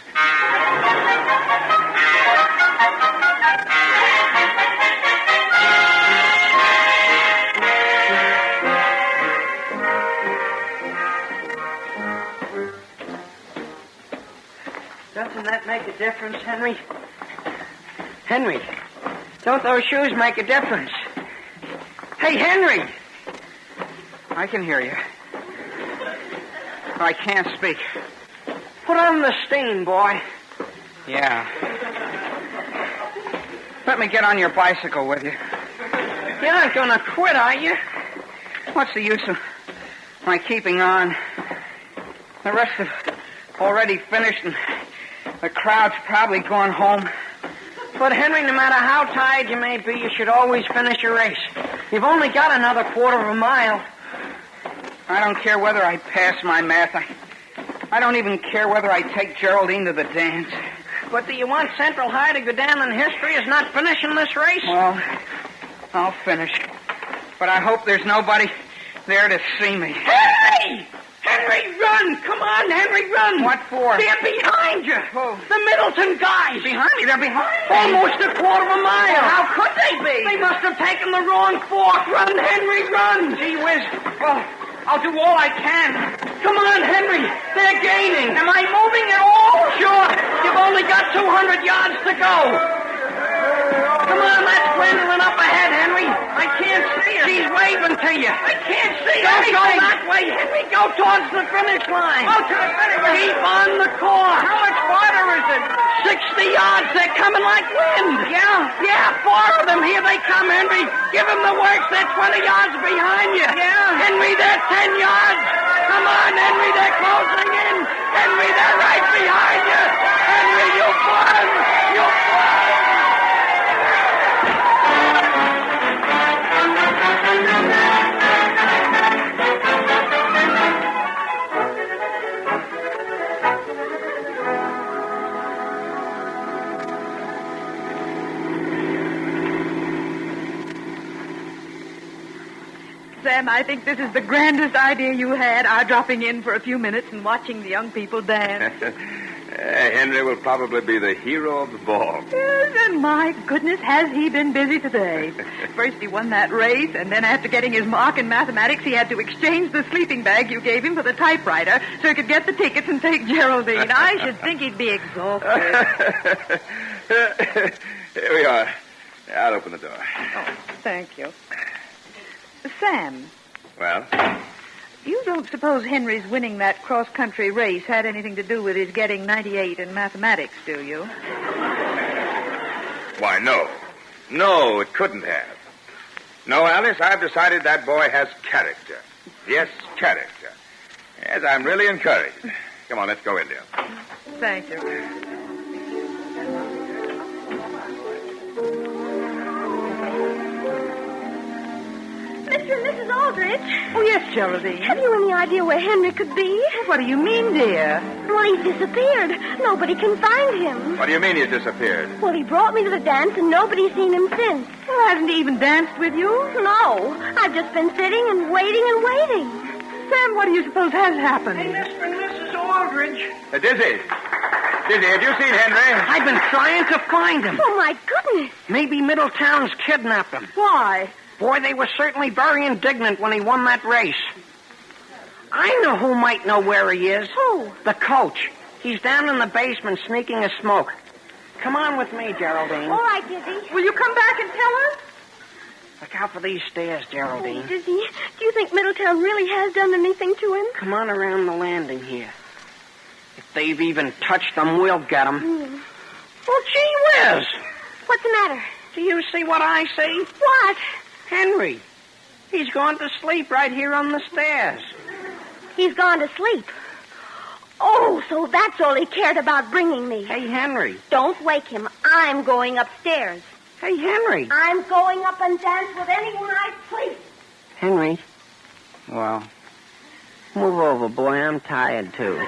S: Doesn't that make a difference, Henry? Henry, don't those shoes make a difference? Hey, Henry!
A: I can hear you. I can't speak.
S: Put on the steam, boy.
A: Yeah. Let me get on your bicycle with you.
S: You're not going to quit, are you?
A: What's the use of my keeping on? The rest have already finished, and the crowd's probably gone home.
S: But, Henry, no matter how tired you may be, you should always finish your race. You've only got another quarter of a mile.
A: I don't care whether I pass my math. I don't even care whether I take Geraldine to the dance.
S: But do you want Central High to go down in history as not finishing this race?
A: Well, I'll finish. But I hope there's nobody there to see me.
S: Hey! Henry, run! Come on, Henry, run!
A: What for?
S: They're behind you!
A: Oh.
S: The Middleton guys!
A: Behind me? They're behind me?
S: Almost a quarter of a mile!
A: Well, how could they be?
S: They must have taken the wrong fork! Run, Henry, run!
A: Gee whiz. Well, I'll do all I can.
S: Come on, Henry! They're gaining!
A: Am I moving at all?
S: Sure! You've only got 200 yards to go! Come on, that's Gwendolyn up ahead, Henry! I can't see her! She's waving to you! I can't see her! Don't go that way, Henry! Go towards the finish line!
A: Oh, to the finish line!
S: Keep on the course!
A: How much farther is it?
S: 60 yards! They're coming like wind! Yeah, 4 of them! Here they come, Henry! Give them the works! They're 20 yards behind you!
A: Yeah?
S: Henry, they're 10 yards! Come on, Henry, they're closing in! Henry, they're right behind you! Henry, you won! You won!
D: Sam, I think this is the grandest idea you had, our dropping in for a few minutes and watching the young people dance.
E: Henry will probably be the hero of the ball.
D: Yes, and my goodness, has he been busy today. First he won that race, and then after getting his mark in mathematics, he had to exchange the sleeping bag you gave him for the typewriter so he could get the tickets and take Geraldine. I should think he'd be exhausted.
E: Here we are. I'll open the door.
D: Oh, thank you. Sam.
E: Well?
D: You don't suppose Henry's winning that cross-country race had anything to do with his getting 98 in mathematics, do you?
E: Why, no. No, it couldn't have. No, Alice, I've decided that boy has character. Yes, character. Yes, I'm really encouraged. Come on, let's go in, dear.
D: Thank you.
H: Mr. and Mrs. Aldrich.
D: Oh, yes, Geraldine.
H: Have you any idea where Henry could be?
D: What do you mean, dear?
H: Well, he's disappeared. Nobody can find him.
E: What do you mean he's disappeared?
H: Well, he brought me to the dance, and nobody's seen him since.
D: Well, hasn't he even danced with you?
H: No. I've just been sitting and waiting and waiting.
D: Sam, what do you suppose has happened?
L: Hey, Mr. and Mrs. Aldrich.
E: Dizzy. Dizzy, have you seen Henry?
L: I've been trying to find him.
H: Oh, my goodness.
L: Maybe Middletown's kidnapped him.
D: Why?
L: Boy, they were certainly very indignant when he won that race. I know who might know where he is.
H: Who?
L: The coach. He's down in the basement sneaking a smoke. Come on with me, Geraldine.
H: All right, Dizzy.
D: Will you come back and tell us?
L: Look out for these stairs, Geraldine.
H: Oh, Dizzy, do you think Middletown really has done anything to him?
L: Come on around the landing here. If they've even touched them, we'll get them. Well, gee whiz.
H: What's the matter?
L: Do you see what I see?
H: What?
L: Henry. He's gone to sleep right here on the stairs.
H: He's gone to sleep. Oh, so that's all he cared about bringing me.
L: Hey, Henry.
H: Don't wake him. I'm going upstairs.
L: Hey, Henry.
H: I'm going up and dance with anyone I please.
L: Henry. Well, move over, boy. I'm tired, too.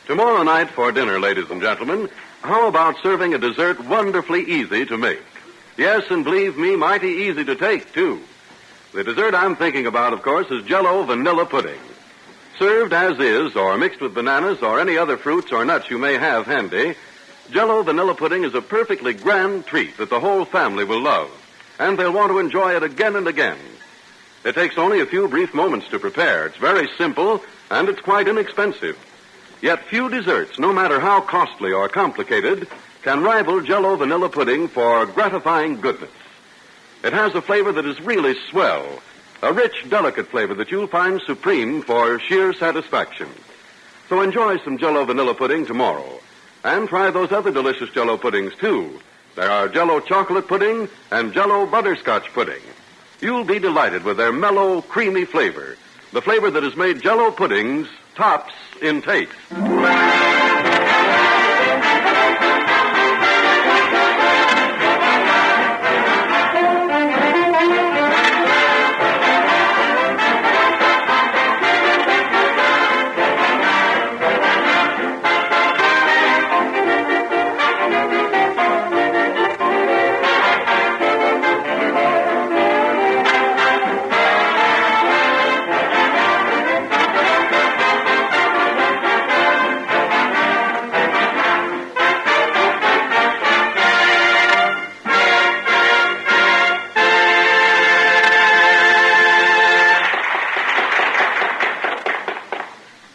O: Tomorrow night for dinner, ladies and gentlemen, how about serving a dessert wonderfully easy to make? Yes, and believe me, mighty easy to take, too. The dessert I'm thinking about, of course, is Jell-O vanilla pudding. Served as is, or mixed with bananas or any other fruits or nuts you may have handy, Jell-O vanilla pudding is a perfectly grand treat that the whole family will love, and they'll want to enjoy it again and again. It takes only a few brief moments to prepare. It's very simple, and it's quite inexpensive. Yet few desserts, no matter how costly or complicated, can rival Jell-O vanilla pudding for gratifying goodness. It has a flavor that is really swell, a rich, delicate flavor that you'll find supreme for sheer satisfaction. So enjoy some Jell-O vanilla pudding tomorrow, and try those other delicious Jell-O puddings, too. There are Jell-O chocolate pudding and Jell-O butterscotch pudding. You'll be delighted with their mellow, creamy flavor, the flavor that has made Jell-O puddings tops in taste.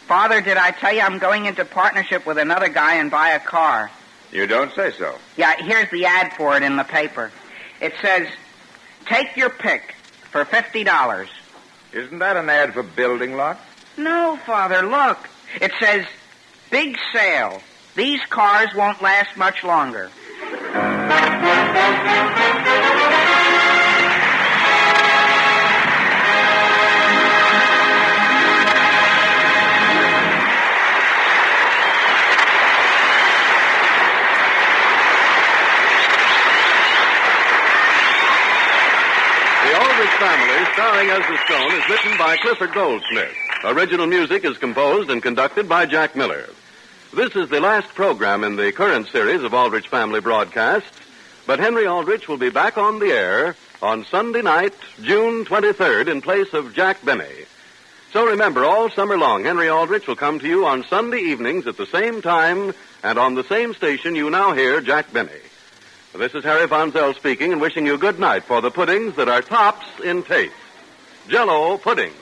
A: Father, did I tell you I'm going into partnership with another guy and buy a car?
E: You don't say so.
A: Yeah, here's the ad for it in the paper. It says, take your pick for $50.
E: Isn't that an ad for building lots?
A: No, Father, look. It says, big sale. These cars won't last much longer.
O: Family, starring as the Stone, is written by Clifford Goldsmith. Original music is composed and conducted by Jack Miller. This is the last program in the current series of Aldrich Family broadcasts, but Henry Aldrich will be back on the air on Sunday night, June 23rd, in place of Jack Benny. So remember, all summer long, Henry Aldrich will come to you on Sunday evenings at the same time and on the same station you now hear Jack Benny. This is Harry Von Zell speaking and wishing you good night for the puddings that are tops in taste. Jell-O pudding.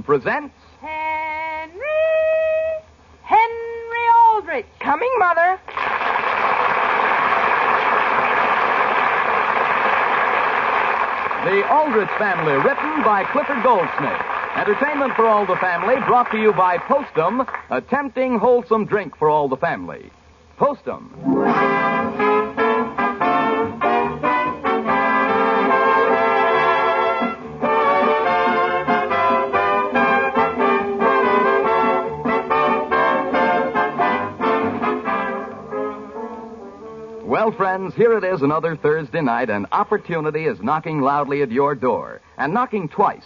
R: Presents
Q: Henry Aldrich. Coming, Mother.
R: The Aldrich Family, written by Clifford Goldsmith. Entertainment for all the family, brought to you by Postum, a tempting, wholesome drink for all the family. Postum. Well, friends, here it is another Thursday night, and opportunity is knocking loudly at your door, and knocking twice.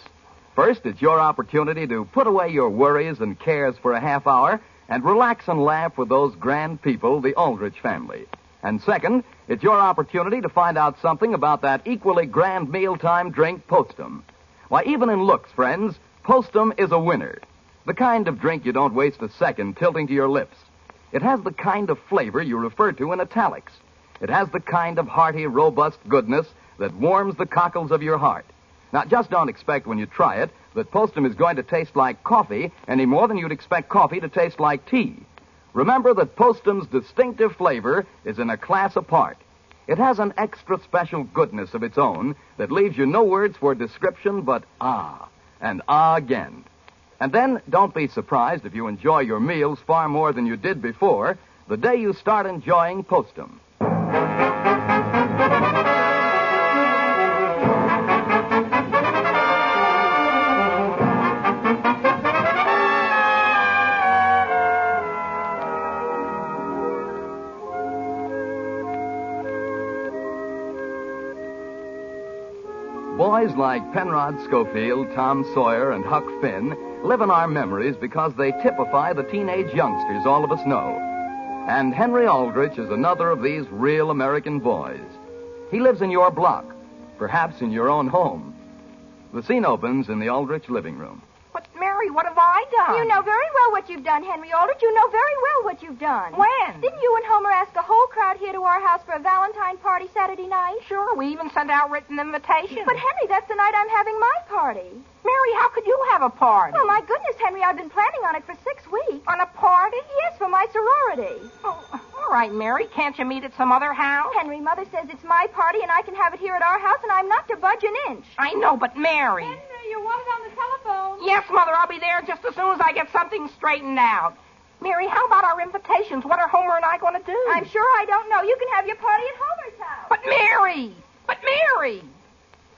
R: First, it's your opportunity to put away your worries and cares for a half hour and relax and laugh with those grand people, the Aldrich family. And second, it's your opportunity to find out something about that equally grand mealtime drink, Postum. Why, even in looks, friends, Postum is a winner. The kind of drink you don't waste a second tilting to your lips. It has the kind of flavor you refer to in italics. It has the kind of hearty, robust goodness that warms the cockles of your heart. Now, just don't expect when you try it that Postum is going to taste like coffee any more than you'd expect coffee to taste like tea. Remember that Postum's distinctive flavor is in a class apart. It has an extra special goodness of its own that leaves you no words for description but ah, and ah again. And then, don't be surprised if you enjoy your meals far more than you did before the day you start enjoying Postum. Boys like Penrod Schofield, Tom Sawyer, and Huck Finn live in our memories because they typify the teenage youngsters all of us know. And Henry Aldrich is another of these real American boys. He lives in your block, perhaps in your own home. The scene opens in the Aldrich living room.
Q: But, Mary, what have I done?
H: You know very well what you've done, Henry Aldrich. You know very well what you've done.
Q: When?
H: Didn't you and Homer ask a whole crowd here to our house for a Valentine party Saturday night?
Q: Sure, we even sent out written invitations.
H: But, Henry, that's the night I'm having my party.
Q: Mary, how could you have a party?
H: Oh, my goodness, Henry, I've been planning on it for 6 weeks.
Q: On a party?
H: Yes, for my sorority.
Q: Oh, all right, Mary. Can't you meet at some other house?
H: Henry, Mother says it's my party and I can have it here at our house and I'm not to budge an inch.
Q: I know, but Mary...
H: Henry, you're wanted on the telephone.
Q: Yes, Mother, I'll be there just as soon as I get something straightened out. Mary, how about our invitations? What are Homer and I going to do?
H: I'm sure I don't know. You can have your party at Homer's house.
Q: But Mary!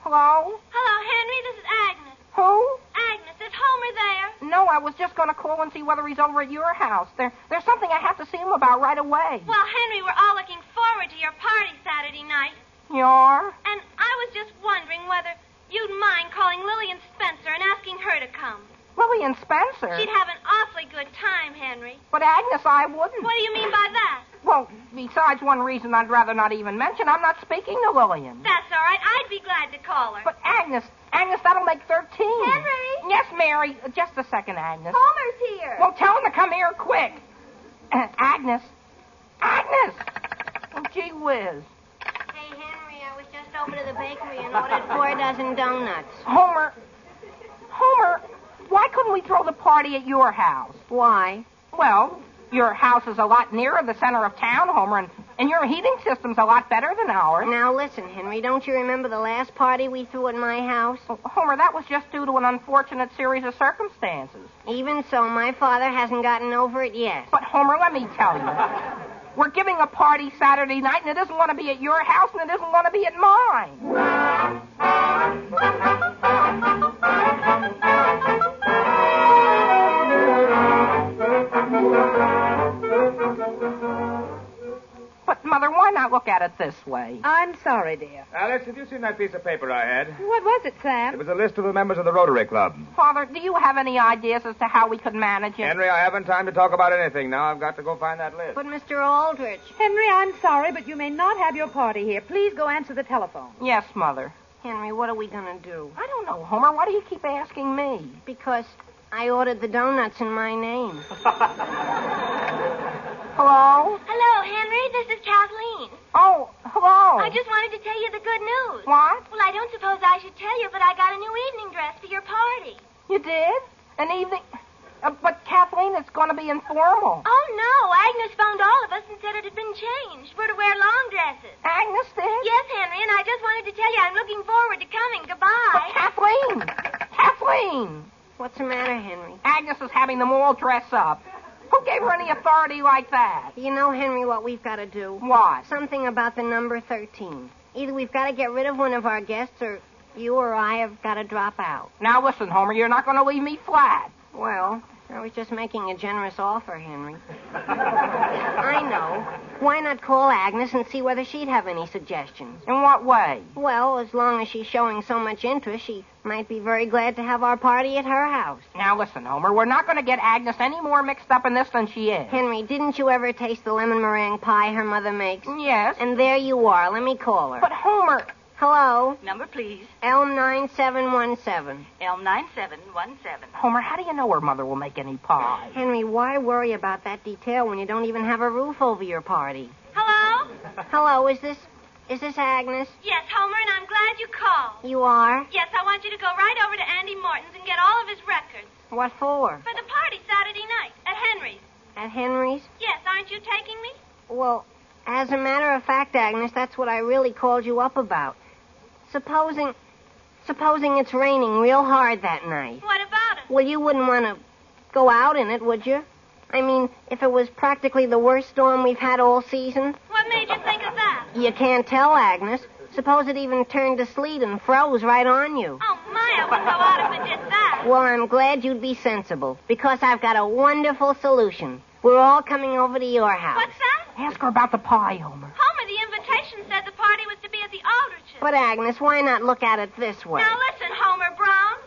Q: Hello?
T: Hello, Henry. This is Agnes.
Q: Who?
T: Agnes, is Homer there?
Q: No, I was just going to call and see whether he's over at your house. There's something I have to see him about right away.
T: Well, Henry, we're all looking forward to your party Saturday night.
Q: You are?
T: And I was just wondering whether you'd mind calling Lillian Spencer and asking her to come.
Q: Lillian Spencer?
T: She'd have an awfully good time, Henry.
Q: But, Agnes, I wouldn't.
T: What do you mean by that?
Q: Well, besides one reason I'd rather not even mention, I'm not speaking to Lillian.
T: That's all right. I'd be glad to call her.
Q: But, Agnes, that'll make 13.
H: Henry?
Q: Yes, Mary. Just a second, Agnes.
H: Homer's here.
Q: Well, tell him to come here quick. Agnes. Oh, gee whiz.
T: Hey, Henry, I was just over to the bakery and ordered 4 dozen donuts.
Q: Homer, why couldn't we throw the party at your house?
T: Why?
Q: Well, your house is a lot nearer the center of town, Homer, and
L: And your heating system's a lot better than ours.
B: Now, listen, Henry, don't you remember the last party we threw at my house?
L: Homer, that was just due to an unfortunate series of circumstances.
B: Even so, my father hasn't gotten over it yet.
L: But, Homer, let me tell you. We're giving a party Saturday night, and it isn't going to be at your house, and it isn't going to be at mine. But, Mother, why not look at it this way?
D: I'm sorry, dear.
P: Alice, have you seen that piece of paper I had?
D: What was it, Sam?
P: It was a list of the members of the Rotary Club.
L: Father, do you have any ideas as to how we could manage it?
P: Henry, I haven't time to talk about anything now. I've got to go find that list.
B: But, Mr. Aldrich...
D: Henry, I'm sorry, but you may not have your party here. Please go answer the telephone.
L: Yes, Mother.
B: Henry, what are we going to do?
L: I don't know, Homer. Why do you keep asking me?
B: Because I ordered the donuts in my name.
L: Hello?
T: Hello, Henry. This is Kathleen.
L: Oh, hello.
T: I just wanted to tell you the good news.
L: What?
T: Well, I don't suppose I should tell you, but I got a new evening dress for your party.
L: You did? An evening... but, Kathleen, it's going to be informal.
T: Oh, no. Agnes phoned all of us and said it had been changed. We're to wear long dresses.
L: Agnes did?
T: Yes, Henry, and I just wanted to tell you I'm looking forward to coming. Goodbye.
L: But, Kathleen! Kathleen!
B: What's the matter, Henry?
L: Agnes is having them all dress up. Who gave her any authority like that?
B: You know, Henry, what we've got to do?
L: What?
B: Something about the number 13. Either we've got to get rid of one of our guests, or you or I have got to drop out.
L: Now, listen, Homer, you're not going to leave me flat.
B: Well, I was just making a generous offer, Henry. I know. Why not call Agnes and see whether she'd have any suggestions?
L: In what way?
B: Well, as long as she's showing so much interest, she might be very glad to have our party at her house.
L: Now, listen, Homer, we're not going to get Agnes any more mixed up in this than she is.
B: Henry, didn't you ever taste the lemon meringue pie her mother makes?
L: Yes.
B: And there you are. Let me call her.
L: But, Homer...
B: Hello?
C: Number, please.
B: L9717.
C: L9717.
L: Homer, how do you know her mother will make any pie?
B: Henry, why worry about that detail when you don't even have a roof over your party?
T: Hello?
B: Hello, is this Agnes?
T: Yes, Homer, and I'm glad you called.
B: You are?
T: Yes, I want you to go right over to Andy Morton's and get all of his records.
B: What for?
T: For the party Saturday night at Henry's.
B: At Henry's?
T: Yes, aren't you taking me?
B: Well, as a matter of fact, Agnes, that's what I really called you up about. Supposing it's raining real hard that night.
T: What about it?
B: Well, you wouldn't want to go out in it, would you? I mean, if it was practically the worst storm we've had all season.
T: What made you think of that?
B: You can't tell, Agnes. Suppose it even turned to sleet and froze right on you.
T: Oh, my, I wouldn't go out if it did that.
B: Well, I'm glad you'd be sensible, because I've got a wonderful solution. We're all coming over to your house.
T: What's that?
L: Ask her about the pie, Homer.
T: Homer, the invitation said the party was to be at the Aldriches.
B: But, Agnes, why not look at it this way?
T: Now listen, Homer Brown.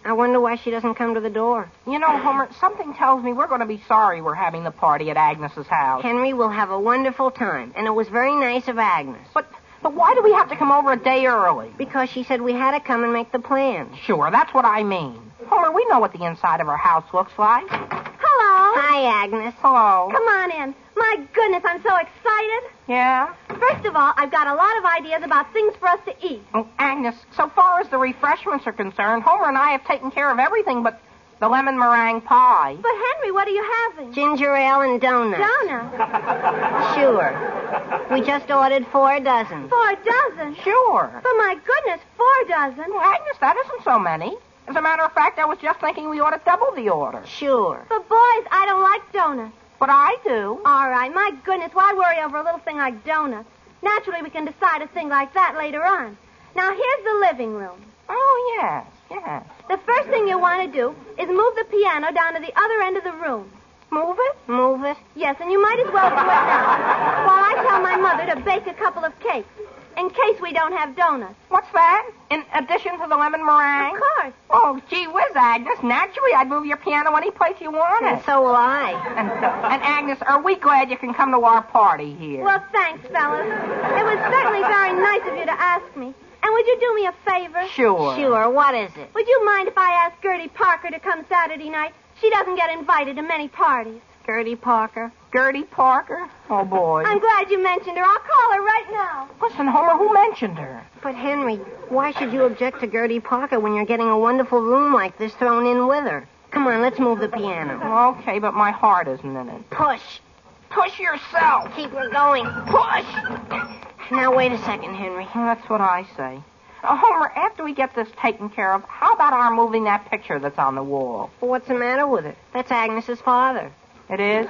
B: I wonder why she doesn't come to the door.
L: You know, Homer, something tells me we're going to be sorry we're having the party at Agnes's house.
B: Henry will have a wonderful time, and it was very nice of Agnes.
L: But why do we have to come over a day early?
B: Because she said we had to come and make the plans.
L: Sure, that's what I mean. Homer, we know what the inside of our house looks like.
H: Hello.
B: Hi, Agnes.
L: Hello.
H: Come on in. My goodness, I'm so excited.
L: Yeah?
H: First of all, I've got a lot of ideas about things for us to eat.
L: Oh, Agnes, so far as the refreshments are concerned, Homer and I have taken care of everything but the lemon meringue pie.
H: But, Henry, what are you having?
B: Ginger ale and donuts.
H: Donuts?
B: Sure. We just ordered 4 dozen.
H: 4 dozen?
L: Sure.
H: But, my goodness, 4 dozen?
L: Well, Agnes, that isn't so many. As a matter of fact, I was just thinking we ought to double the order.
B: Sure.
H: But, boys, I don't like donuts.
L: But I do.
H: All right, my goodness, why worry over a little thing like donuts? Naturally, we can decide a thing like that later on. Now, here's the living room.
L: Oh, yes, yes.
H: The first thing you want to do is move the piano down to the other end of the room.
L: Move it?
B: Move it?
H: Yes, and you might as well do it now, while I tell my mother to bake a couple of cakes, in case we don't have donuts.
L: What's that? In addition to the lemon meringue?
H: Of course.
L: Oh, gee whiz, Agnes. Naturally, I'd move your piano any place you want
B: And
L: it.
B: so will I.
L: And Agnes, are we glad you can come to our party here?
H: Well, thanks, fellas. It was certainly very nice of you to ask me. And would you do me a favor?
L: Sure.
B: Sure. What is it?
H: Would you mind if I asked Gertie Parker to come Saturday night? She doesn't get invited to many parties.
B: Gertie Parker.
Q: Gertie Parker? Oh, boy.
B: I'm glad you mentioned her. I'll call her right now.
Q: Listen, Homer, who mentioned her?
B: But, Henry, why should you object to Gertie Parker when you're getting a wonderful room like this thrown in with her? Come on, let's move the piano.
Q: Okay, but my heart isn't in it.
B: Push.
Q: Push yourself.
B: Keep her going.
Q: Push.
B: Now, wait a second, Henry.
Q: That's what I say. Homer, after we get this taken care of, how about our moving that picture that's on the wall?
B: Well, what's the matter with it? That's Agnes's father.
Q: It is?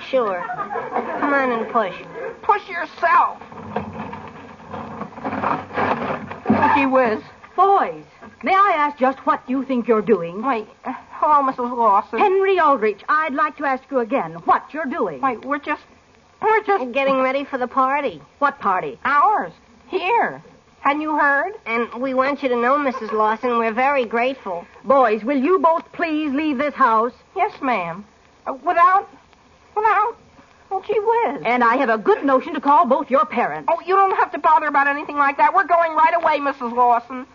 B: Sure. Come on and push.
Q: Push yourself. Oh, gee whiz.
I: Boys, may I ask just what you think you're doing?
Q: Wait. Hello, Mrs. Lawson.
I: Henry Aldrich, I'd like to ask you again what you're doing.
Q: Wait, we're just
B: getting ready for the party.
I: What party?
Q: Ours. Here. Hadn't you heard?
B: And we want you to know, Mrs. Lawson, we're very grateful.
I: Boys, will you both please leave this house?
Q: Yes, ma'am. Without, oh, gee whiz.
I: And I have a good notion to call both your parents.
Q: Oh, you don't have to bother about anything like that. We're going right away, Mrs. Lawson.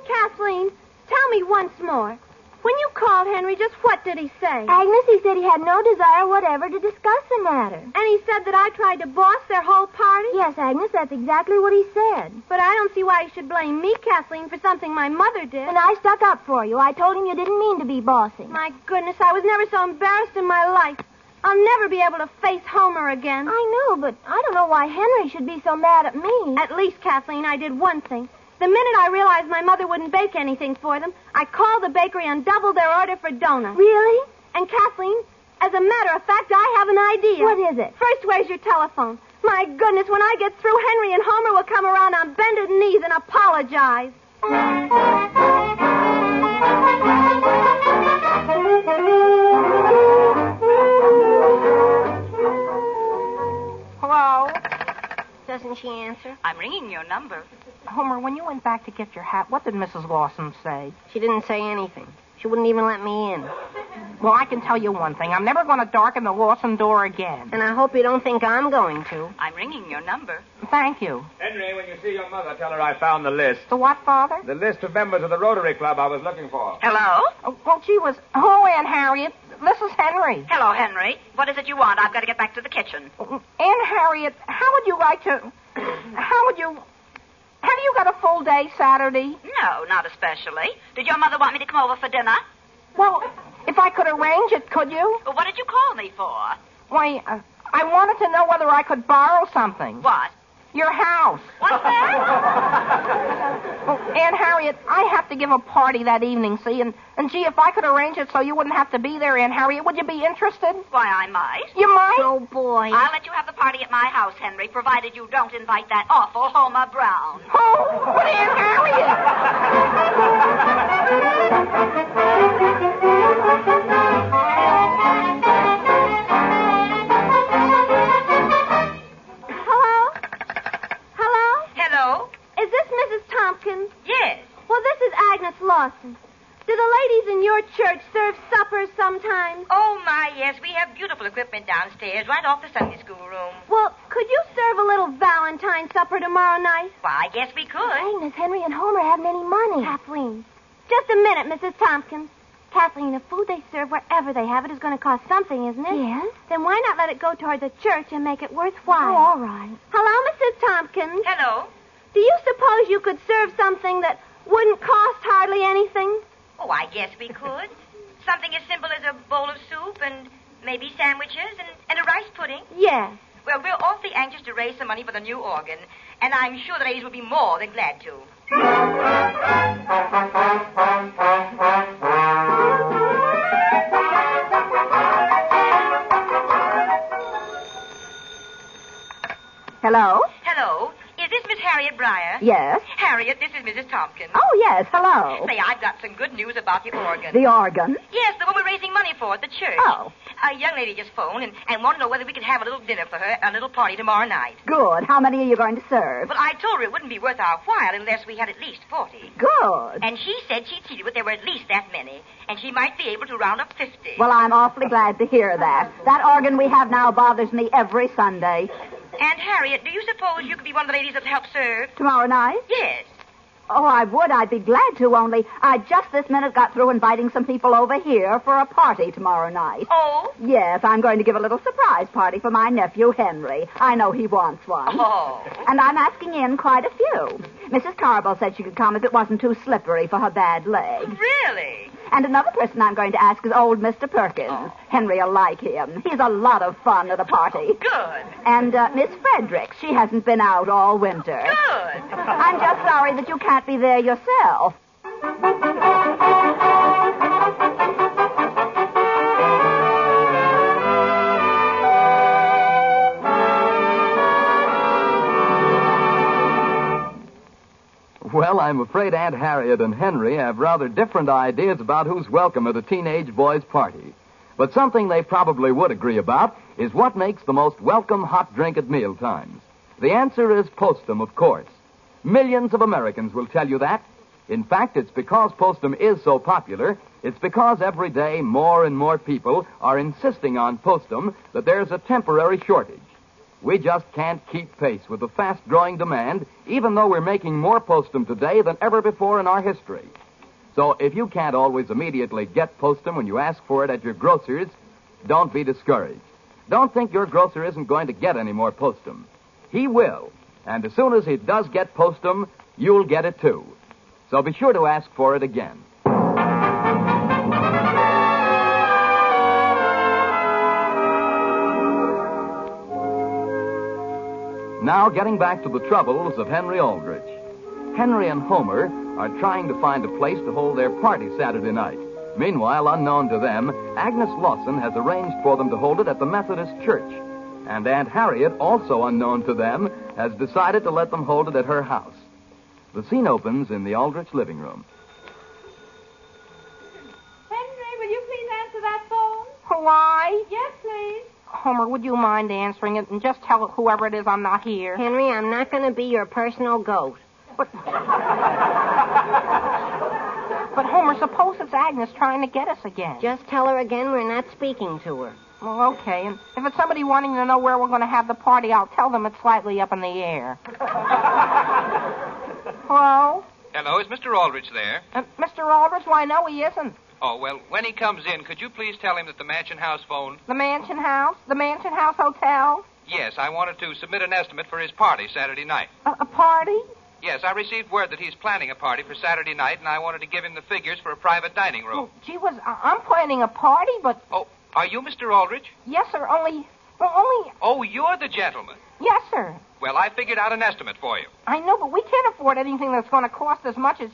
H: Kathleen, tell me once more. When you called Henry, just what did he say?
N: Agnes, he said he had no desire whatever to discuss the matter.
H: And he said that I tried to boss their whole party?
N: Yes, Agnes, that's exactly what he said.
H: But I don't see why he should blame me, Kathleen, for something my mother did.
N: And I stuck up for you. I told him you didn't mean to be bossy.
H: My goodness, I was never so embarrassed in my life. I'll never be able to face Homer again.
N: I know, but I don't know why Henry should be so mad at me.
H: At least, Kathleen, I did one thing. The minute I realized my mother wouldn't bake anything for them, I called the bakery and doubled their order for donuts.
N: Really?
H: And, Kathleen, as a matter of fact, I have an idea.
N: What is it?
H: First, where's your telephone? My goodness, when I get through, Henry and Homer will come around on bended knees and apologize.
Q: Hello?
B: Doesn't she answer?
V: I'm ringing your number.
Q: Homer, when you went back to get your hat, what did Mrs. Lawson say?
B: She didn't say anything. She wouldn't even let me in.
Q: Well, I can tell you one thing. I'm never going to darken the Lawson door again.
B: And I hope you don't think I'm going to.
V: I'm ringing your number.
Q: Thank you.
P: Henry, when you see your mother, tell her I found the list.
Q: The what, Father?
P: The list of members of the Rotary Club I was looking for.
V: Hello?
Q: Oh, well, gee whiz. Hello, Aunt Harriet. This is Henry.
V: Hello, Henry. What is it you want? I've got to get back to the kitchen.
Q: Aunt Harriet, how would you like to... Have you got a full day Saturday?
V: No, not especially. Did your mother want me to come over for dinner?
Q: Well, if I could arrange it, could you?
V: Well, what did you call me for?
Q: Why, I wanted to know whether I could borrow something.
V: What?
Q: Your house.
V: What's that?
Q: Well, Aunt Harriet, I have to give a party that evening, see? And gee, if I could arrange it so you wouldn't have to be there, Aunt Harriet, would you be interested?
V: Why, I might.
Q: You might?
B: Oh, boy.
V: I'll let you have the party at my house, Henry, provided you don't invite that awful Homer Brown.
Q: Oh, but Aunt Harriet!
H: Is this Mrs. Tompkins?
V: Yes.
H: Well, this is Agnes Lawson. Do the ladies in your church serve suppers sometimes?
V: Oh, my, yes. We have beautiful equipment downstairs, right off the Sunday school room.
H: Well, could you serve a little Valentine supper tomorrow night?
V: Why, I guess we could.
N: Agnes, Henry, and Homer haven't any money.
H: Kathleen, just a minute, Mrs. Tompkins. Kathleen, the food they serve wherever they have it is going to cost something, isn't it?
N: Yes.
H: Then why not let it go toward the church and make it worthwhile?
N: Oh, all right.
H: Hello, Mrs. Tompkins.
V: Hello.
H: Do you suppose you could serve something that wouldn't cost hardly anything?
V: Oh, I guess we could. Something as simple as a bowl of soup and maybe sandwiches and a rice pudding.
H: Yes.
V: Well, we're awfully anxious to raise some money for the new organ, and I'm sure the ladies would be more than glad to.
I: Hello?
V: Hello. Is this Miss Harriet Breyer?
I: Yes.
V: Harriet, this is Mrs. Tompkins.
I: Oh, yes. Hello.
V: Say, I've got some good news about the organ.
I: The organ?
V: Yes, the one we're raising money for at the church.
I: Oh.
V: A young lady just phoned and wanted to know whether we could have a little dinner for her, a little party tomorrow night.
I: Good. How many are you going to serve?
V: Well, I told her it wouldn't be worth our while unless we had at least 40.
I: Good.
V: And she said she'd see to it there were at least that many, and she might be able to round up 50.
I: Well, I'm awfully glad to hear that. That organ we have now bothers me every Sunday.
V: Aunt Harriet, do you suppose you could be one of the ladies that'll help serve?
G: Tomorrow night?
V: Yes.
G: Oh, I would. I'd be glad to, only I just this minute got through inviting some people over here for a party tomorrow night.
V: Oh?
G: Yes, I'm going to give a little surprise party for my nephew, Henry. I know he wants one.
V: Oh.
G: And I'm asking in quite a few. Mrs. Tarbell said she could come if it wasn't too slippery for her bad leg.
V: Really?
G: And another person I'm going to ask is old Mr. Perkins. Henry will like him. He's a lot of fun at a party.
V: Good.
G: And Miss Fredericks, she hasn't been out all winter.
V: Good.
G: I'm just sorry that you can't be there yourself.
R: Well, I'm afraid Aunt Harriet and Henry have rather different ideas about who's welcome at a teenage boy's party. But something they probably would agree about is what makes the most welcome hot drink at mealtimes. The answer is Postum, of course. Millions of Americans will tell you that. In fact, it's because Postum is so popular, it's because every day more and more people are insisting on Postum that there's a temporary shortage. We just can't keep pace with the fast-growing demand, even though we're making more Postum today than ever before in our history. So if you can't always immediately get Postum when you ask for it at your grocer's, don't be discouraged. Don't think your grocer isn't going to get any more Postum. He will. And as soon as he does get Postum, you'll get it too. So be sure to ask for it again. Now, getting back to the troubles of Henry Aldrich. Henry and Homer are trying to find a place to hold their party Saturday night. Meanwhile, unknown to them, Agnes Lawson has arranged for them to hold it at the Methodist Church. And Aunt Harriet, also unknown to them, has decided to let them hold it at her house. The scene opens in the Aldrich living room.
C: Henry, will you please answer that phone?
Q: Why?
C: Yes, please.
Q: Homer, would you mind answering it and just tell whoever it is I'm not here?
B: Henry, I'm not going to be your personal goat.
Q: But Homer, suppose it's Agnes trying to get us again.
B: Just tell her again we're not speaking to her.
Q: Well, okay. And if it's somebody wanting to know where we're going to have the party, I'll tell them it's slightly up in the air. Hello?
P: Hello, is Mr. Aldrich there?
Q: Mr. Aldrich? Why, no, he isn't.
P: Oh, well, when he comes in, could you please tell him that the Mansion House phone...
Q: The Mansion House? The Mansion House Hotel?
P: Yes, I wanted to submit an estimate for his party Saturday night.
Q: A party?
P: Yes, I received word that he's planning a party for Saturday night, and I wanted to give him the figures for a private dining room.
Q: Well, gee whiz, I'm planning a party, but...
P: Oh, are you Mr. Aldrich?
Q: Yes, sir, only...
P: Oh, you're the gentleman.
Q: Yes, sir.
P: Well, I figured out an estimate for you.
Q: I know, but we can't afford anything that's going to cost as much as...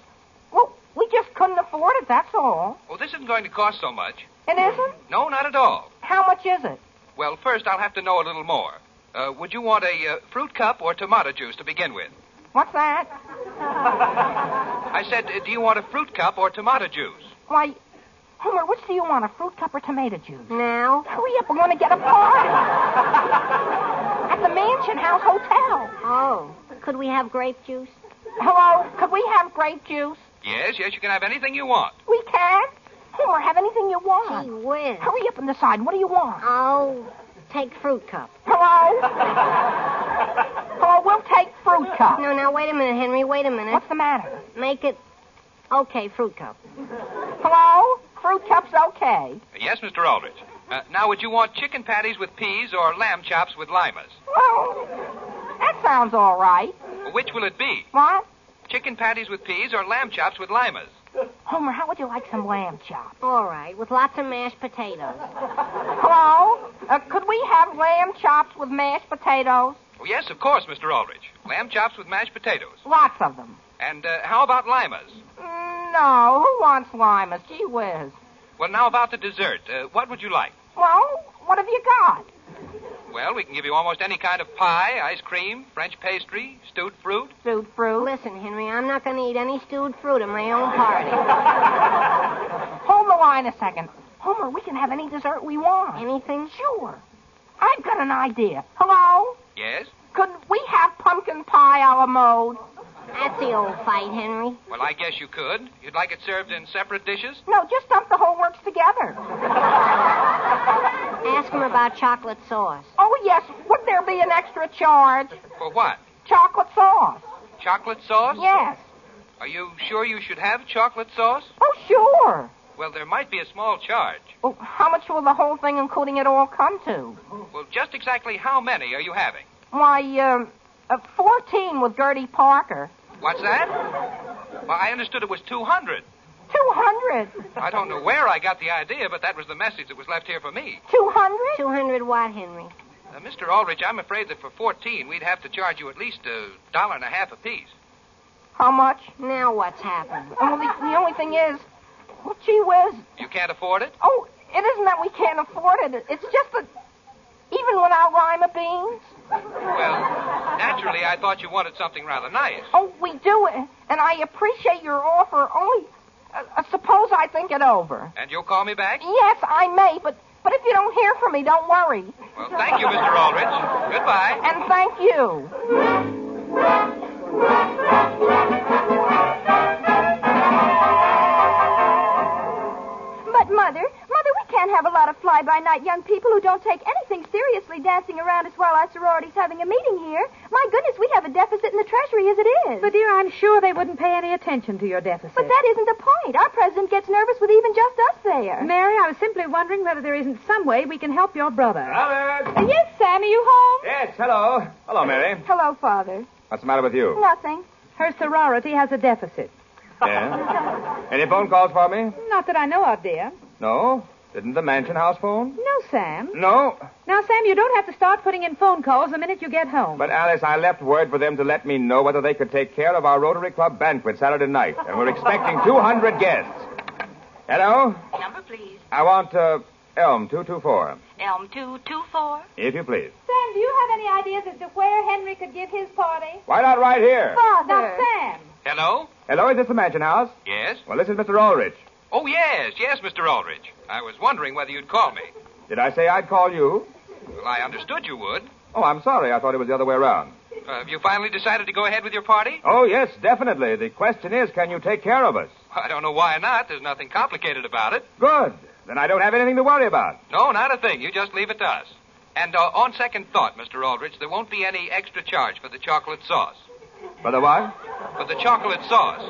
Q: Well, we just couldn't afford it, that's all.
P: Oh, this isn't going to cost so much.
Q: It isn't?
P: No, not at all.
Q: How much is it?
P: Well, first I'll have to know a little more. Would you want a fruit cup or tomato juice to begin with?
Q: What's that?
P: I said, do you want a fruit cup or tomato juice?
Q: Why, Homer, which do you want, a fruit cup or tomato juice?
B: Now?
Q: Hurry up, we're going to get a party. At the Mansion House Hotel.
B: Oh, could we have grape juice?
Q: Hello, could we have grape juice?
P: Yes, you can have anything you want.
Q: We can? Homer, have anything you want.
B: Gee whiz.
Q: Hurry up and decide. What do you want?
B: Oh, take fruit cup.
Q: Hello? Hello, we'll take fruit cup.
B: No, now, wait a minute, Henry, wait a minute.
Q: What's the matter?
B: Make it... Okay, fruit cup.
Q: Hello? Fruit cup's okay.
P: Yes, Mr. Aldrich. Now, would you want chicken patties with peas or lamb chops with limas?
Q: Well, that sounds all right.
P: Which will it be?
Q: What?
P: Chicken patties with peas or lamb chops with limas?
Q: Homer, how would you like some lamb chops?
B: All right, with lots of mashed potatoes.
Q: Hello? Could we have lamb chops with mashed potatoes?
P: Oh, yes, of course, Mr. Aldrich. Lamb chops with mashed potatoes.
Q: Lots of them.
P: And how about limas?
Q: No, who wants limas? Gee whiz.
P: Well, now about the dessert. What would you like?
Q: Well, what have you got?
P: Well, we can give you almost any kind of pie, ice cream, French pastry, stewed fruit.
Q: Stewed fruit?
B: Listen, Henry, I'm not going to eat any stewed fruit at my own party.
Q: Hold the line a second. Homer, we can have any dessert we want.
B: Anything?
Q: Sure. I've got an idea. Hello?
P: Yes?
Q: Could we have pumpkin pie a la mode?
B: That's the old fight, Henry.
P: Well, I guess you could. You'd like it served in separate dishes?
Q: No, just dump the whole works together.
B: Ask him about chocolate sauce.
Q: Oh, yes. Would there be an extra charge.
J: For what?
Q: Chocolate sauce.
J: Chocolate sauce?
Q: Yes.
J: Are you sure you should have chocolate sauce?
Q: Oh, sure.
J: Well, there might be a small charge.
Q: Well, how much will the whole thing, including it all, come to?
J: Well, just exactly how many are you having?
Q: Why, 14 with Gertie Parker.
J: What's that? Well, I understood it was 200.
Q: 200.
J: I don't know where I got the idea, but that was the message that was left here for me.
Q: 200?
B: 200 what, Henry?
J: Mr. Aldrich, I'm afraid that for 14, we'd have to charge you at least $1.50 apiece.
Q: How much?
B: Now what's happened?
Q: Well, the only thing is, well, gee whiz.
J: You can't afford it?
Q: Oh, it isn't that we can't afford it. It's just that even without lima beans.
J: Well, naturally, I thought you wanted something rather nice.
Q: Oh, we do, and I appreciate your offer. Only, suppose I think it over.
J: And you'll call me back?
Q: Yes, I may, but if you don't hear from me, don't worry.
J: Well, thank you, Mr. Aldrich. Goodbye.
Q: And thank you.
H: But, Mother, we can't have a lot of fly-by-night young people who don't take anything seriously dancing around us while our sorority's having a meeting here. My goodness, we have a deficit in the treasury as it is.
C: But, dear, I'm sure they wouldn't pay any attention to your deficit.
H: But that isn't the point. Our president gets nervous with even just us there.
C: Mary, I was simply wondering whether there isn't some way we can help your brother.
P: Albert!
H: Yes, Sam, are you home?
P: Yes, hello. Hello, Mary.
H: Hello, Father.
P: What's the matter with you?
H: Nothing.
C: Her sorority has a deficit.
P: Yeah? Any phone calls for me?
C: Not that I know of, dear.
P: No? Didn't the mansion house phone?
C: No, Sam.
P: No.
C: Now, Sam, you don't have to start putting in phone calls the minute you get home.
P: But, Alice, I left word for them to let me know whether they could take care of our Rotary Club banquet Saturday night. And we're expecting 200 guests. Hello?
V: Number, please.
P: I want, Elm 224.
V: Elm 224.
P: If you please.
H: Sam, do you have any ideas as to where Henry could give his party?
P: Why not right here?
H: Father. Now, Sam.
J: Hello?
P: Hello, is this the mansion house?
J: Yes?
P: Well, this is Mr. Aldrich.
J: Oh, yes, Mr. Aldrich. I was wondering whether you'd call me.
P: Did I say I'd call you?
J: Well, I understood you would.
P: Oh, I'm sorry. I thought it was the other way around.
J: Have you finally decided to go ahead with your party?
P: Oh, yes, definitely. The question is, can you take care of us?
J: I don't know why not. There's nothing complicated about it.
P: Good. Then I don't have anything to worry about.
J: No, not a thing. You just leave it to us. And on second thought, Mr. Aldrich, there won't be any extra charge for the chocolate sauce.
P: For the what?
J: For the chocolate sauce.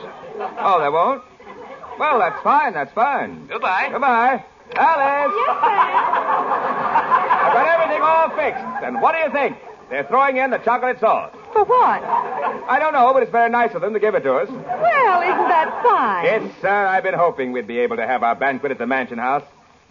P: Oh, there won't? Well, that's fine.
J: Goodbye.
P: Goodbye. Alice!
H: Yes, Sam.
P: I've got everything all fixed. And what do you think? They're throwing in the chocolate sauce.
C: For what?
P: I don't know, but it's very nice of them to give it to us.
C: Well, isn't that fine?
P: Yes, sir. I've been hoping we'd be able to have our banquet at the mansion house.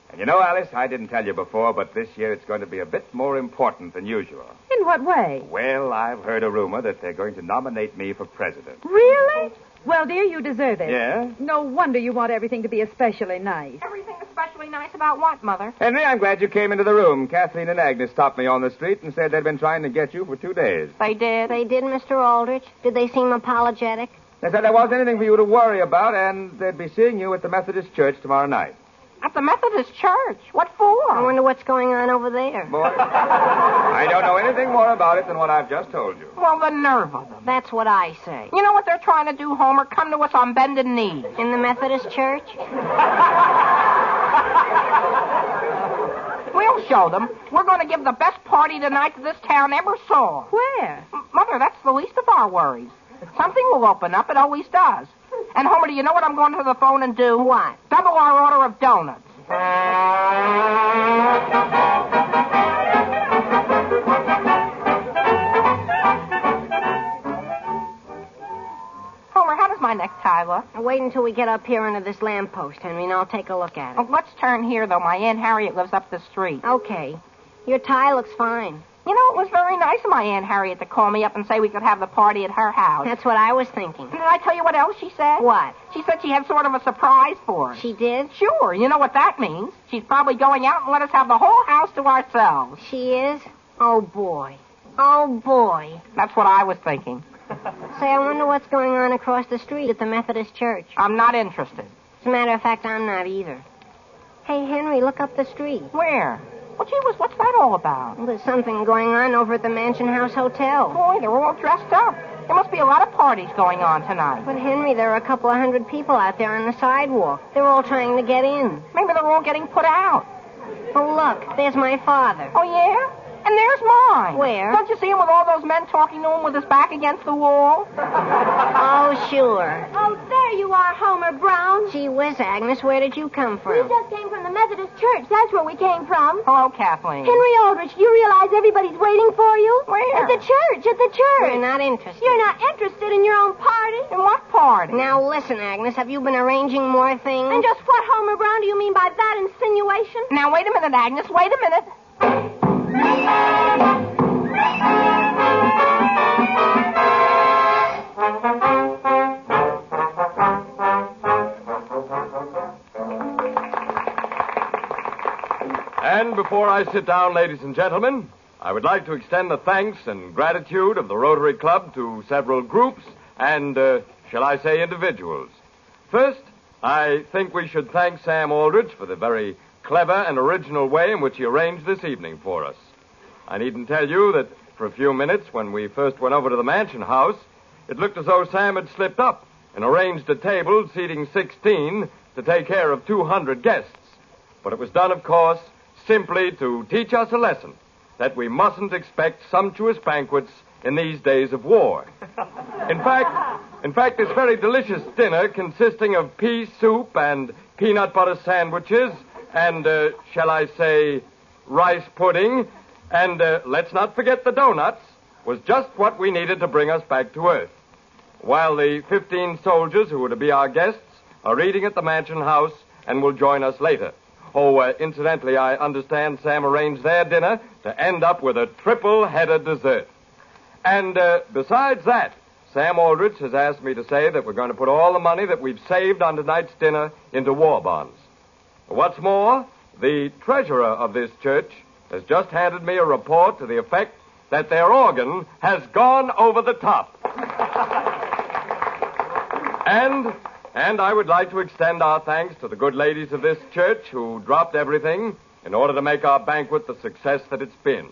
P: And you know, Alice, I didn't tell you before, but this year it's going to be a bit more important than usual.
C: In what way?
P: Well, I've heard a rumor that they're going to nominate me for president.
C: Really? Well, dear, you deserve it.
P: Yeah?
C: No wonder you want everything to be especially nice.
Q: Everything especially nice about what, Mother?
P: Henry, I'm glad you came into the room. Kathleen and Agnes stopped me on the street and said they'd been trying to get you for 2 days.
Q: They did?
B: They did, Mr. Aldrich? Did they seem apologetic?
P: They said there wasn't anything for you to worry about, and they'd be seeing you at the Methodist Church tomorrow night.
Q: At the Methodist Church? What for?
B: I wonder what's going on over there.
P: Boy, I don't know anything more about it than what I've just told you.
Q: Well, the nerve of them.
B: That's what I say.
Q: You know what they're trying to do, Homer? Come to us on bended knees.
B: In the Methodist Church?
Q: We'll show them. We're going to give the best party tonight that this town ever saw.
C: Where?
Q: Mother, that's the least of our worries. Something will open up. It always does. And, Homer, do you know what I'm going to the phone and do?
B: What?
Q: Double our order of donuts. Homer, how does my necktie look?
B: Wait until we get up here under this lamppost, Henry, and I'll take a look at it.
Q: Oh, let's turn here, though. My Aunt Harriet lives up the street.
B: Okay. Your tie looks fine.
Q: You know, it was very nice of my Aunt Harriet to call me up and say we could have the party at her house.
B: That's what I was thinking.
Q: And did I tell you what else she said?
B: What?
Q: She said she had sort of a surprise for us.
B: She did?
Q: Sure. You know what that means. She's probably going out and let us have the whole house to ourselves.
B: She is? Oh, boy. Oh, boy.
Q: That's what I was thinking.
B: Say, I wonder what's going on across the street at the Methodist Church.
Q: I'm not interested.
B: As a matter of fact, I'm not either. Hey, Henry, look up the street.
Q: Where? Well, gee whiz, what's that all about?
B: Well, there's something going on over at the Mansion House Hotel.
Q: Boy, they're all dressed up. There must be a lot of parties going on tonight.
B: But, Henry, there are a couple of hundred people out there on the sidewalk. They're all trying to get in.
Q: Maybe they're all getting put out.
B: Oh, look, there's my father.
Q: Oh, yeah? And there's mine.
B: Where?
Q: Don't you see him with all those men talking to him with his back against the wall?
B: Oh, sure.
N: Oh, there you are, Homer Brown.
B: Gee whiz, Agnes, where did you come
N: We
B: from?
N: just came from the Methodist Church. That's where we came from.
Q: Hello, Kathleen.
N: Henry Aldrich, do you realize everybody's waiting for you?
Q: Where?
N: At the church, at the church.
B: We're not interested.
N: You're not interested in your own party?
Q: In what party?
B: Now, listen, Agnes, have you been arranging more things?
N: And just what, Homer Brown, do you mean by that insinuation?
Q: Now, wait a minute, Agnes. Wait a minute.
F: And before I sit down, ladies and gentlemen, I would like to extend the thanks and gratitude of the Rotary Club to several groups and, shall I say, individuals. First, I think we should thank Sam Aldrich for the very clever and original way in which he arranged this evening for us. I needn't tell you that for a few minutes when we first went over to the mansion house, it looked as though Sam had slipped up and arranged a table seating 16 to take care of 200 guests. But it was done, of course, simply to teach us a lesson that we mustn't expect sumptuous banquets in these days of war. In fact, this very delicious dinner consisting of pea soup and peanut butter sandwiches and, shall I say, rice pudding, and let's not forget the donuts, was just what we needed to bring us back to Earth. While the 15 soldiers who were to be our guests are eating at the mansion house and will join us later. Oh, incidentally, I understand Sam arranged their dinner to end up with a triple-headed dessert. And besides that, Sam Aldrich has asked me to say that we're going to put all the money that we've saved on tonight's dinner into war bonds. What's more, the treasurer of this church has just handed me a report to the effect that their organ has gone over the top. And I would like to extend our thanks to the good ladies of this church who dropped everything in order to make our banquet the success that it's been.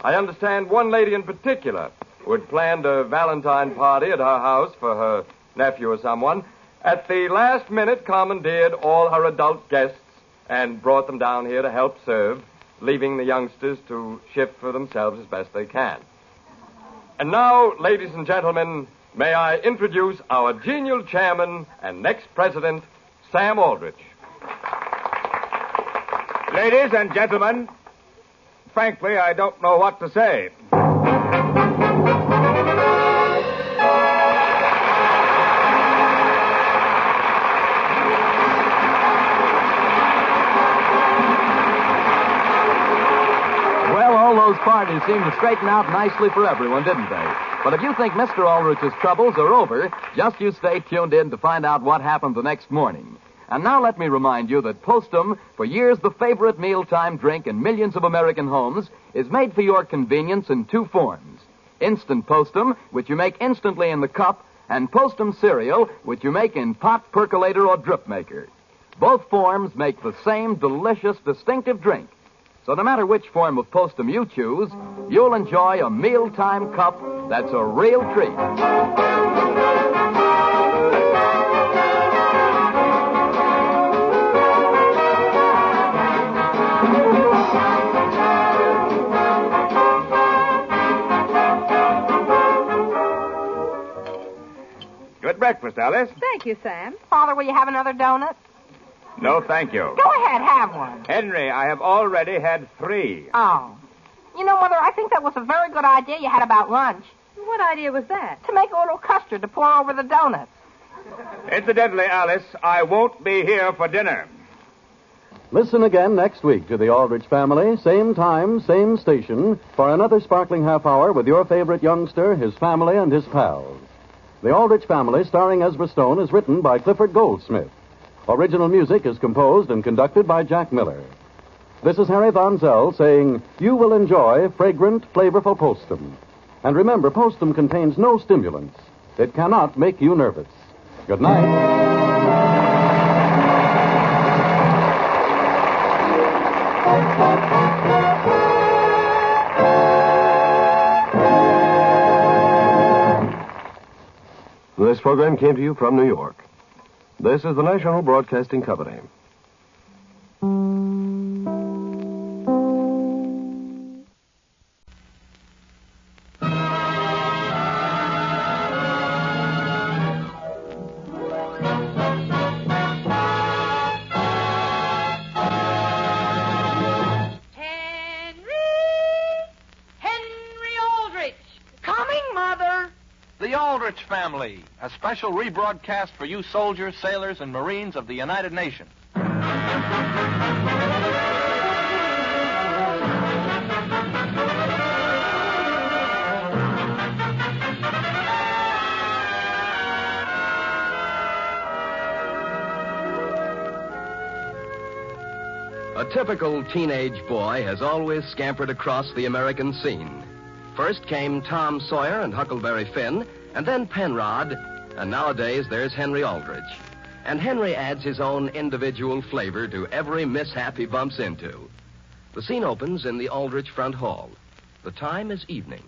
F: I understand one lady in particular who had planned a Valentine party at her house for her nephew or someone, at the last minute commandeered all her adult guests and brought them down here to help serve, leaving the youngsters to shift for themselves as best they can. And now, ladies and gentlemen, may I introduce our genial chairman and next president, Sam Aldrich.
P: Ladies and gentlemen, frankly, I don't know what to say.
R: Well, all those parties seemed to straighten out nicely for everyone, didn't they? But if you think Mr. Aldrich's troubles are over, just you stay tuned in to find out what happened the next morning. And now let me remind you that Postum, for years the favorite mealtime drink in millions of American homes, is made for your convenience in two forms. Instant Postum, which you make instantly in the cup, and Postum cereal, which you make in pot, percolator, or drip maker. Both forms make the same delicious, distinctive drink. So no matter which form of Postum you choose, you'll enjoy a mealtime cup that's a real treat.
P: Good breakfast, Alice.
Q: Thank you, Sam. Father, will you have another donut?
P: No, thank you.
Q: Go ahead, have one.
P: Henry, I have already had 3.
Q: Oh. You know, Mother, I think that was a very good idea you had about lunch.
D: What idea was that?
Q: To make a little custard to pour over the donuts.
P: Incidentally, Alice, I won't be here for dinner.
O: Listen again next week to the Aldrich Family, same time, same station, for another sparkling half hour with your favorite youngster, his family, and his pals. The Aldrich Family, starring Ezra Stone, is written by Clifford Goldsmith. Original music is composed and conducted by Jack Miller. This is Harry Von Zell saying, you will enjoy fragrant, flavorful Postum. And remember, Postum contains no stimulants. It cannot make you nervous. Good night.
K: This program came to you from New York. This is the National Broadcasting Company.
L: Coming, Mother.
M: The Aldrich Family, a special rebroadcast for you soldiers, sailors, and Marines of the United Nations.
K: A typical teenage boy has always scampered across the American scene. First came Tom Sawyer and Huckleberry Finn, and then Penrod, and nowadays there's Henry Aldrich. And Henry adds his own individual flavor to every mishap he bumps into. The scene opens in the Aldrich front hall. The time is evening.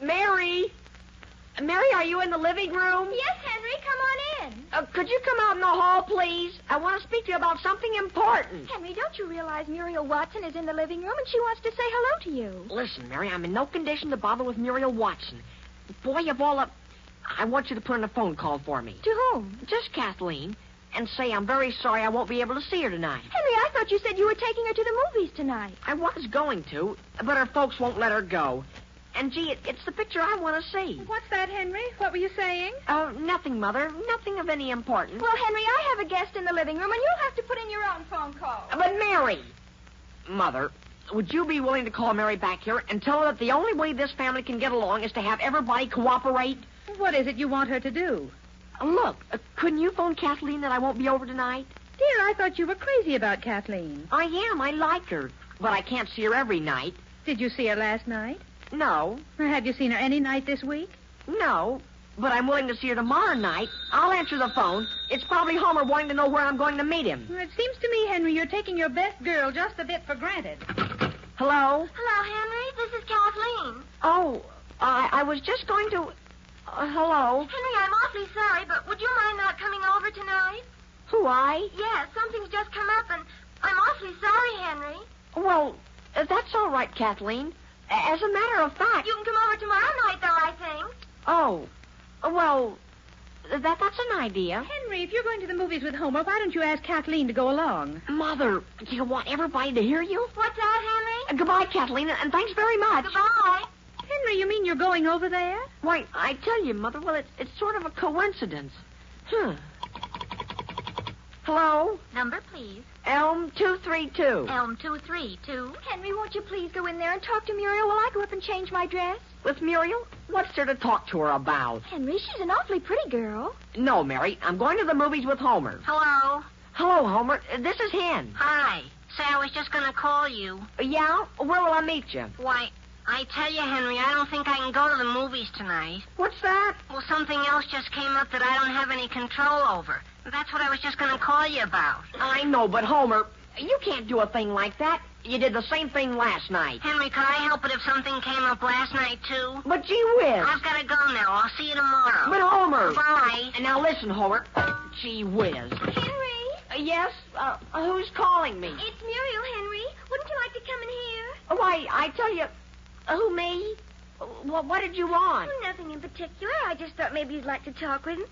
Q: Mary! Mary, are you in the living room?
H: Yes, Henry, come on in.
Q: Could you come out in the hall, please? I want to speak to you about something important.
H: Henry, don't you realize Muriel Watson is in the living room and she wants to say hello to you?
Q: Listen, Mary, I'm in no condition to bother with Muriel Watson. Boy, of all I want you to put in a phone call for me.
H: To whom?
Q: Just Kathleen. And say I'm very sorry I won't be able to see her tonight.
H: Henry, I thought you said you were taking her to the movies tonight.
Q: I was going to, but her folks won't let her go. And, gee, it's the picture I want to see.
D: What's that, Henry? What were you saying?
Q: Oh, nothing, Mother. Nothing of any importance.
H: Well, Henry, I have a guest in the living room, and you'll have to put in your own phone call.
Q: But, Mary! Mother, would you be willing to call Mary back here and tell her that the only way this family can get along is to have everybody cooperate?
D: What is it you want her to do?
Q: Look, couldn't you phone Kathleen that I won't be over tonight?
D: Dear, I thought you were crazy about Kathleen.
Q: I am. I like her. But I can't see her every night.
D: Did you see her last night?
Q: No.
D: Have you seen her any night this week?
Q: No. But I'm willing to see her tomorrow night. I'll answer the phone. It's probably Homer wanting to know where I'm going to meet him.
D: Well, it seems to me, Henry, you're taking your best girl just a bit for granted.
Q: Hello?
N: Hello, Henry. This is Kathleen.
Q: Oh, I was just going to... hello?
N: Henry, I'm awfully sorry, but would you mind not coming over tonight?
Q: Who, I?
N: Yes, something's just come up, and I'm awfully sorry, Henry.
Q: Well, that's all right, Kathleen. As a matter of fact...
N: You can come over tomorrow night, though, I think.
Q: Oh, well, that's an idea.
D: Henry, if you're going to the movies with Homer, why don't you ask Kathleen to go along?
Q: Mother, do you want everybody to hear you?
N: What's that, Henry?
Q: Goodbye, Kathleen, and thanks very much.
N: Goodbye.
D: Henry, you mean you're going over there?
Q: Why, I tell you, Mother, well, it's sort of a coincidence. Hello?
N: Number, please.
Q: Elm 232.
N: Elm 232.
H: Henry, won't you please go in there and talk to Muriel while I go up and change my dress?
Q: With Muriel? What's there to talk to her about?
H: Henry, she's an awfully pretty girl.
Q: No, Mary. I'm going to the movies with Homer.
N: Hello.
Q: Hello, Homer. This is Hen.
N: Hi. Say, I was just going to call you.
Q: Yeah? Where will I meet you?
N: Why, I tell you, Henry, I don't think I can go to the movies tonight.
Q: What's that?
N: Well, something else just came up that I don't have any control over. That's what I was just going to call you about.
Q: I know, but Homer, you can't do a thing like that. You did the same thing last night.
N: Henry, could I help it if something came up last night, too?
Q: But gee whiz.
N: I've got to go now. I'll see you tomorrow.
Q: But Homer.
N: Bye.
Q: And now listen, Homer. Gee whiz.
H: Henry?
Q: Yes? Who's calling me?
H: It's Muriel, Henry. Wouldn't you like to come in here?
Q: Why, I tell you... who, me? What did you want?
H: Nothing in particular. I just thought maybe you'd like to talk with him.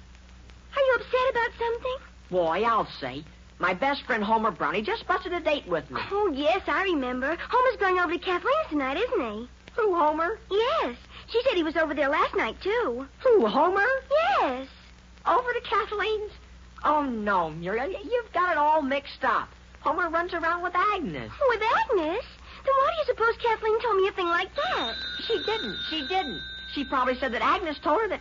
H: Are you upset about something?
Q: Boy, I'll say. My best friend Homer Brownie just busted a date with me.
H: Oh, yes, I remember. Homer's going over to Kathleen's tonight, isn't he?
Q: Who, Homer?
H: Yes. She said he was over there last night, too.
Q: Who, Homer?
H: Yes.
Q: Over to Kathleen's? Oh, no, Muriel. You've got it all mixed up. Homer runs around with Agnes.
H: With Agnes? Then why do you suppose Kathleen told me a thing like that?
Q: She didn't. She probably said that Agnes told her that...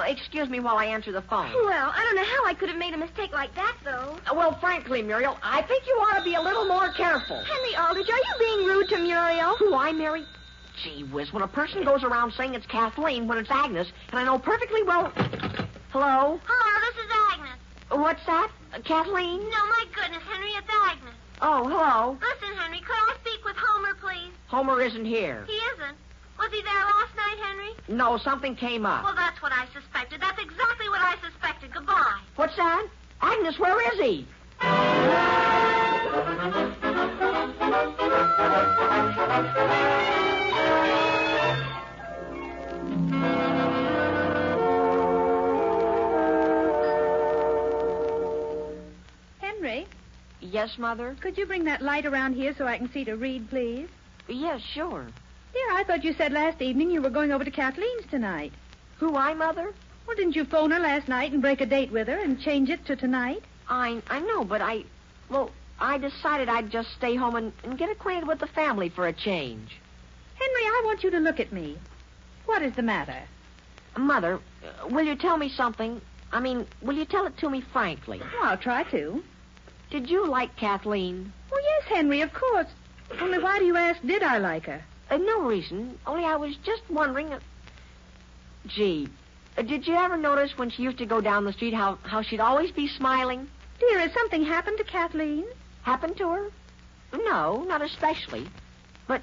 Q: excuse me while I answer the phone.
H: Well, I don't know how I could have made a mistake like that, though.
Q: Well, frankly, Muriel, I think you ought to be a little more careful.
H: Henry Aldrich, are you being rude to Muriel?
Q: Who, I, Mary? Gee whiz, when a person goes around saying it's Kathleen when it's Agnes, and I know perfectly well... Hello?
N: Hello, this is Agnes.
Q: What's that? Kathleen?
N: No, my goodness, Henry, it's Agnes.
Q: Oh, hello.
N: Listen, Henry, could I speak with Homer, please?
Q: Homer isn't here.
N: He isn't. Was he there last night, Henry?
Q: No, something came up.
N: Well, that's what I suspected. That's exactly what I suspected. Goodbye.
Q: What's that? Agnes, where is he?
D: Henry?
Q: Yes, Mother?
D: Could you bring that light around here so I can see to read, please?
Q: Yes, sure.
D: Dear, I thought you said last evening you were going over to Kathleen's tonight.
S: Who, I, Mother?
D: Well, didn't you phone her last night and break a date with her and change it to tonight?
S: I know, but I decided I'd just stay home and get acquainted with the family for a change.
D: Henry, I want you to look at me. What is the matter?
S: Mother, will you tell me something? Will you tell it to me frankly?
D: Oh, I'll try to.
S: Did you like Kathleen?
D: Well, yes, Henry, of course. Only why do you ask, did I like her?
S: No reason. Only I was just wondering. Gee, did you ever notice when she used to go down the street how she'd always be smiling?
D: Dear, has something happened to Kathleen?
S: Happened to her? No, not especially. But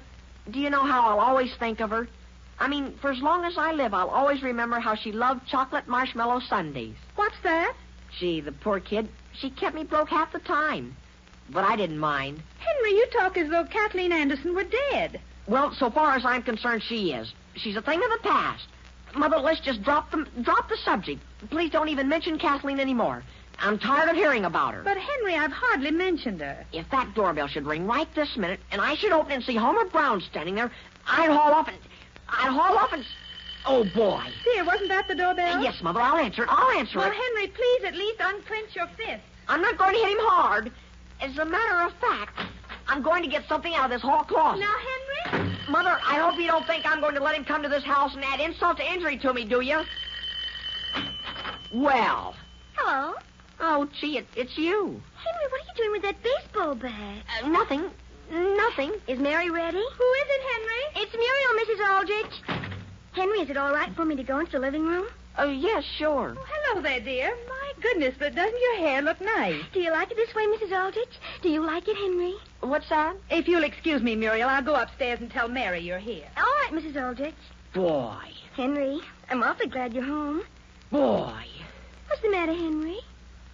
S: do you know how I'll always think of her? For as long as I live, I'll always remember how she loved chocolate marshmallow sundaes.
D: What's that?
S: Gee, the poor kid. She kept me broke half the time. But I didn't mind.
D: Henry, you talk as though Kathleen Anderson were dead.
S: Well, so far as I'm concerned, she is. She's a thing of the past. Mother, let's just drop the subject. Please don't even mention Kathleen anymore. I'm tired of hearing about her.
D: But, Henry, I've hardly mentioned her.
S: If that doorbell should ring right this minute, and I should open and see Homer Brown standing there, I'd haul off and... Oh, boy.
D: Dear, wasn't that the doorbell?
S: Yes, Mother, I'll answer it.
D: Well, Henry, please at least unclench your fist.
S: I'm not going to hit him hard. As a matter of fact, I'm going to get something out of this hall closet.
D: Now, Henry?
S: Mother, I hope you don't think I'm going to let him come to this house and add insult to injury to me, do you? Well.
T: Hello.
S: Oh, gee, it's you.
T: Henry, what are you doing with that baseball bat?
S: Nothing.
T: Is Mary ready?
D: Who is it, Henry?
T: It's Muriel, Mrs. Aldrich. Henry, is it all right for me to go into the living room?
S: Oh, yes, sure.
D: Oh, hello there, dear. My goodness, but doesn't your hair look nice?
T: Do you like it this way, Mrs. Aldrich? Do you like it, Henry?
S: What's that?
D: If you'll excuse me, Muriel, I'll go upstairs and tell Mary you're here.
T: All right, Mrs. Aldrich.
S: Boy.
T: Henry, I'm awfully glad you're home.
S: Boy.
T: What's the matter, Henry?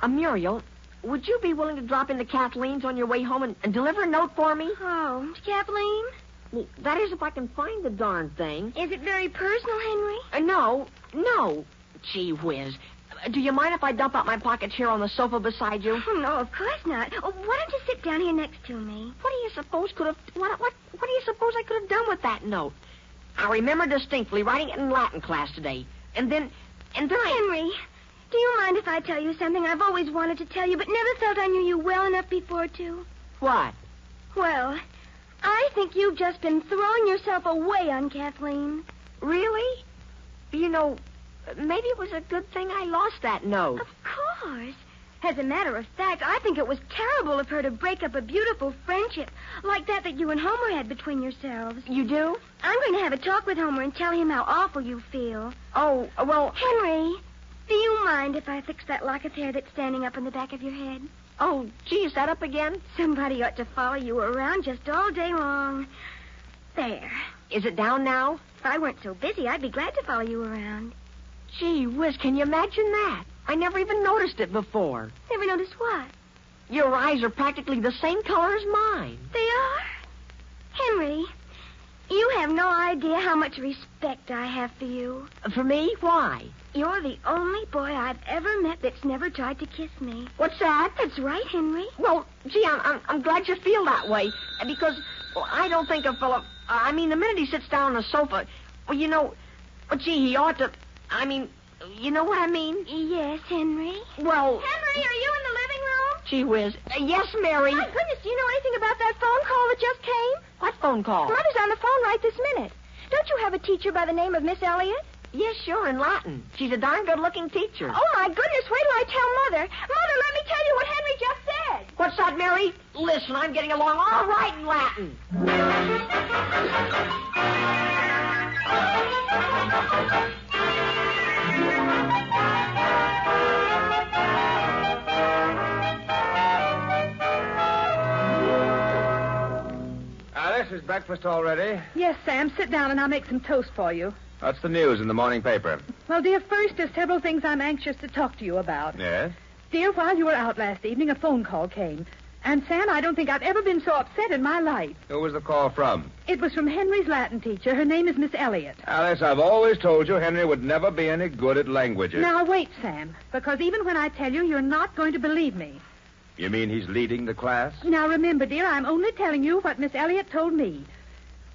S: Muriel, would you be willing to drop into Kathleen's on your way home and deliver a note for me?
T: Oh, to Kathleen?
S: Well, that is, if I can find the darn thing.
T: Is it very personal, Henry?
S: No. Gee whiz. Do you mind if I dump out my pockets here on the sofa beside you?
T: Oh, no, of course not. Oh, why don't you sit down here next to me?
S: What do you suppose what do you suppose I could have done with that note? I remember distinctly writing it in Latin class today. And then
T: Henry, do you mind if I tell you something I've always wanted to tell you, but never felt I knew you well enough before to?
S: What?
T: Well, I think you've just been throwing yourself away on Kathleen.
S: Really? You know, maybe it was a good thing I lost that note.
T: Of course. As a matter of fact, I think it was terrible of her to break up a beautiful friendship like that you and Homer had between yourselves.
S: You do?
T: I'm going to have a talk with Homer and tell him how awful you feel.
S: Oh, well...
T: Henry, do you mind if I fix that lock of hair that's standing up on the back of your head?
S: Oh, gee, is that up again?
T: Somebody ought to follow you around just all day long. There.
S: Is it down now?
T: If I weren't so busy, I'd be glad to follow you around.
S: Gee whiz, can you imagine that? I never even noticed it before.
T: Never noticed what?
S: Your eyes are practically the same color as mine.
T: They are? Henry, you have no idea how much respect I have for you.
S: For me? Why?
T: You're the only boy I've ever met that's never tried to kiss me.
S: What's that?
T: That's right, Henry.
S: Well, gee, I'm glad you feel that way. Because, well, I don't think a fellow... the minute he sits down on the sofa... Well, you know... Well, gee, he ought to... you know what I mean?
T: Yes, Henry.
S: Well...
T: Henry, are you in the living room?
S: Gee whiz. Yes, Mary.
T: My goodness, do you know anything about that phone call that just came?
S: What phone call?
T: Mother's on the phone right this minute. Don't you have a teacher by the name of Miss Elliott?
S: Yes, sure, in Latin. She's a darn good-looking teacher.
T: Oh, my goodness, wait till I tell Mother. Mother, let me tell you what Henry just said.
S: What's that, Mary? Listen, I'm getting along all right in Latin.
P: This is breakfast already.
D: Yes, Sam, sit down and I'll make some toast for you.
P: What's the news in the morning paper?
D: Well, dear, first, there's several things I'm anxious to talk to you about.
P: Yes?
D: Dear, while you were out last evening, a phone call came. And, Sam, I don't think I've ever been so upset in my life.
P: Who was the call from?
D: It was from Henry's Latin teacher. Her name is Miss Elliott.
P: Alice, I've always told you Henry would never be any good at languages.
D: Now, wait, Sam, because even when I tell you, you're not going to believe me.
P: You mean he's leading the class?
D: Now, remember, dear, I'm only telling you what Miss Elliott told me.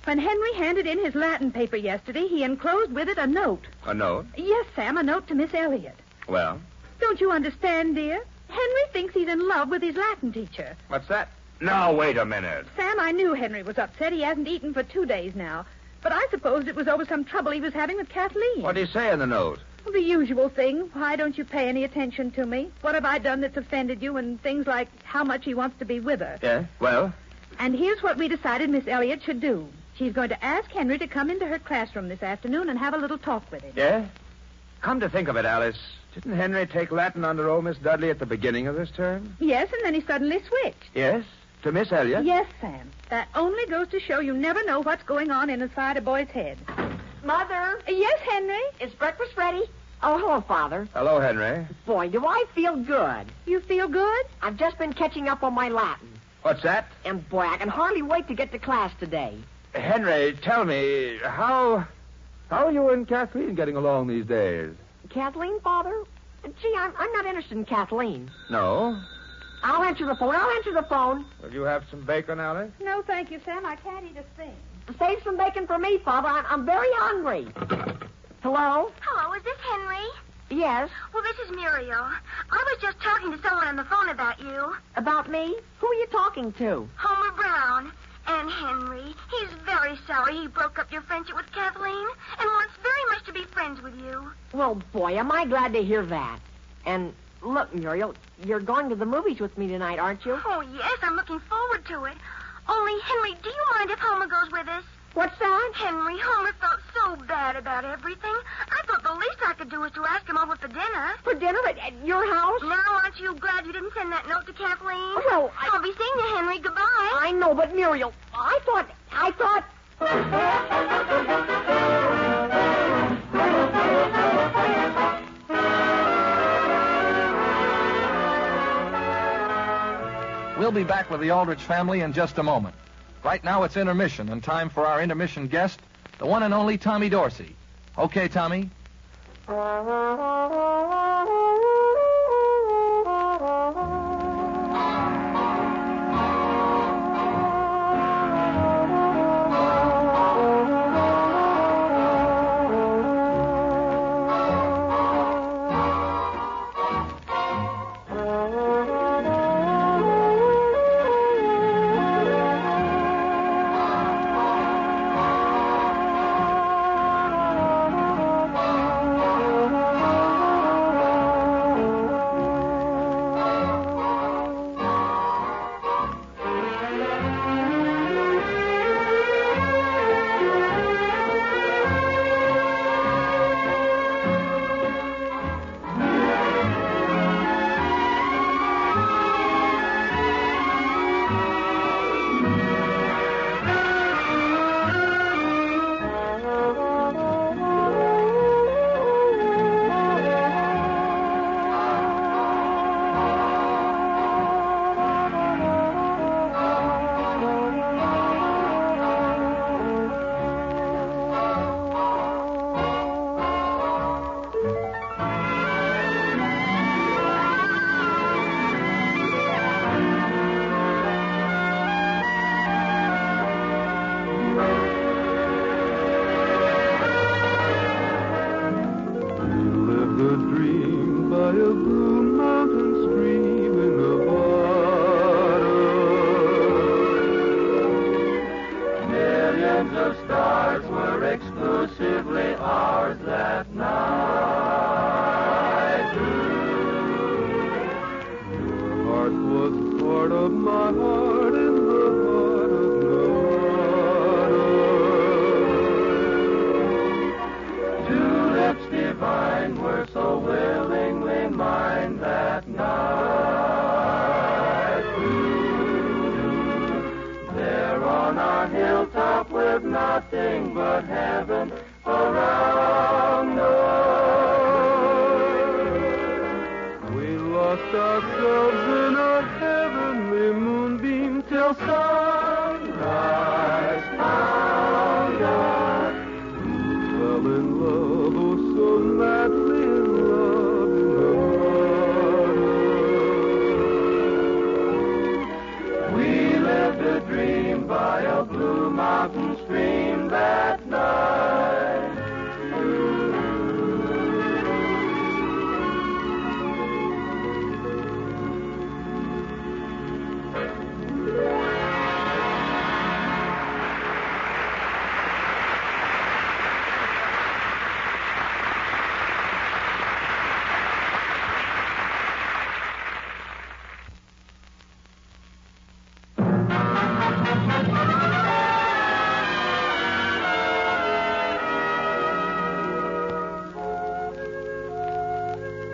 D: When Henry handed in his Latin paper yesterday, he enclosed with it a note.
P: A note?
D: Yes, Sam, a note to Miss Elliott.
P: Well,
D: Don't you understand, dear? Henry thinks he's in love with his Latin teacher.
P: what's that? Now, wait a minute.
D: Sam, I knew Henry was upset. He hasn't eaten for 2 days now. But I supposed it was over some trouble he was having with Kathleen.
P: What did he say in the note?
D: The usual thing. Why don't you pay any attention to me? What have I done that's offended you? And things like how much he wants to be with her.
P: Yeah? Well?
D: And here's what we decided Miss Elliott should do. She's going to ask Henry to come into her classroom this afternoon and have a little talk with him.
P: Yeah? Come to think of it, Alice, didn't Henry take Latin under old Miss Dudley at the beginning of this term?
D: Yes, and then he suddenly switched.
P: Yes? To Miss Elliott?
D: Yes, Sam. That only goes to show you never know what's going on inside a boy's head.
S: Mother?
D: Yes, Henry?
S: Is breakfast ready? Oh, hello, Father.
P: Hello, Henry.
S: Boy, do I feel good.
D: You feel good?
S: I've just been catching up on my Latin.
P: What's that?
S: And, boy, I can hardly wait to get to class today.
P: Henry, tell me, how are you and Kathleen getting along these days?
S: Kathleen, Father? Gee, I'm not interested in Kathleen.
P: No?
S: I'll answer the phone.
P: Will you have some bacon, Alice?
D: No, thank you, Sam. I can't eat a thing.
S: Save some bacon for me, Father. I'm very hungry. Hello?
V: Hello, is this Henry?
S: Yes.
V: Well, this is Muriel. I was just talking to someone on the phone about you.
S: About me? Who are you talking to?
V: Homer Brown. And Henry, he's very sorry he broke up your friendship with Kathleen and wants very much to be friends with you.
S: Well, boy, am I glad to hear that. And look, Muriel, you're going to the movies with me tonight, aren't you?
V: Oh, yes, I'm looking forward to it. Only, Henry, do you mind if Homer goes with us?
S: What's that?
V: Henry, Homer felt so bad about everything. I thought the least I could do was to ask him over for dinner.
S: For dinner at your house?
V: Now, aren't you glad you didn't send that note to Kathleen?
S: Well,
V: I'll be seeing you, Henry. Goodbye.
S: I know, but Muriel, I thought...
M: We'll be back with the Aldrich family in just a moment. Right now it's intermission and time for our intermission guest, the one and only Tommy Dorsey. Okay, Tommy?
E: By a blue mountain stream.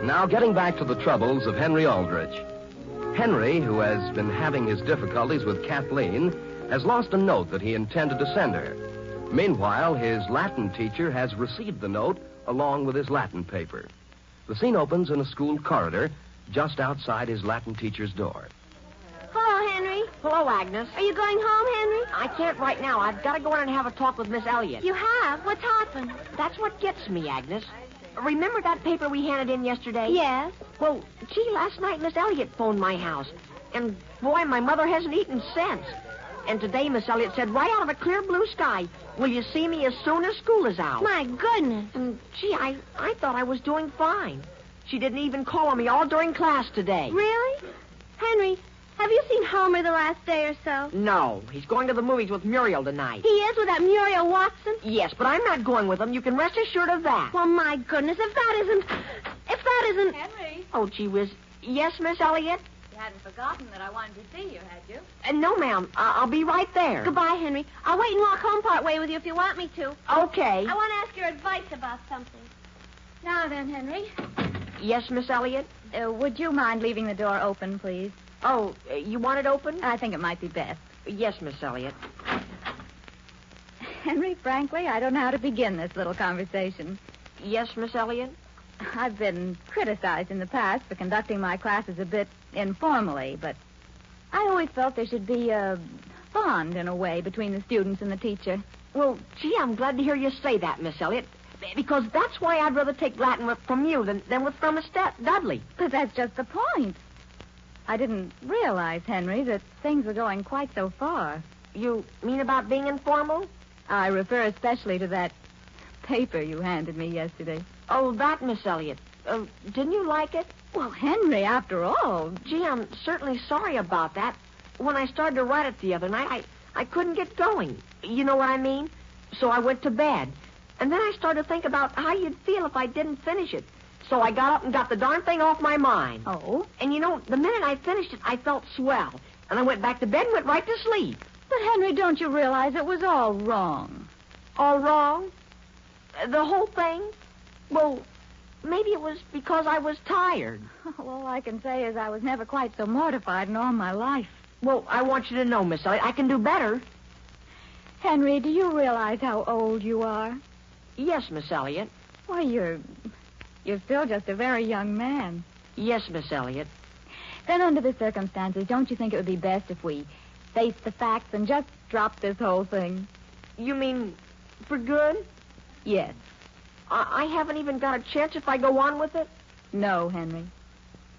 K: Now, getting back to the troubles of Henry Aldrich. Henry, who has been having his difficulties with Kathleen, has lost a note that he intended to send her. Meanwhile, his Latin teacher has received the note along with his Latin paper. The scene opens in a school corridor just outside his Latin teacher's door.
S: Hello, Henry. Hello, Agnes.
T: Are you going home, Henry?
S: I can't right now. I've got to go in and have a talk with Miss Elliott.
T: You have? What's happened?
S: That's what gets me, Agnes. Remember that paper we handed in yesterday?
T: Yes.
S: Well, gee, last night Miss Elliott phoned my house. And, boy, my mother hasn't eaten since. And today Miss Elliott said, right out of a clear blue sky, will you see me as soon as school is out?
T: My goodness.
S: And, gee, I thought I was doing fine. She didn't even call on me all during class today.
T: Really? Henry, have you seen Homer the last day or so?
S: No, he's going to the movies with Muriel tonight.
T: He is with that Muriel Watson?
S: Yes, but I'm not going with him. You can rest assured of that.
T: Well, my goodness, if that isn't...
E: Henry.
S: Oh, gee whiz. Yes, Miss Elliott?
E: You hadn't forgotten that I wanted to see you, had you?
S: No, ma'am. I'll be right there.
T: Goodbye, Henry. I'll wait and walk home part way with you if you want me to.
S: Okay.
T: I want to ask your advice about something.
E: Now then, Henry.
S: Yes, Miss Elliott?
E: Would you mind leaving the door open, please?
S: Oh, you want it open?
E: I think it might be best.
S: Yes, Miss Elliott.
E: Henry, frankly, I don't know how to begin this little conversation.
S: Yes, Miss Elliott?
E: I've been criticized in the past for conducting my classes a bit informally, but I always felt there should be a bond, in a way, between the students and the teacher.
S: Well, gee, I'm glad to hear you say that, Miss Elliott, because that's why I'd rather take Latin from you than from Miss Dudley.
E: But that's just the point. I didn't realize, Henry, that things were going quite so far.
S: You mean about being informal?
E: I refer especially to that paper you handed me yesterday.
S: Oh, that, Miss Elliott. Didn't you like it?
E: Well, Henry, after all...
S: Gee, I'm certainly sorry about that. When I started to write it the other night, I couldn't get going. You know what I mean? So I went to bed. And then I started to think about how you'd feel if I didn't finish it. So I got up and got the darn thing off my mind.
E: Oh?
S: And, you know, the minute I finished it, I felt swell. And I went back to bed and went right to sleep.
E: But, Henry, don't you realize it was all wrong?
S: All wrong? The whole thing? Well, maybe it was because I was tired.
E: Well, all I can say is I was never quite so mortified in all my life.
S: Well, I want you to know, Miss Elliott, I can do better.
E: Henry, do you realize how old you are?
S: Yes, Miss Elliott.
E: Why, you're still just a very young man.
S: Yes, Miss Elliott.
E: Then under the circumstances, don't you think it would be best if we face the facts and just drop this whole thing?
S: You mean for good?
E: Yes.
S: I haven't even got a chance if I go on with it?
E: No, Henry.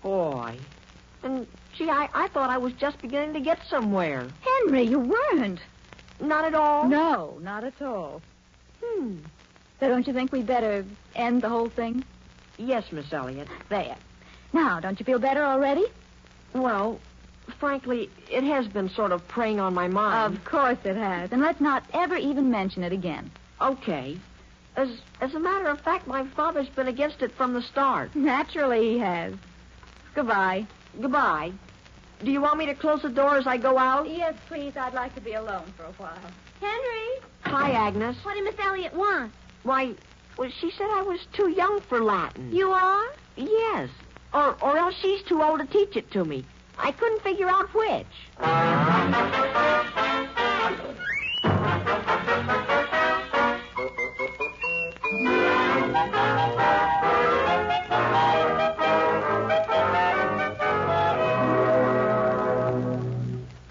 S: Boy. And, gee, I thought I was just beginning to get somewhere.
E: Henry, you weren't.
S: Not at all?
E: No, not at all. So don't you think we'd better end the whole thing?
S: Yes, Miss Elliott.
E: There. Now, don't you feel better already?
S: Well, frankly, it has been sort of preying on my mind.
E: Of course it has. And let's not ever even mention it again.
S: Okay. As a matter of fact, my father's been against it from the start.
E: Naturally he has. Goodbye.
S: Goodbye. Do you want me to close the door as I go out?
E: Yes, please. I'd like to be alone for a while.
T: Henry?
S: Hi, Agnes.
T: What did Miss Elliott want?
S: Why, well, she said I was too young for Latin.
T: You are?
S: Yes. Or else she's too old to teach it to me. I couldn't figure out which.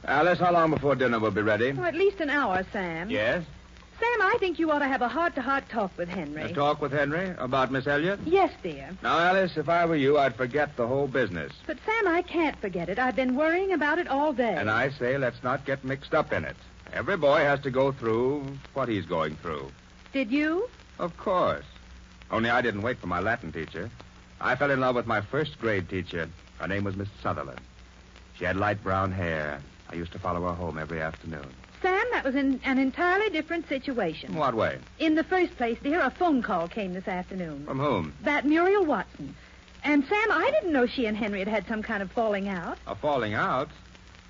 P: Alice, how long before dinner will be ready?
D: Oh, at least an hour, Sam.
P: Yes?
D: Sam, I think you ought to have a heart-to-heart talk with Henry.
P: A talk with Henry about Miss Elliott?
D: Yes, dear.
P: Now, Alice, if I were you, I'd forget the whole business.
D: But, Sam, I can't forget it. I've been worrying about it all day.
P: And I say let's not get mixed up in it. Every boy has to go through what he's going through.
D: Did you?
P: Of course. Only I didn't wait for my Latin teacher. I fell in love with my first-grade teacher. Her name was Miss Sutherland. She had light brown hair. I used to follow her home every afternoon.
D: Sam, that was an entirely different situation.
P: In what way?
D: In the first place, dear, a phone call came this afternoon.
P: From whom?
D: That Muriel Watson. And, Sam, I didn't know she and Henry had had some kind of falling out.
P: A falling out?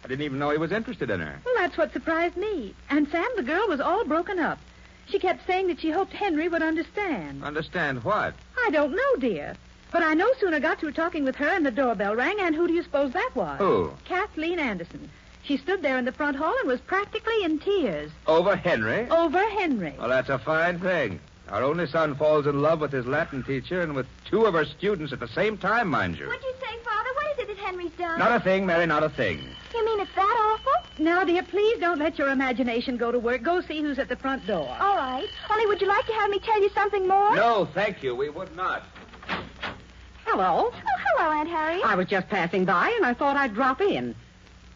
P: I didn't even know he was interested in her.
D: Well, that's what surprised me. And, Sam, the girl was all broken up. She kept saying that she hoped Henry would understand.
P: Understand what?
D: I don't know, dear.
A: But I no sooner got through talking with her and the doorbell rang, and who do you suppose that was?
P: Who?
A: Kathleen Anderson. She stood there in the front hall and was practically in tears.
P: Over Henry?
A: Over Henry.
P: Well, that's a fine thing. Our only son falls in love with his Latin teacher and with two of her students at the same time, mind you.
V: What'd you say, Father? What is it that Henry's done?
P: Not a thing, Mary, not a thing.
V: You mean it's that awful?
A: Now, dear, please don't let your imagination go to work. Go see who's at the front door.
V: All right. Only would you like to have me tell you something more?
P: No, thank you. We would not.
D: Hello.
V: Oh, hello, Aunt Harriet.
D: I was just passing by, and I thought I'd drop in.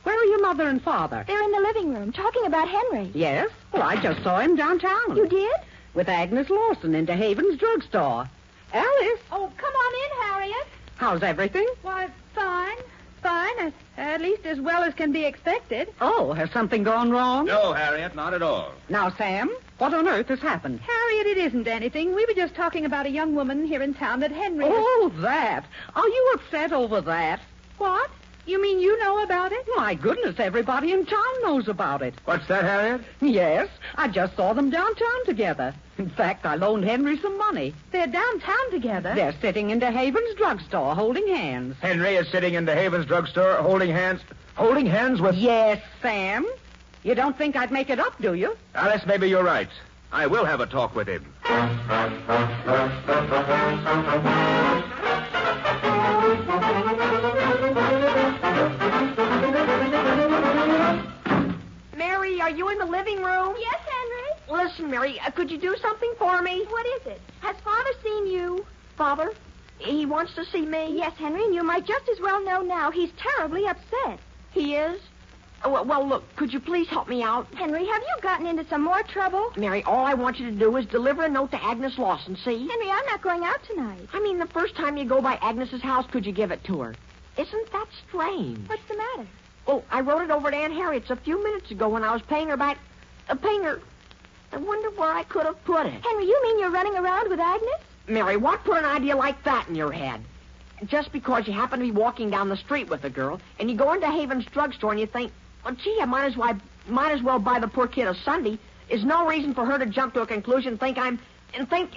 D: Where are your mother and father?
V: They're in the living room talking about Henry.
D: Yes? Well, I just saw him downtown.
V: You did?
D: With Agnes Lawson into Haven's drugstore. Alice,
T: Oh, come on in, Harriet.
D: how's everything?
A: Why, fine. Fine. At least as well as can be expected.
D: Oh, has something gone wrong?
P: No, Harriet, not at all.
D: Now, Sam, what on earth has happened?
A: Harriet, it isn't anything. We were just talking about a young woman here in town that Henry...
D: Oh, that. Are you upset over that?
A: What? You mean you know about it?
D: My goodness, everybody in town knows about it.
P: What's that, Harriet?
D: Yes, I just saw them downtown together. In fact, I loaned Henry some money.
A: They're downtown together.
D: They're sitting in Haven's drugstore holding hands.
P: Henry is sitting in the Haven's drugstore holding hands. Holding hands with...
D: Yes, Sam. You don't think I'd make it up, do you?
P: Alice, maybe you're right. I will have a talk with him.
S: Mary, are you in the living room?
V: Yes, Henry.
S: Listen, Mary, could you do something for me?
V: What is it? Has Father seen you?
S: Father, he wants to see me.
V: Yes, Henry, and you might just as well know now. He's terribly upset.
S: He is? Well, look, could you please help me out?
V: Henry, have you gotten into some more trouble?
S: Mary, all I want you to do is deliver a note to Agnes Lawson, see?
V: Henry, I'm not going out tonight.
S: I mean, the first time you go by Agnes's house, could you give it to her? Isn't that strange?
V: What's the matter?
S: Oh, I wrote it over to Aunt Harriet's a few minutes ago when I was paying her back. Paying her. I wonder where I could have put it.
V: Henry, you mean you're running around with Agnes?
S: Mary, what put an idea like that in your head? Just because you happen to be walking down the street with a girl, and you go into Haven's drugstore and you think, well, gee, I might as well buy the poor kid a Sundae, is no reason for her to jump to a conclusion and think,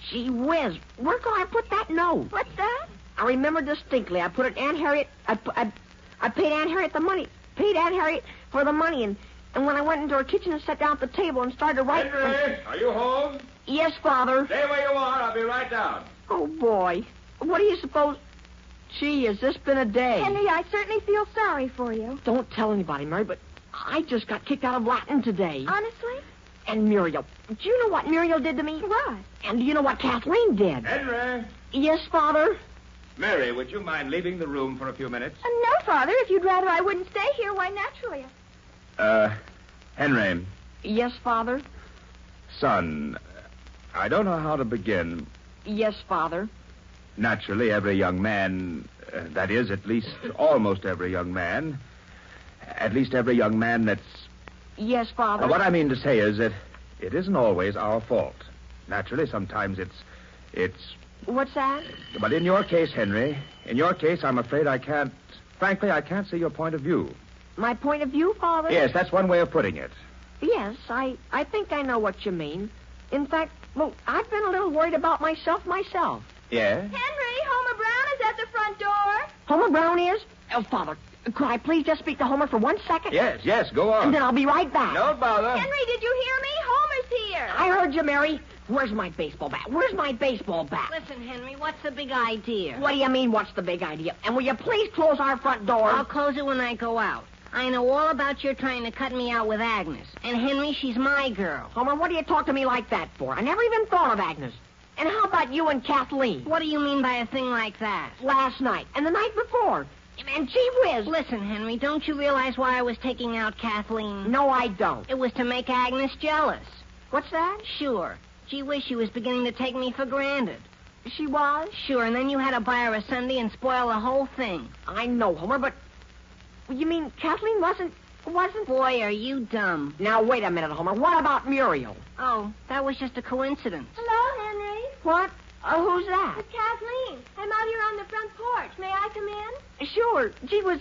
S: gee whiz, where can I put that note?
V: What's that?
S: I remember distinctly. I put it Aunt Harriet. I paid Aunt Harriet the money. Paid Aunt Harriet for the money, and when I went into her kitchen and sat down at the table and started to write.
P: Henry, are you home?
S: Yes, Father.
P: Stay where you are. I'll be right down.
S: Oh boy, what do you suppose? Gee, has this been a day?
V: Henry, I certainly feel sorry for you.
S: Don't tell anybody, Mary, but I just got kicked out of Latin today.
V: Honestly?
S: And Muriel. Do you know what Muriel did to me?
V: What?
S: And do you know what Kathleen did?
P: Henry.
S: Yes, Father.
P: Mary, would you mind leaving the room for a few minutes?
V: No, Father. If you'd rather I wouldn't stay here, why, naturally.
P: Henry.
S: Yes, Father.
P: Son, I don't know how to begin.
S: Yes, Father.
P: Naturally, every young man, that is, at least almost every young man, at least every young man that's...
S: Yes, Father.
P: What I mean to say is that it isn't always our fault. Naturally, sometimes it's...
S: What's that?
P: But in your case, Henry, in your case, I'm afraid I can't... Frankly, I can't see your point of view.
S: My point of view, Father?
P: Yes, that's one way of putting it.
S: Yes, I think I know what you mean. In fact, well, I've been a little worried about myself.
P: Yeah?
V: Henry, Homer Brown is at the front door.
S: Homer Brown is? Oh, Father, could I please just speak to Homer for 1 second?
P: Yes, go on.
S: And then I'll be right back.
P: Don't bother.
V: Henry, did you hear me? Homer's here.
S: I heard you, Mary. Where's my baseball bat?
B: Listen, Henry, what's the big idea?
S: What do you mean, what's the big idea? And will you please close our front door?
B: I'll close it when I go out. I know all about your trying to cut me out with Agnes. And, Henry, she's my girl.
S: Homer, what do you talk to me like that for? I never even thought of Agnes. And how about you and Kathleen?
B: What do you mean by a thing like that?
S: Last night and the night before. And gee whiz.
B: Listen, Henry, don't you realize why I was taking out Kathleen?
S: No, I don't.
B: It was to make Agnes jealous.
S: What's that?
B: Sure. Gee whiz, she was beginning to take me for granted.
S: She was?
B: Sure, and then you had to buy her a Sundae and spoil the whole thing.
S: I know, Homer, but... You mean Kathleen wasn't...
B: Boy, are you dumb.
S: Now, wait a minute, Homer. What about Muriel?
B: Oh, that was just a coincidence.
V: Hello, Henry.
S: What? Who's that?
V: It's Kathleen. I'm out here on the front porch. May I come in?
S: Sure. Gee whiz,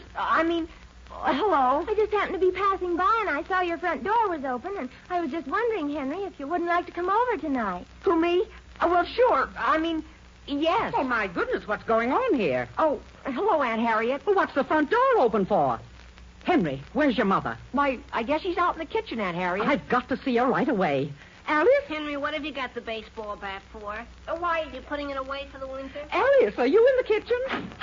S: hello.
V: I just happened to be passing by, and I saw your front door was open, and I was just wondering, Henry, if you wouldn't like to come over tonight.
S: To me? Well, sure. Yes.
I: Oh, my goodness, what's going on here?
S: Oh, hello, Aunt Harriet.
I: Well, what's the front door open for? Henry, where's your mother?
S: Why, I guess she's out in the kitchen, Aunt Harriet.
I: I've got to see her right away. Alice?
B: Henry, what have you got the baseball bat for? Why, are you putting it away for the winter?
I: Alice, are you in the kitchen?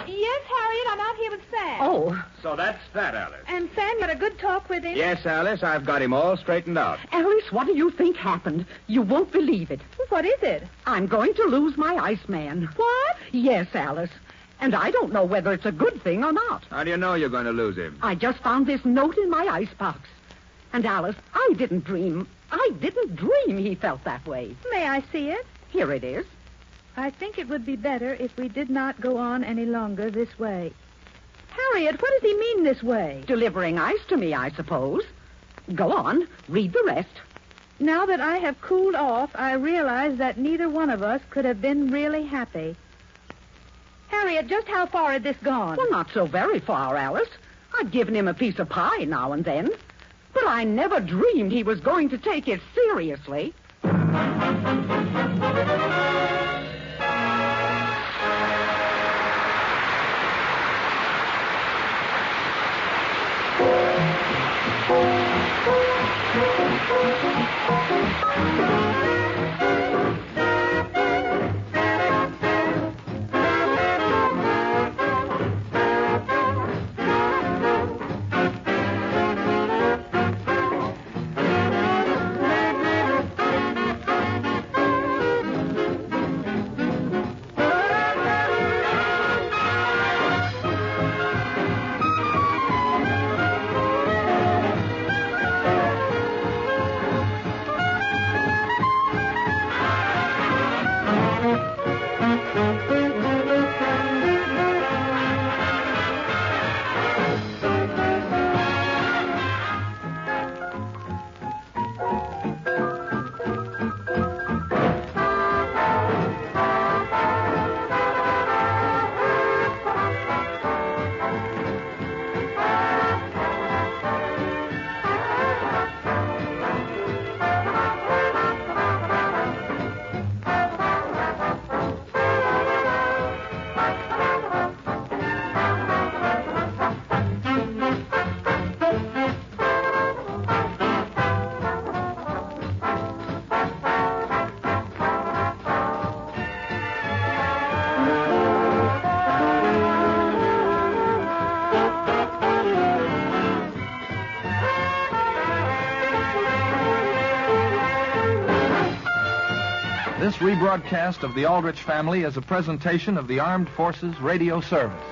A: Yes, Harriet, I'm out here with Sam.
I: Oh.
P: So that's that, Alice.
A: And Sam had a good talk with him?
P: Yes, Alice, I've got him all straightened out.
I: Alice, what do you think happened? You won't believe it.
A: What is it?
I: I'm going to lose my Iceman.
A: What?
I: Yes, Alice. And I don't know whether it's a good thing or not.
P: How do you know you're going to lose him?
I: I just found this note in my icebox. And, Alice, I didn't dream he felt that way.
A: May I see it?
I: Here it is.
A: I think it would be better if we did not go on any longer this way. Harriet, what does he mean this way?
I: Delivering ice to me, I suppose. Go on, read the rest.
A: Now that I have cooled off, I realize that neither one of us could have been really happy. Harriet, just how far had this gone?
I: Well, not so very far, Alice. I've given him a piece of pie now and then. But I never dreamed he was going to take it seriously.
M: This rebroadcast of the Aldrich Family is a presentation of the Armed Forces Radio Service.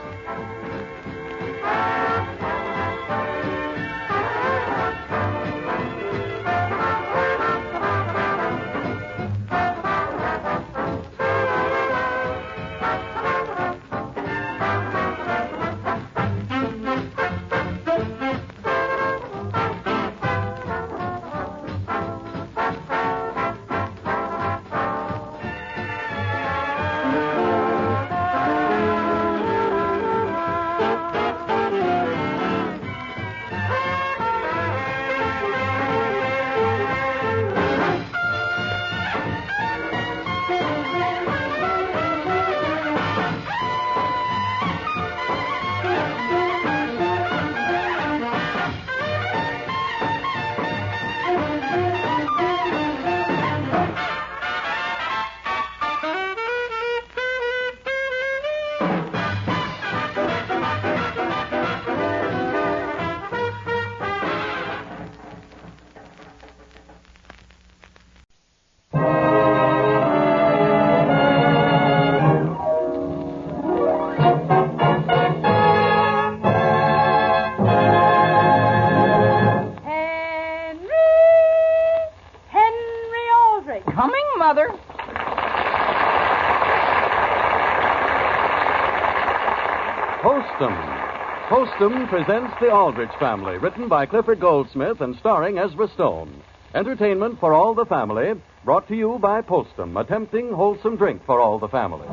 O: Postum presents The Aldrich Family, written by Clifford Goldsmith and starring Ezra Stone. Entertainment for all the family, brought to you by Postum, a tempting, wholesome drink for all the family.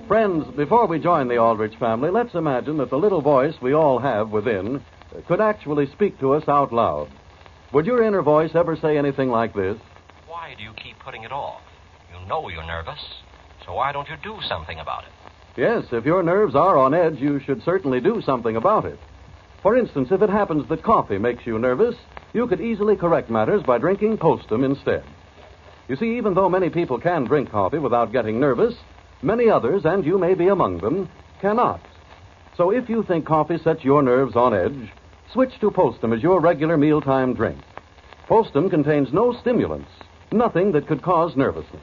G: Friends, before we join the Aldrich family, let's imagine that the little voice we all have within could actually speak to us out loud. Would your inner voice ever say anything like this?
U: Why do you keep putting it off? You know you're nervous, so why don't you do something about it?
G: Yes, if your nerves are on edge, you should certainly do something about it. For instance, if it happens that coffee makes you nervous, you could easily correct matters by drinking Postum instead. You see, even though many people can drink coffee without getting nervous, many others, and you may be among them, cannot. So if you think coffee sets your nerves on edge, switch to Postum as your regular mealtime drink. Postum contains no stimulants, nothing that could cause nervousness.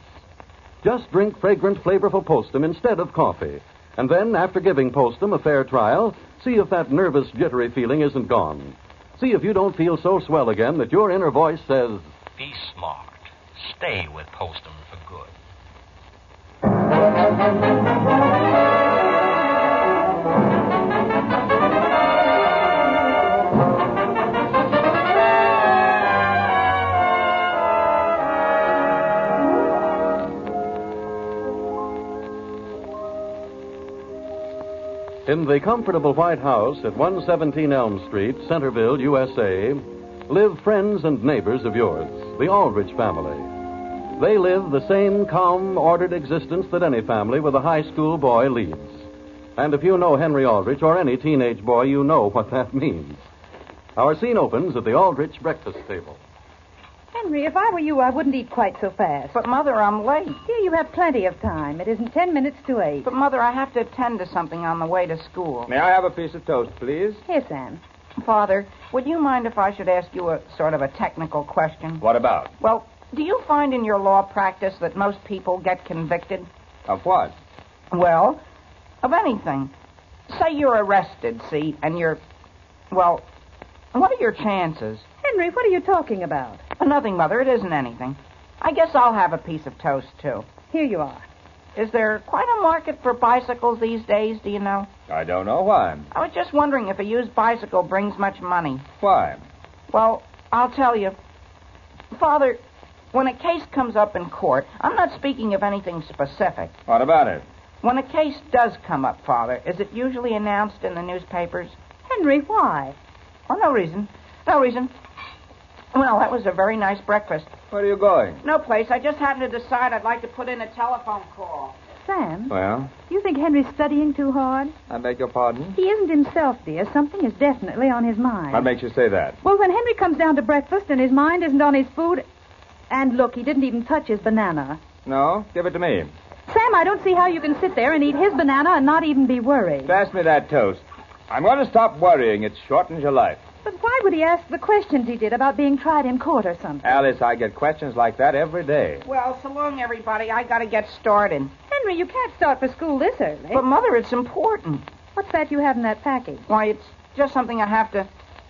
G: Just drink fragrant, flavorful Postum instead of coffee. And then, after giving Postum a fair trial, see if that nervous, jittery feeling isn't gone. See if you don't feel so swell again that your inner voice says,
U: Be smart. Stay with Postum for good.
G: In the comfortable White House at 117 Elm Street, Centerville, USA, live friends and neighbors of yours, the Aldrich family. They live the same calm, ordered existence that any family with a high school boy leads. And if you know Henry Aldrich or any teenage boy, you know what that means. Our scene opens at the Aldrich breakfast table.
A: Henry, if I were you, I wouldn't eat quite so fast.
W: But, Mother, I'm late.
A: Dear, you have plenty of time. It isn't 10 minutes to 8.
W: But, Mother, I have to attend to something on the way to school.
P: May I have a piece of toast, please?
A: Here, Sam.
W: Father, would you mind if I should ask you a sort of a technical question?
P: What about?
W: Well, do you find in your law practice that most people get convicted?
P: Of what?
W: Well, of anything. Say you're arrested, see, and you're... Well, what are your chances?
A: Henry, what are you talking about?
W: Nothing, Mother. It isn't anything. I guess I'll have a piece of toast, too.
A: Here you are.
W: Is there quite a market for bicycles these days, do you know?
P: I don't know. Why?
W: I was just wondering if a used bicycle brings much money.
P: Why?
W: Well, I'll tell you. Father, when a case comes up in court, I'm not speaking of anything specific.
P: What about it?
W: When a case does come up, Father, is it usually announced in the newspapers?
A: Henry, why?
W: Oh, no reason. No reason. Well, that was a very nice breakfast.
P: Where are you going?
W: No place. I just happened to decide I'd like to put in a telephone call.
A: Sam?
P: Well?
A: You think Henry's studying too hard?
P: I beg your pardon?
A: He isn't himself, dear. Something is definitely on his mind.
P: What makes you say that?
A: Well, when Henry comes down to breakfast and his mind isn't on his food... And look, he didn't even touch his banana.
P: No? Give it to me.
A: Sam, I don't see how you can sit there and eat his banana and not even be worried.
P: Pass me that toast. I'm going to stop worrying. It shortens your life.
A: But why would he ask the questions he did about being tried in court or something?
P: Alice, I get questions like that every day.
W: Well, so long, everybody. I got to get started.
A: Henry, you can't start for school this early.
W: But, Mother, it's important.
A: What's that you have in that package?
W: Why, it's just something I have to...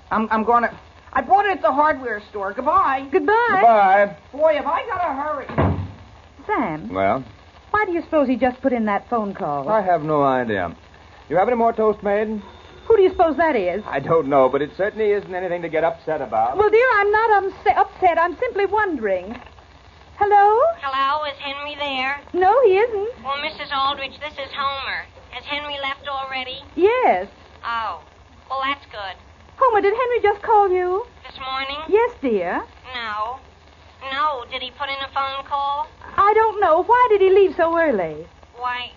W: I'm going to... I bought it at the hardware store. Goodbye.
A: Goodbye.
P: Goodbye.
W: Boy, have I got to hurry.
A: Sam.
P: Well?
A: Why do you suppose he just put in that phone call?
P: I have no idea. You have any more toast made?
A: Who do you suppose that is?
P: I don't know, but it certainly isn't anything to get upset about.
A: Well, dear, I'm not upset. I'm simply wondering. Hello?
N: Hello, is Henry there?
A: No, he isn't.
N: Well, Mrs. Aldrich, this is Homer. Has Henry left already?
A: Yes.
N: Oh, well, that's good.
A: Homer, did Henry just call you?
N: This morning?
A: Yes, dear.
N: No. No, did he put in a phone call?
A: I don't know. Why did he leave so early?
N: Why,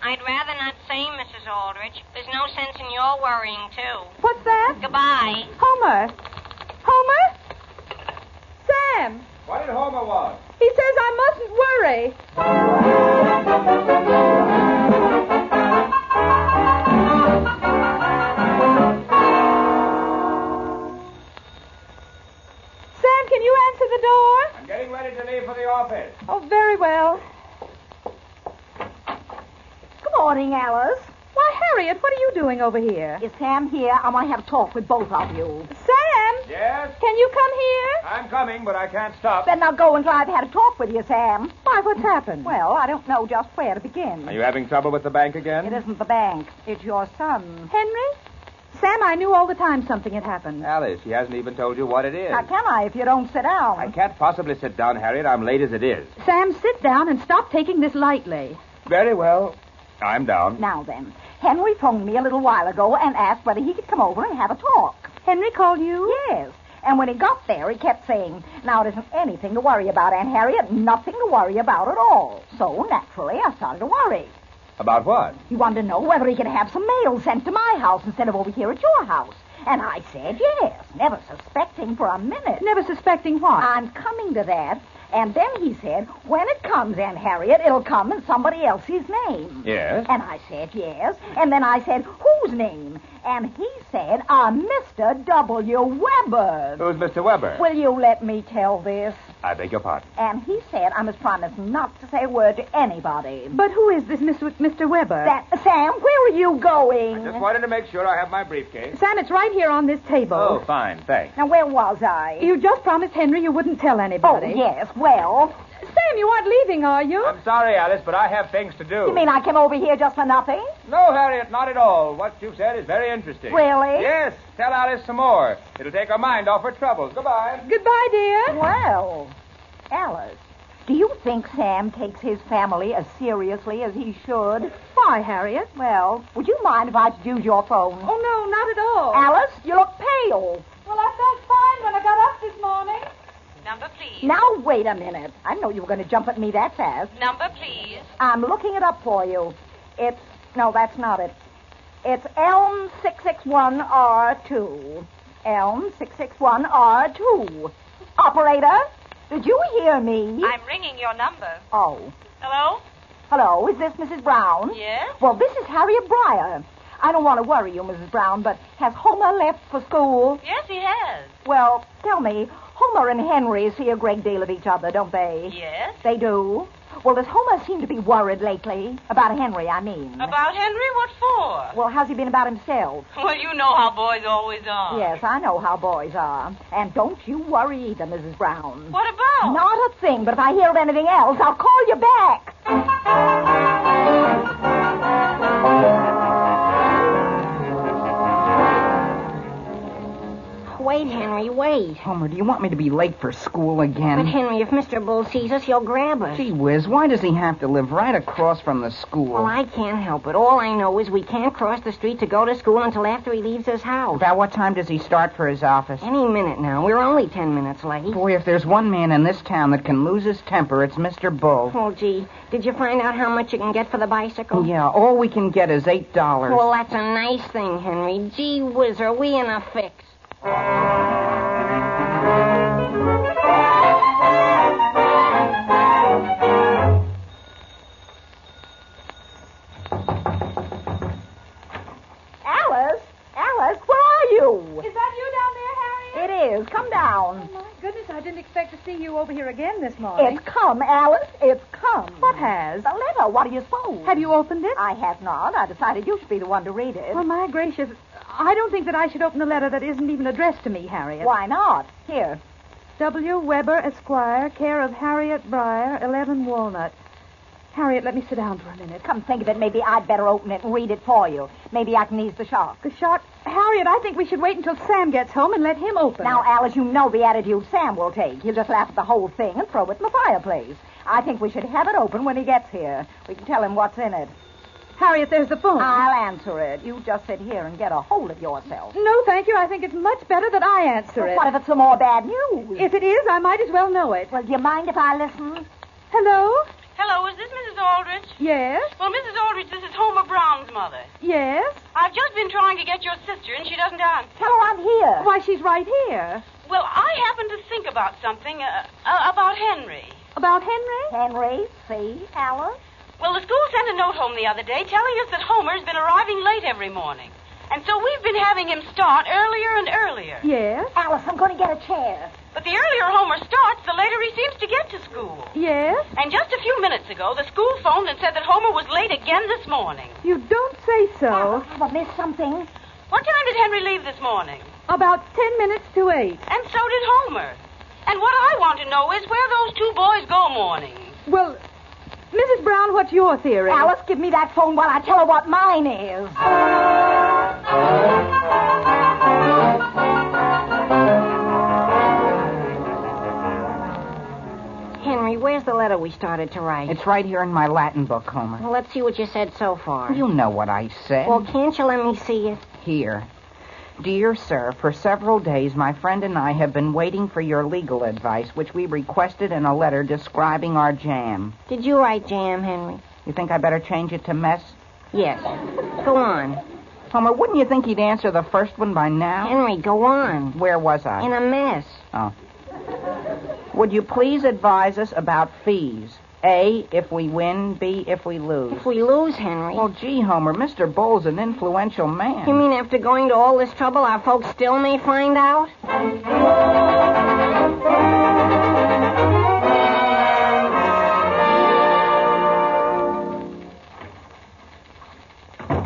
N: I'd rather not say, Mrs. Aldrich. There's no sense in your worrying, too.
A: What's that?
N: Goodbye.
A: Homer. Homer? Sam.
P: What did Homer want?
A: He says I mustn't worry. Sam, can you answer the door?
P: I'm getting ready to leave for the office.
A: Oh, very well.
X: Good morning, Alice.
A: Why, Harriet, what are you doing over here?
X: Is Sam here? I want to have a talk with both of you.
A: Sam?
P: Yes?
A: Can you come here?
P: I'm coming, but I can't stop.
X: Then I'll go until I've had a talk with you, Sam.
A: Why, what's happened?
X: Well, I don't know just where to begin.
P: Are you having trouble with the bank again?
X: It isn't the bank. It's your son.
A: Henry? Sam, I knew all the time something had happened.
P: Alice, he hasn't even told you what it is.
X: How can I if you don't sit down?
P: I can't possibly sit down, Harriet. I'm late as it is.
A: Sam, sit down and stop taking this lightly.
P: Very well.
C: I'm down.
X: Now then, Henry phoned me a little while ago and asked whether he could come over and have a talk.
A: Henry called you?
X: Yes. And when he got there, he kept saying, now, it isn't anything to worry about, Aunt Harriet. Nothing to worry about at all. So, naturally, I started to worry.
C: About what?
X: He wanted to know whether he could have some mail sent to my house instead of over here at your house. And I said yes, never suspecting for a minute.
A: Never suspecting what?
X: I'm coming to that. And then he said, when it comes, Aunt Harriet, it'll come in somebody else's name.
C: Yes?
X: And I said yes. And then I said, whose name? And he said, Mr. W. Weber.
C: Who's Mr. Weber?
X: Will you let me tell this?
C: I beg your pardon.
X: And he said I must promise not to say a word to anybody.
A: But who is this Mr. Weber?
X: Sam, where are you going?
C: I just wanted to make sure I have my briefcase.
A: Sam, it's right here on this table.
C: Oh, fine, thanks.
X: Now, where was I?
A: You just promised Henry you wouldn't tell anybody.
X: Oh, yes, well...
A: Sam, you aren't leaving, are you?
C: I'm sorry, Alice, but I have things to do.
X: You mean I came over here just for nothing?
C: No, Harriet, not at all. What you've said is very interesting.
X: Really?
C: Yes. Tell Alice some more. It'll take her mind off her troubles. Goodbye.
A: Goodbye, dear.
X: Well, Alice, do you think Sam takes his family as seriously as he should?
A: Why, Harriet?
X: Well, would you mind if I could use your phone?
A: Oh, no, not at all.
X: Alice, you look pale.
A: Well, I felt fine when I got up this morning.
F: Number, please.
X: Now, wait a minute. I didn't know you were going to jump at me that fast.
F: Number, please.
X: I'm looking it up for you. No, that's not it. It's Elm 661R2. Elm 661R2. Operator, did you hear me?
F: I'm ringing your number.
X: Oh.
F: Hello?
X: Hello, is this Mrs. Brown?
F: Yes?
X: Well, this is Harriet Breyer. I don't want to worry you, Mrs. Brown, but has Homer left for school?
F: Yes, he has.
X: Well, tell me, Homer and Henry see a great deal of each other, don't they?
F: Yes.
X: They do? Well, does Homer seem to be worried lately? About Henry, I mean.
F: About Henry? What for?
X: Well, how's he been about himself?
F: Well, you know how boys always are.
X: Yes, I know how boys are. And don't you worry either, Mrs. Brown.
F: What about?
X: Not a thing, but if I hear of anything else, I'll call you back.
B: Wait, Henry, wait.
W: Homer, do you want me to be late for school again?
B: But, Henry, if Mr. Bull sees us, he'll grab us.
W: Gee whiz, why does he have to live right across from the school?
B: Well, I can't help it. All I know is we can't cross the street to go to school until after he leaves his house.
W: About what time does he start for his office?
B: Any minute now. We're only 10 minutes late.
W: Boy, if there's one man in this town that can lose his temper, it's Mr. Bull.
B: Oh, gee. Did you find out how much you can get for the bicycle?
W: Yeah, all we can get is $8.
B: Well, that's a nice thing, Henry. Gee whiz, are we in a fix?
X: Alice, where are you?
A: Is that you down there, Harriet?
X: It is. Come down.
A: Oh, my goodness, I didn't expect to see you over here again this morning.
X: It's come, Alice. It's come.
A: What has?
X: The letter. What do you suppose?
A: Have you opened it?
X: I have not. I decided you should be the one to read it.
A: Oh, my gracious. I don't think that I should open a letter that isn't even addressed to me, Harriet.
X: Why not? Here.
A: W. Weber, Esquire, care of Harriet Breyer, 11 Walnut. Harriet, let me sit down for a minute.
X: Come think of it, maybe I'd better open it and read it for you. Maybe I can ease the shock.
A: The shock? Harriet, I think we should wait until Sam gets home and let him open
X: Now,
A: it.
X: Alice, you know the attitude Sam will take. He'll just laugh at the whole thing and throw it in the fireplace. I think we should have it open when he gets here. We can tell him what's in it.
A: Harriet, there's the phone.
X: I'll answer it. You just sit here and get a hold of yourself.
A: No, thank you. I think it's much better that I answer it.
X: What if it's some more bad news?
A: If it is, I might as well know it.
X: Well, do you mind if I listen?
A: Hello?
F: Hello, is this Mrs. Aldrich?
A: Yes?
F: Well, Mrs. Aldrich, this is Homer Brown's mother.
A: Yes?
F: I've just been trying to get your sister, and she doesn't answer.
X: Tell her I'm here.
A: Why, she's right here.
F: Well, I happen to think about something, about Henry.
A: About Henry?
X: Henry, see, Alice?
F: Well, the school sent a note home the other day telling us that Homer's been arriving late every morning. And so we've been having him start earlier and earlier.
A: Yes?
X: Alice, I'm going to get a chair.
F: But the earlier Homer starts, the later he seems to get to school.
A: Yes?
F: And just a few minutes ago, the school phoned and said that Homer was late again this morning.
A: You don't say so.
X: Have I missed something?
F: What time did Henry leave this morning?
A: About 10 minutes to 8.
F: And so did Homer. And what I want to know is where those two boys go mornings.
A: Well, Mrs. Brown, what's your theory?
X: Alice, give me that phone while I tell her what mine is.
B: Henry, where's the letter letter we started to write?
W: It's right here in my Latin book, Homer.
B: Well, let's see what you said so far.
W: You know what I said.
B: Well, can't you let me see it?
W: Here. Dear sir, for several days my friend and I have been waiting for your legal advice, which we requested in a letter describing our jam.
B: Did you write jam, Henry?
W: You think I better change it to mess?
B: Yes. Go on.
W: Homer, wouldn't you think he'd answer the first one by now?
B: Henry, go on.
W: Where was I?
B: In a mess.
W: Oh. Would you please advise us about fees? A, if we win. B, if we lose.
B: If we lose, Henry.
W: Well, gee, Homer, Mr. Bull's an influential man.
B: You mean after going to all this trouble, our folks still may find out?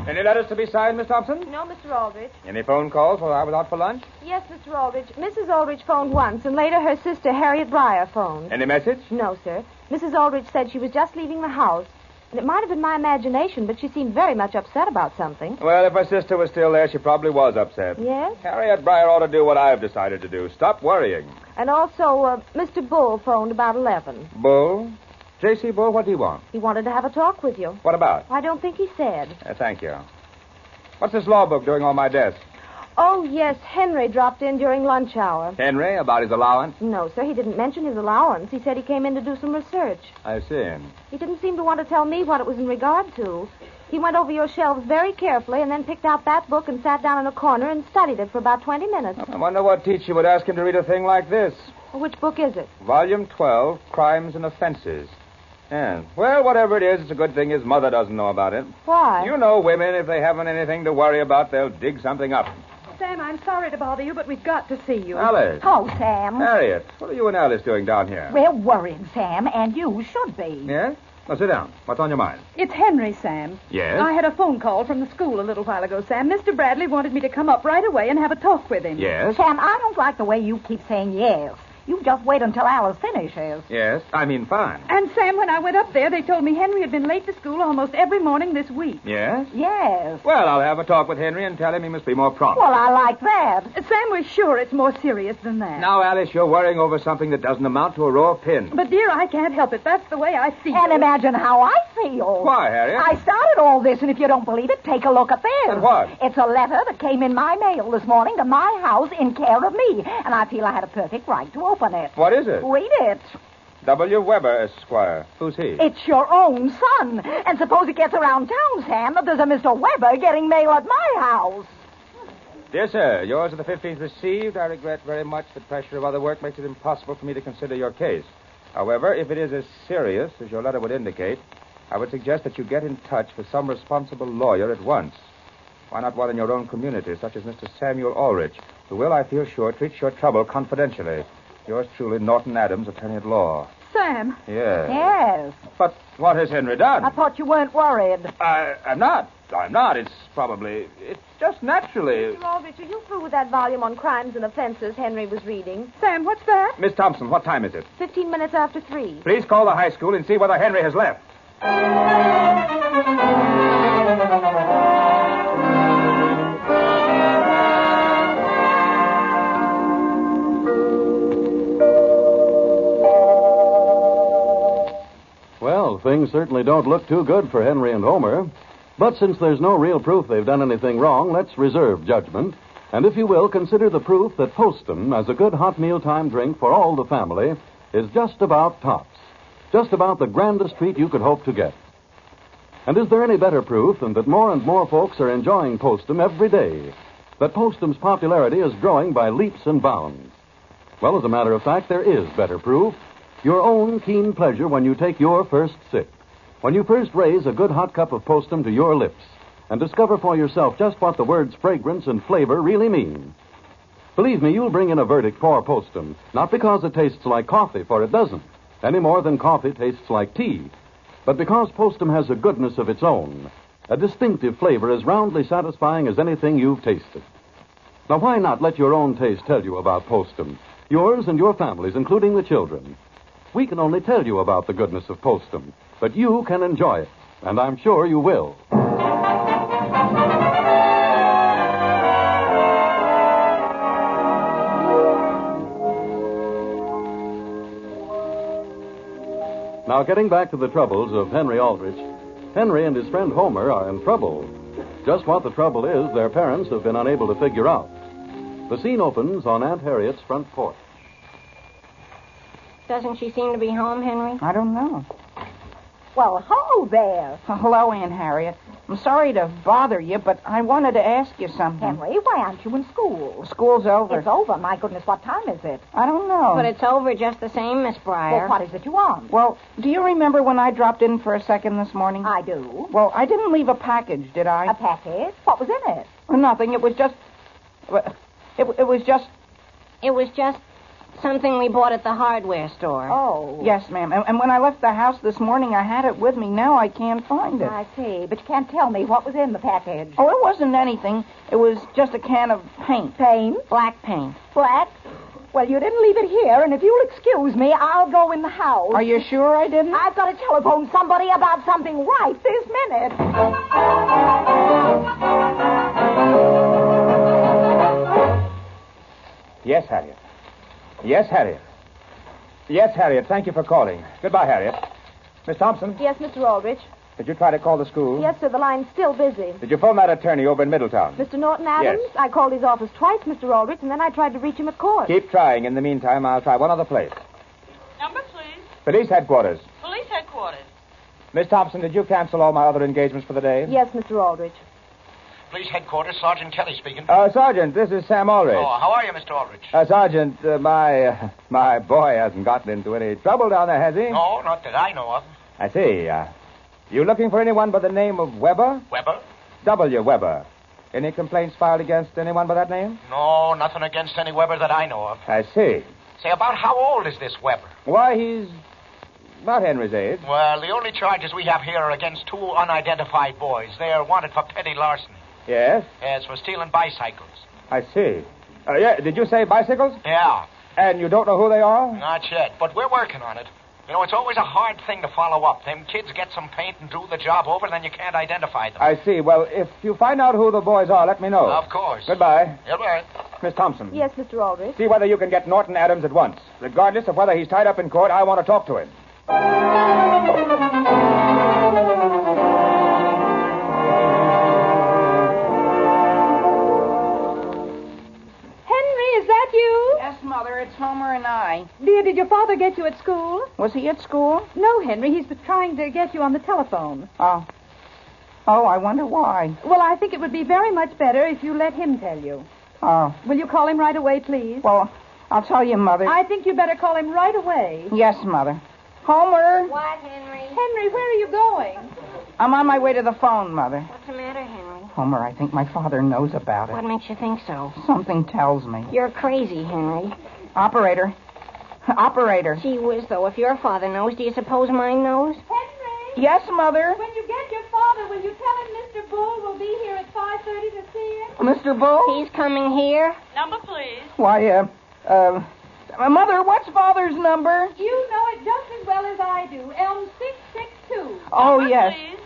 P: Any letters to be signed, Miss Thompson?
H: No, Mr. Aldrich.
P: Any phone calls while I was out for lunch?
H: Yes, Mr. Aldrich. Mrs. Aldrich phoned once, and later her sister, Harriet Breyer, phoned.
P: Any message?
H: No, sir. Mrs. Aldrich said she was just leaving the house. And it might have been my imagination, but she seemed very much upset about something.
P: Well, if her sister was still there, she probably was upset.
H: Yes?
P: Harriet Breyer ought to do what I've decided to do. Stop worrying.
H: And also, Mr. Bull phoned about 11.
P: Bull? J.C. Bull, what do you want?
H: He wanted to have a talk with you.
P: What about?
H: I don't think he said.
P: Thank you. What's this law book doing on my desk?
H: Oh, yes, Henry dropped in during lunch hour.
P: Henry, about his allowance?
H: No, sir, he didn't mention his allowance. He said he came in to do some research.
P: I see.
H: He didn't seem to want to tell me what it was in regard to. He went over your shelves very carefully and then picked out that book and sat down in a corner and studied it for about 20 minutes.
P: I wonder what teacher would ask him to read a thing like this.
H: Well, which book is it?
P: Volume 12, Crimes and Offenses. Yeah. Well, whatever it is, it's a good thing his mother doesn't know about it.
H: Why?
P: You know women, if they haven't anything to worry about, they'll dig something up.
D: Sam, I'm sorry to bother you, but we've got to see you.
P: Alice.
X: Oh, Sam.
P: Harriet, what are you and Alice doing down here?
X: We're worried, Sam, and you should be.
P: Yes? Now, sit down. What's on your mind?
D: It's Henry, Sam.
P: Yes?
D: I had a phone call from the school a little while ago, Sam. Mr. Bradley wanted me to come up right away and have a talk with him.
P: Yes?
X: Sam, I don't like the way you keep saying yes. You just wait until Alice finishes.
P: Yes? I mean, fine.
D: And, Sam, when I went up there, they told me Henry had been late to school almost every morning this week.
P: Yes?
X: Yes.
P: Well, I'll have a talk with Henry and tell him he must be more prompt.
X: Well, I like that.
D: Sam, we're sure it's more serious than that.
P: Now, Alice, you're worrying over something that doesn't amount to a row of pins.
D: But, dear, I can't help it. That's the way I feel.
X: And imagine how I feel.
P: Why, Harriet?
X: I started all this, and if you don't believe it, take a look at this.
P: And what?
X: It's a letter that came in my mail this morning to my house in care of me, and I feel I had a perfect right to open it.
P: What is it?
X: Read it.
P: W. Weber, Esquire. Who's he?
X: It's your own son. And suppose it gets around town, Sam, that there's a Mr. Weber getting mail at my house.
P: Dear sir, yours of the 15th received. I regret very much the pressure of other work makes it impossible for me to consider your case. However, if it is as serious as your letter would indicate, I would suggest that you get in touch with some responsible lawyer at once. Why not one in your own community, such as Mr. Samuel Aldrich, who will, I feel sure, treat your trouble confidentially. Yours truly, Norton Adams, attorney at law.
D: Sam.
P: Yes.
X: Yes.
P: But what has Henry done?
X: I thought you weren't worried.
P: I'm not. I'm not. It's just naturally.
H: Mr. Aldrich, are you through with that volume on crimes and offenses Henry was reading?
D: Sam, what's that?
P: Miss Thompson, what time is it?
H: 15 minutes after 3.
P: Please call the high school and see whether Henry has left.
G: Well, things certainly don't look too good for Henry and Homer. But since there's no real proof they've done anything wrong, let's reserve judgment. And if you will, consider the proof that Postum, as a good hot mealtime drink for all the family, is just about tops. Just about the grandest treat you could hope to get. And is there any better proof than that more and more folks are enjoying Postum every day? That Postum's popularity is growing by leaps and bounds? Well, as a matter of fact, there is better proof. Your own keen pleasure when you take your first sip. When you first raise a good hot cup of Postum to your lips and discover for yourself just what the words fragrance and flavor really mean. Believe me, you'll bring in a verdict for Postum, not because it tastes like coffee, for it doesn't, any more than coffee tastes like tea, but because Postum has a goodness of its own, a distinctive flavor as roundly satisfying as anything you've tasted. Now, why not let your own taste tell you about Postum, yours and your family's, including the children? We can only tell you about the goodness of Postum, but you can enjoy it, and I'm sure you will. Now, getting back to the troubles of Henry Aldrich, Henry and his friend Homer are in trouble. Just what the trouble is, their parents have been unable to figure out. The scene opens on Aunt Harriet's front porch.
B: Doesn't she seem to be home, Henry?
W: I don't know.
X: Well, hello there.
W: Hello, Aunt Harriet. I'm sorry to bother you, but I wanted to ask you something.
X: Henry, why aren't you in school?
W: School's over.
X: It's over. My goodness, what time is it?
W: I don't know.
B: But it's over just the same, Miss Breyer.
X: Well, what is it you want?
W: Well, do you remember when I dropped in for a second this morning?
X: I do.
W: Well, I didn't leave a package, did I?
X: A package? What was in it?
W: Nothing. It was just... It was just...
B: It was just something we bought at the hardware store.
X: Oh.
W: Yes, ma'am. And when I left the house this morning, I had it with me. Now I can't find it.
X: I see. But you can't tell me what was in the package.
W: Oh, it wasn't anything. It was just a can of paint.
X: Paint?
B: Black paint.
X: Black? Well, you didn't leave it here, and if you'll excuse me, I'll go in the house.
W: Are you sure I didn't?
X: I've got to telephone somebody about something right this minute.
C: Yes, Harriet. Yes, Harriet. Yes, Harriet. Thank you for calling. Goodbye, Harriet. Miss Thompson,
H: Yes, Mr. Aldrich.
C: did you try to call the school?
H: Yes, sir, the line's still busy.
C: Did you phone that attorney over in Middletown?
H: Mr. Norton Adams?
C: Yes.
H: I called his office twice, Mr. Aldrich, and then I tried to reach him at court.
C: Keep trying. In the meantime, I'll try one other place.
F: Number, please.
C: Police headquarters.
F: Police headquarters.
C: Miss Thompson, did you cancel all my other engagements for the day?
H: Yes, Mr. Aldrich.
U: Police headquarters, Sergeant Kelly speaking.
C: Sergeant, this is Sam Aldrich.
U: Oh, how are you, Mr. Aldrich?
C: Sergeant, my boy hasn't gotten into any trouble down there, has he?
U: No, not that I know of.
C: I see. You looking for anyone by the name of Weber?
U: Weber?
C: W. Weber. Any complaints filed against anyone by that name?
U: No, nothing against any Weber that I know of.
C: I see.
U: Say, about how old is this Weber?
C: Why, he's about Henry's age.
U: Well, the only charges we have here are against two unidentified boys. They are wanted for petty larceny.
C: Yes?
U: Yes, for stealing bicycles.
C: I see. Yeah, did you say bicycles?
U: Yeah.
C: And you don't know who they are?
U: Not yet, but we're working on it. You know, it's always a hard thing to follow up. Them kids get some paint and do the job over, then you can't identify them.
C: I see. Well, if you find out who the boys are, let me know.
U: Of course.
C: Goodbye.
U: Goodbye.
C: Miss Thompson.
H: Yes, Mr. Aldrich.
C: See whether you can get Norton Adams at once. Regardless of whether he's tied up in court, I want to talk to him.
H: Is that you?
W: Yes, Mother, it's Homer and I.
H: Dear, did your father get you at school?
W: Was he at school?
H: No, Henry. He's trying to get you on the telephone.
W: Oh. Oh, I wonder why.
H: Well, I think it would be very much better if you let him tell you.
W: Oh.
H: Will you call him right away, please?
W: Well, I'll tell you, Mother.
H: I think you better call him right away.
W: Yes, Mother. Homer?
B: What, Henry?
H: Henry, where are you going?
W: I'm on my way to the phone, Mother.
B: What's the matter, Henry?
W: Homer, I think my father knows about it.
B: What makes you think so?
W: Something tells me.
B: You're crazy, Henry.
W: Operator. Operator.
B: Gee whiz, though, if your father knows, do you suppose mine knows?
H: Henry?
W: Yes, Mother?
H: When you get your father, will you tell him Mr. Bull will be here at 5:30 to see him?
W: Mr. Bull?
B: He's coming here.
F: Number, please.
W: Why, Mother, what's Father's number?
H: You know it just as well as I do. Elm 662.
W: Oh,
F: Number,
W: yes.
F: please.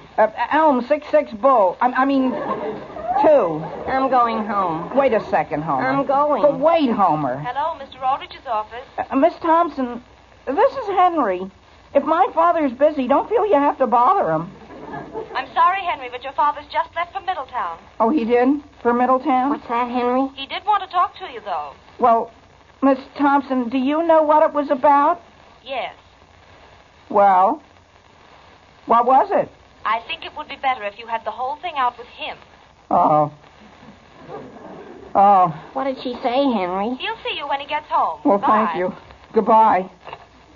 W: Elm 66 Bull. I mean, 2.
B: I'm going home.
W: Wait a second, Homer.
B: I'm going.
W: But wait, Homer.
F: Hello, Mr. Aldrich's office.
W: Miss Thompson, this is Henry. If my father's busy, don't feel you have to bother him.
F: I'm sorry, Henry, but your father's just left for Middletown.
W: Oh, he did? For Middletown?
B: What's that, Henry?
F: He did want to talk to you, though.
W: Well, Miss Thompson, do you know what it was about?
F: Yes.
W: Well, what was it?
F: I think it would be better if you had the whole thing out with him.
W: Oh. Oh.
B: What did she say, Henry?
F: He'll see you when he gets home.
W: Well,
F: Bye.
W: thank you. Goodbye.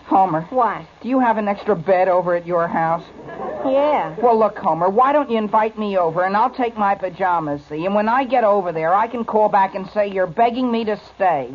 W: Homer.
B: What?
W: Do you have an extra bed over at your house?
B: Yeah.
W: Well, look, Homer, why don't you invite me over, and I'll take my pajamas, see? And when I get over there, I can call back and say you're begging me to stay.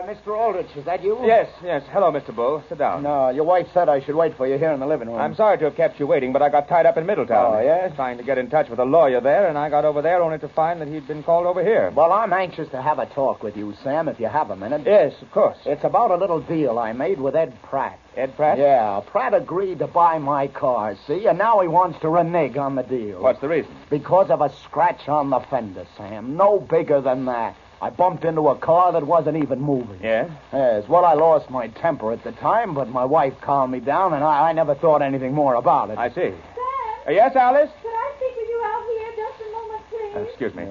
J: Mr. Aldrich, is that you?
C: Yes. Hello, Mr. Bull. Sit down.
J: No, your wife said I should wait for you here in the living room.
C: I'm sorry to have kept you waiting, but I got tied up in Middletown.
J: Oh, yes?
C: Trying to get in touch with a lawyer there, and I got over there only to find that he'd been called over here.
J: Well, I'm anxious to have a talk with you, Sam, if you have a minute.
C: Yes, of course.
J: It's about a little deal I made with Ed Pratt.
C: Ed Pratt?
J: Yeah, Pratt agreed to buy my car, see? And now he wants to renege on the deal.
C: What's the reason?
J: Because of a scratch on the fender, Sam. No bigger than that. I bumped into a car that wasn't even moving.
C: Yes?
J: Yes. Well, I lost my temper at the time, but my wife calmed me down, and I never thought anything more about it.
C: I see.
K: Sam?
C: Yes, Alice?
K: Could I speak with you out here just a moment, please?
C: Excuse me.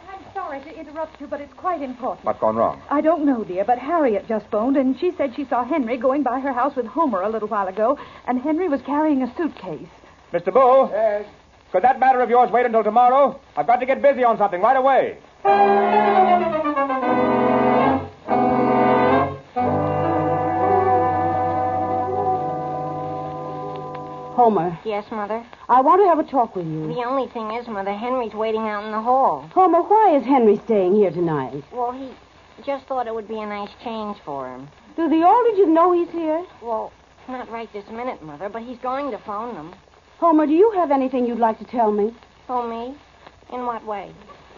K: I'm sorry to interrupt you, but it's quite important.
C: What's gone wrong?
K: I don't know, dear, but Harriet just phoned, and she said she saw Henry going by her house with Homer a little while ago, and Henry was carrying a suitcase.
C: Mr. Bull? Yes? Could that matter of yours wait until tomorrow? I've got to get busy on something right away.
L: Homer.
B: Yes, Mother?
L: I want to have a talk with you.
B: The only thing is, Mother, Henry's waiting out in the hall.
L: Homer, why is Henry staying here tonight?
B: Well, he just thought it would be a nice change for him.
L: Do the Aldriches know he's here?
B: Well, not right this minute, Mother, but he's going to phone them.
L: Homer, do you have anything you'd like to tell me?
B: Oh, me? In what way?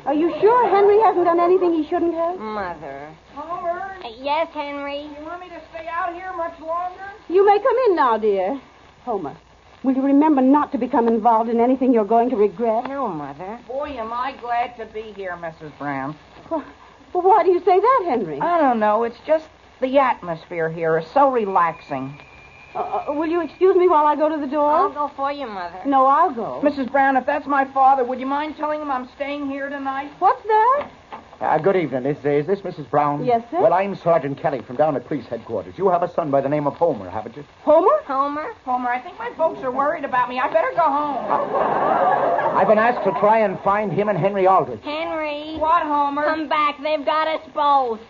L: Are you sure Henry hasn't done anything he shouldn't have?
B: Mother.
W: Homer?
B: Yes, Henry?
W: You want me to stay out here much longer?
L: You may come in now, dear. Homer, will you remember not to become involved in anything you're going to regret?
B: No, Mother.
W: Boy, am I glad to be here, Mrs. Brown.
L: Well, why do you say that, Henry?
W: I don't know. It's just the atmosphere here is so relaxing.
L: Will you excuse me while I go to the door?
B: I'll go for you, Mother.
L: No, I'll go.
W: Mrs. Brown, if that's my father, would you mind telling him I'm staying here tonight?
L: What's that?
J: Good evening. Is this Mrs. Brown?
L: Yes, sir.
J: Well, I'm Sergeant Kelly from down at police headquarters. You have a son by the name of Homer, haven't you?
L: Homer?
B: Homer?
W: Homer, I think my folks are worried about me. I better go home.
J: I've been asked to try and find him and Henry Aldrich.
B: Henry.
W: What, Homer?
B: Come back. They've got us both.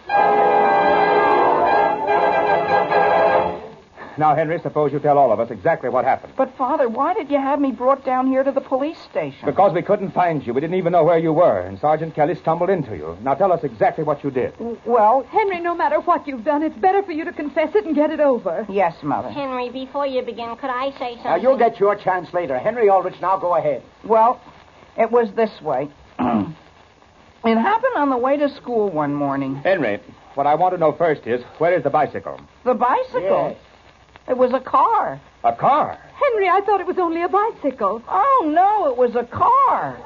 C: Now, Henry, suppose you tell all of us exactly what happened.
W: But, Father, why did you have me brought down here to the police station?
C: Because we couldn't find you. We didn't even know where you were, and Sergeant Kelly stumbled into you. Now, tell us exactly what you did.
W: Well,
K: Henry, no matter what you've done, it's better for you to confess it and get it over.
W: Yes, Mother.
B: Henry, before you begin, could I say something?
J: You'll get your chance later. Henry Aldrich, now go ahead.
W: Well, it was this way. It happened on the way to school one morning.
C: Henry, what I want to know first is, where is the bicycle?
W: The bicycle?
J: Yes.
W: It was a car.
C: A car?
K: Henry, I thought it was only a bicycle.
W: Oh, no, it was a car.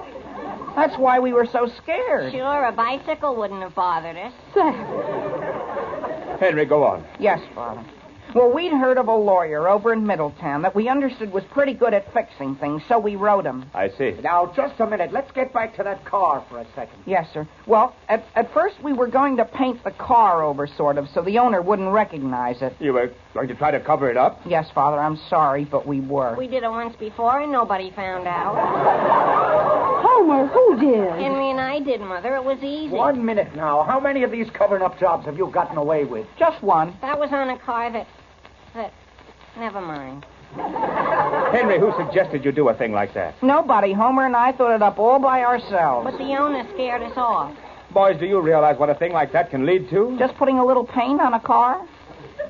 W: That's why we were so scared.
B: Sure, a bicycle wouldn't have bothered us.
C: Henry, go on.
W: Yes, Father. Well, we'd heard of a lawyer over in Middletown that we understood was pretty good at fixing things, so we wrote him.
C: I see.
J: Now, just a minute. Let's get back to that car for a second.
W: Yes, sir. Well, at first we were going to paint the car over, sort of, so the owner wouldn't recognize it.
C: You were going to try to cover it up?
W: Yes, Father, I'm sorry, but we were.
B: We did it once before, and nobody found out.
L: Homer, who did?
B: Henry and I did, Mother. It was easy.
J: 1 minute now. How many of these covering-up jobs have you gotten away with?
W: Just one.
B: That was on a car that... Never mind.
C: Henry, who suggested you do a thing like that?
W: Nobody. Homer and I thought it up all by ourselves.
B: But the owner scared us off.
C: Boys, do you realize what a thing like that can lead to?
W: Just putting a little paint on a car?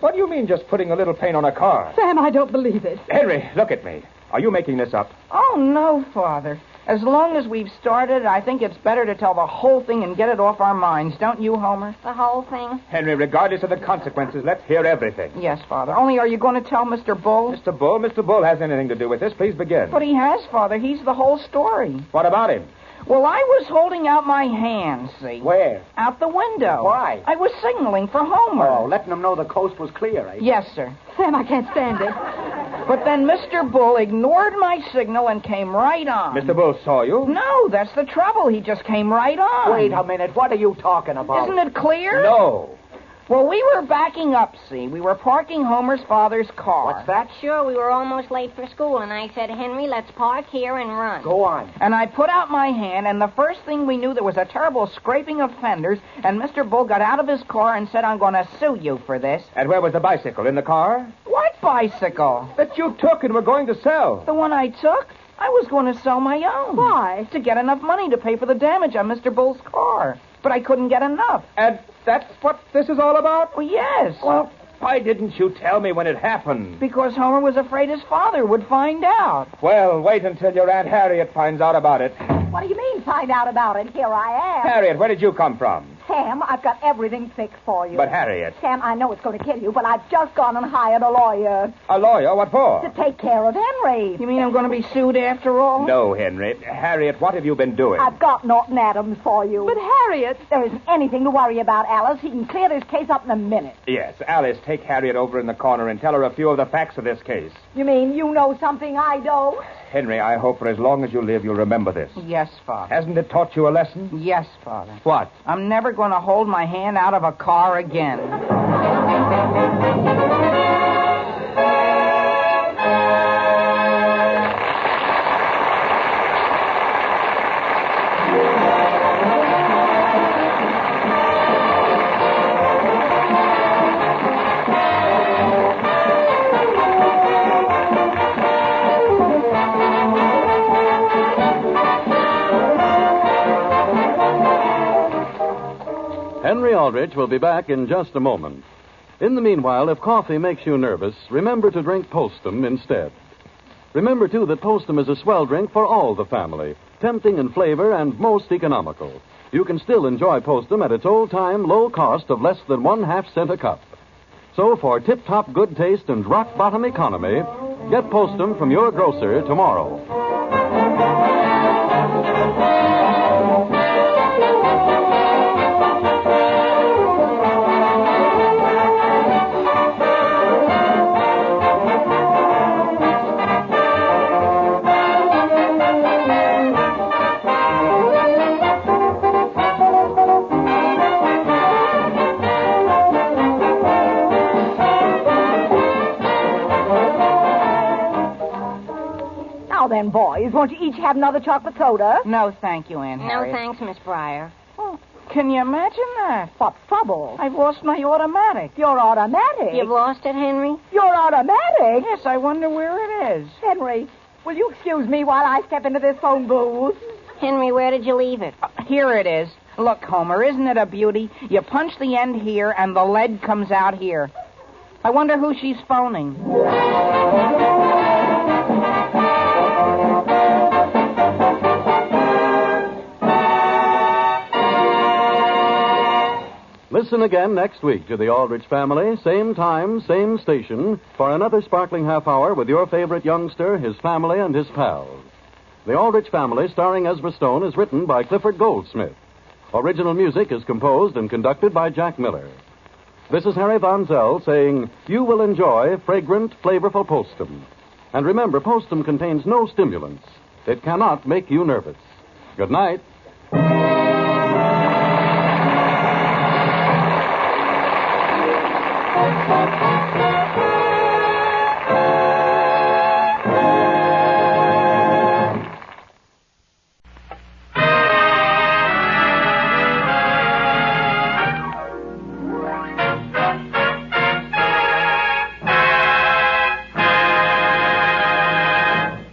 C: What do you mean, just putting a little paint on a car?
K: Sam, I don't believe it.
C: Henry, look at me. Are you making this up?
W: Oh, no, Father. As long as we've started, I think it's better to tell the whole thing and get it off our minds. Don't you, Homer?
B: The whole thing?
C: Henry, regardless of the consequences, let's hear everything.
W: Yes, Father. Only are you going to tell Mr. Bull?
C: Mr. Bull? Mr. Bull has anything to do with this. Please begin.
W: But he has, Father. He's the whole story.
C: What about him?
W: Well, I was holding out my hand, see?
J: Where?
W: Out the window.
J: Why?
W: I was signaling for Homer.
J: Oh, letting them know the coast was clear, eh?
W: Yes, sir.
K: Sam, I can't stand it.
W: But then Mr. Bull ignored my signal and came right on.
C: Mr. Bull saw you?
W: No, that's the trouble. He just came right on.
J: Wait a minute. What are you talking about?
W: Isn't it clear?
C: No.
W: Well, we were backing up, see. We were parking Homer's father's car.
J: What's that?
B: Sure, we were almost late for school, and I said, Henry, let's park here and run.
J: Go on.
W: And I put out my hand, and the first thing we knew, there was a terrible scraping of fenders, and Mr. Bull got out of his car and said, I'm going to sue you for this.
C: And where was the bicycle? In the car?
W: What bicycle?
C: That you took and were going to sell.
W: The one I took? I was going to sell my own.
K: Why?
W: To get enough money to pay for the damage on Mr. Bull's car. But I couldn't get enough.
C: And that's what this is all about?
W: Well, yes.
C: Well, why didn't you tell me when it happened?
W: Because Homer was afraid his father would find out.
C: Well, wait until your Aunt Harriet finds out about it.
X: What do you mean, find out about it? Here I am.
C: Harriet, where did you come from?
X: Sam, I've got everything fixed for you.
C: But, Harriet...
X: Sam, I know it's going to kill you, but I've just gone and hired a lawyer.
C: A lawyer? What for?
X: To take care of Henry.
W: You mean I'm going to be sued after all?
C: No, Henry. Harriet, what have you been doing?
X: I've got Norton Adams for you.
K: But, Harriet...
X: There isn't anything to worry about, Alice. He can clear this case up in a minute.
C: Yes, Alice, take Harriet over in the corner and tell her a few of the facts of this case.
X: You mean you know something I don't?
C: Henry, I hope for as long as you live, you'll remember this.
W: Yes, Father.
C: Hasn't it taught you a lesson?
W: Yes, Father.
C: What?
W: I'm never going to hold my hand out of a car again.
G: Henry Aldrich will be back in just a moment. In the meanwhile, if coffee makes you nervous, remember to drink Postum instead. Remember, too, that Postum is a swell drink for all the family, tempting in flavor and most economical. You can still enjoy Postum at its old-time low cost of less than 1/2 cent a cup. So, for tip-top good taste and rock-bottom economy, get Postum from your grocer tomorrow.
X: Now then, boys, won't you each have another chocolate soda?
W: No, thank you, Aunt
B: No,
W: Harriet.
B: thanks, Miss Breyer.
W: Oh, can you imagine that?
X: What's trouble?
W: I've lost my automatic.
X: Your automatic?
B: You've lost it, Henry?
X: Your automatic?
W: Yes, I wonder where it is.
X: Henry, will you excuse me while I step into this phone booth?
B: Henry, where did you leave it?
W: Here it is. Look, Homer, isn't it a beauty? You punch the end here, and the lead comes out here. I wonder who she's phoning.
G: Listen again next week to the Aldrich Family, same time, same station, for another sparkling half hour with your favorite youngster, his family, and his pals. The Aldrich Family, starring Ezra Stone, is written by Clifford Goldsmith. Original music is composed and conducted by Jack Miller. This is Harry Von Zell saying, you will enjoy fragrant, flavorful Postum. And remember, Postum contains no stimulants. It cannot make you nervous. Good night.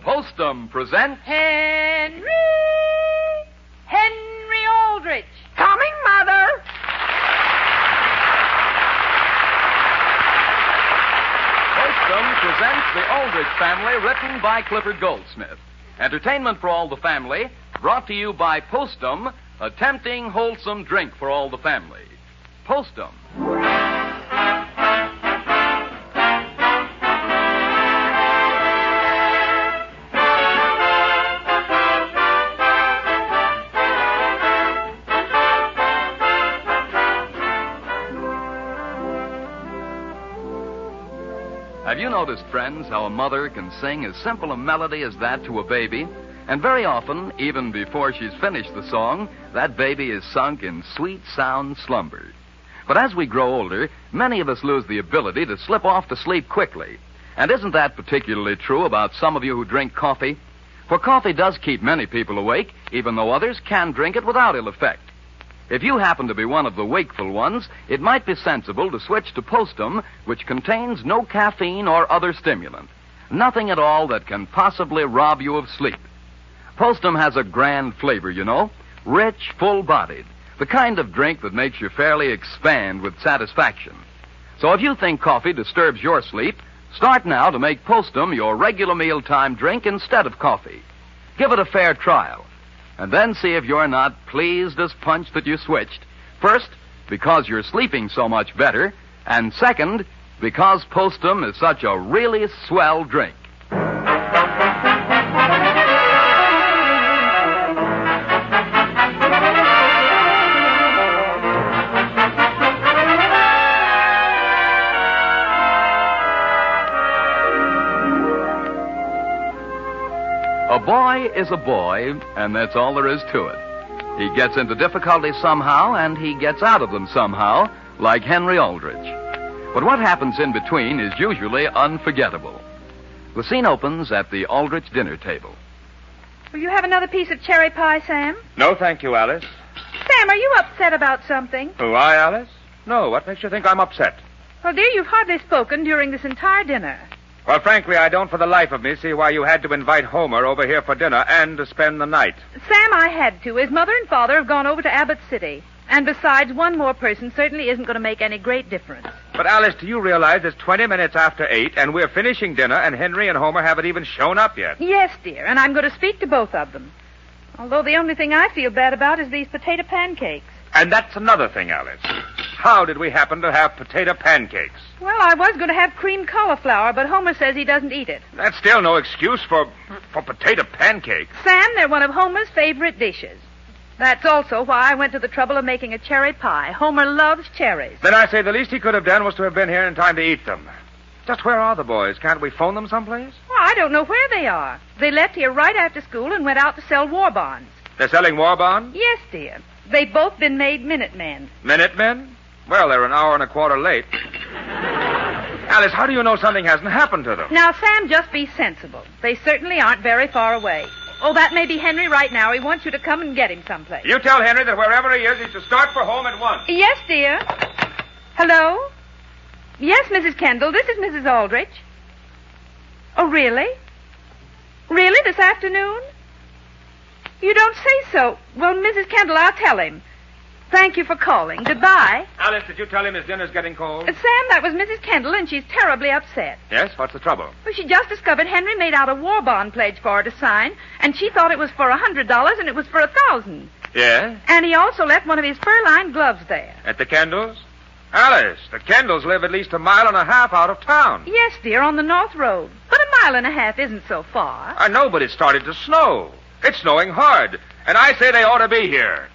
M: Postum presents
D: Henry Aldrich.
S: Coming, Mother.
M: Postum presents The Aldrich Family, written by Clifford Goldsmith. Entertainment for all the family, brought to you by Postum, a tempting, wholesome drink for all the family. Postum. Have you noticed, friends, how a mother can sing as simple a melody as that to a baby? And very often, even before she's finished the song, that baby is sunk in sweet, sound slumber. But as we grow older, many of us lose the ability to slip off to sleep quickly. And isn't that particularly true about some of you who drink coffee? For coffee does keep many people awake, even though others can drink it without ill effect. If you happen to be one of the wakeful ones, it might be sensible to switch to Postum, which contains no caffeine or other stimulant. Nothing at all that can possibly rob you of sleep. Postum has a grand flavor, you know, rich, full-bodied, the kind of drink that makes you fairly expand with satisfaction. So if you think coffee disturbs your sleep, start now to make Postum your regular mealtime drink instead of coffee. Give it a fair trial. And then see if you're not pleased as punch that you switched. First, because you're sleeping so much better. And second, because Postum is such a really swell drink. A boy is a boy, and that's all there is to it. He gets into difficulties somehow, and he gets out of them somehow, like Henry Aldrich. But what happens in between is usually unforgettable. The scene opens at the Aldrich dinner table.
A: Will you have another piece of cherry pie, Sam?
P: No, thank you, Alice.
A: Sam, are you upset about something?
P: Who, I, Alice? No, what makes you think I'm upset?
A: Well, dear, you've hardly spoken during this entire dinner.
P: Well, frankly, I don't for the life of me see why you had to invite Homer over here for dinner and to spend the night.
A: Sam, I had to. His mother and father have gone over to Abbott City. And besides, one more person certainly isn't going to make any great difference.
P: But, Alice, do you realize it's 20 minutes after 8, and we're finishing dinner, and Henry and Homer haven't even shown up yet?
A: Yes, dear, and I'm going to speak to both of them. Although the only thing I feel bad about is these potato pancakes.
P: And that's another thing, Alice. How did we happen to have potato pancakes?
A: Well, I was going to have creamed cauliflower, but Homer says he doesn't eat it.
P: That's still no excuse for potato pancakes.
A: Sam, they're one of Homer's favorite dishes. That's also why I went to the trouble of making a cherry pie. Homer loves cherries.
P: Then I say the least he could have done was to have been here in time to eat them. Just where are the boys? Can't we phone them someplace?
A: Well, I don't know where they are. They left here right after school and went out to sell war bonds.
P: They're selling war bonds?
A: Yes, dear. They've both been made Minutemen.
P: Minutemen? Well, they're an hour and a quarter late. Alice, how do you know something hasn't happened to them?
A: Now, Sam, just be sensible. They certainly aren't very far away. Oh, that may be Henry right now. He wants you to come and get him someplace.
P: You tell Henry that wherever he is, he's to start for home at once.
A: Yes, dear. Hello? Yes, Mrs. Kendall, this is Mrs. Aldrich. Oh, really? Really, this afternoon? You don't say so. Well, Mrs. Kendall, I'll tell him. Thank you for calling. Goodbye.
P: Alice, did you tell him his dinner's getting cold?
A: Sam, that was Mrs. Kendall, and she's terribly upset.
P: Yes? What's the trouble?
A: Well, she just discovered Henry made out a war bond pledge for her to sign, and she thought it was for $100, and it was for $1,000.
P: Yes?
A: And he also left one of his fur-lined gloves there.
P: At the Kendalls? Alice, the Kendalls live at least 1.5 miles out of town.
A: Yes, dear, on the North Road. But 1.5 miles isn't so far.
P: I know, but it started to snow. It's snowing hard, and I say they ought to be here.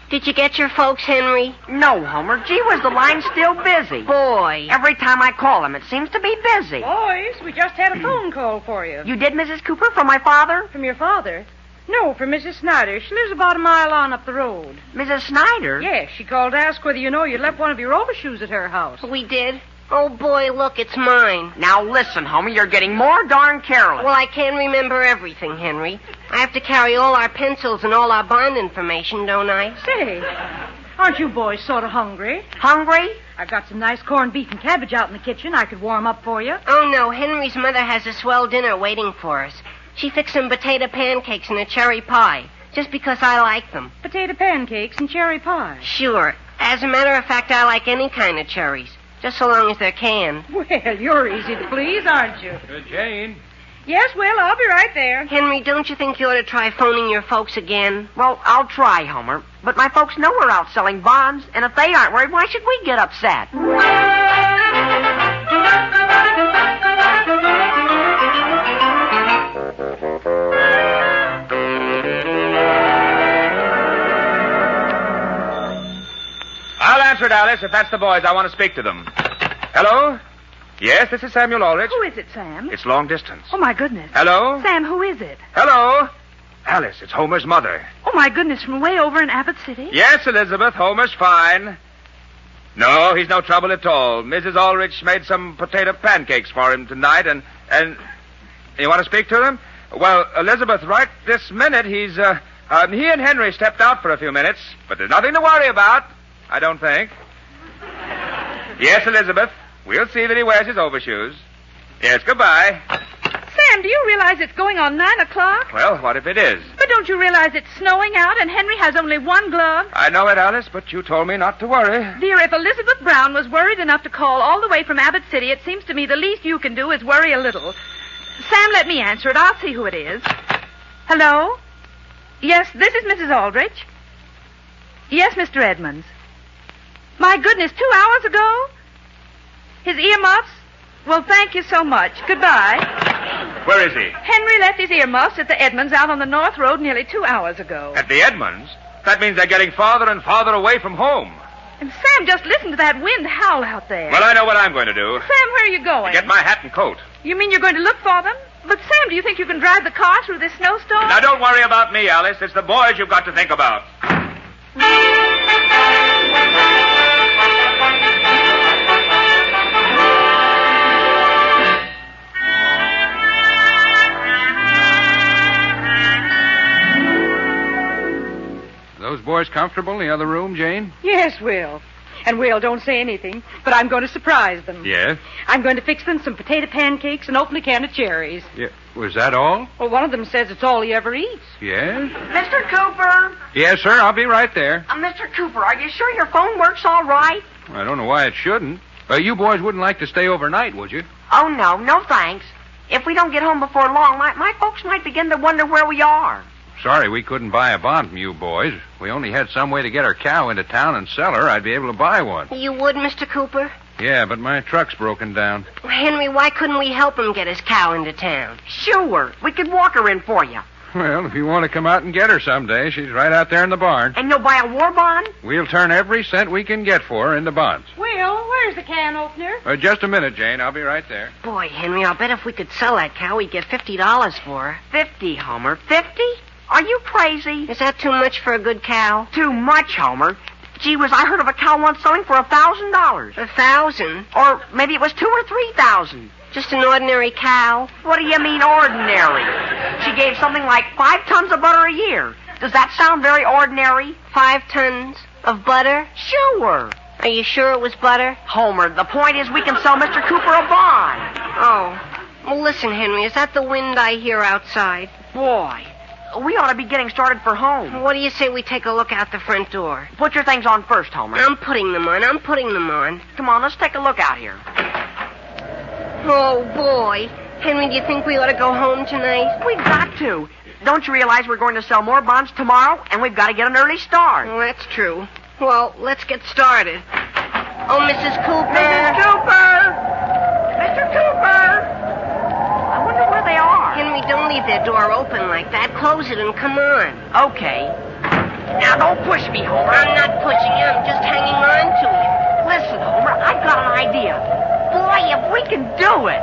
B: Did you get your folks, Henry?
S: No, Homer. Gee whiz, the line's still busy.
B: Boy.
S: Every time I call him, it seems to be busy.
D: Boys, we just had a phone call for you.
S: You did, Mrs. Cooper, from my father?
D: From your father? No, from Mrs. Snyder. She lives about 1 mile on up the road.
S: Mrs. Snyder?
D: Yes, she called to ask whether you know you'd left one of your overshoes at her house.
B: We did. Oh, boy, look, it's mine.
S: Now listen, Homer, you're getting more darn careless.
B: Well, I can't remember everything, Henry. I have to carry all our pencils and all our bond information, don't I?
D: Say, aren't you boys sort of hungry?
S: Hungry?
D: I've got some nice corned beef and cabbage out in the kitchen. I could warm up for you.
B: Oh, no, Henry's mother has a swell dinner waiting for us. She fixed some potato pancakes and a cherry pie, just because I like them.
D: Potato pancakes and cherry pie?
B: Sure. As a matter of fact, I like any kind of cherries. Just so long as they're canned.
D: Well, you're easy to please, aren't you?
P: Jane.
D: Yes, Will, I'll be right there.
B: Henry, don't you think you ought to try phoning your folks again?
S: Well, I'll try, Homer. But my folks know we're out selling bonds, and if they aren't worried, why should we get upset?
P: I'll answer it, Alice. If that's the boys, I want to speak to them. Hello? Yes, this is Samuel Aldrich.
A: Who is it, Sam?
P: It's long distance.
A: Oh, my goodness.
P: Hello?
A: Sam, who is it?
P: Hello? Alice, it's Homer's mother.
A: Oh, my goodness, from way over in Abbott City?
P: Yes, Elizabeth, Homer's fine. No, he's no trouble at all. Mrs. Aldrich made some potato pancakes for him tonight, and you want to speak to them? Well, Elizabeth, right this minute, he and Henry stepped out for a few minutes, but there's nothing to worry about, I don't think. Yes, Elizabeth, we'll see that he wears his overshoes. Yes, goodbye.
A: Sam, do you realize it's going on 9 o'clock?
P: Well, what if it is?
A: But don't you realize it's snowing out and Henry has only one glove?
P: I know it, Alice, but you told me not to worry.
A: Dear, if Elizabeth Brown was worried enough to call all the way from Abbott City, it seems to me the least you can do is worry a little. Sam, let me answer it. I'll see who it is. Hello? Yes, this is Mrs. Aldrich. Yes, Mr. Edmonds. My goodness, 2 hours ago? His earmuffs? Well, thank you so much. Goodbye.
P: Where is he?
A: Henry left his earmuffs at the Edmonds out on the North Road nearly 2 hours ago.
P: At the Edmonds? That means they're getting farther and farther away from home.
A: And Sam, just listen to that wind howl out there.
P: Well, I know what I'm going to do.
A: Sam, where are you going?
P: Get my hat and coat.
A: You mean you're going to look for them? But, Sam, do you think you can drive the car through this snowstorm?
P: Now, don't worry about me, Alice. It's the boys you've got to think about.
E: Those boys comfortable in the other room, Jane?
D: Yes, Will. And, Will, don't say anything, but I'm going to surprise them.
E: Yes?
D: I'm going to fix them some potato pancakes and open a can of cherries.
E: Yeah. Was that all?
D: Well, one of them says it's all he ever eats.
E: Yes?
S: Mr. Cooper?
E: Yes, sir. I'll be right there.
S: Mr. Cooper, are you sure your phone works all right?
E: I don't know why it shouldn't. You boys wouldn't like to stay overnight, would you?
S: Oh, no thanks. If we don't get home before long, my folks might begin to wonder where we are.
E: Sorry we couldn't buy a bond from you boys. If we only had some way to get our cow into town and sell her, I'd be able to buy one.
B: You would, Mr. Cooper?
E: Yeah, but my truck's broken down.
B: Henry, why couldn't we help him get his cow into town?
S: Sure. We could walk her in for you.
E: Well, if you want to come out and get her someday, she's right out there in the barn.
S: And you'll buy a war bond?
E: We'll turn every cent we can get for her into bonds.
D: Will, where's the can opener?
E: Just a minute, Jane. I'll be right there.
B: Boy, Henry, I'll bet if we could sell that cow, we'd get $50 for her.
S: 50, Homer. 50? Are you crazy?
B: Is that too much for a good cow?
S: Too much, Homer. Gee whiz, I heard of a cow once selling for $1,000.
B: $1,000?
S: Or maybe it was $2,000 or $3,000.
B: Just an ordinary cow?
S: What do you mean ordinary? She gave something like 5 tons of butter a year. Does that sound very ordinary?
B: 5 tons of butter?
S: Sure.
B: Are you sure it was butter?
S: Homer, the point is we can sell Mr. Cooper a bond.
B: Oh. Well, listen, Henry, is that the wind I hear outside?
S: Boy, we ought to be getting started for home.
B: What do you say we take a look out the front door?
S: Put your things on first, Homer.
B: I'm putting them on.
S: Come on, let's take a look out here.
B: Oh, boy. Henry, do you think we ought to go home tonight?
S: We've got to. Don't you realize we're going to sell more bonds tomorrow, and we've got to get an early start?
B: Well, that's true. Well, let's get started. Oh, Mrs. Cooper.
S: Mrs. Cooper! Mr. Cooper! I wonder where they are.
B: Henry, don't leave their door open like that. Close it and come on.
S: Okay. Now, don't push me, Homer.
B: I'm not pushing you. I'm just hanging on to you.
S: Listen, Homer, I've got an idea. Boy, if we can do it.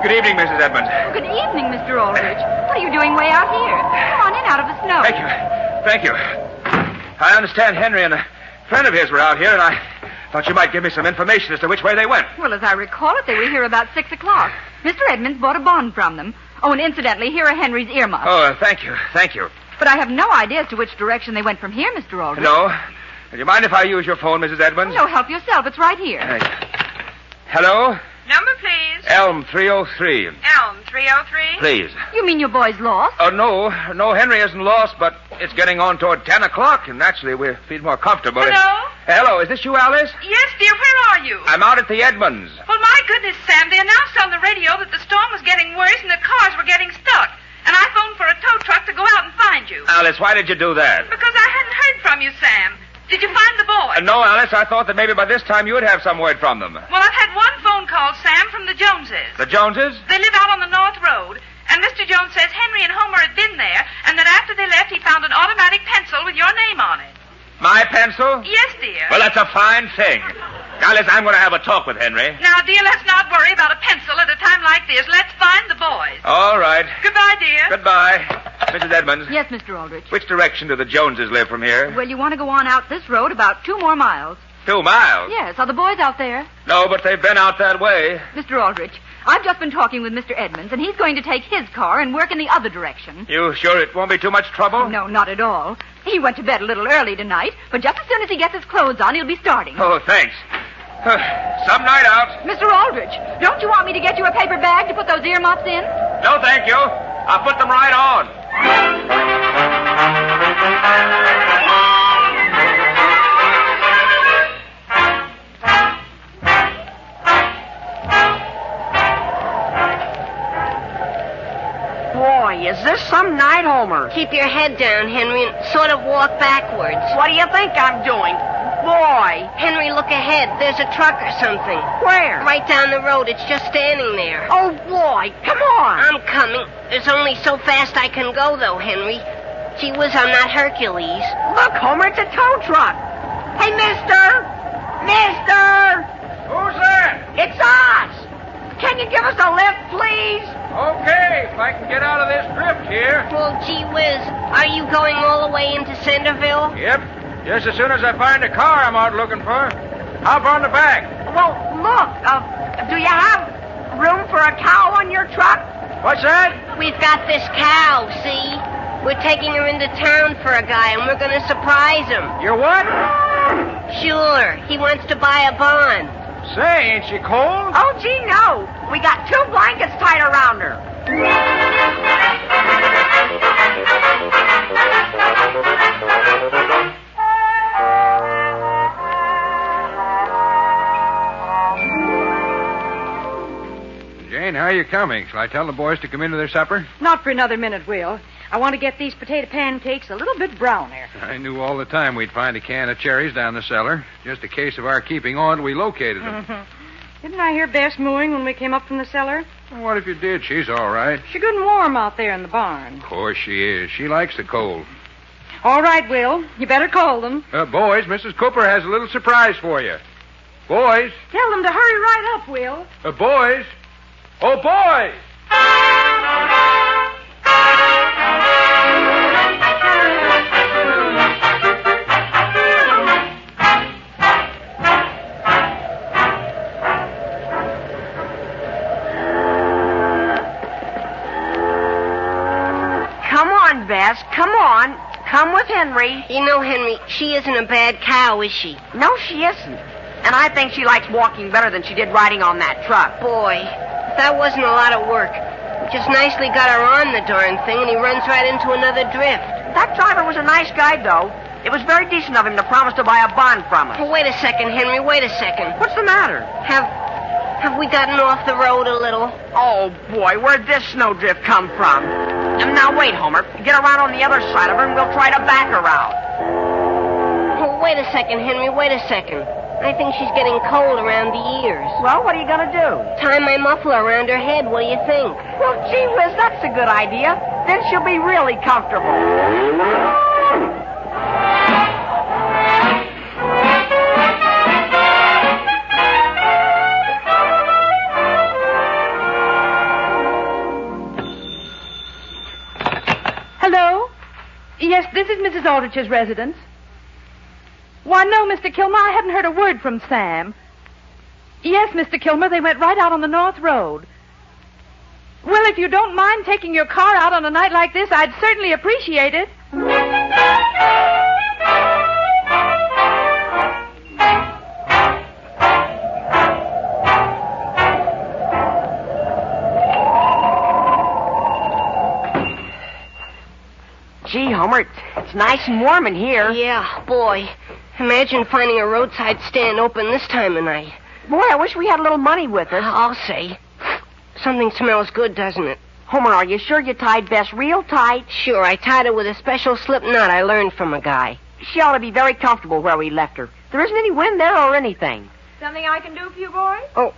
P: Good evening, Mrs. Edmonds.
A: Good evening, Mr. Aldrich. What are you doing way out here? Come on in out of the snow.
P: Thank you. I understand Henry and a friend of his were out here, and I thought you might give me some information as to which way they went.
A: Well, as I recall it, they were here about 6 o'clock. Mr. Edmonds bought a bond from them. Oh, and incidentally, here are Henry's earmuffs.
P: Oh, thank you.
A: But I have no idea as to which direction they went from here, Mr. Aldrich.
P: No? Do you mind if I use your phone, Mrs. Edmonds?
A: No, help yourself. It's right here.
P: Hello?
Q: Number, please.
P: Elm 303.
Q: Elm 303?
P: Please.
A: You mean your boy's lost?
P: Oh, no. No, Henry isn't lost, but it's getting on toward 10 o'clock, and naturally we feel more comfortable.
Q: Hello?
P: Hello, is this you, Alice?
Q: Yes, dear. Where are you?
P: I'm out at the Edmonds.
Q: Well, my goodness, Sam, they announced on the radio that the storm was getting worse and the cars were getting stuck. And I phoned for a tow truck to go out and find you.
P: Alice, why did you do that?
Q: Because I hadn't heard from you, Sam. Did you find the boy?
P: No, Alice, I thought that maybe by this time you would have some word from them.
Q: Well, I've had one phone call, Sam, from the Joneses.
P: The Joneses?
Q: They live out on the North Road. And Mr. Jones says Henry and Homer had been there, and that after they left, he found an automatic pencil with your name on it.
P: My pencil?
Q: Yes, dear.
P: Well, that's a fine thing. Alice, I'm going to have a talk with Henry.
Q: Now, dear, let's not worry about a pencil at a time like this. Let's find the boys.
P: All right.
Q: Goodbye, dear.
P: Goodbye. Mrs. Edmonds.
A: Yes, Mr. Aldrich.
P: Which direction do the Joneses live from here?
A: Well, you want to go on out this road about 2 more miles.
I: 2 miles?
A: Yes. Are the boys out there?
I: No, but they've been out that way.
A: Mr. Aldrich, I've just been talking with Mr. Edmonds, and he's going to take his car and work in the other direction.
I: You sure it won't be too much trouble?
A: No, not at all. He went to bed a little early tonight, but just as soon as he gets his clothes on, he'll be starting.
I: Oh, thanks. Some night out.
A: Mr. Aldrich, don't you want me to get you a paper bag to put those earmuffs in?
I: No, thank you. I'll put them right on.
S: Boy, is this some night, Homer?
B: Keep your head down, Henry, and sort of walk backwards.
S: What do you think I'm doing? Boy.
B: Henry, look ahead. There's a truck or something.
S: Where?
B: Right down the road. It's just standing there.
S: Oh, boy. Come on.
B: I'm coming. There's only so fast I can go, though, Henry. Gee whiz, I'm not Hercules.
S: Look, Homer, it's a tow truck. Hey, mister! Mister!
I: Who's that?
S: It's us! Can you give us a lift, please?
I: Okay, if I can get out of this drift here.
B: Well, gee whiz, are you going all the way into Centerville?
I: Yep. Just as soon as I find a car I'm out looking for. Hop on the back.
S: Well, look, do you have room for a cow on your truck?
I: What's that?
B: We've got this cow, see? We're taking her into town for a guy, and we're going to surprise him.
I: You're what?
B: Sure. He wants to buy a bond.
I: Say, ain't she cold?
S: Oh, gee, no. We got 2 blankets tied around her.
E: Jane, how are you coming? Shall I tell the boys to come into their supper?
D: Not for another minute, Will. I want to get these potato pancakes a little bit browner.
E: I knew all the time we'd find a can of cherries down the cellar. Just a case of our keeping on till we located them.
D: Didn't I hear Bess mooing when we came up from the cellar?
E: Well, what if you did? She's all right.
D: She's good and warm out there in the barn.
E: Of course she is. She likes the cold.
D: All right, Will. You better call them.
E: Boys, Mrs. Cooper has a little surprise for you. Boys.
D: Tell them to hurry right up, Will.
E: Boys. Oh, boys!
S: Come on, Bess. Come on. Come with Henry.
B: You know, Henry, she isn't a bad cow, is she?
S: No, she isn't. And I think she likes walking better than she did riding on that truck.
B: Boy, that wasn't a lot of work. We just nicely got her on the darn thing, and he runs right into another drift.
S: That driver was a nice guy, though. It was very decent of him to promise to buy a bond from us.
B: Well, wait a second, Henry. Wait a second.
S: What's the matter?
B: Have we gotten off the road a little?
S: Oh, boy, where'd this snowdrift come from? Now, wait, Homer. Get around on the other side of her, and we'll try to back her out.
B: Oh, wait a second, Henry. Wait a second. I think she's getting cold around the ears.
S: Well, what are you going to do?
B: Tie my muffler around her head. What do you think?
S: Well, gee whiz, that's a good idea. Then she'll be really comfortable.
D: Hello? Yes, this is Mrs. Aldrich's residence. Why, no, Mr. Kilmer, I haven't heard a word from Sam. Yes, Mr. Kilmer, they went right out on the North Road. Well, if you don't mind taking your car out on a night like this, I'd certainly appreciate it.
S: Gee, Homer, it's nice and warm in here.
B: Yeah, boy. Imagine finding a roadside stand open this time of night.
S: Boy, I wish we had a little money with us.
B: I'll say. Something smells good, doesn't it?
S: Homer, are you sure you tied Bess real tight?
B: Sure, I tied her with a special slip knot I learned from a guy.
S: She ought to be very comfortable where we left her. There isn't any wind there or anything.
H: Something I can do for you, boys?
B: Oh,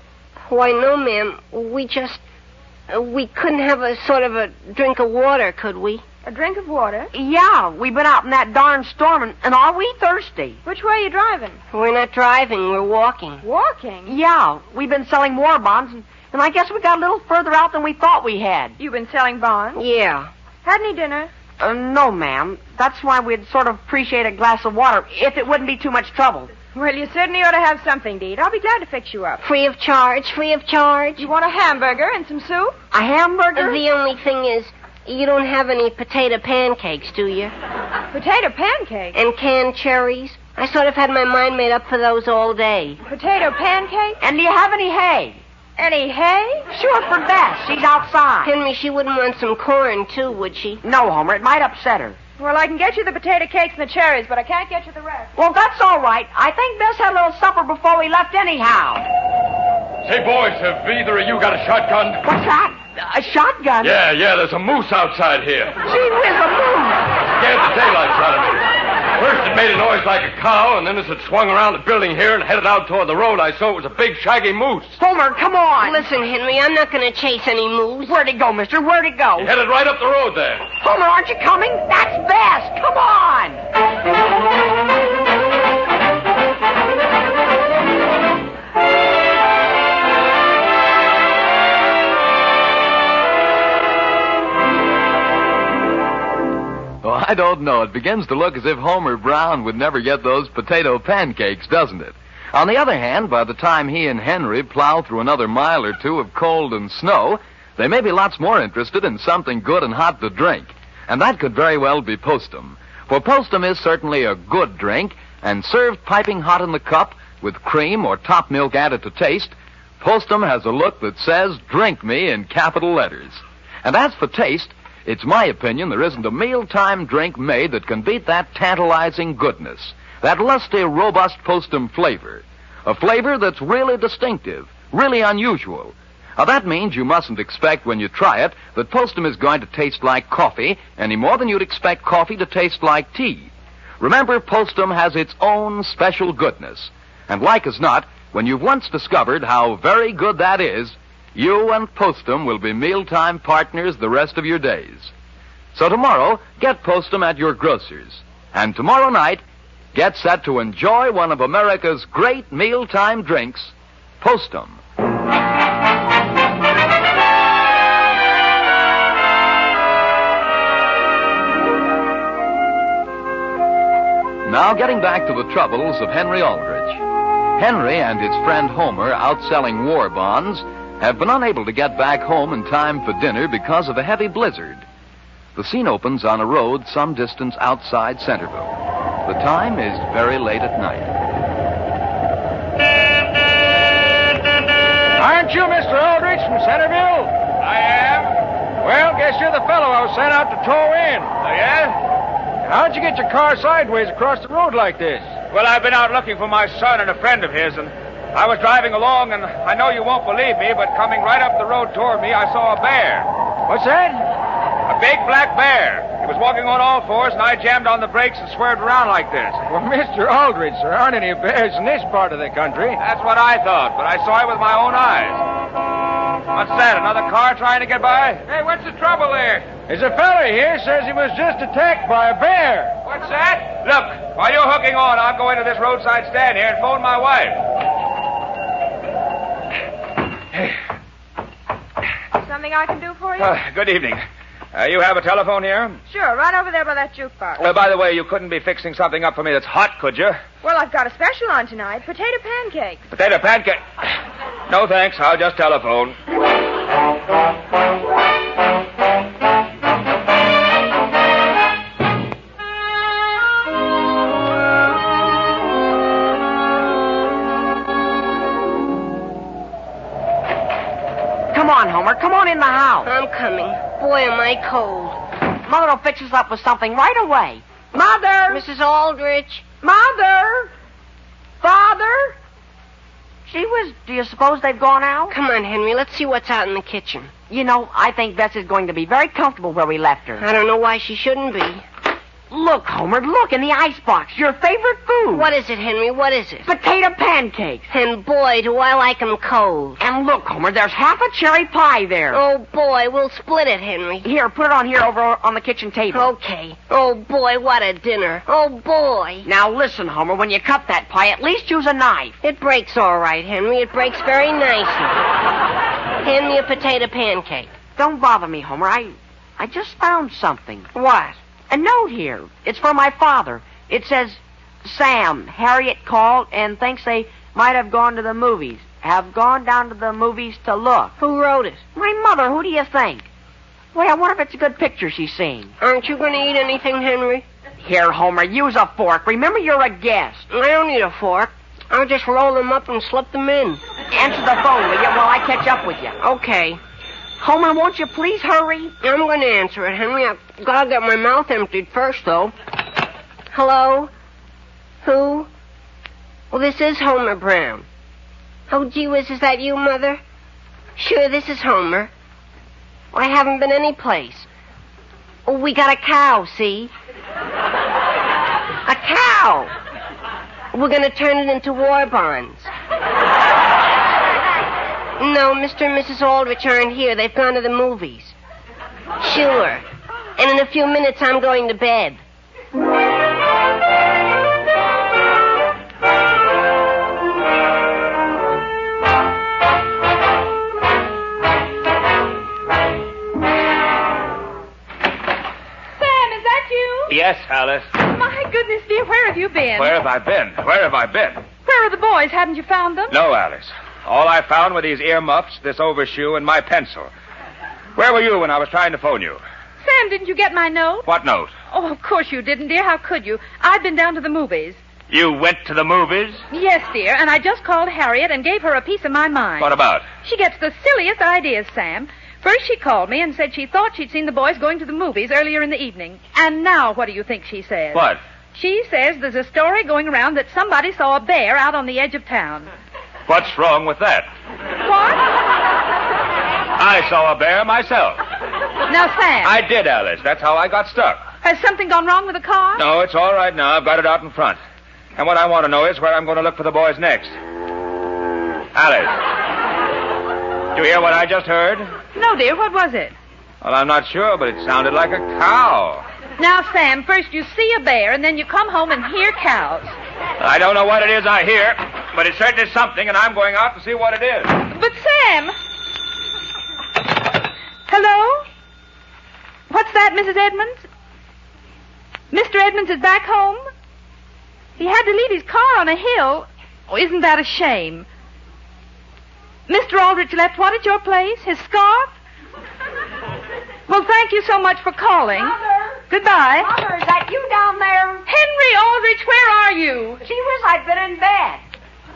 B: why, no, ma'am. We couldn't have a sort of a drink of water, could we?
H: A drink of water?
S: Yeah, we've been out in that darn storm, and are we thirsty?
H: Which way are you driving?
B: We're not driving, we're walking.
H: Walking?
S: Yeah, we've been selling war bonds, and I guess we got a little further out than we thought we had.
H: You've been selling bonds?
B: Yeah.
H: Had any dinner?
S: No, ma'am. That's why we'd sort of appreciate a glass of water, if it wouldn't be too much trouble.
A: Well, you certainly ought to have something to eat. I'll be glad to fix you up.
B: Free of charge, free of charge.
A: You want a hamburger and some soup?
B: A hamburger? The only thing is, you don't have any potato pancakes, do you?
A: Potato pancakes?
B: And canned cherries? I sort of had my mind made up for those all day.
A: Potato pancakes?
S: And do you have any hay?
A: Any hay?
S: Sure, for Bess. She's outside.
B: Henry, she wouldn't want some corn, too, would she?
S: No, Homer. It might upset her.
A: Well, I can get you the potato cakes and the cherries, but I can't get you the rest.
S: Well, that's all right. I think Bess had a little supper before we left anyhow.
O: Say, boys, have either of you got a shotgun?
S: What's that? A shotgun?
O: Yeah, there's a moose outside here.
S: Gee whiz, a moose!
O: Scared the daylights out of me. First it made a noise like a cow, and then as it swung around the building here and headed out toward the road, I saw it was a big, shaggy moose.
S: Homer, come on.
B: Listen, Henry, I'm not going to chase any moose.
S: Where'd it go, mister? Where'd it go?
O: He headed right up the road there.
S: Homer, aren't you coming? That's Bess. Come on.
M: Oh, I don't know. It begins to look as if Homer Brown would never get those potato pancakes, doesn't it? On the other hand, by the time he and Henry plow through another mile or two of cold and snow, they may be lots more interested in something good and hot to drink. And that could very well be Postum. For Postum is certainly a good drink, and served piping hot in the cup with cream or top milk added to taste, Postum has a look that says, "Drink me" in capital letters. And as for taste, it's my opinion there isn't a mealtime drink made that can beat that tantalizing goodness, that lusty, robust Postum flavor. A flavor that's really distinctive, really unusual. Now, that means you mustn't expect when you try it that Postum is going to taste like coffee any more than you'd expect coffee to taste like tea. Remember, Postum has its own special goodness. And like as not, when you've once discovered how very good that is, you and Postum will be mealtime partners the rest of your days. So tomorrow, get Postum at your grocer's. And tomorrow night, get set to enjoy one of America's great mealtime drinks, Postum. Now getting back to the troubles of Henry Aldrich. Henry and his friend Homer, out selling war bonds, have been unable to get back home in time for dinner because of a heavy blizzard. The scene opens on a road some distance outside Centerville. The time is very late at night.
I: Aren't you Mr. Aldrich from Centerville? I am. Well, guess you're the fellow I was sent out to tow in. Oh, yeah? How'd you get your car sideways across the road like this? Well, I've been out looking for my son and a friend of his, and I was driving along, and I know you won't believe me, but coming right up the road toward me, I saw a bear. What's that? A big black bear. He was walking on all fours, and I jammed on the brakes and swerved around like this. Well, Mr. Aldrich, there aren't any bears in this part of the country. That's what I thought, but I saw it with my own eyes. What's that, another car trying to get by? Hey, what's the trouble there? There's a fella here says he was just attacked by a bear. What's that? Look, while you're hooking on, I'll go into this roadside stand here and phone my wife.
A: Something I can do for you?
I: Good evening. You have a telephone here?
A: Sure, right over there by that jukebox.
I: By the way, you couldn't be fixing something up for me that's hot, could you?
A: Well, I've got a special on tonight. Potato pancakes.
I: Potato pancake? No, thanks. I'll just telephone.
S: Come on, Homer. Come on in the house.
B: I'm coming. Boy, am I cold.
S: Mother will fix us up with something right away. Mother!
B: Mrs. Aldrich.
S: Mother! Father! Gee whiz, do you suppose they've gone out?
B: Come on, Henry. Let's see what's out in the kitchen.
S: You know, I think Bess is going to be very comfortable where we left her.
B: I don't know why she shouldn't be.
S: Look, Homer, look in the icebox. Your favorite food.
B: What is it, Henry? What is it?
S: Potato pancakes.
B: And boy, do I like 'em cold.
S: And look, Homer, there's half a cherry pie there.
B: Oh, boy, we'll split it, Henry.
S: Here, put it on here over on the kitchen table.
B: Okay. Oh, boy, what a dinner. Oh, boy.
S: Now, listen, Homer, when you cut that pie, at least use a knife.
B: It breaks all right, Henry. It breaks very nicely. Hand me a potato pancake.
S: Don't bother me, Homer. I just found something.
B: What?
S: A note here. It's for my father. It says, Sam, Harriet called and thinks they might have gone to the movies. Have gone down to the movies to look.
B: Who wrote it?
S: My mother, who do you think? Wait, I wonder if it's a good picture she's seen.
B: Aren't you going to eat anything, Henry?
S: Here, Homer, use a fork. Remember, you're a guest.
B: I don't need a fork. I'll just roll them up and slip them in.
S: Answer the phone, will you, while I catch up with you?
B: Okay.
S: Homer, won't you please hurry?
B: I'm going to answer it, Henry. I've got to get my mouth emptied first, though. Hello? Who? Well, this is Homer Brown. Oh, gee whiz, is that you, Mother? Sure, this is Homer. Well, I haven't been any place. Oh, we got a cow, see? A cow! We're going to turn it into war bonds. No, Mr. and Mrs. Aldrich aren't here. They've gone to the movies. Sure. And in a few minutes, I'm going to bed.
C: Yes, Alice.
A: My goodness, dear, where have you been?
C: Where have I been?
A: Where are the boys? Haven't you found them?
C: No, Alice. All I found were these earmuffs, this overshoe, and my pencil. Where were you when I was trying to phone you?
A: Sam, didn't you get my note?
C: What note?
A: Oh, of course you didn't, dear. How could you? I've been down to the movies.
C: You went to the movies?
A: Yes, dear, and I just called Harriet and gave her a piece of my mind.
C: What about?
A: She gets the silliest ideas, Sam. First she called me and said she thought she'd seen the boys going to the movies earlier in the evening. And now what do you think she says?
C: What?
A: She says there's a story going around that somebody saw a bear out on the edge of town.
C: What's wrong with that?
A: What?
C: I saw a bear myself.
A: Now, Sam.
C: I did, Alice. That's how I got stuck.
A: Has something gone wrong with the car?
C: No, it's all right now. I've got it out in front. And what I want to know is where I'm going to look for the boys next. Alice. Do you hear what I just heard?
A: No, dear. What was it?
C: Well, I'm not sure, but it sounded like a cow.
A: Now, Sam, first you see a bear, and then you come home and hear cows.
C: I don't know what it is I hear, but it certainly is something, and I'm going out to see what it is.
A: But, Sam... Hello? What's that, Mrs. Edmonds? Mr. Edmonds is back home? He had to leave his car on a hill. Oh, isn't that a shame? Mr. Aldrich left what at your place? His scarf? Well, thank you so much for calling.
S: Mother!
A: Goodbye.
S: Mother, is that you down there?
A: Henry Aldrich, where are you?
S: Gee whiz, I've been in bed.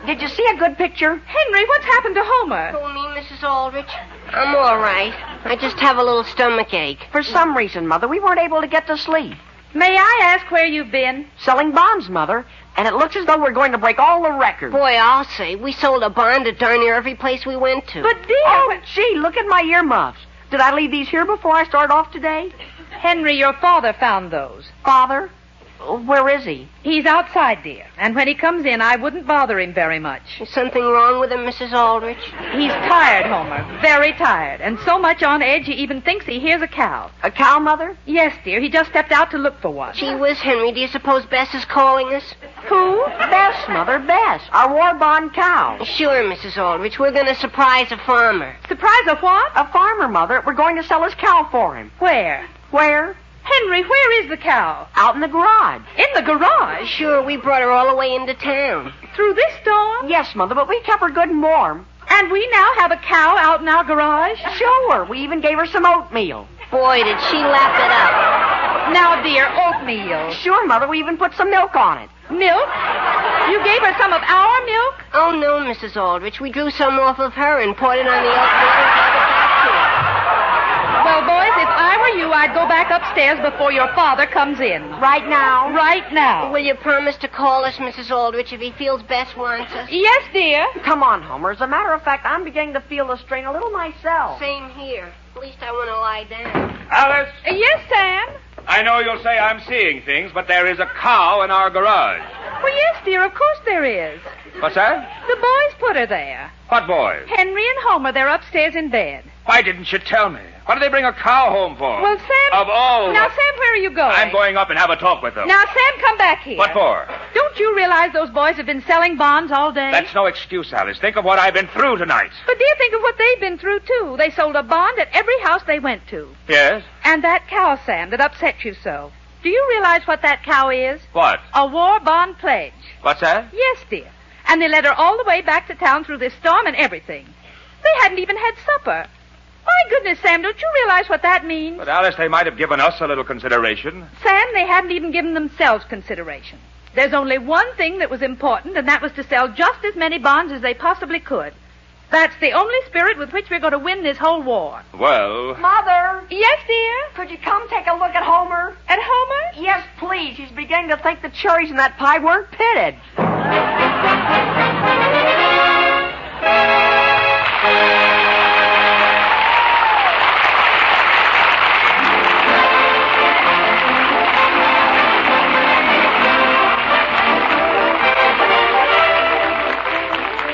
S: Did you see a good picture?
A: Henry, what's happened to Homer?
B: Who, me, Mrs. Aldrich? I'm all right. I just have a little stomach ache.
S: For some reason, Mother, we weren't able to get to sleep.
A: May I ask where you've been?
S: Selling bonds, Mother. And it looks as though we're going to break all the records.
B: Boy, I'll say. We sold a bond at darn near every place we went to.
A: But, dear...
S: Oh, gee, look at my earmuffs. Did I leave these here before I started off today?
A: Henry, your father found those.
S: Father? Where is he?
A: He's outside, dear. And when he comes in, I wouldn't bother him very much.
B: Is something wrong with him, Mrs. Aldrich?
A: He's tired, Homer. Very tired. And so much on edge, he even thinks he hears a cow.
S: A cow, Mother?
A: Yes, dear. He just stepped out to look for one.
B: Gee whiz, Henry, do you suppose Bess is calling us?
A: Who?
S: Bess, Mother, Bess. Our war bond cow.
B: Sure, Mrs. Aldrich. We're going to surprise a farmer.
A: Surprise a what?
S: A farmer, Mother. We're going to sell his cow for him.
A: Where?
S: Where?
A: Henry, where is the cow?
S: Out in the garage.
A: In the garage?
B: Sure, we brought her all the way into town.
A: Through this storm?
S: Yes, Mother, but we kept her good and warm.
A: And we now have a cow out in our garage?
S: Sure. We even gave her some oatmeal.
B: Boy, did she lap it up.
A: Now, dear, oatmeal.
S: Sure, Mother, we even put some milk on it.
A: Milk? You gave her some of our milk?
B: Oh, no, Mrs. Aldrich. We drew some off of her and poured it on the oatmeal.
A: Well, boys, if I were you, I'd go back upstairs before your father comes in.
S: Right now?
A: Right now.
B: Will you promise to call us, Mrs. Aldrich, if he feels Bess wants us?
A: Yes, dear.
S: Come on, Homer. As a matter of fact, I'm beginning to feel the strain a little myself.
B: Same here. At least I want to lie down.
C: Alice?
A: Yes, Sam?
C: I know you'll say I'm seeing things, but there is a cow in our garage.
A: Well, yes, dear, of course there is.
C: What's that?
A: The boys put her there.
C: What boys?
A: Henry and Homer, they're upstairs in bed.
C: Why didn't you tell me? What did they bring a cow home for?
A: Well, Sam...
C: Of all...
A: Now, Sam, where are you going?
C: I'm going up and have a talk with them.
A: Now, Sam, come back here.
C: What for?
A: Don't you realize those boys have been selling bonds all day?
C: That's no excuse, Alice. Think of what I've been through tonight.
A: But, dear, think of what they've been through, too. They sold a bond at every house they went to.
C: Yes?
A: And that cow, Sam, that upset you so. Do you realize what that cow is?
E: What?
A: A war bond pledge.
E: What's that?
A: Yes, dear. And they led her all the way back to town through this storm and everything. They hadn't even had supper. My goodness, Sam, don't you realize what that means?
C: But, Alice, they might have given us a little consideration.
A: Sam, they hadn't even given themselves consideration. There's only one thing that was important, and that was to sell just as many bonds as they possibly could. That's the only spirit with which we're going to win this whole war.
C: Well...
S: Mother!
A: Yes, dear?
S: Could you come take a look at Homer?
A: At Homer?
S: Yes, please. He's beginning to think the cherries in that pie weren't pitted.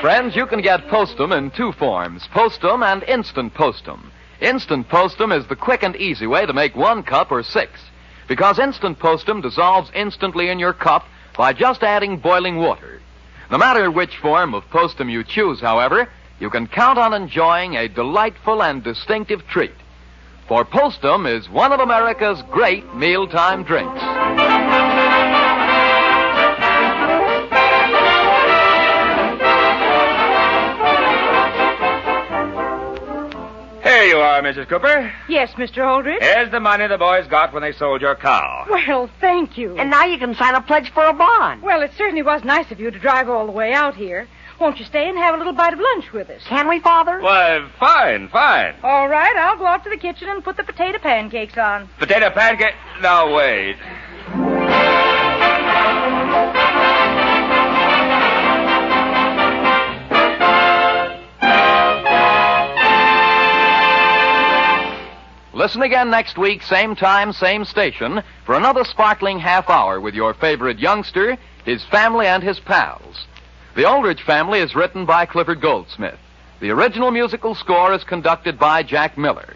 M: Friends, you can get Postum in two forms, Postum and Instant Postum. Instant Postum is the quick and easy way to make 1 cup or 6, because Instant Postum dissolves instantly in your cup by just adding boiling water. No matter which form of Postum you choose, however, you can count on enjoying a delightful and distinctive treat. For Postum is one of America's great mealtime drinks.
C: Here you are, Mrs. Cooper.
D: Yes, Mr. Aldrich?
C: Here's the money the boys got when they sold your cow.
D: Well, thank you.
S: And now you can sign a pledge for a bond.
D: Well, it certainly was nice of you to drive all the way out here. Won't you stay and have a little bite of lunch with us?
S: Can we, Father?
C: Why, fine.
D: All right, I'll go out to the kitchen and put the potato pancakes on.
C: Potato pancake? Now, wait.
M: Listen again next week, same time, same station, for another sparkling half hour with your favorite youngster, his family, and his pals. The Aldrich Family is written by Clifford Goldsmith. The original musical score is conducted by Jack Miller.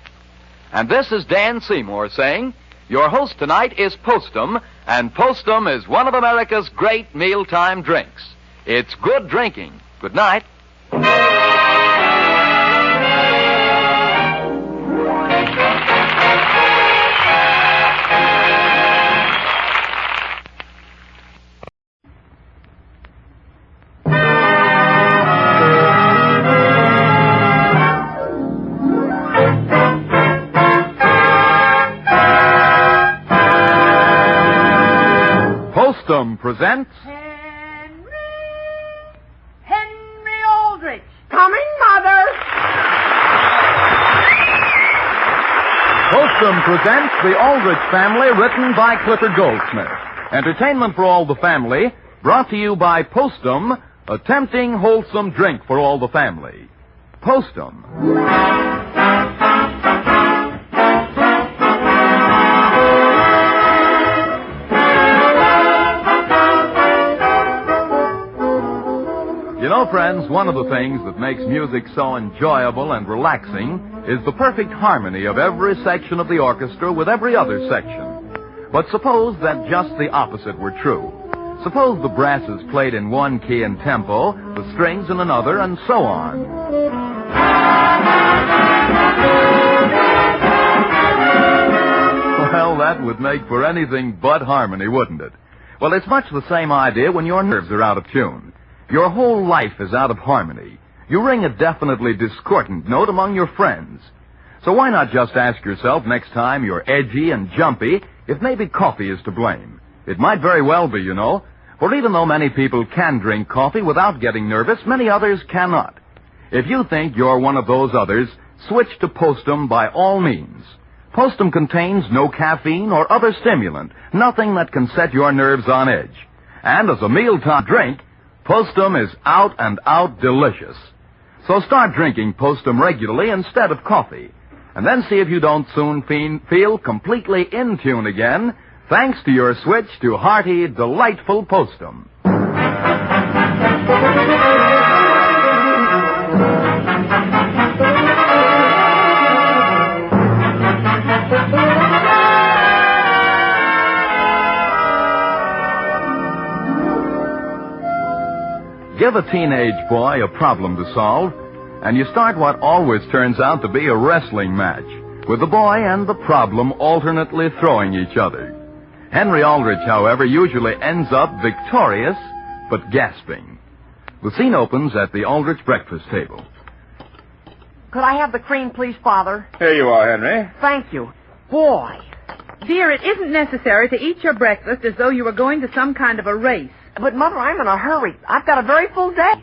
M: And this is Dan Seymour saying, your host tonight is Postum, and Postum is one of America's great mealtime drinks. It's good drinking. Good night.
G: Postum presents
S: Henry Aldrich. Coming, Mother.
G: Postum presents The Aldrich Family, written by Clifford Goldsmith. Entertainment for all the family, brought to you by Postum, a tempting, wholesome drink for all the family. Postum. You know, friends, one of the things that makes music so enjoyable and relaxing is the perfect harmony of every section of the orchestra with every other section. But suppose that just the opposite were true. Suppose the brasses played in one key and tempo, the strings in another, and so on. Well, that would make for anything but harmony, wouldn't it? Well, it's much the same idea when your nerves are out of tune. Your whole life is out of harmony. You ring a definitely discordant note among your friends. So why not just ask yourself next time you're edgy and jumpy if maybe coffee is to blame? It might very well be, you know. For even though many people can drink coffee without getting nervous, many others cannot. If you think you're one of those others, switch to Postum by all means. Postum contains no caffeine or other stimulant, nothing that can set your nerves on edge. And as a mealtime drink, Postum is out and out delicious. So start drinking Postum regularly instead of coffee. And then see if you don't soon feel completely in tune again, thanks to your switch to hearty, delightful Postum. Give a teenage boy a problem to solve, and you start what always turns out to be a wrestling match, with the boy and the problem alternately throwing each other.
M: Henry Aldrich, however, usually ends up victorious, but gasping. The scene opens at the Aldrich breakfast table.
S: Could I have the cream, please, Father?
C: Here you are, Henry.
S: Thank you. Boy.
K: Dear, it isn't necessary to eat your breakfast as though you were going to some kind of a race.
S: But, Mother, I'm in a hurry. I've got a very full day.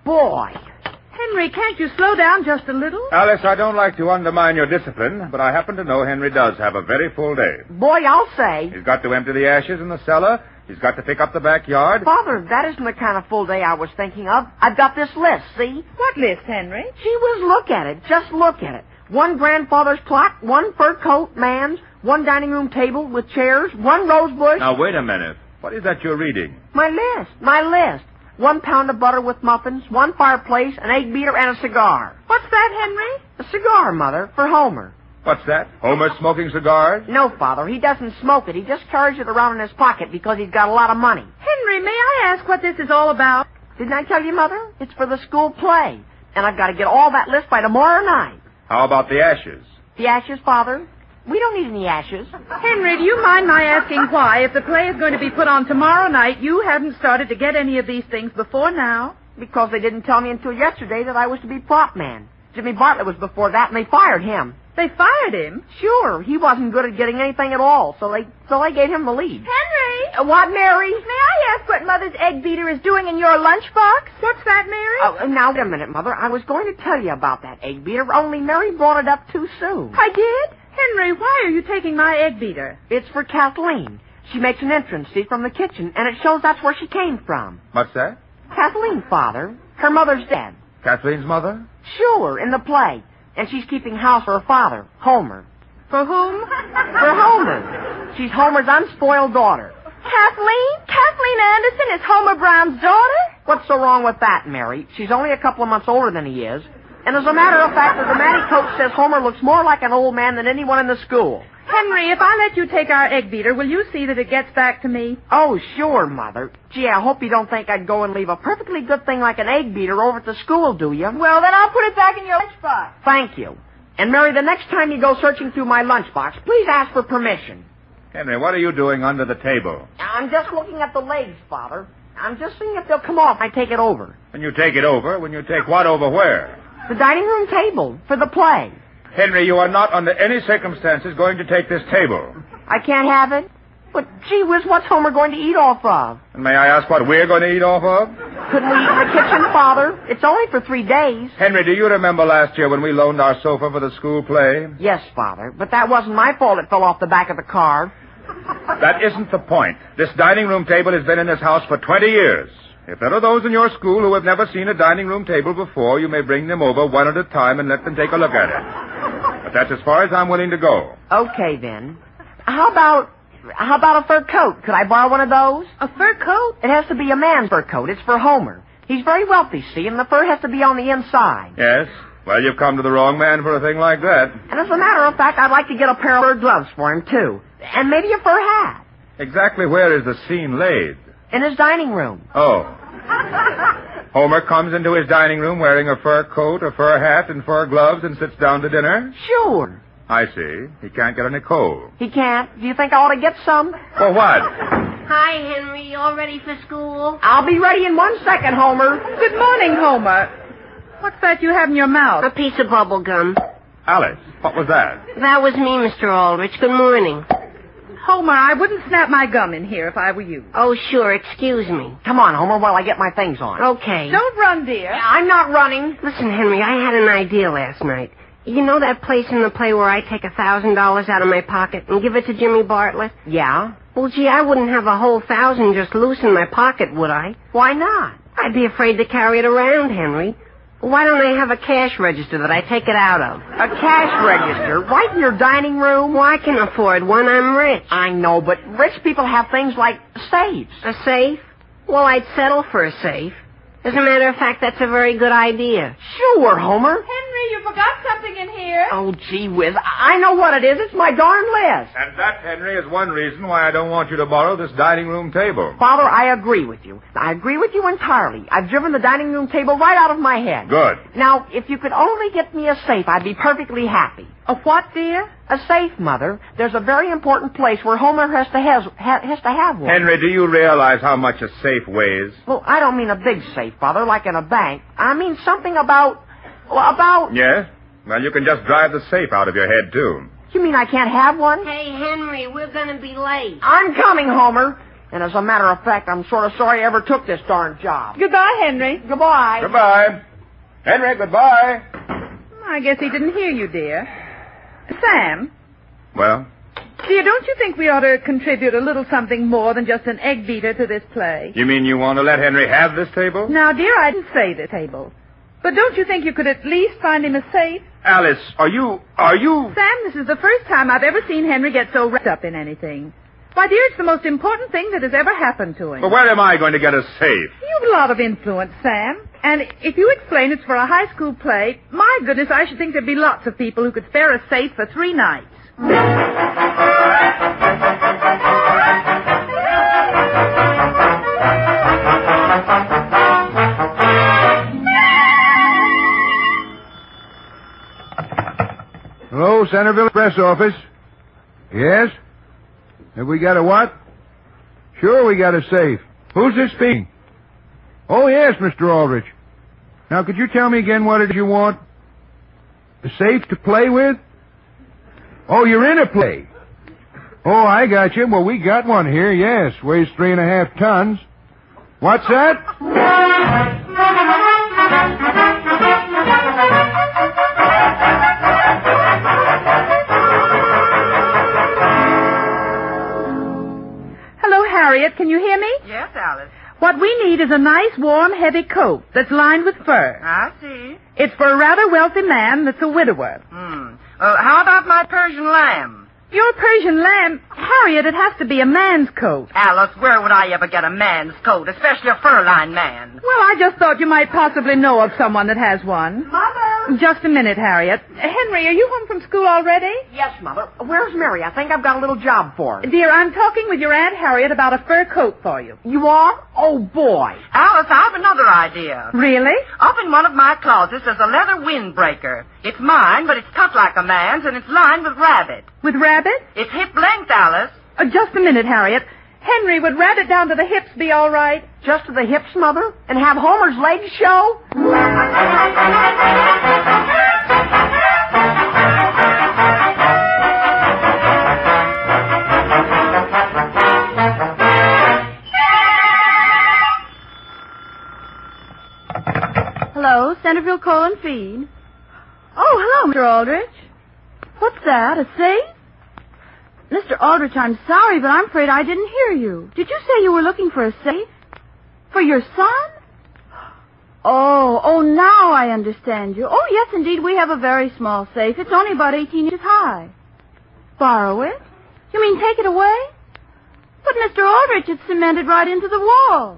S: Boy.
K: Henry, can't you slow down just a little?
C: Alice, I don't like to undermine your discipline, but I happen to know Henry does have a very full day.
S: Boy, I'll say.
C: He's got to empty the ashes in the cellar. He's got to pick up the backyard.
S: Father, that isn't the kind of full day I was thinking of. I've got this list, see?
K: What list, Henry?
S: Gee whiz, look at it. Just look at it. One grandfather's clock, one fur coat, man's, one dining room table with chairs, one rose bush.
C: Now, wait a minute. What is that you're reading?
S: My list. 1 pound of butter with muffins, one fireplace, an egg beater, and a cigar.
K: What's that, Henry?
S: A cigar, Mother, for Homer.
C: What's that? Homer smoking cigars?
S: No, Father, he doesn't smoke it. He just carries it around in his pocket because he's got a lot of money.
K: Henry, may I ask what this is all about?
S: Didn't I tell you, Mother? It's for the school play. And I've got to get all that list by tomorrow night.
C: How about the ashes?
S: The ashes, Father? We don't need any ashes.
K: Henry, do you mind my asking why, if the play is going to be put on tomorrow night, you haven't started to get any of these things before now?
S: Because they didn't tell me until yesterday that I was to be prop man. Jimmy Bartlett was before that, and they fired him.
K: They fired him?
S: Sure. He wasn't good at getting anything at all, so they gave him the lead.
H: Henry!
S: What, Mary?
H: May I ask what Mother's egg beater is doing in your lunchbox?
K: What's that, Mary?
S: Oh, now, wait a minute, Mother. I was going to tell you about that egg beater, only Mary brought it up too soon.
H: I did?
K: Henry, why are you taking my egg beater?
S: It's for Kathleen. She makes an entrance, see, from the kitchen, and it shows that's where she came from.
C: What's that?
S: Kathleen, Father. Her mother's dead.
C: Kathleen's mother?
S: Sure, in the play. And she's keeping house for her father, Homer.
K: For whom?
S: For Homer. She's Homer's unspoiled daughter.
H: Kathleen? Kathleen Anderson is Homer Brown's daughter?
S: What's so wrong with that, Mary? She's only a couple of months older than he is. And as a matter of fact, the dramatic coach says Homer looks more like an old man than anyone in the school.
K: Henry, if I let you take our egg beater, will you see that it gets back to me?
S: Oh, sure, Mother. Gee, I hope you don't think I'd go and leave a perfectly good thing like an egg beater over at the school, do you?
H: Well, then I'll put it back in your lunchbox.
S: Thank you. And, Mary, the next time you go searching through my lunchbox, please ask for permission.
C: Henry, what are you doing under the table?
S: I'm just looking at the legs, Father. I'm just seeing if they'll come off. I take it over.
C: When you take it over? When you take what over where?
S: The dining room table for the play.
C: Henry, you are not under any circumstances going to take this table.
S: I can't have it? But, gee whiz, what's Homer going to eat off of?
C: And may I ask what we're going to eat off of?
S: Couldn't we eat in the kitchen, Father? It's only for 3 days.
C: Henry, do you remember last year when we loaned our sofa for the school play?
S: Yes, Father, but that wasn't my fault it fell off the back of the car.
C: That isn't the point. This dining room table has been in this house for 20 years. If there are those in your school who have never seen a dining room table before, you may bring them over one at a time and let them take a look at it. But that's as far as I'm willing to go.
S: Okay, then. How about a fur coat? Could I borrow one of those?
K: A fur coat?
S: It has to be a man's fur coat. It's for Homer. He's very wealthy, see, and the fur has to be on the inside.
C: Yes? Well, you've come to the wrong man for a thing like that.
S: And as a matter of fact, I'd like to get a pair of fur gloves for him, too. And maybe a fur hat.
C: Exactly where is the scene laid?
S: In his dining room.
C: Oh. Homer comes into his dining room wearing a fur coat, a fur hat, and fur gloves and sits down to dinner?
S: Sure.
C: I see. He can't get any coal.
S: He can't? Do you think I ought to get some?
C: For what?
B: Hi, Henry. You all ready for school?
S: I'll be ready in 1 second, Homer.
K: Good morning, Homer. What's that you have in your mouth?
B: A piece of bubble gum.
C: Alice, what was that?
B: That was me, Mr. Aldrich. Good morning.
K: Homer, I wouldn't snap my gum in here if I were you.
B: Oh, sure. Excuse me.
S: Come on, Homer, while I get my things on.
B: Okay.
K: Don't run, dear.
S: I'm not running.
B: Listen, Henry, I had an idea last night. You know that place in the play where I take $1,000 out of my pocket and give it to Jimmy Bartlett?
S: Yeah?
B: Well, gee, I wouldn't have a whole 1,000 just loose in my pocket, would I?
S: Why not?
B: I'd be afraid to carry it around, Henry. Why don't I have a cash register that I take it out of?
S: A cash register? Right in your dining room?
B: Well, I can afford one. I'm rich.
S: I know, but rich people have things like safes.
B: A safe? Well, I'd settle for a safe. As a matter of fact, that's a very good idea.
S: Sure, Homer.
H: Henry, you forgot something in here.
S: Oh, gee whiz. I know what it is. It's my darn list.
C: And that, Henry, is one reason why I don't want you to borrow this dining room table.
S: Father, I agree with you. I agree with you entirely. I've driven the dining room table right out of my head.
C: Good.
S: Now, if you could only get me a safe, I'd be perfectly happy.
A: A what, dear?
S: A safe, Mother. There's a very important place where Homer has to have one.
C: Henry, do you realize how much a safe weighs?
S: Well, I don't mean a big safe, Father, like in a bank. I mean something about...
C: Yes? Well, you can just drive the safe out of your head, too.
S: You mean I can't have one?
B: Hey, Henry, we're gonna be late.
S: I'm coming, Homer. And as a matter of fact, I'm sort of sorry I ever took this darn job.
A: Goodbye, Henry.
S: Goodbye.
C: Goodbye. Henry, goodbye.
A: I guess he didn't hear you, dear. Sam?
C: Well?
A: Dear, don't you think we ought to contribute a little something more than just an egg beater to this play?
C: You mean you want to let Henry have this table?
A: Now, dear, I didn't say the table. But don't you think you could at least find him a safe?
C: Alice, are you...
A: Sam, this is the first time I've ever seen Henry get so wrapped up in anything. Why, dear, it's the most important thing that has ever happened to him.
C: But where am I going to get a safe?
A: You've a lot of influence, Sam. And if you explain it's for a high school play, my goodness, I should think there'd be lots of people who could spare a safe for 3 nights.
N: Hello, Centerville Press Office. Yes? Have we got a what? Sure, we got a safe. Who's this speaking? Oh, yes, Mr. Aldrich. Now, could you tell me again what it is you want? A safe to play with? Oh, you're in a play. Oh, I got you. Well, we got one here, yes. Weighs 3.5 tons. What's that?
A: Harriet, can you hear me?
W: Yes, Alice.
A: What we need is a nice, warm, heavy coat that's lined with fur.
W: I see.
A: It's for a rather wealthy man that's a widower.
W: How about my Persian lamb?
A: Your Persian lamb? Harriet, it has to be a man's coat.
W: Alice, where would I ever get a man's coat, especially a fur-lined man?
A: Well, I just thought you might possibly know of someone that has one.
S: Mother!
A: Just a minute, Harriet. Henry, are you home from school already?
S: Yes, Mother. Where's Mary? I think I've got a little job for her.
A: Dear, I'm talking with your Aunt Harriet about a fur coat for you.
S: You are? Oh, boy.
W: Alice, I have another idea.
A: Really?
W: Up in one of my closets there's a leather windbreaker. It's mine, but it's cut like a man's, and it's lined with rabbit.
A: With rabbit?
W: It's hip-length, Alice.
A: Just a minute, Harriet. Henry, would rabbit down to the hips be all right?
S: Just to the hips, Mother? And have Homer's legs show?
L: Hello, Centerville Coal and Feed.
A: Oh, hello, Mr. Aldrich.
L: What's that, a safe? Mr. Aldrich, I'm sorry, but I'm afraid I didn't hear you. Did you say you were looking for a safe? For your son? Oh, now I understand you. Oh, yes, indeed, we have a very small safe. It's only about 18 inches high. Borrow it? You mean take it away? But, Mr. Aldrich, it's cemented right into the wall.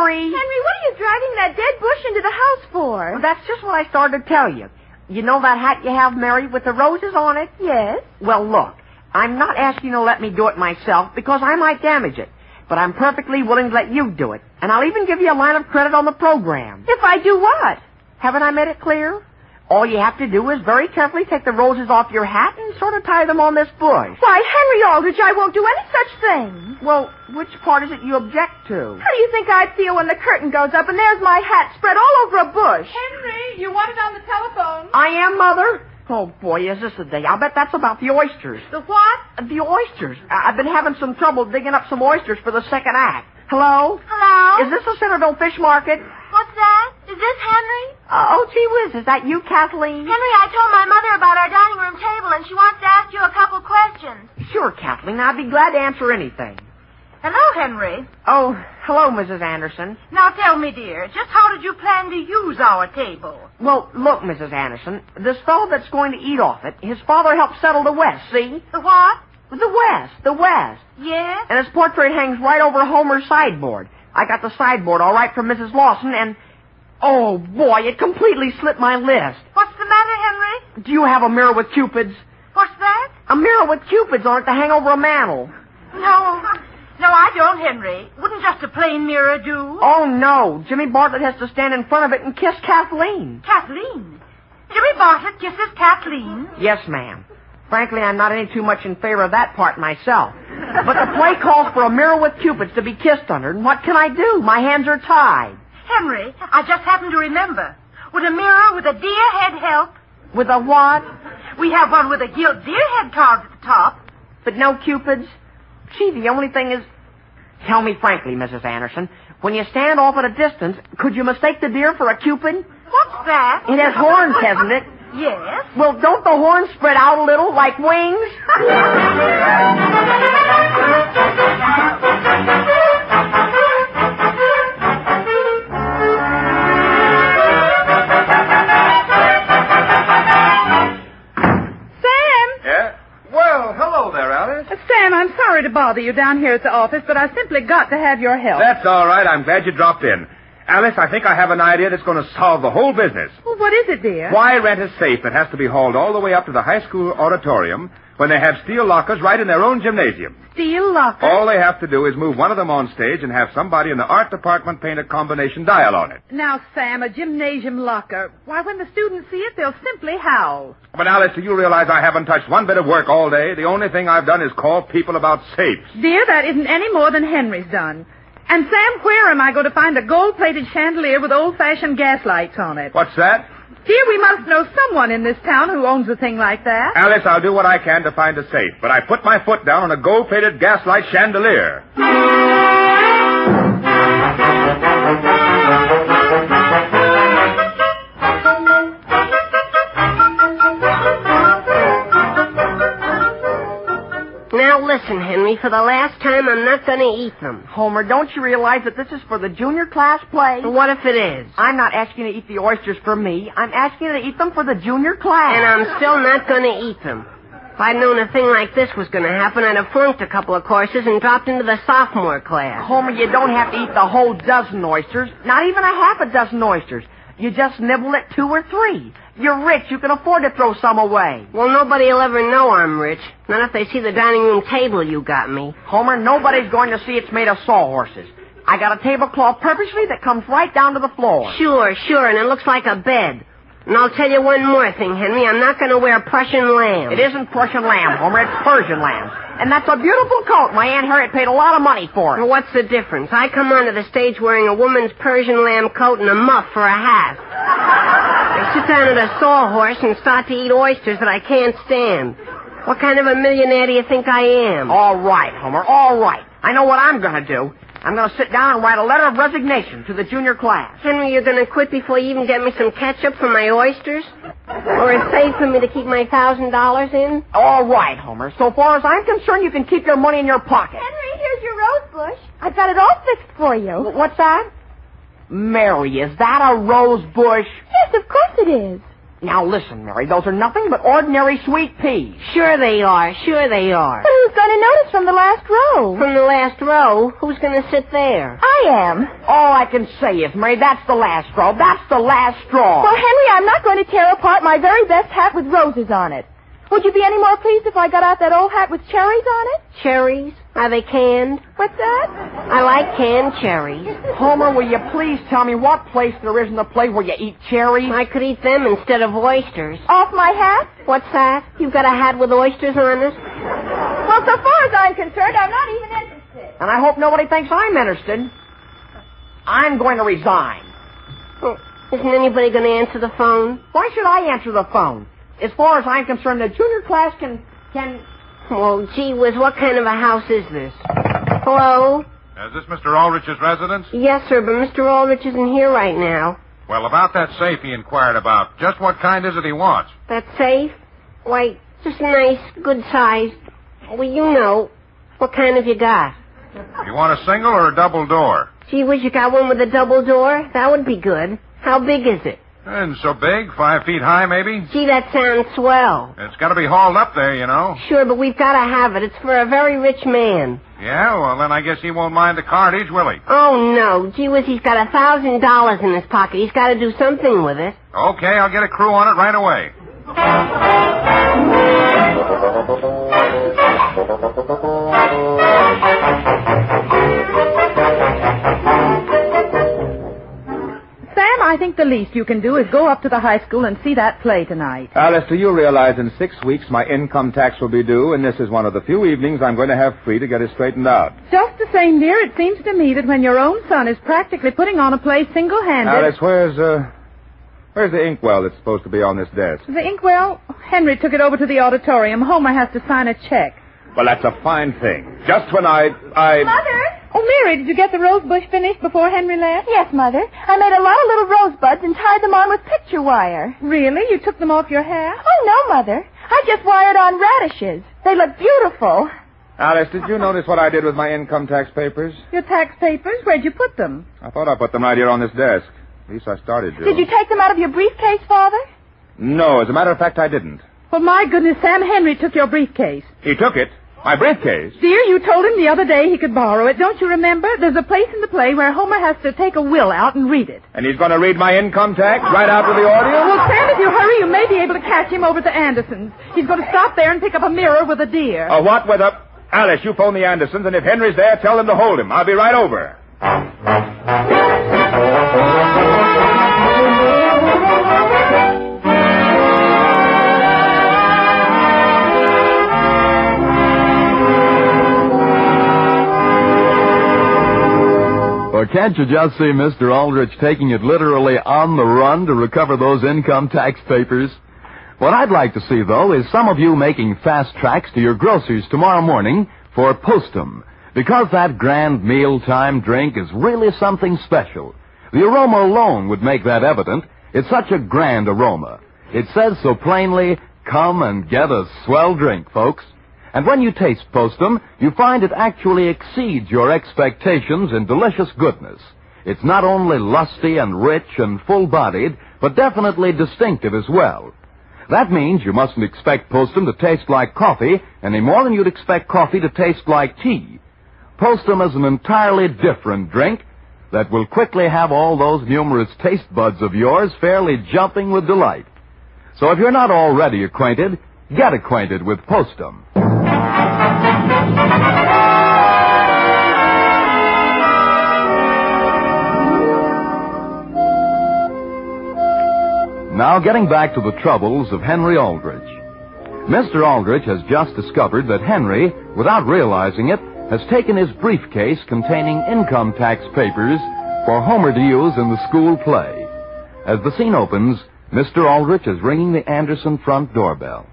S: Henry,
L: what are you dragging that dead bush into the house for?
S: Well, that's just what I started to tell you. You know that hat you have, Mary, with the roses on it?
L: Yes.
S: Well, look, I'm not asking you to let me do it myself because I might damage it. But I'm perfectly willing to let you do it. And I'll even give you a line of credit on the program.
L: If I do what?
S: Haven't I made it clear? All you have to do is very carefully take the roses off your hat and sort of tie them on this bush.
L: Why, Henry Aldrich, I won't do any such thing.
S: Well, which part is it you object to?
L: How do you think I'd feel when the curtain goes up and there's my hat spread all over a bush?
A: Henry, you want it on the telephone?
S: I am, Mother. Oh, boy, is this a day. I'll bet that's about the oysters.
A: The what?
S: The oysters. I've been having some trouble digging up some oysters for the second act. Hello?
L: Hello?
S: Is this the Centerville Fish Market?
L: What's that? Is this Henry?
S: Oh, gee whiz, is that you, Kathleen?
L: Henry, I told my mother about our dining room table, and she wants to ask you a couple questions.
S: Sure, Kathleen. I'd be glad to answer anything.
L: Hello, Henry.
S: Oh, hello, Mrs. Anderson.
L: Now tell me, dear, just how did you plan to use our table?
S: Well, look, Mrs. Anderson, this fellow that's going to eat off it, his father helped settle the West, see?
L: The what?
S: The West.
L: Yes?
S: And his portrait hangs right over Homer's sideboard. I got the sideboard all right from Mrs. Lawson, and... oh, boy, it completely slipped my list.
L: What's the matter, Henry?
S: Do you have a mirror with cupids?
L: What's that?
B: A mirror with cupids on it to hang over a mantel.
L: No, I don't, Henry. Wouldn't just a plain mirror do?
B: Oh, no. Jimmy Bartlett has to stand in front of it and kiss Kathleen.
L: Kathleen? Jimmy Bartlett kisses Kathleen?
B: Yes, ma'am. Frankly, I'm not any too much in favor of that part myself. But the play calls for a mirror with cupids to be kissed under, and what can I do? My hands are tied.
L: Henry, I just happen to remember. Would a mirror with a deer head help?
B: With a what?
L: We have one with a gilt deer head carved at the top.
B: But no cupids? Gee, the only thing is... Tell me frankly, Mrs. Anderson, when you stand off at a distance, could you mistake the deer for a cupid?
L: What's that?
B: It has horns, hasn't it?
L: Yes.
B: Well, don't the horns spread out a little, like wings?
C: Well, hello there, Alice.
K: Sam, I'm sorry to bother you down here at the office, but I simply got to have your help.
C: That's all right. I'm glad you dropped in. Alice, I think I have an idea that's going to solve the whole business.
K: Well, what is it, dear?
C: Why rent a safe that has to be hauled all the way up to the high school auditorium when they have steel lockers right in their own gymnasium?
K: Steel lockers?
C: All they have to do is move one of them on stage and have somebody in the art department paint a combination dial on it.
K: Now, Sam, a gymnasium locker. Why, when the students see it, they'll simply howl.
C: But, Alice, do you realize I haven't touched one bit of work all day? The only thing I've done is call people about safes.
K: Dear, that isn't any more than Henry's done. And, Sam, where am I going to find a gold-plated chandelier with old-fashioned gas lights on it?
C: What's that?
K: Dear, we must know someone in this town who owns a thing like that.
C: Alice, I'll do what I can to find a safe, but I put my foot down on a gold-plated gaslight chandelier.
B: Now listen, Henry, for the last time, I'm not going to eat them. Homer, don't you realize that this is for the junior class play? What if it is? I'm not asking you to eat the oysters for me. I'm asking you to eat them for the junior class. And I'm still not going to eat them. If I'd known a thing like this was going to happen, I'd have flunked a couple of courses and dropped into the sophomore class. Homer, you don't have to eat the whole dozen oysters. Not even a half a dozen oysters. You just nibble at 2 or 3. You're rich. You can afford to throw some away. Well, nobody will ever know I'm rich. Not if they see the dining room table you got me. Homer, nobody's going to see it's made of sawhorses. I got a tablecloth purposely that comes right down to the floor. Sure, and it looks like a bed. And I'll tell you one more thing, Henry. I'm not going to wear Prussian lamb. It isn't Prussian lamb, Homer. It's Persian lamb. And that's a beautiful coat. My Aunt Harriet paid a lot of money for it. Well, what's the difference? I come onto the stage wearing a woman's Persian lamb coat and a muff for a hat. I sit down at a sawhorse and start to eat oysters that I can't stand. What kind of a millionaire do you think I am? All right, Homer, all right. I know what I'm going to do. I'm going to sit down and write a letter of resignation to the junior class. Henry, you're going to quit before you even get me some ketchup for my oysters? Or a safe for me to keep my $1,000 in? All right, Homer. So far as I'm concerned, you can keep your money in your pocket.
H: Henry, here's your rose bush. I've got it all fixed for you.
B: What's that? Mary, is that a rose bush?
H: Yes, of course it is.
B: Now listen, Mary, those are nothing but ordinary sweet peas. Sure they are.
H: But who's going to notice from the last row?
B: From the last row? Who's going to sit there?
H: I am.
B: All I can say is, Mary, that's the last straw. That's the last straw.
H: Well, Henry, I'm not going to tear apart my very best hat with roses on it. Would you be any more pleased if I got out that old hat with cherries on it?
B: Cherries? Are they canned?
H: What's that?
B: I like canned cherries. Homer, will you please tell me what place there is in the play where you eat cherries? I could eat them instead of oysters.
H: Off my hat?
B: What's that? You've got a hat with oysters on it?
H: Well, so far as I'm concerned, I'm not even interested.
B: And I hope nobody thinks I'm interested. I'm going to resign. Well, isn't anybody going to answer the phone? Why should I answer the phone? As far as I'm concerned, the junior class can... Well, gee whiz, what kind of a house is this? Hello?
C: Is this Mr. Aldrich's residence?
B: Yes, sir, but Mr. Aldrich isn't here right now.
C: Well, about that safe he inquired about. Just what kind is it he wants?
B: That safe? Why, just a nice, good size. Well, you know. What kind have you got?
C: You want a single or a double door?
B: Gee whiz, you got one with a double door? That would be good. How big is it?
C: And so big, 5 feet high, maybe?
B: Gee, that sounds swell.
C: It's got to be hauled up there, you know.
B: Sure, but we've got to have it. It's for a very rich man.
C: Yeah, well, then I guess he won't mind the cartage, will he?
B: Oh, no. Gee whiz, he's got $1,000 in his pocket. He's got to do something with it.
C: Okay, I'll get a crew on it right away.
K: Sam, I think the least you can do is go up to the high school and see that play tonight.
C: Alice, do you realize in 6 weeks my income tax will be due, and this is one of the few evenings I'm going to have free to get it straightened out?
K: Just the same, dear, it seems to me that when your own son is practically putting on a play single-handed...
C: Alice, where's the inkwell that's supposed to be on this desk?
K: The inkwell? Henry took it over to the auditorium. Homer has to sign a check.
C: Well, that's a fine thing. Just when I...
H: Mother?
K: Oh, Mary, did you get the rose bush finished before Henry left?
L: Yes, Mother. I made a lot of little rosebuds and tied them on with picture wire.
K: Really? You took them off your hat?
L: Oh, no, Mother. I just wired on radishes. They look beautiful.
C: Alice, did you notice what I did with my income tax papers?
K: Your tax papers? Where'd you put them?
C: I thought I put them right here on this desk. At least I started to.
L: Did you take them out of your briefcase, Father?
C: No, as a matter of fact, I didn't.
K: Well, my goodness, Sam, Henry took your briefcase.
C: He took it? My briefcase?
K: Dear, you told him the other day he could borrow it. Don't you remember? There's a place in the play where Homer has to take a will out and read it.
C: And he's going to read my income tax right after the audience?
K: Well, Sam, if you hurry, you may be able to catch him over at the Andersons. He's going to stop there and pick up a mirror with a deer.
C: A what with a... Alice, you phone the Andersons, and if Henry's there, tell them to hold him. I'll be right over.
R: Or can't you just see Mr. Aldrich taking it literally on the run to recover those income tax papers? What I'd like to see, though, is some of you making fast tracks to your groceries tomorrow morning for Postum, because that grand mealtime drink is really something special. The aroma alone would make that evident. It's such a grand aroma. It says so plainly, come and get a swell drink, folks. And when you taste Postum, you find it actually exceeds your expectations in delicious goodness. It's not only lusty and rich and full-bodied, but definitely distinctive as well. That means you mustn't expect Postum to taste like coffee any more than you'd expect coffee to taste like tea. Postum is an entirely different drink that will quickly have all those numerous taste buds of yours fairly jumping with delight. So if you're not already acquainted, get acquainted with Postum.
G: Now, getting back to the troubles of Henry Aldrich. Mr. Aldrich has just discovered that Henry, without realizing it, has taken his briefcase containing income tax papers for Homer to use in the school play. As the scene opens, Mr. Aldrich is ringing the Anderson front doorbell.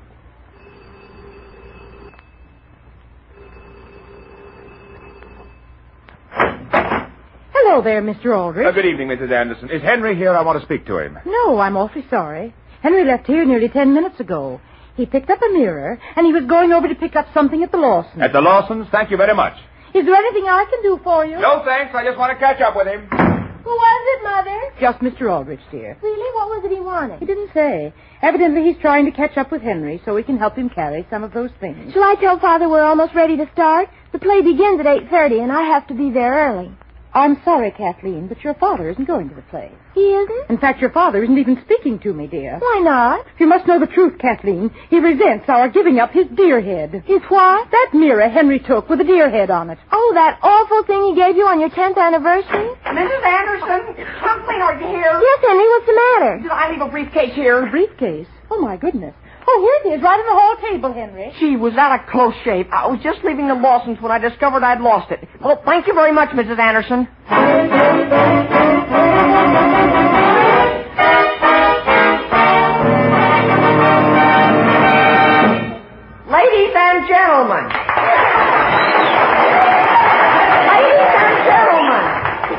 K: Hello there, Mr. Aldrich.
C: Good evening, Mrs. Anderson. Is Henry here? I want to speak to him.
K: No, I'm awfully sorry. Henry left here nearly 10 minutes ago. He picked up a mirror, and he was going over to pick up something at the Lawsons.
C: At the Lawsons? Thank you very much.
K: Is there anything I can do for you?
C: No, thanks. I just want to catch up with him.
L: Who was it, Mother?
K: Just Mr. Aldrich, dear.
L: Really? What was it he wanted?
K: He didn't say. Evidently, he's trying to catch up with Henry so we can help him carry some of those things.
L: Shall I tell Father we're almost ready to start? The play begins at 8:30, and I have to be there early.
K: I'm sorry, Kathleen, but your father isn't going to the play.
L: He isn't?
K: In fact, your father isn't even speaking to me, dear.
L: Why not?
K: You must know the truth, Kathleen. He resents our giving up his deer head.
L: His what?
K: That mirror Henry took with a deer head on it.
L: Oh, that awful thing he gave you on your 10th anniversary?
X: Mrs. Anderson, something are you here?
L: Yes, Henry, what's the matter?
X: Did I leave a briefcase here?
K: A briefcase? Oh, my goodness. Oh, here it is, right on the hall table, Henry.
X: Gee, was that a close shave? I was just leaving the Lawsons when I discovered I'd lost it. Well, thank you very much, Mrs. Anderson. Ladies and gentlemen. Ladies and gentlemen,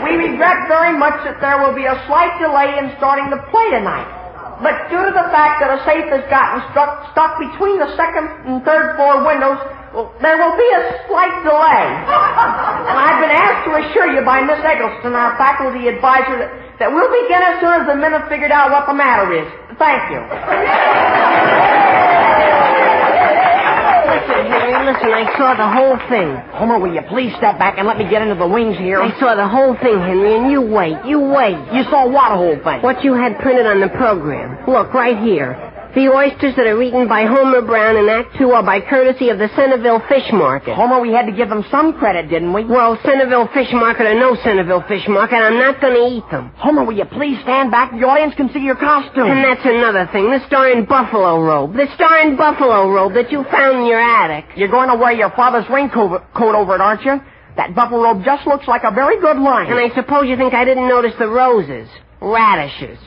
X: we regret very much that there will be a slight delay in starting the play tonight. But due to the fact that a safe has gotten stuck between the second and third floor windows, well, there will be a slight delay. And I've been asked to assure you by Miss Eggleston, our faculty advisor, that we'll begin as soon as the men have figured out what the matter is. Thank you.
B: Listen, I saw the whole thing.
X: Homer, will you please step back and let me get into the wings here?
B: I saw the whole thing, Henry, and you wait.
X: You saw what whole thing?
B: What you had printed on the program. Look, right here. The oysters that are eaten by Homer Brown in Act 2 are by courtesy of the Centerville Fish Market.
X: Homer, we had to give them some credit, didn't we?
B: Well, Centerville Fish Market or no Centerville Fish Market, I'm not going to eat them.
X: Homer, will you please stand back? The audience can see your costume.
B: And that's another thing, the star in buffalo robe. The star in buffalo robe that you found in your attic.
X: You're going to wear your father's raincoat over it, aren't you? That buffalo robe just looks like a very good line.
B: And I suppose you think I didn't notice the roses. Radishes.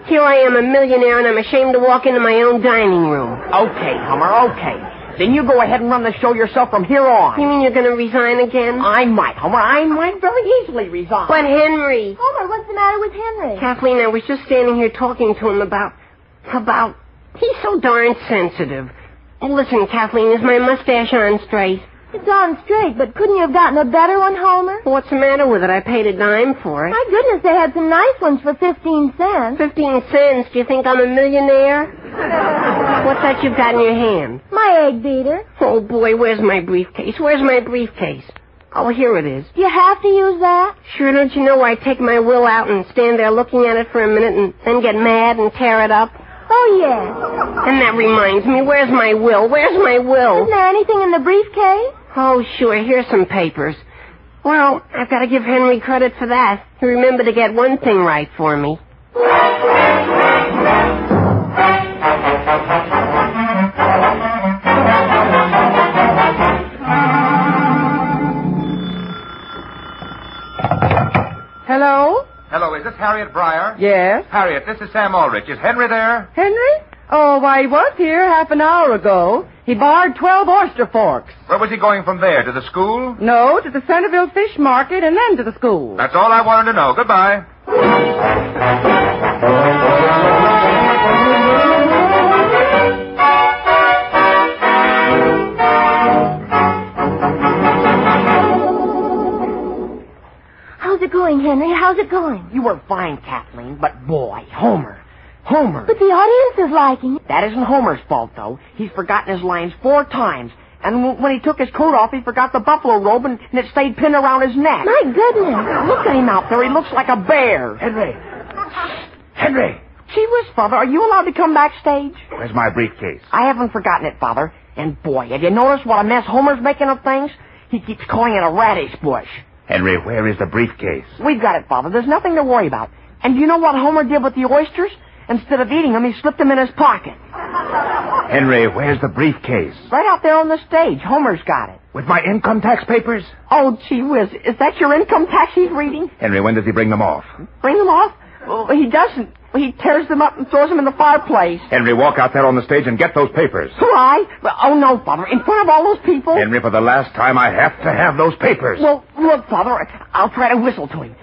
B: Here I am, a millionaire, and I'm ashamed to walk into my own dining room.
X: Okay, Homer, okay. Then you go ahead and run the show yourself from here on.
B: You mean you're going to resign again?
X: I might, Homer. I might very easily resign.
B: But Henry...
H: Homer, what's the matter with Henry?
B: Kathleen, I was just standing here talking to him about... He's so darn sensitive. Listen, Kathleen, is my mustache on straight?
H: It's on straight, but couldn't you have gotten a better one, Homer?
B: What's the matter with it? I paid a dime for it.
H: My goodness, they had some nice ones for 15 cents.
B: 15 cents? Do you think I'm a millionaire? What's that you've got in your hand?
H: My egg beater.
B: Oh, boy, where's my briefcase? Where's my briefcase? Oh, here it is.
H: Do you have to use that?
B: Sure, don't you know I take my will out and stand there looking at it for a minute and then get mad and tear it up?
H: Oh, yes.
B: And that reminds me, where's my will? Where's my will?
H: Isn't there anything in the briefcase?
B: Oh, sure, here's some papers. Well, I've got to give Henry credit for that. He remembered to get one thing right for me.
K: Hello?
C: Hello, is this Harriet Breyer?
K: Yes.
C: Harriet, this is Sam Aldrich. Is Henry there?
K: Henry? Oh, why, he was here half an hour ago. He borrowed 12 oyster forks.
C: Where was he going from there? To the school?
K: No, to the Centerville Fish Market and then to the school.
C: That's all I wanted to know. Goodbye.
H: How's it going, Henry? How's it going?
X: You were fine, Kathleen, but boy, Homer.
H: But the audience is liking it.
X: That isn't Homer's fault, though. He's forgotten his lines 4 times. And when he took his coat off, he forgot the buffalo robe, and it stayed pinned around his neck.
H: My goodness.
X: Look at him out there. He looks like a bear.
N: Henry!
X: Gee whiz, Father, are you allowed to come backstage?
N: Where's my briefcase?
X: I haven't forgotten it, Father. And boy, have you noticed what a mess Homer's making of things? He keeps calling it a radish bush.
N: Henry, where is the briefcase?
X: We've got it, Father. There's nothing to worry about. And do you know what Homer did with the oysters? Instead of eating them, he slipped them in his pocket.
N: Henry, where's the briefcase?
X: Right out there on the stage. Homer's got it.
N: With my income tax papers?
X: Oh, gee whiz. Is that your income tax he's reading?
N: Henry, when does he bring them off?
X: Bring them off? Well, he doesn't. He tears them up and throws them in the fireplace.
C: Henry, walk out there on the stage and get those papers.
X: Who, I? Oh, no, Father. In front of all those people?
C: Henry, for the last time, I have to have those papers.
X: Well, look, Father. I'll try to whistle to him.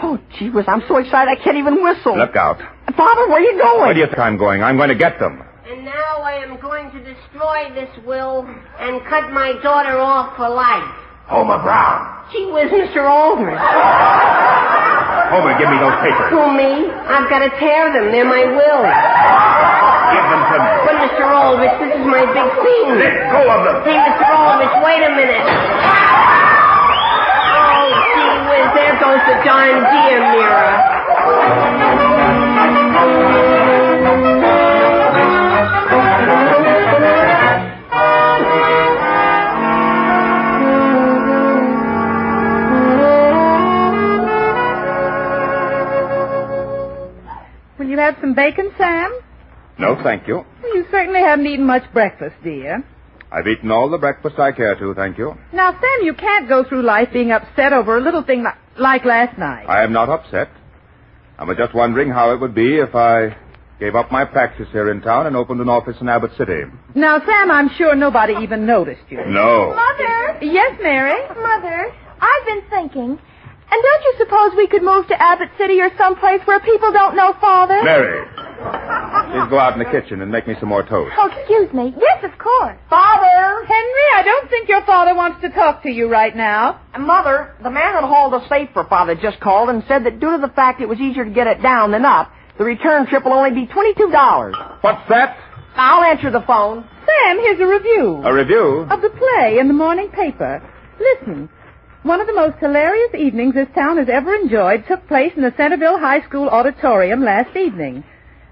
X: Oh, gee whiz, I'm so excited I can't even whistle.
C: Look out.
X: Father, where are you going?
C: Where do you think I'm going? I'm going to get them.
B: And now I am going to destroy this will and cut my daughter off for life.
N: Homer Brown.
B: Gee whiz, Mr. Aldrich.
C: Homer, give me those papers.
B: Who, me? I've got to tear them. They're my will.
C: Give them to me.
B: But, Mr. Aldrich, this is my big thing.
C: Let go of them.
B: Hey, Mr. Aldrich, wait a minute. Oh, gee whiz, there goes the darn deer mirror.
K: Will you have some bacon, Sam?
C: No, thank you.
K: Well, you certainly haven't eaten much breakfast, dear.
C: I've eaten all the breakfast I care to, thank you.
K: Now, Sam, you can't go through life being upset over a little thing like last night.
C: I am not upset. I was just wondering how it would be if I gave up my practice here in town and opened an office in Abbott City.
K: Now, Sam, I'm sure nobody even noticed you.
C: No.
H: Mother?
K: Yes, Mary?
H: Mother, I've been thinking. And don't you suppose we could move to Abbott City or someplace where people don't know Father?
C: Mary, please go out in the kitchen and make me some more toast.
H: Oh, excuse me. Yes, of course.
X: Father!
K: Henry, I don't think your father wants to talk to you right now.
X: Mother, the man that hauled the safe for Father just called and said that due to the fact it was easier to get it down than up, the return trip will only be $22.
C: What's that?
X: I'll answer the phone.
K: Sam, here's a review.
C: A review?
K: Of the play in the morning paper. Listen. One of the most hilarious evenings this town has ever enjoyed took place in the Centerville High School auditorium last evening.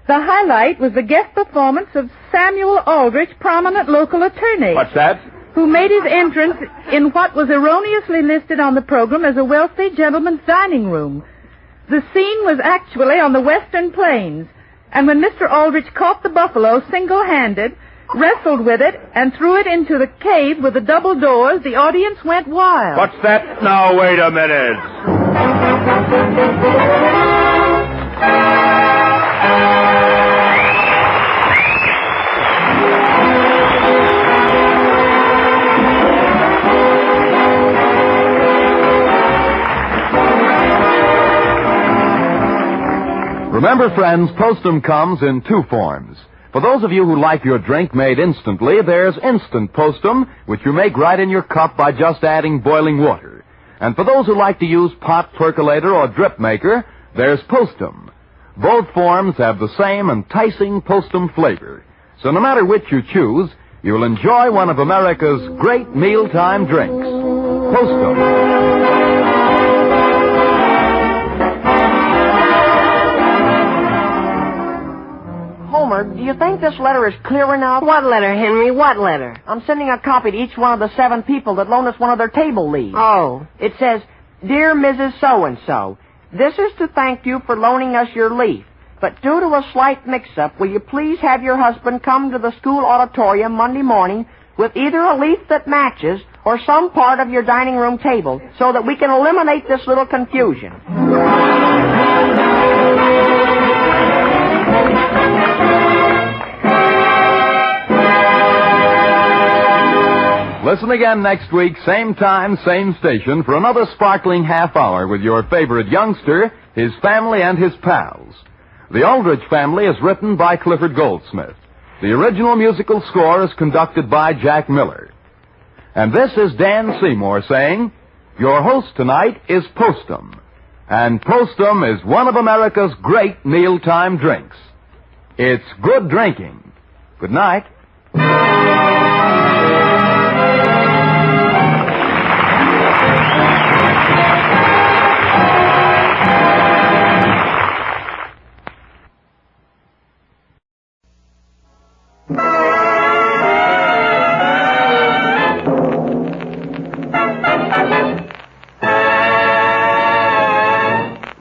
F: The highlight was the guest performance of Samuel Aldrich, prominent local attorney.
C: What's that?
F: Who made his entrance in what was erroneously listed on the program as a wealthy gentleman's dining room. The scene was actually on the Western Plains, and when Mr. Aldrich caught the buffalo single-handed, wrestled with it, and threw it into the cave with the double doors, the audience went wild.
C: What's that? Now, wait a minute.
R: Remember, friends, Postum comes in two forms. For those of you who like your drink made instantly, there's Instant Postum, which you make right in your cup by just adding boiling water. And for those who like to use pot percolator or drip maker, there's Postum. Both forms have the same enticing Postum flavor. So no matter which you choose, you'll enjoy one of America's great mealtime drinks. Postum.
X: Homer, do you think this letter is clear enough?
B: What letter, Henry? What letter?
X: I'm sending a copy to each one of the 7 people that loaned us one of their table leaves.
B: Oh.
X: It says, Dear Mrs. So-and-so, this is to thank you for loaning us your leaf. But due to a slight mix-up, will you please have your husband come to the school auditorium Monday morning with either a leaf that matches or some part of your dining room table so that we can eliminate this little confusion.
R: Listen again next week, same time, same station, for another sparkling half hour with your favorite youngster, his family, and his pals. The Aldrich Family is written by Clifford Goldsmith. The original musical score is conducted by Jack Miller. And this is Dan Seymour saying, your host tonight is Postum. And Postum is one of America's great mealtime drinks. It's good drinking. Good night.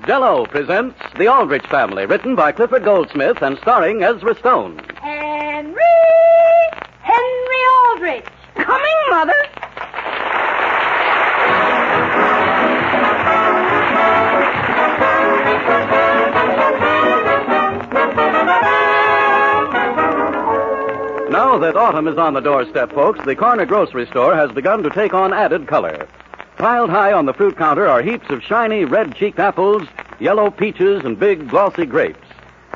G: Jell-O presents The Aldrich Family, written by Clifford Goldsmith and starring Ezra Stone.
H: Henry Aldrich.
S: Coming, Mother.
G: Now that autumn is on the doorstep, folks, the corner grocery store has begun to take on added color. Piled high on the fruit counter are heaps of shiny red-cheeked apples, yellow peaches, and big glossy grapes.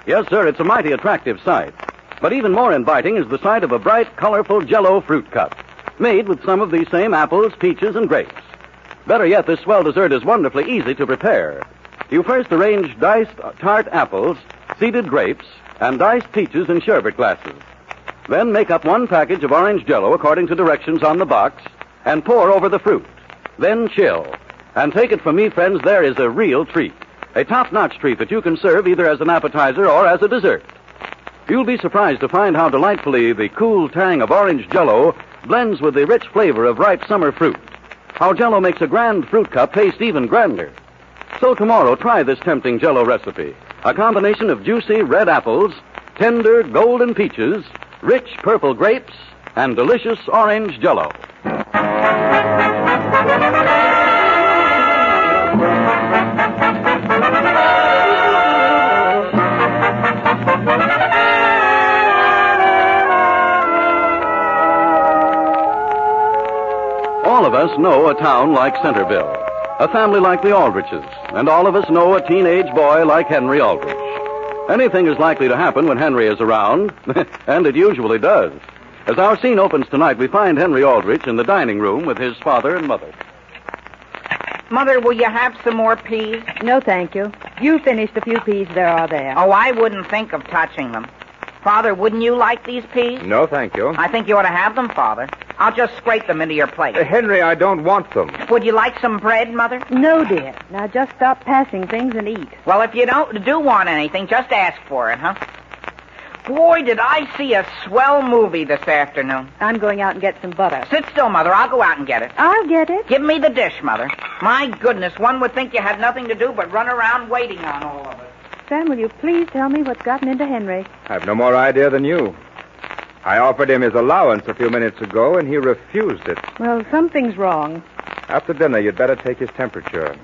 G: Yes, sir, it's a mighty attractive sight. But even more inviting is the sight of a bright, colorful Jell-O fruit cup, made with some of these same apples, peaches, and grapes. Better yet, this swell dessert is wonderfully easy to prepare. You first arrange diced tart apples, seeded grapes, and diced peaches in sherbet glasses. Then make up 1 package of orange Jell-O according to directions on the box, and pour over the fruit. Then chill. And take it from me, friends, there is a real treat. A top-notch treat that you can serve either as an appetizer or as a dessert. You'll be surprised to find how delightfully the cool tang of orange Jell-O blends with the rich flavor of ripe summer fruit. How Jell-O makes a grand fruit cup taste even grander. So tomorrow, try this tempting Jell-O recipe. A combination of juicy red apples, tender golden peaches, rich purple grapes, and delicious orange Jell-O. All of us know a town like Centerville, a family like the Aldriches, and all of us know a teenage boy like Henry Aldrich. Anything is likely to happen when Henry is around, and it usually does. As our scene opens tonight, we find Henry Aldrich in the dining room with his father and mother.
W: Mother, will you have some more peas?
A: No, thank you. You finished a few peas there are there.
W: Oh, I wouldn't think of touching them. Father, wouldn't you like these peas?
P: No, thank you.
W: I think you ought to have them, Father. I'll just scrape them into your plate.
P: Henry, I don't want them.
W: Would you like some bread, Mother?
A: No, dear. Now just stop passing things and eat.
W: Well, if you don't want anything, just ask for it, huh? Boy, did I see a swell movie this afternoon.
D: I'm going out and get some butter.
W: Sit still, Mother. I'll go out and get it.
D: I'll get it.
W: Give me the dish, Mother. My goodness, one would think you had nothing to do but run around waiting on all of us.
D: Sam, will you please tell me what's gotten into Henry?
C: I've no more idea than you. I offered him his allowance a few minutes ago, and he refused it.
D: Well, something's wrong.
C: After dinner, you'd better take his temperature.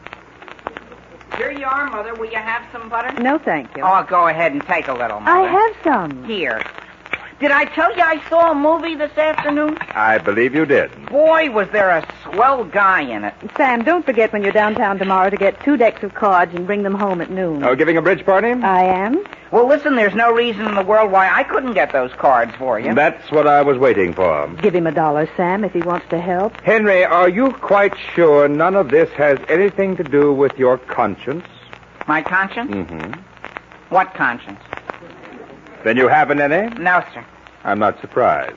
W: Here you are, Mother. Will you have some butter?
D: No, thank you.
W: Oh, go ahead and take a little, Mother.
D: I have some.
W: Here. Did I tell you I saw a movie this afternoon?
C: I believe you did.
W: Boy, was there a swell guy in it.
D: Sam, don't forget when you're downtown tomorrow to get 2 decks of cards and bring them home at noon.
C: Oh, giving a bridge party?
D: I am.
W: Well, listen, there's no reason in the world why I couldn't get those cards for you.
C: That's what I was waiting for.
D: Give him $1, Sam, if he wants to help.
C: Henry, are you quite sure none of this has anything to do with your conscience?
W: My conscience?
C: Mm-hmm.
W: What conscience?
C: Then you haven't any?
W: No, sir.
C: I'm not surprised.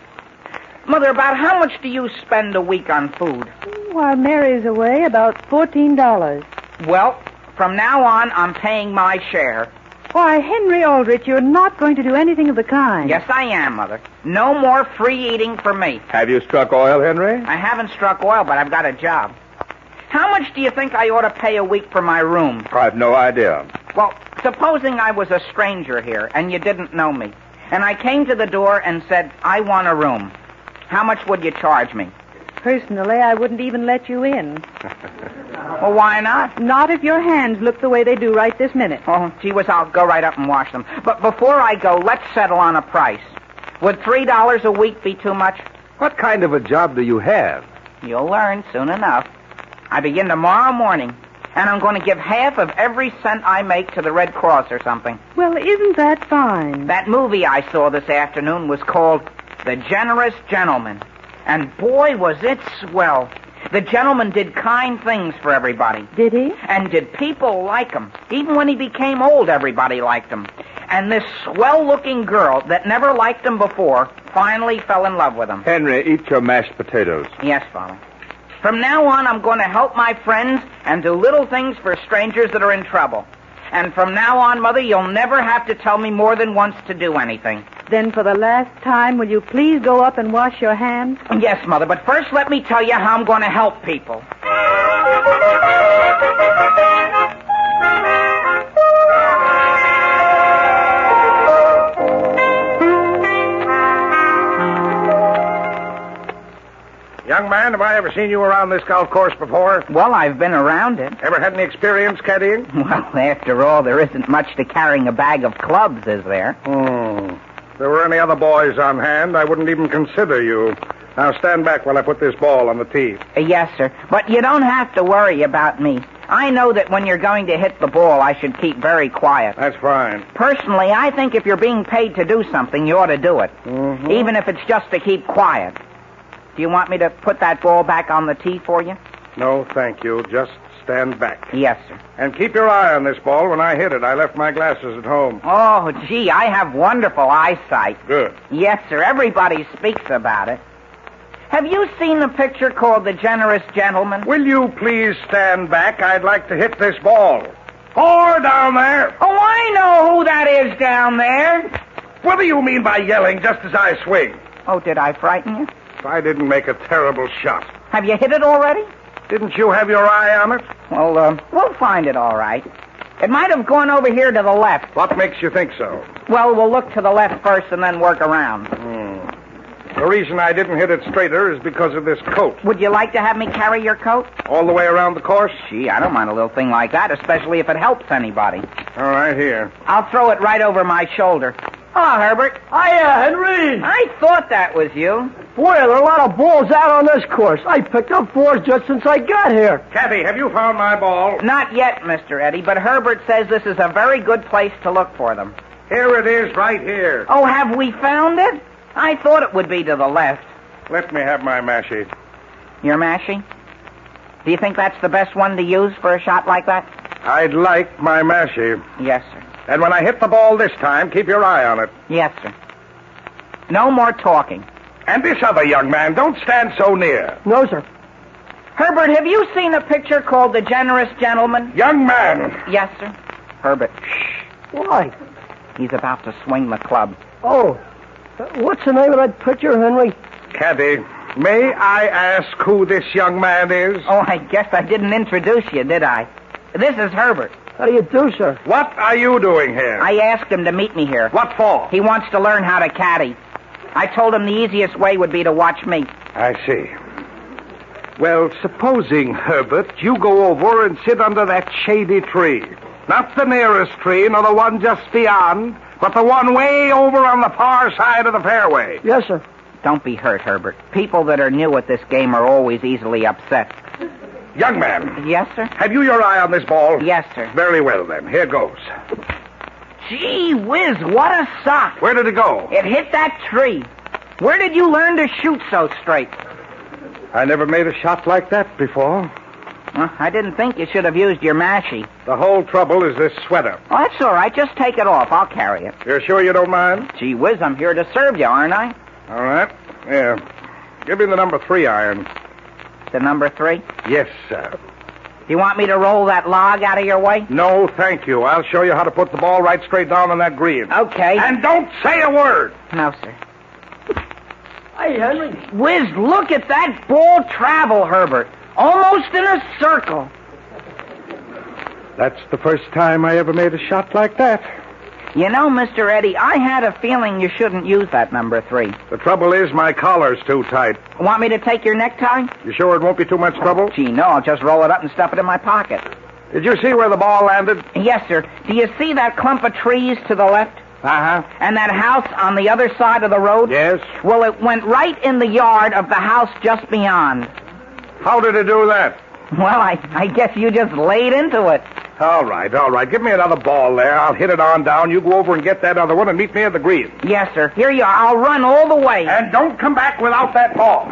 W: Mother, about how much do you spend a week on food?
D: While Mary's away, about $14.
W: Well, from now on, I'm paying my share.
D: Why, Henry Aldrich, you're not going to do anything of the kind.
W: Yes, I am, Mother. No more free eating for me.
C: Have you struck oil, Henry?
W: I haven't struck oil, but I've got a job. How much do you think I ought to pay a week for my room?
C: I've no idea.
W: Well, supposing I was a stranger here and you didn't know me, and I came to the door and said, I want a room. How much would you charge me?
D: Personally, I wouldn't even let you in.
W: Well, why not?
D: Not if your hands look the way they do right this minute.
W: Oh, gee whiz, I'll go right up and wash them. But before I go, let's settle on a price. Would $3 a week be too much?
C: What kind of a job do you have?
W: You'll learn soon enough. I begin tomorrow morning, and I'm going to give half of every cent I make to the Red Cross or something.
D: Well, isn't that fine?
W: That movie I saw this afternoon was called The Generous Gentleman. And boy, was it swell. The gentleman did kind things for everybody.
D: Did he?
W: And did people like him? Even when he became old, everybody liked him. And this swell-looking girl that never liked him before finally fell in love with him.
C: Henry, eat your mashed potatoes.
W: Yes, Father. From now on, I'm going to help my friends and do little things for strangers that are in trouble. And from now on, Mother, you'll never have to tell me more than once to do anything.
D: Then for the last time, will you please go up and wash your hands?
W: Yes, Mother, but first let me tell you how I'm going to help people.
I: Young man, have I ever seen you around this golf course before?
W: Well, I've been around it.
I: Ever had any experience caddying?
W: Well, after all, there isn't much to carrying a bag of clubs, is there?
I: If there were any other boys on hand, I wouldn't even consider you. Now stand back while I put this ball on the tee.
W: Yes, sir. But you don't have to worry about me. I know that when you're going to hit the ball, I should keep very quiet.
I: That's fine.
W: Personally, I think if you're being paid to do something, you ought to do it.
I: Mm-hmm.
W: Even if it's just to keep quiet. Do you want me to put that ball back on the tee for you?
I: No, thank you. Just stand back.
W: Yes, sir.
I: And keep your eye on this ball when I hit it. I left my glasses at home.
W: Oh, gee, I have wonderful eyesight.
I: Good.
W: Yes, sir. Everybody speaks about it. Have you seen the picture called The Generous Gentleman?
I: Will you please stand back? I'd like to hit this ball. Four down there.
W: Oh, I know who that is down there.
I: What do you mean by yelling just as I swing?
W: Oh, did I frighten you?
I: I didn't make a terrible shot.
W: Have you hit it already?
I: Didn't you have your eye on it?
W: Well, we'll find it all right. It might have gone over here to the left.
I: What makes you think so?
W: Well, we'll look to the left first and then work around.
I: The reason I didn't hit it straighter is because of this coat.
W: Would you like to have me carry your coat?
I: All the way around the course?
W: Gee, I don't mind a little thing like that, especially if it helps anybody.
I: All right, here.
W: I'll throw it right over my shoulder. Hello, Herbert.
J: Hiya, Henry.
W: I thought that was you.
J: Boy, there are a lot of balls out on this course. I picked up 4 just since I got here.
I: Kathy, have you found my ball?
W: Not yet, Mr. Eddie, but Herbert says this is a very good place to look for them.
I: Here it is, right here.
W: Oh, have we found it? I thought it would be to the left.
I: Let me have my mashie.
W: Your mashie? Do you think that's the best one to use for a shot like that?
I: I'd like my mashie.
W: Yes, sir.
I: And when I hit the ball this time, keep your eye on it.
W: Yes, sir. No more talking.
I: And this other young man, don't stand so near.
J: No, sir.
W: Herbert, have you seen a picture called The Generous Gentleman?
I: Young man.
W: Yes, sir. Herbert, shh.
J: Why?
W: He's about to swing the club.
J: Oh, what's the name of that picture, Henry?
Q: Caddy, may I ask who this young man is?
W: Oh, I guess I didn't introduce you, did I? This is Herbert.
J: How do you do, sir?
Q: What are you doing here?
W: I asked him to meet me here.
Q: What for?
W: He wants to learn how to caddy. I told him the easiest way would be to watch me.
Q: I see. Well, supposing, Herbert, you go over and sit under that shady tree. Not the nearest tree, nor the one just beyond, but the one way over on the far side of the fairway.
J: Yes, sir.
W: Don't be hurt, Herbert. People that are new at this game are always easily upset.
Q: Young man.
W: Yes, sir?
Q: Have you your eye on this ball?
W: Yes, sir.
Q: Very well, then. Here goes.
W: Gee whiz, what a sock.
Q: Where did it go?
W: It hit that tree. Where did you learn to shoot so straight?
Q: I never made a shot like that before.
W: Well, I didn't think you should have used your mashie.
Q: The whole trouble is this sweater.
W: Oh, that's all right. Just take it off. I'll carry it.
Q: You're sure you don't mind?
W: Gee whiz, I'm here to serve you, aren't I?
Q: All right. Yeah. Give me the number 3 iron.
W: The number 3?
Q: Yes, sir.
W: You want me to roll that log out of your way?
Q: No, thank you. I'll show you how to put the ball right straight down on that green.
W: Okay.
Q: And don't say a word.
W: No, sir.
J: Hey, Henry.
W: Whiz, look at that ball travel, Herbert. Almost in a circle.
Q: That's the first time I ever made a shot like that.
W: You know, Mr. Eddie, I had a feeling you shouldn't use that number 3.
Q: The trouble is my collar's too tight.
W: Want me to take your necktie?
Q: You sure it won't be too much trouble?
W: Gee, no, I'll just roll it up and stuff it in my pocket.
Q: Did you see where the ball landed?
W: Yes, sir. Do you see that clump of trees to the left?
Q: Uh-huh.
W: And that house on the other side of the road?
Q: Yes.
W: Well, it went right in the yard of the house just beyond.
Q: How did it do that?
W: Well, I guess you just laid into it.
Q: All right. Give me another ball there. I'll hit it on down. You go over and get that other one and meet me at the green.
W: Yes, sir. Here you are. I'll run all the way.
Q: And don't come back without that ball.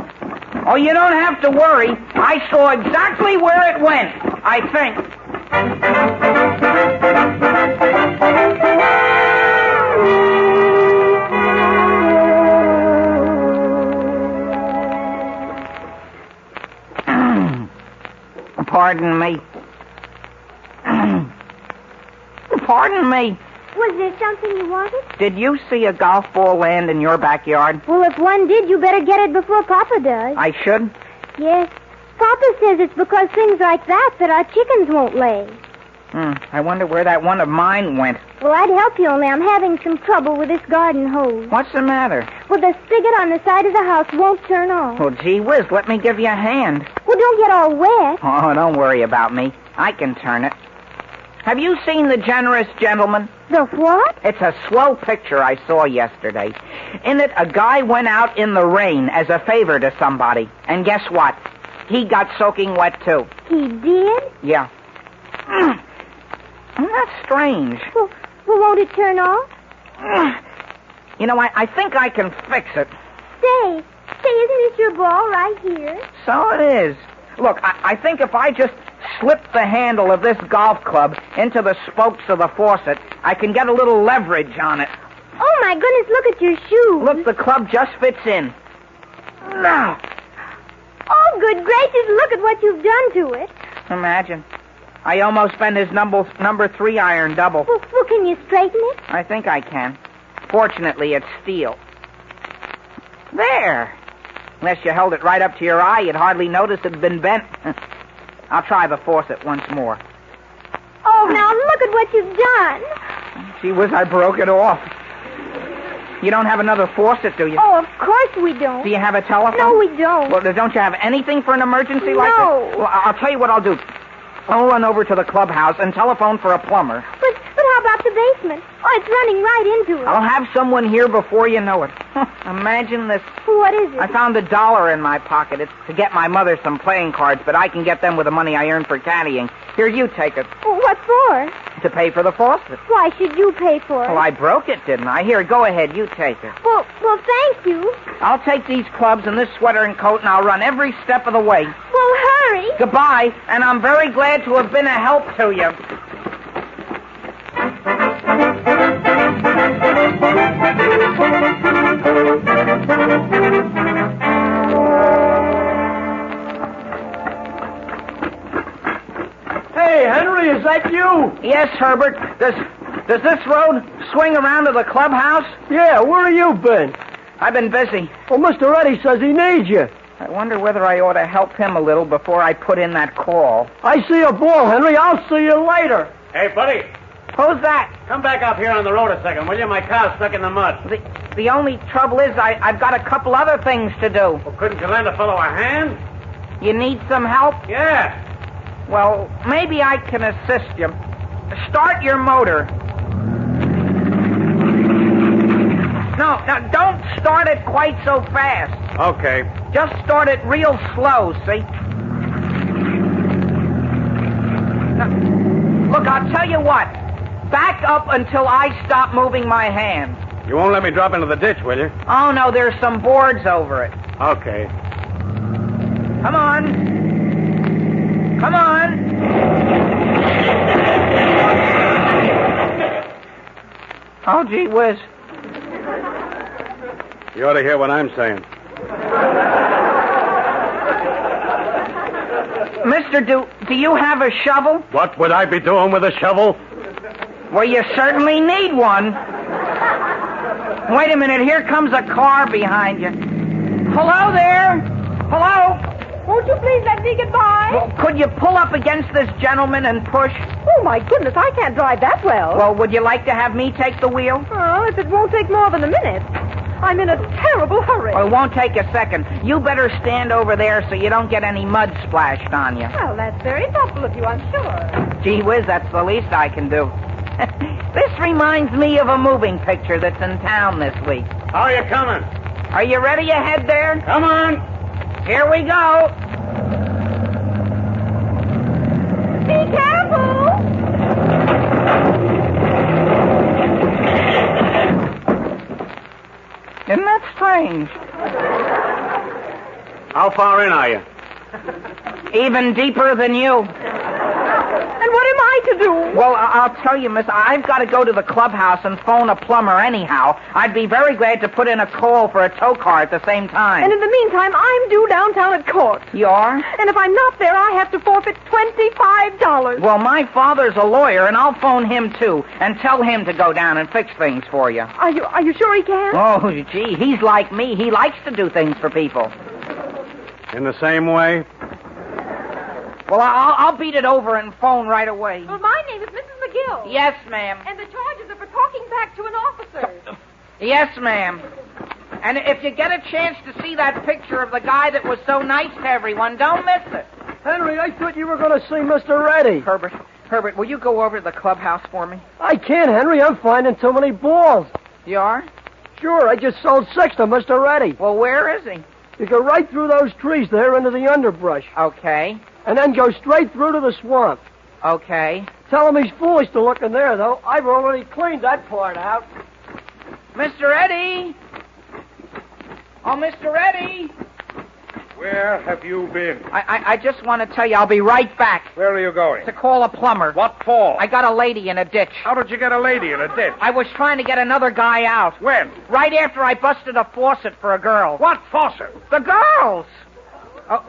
W: Oh, you don't have to worry. I saw exactly where it went, I think. Pardon me. Pardon me.
T: Was there something you wanted?
W: Did you see a golf ball land in your backyard?
T: Well, if one did, you better get it before Papa does.
W: I should?
T: Yes. Papa says it's because things like that our chickens won't lay.
W: I wonder where that one of mine went.
T: Well, I'd help you, only I'm having some trouble with this garden hose.
W: What's the matter?
T: Well, the spigot on the side of the house won't turn on.
W: Well, gee whiz, let me give you a hand.
T: Well, don't get all wet.
W: Oh, don't worry about me. I can turn it. Have you seen The Generous Gentleman?
T: The what?
W: It's a swell picture I saw yesterday. In it, a guy went out in the rain as a favor to somebody. And guess what? He got soaking wet, too.
T: He did?
W: Yeah. That's strange.
T: Well, won't it turn off?
W: You know, I think I can fix it.
T: Say, isn't this your ball right here?
W: So it is. Look, I think if I just slip the handle of this golf club into the spokes of the faucet, I can get a little leverage on it.
T: Oh, my goodness, look at your shoes.
W: Look, the club just fits in. Now.
T: Oh, good gracious, look at what you've done to it.
W: Imagine. I almost bent his number 3 iron double.
T: Well, can you straighten it?
W: I think I can. Fortunately, it's steel. There. Unless you held it right up to your eye, you'd hardly notice it had been bent. I'll try the faucet once more.
T: Oh, now look at what you've done.
W: Gee whiz, I broke it off. You don't have another faucet, do you?
T: Oh, of course we don't.
W: Do you have a telephone?
T: No, we don't.
W: Well, don't you have anything for an emergency like this?
T: No.
W: Well, I'll tell you what I'll do. I'll run over to the clubhouse and telephone for a plumber.
T: But how about the basement? Oh, it's running right into it.
W: I'll have someone here before you know it. Imagine this.
T: What is it?
W: I found $1 in my pocket. It's to get my mother some playing cards, but I can get them with the money I earned for caddying. Here, you take it.
T: Well, what for?
W: To pay for the faucet.
T: Why should you pay for it?
W: Well, I broke it, didn't I? Here, go ahead. You take it.
T: Well, thank you.
W: I'll take these clubs and this sweater and coat, and I'll run every step of the way.
T: Well, hurry.
W: Goodbye, and I'm very glad to have been a help to you.
J: Hey, Henry, is that you?
W: Yes, Herbert. Does this road swing around to the clubhouse?
J: Yeah, where have you been?
W: I've been busy.
J: Well, Mr. Eddie says he needs you.
W: I wonder whether I ought to help him a little before I put in that call.
J: I see a ball, Henry. I'll see you later.
E: Hey, buddy.
W: Who's that?
E: Come back up here on the road a second, will you? My car's stuck in the mud.
W: The only trouble is I've got a couple other things to do.
E: Well, couldn't you lend a fellow a hand?
W: You need some help?
E: Yeah.
W: Well, maybe I can assist you. Start your motor. No, don't start it quite so fast.
E: Okay.
W: Just start it real slow, see? Now, look, I'll tell you what. Back up until I stop moving my hand.
E: You won't let me drop into the ditch, will you?
W: Oh, no, there's some boards over it.
E: Okay.
W: Come on. Come on. Oh, gee whiz.
E: You ought to hear what I'm saying.
W: Mister, do you have a shovel?
E: What would I be doing with a shovel?
W: Well, you certainly need one. Wait a minute, here comes a car behind you. Hello there? Hello?
K: Won't you please let me get by?
W: Well, could you pull up against this gentleman and push?
K: Oh, my goodness, I can't drive that well.
W: Well, would you like to have me take the wheel?
K: Oh, if it won't take more than a minute. I'm in a terrible hurry.
W: Well, it won't take a second. You better stand over there so you don't get any mud splashed on you.
K: Well, that's very thoughtful of you, I'm sure.
W: Gee whiz, that's the least I can do. This reminds me of a moving picture that's in town this week.
E: How are you coming?
W: Are you ready ahead there?
E: Come on.
W: Here we go.
K: Be careful!
W: Isn't that strange?
E: How far in are you?
W: Even deeper than you.
K: And what am I to do?
W: Well, I'll tell you, miss, I've got to go to the clubhouse and phone a plumber anyhow. I'd be very glad to put in a call for a tow car at the same time.
K: And in the meantime, I'm due downtown at court.
W: You are?
K: And if I'm not there, I have to forfeit $25.
W: Well, my father's a lawyer, and I'll phone him, too, and tell him to go down and fix things for you.
K: Are you sure he can?
W: Oh, gee, he's like me. He likes to do things for people.
E: In the same way?
W: Well, I'll beat it over and phone right away.
K: Well, my name is Mrs. McGill.
W: Yes, ma'am.
K: And the charges are for talking back to an officer.
W: Yes, ma'am. And if you get a chance to see that picture of the guy that was so nice to everyone, don't miss it.
J: Henry, I thought you were going to see Mr. Reddy.
W: Herbert, will you go over to the clubhouse for me?
J: I can't, Henry. I'm finding too many balls.
W: You are?
J: Sure, I just sold 6 to Mr. Reddy.
W: Well, where is he?
J: You go right through those trees there into the underbrush.
W: Okay.
J: And then go straight through to the swamp.
W: Okay.
J: Tell him he's foolish to look in there, though. I've already cleaned that part out.
W: Mr. Eddie! Oh, Mr. Eddie!
C: Where have you been?
W: I just want to tell you, I'll be right back.
C: Where are you going?
W: To call a plumber.
C: What for?
W: I got a lady in a ditch.
C: How did you get a lady in a ditch?
W: I was trying to get another guy out.
C: When?
W: Right after I busted a faucet for a girl.
C: What faucet?
W: The girls!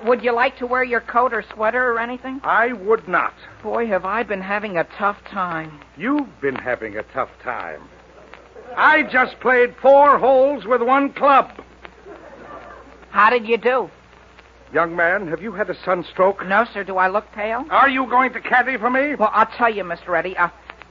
W: Would you like to wear your coat or sweater or anything?
C: I would not.
W: Boy, have I been having a tough time.
C: You've been having a tough time. I just played 4 holes with 1 club.
W: How did you do?
C: Young man, have you had a sunstroke?
W: No, sir. Do I look pale?
C: Are you going to caddy for me?
W: Well, I'll tell you, Mr. Eddie.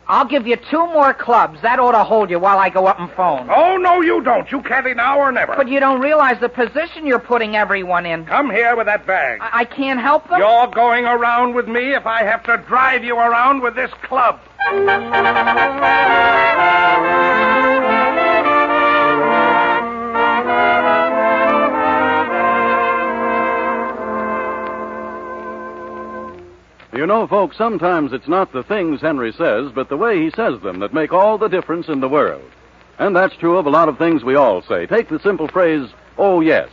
W: I'll give you 2 more clubs. That ought to hold you while I go up and phone.
C: Oh, no, you don't. You caddy now or never.
W: But you don't realize the position you're putting everyone in.
C: Come here with that bag.
W: I can't help them?
C: You're going around with me if I have to drive you around with this club.
G: You know, folks, sometimes it's not the things Henry says, but the way he says them that make all the difference in the world. And that's true of a lot of things we all say. Take the simple phrase, oh, yes,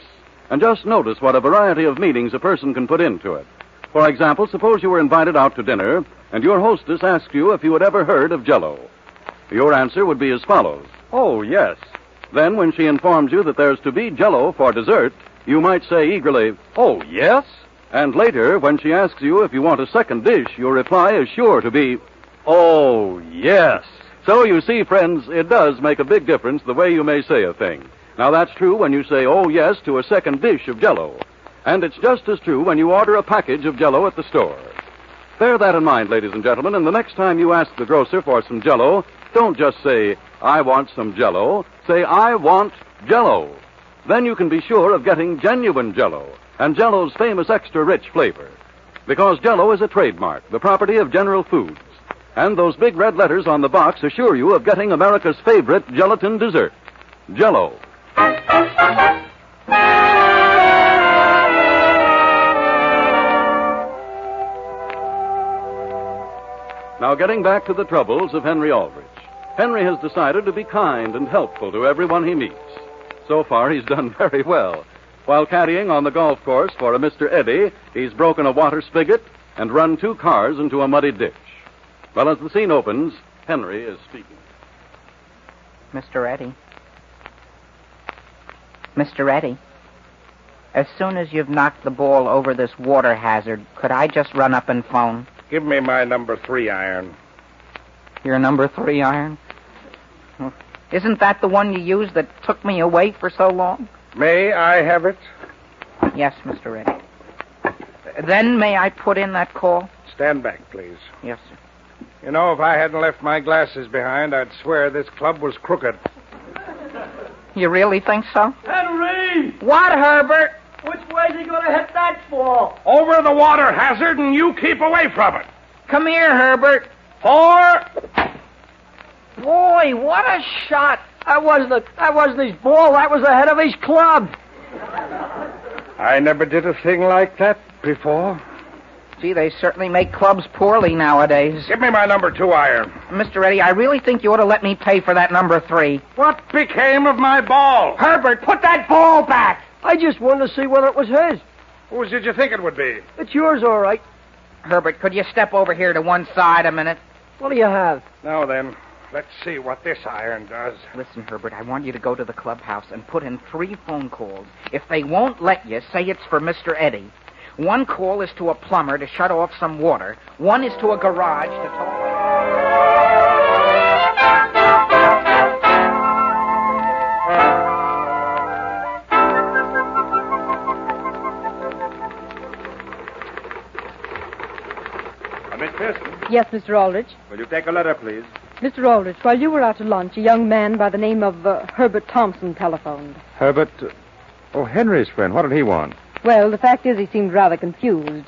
G: and just notice what a variety of meanings a person can put into it. For example, suppose you were invited out to dinner, and your hostess asked you if you had ever heard of Jell-O. Your answer would be as follows, oh, yes. Then, when she informs you that there's to be Jell-O for dessert, you might say eagerly, oh, yes? And later, when she asks you if you want a second dish, your reply is sure to be, oh, yes. So, you see, friends, it does make a big difference the way you may say a thing. Now, that's true when you say, oh, yes, to a second dish of Jell-O. And it's just as true when you order a package of Jell-O at the store. Bear that in mind, ladies and gentlemen, and the next time you ask the grocer for some Jell-O, don't just say, I want some Jell-O. Say, I want Jell-O. Then you can be sure of getting genuine Jell-O and Jell-O's famous extra-rich flavor. Because Jell-O is a trademark, the property of General Foods. And those big red letters on the box assure you of getting America's favorite gelatin dessert, Jell-O. Now, getting back to the troubles of Henry Aldrich. Henry has decided to be kind and helpful to everyone he meets. So far, he's done very well. While caddying on the golf course for a Mr. Eddy, he's broken a water spigot and run 2 cars into a muddy ditch. Well, as the scene opens, Henry is speaking.
W: Mr. Eddy. Mr. Eddy, as soon as you've knocked the ball over this water hazard, could I just run up and phone?
Q: Give me my number 3 iron.
W: Your number 3 iron? Isn't that the one you used that took me away for so long?
Q: May I have it?
W: Yes, Mr. Eddy. Then may I put in that call?
Q: Stand back, please.
W: Yes, sir.
Q: You know, if I hadn't left my glasses behind, I'd swear this club was crooked.
W: You really think so?
J: Henry!
W: What, Herbert?
J: Which way's he gonna hit that ball?
Q: Over the water hazard, and you keep away from it.
W: Come here, Herbert.
Q: 4.
J: Boy, what a shot! That wasn't his ball. That was the head of his club.
Q: I never did a thing like that before.
W: Gee, they certainly make clubs poorly nowadays.
Q: Give me my number 2 iron.
W: Mr. Eddy, I really think you ought to let me pay for that number 3.
Q: What became of my ball?
W: Herbert, put that ball back!
J: I just wanted to see whether it was his.
Q: Whose did you think it would be?
J: It's yours, all right.
W: Herbert, could you step over here to one side a minute?
J: What do you have?
Q: Now then, let's see what this iron does.
W: Listen, Herbert, I want you to go to the clubhouse and put in 3 phone calls. If they won't let you, say it's for Mr. Eddy. 1 call is to a plumber to shut off some water. 1 is to a garage to talk.
C: Miss Pearson,
M: Yes, Mr. Aldrich.
C: will you take a letter, please?
M: Mr. Aldrich, while you were out to lunch, a young man by the name of Herbert Thompson telephoned.
C: Herbert. Oh, Henry's friend. What did he want?
M: Well, the fact is he seemed rather confused.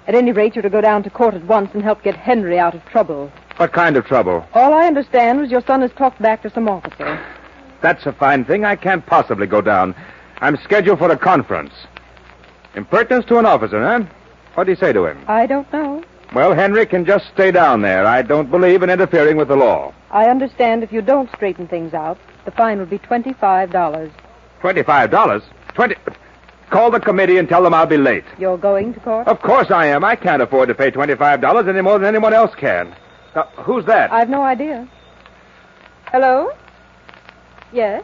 M: At any rate, you're to go down to court at once and help get Henry out of trouble.
C: What kind of trouble?
M: All I understand was your son has talked back to some officer.
C: That's a fine thing. I can't possibly go down. I'm scheduled for a conference. Impertinence to an officer, huh? What did he say to him?
M: I don't know.
C: Well, Henry can just stay down there. I don't believe in interfering with the law.
M: I understand if you don't straighten things out, the fine would be $25.
C: $25? Call the committee and tell them I'll be late.
M: You're going to court?
C: Of course I am. I can't afford to pay $25 any more than anyone else can. Now, who's that?
M: I've no idea. Hello? Yes?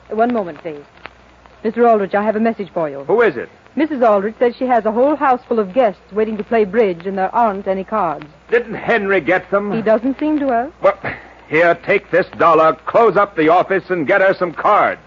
M: 1 moment, please. Mr. Aldrich, I have a message for you.
C: Who is it?
M: Mrs. Aldrich says she has a whole house full of guests waiting to play bridge, and there aren't any cards.
C: Didn't Henry get them?
M: He doesn't seem to have.
C: Well, here, take this dollar, close up the office, and get her some cards.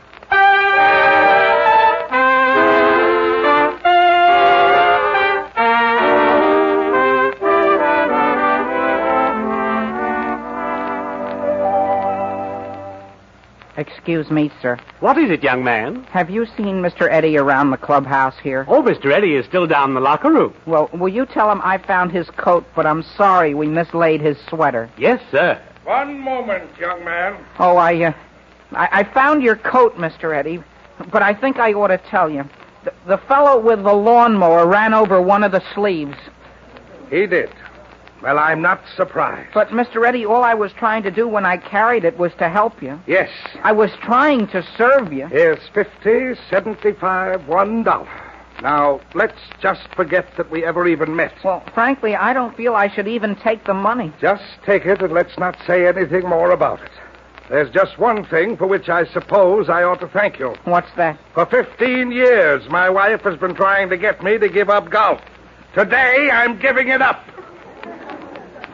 W: Excuse me, sir.
E: What is it, young man?
W: Have you seen Mr. Eddy around the clubhouse here?
E: Oh, Mr. Eddy is still down in the locker room.
W: Well, will you tell him I found his coat, but I'm sorry we mislaid his sweater?
E: Yes, sir.
Q: 1 moment, young man.
W: Oh, I found your coat, Mr. Eddy, but I think I ought to tell you. The fellow with the lawnmower ran over one of the sleeves.
Q: He did. Well, I'm not surprised.
W: But, Mr. Eddy, all I was trying to do when I carried it was to help you.
Q: Yes.
W: I was trying to serve you.
Q: Here's 50, 75, $1. Now, let's just forget that we ever even met.
W: Well, frankly, I don't feel I should even take the money.
Q: Just take it and let's not say anything more about it. There's just one thing for which I suppose I ought to thank you.
W: What's that?
Q: For 15 years, my wife has been trying to get me to give up golf. Today, I'm giving it up.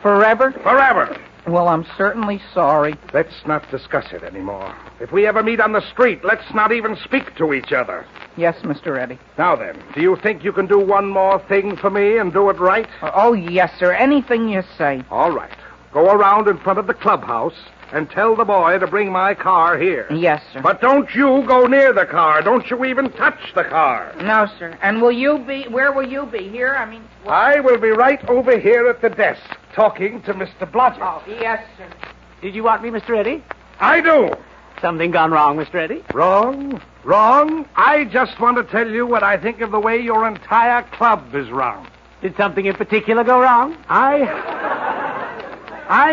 W: Forever?
Q: Forever.
W: Well, I'm certainly sorry.
Q: Let's not discuss it anymore. If we ever meet on the street, let's not even speak to each other.
W: Yes, Mr. Eddy.
Q: Now then, do you think you can do one more thing for me and do it right?
W: Oh, yes, sir. Anything you say.
Q: All right. Go around in front of the clubhouse and tell the boy to bring my car here.
W: Yes, sir.
Q: But don't you go near the car. Don't you even touch the car.
W: No, sir. And where will you be? Here?
Q: I will be right over here at the desk, talking to Mr. Blodgett.
W: Oh, yes, sir.
E: Did you want me, Mr. Eddy?
Q: I do.
E: Something gone wrong, Mr. Eddy?
Q: Wrong? I just want to tell you what I think of the way your entire club is run.
E: Did something in particular go wrong?
Q: I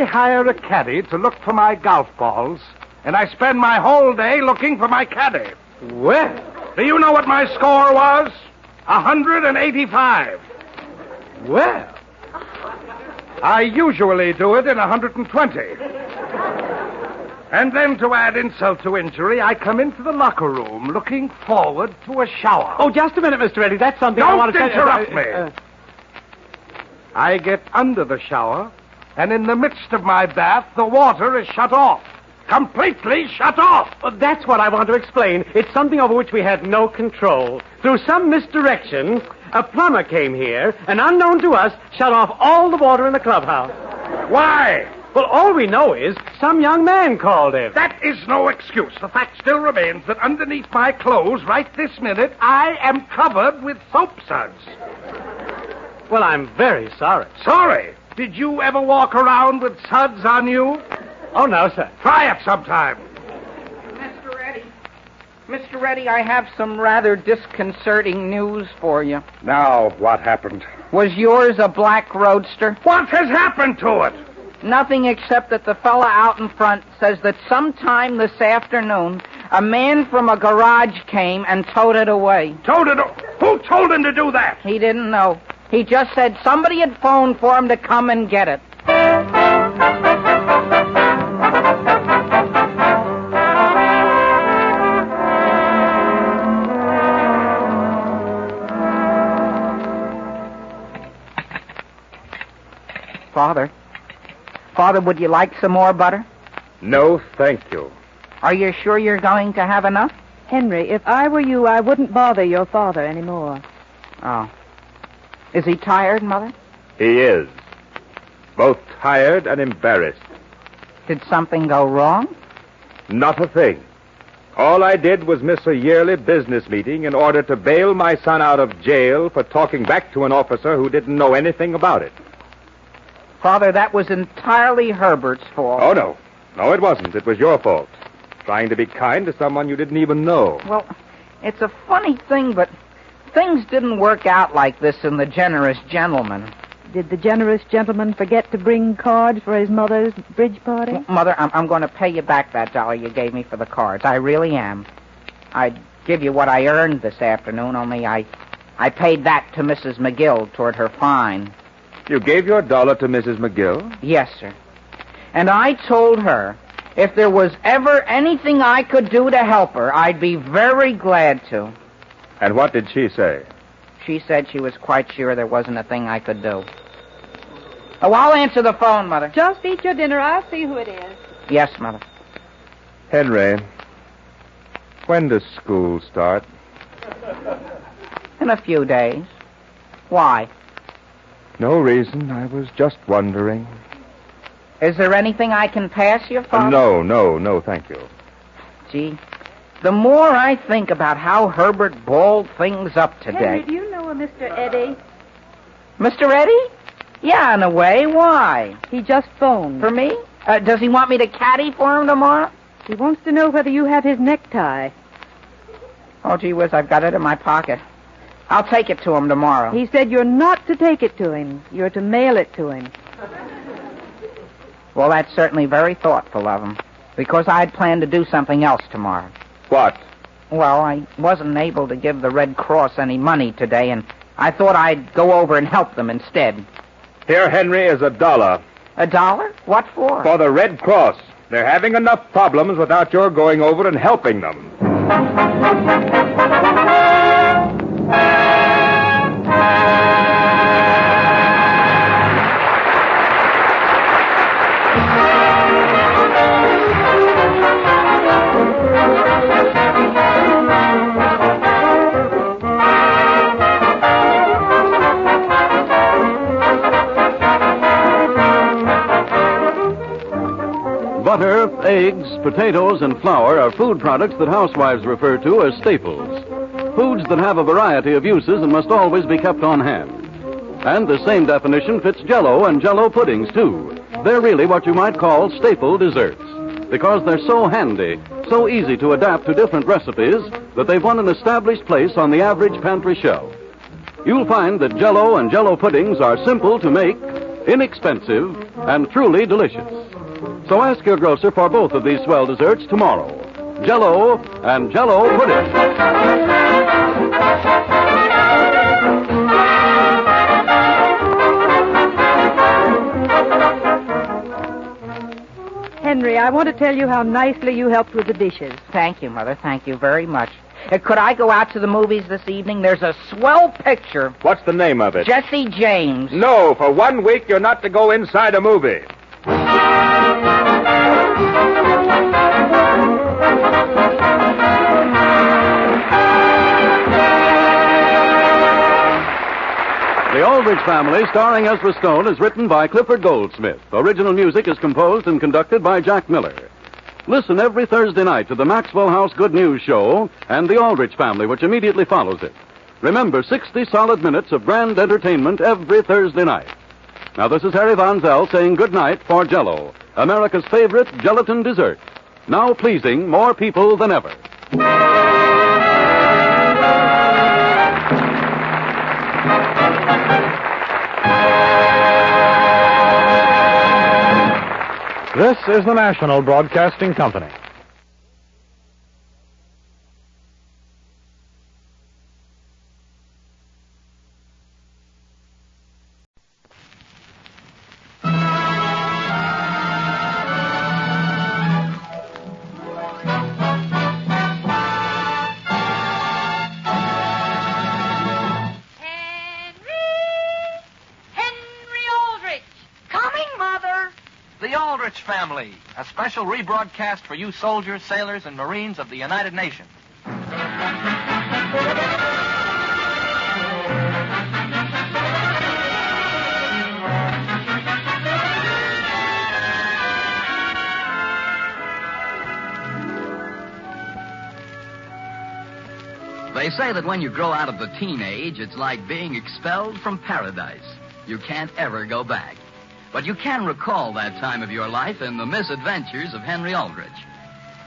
Q: hire a caddy to look for my golf balls, and I spend my whole day looking for my caddy.
E: Well.
Q: Do you know what my score was? 185.
E: Well.
Q: I usually do it in 120. And then to add insult to injury, I come into the locker room looking forward to a shower.
E: Oh, just a minute, Mr. Eddy. That's something I want to tell you.
Q: Don't interrupt me. I get under the shower, and in the midst of my bath, the water is shut off. Completely shut off.
E: Well, that's what I want to explain. It's something over which we had no control. Through some misdirection, a plumber came here, and unknown to us, shut off all the water in the clubhouse.
Q: Why?
E: Well, all we know is some young man called him.
Q: That is no excuse. The fact still remains that underneath my clothes right this minute, I am covered with soap suds.
E: Well, I'm very sorry.
Q: Sorry? Did you ever walk around with suds on you?
E: Oh, no, sir.
Q: Try it sometime.
W: Mr. Eddy, I have some rather disconcerting news for you.
Q: Now, what happened?
W: Was yours a black roadster?
Q: What has happened to it?
W: Nothing except that the fella out in front says that sometime this afternoon, a man from a garage came and towed it away.
Q: Towed it? Who told him to do that?
W: He didn't know. He just said somebody had phoned for him to come and get it. Father, would you like some more butter?
C: No, thank you.
W: Are you sure you're going to have enough?
F: Henry, if I were you, I wouldn't bother your father anymore.
W: Oh. Is he tired, Mother?
C: He is. Both tired and embarrassed.
W: Did something go wrong?
C: Not a thing. All I did was miss a yearly business meeting in order to bail my son out of jail for talking back to an officer who didn't know anything about it.
W: Father, that was entirely Herbert's fault.
C: Oh, no. No, it wasn't. It was your fault. Trying to be kind to someone you didn't even know.
W: Well, it's a funny thing, but things didn't work out like this in The Generous Gentleman.
F: Did the generous gentleman forget to bring cards for his mother's bridge party?
W: Well, Mother, I'm going to pay you back that $1 you gave me for the cards. I really am. I'd give you what I earned this afternoon, only I paid that to Mrs. McGill toward her fine.
C: You gave your $1 to Mrs. McGill?
W: Yes, sir. And I told her if there was ever anything I could do to help her, I'd be very glad to.
C: And what did she say?
W: She said she was quite sure there wasn't a thing I could do. Oh, I'll answer the phone, Mother.
F: Just eat your dinner. I'll see who it is.
W: Yes, Mother.
C: Henry, when does school start?
W: In a few days. Why?
C: No reason. I was just wondering.
W: Is there anything I can pass you, Father?
C: No, thank you.
W: Gee, the more I think about how Herbert balled things up today...
F: Henry, do you know a Mr. Eddy?
W: Mr. Eddy? Yeah, in a way. Why?
F: He just phoned.
W: For me? Does he want me to caddy for him tomorrow?
F: He wants to know whether you have his necktie.
W: Oh, gee whiz, I've got it in my pocket. I'll take it to him tomorrow.
F: He said you're not to take it to him. You're to mail it to him.
W: Well, that's certainly very thoughtful of him, because I'd planned to do something else tomorrow.
C: What?
W: Well, I wasn't able to give the Red Cross any money today, and I thought I'd go over and help them instead.
C: Here, Henry, is $1.
W: $1? What for?
C: For the Red Cross. They're having enough problems without your going over and helping them.
G: Butter, eggs, potatoes, and flour are food products that housewives refer to as staples. Foods that have a variety of uses and must always be kept on hand. And the same definition fits Jell-O and Jell-O puddings, too. They're really what you might call staple desserts, because they're so handy, so easy to adapt to different recipes, that they've won an established place on the average pantry shelf. You'll find that Jell-O and Jell-O puddings are simple to make, inexpensive, and truly delicious. So ask your grocer for both of these swell desserts tomorrow. Jell-O and Jell-O pudding.
M: Henry, I want to tell you how nicely you helped with the dishes.
W: Thank you, Mother. Thank you very much. Could I go out to the movies this evening? There's a swell picture.
P: What's the name of it?
W: Jesse James.
P: No, for 1 week you're not to go inside a movie.
G: The Aldrich Family, starring Ezra Stone, is written by Clifford Goldsmith. Original music is composed and conducted by Jack Miller. Listen every Thursday night to the Maxwell House Good News Show and The Aldrich Family, which immediately follows it. Remember, 60 solid minutes of grand entertainment every Thursday night. Now, this is Harry Von Zell saying good night for Jell-O, America's favorite gelatin dessert. Now pleasing more people than ever.
L: This is the National Broadcasting Company.
O: The Aldrich Family, a special rebroadcast for you soldiers, sailors, and Marines of the United Nations.
U: They say that when you grow out of the teenage, it's like being expelled from paradise. You can't ever go back. But you can recall that time of your life in the misadventures of Henry Aldrich.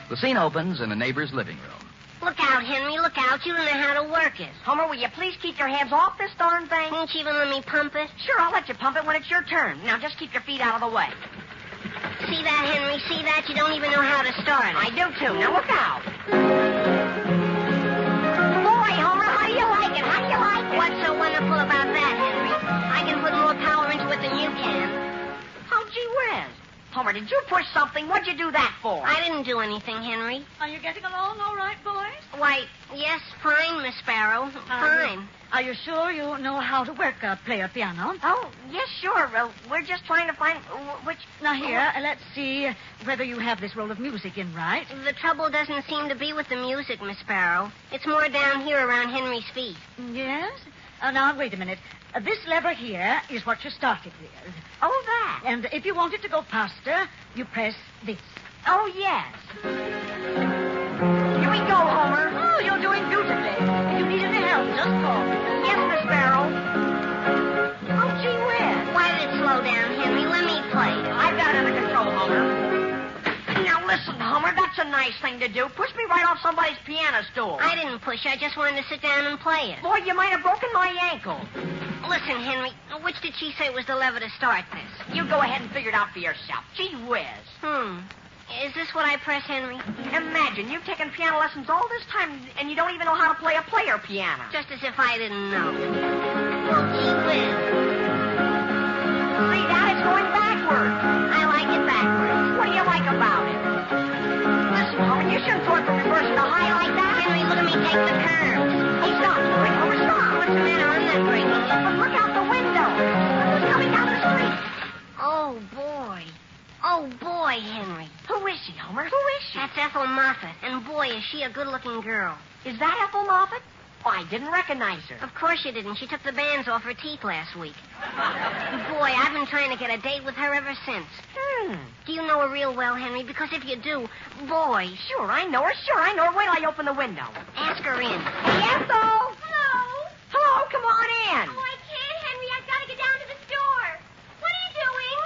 U: The scene opens in a neighbor's living room.
B: Look out, Henry, look out. You don't know how to work it.
S: Homer, will you please keep your hands off this darn thing?
B: Won't you even let me pump it?
S: Sure, I'll let you pump it when it's your turn. Now, just keep your feet out of the way.
B: See that, Henry? See that? You don't even know how to start it.
S: I do, too. Now, look out. Boy, Homer, how do you like it? How do you like it?
B: What's so wonderful about that, Henry? I can put more power into it than you can.
S: Oh, gee whiz. Homer, did you push something? What'd you do that for?
B: I didn't do anything, Henry.
D: Are you getting along all right, boys?
B: Why, yes, fine, Miss Sparrow. Fine.
D: Are you sure you know how to work a player piano?
S: Oh, yes, sure. We're just trying to find which...
D: Now, here, let's see whether you have this roll of music in right.
B: The trouble doesn't seem to be with the music, Miss Sparrow. It's more down here around Henry's feet.
D: Yes? Now, wait a minute. This lever here is what you started with.
S: Oh, that.
D: And if you want it to go faster, you press this.
S: Oh, yes. Here we go, Homer.
D: Oh, you're doing beautifully. If you need any help, just call me.
S: Yes, Miss Sparrow. Oh, gee whiz.
B: Why did it slow down, Henry? Let me play.
S: I've got it under control, Homer. Now, listen, Homer, that's a nice thing to do. Push me right off somebody's piano stool.
B: I didn't push. I just wanted to sit down and play it.
S: Boy, you might have broken my ankle.
B: Listen, Henry, which did she say was the lever to start this?
S: You go ahead and figure it out for yourself. Gee whiz.
B: Is this what I press, Henry?
S: Imagine, you've taken piano lessons all this time, and you don't even know how to play a player piano.
B: Just as if I didn't know. Well, gee whiz.
S: See, Dad, it's going backward.
B: I like it backwards.
S: What do you like about it? Listen, Homer, you shouldn't throw it from reverse to high like that.
B: Henry, look at me take the curves.
S: Hey, stop. Wait, Homer, stop.
B: What's the matter? I'm not breaking it.
S: But look out the window. Look who's coming down the street.
B: Oh, boy. Oh, boy, Henry.
S: Who is she, Homer? Who is she?
B: That's Ethel Moffat. And, boy, is she a good-looking girl.
S: Is that Ethel Moffat? Oh, I didn't recognize her.
B: Of course you didn't. She took the bands off her teeth last week. Boy, I've been trying to get a date with her ever since. Do you know her real well, Henry? Because if you do, boy.
S: Sure, I know her. Wait till I open the window.
B: Ask her in.
S: Hey, Ethel! Hello, come on in.
T: Oh, I can't, Henry. I've got to get down to the store. What are you doing?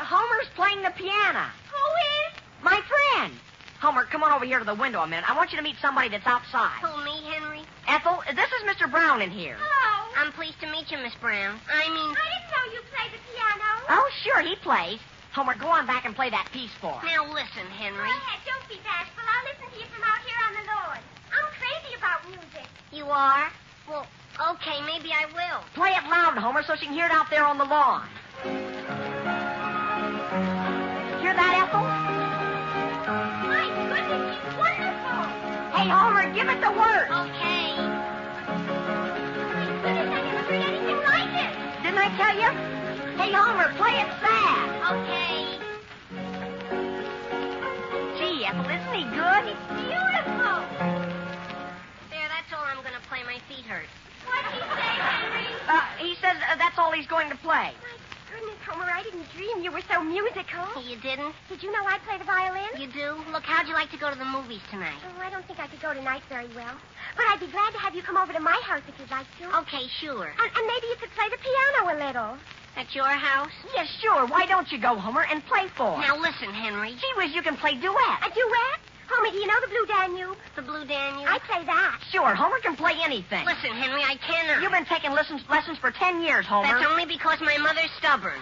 S: Homer's playing the piano.
T: Who is?
S: My friend. Homer, come on over here to the window a minute. I want you to meet somebody that's outside.
B: Who, me, Henry?
S: Ethel, this is Mr. Brown in here.
T: Hello.
B: I'm pleased to meet you, Miss Brown.
T: I didn't know you played the piano.
S: Oh, sure, he plays. Homer, go on back and play that piece for us.
B: Now listen, Henry.
T: Go ahead, don't be bashful. I'll listen to you from out here on the lawn. I'm crazy about music.
B: You are? Well, okay, maybe I will.
S: Play it loud, Homer, so she can hear it out there on the lawn. Hear that, Ethel?
T: My goodness, she's wonderful.
S: Hey, Homer, give it the word.
B: Okay.
T: My goodness, I never heard anything like it.
S: Didn't I tell you? Hey, Homer, play it fast.
B: Okay.
S: Gee, Ethel, isn't he good?
T: It's beautiful.
B: There, that's all I'm going to play. My feet hurt.
T: What'd he say, Henry?
S: He says that's all he's going to play.
T: Goodness, Homer, I didn't dream you were so musical.
B: You didn't?
T: Did you know I play the violin?
B: You do? Look, how'd you like to go to the movies tonight?
T: Oh, I don't think I could go tonight very well. But I'd be glad to have you come over to my house if you'd like to.
B: Okay, sure.
T: And maybe you could play the piano a little.
B: At your house?
S: Yes, sure. Why don't you go, Homer, and play for us?
B: Now listen, Henry.
S: Gee whiz, you can play duet.
T: A duet? Homer, do you know the Blue Danube?
B: The Blue Danube?
T: I play that.
S: Sure, Homer can play anything.
B: Listen, Henry, I cannot.
S: You've been taking lessons for 10 years, Homer.
B: That's only because my mother's stubborn.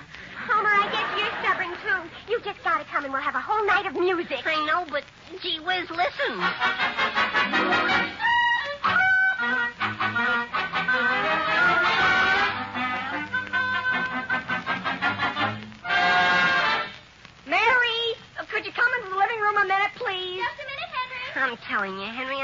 T: Homer, I guess you're stubborn, too. You just gotta come and we'll have a whole night of music.
B: I know, but gee whiz, listen.
S: Mary, could you come into the living room a minute, please?
T: Just a minute, Henry.
B: I'm telling you, Henry,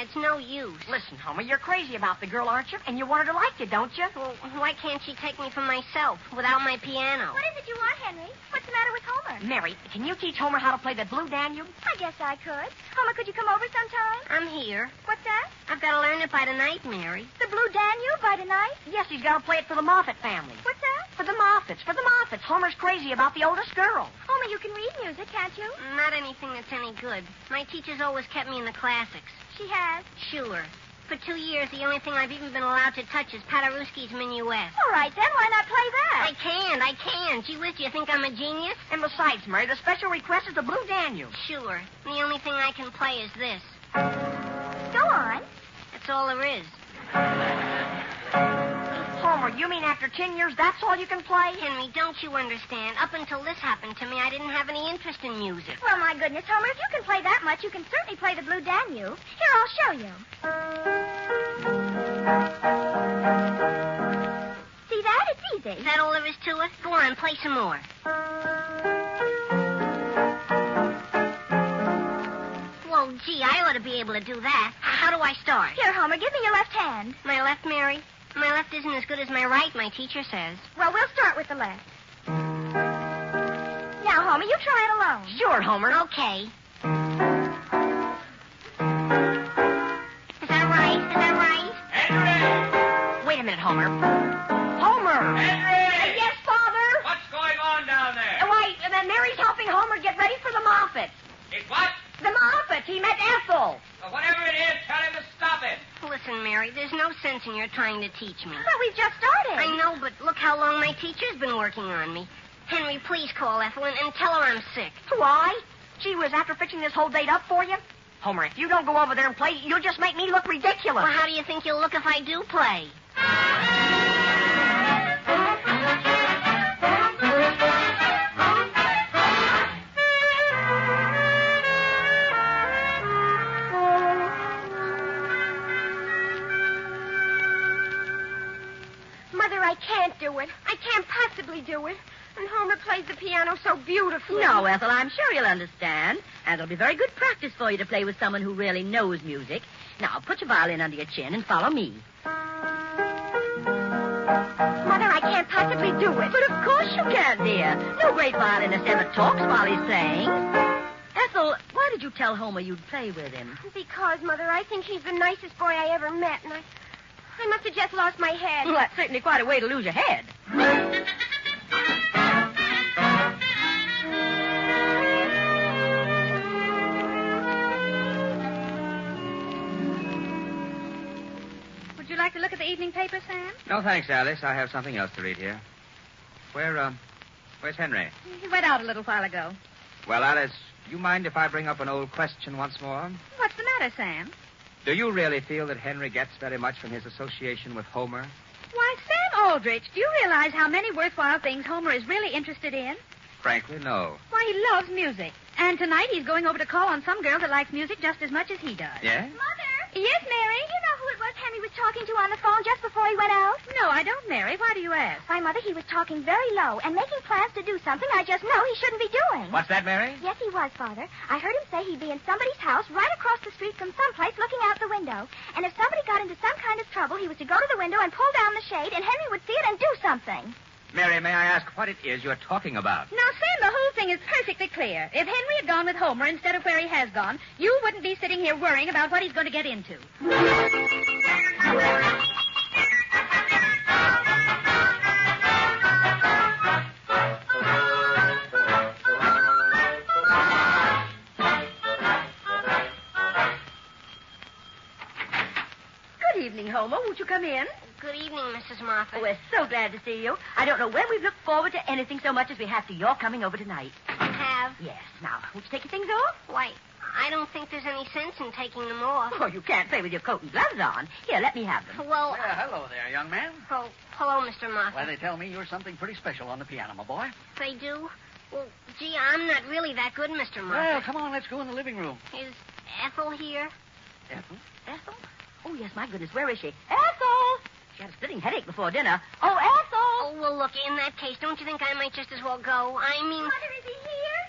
B: it's no use.
S: Listen, Homer, you're crazy about the girl, aren't you? And you want her to like you, don't you?
B: Well, why can't she take me for myself without my piano?
T: What is it you want, Henry? What's the matter with Homer?
S: Mary, can you teach Homer how to play the Blue Danube?
T: I guess I could. Homer, could you come over sometime?
B: I'm here.
T: What's that?
B: I've got to learn it by tonight, Mary.
T: The Blue Danube by tonight?
S: Yes, he's got to play it for the Moffat family.
T: What's that?
S: For the Moffats. Homer's crazy about the oldest girl.
T: Homer, you can read music, can't you?
B: Not anything that's any good. My teacher's always kept me in the classics.
T: She has?
B: Sure. For 2 years, the only thing I've even been allowed to touch is Paderewski's Minuet.
T: All right, then. Why not play that?
B: I can. Gee whiz, do you think I'm a genius?
S: And besides, Mary, the special request is the Blue Danube.
B: Sure. The only thing I can play is this.
T: Go on.
B: That's all there is.
S: Homer, you mean after 10 years, that's all you can play?
B: Henry, don't you understand? Up until this happened to me, I didn't have any interest in music.
T: Well, my goodness, Homer, if you can play that much, you can certainly play the Blue Danube. Here, I'll show you. See that? It's easy.
B: Is that all there is to it? Go on, play some more. Well, gee, I ought to be able to do that. How do I start?
T: Here, Homer, give me your left hand.
B: My left, Mary? My left isn't as good as my right, my teacher says.
T: Well, we'll start with the left. Now, Homer, you try it alone.
S: Sure, Homer.
B: Okay. Is that right?
I: Henry!
S: Wait a minute, Homer. Homer!
I: Henry!
S: Yes, Father?
I: What's going on down there?
S: Why, Mary's helping Homer get ready for the Moffats.
I: It's what?
S: The Moffats. He met Ethel.
I: Well, whatever it is, tell him to stop it.
B: Listen, Mary, there's no sense in your trying to teach me.
T: But we've just started.
B: I know, but look how long my teacher's been working on me. Henry, please call Ethel and tell her I'm sick.
S: Why? Gee whiz, after fixing this whole date up for you? Homer, if you don't go over there and play, you'll just make me look ridiculous.
B: Well, how do you think you'll look if I do play?
T: Mother, I can't do it. I can't possibly do it. And Homer plays the piano so beautifully.
N: No, Ethel, I'm sure you'll understand. And it'll be very good practice for you to play with someone who really knows music. Now, put your violin under your chin and follow me.
T: Mother, I can't possibly do it.
N: But of course you can, dear. No great violinist ever talks while he's playing. Ethel, why did you tell Homer you'd play with him?
T: Because, Mother, I think he's the nicest boy I ever met, and I must have just lost my head.
N: Well, that's certainly quite a way to lose your head.
A: Would you like to look at the evening paper, Sam?
P: No, thanks, Alice. I have something else to read here. Where's Henry?
A: He went out a little while ago.
P: Well, Alice, you mind if I bring up an old question once more?
A: What's the matter, Sam?
P: Do you really feel that Henry gets very much from his association with Homer?
A: Why, Sam Aldrich, do you realize how many worthwhile things Homer is really interested in?
P: Frankly, no.
A: Why, he loves music. And tonight he's going over to call on some girl that likes music just as much as he does.
P: Yes?
T: Mother!
A: Yes, Mary?
T: You know who it was Henry was talking to on the phone just before he went out?
A: No, I don't, Mary. Why do you ask?
T: Why, Mother, he was talking very low and making plans to do something I just know he shouldn't be doing.
P: What's that, Mary?
T: Yes, he was, Father. I heard him say he'd be in somebody's house right across the street from someplace looking out the window. And if somebody got into some kind of trouble, he was to go to the window and pull down the shade, and Henry would see it and do something.
P: Mary, may I ask what it is you're talking about?
A: Now, Sam, the whole thing is perfectly clear. If Henry had gone with Homer instead of where he has gone, you wouldn't be sitting here worrying about what he's going to get into.
N: Good evening, Homer. Won't you come in?
T: Good evening, Mrs. Moffat.
N: Oh, we're so glad to see you. I don't know when we've looked forward to anything so much as we have to your coming over tonight.
T: Have?
N: Yes. Now, won't you take your things off?
T: Why, I don't think there's any sense in taking them off.
N: Oh, you can't play with your coat and gloves on. Here, let me have them.
T: Well,
O: Hello there, young man.
T: oh, hello, Mr. Moffat.
O: Why, they tell me you're something pretty special on the piano, my boy.
T: They do? Well, gee, I'm not really that good, Mr. Moffat.
O: Well, come on, let's go in the living room.
T: Is Ethel here?
O: Ethel?
N: Ethel? Oh, yes, my goodness, where is she? Ethel! She had a splitting headache before dinner. Oh, Ethel!
T: Oh, well, look, in that case, don't you think I might just as well go? I mean... Mother, is he here?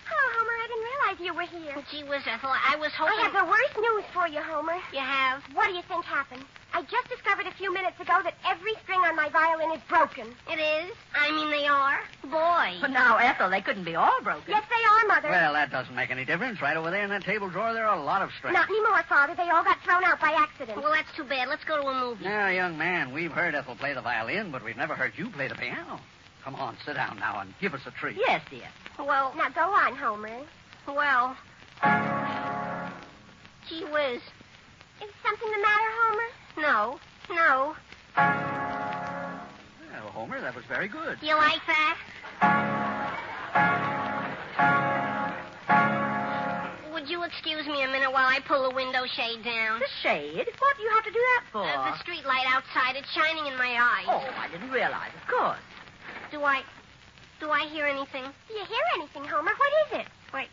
T: Hello, Homer. I didn't realize you were here. Gee whiz, Ethel, I was hoping... I have the worst news for you, Homer. You have? What do you think happened? I just discovered a few minutes ago that every string on my violin is broken. It is? I mean, they are? Boy.
N: But now, Ethel, they couldn't be all broken.
T: Yes, they are, Mother.
O: Well, that doesn't make any difference. Right over there in that table drawer, there are a lot of strings.
T: Not anymore, Father. They all got thrown out by accident. Well, that's too bad. Let's go to a movie.
O: Now, young man, we've heard Ethel play the violin, but we've never heard you play the piano. Come on, sit down now and give us a treat.
N: Yes, dear.
T: Well, now go on, Homer. Well, gee whiz. Is something the matter, Homer? No.
O: Well, Homer, that was very good.
T: You like that? Would you excuse me a minute while I pull the window shade down?
N: The shade? What do you have to do that for?
T: The street light outside. It's shining in my eyes.
N: Oh, I didn't realize. Of course.
T: Do I hear anything? Do you hear anything, Homer? What is it? Wait.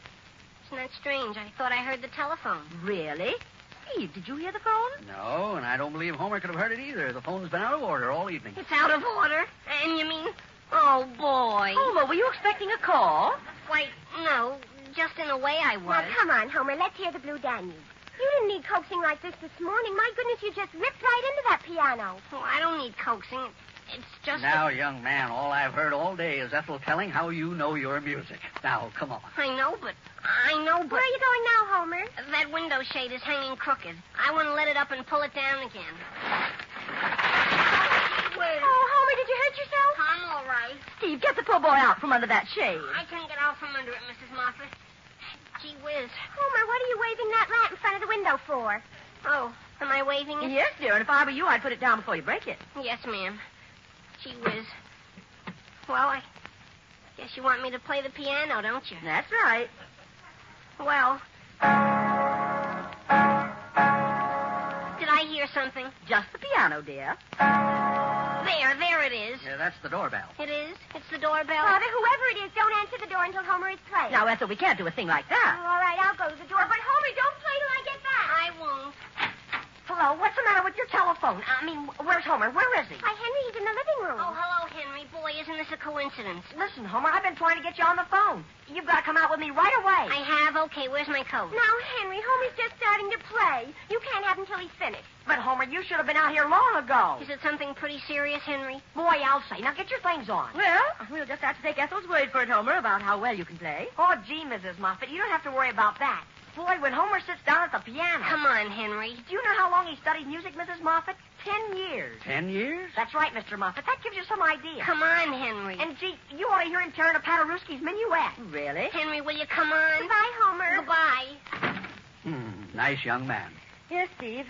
T: Isn't that strange? I thought I heard the telephone.
N: Really? Steve, did you hear the phone?
O: No, and I don't believe Homer could have heard it either. The phone's been out of order all evening.
T: It's out of order? And you mean... Oh, boy.
N: Homer, were you expecting a call?
T: Why, no. Just in a way I was. Now, come on, Homer. Let's hear the Blue Danube. You didn't need coaxing like this morning. My goodness, you just ripped right into that piano. Oh, I don't need coaxing. It's just...
O: Now, young man, all I've heard all day is Ethel telling how you know your music. Now, come on.
T: I know, but... Where are you going now, Homer? That window shade is hanging crooked. I want to let it up and pull it down again. Oh, Homer, did you hurt yourself? I'm all right.
N: Steve, get the poor boy out from under that shade.
T: I can't get out from under it, Mrs. Moffat. Gee whiz. Homer, what are you waving that lamp in front of the window for? Oh, am I waving it?
N: Yes, dear, and if I were you, I'd put it down before you break it.
T: Yes, ma'am. Gee whiz. Well, I guess you want me to play the piano, don't you?
N: That's right.
T: Well, did I hear something?
N: Just the piano, dear.
T: There it is.
O: Yeah, that's the doorbell.
T: It is? It's the doorbell? Father, whoever it is, don't answer the door until Homer is playing.
N: Now, Ethel, we can't do a thing like that.
T: Oh, all right, I'll go to the door. But, Homer, don't play till I get back. I won't.
H: Hello, what's the matter with your telephone? I mean, where's Homer? Where is he?
T: Why, Henry, he's in the living room. Oh, hello, Henry. Boy, isn't this a coincidence?
H: Listen, Homer, I've been trying to get you on the phone. You've got to come out with me right away.
T: I have. Okay, where's my coat?
R: Now, Henry, Homer's just starting to play. You can't have him till he's finished.
H: But, Homer, you should have been out here long ago.
T: Is it something pretty serious, Henry?
H: Boy, I'll say. Now, get your things on.
N: Well, we'll just have to take Ethel's word for it, Homer, about how well you can play.
H: Oh, gee, Mrs. Moffat, you don't have to worry about that. Boy, when Homer sits down at the piano...
T: Come on, Henry.
H: Do you know how long he studied music, Mrs. Moffat? 10 years.
E: 10 years?
H: That's right, Mr. Moffat. That gives you some idea.
T: Come on, Henry.
H: And, gee, you ought to hear him tearing a Paderewski's minuet.
N: Really?
T: Henry, will you come on?
R: Goodbye, Homer.
T: Goodbye.
E: Nice young man.
N: Yes, Steve.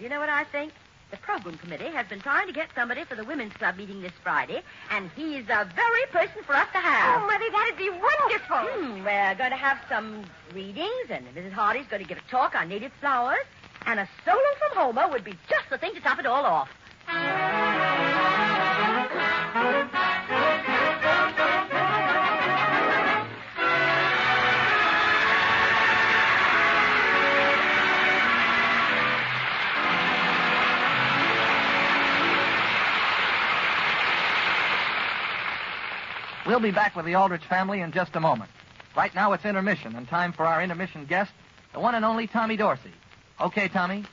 N: You know what I think? The program committee has been trying to get somebody for the women's club meeting this Friday, and he's the very person for us to have.
R: Oh, Mother, that'd be wonderful.
N: We're going to have some readings, and Mrs. Hardy's going to give a talk on native flowers, and a solo from Homer would be just the thing to top it all off.
O: We'll be back with the Aldrich family in just a moment. Right now it's intermission, and time for our intermission guest, the one and only Tommy Dorsey. Okay, Tommy?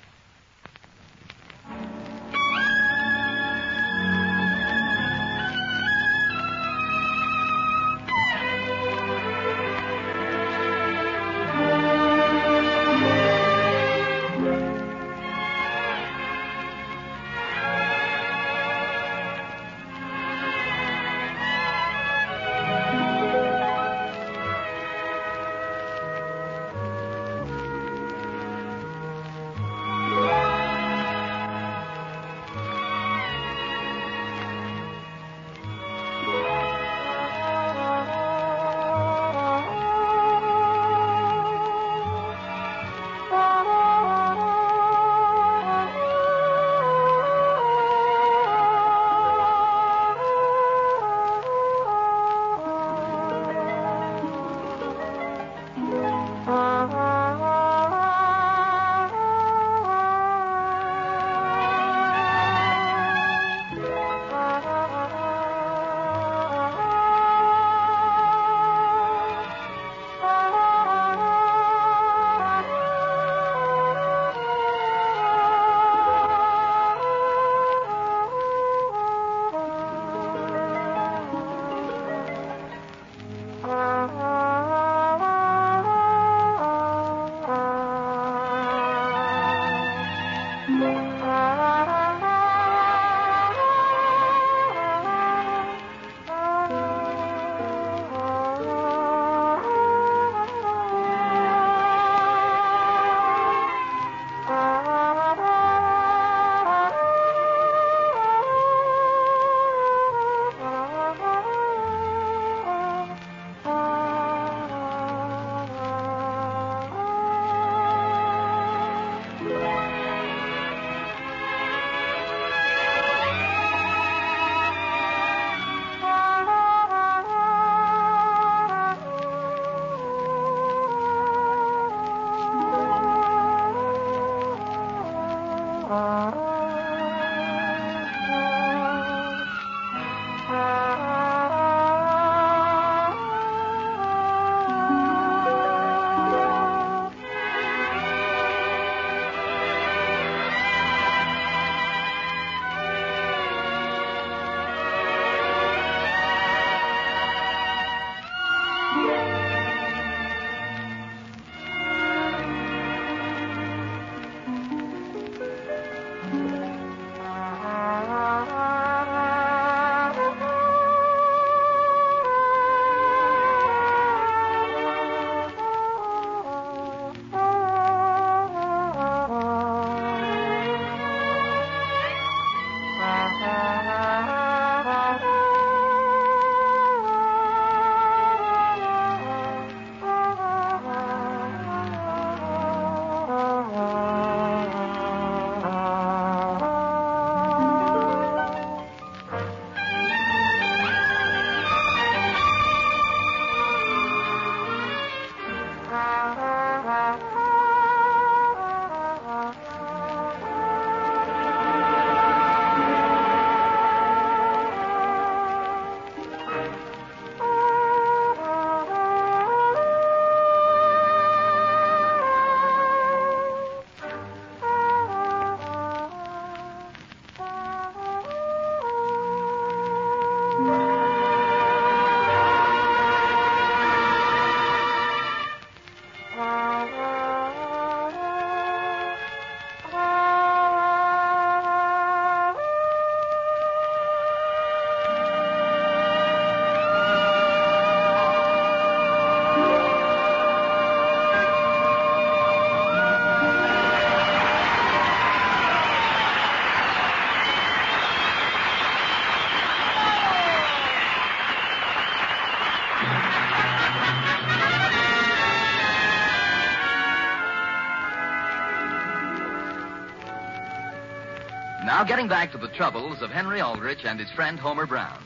U: Now, getting back to the troubles of Henry Aldrich and his friend Homer Brown.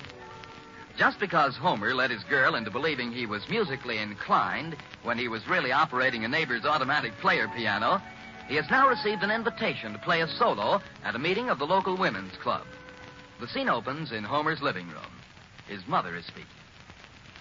U: Just because Homer led his girl into believing he was musically inclined when he was really operating a neighbor's automatic player piano, he has now received an invitation to play a solo at a meeting of the local women's club. The scene opens in Homer's living room. His mother is speaking.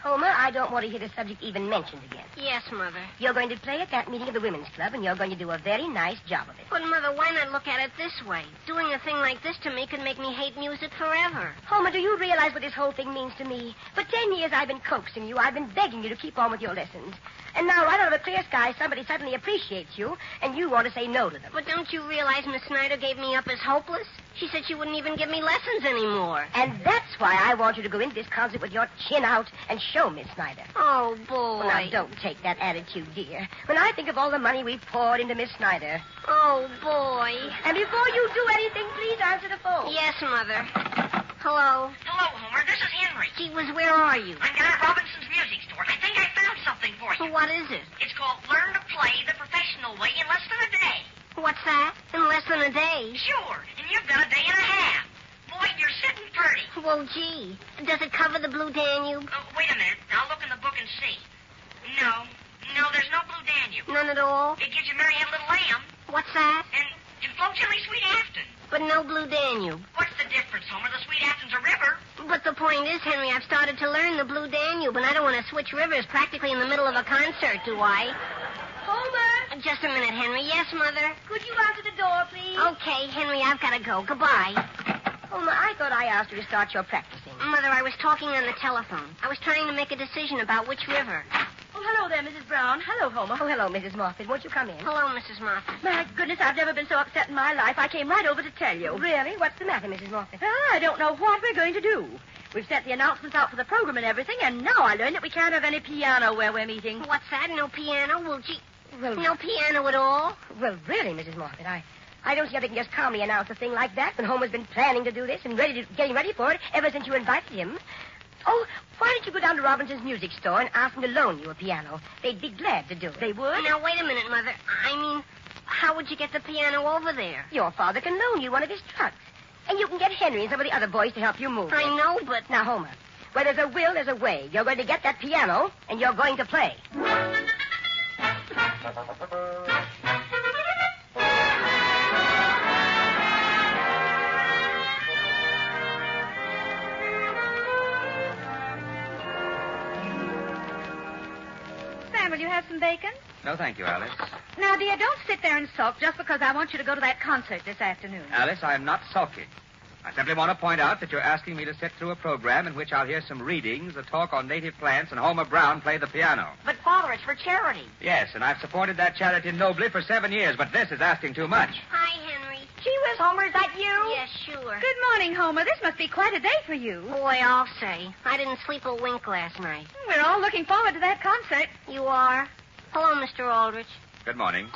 H: Homer, I don't want to hear the subject even mentioned again.
T: Yes, Mother.
H: You're going to play at that meeting of the women's club, and you're going to do a very nice job of it.
T: But, Mother, why not look at it this way? Doing a thing like this to me could make me hate music forever.
H: Homer, do you realize what this whole thing means to me? For 10 years I've been coaxing you. I've been begging you to keep on with your lessons. And now, right out of a clear sky, somebody suddenly appreciates you, and you want to say no to them.
T: But don't you realize Miss Snyder gave me up as hopeless? She said she wouldn't even give me lessons anymore.
H: And that's why I want you to go into this concert with your chin out and show Miss Snyder.
T: Oh, boy.
H: Well, now, don't take that attitude, dear. When I think of all the money we've poured into Miss Snyder.
T: Oh, boy.
H: And before you do anything, please answer the phone.
T: Yes, Mother. Hello?
J: Hello, Homer. This is Henry.
T: Gee whiz, where are you?
J: I'm down at Robinson's music store. I think I found something for you.
T: What is it?
J: It's called Learn to Play the Professional Way in Less Than a Day.
T: What's that? In less than a day?
J: Sure, and you've got a day and a half. Boy, you're sitting pretty.
T: Well, gee. Does it cover the Blue Danube?
J: Wait a minute. I'll look in the book and see. No, there's no Blue Danube.
T: None at all?
J: It gives you Mary Had a Little Lamb.
T: What's that?
J: And it floats Hilly Sweet Afton.
T: But no Blue Danube.
J: What's the difference, Homer? The Sweet Afton's a river.
T: But the point is, Henry, I've started to learn the Blue Danube, and I don't want to switch rivers practically in the middle of a concert, do I?
H: Homer!
T: Just a minute, Henry. Yes, Mother?
H: Could you answer the door, please?
T: Okay, Henry, I've got to go. Goodbye.
H: Homer, I thought I asked you to start your practicing.
T: Mother, I was talking on the telephone. I was trying to make a decision about which river.
H: Oh, hello there, Mrs. Brown. Hello, Homer. Oh, hello, Mrs. Moffat. Won't you come in?
T: Hello, Mrs. Moffat.
A: My goodness, I've never been so upset in my life. I came right over to tell you.
H: Really? What's the matter, Mrs. Moffat?
A: I don't know what we're going to do. We've sent the announcements out for the program and everything, and now I learn that we can't have any piano where we're meeting.
T: What's that? No piano? Well, gee,
H: Well,
T: no piano at all?
H: Well, really, Mrs. Moffat, I don't see how they can just calmly announce a thing like that when Homer's been planning to do this and getting ready for it ever since you invited him. Oh, why don't you go down to Robinson's music store and ask them to loan you a piano? They'd be glad to do it. They would?
T: Now, wait a minute, Mother. I mean, how would you get the piano over there?
H: Your father can loan you one of his trucks. And you can get Henry and some of the other boys to help you move.
T: I know, but...
H: Now, Homer, where there's a will, there's a way. You're going to get that piano, and you're going to play.
A: Sam, will you have some bacon?
P: No, thank you, Alice.
A: Now, dear, don't sit there and sulk just because I want you to go to that concert this afternoon.
P: Alice, I am not sulking. I simply want to point out that you're asking me to sit through a program in which I'll hear some readings, a talk on native plants, and Homer Brown play the piano.
J: But, Father, it's for charity.
P: Yes, and I've supported that charity nobly for 7 years, but this is asking too much.
T: Hi, Henry.
H: Gee whiz, Homer, is that you?
T: Yes, sure.
A: Good morning, Homer. This must be quite a day for you.
T: Boy, I'll say. I didn't sleep a wink last night.
A: We're all looking forward to that concert.
T: You are? Hello, Mr. Aldrich.
P: Good morning.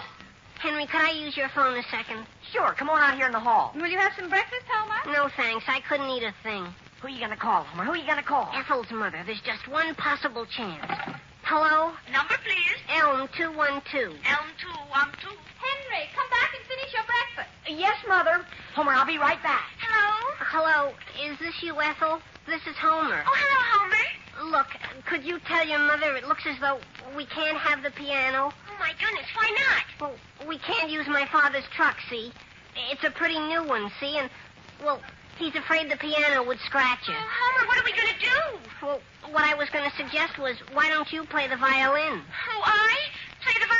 T: Henry, could I use your phone a second?
J: Sure, come on out here in the hall.
A: Will you have some breakfast, Homer?
T: No, thanks. I couldn't eat a thing.
J: Who are you going to call, Homer? Who are you going to call?
T: Ethel's mother. There's just one possible chance. Hello?
J: Number, please.
T: Elm 212.
J: Elm 212.
A: Henry, come back and finish your breakfast.
J: Yes, Mother. Homer, I'll be right back.
T: Hello? Hello. Is this you, Ethel? This is Homer.
J: Oh, hello, Homer.
T: Look, could you tell your mother it looks as though we can't have the piano?
J: Oh, my goodness, why not?
T: Well, we can't use my father's truck, see? It's a pretty new one, see? And, well, he's afraid the piano would scratch it.
J: Oh, Homer, what are we going to do?
T: Well, what I was going to suggest was, why don't you play the violin?
J: Oh, I? Play the violin?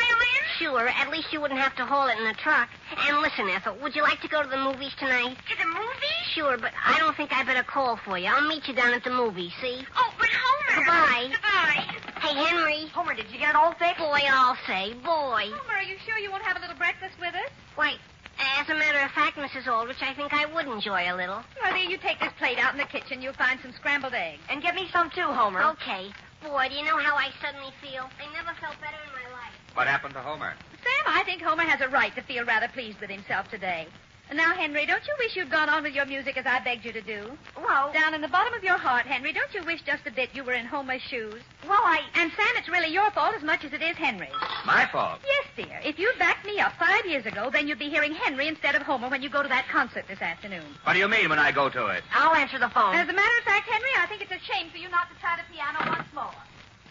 T: Sure, at least you wouldn't have to haul it in the truck. And listen, Ethel, would you like to go to the movies tonight?
J: To the movies?
T: Sure, but I don't think I better call for you. I'll meet you down at the movies, see?
J: Oh, but Homer...
T: Goodbye.
J: Goodbye.
T: Hey, Henry.
J: Homer, did you get it all fixed?
T: Boy, I'll say, boy.
A: Homer, are you sure you won't have a little breakfast with us?
T: Why, as a matter of fact, Mrs. Aldrich, I think I would enjoy a little.
A: Well, dear, you take this plate out in the kitchen. You'll find some scrambled eggs.
J: And get me some too, Homer.
T: Okay. Boy, do you know how I suddenly feel? I never felt better in my life.
P: What happened to Homer?
A: Sam, I think Homer has a right to feel rather pleased with himself today. Now, Henry, don't you wish you'd gone on with your music as I begged you to do?
S: Well...
A: Down in the bottom of your heart, Henry, don't you wish just a bit you were in Homer's shoes?
S: Well,
A: And, Sam, it's really your fault as much as it is Henry's.
I: My fault?
A: Yes, dear. If you'd backed me up 5 years ago, then you'd be hearing Henry instead of Homer when you go to that concert this afternoon.
I: What do you mean when I go to it?
S: I'll answer the phone.
A: As a matter of fact, Henry, I think it's a shame for you not to try the piano once more.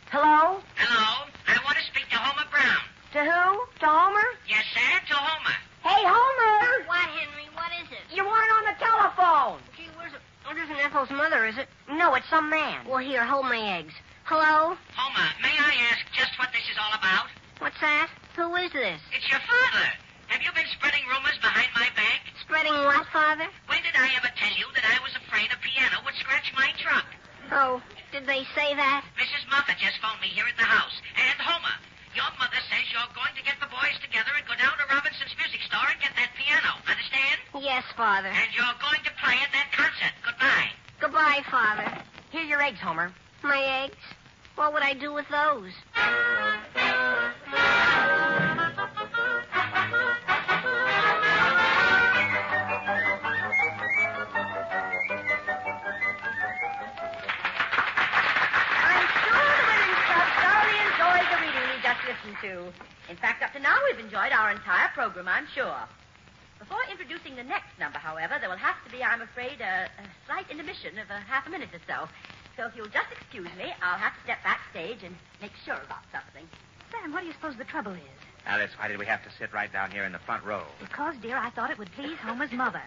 S: Hello?
J: Hello? I want to speak to Homer Brown.
S: To who? To Homer?
J: Yes, sir, to Homer.
S: Hey, Homer!
T: What, Henry? What is it?
S: You want it on the telephone.
B: Gee, it isn't Ethel's mother, is it?
S: No, it's some man.
B: Well, here, hold my eggs. Hello?
J: Homer, may I ask just what this is all about?
B: What's that? Who is this?
J: It's your father. Have you been spreading rumors behind my back?
B: Spreading what, Father?
J: When did I ever tell you that I was afraid a piano would scratch my truck?
B: Oh, did they say that?
J: Mrs. Moffat just phoned me here at the house. And, Homer, your mother says you're going to get the boys together and go down to Robinson's music store and get that piano. Understand?
B: Yes, Father.
J: And you're going to play at that concert. Goodbye.
B: Goodbye, Father.
S: Here are your eggs, Homer.
B: My eggs? What would I do with those?
N: Listened to. In fact, up to now, we've enjoyed our entire program, I'm sure. Before introducing the next number, however, there will have to be, I'm afraid, a slight intermission of half a minute or so. So if you'll just excuse me, I'll have to step backstage and make sure about something.
A: Sam, what do you suppose the trouble is?
I: Alice, why did we have to sit right down here in the front row?
A: Because, dear, I thought it would please Homer's mother.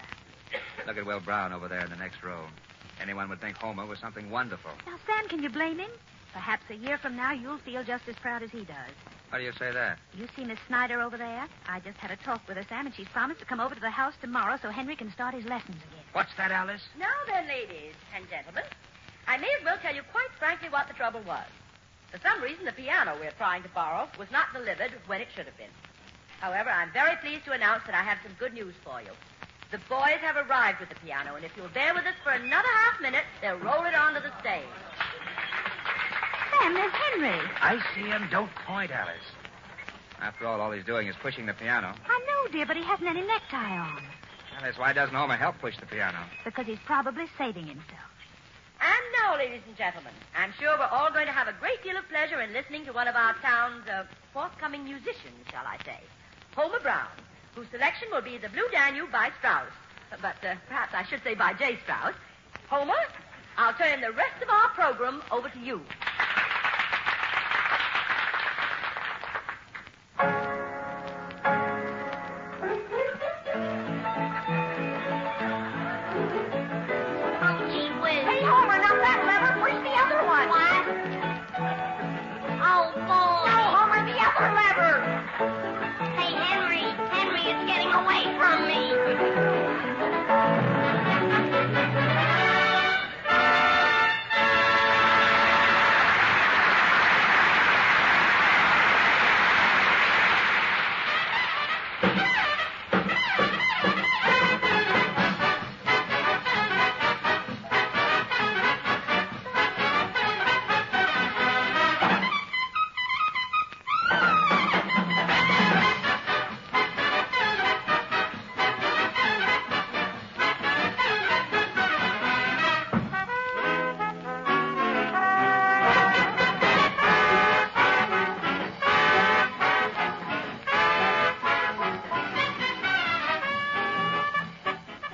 P: Look at Will Brown over there in the next row. Anyone would think Homer was something wonderful.
A: Now, Sam, can you blame him? Perhaps a year from now you'll feel just as proud as he does.
P: How do you say that?
A: You see Miss Snyder over there? I just had a talk with her, Sam, and she's promised to come over to the house tomorrow so Henry can start his lessons again.
I: What's that, Alice?
N: Now then, ladies and gentlemen, I may as well tell you quite frankly what the trouble was. For some reason, the piano we're trying to borrow was not delivered when it should have been. However, I'm very pleased to announce that I have some good news for you. The boys have arrived with the piano, and if you'll bear with us for another half minute, they'll roll it onto the stage.
A: Sam, there's Henry.
I: I see him. Don't point, Alice.
P: After all he's doing is pushing the piano.
A: I know, dear, but he hasn't any necktie on.
P: Alice, why doesn't Homer help push the piano?
A: Because he's probably saving himself.
N: And now, ladies and gentlemen, I'm sure we're all going to have a great deal of pleasure in listening to one of our town's forthcoming musicians, shall I say, Homer Brown, whose selection will be the Blue Danube by Strauss. But perhaps I should say by J. Strauss. Homer, I'll turn the rest of our program over to you.
S: Hey, Homer, not that lever. Push the other one.
T: What? Oh, boy.
S: No, Homer, the other lever.
T: Hey, Henry. Henry, it's getting away from me.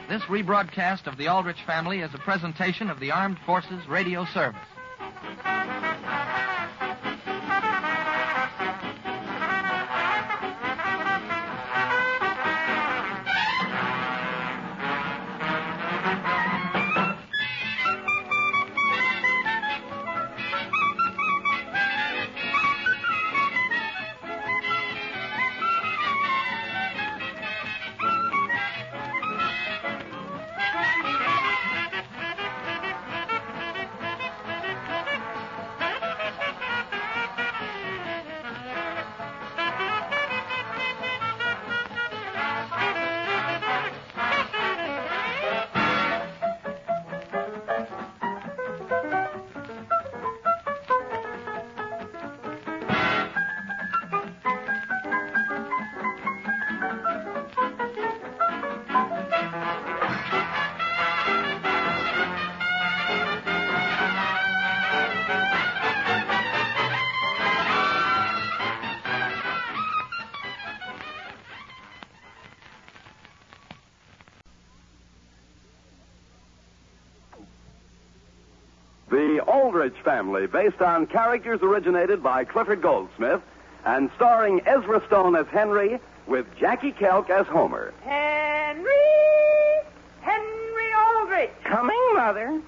O: This rebroadcast of the Aldrich Family is a presentation of the Armed Forces Radio Service.
K: The Aldrich Family, based on characters originated by Clifford Goldsmith and starring Ezra Stone as Henry with Jackie Kelk as Homer.
F: Henry Aldrich.
B: Coming, Mother.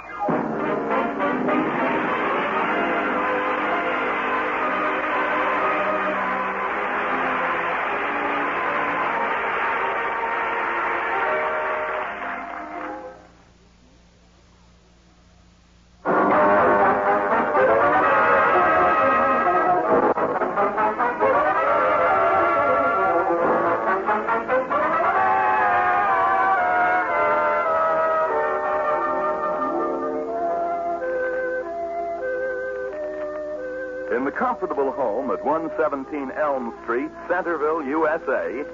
K: In the comfortable home at 117 Elm Street, Centerville, USA,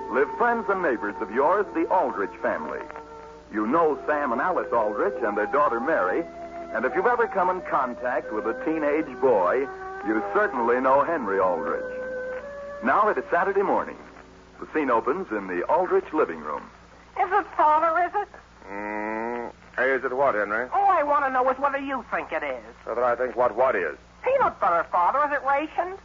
K: live friends and neighbors of yours, the Aldrich family. You know Sam and Alice Aldrich and their daughter Mary, and if you've ever come in contact with a teenage boy, you certainly know Henry Aldrich. Now it is Saturday morning. The scene opens in the Aldrich living room.
B: Is it Father, is it?
C: Hey, is it what, Henry?
B: All I want to know is whether you think it is.
C: Whether I think what is.
B: Peanut butter, Father. Is it rationed?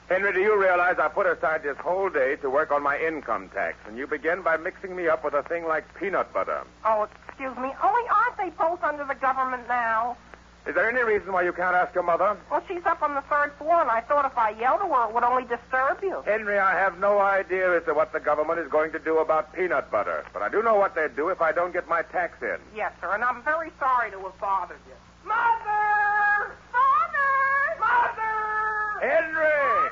C: Henry, do you realize I put aside this whole day to work on my income tax, and you begin by mixing me up with a thing like peanut butter?
B: Oh, excuse me. Only aren't they both under the government now?
C: Is there any reason why you can't ask your mother?
B: Well, she's up on the third floor, and I thought if I yelled at her, it would only disturb you.
C: Henry, I have no idea as to what the government is going to do about peanut butter, but I do know what they'd do if I don't get my tax in.
B: Yes, sir, and I'm very sorry to have bothered you. Mother! Father! Mother!
C: Henry!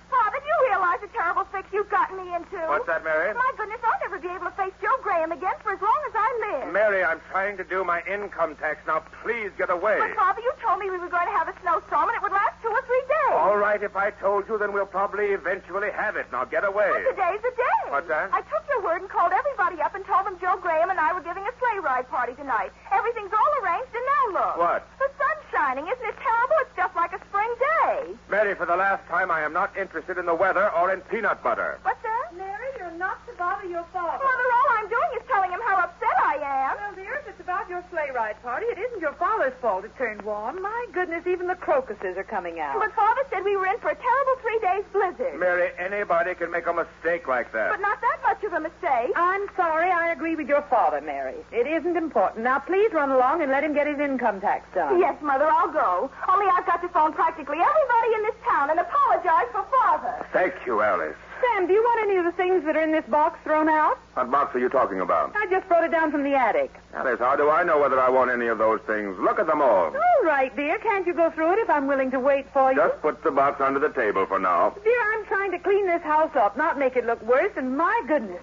R: Father, do you realize the terrible fix you've gotten me into?
C: What's that, Mary?
R: My goodness, I'll never be able to face Joe Graham again for as long as I live.
C: Mary, I'm trying to do my income tax. Now, please get away.
R: But, Father, you told me we were going to have a snowstorm and it would last 2 or 3 days.
C: All right, if I told you, then we'll probably eventually have it. Now, get away.
R: Well, today's the day.
C: What's that?
R: I took your word and called everybody up and told them Joe Graham and I were giving a sleigh ride party tonight. Everything's all arranged, and now look.
C: What?
R: The sun's shining. Isn't it terrible? It's just like a spring day.
C: Mary, for the last time, I am not interested in the weather or in peanut butter.
R: What's that?
F: Mary, you're not to bother your father.
R: Mother, all I'm doing is telling him how upset I am.
F: Well, dear, if it's about your sleigh ride party, it isn't your father's fault it turned warm. My goodness, even the crocuses are coming out.
R: But Father said we were in for a terrible 3 days blizzard.
C: Mary, anybody can make a mistake like that.
R: But not that much of a mistake.
F: I'm sorry. I agree with your father, Mary. It isn't important. Now, please run along and let him get his income tax done.
R: Yes, Mother, I'll go. Only I've got to phone practically everybody in this town and apologize for Father.
C: Thank you, Alice.
F: Sam, do you want any of the things that are in this box thrown out?
C: What box are you talking about?
F: I just brought it down from the attic.
C: Alice, how do I know whether I want any of those things? Look at them all.
F: All right, dear. Can't you go through it if I'm willing to wait for you?
C: Just put the box under the table for now.
F: Dear, I'm trying to clean this house up, not make it look worse, and my goodness.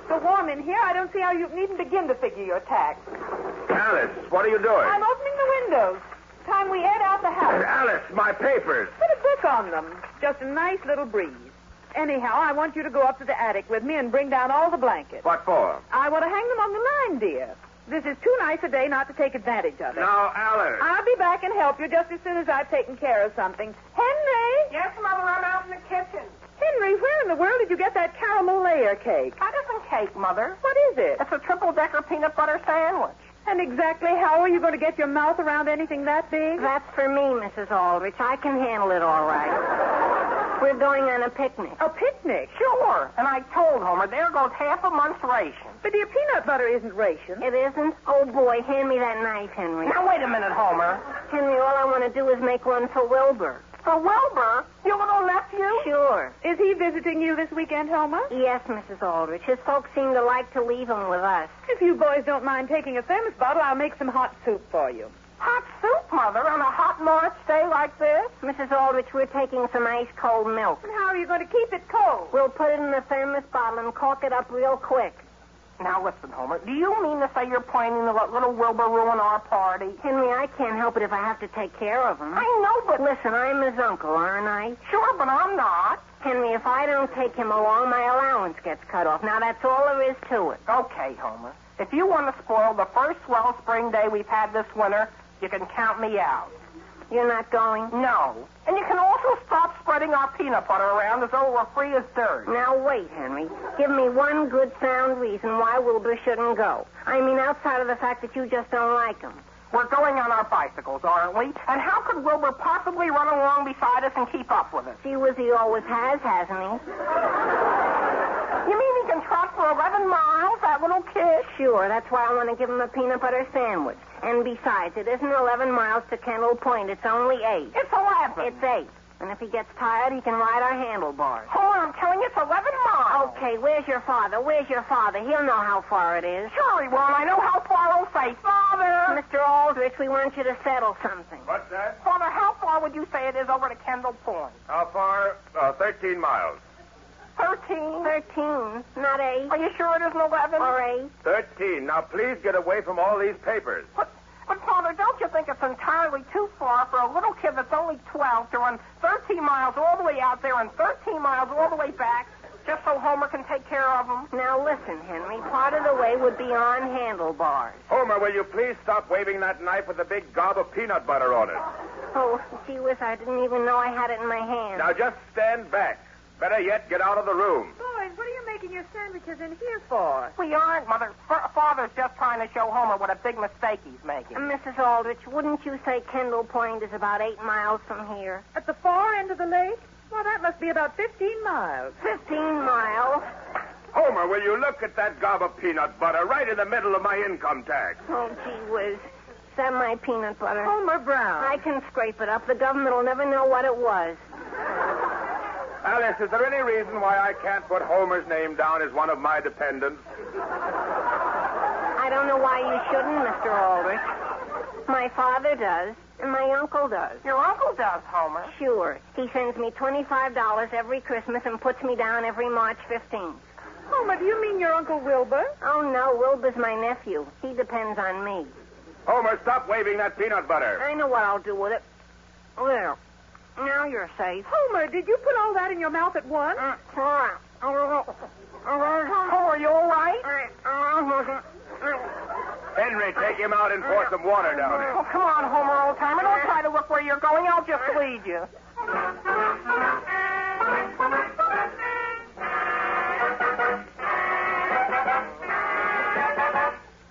F: So warm in here, I don't see how you can even begin to figure your tax.
C: Alice, what are you doing?
F: I'm opening the windows. Time we air out the house.
C: Alice, my papers.
F: Put a book on them. Just a nice little breeze. Anyhow, I want you to go up to the attic with me and bring down all the blankets.
C: What for?
F: I want to hang them on the line, dear. This is too nice a day not to take advantage of it.
C: Now, Alice.
F: I'll be back and help you just as soon as I've taken care of something. Henry!
B: Yes, Mother, I'm out in the kitchen.
F: Henry, where in the world did you get that caramel layer cake?
B: That isn't cake, Mother.
F: What is it?
B: It's a triple-decker peanut butter sandwich.
F: And exactly how are you going to get your mouth around anything that big?
B: That's for me, Mrs. Aldrich. I can handle it all right. We're going on a picnic.
F: A picnic?
B: Sure. And I told Homer, there goes half a month's ration.
F: But dear, peanut butter isn't ration.
B: It isn't? Oh, boy, hand me that knife, Henry. Now, wait a minute, Homer. Henry, all I want to do is make one for Wilbur. For Wilbur? Your little nephew? Sure.
F: Is he visiting you this weekend, Homer?
B: Yes, Mrs. Aldrich. His folks seem to like to leave him with us.
F: If you boys don't mind taking a thermos bottle, I'll make some hot soup for you.
B: Hot soup, Mother, on a hot March day like this? Mrs. Aldrich, we're taking some ice-cold milk.
F: And how are you going to keep it cold?
B: We'll put it in the thermos bottle and cork it up real quick. Now, listen, Homer. Do you mean to say you're planning to let little Wilbur ruin our party? Henry, I can't help it if I have to take care of him. I know, but... Listen, I'm his uncle, aren't I? Sure, but I'm not. Henry, if I don't take him along, my allowance gets cut off. Now, that's all there is to it. Okay, Homer. If you want to spoil the first swell spring day we've had this winter, you can count me out. You're not going? No. And you can also stop spreading our peanut butter around as though we're free as dirt. Now, wait, Henry. Give me one good, sound reason why Wilbur shouldn't go. I mean, outside of the fact that you just don't like him.
M: We're going on our bicycles, aren't we? And how could Wilbur possibly run along beside us and keep up with us?
B: Gee whiz, he always has, hasn't he?
M: You mean he can trot for 11 miles, that little kid?
B: Sure, that's why I want to give him a peanut butter sandwich. And besides, it isn't 11 miles to Kendall Point. It's only 8.
M: It's 11.
B: It's 8. And if he gets tired, he can ride our handlebars.
M: Homer, I'm telling you, it's 11 miles.
B: Okay, where's your father? Where's your father? He'll know how far it is.
M: Sure he will, and I know how far he'll say. Father!
B: Mr. Aldrich, we want you to settle something.
C: What's that?
M: Father, how far would you say it is over to Kendall Point?
C: How far? 13 miles.
M: 13.
B: 13, not 8.
M: Are you sure it isn't 11?
B: Or 8.
C: 13. Now, please get away from all these papers.
M: But, Father, don't you think it's entirely too far for a little kid that's only 12 to run 13 miles all the way out there and 13 miles all the way back just so Homer can take care of him?
B: Now, listen, Henry. Part of the way would be on handlebars.
C: Homer, will you please stop waving that knife with a big gob of peanut butter on it?
B: Oh, gee whiz, I didn't even know I had it in my hand.
C: Now, just stand back. Better yet, get out of the room.
D: Boys, what are you making your sandwiches in here for?
M: We aren't, Mother. Father's just trying to show Homer what a big mistake he's making.
B: Mrs. Aldrich, wouldn't you say Kendall Point is about 8 miles from here?
D: At the far end of the lake? Well, that must be about 15 miles.
B: 15 miles?
C: Homer, will you look at that gob of peanut butter right in the middle of my income tax?
B: Oh, gee whiz. Is that my peanut butter?
D: Homer Brown.
B: I can scrape it up. The government will never know what it was.
C: Alice, is there any reason why I can't put Homer's name down as one of my dependents?
B: I don't know why you shouldn't, Mr. Aldrich. My father does, and my uncle does.
M: Your uncle does, Homer?
B: Sure. He sends me $25 every Christmas and puts me down every March 15th.
D: Homer, do you mean your Uncle Wilbur?
B: Oh, no, Wilbur's my nephew. He depends on me.
C: Homer, stop waving that peanut butter.
B: I know what I'll do with it. There. Now you're safe.
D: Homer, did you put all that in your mouth at once?
M: Homer, are you all right?
C: Henry, take him out and pour some water down
M: Oh,
C: him.
M: come on, Homer, old timer. Don't try to look where you're going. I'll just lead you.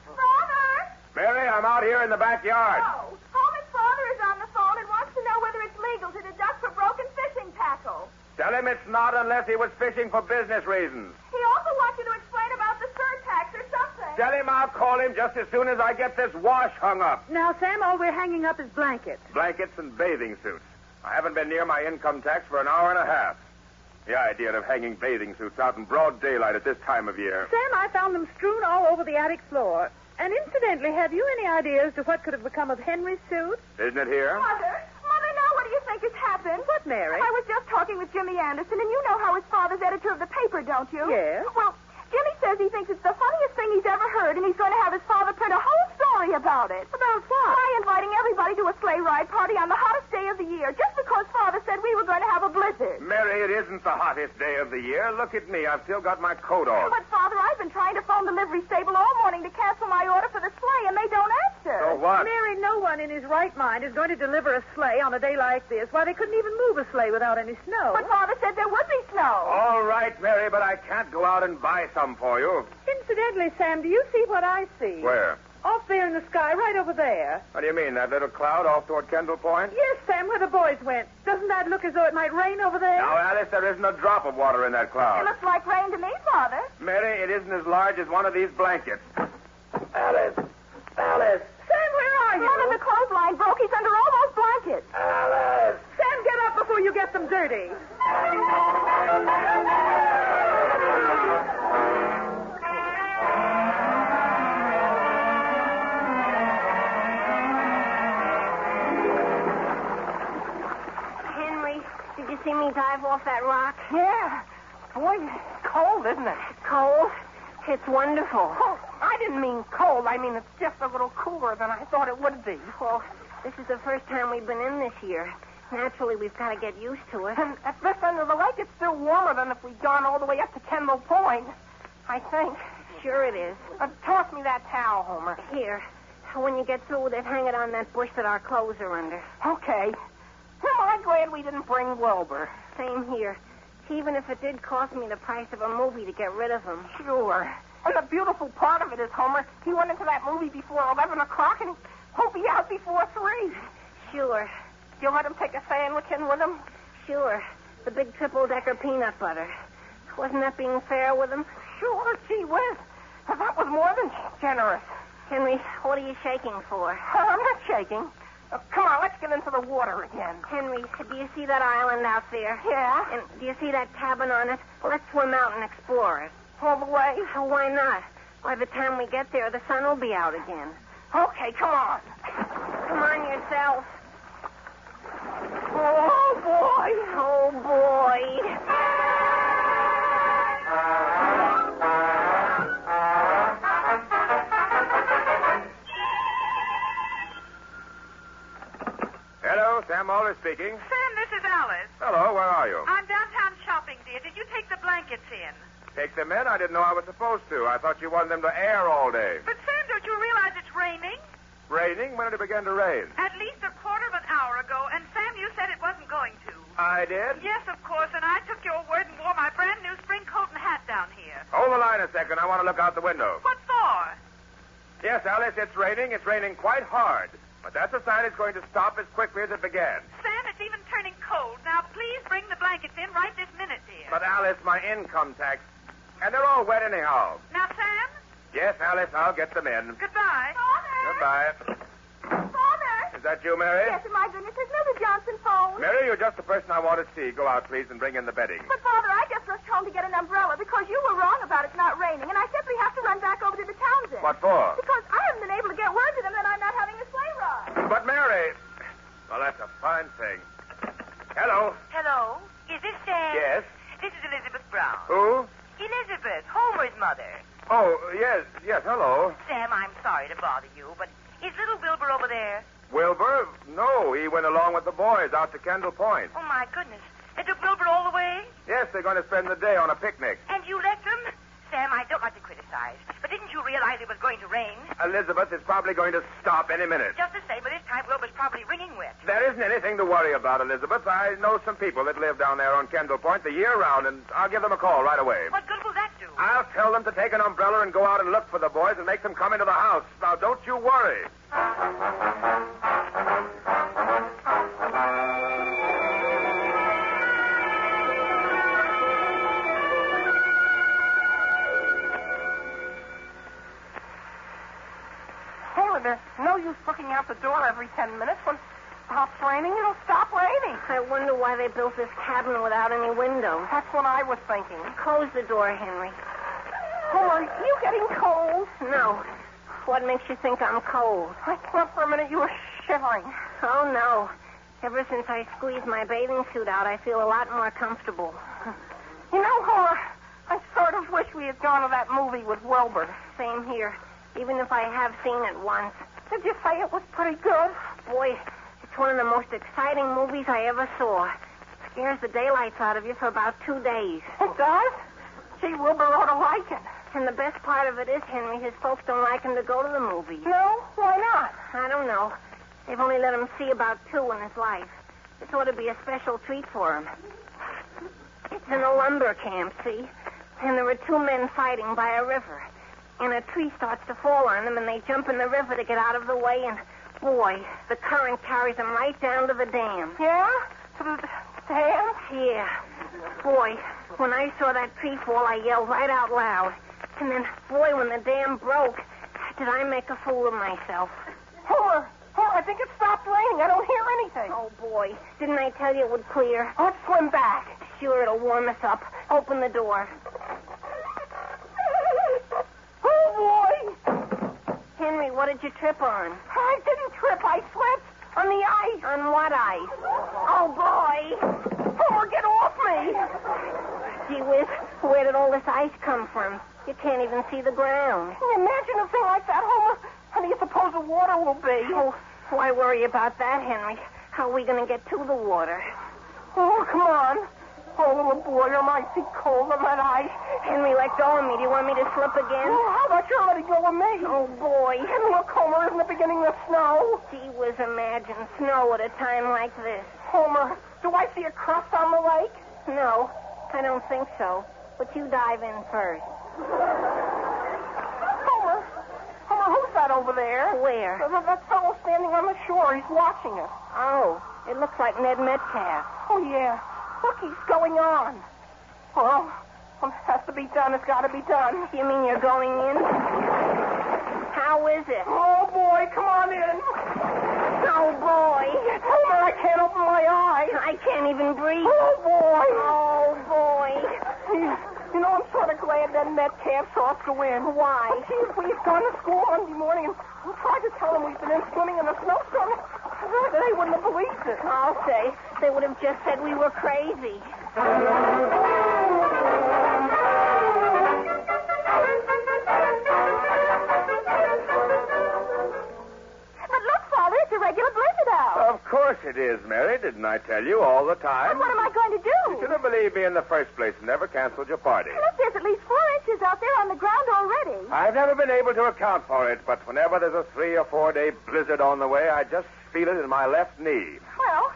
R: Father!
C: Mary, I'm out here in the backyard.
R: Oh, Homer's father is on the phone and wants to know whether it's legal to deduct for broken fishing tackle.
C: Tell him it's not unless he was fishing for business reasons.
R: He also wants you to explain about the surtax or something.
C: Tell him I'll call him just as soon as I get this wash hung up.
D: Now, Sam, all we're hanging up is blankets.
C: Blankets and bathing suits. I haven't been near my income tax for an hour and a half. The idea of hanging bathing suits out in broad daylight at this time of year.
D: Sam, I found them strewn all over the attic floor. And incidentally, have you any idea as to what could have become of Henry's suit?
C: Isn't it here?
R: Mother, now what do you think has happened?
D: What, Mary?
R: I was just talking with Jimmy Anderson, and you know how his father's editor of the paper, don't you?
D: Yes.
R: Well, Jimmy says he thinks it's the funniest thing he's ever heard, and he's going to have his father print a whole story about it.
D: About what?
R: By inviting everybody to a sleigh ride party on the hottest day of the year, just because Father said we were going to have a blizzard.
C: Mary, it isn't the hottest day of the year. Look at me. I've still got my coat on.
R: But, Father, I've been trying to phone the livery stable all morning to cancel my order for the sleigh, and they don't answer.
C: So what?
D: Mary, no one in his right mind is going to deliver a sleigh on a day like this. Why, they couldn't even move a sleigh without any snow.
R: But Father said there would be snow.
C: All right, Mary, but I can't go out and buy some for you.
D: Incidentally, Sam, do you see what I see?
C: Where?
D: Off there in the sky, right over there.
C: What do you mean, that little cloud off toward Kendall Point?
D: Yes, Sam, where the boys went. Doesn't that look as though it might rain over there?
C: Now, Alice, there isn't a drop of water in that
R: It
C: cloud.
R: looks like rain to me, Father.
C: Mary, it isn't as large as one of these blankets. Alice! Alice!
D: Sam, where are you?
R: Mother, the clothesline broke. He's under all those blankets.
C: Alice!
D: Sam, get up before you get them dirty.
B: Henry, did you see me dive off that rock?
M: Yeah. Boy, it's cold, isn't it?
B: Cold? It's wonderful.
M: Oh, I didn't mean cold. I mean it's just a little cooler than I thought it would be.
B: Well, this is the first time we've been in this year. Naturally, we've got to get used to it.
M: And at this end of the lake, it's still warmer than if we'd gone all the way up to Kendall Point. I think.
B: Sure it is.
M: Toss me that towel, Homer.
B: Here. When you get through with it, hang it on that bush that our clothes are under.
M: Okay. Am I glad we didn't bring Wilbur?
B: Same here. Even if it did cost me the price of a movie to get rid of him.
M: Sure. And the beautiful part of it is, Homer, he went into that movie before 11 o'clock, and he
B: Sure.
M: You let him take a sandwich in with him?
B: Sure. The big triple-decker peanut butter. Wasn't that being fair with him?
M: Sure, gee whiz. That was more than generous.
B: Henry, what are you shaking for?
M: I'm not shaking. Come on, let's get into the water again.
B: Henry, do you see that island out there?
M: Yeah?
B: And do you see that cabin on it? Well, let's swim out and explore it.
M: All the way?
B: Well, why not? By the time we get there, the sun will be out again.
M: Okay, come on.
B: Come on yourself.
M: Oh, boy.
B: Oh, boy.
C: Hello, Sam Aldrich speaking.
D: Sam, this is Alice.
C: Hello, where are you?
D: I'm downtown shopping, dear. Did you take the blankets in?
C: Take them in? I didn't know I was supposed to. I thought you wanted them to air all day.
D: But, Sam, don't you realize it's raining?
C: Raining? When did it begin to rain?
D: At least a quarter of an hour ago. And, Sam, you said it wasn't going to.
C: I did?
D: Yes, of course. And I took your word and wore my brand new spring coat and hat down here.
C: Hold the line a second. I want to look out the window.
D: What for?
C: Yes, Alice, it's raining. It's raining quite hard. But that's a sign it's going to stop as quickly as it began.
D: Sam, it's even turning cold. Now, please bring the blankets in right this minute, dear.
C: But, Alice, my income tax... And they're all wet anyhow.
D: Now, Sam?
C: Yes, Alice, I'll get them in.
D: Goodbye.
R: Father!
C: Goodbye.
R: Father!
C: Is that you, Mary?
R: Yes, my goodness, has Mother Johnson phoned?
C: Mary, you're just the person I want to see. Go out, please, and bring in the bedding.
R: But, Father, I just rushed home to get an umbrella because you were wrong about it not raining, and I simply have to run back over to the Townsend.
C: What for?
R: Because I haven't been able to get word to them that I'm not having a sleigh ride.
C: But, Mary... Well, that's a fine thing. Hello.
N: Hello? Is this Sam?
C: Yes.
N: This is Elizabeth Brown.
C: Who?
N: Elizabeth, Homer's mother.
C: Oh, yes, hello.
N: Sam, I'm sorry to bother you, but is little Wilbur over there?
C: Wilbur? No, he went along with the boys out to Kendall Point.
N: Oh, my goodness. They took Wilbur all the way?
C: Yes, they're going to spend the day on a picnic.
N: And you let them? Sam, I don't like to criticize, but didn't you realize it was going to rain?
C: Elizabeth, it's probably going to stop any minute.
N: Just the same, but this time Wilbur's probably wringing wet.
C: There isn't anything to worry about, Elizabeth. I know some people that live down there on Kendall Point the year round, and I'll give them a call right away.
N: What good will that do?
C: I'll tell them to take an umbrella and go out and look for the boys and make them come into the house. Now, don't you worry.
M: There's no use looking out the door every 10 minutes. When it stops raining, it'll stop raining.
B: I wonder why they built this cabin without any windows.
M: That's what I was thinking.
B: Close the door, Henry.
M: Oh, are you getting cold?
B: No. What makes you think I'm cold?
M: I thought for a minute you were shivering.
B: Oh, no. Ever since I squeezed my bathing suit out, I feel a lot more comfortable.
M: You know, Homer, I sort of wish we had gone to that movie with Wilbur.
B: Same here. Even if I have seen it once.
M: Did you say it was pretty good?
B: Boy, it's one of the most exciting movies I ever saw. It scares the daylights out of you for about 2 days.
M: It does? Gee, Wilbur ought to like it.
B: And the best part of it is, Henry, his folks don't like him to go to the movies.
M: No? Why not?
B: I don't know. They've only let him see about 2 in his life. This ought to be a special treat for him. It's in a lumber camp, see? And there are 2 men fighting by a river. And a tree starts to fall on them, and they jump in the river to get out of the way, and, boy, the current carries them right down to the dam.
M: Yeah? To the dam?
B: Yeah. Boy, when I saw that tree fall, I yelled right out loud. And then, boy, when the dam broke, did I make a fool of myself.
M: Homer, I think it stopped raining. I don't hear anything.
B: Oh, boy. Didn't I tell you it would clear?
M: Let's swim back.
B: Sure, it'll warm us up. Open the door.
M: Oh, boy!
B: Henry, what did you trip on?
M: I didn't trip. I slipped on the ice.
B: On what ice? Oh, boy!
M: Homer, get off me!
B: Gee whiz, where did all this ice come from? You can't even see the ground.
M: Can you imagine a thing like that, Homer? How do you suppose the water will be?
B: Oh, why worry about that, Henry? How are we going to get to the water?
M: Oh, come on. Oh, little boy, you're mighty cold on that ice.
B: Henry, let go of me. Do you want me to slip again?
M: Oh, how about you letting go of me?
B: Oh, boy.
M: And look, Homer, isn't it beginning to snow?
B: Gee whiz, imagine snow at a time like this.
M: Homer, do I see a crust on the lake?
B: No, I don't think so. But you dive in first.
M: Homer, who's that? that over there?
B: Where?
M: That fellow standing on the shore. He's watching us.
B: Oh, it looks like Ned Metcalf.
M: Oh, yeah. Look, he's going on. Well, it has to be done. It's got to be done.
B: You mean you're going in? How is it?
M: Oh, boy, come on in.
B: Oh, boy.
M: Homer, I can't open my eyes.
B: I can't even breathe.
M: Oh, boy.
B: Oh, boy.
M: You know, I'm sort of glad that Metcalf saw us go in.
B: Why?
M: Well, gee, if we had gone to school Monday morning and tried to tell them we've been in swimming in a snowstorm, they wouldn't have believed it.
B: I'll say. They would have just said we were crazy.
R: It's a regular blizzard out.
C: Of course it is, Mary. Didn't I tell you all the time?
R: But what am I going to do?
C: You should have believed me in the first place and never canceled your party.
R: Look, there's at least 4 inches out there on the ground already.
C: I've never been able to account for it, but whenever there's a 3 or 4 day blizzard on the way, I just feel it in my left knee.
R: Well,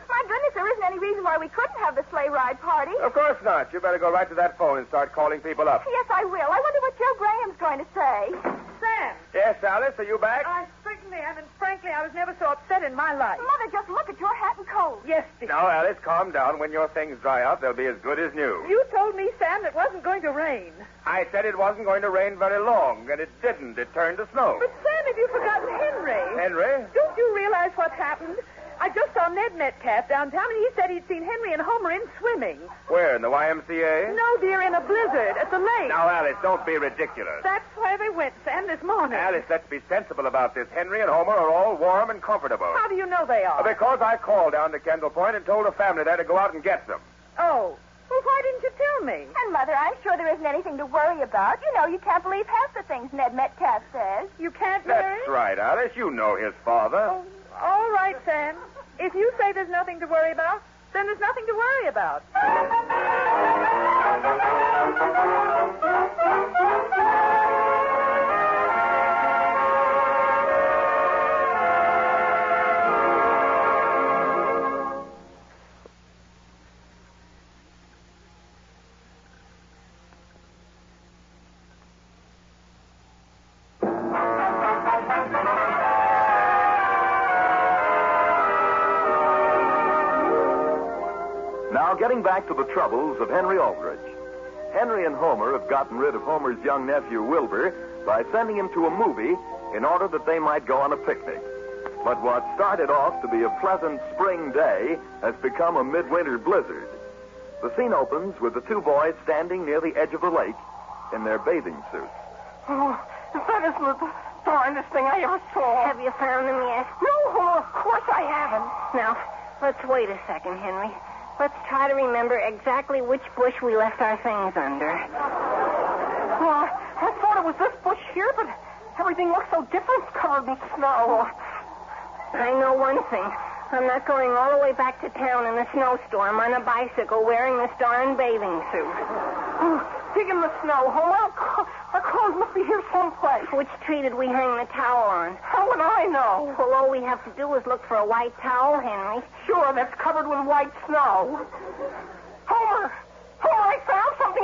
R: my goodness, there isn't any reason why we couldn't have the sleigh ride party.
C: Of course not. You better go right to that phone and start calling people up.
R: Yes, I will. I wonder what Joe Graham's going to say.
A: Sam.
C: Yes, Alice, are you back?
A: I certainly am, and frankly, I was never so upset in my life.
R: Mother, just look at your hat and coat.
A: Yes, dear.
C: Now, Alice, calm down. When your things dry out, they'll be as good as new.
A: You told me, Sam, it wasn't going to rain.
C: I said it wasn't going to rain very long, and it didn't. It turned to snow.
A: But, Sam, have you forgotten Henry?
C: Henry?
A: Don't you realize what's happened? I just saw Ned Metcalf downtown, and he said he'd seen Henry and Homer in swimming.
C: Where, in the YMCA?
A: No, dear, in a blizzard at the lake.
C: Now, Alice, don't be ridiculous.
A: That's where they went, Sam, this morning.
C: Alice, let's be sensible about this. Henry and Homer are all warm and comfortable.
A: How do you know they are?
C: Because I called down to Kendall Point and told the family there to go out and get them.
A: Oh. Well, why didn't you tell me?
R: And, Mother, I'm sure there isn't anything to worry about. You know, you can't believe half the things Ned Metcalf says.
A: You can't, Mary?
C: That's right, Alice. You know his father.
A: Oh, all right, Sam. If you say there's nothing to worry about, then there's nothing to worry about.
K: Now, getting back to the troubles of Henry Aldrich. Henry and Homer have gotten rid of Homer's young nephew, Wilbur, by sending him to a movie in order that they might go on a picnic. But what started off to be a pleasant spring day has become a midwinter blizzard. The scene opens with the two boys standing near the edge of the lake in their bathing suits.
M: Oh, that isn't the darndest thing I ever saw.
B: Have you found them yet?
M: No, Homer, of course I haven't.
B: Now, let's wait a second, Henry. Let's try to remember exactly which bush we left our things under.
M: Oh, I thought it was this bush here, but everything looks so different. It's covered in snow.
B: I know one thing. I'm not going all the way back to town in a snowstorm on a bicycle wearing this darn bathing suit.
M: Dig in the snow, Homer. Our clothes must be here someplace.
B: Which tree did we hang the towel on?
M: How would I know?
B: Well, all we have to do is look for a white towel, Henry.
M: Sure, that's covered with white snow. Homer, I found something.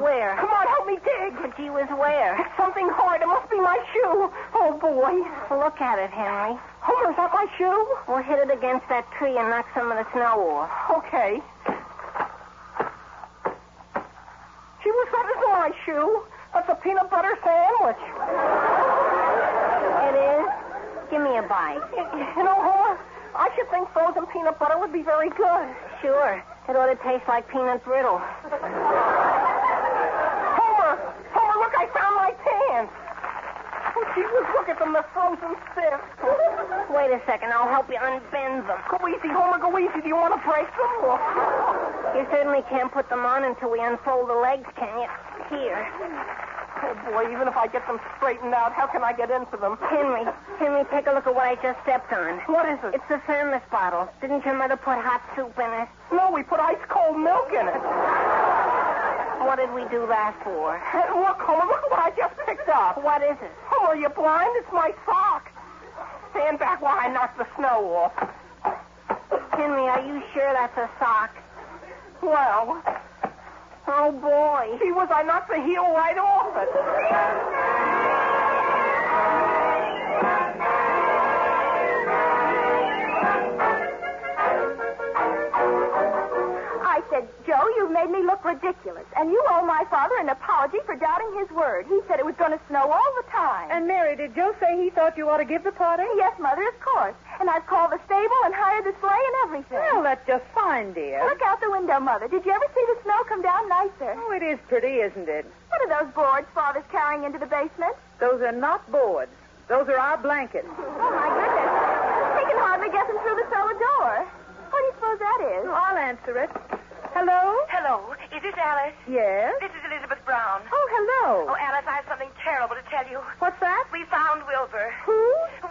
B: Where?
M: Come on, help me dig.
B: But gee whiz, where?
M: It's something hard. It must be my shoe. Oh, boy.
B: Look at it, Henry.
M: Homer, is that my shoe?
B: We'll hit it against that tree and knock some of the snow off.
M: Okay. Gee whiz, that isn't my shoe. That's a peanut butter sandwich.
B: It is? Give me a bite.
M: You know, Homer, I should think frozen peanut butter would be very good.
B: Sure. It ought to taste like peanut brittle.
M: Homer, look, I found my pants. Oh, gee whiz, look at them. They're frozen stiff.
B: Wait a second. I'll help you unbend them.
M: Go easy, Homer, go easy. Do you want to break them?
B: You certainly can't put them on until we unfold the legs, can you? Here.
M: Oh, boy, even if I get them straightened out, how can I get into them?
B: Henry, take a look at what I just stepped on.
M: What is it?
B: It's the thermos bottle. Didn't your mother put hot soup in it?
M: No, we put ice-cold milk in it.
B: What did we do that for?
M: Look, Homer, look at what I just picked up.
B: What is it?
M: Homer, are you blind? It's my sock. Stand back while I knock the snow off.
B: Henry, are you sure that's a sock?
M: Well... Oh, boy. Gee whiz, I knocked the heel right off it.
R: ridiculous. And you owe my father an apology for doubting his word. He said it was going to snow all the time.
F: And Mary, did Joe say he thought you ought to give the party?
R: Yes, Mother, of course. And I've called the stable and hired the sleigh and everything.
F: Well, that's just fine, dear.
R: Look out the window, Mother. Did you ever see the snow come down nicer?
F: Oh, it is pretty, isn't it?
R: What are those boards Father's carrying into the basement?
F: Those are not boards. Those are our blankets.
R: Oh, my goodness. He can hardly get them through the cellar door. What do you suppose that is?
F: Oh, I'll answer it. Hello?
Q: Hello. Is this Alice?
F: Yes?
Q: This is Elizabeth Brown.
F: Oh, hello.
Q: Oh, Alice, I have something terrible to tell you.
F: What's that?
Q: We found Wilbur.
F: Who?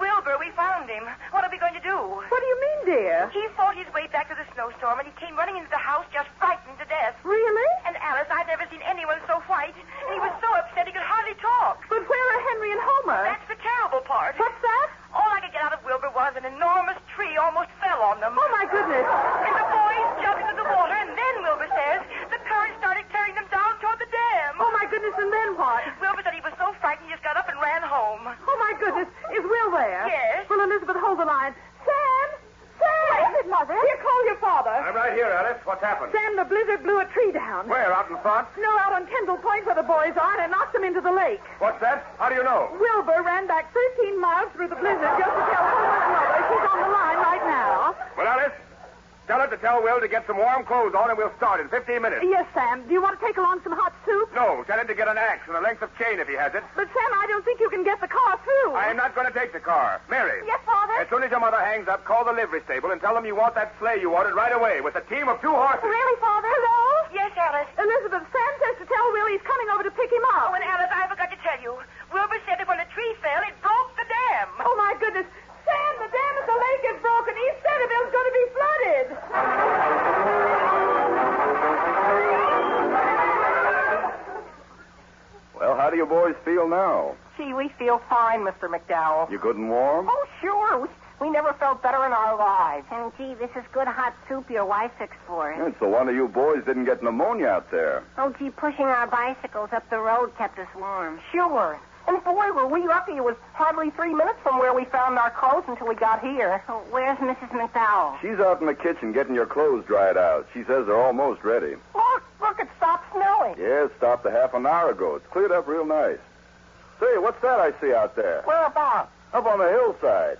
Q: Wilbur, we found him. What are we going to do?
F: What do you mean, dear?
Q: He fought his way back to the snowstorm, and he came running into the house just frightened to death.
F: Really?
Q: And Alice, I've never seen anyone so white. And he was so upset he could hardly talk.
F: But where are Henry and Homer?
Q: That's the terrible part.
F: What's that?
Q: All I could get out of Wilbur was an enormous tree almost fell on them.
F: Oh, my goodness.
Q: And the boys jumped into the water, and then Wilbur says the current started carrying them down toward the dam.
F: Oh, my goodness, and then what?
Q: Wilbur said he was so frightened he just got up and ran home.
F: Oh, my goodness. Is Will there?
Q: Yes.
F: Well, Elizabeth, hold the line. Sam! Sam!
R: What is it, Mother?
F: Here, call your father.
C: I'm right here, Alice. What's happened?
F: Sam, the blizzard blew a tree down.
C: Where, out in front?
F: No, out on Kendall Point where the boys are, and it knocked them into the lake.
C: What's that? How do you know?
F: Wilbur ran back 13 miles through the blizzard just to tell Homer's mother. She's on the line right now.
C: Well, Alice, tell her to tell Will to get some warm clothes on, and we'll start in 15 minutes.
F: Yes, Sam. Do you want to take along some hot soup?
C: No, tell him to get an axe and a length of chain if he has it.
F: But, Sam, I don't think you can get the car through.
C: I am not going to take the car. Mary.
R: Yes, Father?
C: As soon as your mother hangs up, call the livery stable and tell them you want that sleigh you ordered right away with a team of 2 horses.
R: Really, Father?
F: Hello?
Q: Yes, Alice.
F: Elizabeth, Sam says to tell Will he's coming over to pick him up.
Q: Oh, and Alice, I forgot to tell you. Wilbur said that when the tree fell, it broke the dam.
F: Oh, my goodness. Sam, the dam at the lake is broken. East Centerville's going to be flooded.
K: Well, how do you boys feel now?
M: Gee, we feel fine, Mr. McDowell.
K: You good and warm?
M: Oh, sure. We never felt better in our lives.
B: And, gee, this is good hot soup your wife fixed for us.
K: It's no wonder you boys didn't get pneumonia out there.
B: Oh, gee, pushing our bicycles up the road kept us warm.
M: Sure. And, boy, were we lucky it was hardly 3 minutes from where we found our clothes until we got here.
B: Oh, where's Mrs. McDowell?
K: She's out in the kitchen getting your clothes dried out. She says they're almost ready.
M: Look, it stopped snowing.
K: Yeah, it stopped a half an hour ago. It's cleared up real nice. Say, what's that I see out there?
M: Whereabouts?
K: Up on the hillside.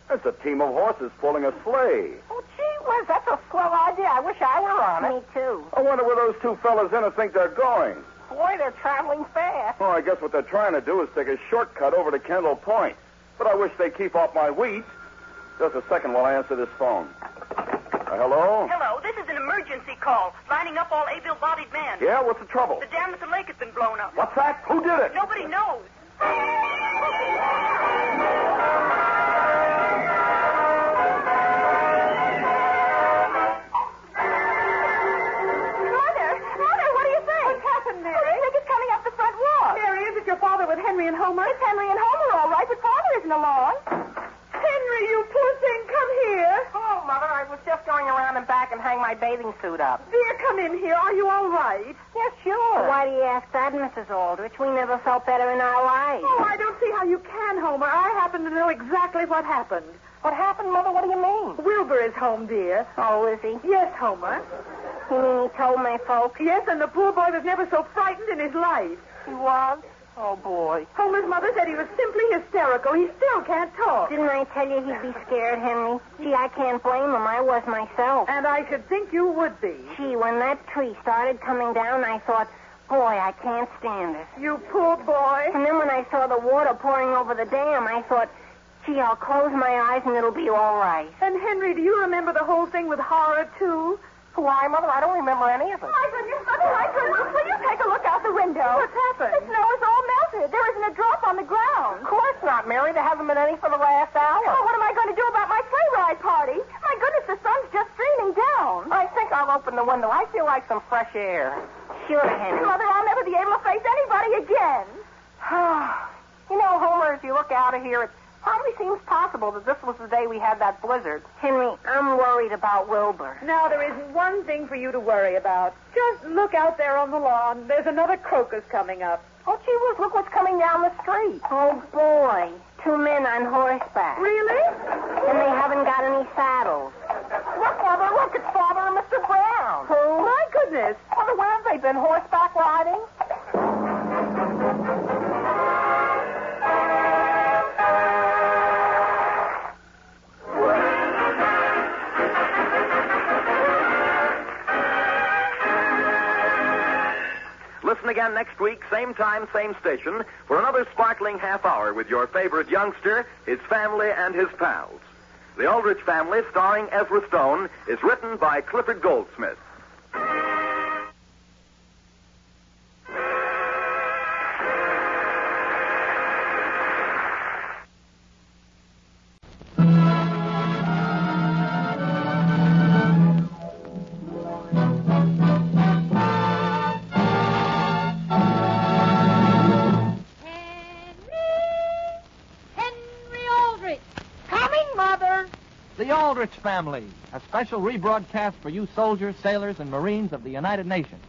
K: That's a team of horses pulling a sleigh.
M: Oh, gee whiz, that's a swell idea. I wish I were on it.
B: Me too.
K: I wonder where those 2 fellas in it think they're going.
M: Boy, they're traveling fast.
K: Oh, I guess what they're trying to do is take a shortcut over to Kendall Point. But I wish they'd keep off my wheat. Just a second while I answer this phone. Hello?
Q: Hello, this is an emergency call. Lining up all able-bodied men.
K: Yeah, what's the trouble?
Q: The dam at the lake has been blown up.
K: What's that? Who did it?
Q: Nobody knows.
R: Mother, what do you think?
F: What's happened, Mary?
R: Who do you think is coming up the front walk?
F: Mary, is it your father with Henry and Homer?
R: It's Henry and Homer, all right, but Father isn't along.
F: Henry, you poor thing, come here.
M: Oh, Mother, I was just going around and back and hang my bathing suit up.
F: Dear, come in here. Are you all right?
M: Yes, sure.
B: Why do you ask that, Mrs. Aldrich? We never felt better in our lives.
F: Oh, I don't see how you can, Homer. I happen to know exactly what happened.
M: What happened, Mother? What do you mean?
F: Wilbur is home, dear.
B: Oh, is he?
F: Yes, Homer.
B: You mean he told my folks?
F: Yes, and the poor boy was never so frightened in his life.
M: He was? Oh, boy.
F: Homer's mother said he was simply hysterical. He still can't talk.
B: Didn't I tell you he'd be scared, Henry? Gee, I can't blame him. I was myself.
F: And I should think you would be.
B: Gee, when that tree started coming down, I thought, boy, I can't stand it.
F: You poor boy.
B: And then when I saw the water pouring over the dam, I thought, gee, I'll close my eyes and it'll be all right.
F: And, Henry, do you remember the whole thing with horror, too?
M: Why, Mother, I don't remember any of it.
R: My goodness, Mother, my goodness. Will you take a look out the window?
F: What's happened?
R: The snow is all melted. There isn't a drop on the ground.
M: Of course not, Mary. There hasn't been any for the last hour.
R: Oh, what am I going to do about my sleigh ride party? My goodness, the sun's just streaming down.
M: I think I'll open the window. I feel like some fresh air.
B: Sure, Henry.
R: Mother, I'll never be able to face anybody again.
M: You know, Homer, as you look out of here, it probably seems possible that this was the day we had that blizzard.
B: Henry, I'm worried about Wilbur.
F: Now, there isn't one thing for you to worry about. Just look out there on the lawn. There's another crocus coming up.
M: Oh, gee whiz, look what's coming down the street.
B: Oh, boy. 2 men on horseback.
F: Really?
B: And they haven't got any saddles.
M: Look, Mother, look, it's Father and Mr. Brown.
B: Who?
R: My goodness.
M: goodness. Wonder where have they been? Horseback riding?
K: Listen again next week, same time, same station, for another sparkling half hour with your favorite youngster, his family, and his pals. The Aldrich Family, starring Ezra Stone, is written by Clifford Goldsmith.
O: The Aldrich Family, a special rebroadcast for you soldiers, sailors, and Marines of the United Nations.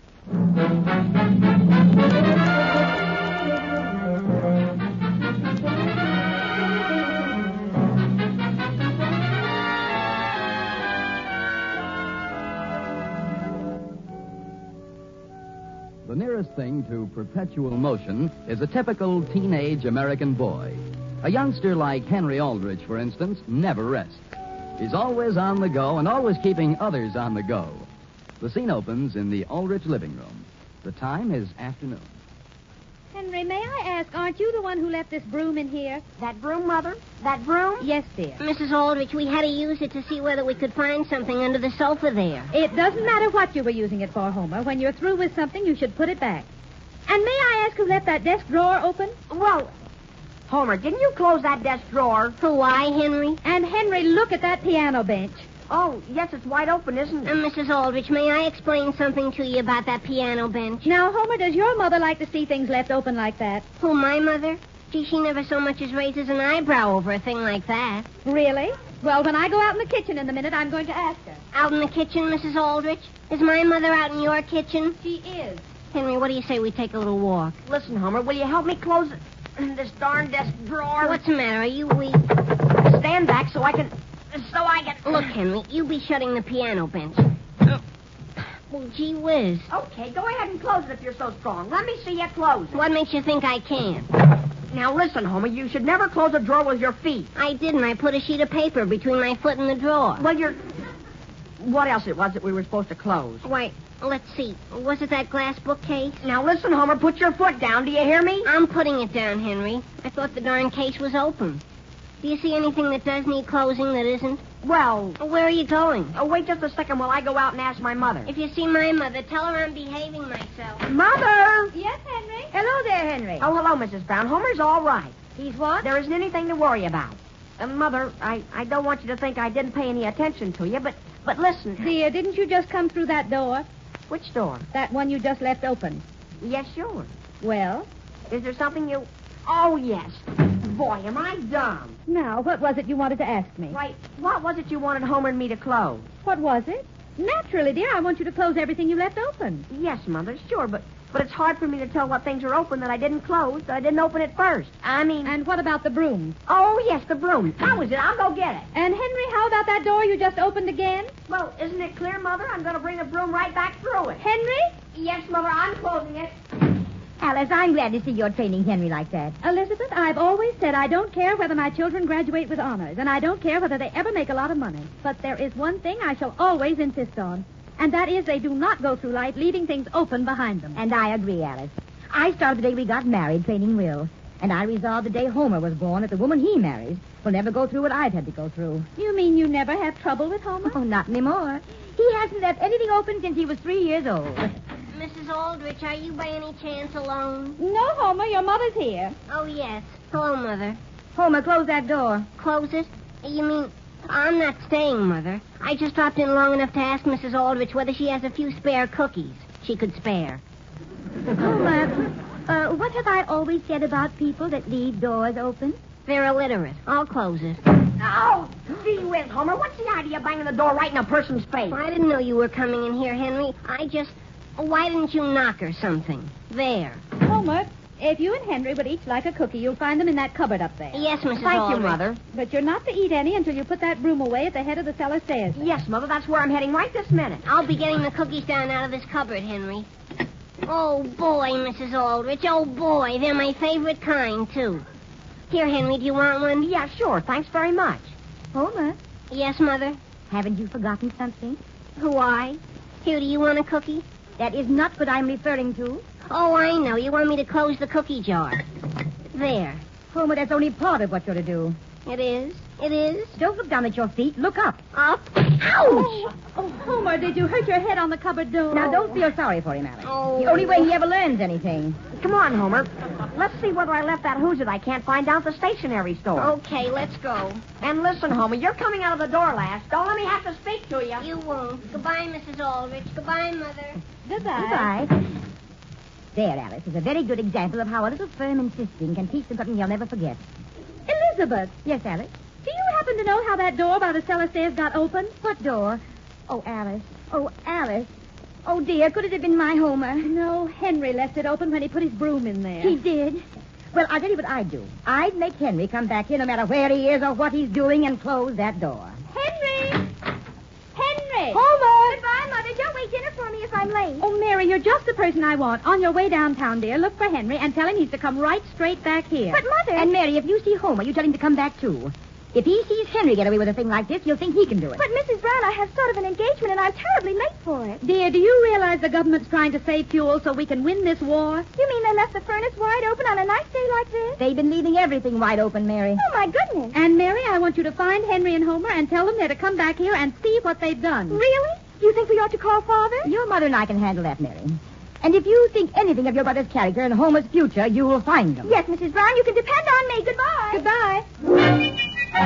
U: The nearest thing to perpetual motion is a typical teenage American boy. A youngster like Henry Aldrich, for instance, never rests. He's always on the go and always keeping others on the go. The scene opens in the Aldrich living room. The time is afternoon.
G: Henry, may I ask, aren't you the one who left this broom in here?
S: That broom, Mother? That broom?
G: Yes, dear.
B: Mrs. Aldrich, we had to use it to see whether we could find something under the sofa there.
G: It doesn't matter what you were using it for, Homer. When you're through with something, you should put it back. And may I ask who left that desk drawer open?
S: Well, Homer, didn't you close that desk drawer?
B: For why, Henry?
G: And, Henry, look at that piano bench.
S: Oh, yes, it's wide open, isn't it?
B: Mrs. Aldrich, may I explain something to you about that piano bench?
G: Now, Homer, does your mother like to see things left open like that?
B: Who, my mother? Gee, she never so much as raises an eyebrow over a thing like that.
G: Really? Well, when I go out in the kitchen in a minute, I'm going to ask her.
B: Out in the kitchen, Mrs. Aldrich? Is my mother out in your kitchen?
G: She is.
B: Henry, what do you say we take a little walk?
S: Listen, Homer, will you help me close this darn desk drawer?
B: What's the matter? Are you weak?
S: Stand back so I can...
B: Look, Henry, you be shutting the piano bench. Well, gee whiz.
S: Okay, go ahead and close it if you're so strong. Let me see you close it.
B: What makes you think I can?
S: Now, listen, Homer, you should never close a drawer with your feet.
B: I didn't. I put a sheet of paper between my foot and the drawer.
S: Well, what else it was that we were supposed to close?
B: Why, let's see. Was it that glass bookcase?
S: Now, listen, Homer, put your foot down. Do you hear me?
B: I'm putting it down, Henry. I thought the darn case was open. Do you see anything that does need closing that isn't?
S: Well...
B: Where are you going?
S: Oh, wait just a second while I go out and ask my mother.
B: If you see my mother, tell her I'm behaving myself.
S: Mother!
G: Yes, Henry?
S: Hello there, Henry. Oh, hello, Mrs. Brown. Homer's all right.
G: He's what?
S: There isn't anything to worry about. Mother, I don't want you to think I didn't pay any attention to you, but listen.
G: Dear, didn't you just come through that door?
S: Which door?
G: That one you just left open.
S: Yes, sure.
G: Well?
S: Is there something you... Oh, yes. Boy, am I dumb.
G: Now, what was it you wanted to ask me?
S: Why, what was it you wanted Homer and me to close?
G: What was it? Naturally, dear, I want you to close everything you left open.
S: Yes, Mother, sure, but it's hard for me to tell what things are open that I didn't close, that I didn't open it first.
G: And what about the broom?
S: Oh, yes, the broom. That was it. I'll go get it.
G: And, Henry, how about that door you just opened again?
S: Well, isn't it clear, Mother? I'm going to bring the broom right back through it.
G: Henry?
S: Yes, Mother, I'm closing it.
G: Alice, I'm glad to see you're training Henry like that. Elizabeth, I've always said I don't care whether my children graduate with honors, and I don't care whether they ever make a lot of money. But there is one thing I shall always insist on, and that is they do not go through life leaving things open behind them.
V: And I agree, Alice. I started the day we got married training Will, and I resolved the day Homer was born that the woman he marries will never go through what I've had to go through.
G: You mean you never have trouble with Homer?
V: Oh, not anymore. He hasn't left anything open since he was 3 years old.
B: Mrs. Aldrich, are you by any chance alone?
G: No, Homer, your mother's here.
B: Oh, yes. Hello, Mother.
V: Homer, close that door.
B: Close it? You mean... I'm not staying, Mother. I just dropped in long enough to ask Mrs. Aldrich whether she has a few spare cookies she could spare.
V: Homer, what have I always said about people that leave doors open?
B: They're illiterate. I'll close it.
S: Oh, gee whiz, Homer. What's the idea of banging the door right in a person's face?
B: I didn't know you were coming in here, Henry. Why didn't you knock or something? There.
G: Homer, If you and Henry would each like a cookie, you'll find them in that cupboard up there.
B: Yes, Mrs.
S: Thank
B: Aldrich.
S: you, Mother.
G: But you're not to eat any until you put that broom away at the head of the cellar stairs.
S: Yes, Mother, that's where I'm heading right this minute.
B: I'll be getting the cookies down out of this cupboard, Henry. Oh, boy, Mrs. Aldrich. Oh, boy. They're my favorite kind, too. Here, Henry, do you want one?
S: Yeah, sure. Thanks very much.
G: Homer,
B: Yes, Mother?
G: haven't you forgotten something?
B: Who, I? Here, do you want a cookie?
G: That is not what I'm referring to.
B: Oh, I know. You want me to close the cookie jar. There.
G: Homer, that's only part of what you're to do.
B: It is? It is?
G: Don't look down at your feet. Look up.
B: Up? Ouch!
G: Oh, Homer, did you hurt your head on the cupboard door? Now, don't feel sorry for him, Alice.
B: Oh.
G: The only way he ever learns anything.
S: Come on, Homer. Let's see whether I left that who's it I can't find down at the stationery store.
B: Okay, let's go.
S: And listen, Homer, you're coming out of the door last. Don't let me have to speak to you.
B: You won't. Goodbye, Mrs. Aldrich. Goodbye, Mother.
G: Goodbye. There, Alice, is a very good example of how a little firm insisting can teach them something you'll never forget. Elizabeth. Yes, Alice? Do you happen to know how that door by the cellar stairs got open? What door? Oh, Alice. Oh, Alice. Oh, dear, could it have been my Homer? No, Henry left it open when he put his broom in there. He did? Well, I'll tell you what I'd do. I'd make Henry come back here no matter where he is or what he's doing and close that door. Henry! Henry!
R: Homer! Goodbye, Mother. Don't wait dinner for me if I'm late.
G: Oh, Mary, you're just the person I want. On your way downtown, dear, look for Henry and tell him he's to come right straight back here.
R: But, Mother...
G: And, Mary, if you see Homer, you tell him to come back, too. If he sees Henry get away with a thing like this, he'll think he can do it.
R: But, Mrs. Brown, I have sort of an engagement, and I'm terribly late for it.
G: Dear, do you realize the government's trying to save fuel so we can win this war?
R: You mean they left the furnace wide open on a nice day like this?
G: They've been leaving everything wide open, Mary.
R: Oh, my goodness.
G: And, Mary, I want you to find Henry and Homer and tell them they're to come back here and see what they've done.
R: Really? You think we ought to call Father?
G: Your mother and I can handle that, Mary. And if you think anything of your brother's character and Homer's future, you will find them.
R: Yes, Mrs. Brown, you can depend on me. Goodbye.
G: Goodbye.
R: But,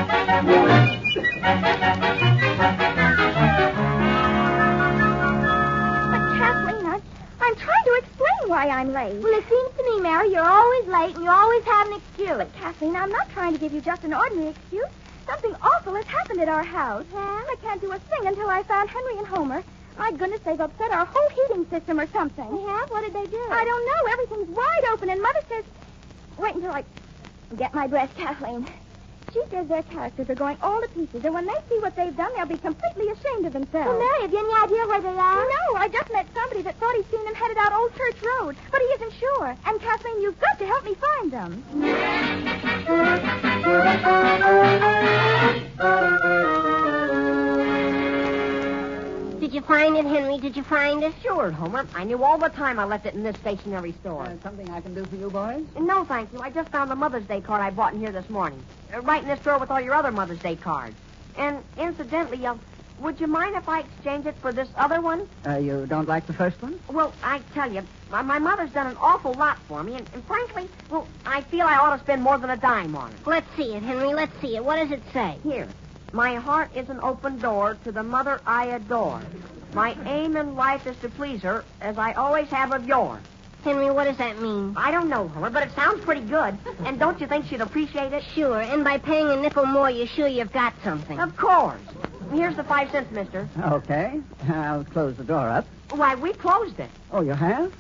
R: Kathleen, I'm trying to explain why I'm late. Well, it seems to me, Mary, you're always late and you always have an excuse. But, Kathleen, I'm not trying to give you just an ordinary excuse. Something awful has happened at our house. Yeah? I can't do a thing until I found Henry and Homer. My goodness, they've upset our whole heating system or something. Yeah? What did they do? I don't know. Everything's wide open, and Mother says... Wait until I get my breath, Kathleen. She says their characters are going all to pieces, and when they see what they've done, they'll be completely ashamed of themselves. Well, Mary, have you any idea where they are? No, I just met somebody that thought he'd seen them headed out Old Church Road, but he isn't sure. And, Kathleen, you've got to help me find them.
B: Did you find it, Henry? Did you find it?
S: Sure, Homer. I knew all the time I left it in this stationery store.
E: Something I can do for you, boys?
S: No, thank you. I just found the Mother's Day card I bought in here this morning. Right in this drawer with all your other Mother's Day cards. And incidentally, would you mind if I exchange it for this other one?
E: You don't like the first one?
S: Well, I tell you, my mother's done an awful lot for me, and frankly, well, I feel I ought to spend more than a dime on it.
B: Let's see it, Henry. Let's see it. What does it say?
S: Here. My heart is an open door to the mother I adore. My aim in life is to please her, as I always have of yours.
B: Henry, what does that mean?
S: I don't know, Homer, but it sounds pretty good. And don't you think she'd appreciate it?
B: Sure, and by paying a nickel more, you're sure you've got something.
S: Of course. Here's the 5 cents, mister.
E: Okay. I'll close the door up.
S: Why, we closed it.
E: Oh, you have?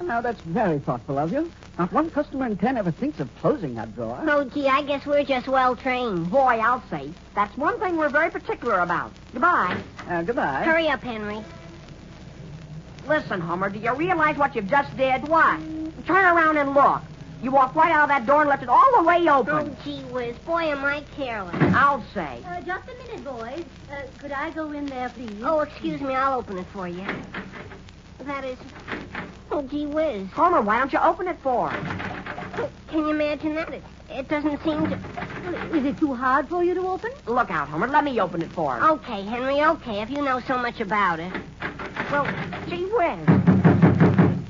E: Now, that's very thoughtful of you. Not one customer in 10 ever thinks of closing that door.
B: Oh, gee, I guess we're just well-trained.
S: Boy, I'll say. That's one thing we're very particular about. Goodbye.
E: Goodbye.
B: Hurry up, Henry.
S: Listen, Homer, do you realize what you've just did? What? Turn around and look. You walked right out of that door and left it all the way open.
B: Oh, gee whiz. Boy, am I careless.
S: I'll say.
G: Just a minute, boys. Could I go in there, please?
B: Oh, excuse me. I'll open it for you. That is... Oh, gee whiz.
S: Homer, why don't you open it for her?
B: Can you imagine that? It doesn't seem to...
G: Is it too hard for you to open?
S: Look out, Homer. Let me open it for her.
B: Okay, Henry, okay, if you know so much about it.
S: Well, gee whiz.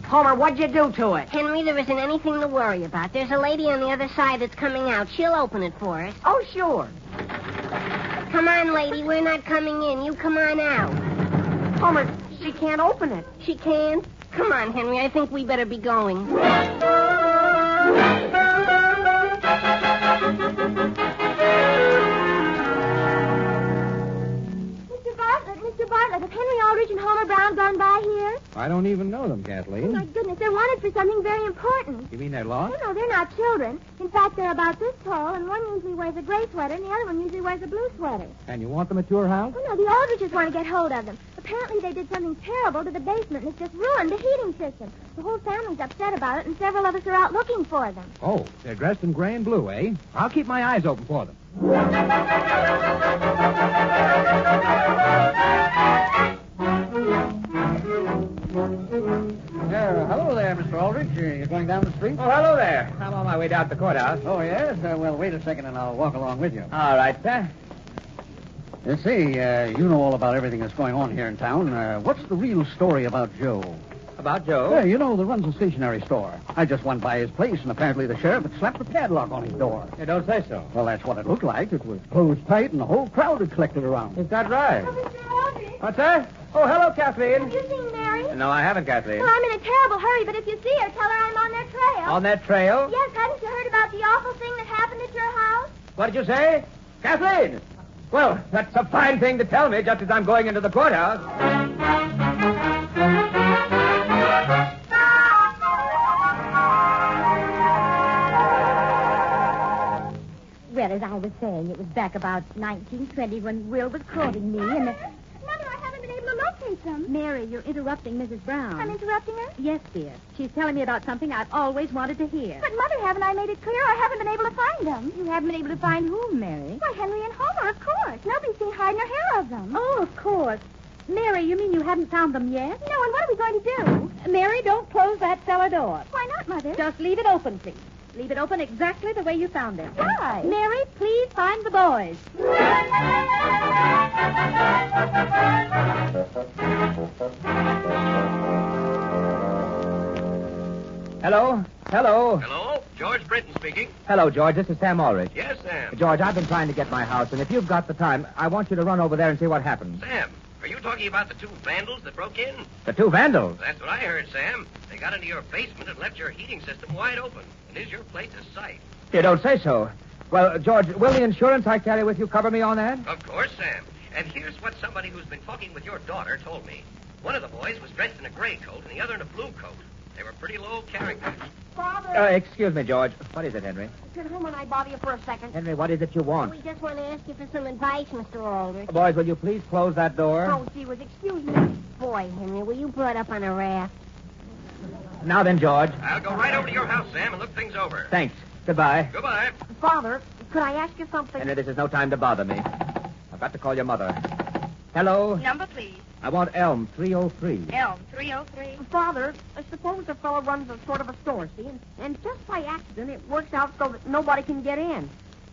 S: Homer, what'd you do to it?
B: Henry, there isn't anything to worry about. There's a lady on the other side that's coming out. She'll open it for us.
S: Oh, sure.
B: Come on, lady. We're not coming in. You come on out.
S: Homer, she can't open it.
B: She can't? Come on, Henry. I think we better be going.
R: Mr. Bartlett, have Henry Aldrich and Homer Brown gone by here?
H: I don't even know them,
R: Oh,
H: Kathleen.
R: my goodness, they're wanted for something very important.
H: You mean they're lost?
R: Oh, no, they're not children. In fact, they're about this tall, and one usually wears a gray sweater, and the other one usually wears a blue sweater.
H: And you want them at your house?
R: Oh, no, the Aldriches want to get hold of them. Apparently they did something terrible to the basement, and it's just ruined the heating system. The whole family's upset about it, and several of us are out looking for them.
H: Oh, they're dressed in gray and blue, eh? I'll keep my eyes open for them. Hello there, Mr. Aldrich. You going down the street?
L: Oh, hello there. I'm on my way down to the courthouse.
H: Oh, yes? Well, wait a second and I'll walk along with you.
L: All right, sir.
H: You see, you know all about everything that's going on here in town. What's the real story about Joe?
L: About Joe?
H: Yeah, you know, that runs a stationery store. I just went by his place, and apparently the sheriff had slapped a padlock on his door.
L: You don't say so.
H: Well, that's what it looked like. It was closed tight, and the whole crowd had collected around.
L: Is that right?
R: Oh, Mr. Aldrich.
L: What's that? Oh, hello, Kathleen.
R: Have you seen Mary?
L: No, I haven't, Kathleen.
R: Well, I'm in a terrible hurry, but if you see her, tell her I'm on their trail.
L: On that trail?
R: Yes, hadn't you heard about the awful thing that happened at your house?
L: What did you say? Kathleen! Well, that's a fine thing to tell me just as I'm going into the courthouse.
G: Well, as I was saying, it was back about 1920 when Will was courting me, and...
R: Mother, I haven't been able to locate them.
G: Mary, you're interrupting Mrs. Brown.
R: I'm interrupting her?
G: Yes, dear. She's telling me about something I've always wanted to hear.
R: But, Mother, haven't I made it clear I haven't been able to find them?
G: You haven't been able to find whom, Mary?
R: Why, Henry and Homer, of course. Nobody's seen hide nor hair of them.
G: Oh, of course. Mary, you mean you haven't found them yet?
R: No, and what are we going to do?
G: Mary, don't close that cellar door.
R: Why not, Mother?
G: Just leave it open, please. Leave it open exactly the way you found them.
R: Why?
G: Mary, please find the boys.
L: Hello? Hello?
W: Hello? George Britton speaking.
L: Hello, George. This is Sam Ulrich.
W: Yes, Sam.
L: George, I've been trying to get my house, and if you've got the time, I want you to run over there and see what happened.
W: Sam, are you talking about the two vandals that broke in?
L: The two vandals?
W: That's what I heard, Sam. They got into your basement and left your heating system wide open. And is your place a sight?
L: You don't say so. Well, George, will the insurance I carry with you cover me on that?
W: Of course, Sam. And here's what somebody who's been talking with your daughter told me. One of the boys was dressed in a gray coat and the other in a blue coat. They were pretty low characters.
R: Father.
L: Excuse me, George. What is it, Henry?
R: Could Homer and I bother you for a second?
L: Henry, what is it you want?
R: We just want to ask you for some advice, Mr. Aldrich.
L: Boys, will you please close that door?
R: Oh, gee whiz, excuse me. Boy, Henry, were you brought up on a raft?
L: Now then, George.
W: I'll go right over to your house, Sam, and look things over.
L: Thanks. Goodbye.
W: Goodbye.
R: Father, could I ask you something?
L: Henry, this is no time to bother me. I've got to call your mother. Hello?
D: Number, please.
L: I want Elm 303.
D: Elm 303.
S: Father, suppose a fellow runs a sort of a store, see, and just by accident it works out so that nobody can get in.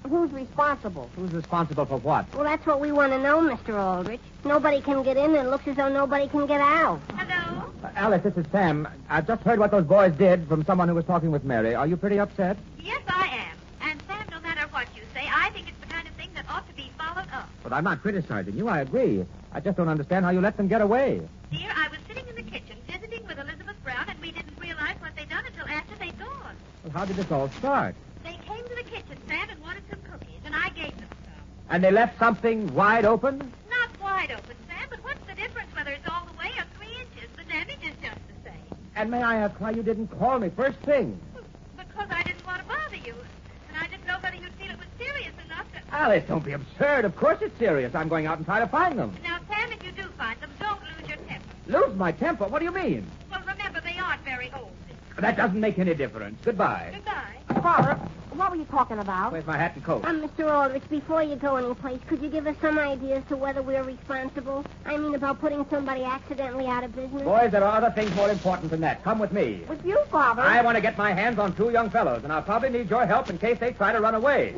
S: Who's responsible?
L: Who's responsible for what?
B: Well, that's what we want to know, Mr. Aldrich. Nobody can get in, and it looks as though nobody can get out.
D: Hello?
L: Alice, this is Sam. I've just heard what those boys did from someone who was talking with Mary. Are you pretty upset?
Q: Yes, I am. And, Sam, no matter what you say, I think it's the kind of thing that ought to be followed up.
L: But I'm not criticizing you. I agree. I just don't understand how you let them get away.
Q: Dear, I was sitting in the kitchen visiting with Elizabeth Brown, and we didn't realize what they'd done until after they'd gone.
L: Well, how did this all start?
Q: They came to the kitchen, Sam, and wanted some cookies, and I gave them some.
L: And they left something wide open?
Q: Not wide open, Sam, but what's the difference whether it's all the way or 3 inches? The damage is just the same.
L: And may I ask why you didn't call me first thing?
Q: Because I didn't want to bother you, and I didn't know whether you'd feel it was serious enough to...
L: Alice, don't be absurd. Of course it's serious. I'm going out and try to find them.
Q: Now, Sam, if you do find them, don't lose your temper.
L: Lose my temper? What do you mean?
Q: Well, remember, they aren't very old.
L: That doesn't make any difference. Goodbye.
Q: Goodbye.
S: Father, what were you talking about?
L: Where's my hat and coat?
B: Mr. Aldrich, before you go anyplace, could you give us some idea as to whether we're responsible? I mean, about putting somebody accidentally out of business?
L: Boys, there are other things more important than that. Come with me.
S: With you, Father?
L: I want to get my hands on 2 young fellows, and I'll probably need your help in case they try to run away.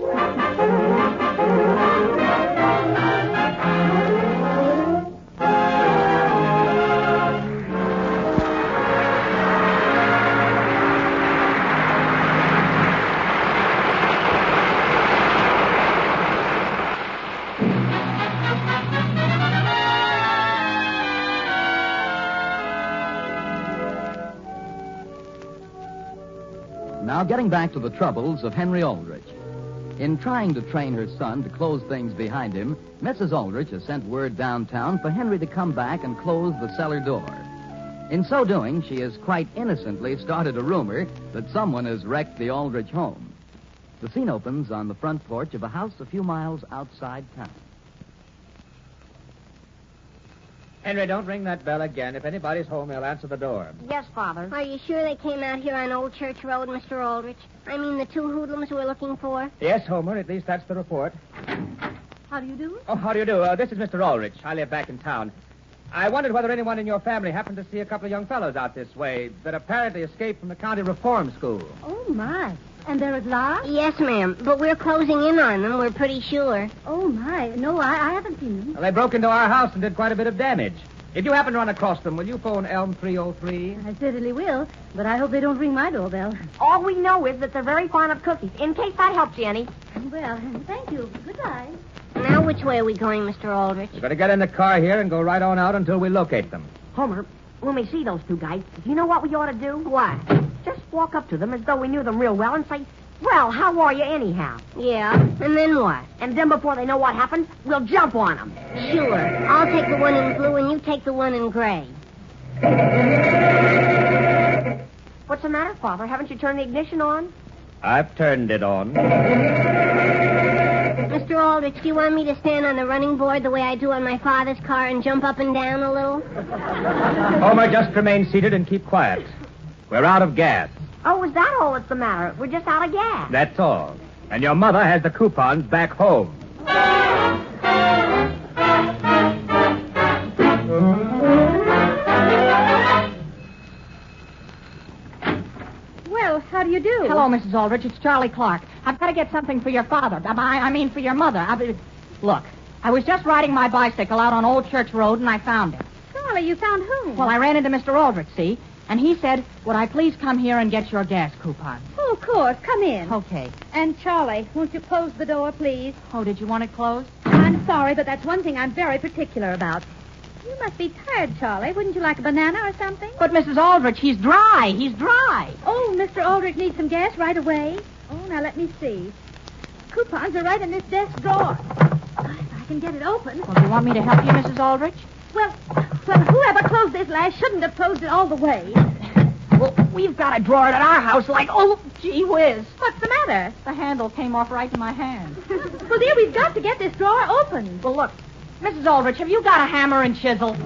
U: Now, getting back to the troubles of Henry Aldrich. In trying to train her son to close things behind him, Mrs. Aldrich has sent word downtown for Henry to come back and close the cellar door.
I: In so doing, she has quite innocently started a rumor that someone has wrecked the Aldrich home. The scene opens on the front porch of a house a few miles outside town.
L: Henry, don't ring that bell again. If anybody's home, they'll answer the door.
B: Yes, Father. Are you sure they came out here on Old Church Road, Mr. Aldrich? I mean, the two hoodlums we're looking for?
L: Yes, Homer. At least that's the report.
B: How do you do?
L: Oh, how do you do? This is Mr. Aldrich. I live back in town. I wondered whether anyone in your family happened to see a couple of young fellows out this way that apparently escaped from the county reform school.
B: Oh, my. And they're at last? Yes, ma'am. But we're closing in on them, we're pretty sure. Oh, my. No, I haven't seen them.
L: Well, they broke into our house and did quite a bit of damage. If you happen to run across them, will you phone Elm 303?
B: I certainly will, but I hope they don't ring my doorbell.
S: All we know is that they're very fond of cookies, in case that helps you any.
B: Well, thank you. Goodbye. Now which way are we going, Mr. Aldrich?
L: You better get in the car here and go right on out until we locate them.
S: Homer, when we see those two guys, do you know what we ought to do?
B: What?
S: Just walk up to them as though we knew them real well and say, well, how are you anyhow?
B: Yeah, and then what?
S: And then before they know what happened, we'll jump on them.
B: Sure. I'll take the one in blue and you take the one in gray.
S: What's the matter, Father? Haven't you turned the ignition on?
L: I've turned it on.
B: Mr. Aldrich, do you want me to stand on the running board the way I do on my father's car and jump up and down a little?
L: Homer, just remain seated and keep quiet. We're out of gas.
S: Oh, is that all that's the matter? We're just out of gas.
L: That's all. And your mother has the coupons back home.
G: Well, how do you do?
S: Hello, Mrs. Aldrich. It's Charlie Clark. I've got to get something for your father. I mean, for your mother. Look, I was just riding my bicycle out on Old Church Road, and I found it.
G: Charlie, you found whom?
S: Well, I ran into Mr. Aldrich, see? And he said, would I please come here and get your gas coupon?
G: Oh, of course. Come in.
S: Okay.
G: And, Charlie, won't you close the door, please?
S: Oh, did you want it closed?
G: I'm sorry, but that's one thing I'm very particular about. You must be tired, Charlie. Wouldn't you like a banana or something?
S: But, Mrs. Aldrich, he's dry. He's dry.
G: Oh, Mr. Aldrich needs some gas right away. Oh, now let me see. Coupons are right in this desk drawer. If I can get it open.
S: Well, do you want me to help you, Mrs. Aldrich?
G: Well, whoever closed this last shouldn't have closed it all the way.
S: Well, we've got a drawer at our house like, oh, gee whiz.
G: What's the matter?
S: The handle came off right in my hand.
G: Well, dear, we've got to get this drawer open.
S: Well, look, Mrs. Aldrich, have you got a hammer and chisel?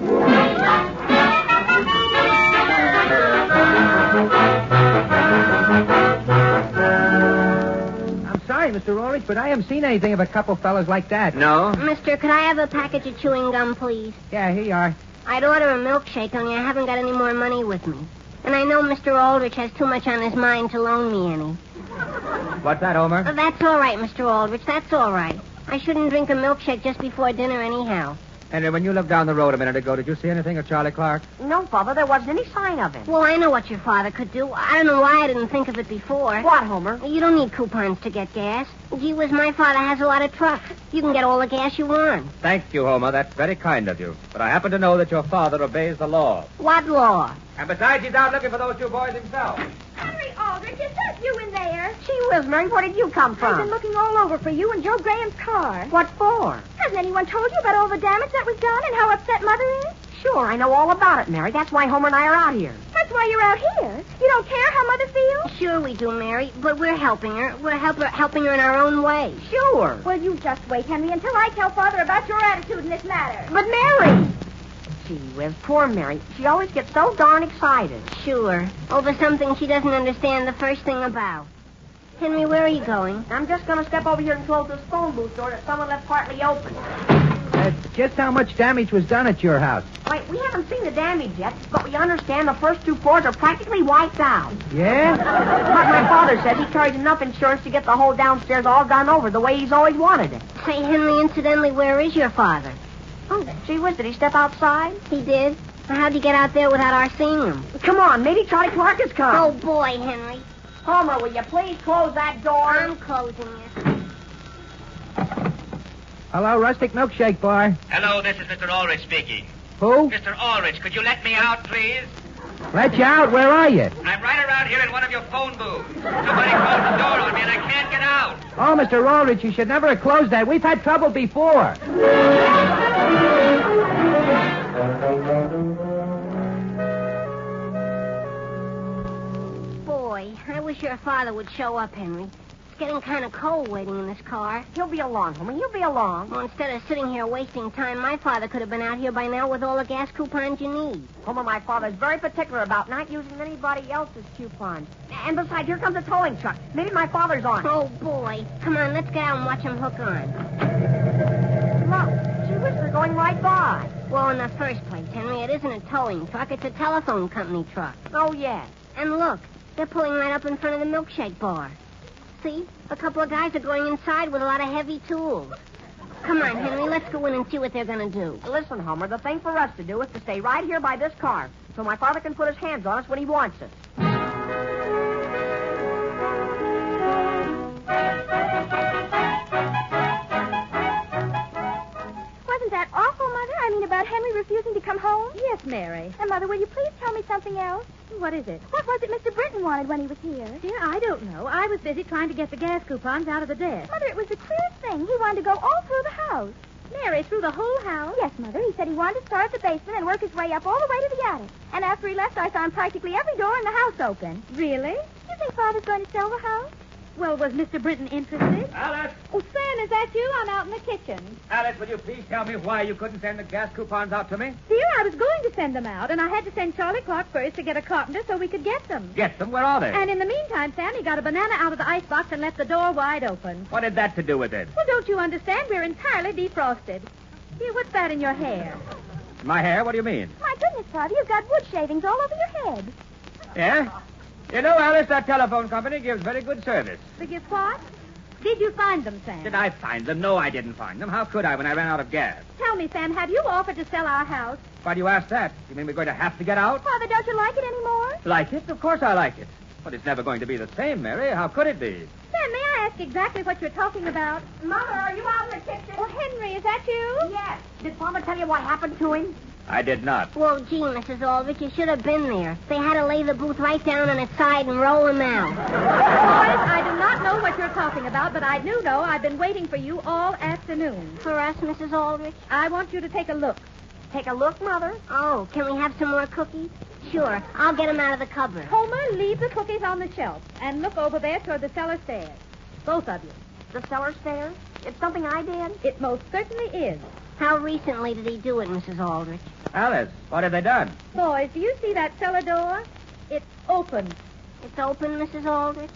L: I'm sorry, Mr. Ulrich, but I haven't seen anything of a couple fellas like that. No?
B: Mister, could I have a package of chewing gum, please?
L: Yeah, here you are.
B: I'd order a milkshake, only I haven't got any more money with me. And I know Mr. Aldrich has too much on his mind to loan me any.
L: What's that, Homer?
B: That's all right, Mr. Aldrich. That's all right. I shouldn't drink a milkshake just before dinner anyhow.
L: Henry, when you looked down the road a minute ago, did you see anything of Charlie Clark?
S: No, Father, there wasn't any sign of him.
B: Well, I know what your father could do. I don't know why I didn't think of it before.
S: What, Homer?
B: You don't need coupons to get gas. Gee whiz, my father has a lot of trucks. You can get all the gas you want.
L: Thank you, Homer. That's very kind of you. But I happen to know that your father obeys the law.
B: What law?
L: And besides, he's out looking for those two boys himself.
R: Henry Aldrich, is that you in there?
S: Gee whiz, Mary, where did you come from?
R: I've been looking all over for you and Joe Graham's car.
S: What for?
R: Hasn't anyone told you about all the damage that was done and how upset Mother is?
S: Sure, I know all about it, Mary. That's why Homer and I are out here.
R: That's why you're out here. You don't care how Mother feels?
B: Sure we do, Mary, but we're helping her. We're helping her in our own way.
S: Sure.
R: Well, you just wait, Henry, until I tell Father about your attitude in this matter.
S: But, Mary! Gee whiz, poor Mary. She always gets so darn excited.
B: Sure. Over something she doesn't understand the first thing about. Henry, where are you going?
S: I'm just going to step over here and close this phone booth door that someone left partly open.
L: Just how much damage was done at your house?
S: Wait, we haven't seen the damage yet, but we understand the first two floors are practically wiped out.
L: Yeah?
S: But my father says he carries enough insurance to get the whole downstairs all done over the way he's always wanted it.
B: Say, Henry, incidentally, where is your father?
S: Oh, gee whiz, did he step outside?
B: He did. How'd he get out there without our seeing him?
S: Come on, maybe Charlie Clark has come.
B: Oh, boy, Henry.
S: Homer, will you please close that door?
B: I'm closing it.
L: Hello, Rustic Milkshake Bar.
W: Hello, this is Mr. Ulrich speaking.
L: Who?
W: Mr. Ulrich, could you let me out, please?
L: Let you out? Where are you?
W: I'm right around here in one of your phone booths. Somebody closed the door on me and I can't get out.
L: Oh, Mr. Ulrich, you should never have closed that. We've had trouble before.
B: wish your father would show up, Henry. It's getting kind of cold waiting in this car.
S: He'll be along, Homer. He'll be along.
B: Well, instead of sitting here wasting time, my father could have been out here by now with all the gas coupons you need.
S: Homer, my father's very particular about not using anybody else's coupons. And besides, here comes a towing truck. Maybe my father's on.
B: Oh, boy. Come on, let's get out and watch him hook on.
S: Look, gee whiz, they're going right by.
B: Well, in the first place, Henry, it isn't a towing truck. It's a telephone company truck.
S: Oh, yes.
B: And look, they're pulling right up in front of the milkshake bar. See? A couple of guys are going inside with a lot of heavy tools. Come on, Henry, let's go in and see what they're going to do.
S: Listen, Homer, the thing for us to do is to stay right here by this car so my father can put his hands on us when he wants us.
R: Wasn't that awful, Mother? I mean, about Henry refusing to come home?
G: Yes, Mary.
R: And, Mother, will you please tell me something else?
G: What is it?
R: What was it Mr. Britton wanted when he was here?
G: Dear, I don't know. I was busy trying to get the gas coupons out of the desk.
R: Mother, it was the queerest thing. He wanted to go all through the house.
G: Mary, through the whole house?
R: Yes, Mother. He said he wanted to start at the basement and work his way up all the way to the attic. And after he left, I found practically every door in the house open.
G: Really?
R: Do you think Father's going to sell the house?
G: Well, was Mr. Britton interested?
L: Alice!
G: Oh, Sam, is that you? I'm out in the kitchen.
L: Alice, will you please tell me why you couldn't send the gas coupons out to me?
G: Dear, I was going to send them out, and I had to send Charlie Clark first to get a carpenter so we could get them.
L: Get them? Where are they?
G: And in the meantime, Sam, he got a banana out of the icebox and left the door wide open.
L: What had that to do with it?
G: Well, don't you understand? We're entirely defrosted. Dear, what's that in your hair?
L: My hair? What do you mean?
R: My goodness, Father, you've got wood shavings all over your head.
L: Yeah? You know, Alice, that telephone company gives very good service.
G: They give what? Did you find them, Sam?
L: Did I find them? No, I didn't find them. How could I when I ran out of gas?
G: Tell me, Sam, have you offered to sell our house?
L: Why do you ask that? You mean we're going to have to get out?
R: Father, don't you like it anymore?
L: Like it? Of course I like it. But it's never going to be the same, Mary. How could it be?
G: Sam, may I ask exactly what you're talking about?
S: Mother, are you out in the kitchen?
G: Oh, Henry, is that you?
S: Yes. Did Mama tell you what happened to him?
L: I did not.
B: Well, gee, Mrs. Aldrich, you should have been there. They had to lay the booth right down on its side and roll him out.
G: Boys, I do not know what you're talking about, but I do know I've been waiting for you all afternoon.
B: For us, Mrs. Aldrich?
G: I want you to take a look.
S: Take a look, Mother.
B: Oh, can we have some more cookies? Sure. I'll get them out of the cupboard.
G: Homer, leave the cookies on the shelf and look over there toward the cellar stairs. Both of you.
S: The cellar stairs? It's something I did?
G: It most certainly is.
B: How recently did he do it, Mrs. Aldrich?
L: Alice, what have they done?
G: Boys, do you see that cellar door? It's open.
B: It's open, Mrs. Aldrich?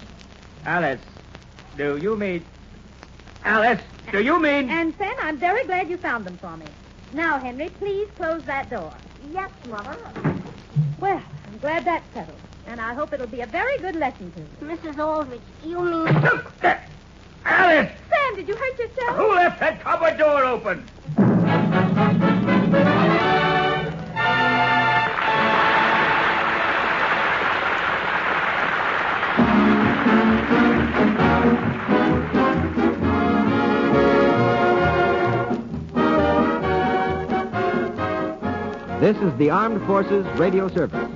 L: Alice, do you mean... Alice, do you mean...
G: And, Sam, I'm very glad you found them for me. Now, Henry, please close that door.
S: Yes, Mother.
G: Well, I'm glad that's settled. And I hope it'll be a very good lesson to you.
B: Mrs. Aldrich, you mean...
L: Alice!
G: Sam, did you hurt yourself?
L: Who left that cupboard door open?
J: This is the Armed Forces Radio Service.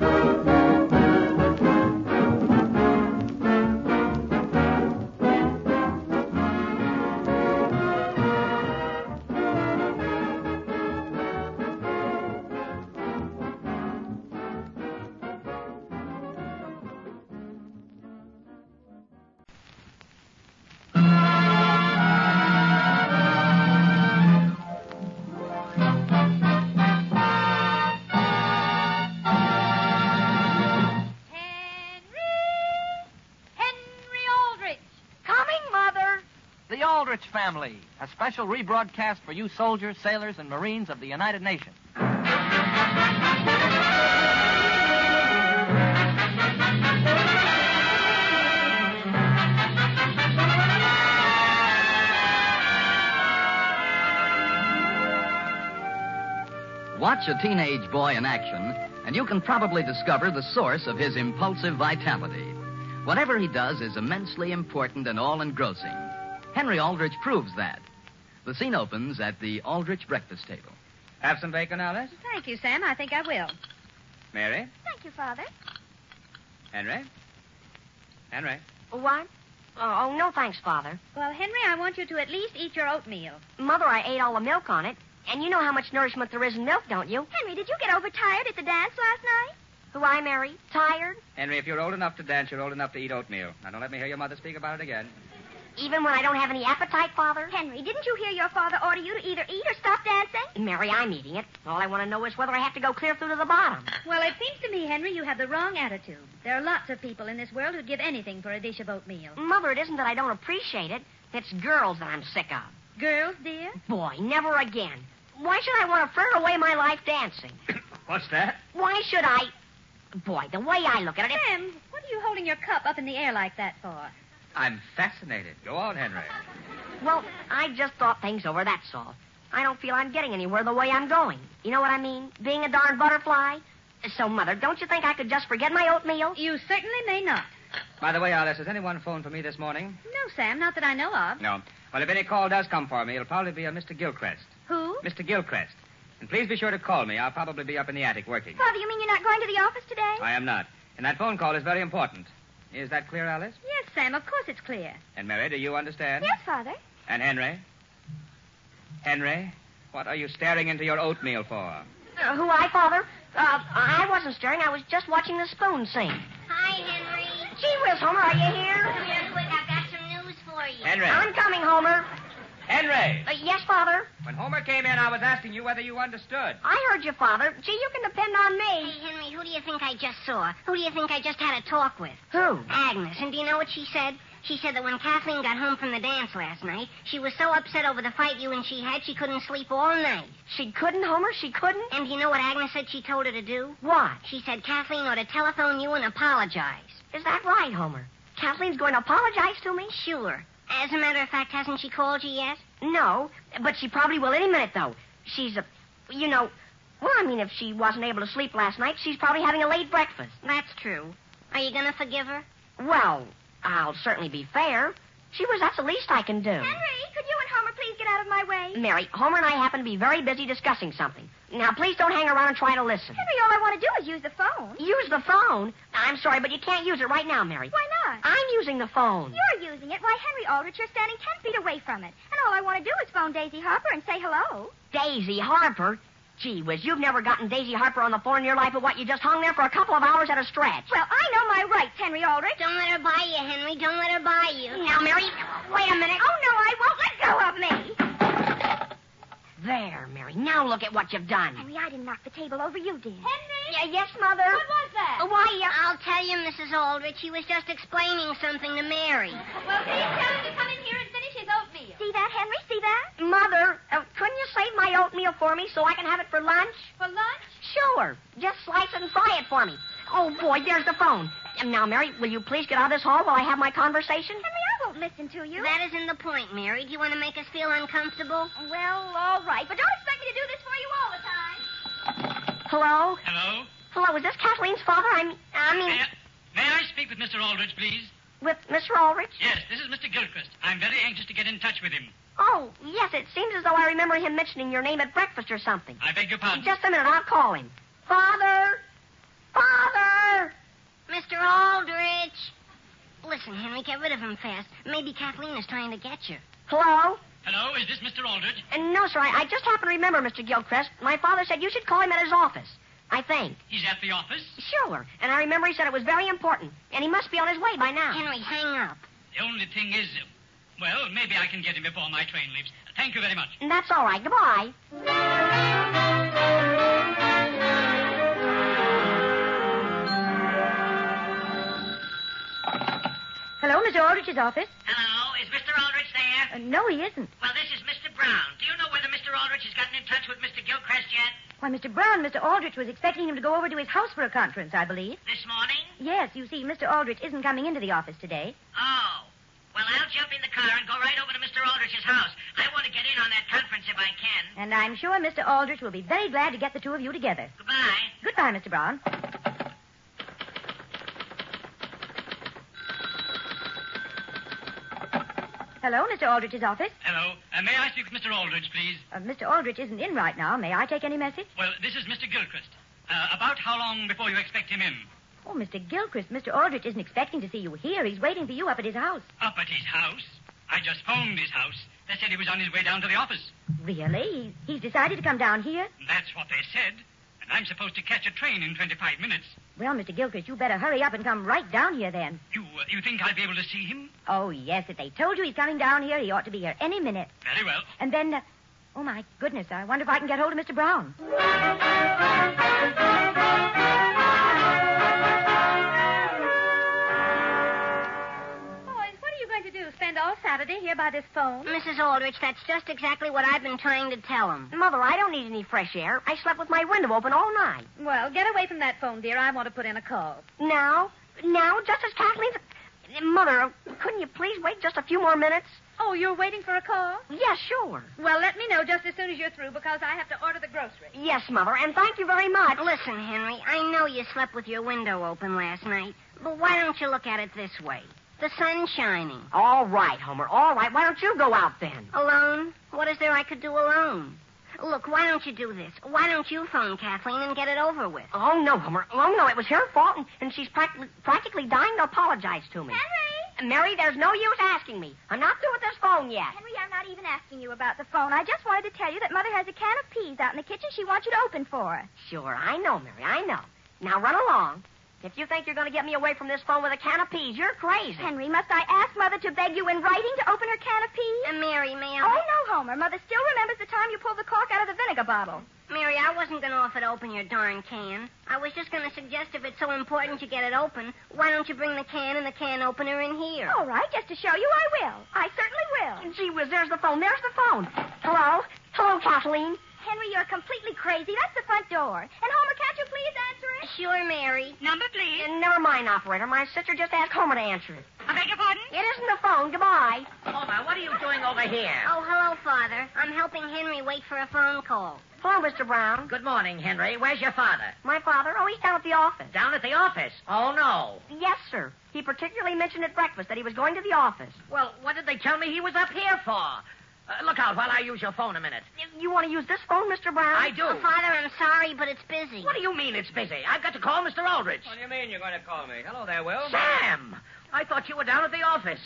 O: The Aldrich Family, a special rebroadcast for you soldiers, sailors, and Marines of the United Nations.
U: Watch a teenage boy in action, and you can probably discover the source of his impulsive vitality. Whatever he does is immensely important and all-engrossing. Henry Aldrich proves that. The scene opens at the Aldrich breakfast table.
L: Have some bacon, Alice?
G: Thank you, Sam. I think I will.
L: Mary?
R: Thank you, Father.
L: Henry? Henry?
S: What? Oh, no thanks, Father.
G: Well, Henry, I want you to at least eat your oatmeal.
S: Mother, I ate all the milk on it. And you know how much nourishment there is in milk, don't you?
R: Henry, did you get overtired at the dance last night?
S: Who I marry? Tired?
L: Henry, if you're old enough to dance, you're old enough to eat oatmeal. Now, don't let me hear your mother speak about it again.
S: Even when I don't have any appetite, Father?
R: Henry, didn't you hear your father order you to either eat or stop dancing?
S: Mary, I'm eating it. All I want to know is whether I have to go clear through to the bottom.
G: Well, it seems to me, Henry, you have the wrong attitude. There are lots of people in this world who'd give anything for a dish of oatmeal.
S: Mother, it isn't that I don't appreciate it. It's girls that I'm sick of.
G: Girls, dear?
S: Boy, never again. Why should I want to fritter away my life dancing?
L: What's that?
S: Why should I... Boy, the way I look at it...
G: Sam, what are you holding your cup up in the air like that for?
L: I'm fascinated. Go on, Henry.
S: Well, I just thought things over, that's all. I don't feel I'm getting anywhere the way I'm going. You know what I mean? Being a darn butterfly. So, Mother, don't you think I could just forget my oatmeal?
G: You certainly may not.
L: By the way, Alice, has anyone phoned for me this morning?
G: No, Sam, not that I know of.
L: No. Well, if any call does come for me, it'll probably be a Mr. Gilchrist.
G: Who?
L: Mr. Gilchrist. And please be sure to call me. I'll probably be up in the attic working.
R: Father, you mean you're not going to the office today?
L: I am not. And that phone call is very important. Is that clear, Alice?
G: Yes, Sam, of course it's clear.
L: And Mary, do you understand?
R: Yes, Father.
L: And Henry? Henry, what are you staring into your oatmeal for?
S: Who I, Father? I wasn't staring. I was just watching the spoon sing.
R: Hi, Henry.
S: Gee whiz, Homer, are you here?
R: Come here quick. I've got some news for you.
L: Henry.
S: I'm coming, Homer.
L: Henry!
S: Yes, Father?
L: When Homer came in, I was asking you whether you understood.
S: I heard you, Father. Gee, you can depend on me.
R: Hey, Henry, who do you think I just saw? Who do you think I just had a talk with?
S: Who?
R: Agnes. And do you know what she said? She said that when Kathleen got home from the dance last night, she was so upset over the fight you and she had, she couldn't sleep all night.
S: She couldn't, Homer? She couldn't?
R: And you know what Agnes said she told her to do?
S: What?
R: She said Kathleen ought to telephone you and apologize.
S: Is that right, Homer? Kathleen's going to apologize to me?
R: Sure. As a matter of fact, hasn't she called you yet?
S: No, but she probably will any minute, though. She's if she wasn't able to sleep last night, she's probably having a late breakfast.
R: That's true. Are you going to forgive her?
S: Well, I'll certainly be fair. That's the least I can do.
R: Henry, could you and Homer please get out of my way?
S: Mary, Homer and I happen to be very busy discussing something. Now, please don't hang around and try to listen.
R: Henry, all I want to do is use the phone.
S: Use the phone? I'm sorry, but you can't use it right now, Mary.
R: Why not?
S: I'm using the phone.
R: You're using it. Why, Henry Aldrich, you're standing 10 feet away from it. And all I want to do is phone Daisy Harper and say hello.
S: Daisy Harper? Gee whiz, you've never gotten Daisy Harper on the phone in your life, but what, you just hung there for a couple of hours at a stretch.
R: Well, I know my rights, Henry Aldrich. Don't let her buy you, Henry. Don't let her buy you.
S: Now, Mary, wait a minute.
R: Oh, no, I won't. Let go of me.
S: There, Mary. Now look at what you've done.
R: Henry, I didn't knock the table over. You did.
S: Henry? Yes, Mother?
R: What was that?
S: Why,
R: I'll tell you, Mrs. Aldrich. He was just explaining something to Mary.
G: Well, please tell him to come in here and finish his oatmeal.
R: See that, Henry? See that?
S: Mother, couldn't you save my oatmeal for me so I can have it for lunch?
G: For lunch?
S: Sure. Just slice it and fry it for me. Oh, boy, there's the phone. Now, Mary, will you please get out of this hall while I have my conversation?
R: Henry, I won't listen to you.
N: That isn't the point, Mary. Do you want to make us feel uncomfortable?
R: Well, all right. But don't expect me to do this for you all the time.
S: Hello?
P: Hello?
S: Hello, is this Kathleen's father? I mean...
P: May I speak with Mr. Aldrich, please?
S: With Mr. Aldrich?
P: Yes, this is Mr. Gilchrist. I'm very anxious to get in touch with him.
S: Oh, yes, it seems as though I remember him mentioning your name at breakfast or something.
P: I beg your pardon?
S: Just a minute, I'll call him. Father! Father!
N: Mr. Aldrich! Listen, Henry, get rid of him fast. Maybe Kathleen is trying to get you.
S: Hello?
P: Hello, is this Mr. Aldrich?
S: No, sir, I just happen to remember Mr. Gilchrist. My father said you should call him at his office. I think.
P: He's at the office?
S: Sure. And I remember he said it was very important. And he must be on his way by now.
N: Henry, hang up.
P: The only thing is, well, maybe I can get him before my train leaves. Thank you very much.
S: That's all right. Goodbye.
G: Hello, Mr. Aldrich's office.
T: Hello, is Mr. Aldrich there?
G: No, he isn't.
T: Well, this is Mr. Brown. Do you know whether Mr. Aldrich has gotten in touch with Mr. Gilchrist yet?
G: Why, Mr. Brown, Mr. Aldrich was expecting him to go over to his house for a conference, I believe.
T: This morning?
G: Yes, you see, Mr. Aldrich isn't coming into the office today.
T: Oh. Well, I'll jump in the car and go right over to Mr. Aldrich's house. I want to get in on that conference if I can.
G: And I'm sure Mr. Aldrich will be very glad to get the two of you together.
T: Goodbye.
G: Goodbye, Mr. Brown. Hello, Mr. Aldrich's office.
P: Hello. May I speak with Mr. Aldrich, please?
G: Mr. Aldrich isn't in right now. May I take any message?
P: Well, this is Mr. Gilchrist. About how long before you expect him in?
G: Oh, Mr. Gilchrist, Mr. Aldrich isn't expecting to see you here. He's waiting for you up at his house.
P: Up at his house? I just phoned his house. They said he was on his way down to the office.
G: Really? He's decided to come down here?
P: That's what they said. And I'm supposed to catch a train in 25 minutes.
V: Well, Mr. Gilchrist, you better hurry up and come right down here then.
P: You think I'll be able to see him?
V: Oh, yes. If they told you he's coming down here, he ought to be here any minute.
P: Very well.
V: And then, oh, my goodness, I wonder if I can get hold of Mr. Brown.
G: Spend all Saturday here by this phone?
N: Mrs. Aldrich, that's just exactly what I've been trying to tell him.
S: Mother, I don't need any fresh air. I slept with my window open all night.
G: Well, get away from that phone, dear. I want to put in a call.
S: Now, just as Kathleen's... Mother, couldn't you please wait just a few more minutes?
G: Oh, you're waiting for a call?
S: Yes, sure.
G: Well, let me know just as soon as you're through because I have to order the grocery.
S: Yes, Mother, and thank you very much.
N: Listen, Henry, I know you slept with your window open last night, but why don't you look at it this way? The sun's shining.
S: All right, Homer, all right. Why don't you go out then?
N: Alone? What is there I could do alone? Look, why don't you do this? Why don't you phone Kathleen and get it over with?
S: Oh, no, Homer. Oh, no, it was her fault, and she's practically dying to apologize to me.
R: Henry!
S: Mary, there's no use asking me. I'm not through with this phone yet.
R: Henry, I'm not even asking you about the phone. I just wanted to tell you that Mother has a can of peas out in the kitchen she wants you to open for her.
S: Sure, I know, Mary, I know. Now run along. If you think you're going to get me away from this phone with a can of peas, you're crazy.
R: Henry, must I ask Mother to beg you in writing to open her can of peas?
N: Mary, ma'am.
R: Oh, no, Homer. Mother still remembers the time you pulled the cork out of the vinegar bottle.
N: Mary, I wasn't going to offer to open your darn can. I was just going to suggest if it's so important you get it open, why don't you bring the can and the can opener in here?
R: All right, just to show you I will. I certainly will.
S: Gee whiz, there's the phone. There's the phone. Hello? Hello, Kathleen.
R: Henry, you're completely crazy. That's the front door. And, Homer, can't you please answer it?
N: Sure, Mary.
W: Number, please.
S: Never mind, operator. My sister just asked Homer to answer it.
W: I beg your pardon?
S: It isn't the phone. Goodbye.
T: Homer, what are you doing over here?
N: Oh, hello, Father. I'm helping Henry wait for a phone call.
S: Hello, Mr. Brown.
T: Good morning, Henry. Where's your father?
S: My father? Oh, he's down at the office.
T: Down at the office? Oh, no.
S: Yes, sir. He particularly mentioned at breakfast that he was going to the office.
T: Well, what did they tell me he was up here for? Look out while I use your phone a minute.
S: You want to use this phone, Mr. Brown?
T: I do.
N: Father, I'm sorry, but it's busy.
T: What do you mean it's busy? I've got to call Mr. Aldrich.
L: What do you mean you're going to call me? Hello there, Will.
T: Sam! I thought you were down at the office.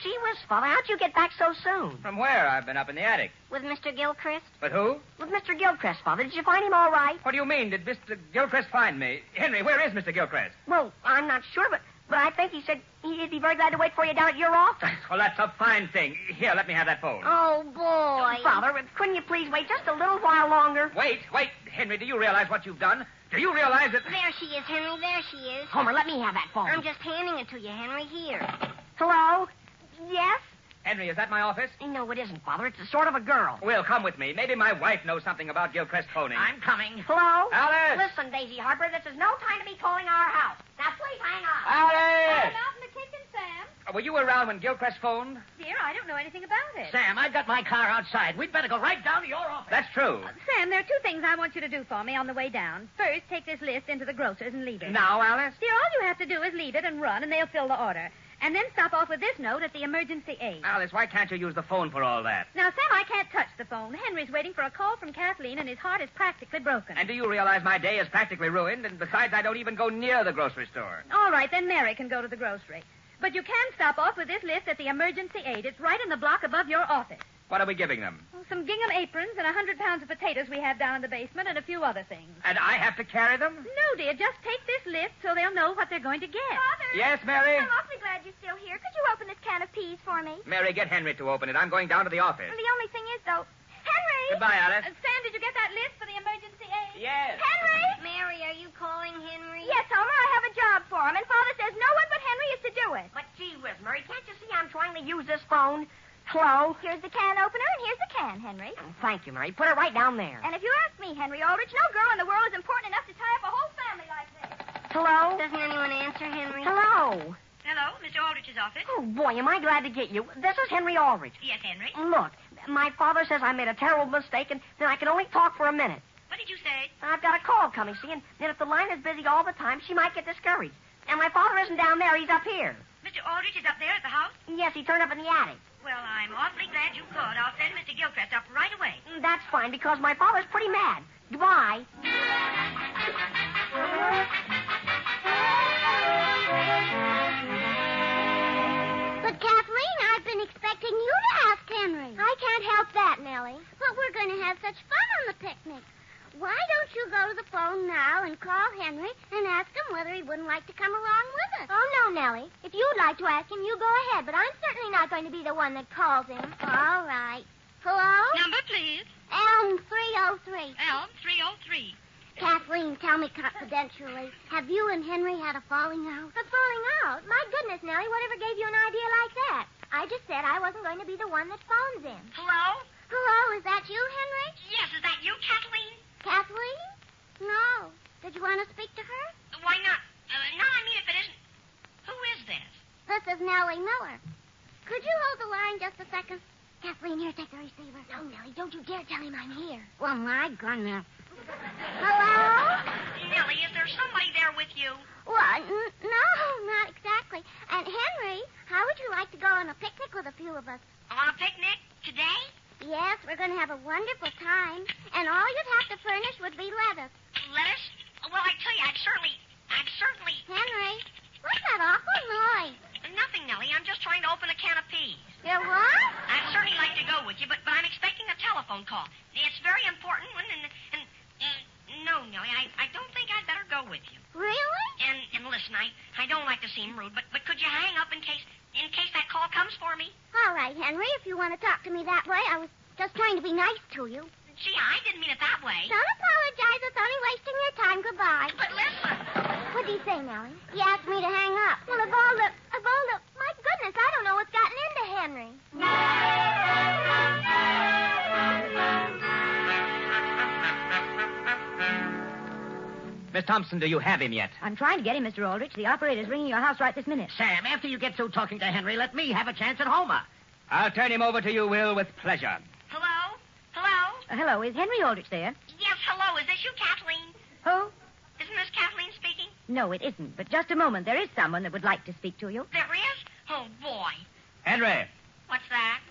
S: Gee whiz, Father, how'd you get back so soon?
L: From where? I've been up in the attic.
N: With Mr. Gilchrist?
L: With who?
S: With Mr. Gilchrist, Father. Did you find him all right?
L: What do you mean? Did Mr. Gilchrist find me? Henry, where is Mr. Gilchrist?
S: Well, I'm not sure, but I think he said he'd be very glad to wait for you down at your office.
L: Well, that's a fine thing. Here, let me have that phone.
N: Oh, boy.
S: Father, couldn't you please wait just a little while longer?
L: Wait. Henry, do you realize what you've done? Do you realize that...
N: There she is, Henry. There she is.
S: Homer, let me have that phone.
N: I'm just handing it to you, Henry. Here.
S: Hello? Yes?
L: Henry, is that my office?
S: No, it isn't, Father. It's a sort of a girl.
L: Will, come with me. Maybe my wife knows something about Gilchrist phoning.
T: I'm coming.
S: Hello?
L: Alice!
S: Listen, Daisy Harper, this is no time to be calling our house. Now, please hang up.
L: Alice!
G: I'm out in the kitchen, Sam.
L: Were you around when Gilchrist phoned?
G: Dear, I don't know anything about it.
T: Sam, I've got my car outside. We'd better go right down to your office.
L: That's true.
G: Sam, there are two things I want you to do for me on the way down. First, take this list into the grocer's and leave it.
L: Now, Alice?
G: Dear, all you have to do is leave it and run, and they'll fill the order. And then stop off with this note at the emergency aid.
L: Alice, why can't you use the phone for all that?
G: Now, Sam, I can't touch the phone. Henry's waiting for a call from Kathleen, and his heart is practically broken.
L: And do you realize my day is practically ruined? And besides, I don't even go near the grocery store.
G: All right, then Mary can go to the grocery. But you can stop off with this list at the emergency aid. It's right in the block above your office.
L: What are we giving them?
G: Some gingham aprons and 100 pounds of potatoes we have down in the basement and a few other things.
L: And I have to carry them?
G: No, dear. Just take this list so they'll know what they're going to get.
R: Father!
L: Yes, Mary?
R: I'm awfully glad you're still here. Could you open this can of peas for me?
L: Mary, get Henry to open it. I'm going down to the office.
R: The only thing is, though... Henry!
L: Goodbye, Alice.
G: Sam, did you get that list for the emergency aid?
L: Yes.
R: Henry!
N: Mary, are you calling Henry?
R: Yes, Homer, I have a job for him, and Father says no one but Henry is to do it.
S: But gee whiz, Mary, can't you see I'm trying to use this phone? Hello?
R: Here's the can opener, and here's the can, Henry.
S: Thank you, Mary. Put it right down there.
R: And if you ask me, Henry Aldrich, no girl in the world is important enough to tie up a whole family like this.
S: Hello?
N: Doesn't anyone answer, Henry?
S: Hello?
W: Hello, Mr. Aldrich's office.
S: Oh, boy, am I glad to get you. This is Henry Aldrich.
W: Yes, Henry.
S: Look, my father says I made a terrible mistake, and then I can only talk for a minute.
W: What did you say?
S: I've got a call coming, see, and then if the line is busy all the time, she might get discouraged. And my father isn't down there, he's up here.
W: Mr. Aldrich is up there at the house?
S: Yes, he turned up in the attic.
W: Well, I'm awfully glad you called. I'll send Mr. Gilchrist up right away.
S: That's fine, because my father's pretty mad. Goodbye.
R: But, Kathleen, I've been expecting you to ask Henry. I can't help that, Nellie. But we're going to have such fun on the picnic.
A: why don't you go to the phone now and call Henry and ask him whether he wouldn't like to come along with us?
R: Oh, no, Nellie. If you'd like to ask him, you go ahead, but I'm certainly not going to be the one that calls him.
A: All right. Hello?
N: Number, please.
A: Elm 303.
N: Elm 303.
A: Kathleen, tell me confidentially, have you and Henry had a falling out?
R: A falling out? My goodness, Nellie, whatever gave you an idea like that? I just said I wasn't going to be the one that phones him.
N: Hello?
A: Hello, is that you, Henry?
N: Yes, is that you, Kathleen?
A: Kathleen? No. Did you want to speak to her?
N: Why not? No, I mean, if it isn't... Who is this?
A: This is Nellie Miller. Could you hold the line just a second? Kathleen, here, take the receiver.
R: No, Nellie, don't you dare tell him I'm here.
A: Well, my goodness. Hello?
N: Nellie, is there somebody there with you?
A: Well, no, not exactly. And Henry, how would you like to go on a picnic with a few of us?
N: On a picnic? Today?
A: Yes, we're going to have a wonderful time. And all you'd have to furnish would be lettuce.
N: Lettuce? Well, I tell you, I'd certainly...
A: Henry, what's that awful noise?
N: Nothing, Nellie. I'm just trying to open a can of peas.
A: You what?
N: I'd certainly like to go with you, but I'm expecting a telephone call. It's a very important one, and no, Nellie, I don't think I'd better go with you.
A: Really?
N: And listen, I don't like to seem rude, but could you hang up in case that call comes for me?
A: All right, Henry, if you want to talk to me that way, I was just trying to be nice to you.
N: Gee, I didn't mean it that way.
A: Don't apologize. It's only wasting your time. Goodbye.
N: But listen.
R: What did he say, Nellie?
A: He asked me to hang up.
R: Well, of all the... My goodness, I don't know what's gotten into Henry.
L: Miss Thompson, do you have him yet?
V: I'm trying to get him, Mr. Aldrich. The operator's ringing your house right this minute.
T: Sam, after you get through talking to Henry, let me have a chance at Homer.
L: I'll turn him over to you, Will, with pleasure.
N: Hello? Hello?
V: Hello, is Henry Aldrich there?
N: Yes, hello. Is this you, Kathleen?
V: Who?
N: Isn't this Kathleen speaking?
V: No, it isn't. But just a moment. There is someone that would like to speak to you.
N: There is? Oh, boy.
L: Henry.
N: What's that?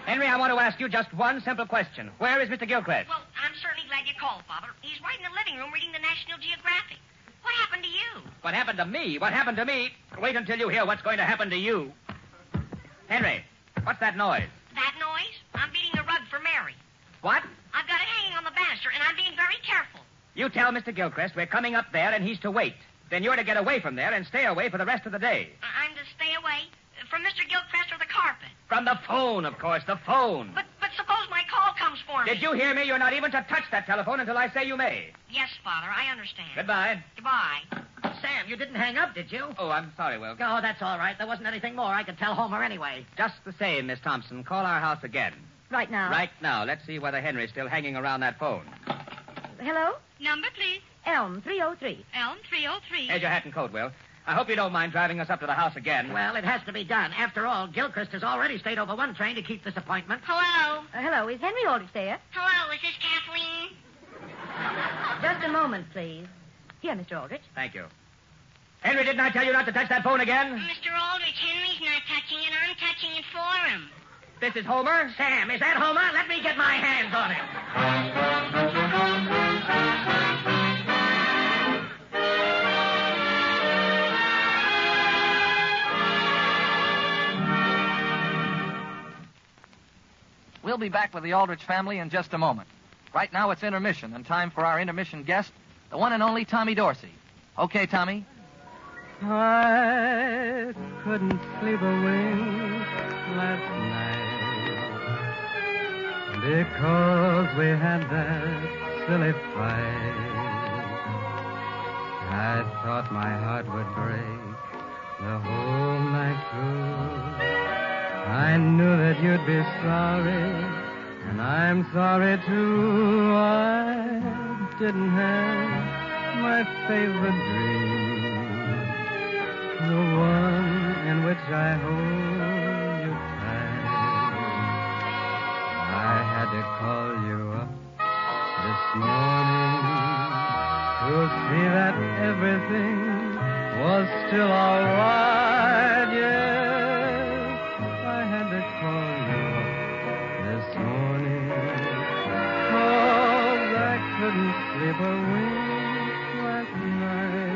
L: Henry, I want to ask you just one simple question. Where is Mr. Gilchrist?
N: Well, I'm certainly glad you called, Father. He's right in the living room reading the National Geographic. What happened to you?
L: What happened to me? What happened to me? Wait until you hear what's going to happen to you. Henry, what's that noise?
N: That noise? I'm beating the rug for Mary.
L: What?
N: I've got it hanging on the banister, and I'm being very careful.
L: You tell Mr. Gilchrist we're coming up there and he's to wait. Then you're to get away from there and stay away for the rest of the day.
N: I'm to stay away from Mr. Gilchrist or the carpet.
L: From the phone, of course, the phone.
N: But suppose my call comes for me.
L: Did you hear me? You're not even to touch that telephone until I say you may.
N: Yes, Father, I understand.
L: Goodbye.
N: Goodbye.
T: Sam, you didn't hang up, did you?
L: Oh, I'm sorry, Will.
T: Oh, that's all right. There wasn't anything more I could tell Homer anyway.
L: Just the same, Miss Thompson. Call our house again.
V: Right now.
L: Right now. Let's see whether Henry's still hanging around that phone.
V: Hello?
N: Number, please.
V: Elm 303.
N: Elm 303.
L: Here's your hat and coat, Will. I hope you don't mind driving us up to the house again.
T: Well, it has to be done. After all, Gilchrist has already stayed over one train to keep this appointment.
N: Hello?
V: Hello, is Henry Aldrich there?
N: Hello, is this Kathleen?
V: Just a moment, please. Here, Mr. Aldrich.
L: Thank you. Henry, didn't I tell you not to touch that phone again?
N: Mr. Aldrich, Henry's not touching it. I'm touching it for him.
L: This is Homer?
T: Sam, is that Homer? Let me get my hands on him.
O: We'll be back with the Aldrich family in just a moment. Right now it's intermission, and time for our intermission guest, the one and only Tommy Dorsey. Okay, Tommy?
C: I couldn't sleep a wink last night because we had that silly fight. I thought my heart would break the whole night through. I knew that you'd be sorry, and I'm sorry too. I didn't have my favorite dream, the one in which I hold you tight. I had to call you up this morning to see that everything was still all right, yes. I had to call you up this morning 'cause I couldn't sleep a wink last night.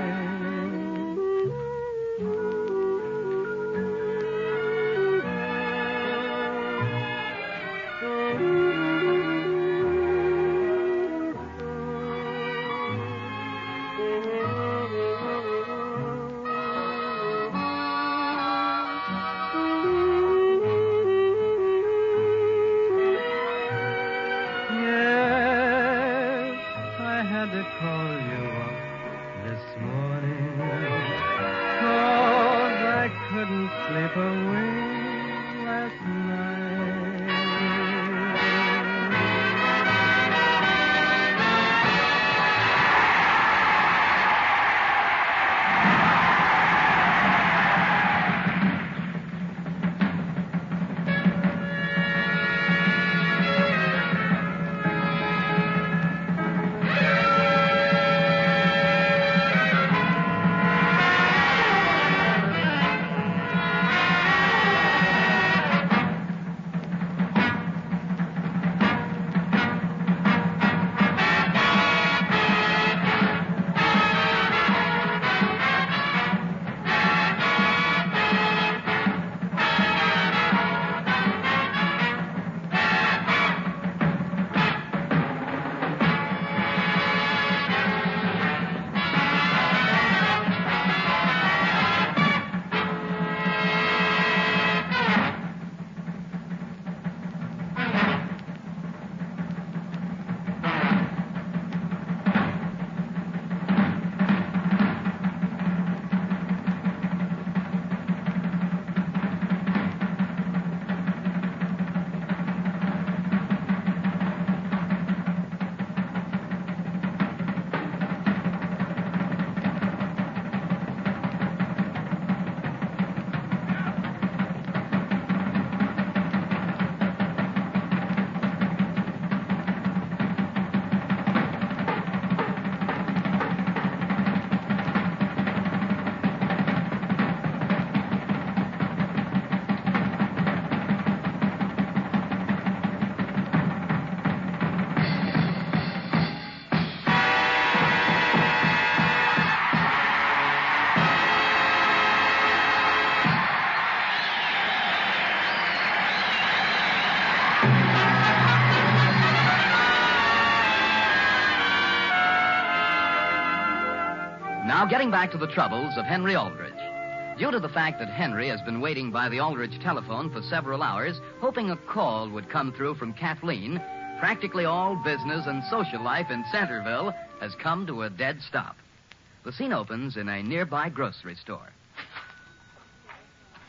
C: to call you up this morning. 'Cause I couldn't sleep a wink last night.
I: Now, getting back to the troubles of Henry Aldrich. Due to the fact that Henry has been waiting by the Aldrich telephone for several hours, hoping a call would come through from Kathleen, practically all business and social life in Centerville has come to a dead stop. The scene opens in a nearby grocery store.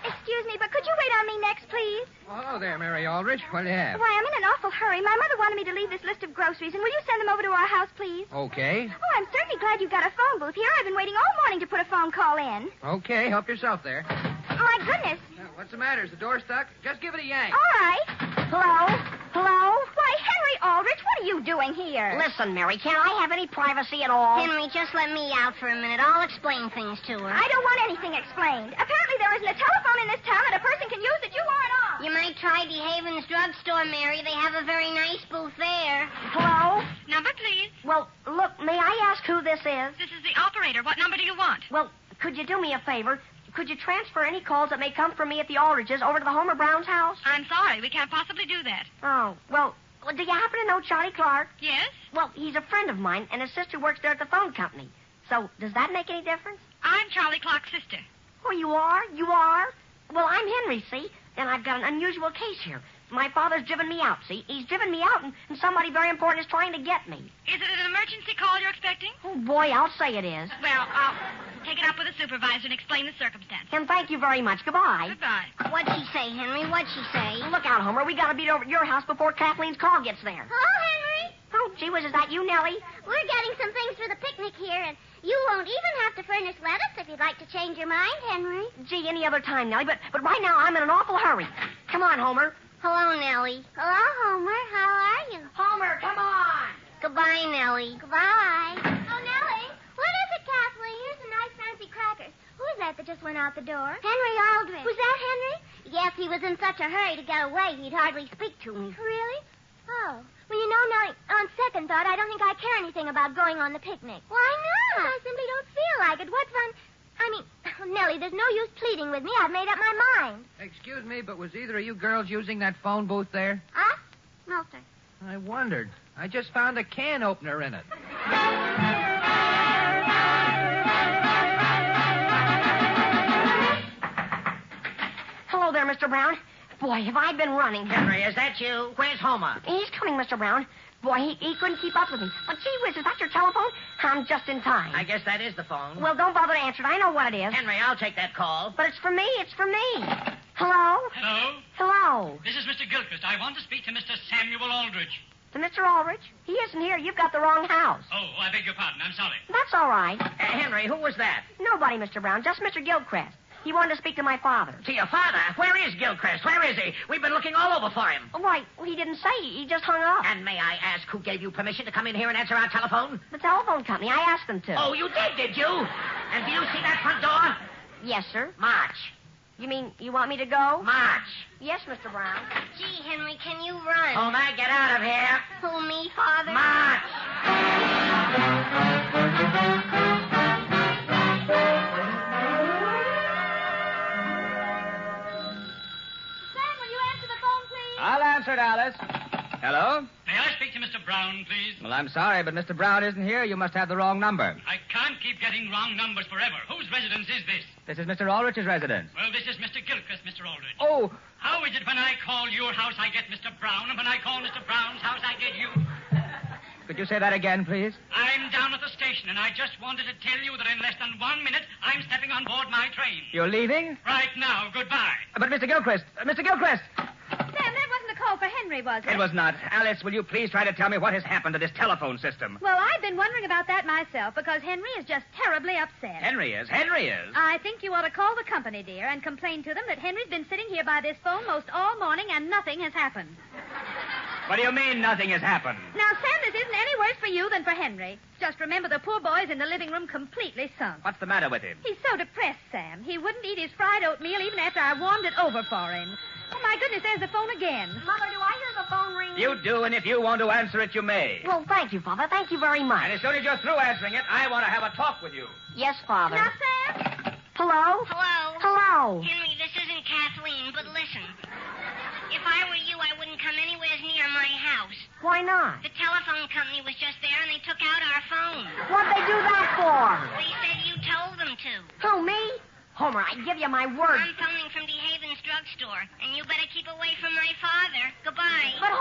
R: Excuse me, but could you wait on me next, please?
L: Oh, hello there, Mary Aldrich. What do you have?
R: Why, I'm in an awful hurry. My mother wanted me to leave this list of groceries, and will you send them over to our house, please?
L: Okay.
R: Oh, I'm certainly glad you've got a phone booth here. I've been waiting all morning to put a phone call in.
L: Okay, help yourself there.
R: Oh, my goodness.
L: What's the matter? Is the door stuck? Just give it a yank.
R: All right. Hello? Hello? Why, Henry Aldrich, what are you doing here?
S: Listen, Mary, can't I have any privacy at all?
N: Henry, just let me out for a minute. I'll explain things to her.
R: I don't want anything explained. Apparently there isn't a telephone in this town that a person can use that you aren't on.
N: You might try DeHaven's drugstore, Mary. They have a very nice booth there.
S: Hello?
Q: Number, please.
S: Well, look, may I ask who this is?
Q: This is the operator. What number do you want?
S: Well, could you do me a favor? Could you transfer any calls that may come from me at the Aldriches over to the Homer Brown's house?
Q: I'm sorry. We can't possibly do that.
S: Oh, well, do you happen to know Charlie Clark?
Q: Yes?
S: Well, he's a friend of mine, and his sister works there at the phone company. So, does that make any difference?
Q: I'm Charlie Clark's sister.
S: Oh, you are? You are? Well, I'm Henry, see? And I've got an unusual case here. My father's driven me out, see? He's driven me out, and somebody very important is trying to get me.
Q: Is it an emergency call you're expecting?
S: Oh, boy, I'll say it is.
Q: Well, I'll take it up with the supervisor and explain the circumstances.
S: And thank you very much. Goodbye.
Q: Goodbye.
N: What'd she say, Henry? What'd she say?
S: Look out, Homer. We gotta be over at your house before Kathleen's call gets there.
A: Hello, Henry.
S: Oh, gee whiz, is that you, Nellie?
A: We're getting some things for the picnic here, and you won't even have to furnish lettuce if you'd like to change your mind, Henry.
S: Gee, any other time, Nellie, but right now I'm in an awful hurry. Come on, Homer.
N: Hello, Nellie.
A: Hello, Homer. How are you?
S: Homer, come on.
N: Goodbye, Nellie.
A: Goodbye. Oh, Nellie, what is it, Kathleen? Here's some nice fancy crackers. Who is that just went out the door?
N: Henry Aldrich.
A: Was that Henry?
N: Yes, he was in such a hurry to get away, he'd hardly speak to me.
A: Really? Oh. Well, you know, Nellie, on second thought, I don't think I care anything about going on the picnic.
N: Why not?
A: I simply don't feel like it. What fun... I mean, Nellie, there's no use pleading with me. I've made up my mind.
L: Excuse me, but was either of you girls using that phone booth there?
A: Huh? No, sir.
L: I wondered. I just found a can opener in it.
S: Hello there, Mr. Brown. Boy, have I been running.
T: Henry, is that you? Where's Homer?
S: He's coming, Mr. Brown. Boy, he couldn't keep up with me. But gee whiz, is that your telephone? I'm just in time.
T: I guess that is the phone.
S: Well, don't bother to answer it. I know what it is.
T: Henry, I'll take that call.
S: But it's for me. It's for me. Hello?
P: Hello?
S: Hello?
P: This is Mr. Gilchrist. I want to speak to Mr. Samuel Aldrich.
S: To Mr. Aldrich? He isn't here. You've got the wrong house.
P: Oh, I beg your pardon. I'm sorry.
S: That's all right.
T: Henry, who was that?
S: Nobody, Mr. Brown. Just Mr. Gilchrist. He wanted to speak to my father.
T: To your father? Where is Gilchrist? Where is he? We've been looking all over for him.
S: Why, he didn't say. He just hung up.
T: And may I ask who gave you permission to come in here and answer our telephone?
S: The telephone company. I asked them to.
T: Oh, you did you? And do you see that front door?
S: Yes, sir.
T: March.
S: You mean you want me to go?
T: March.
S: Yes, Mr. Brown.
N: Gee, Henry, can you run?
T: Homer, get out of here.
N: Who, me, Father?
T: March.
G: Sam, will you answer the phone, please?
L: I'll answer it, Alice. Hello?
P: May I speak to Mr. Brown, please?
L: Well, I'm sorry, but Mr. Brown isn't here. You must have the wrong number.
P: I can't keep getting wrong numbers forever. Whose residence is this?
L: This is Mr. Aldrich's residence.
P: Well, this is Mr. Gilchrist, Mr. Aldrich.
L: Oh!
P: How is it when I call your house, I get Mr. Brown, and when I call Mr. Brown's house, I get you?
L: Could you say that again, please?
P: I'm down at the station, and I just wanted to tell you that in less than 1 minute, I'm stepping on board my train.
L: You're leaving?
P: Right now. Goodbye.
L: But Mr. Gilchrist! Mr. Gilchrist!
G: Sam, that wasn't a call for Henry, was it?
L: It was not. Alice, will you please try to tell me what has happened to this telephone system?
G: Well, I've been wondering about that myself because Henry is just terribly upset.
L: Henry is. Henry is.
G: I think you ought to call the company, dear, and complain to them that Henry's been sitting here by this phone most all morning and nothing has happened.
L: What do you mean nothing has happened?
G: Now, Sam, this isn't any worse for you than for Henry. Just remember the poor boy's in the living room completely sunk.
L: What's the matter with him?
G: He's so depressed, Sam. He wouldn't eat his fried oatmeal even after I warmed it over for him. Oh, my goodness, there's the phone again.
S: Mother, do I hear the phone ringing?
L: You do, and if you want to answer it, you may.
S: Well, thank you, Father. Thank you very much.
L: And as soon as you're through answering it, I want to have a talk with you.
S: Yes, Father.
G: Now, Sam?
S: Hello?
N: Hello?
S: Hello?
N: Henry, this isn't Kathleen, but listen. If I were you, I wouldn't come anywhere near my house.
S: Why not?
N: The telephone company was just there, and they took out our phone.
S: What'd they do that for?
N: They said you told them to.
S: Who, me? Homer, I give you my word.
N: I'm phoning from DeHaven's drugstore, and you better keep away from my father. Goodbye.
S: But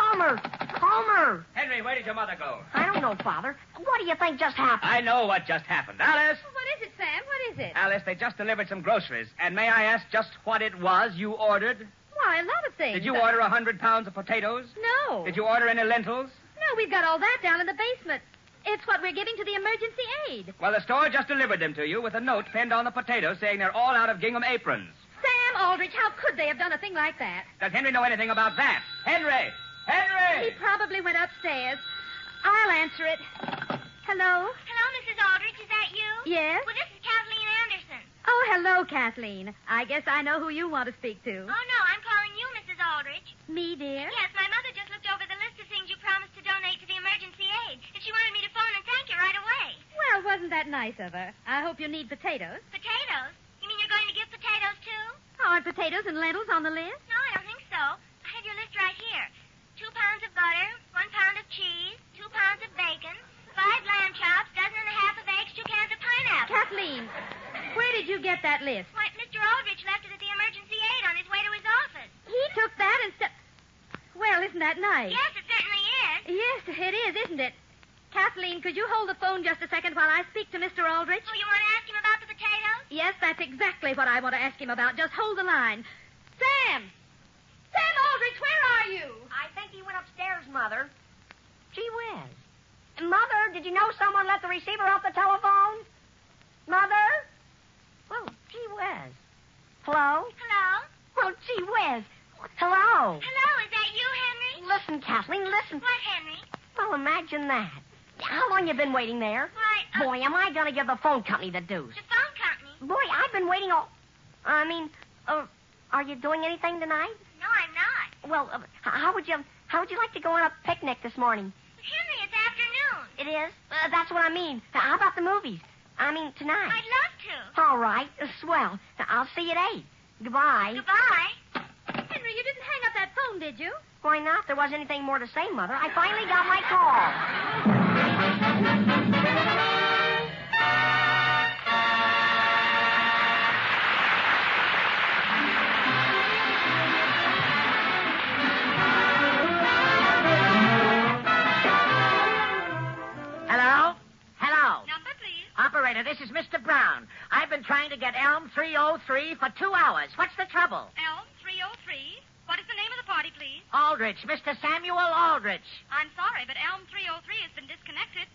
S: Homer!
L: Henry, where did your mother go?
S: I don't know, Father. What do you think just happened?
L: I know what just happened. Alice!
G: What is it, Sam? What is it?
L: Alice, they just delivered some groceries. And may I ask just what it was you ordered?
G: Why, a lot of things.
L: Did you order 100 pounds of potatoes?
G: No.
L: Did you order any lentils?
G: No, we've got all that down in the basement. It's what we're giving to the emergency aid.
L: Well, the store just delivered them to you with a note pinned on the potatoes saying they're all out of gingham aprons.
G: Sam Aldrich, how could they have done a thing like that?
L: Does Henry know anything about that? Henry! Henry!
G: He probably went upstairs. I'll answer it. Hello?
A: Hello, Mrs. Aldrich. Is that you?
G: Yes?
A: Well, this is Kathleen Anderson.
G: Oh, hello, Kathleen. I guess I know who you want to speak to.
A: Oh, no, I'm calling you, Mrs. Aldrich.
G: Me, dear?
A: Yes, my mother just looked over the list of things you promised to donate to the emergency aid, and she wanted me to phone and thank you right away.
G: Well, wasn't that nice of her? I hope you need potatoes.
A: Potatoes? You mean you're going to give potatoes, too?
G: Aren't potatoes and lentils on the list?
A: No, I don't think so. I have your list right here. 2 pounds of butter, 1 pound of cheese, 2 pounds of bacon, 5 lamb chops, dozen and a half of eggs, 2 cans of pineapple.
G: Kathleen, where did you get that list?
A: Why, Mr. Aldrich left it at the emergency aid on his way to his office.
G: He took that and Well, isn't that nice?
A: Yes, it certainly is.
G: Yes, it is, isn't it? Kathleen, could you hold the phone just a second while I speak to Mr. Aldrich?
A: Oh, you want to ask him about the potatoes?
G: Yes, that's exactly what I want to ask him about. Just hold the line. Sam! Sam Aldrich, where are you?
S: I think he went upstairs, Mother. Gee whiz. Mother, did you know someone let the receiver off the telephone? Mother? Well, gee whiz. Hello?
A: Hello?
S: Well, gee whiz. Hello?
A: Hello, is that you, Henry?
S: Listen, Kathleen, listen.
A: What, Henry?
S: Well, imagine that. How long you been waiting there?
A: Why,
S: Boy, am I going to give the phone company the deuce.
A: the phone company.
S: Boy, I've been waiting all... are you doing anything tonight?
A: No, I'm not.
S: Well, how would you like to go on a picnic this morning?
A: Henry, it's afternoon.
S: It is? That's what I mean. How about the movies? I mean, tonight.
A: I'd love to.
S: All right. Swell. I'll see you at 8. Goodbye.
A: Goodbye.
G: Henry, you didn't hang up that phone, did you?
S: Why not? There wasn't anything more to say, Mother. I finally got my call.
T: this is Mr. Brown. I've been trying to get Elm 303 for 2 hours. What's the trouble?
F: Elm 303? What is the name of the party, please?
T: Aldrich, Mr. Samuel Aldrich.
F: I'm sorry, but Elm 303 has been disconnected.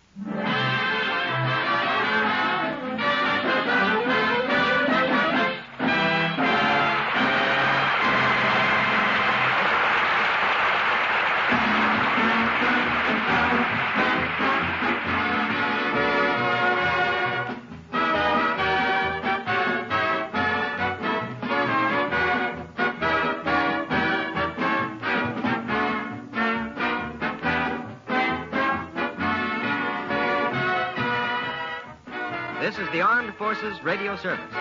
J: This is the Armed Forces Radio Service.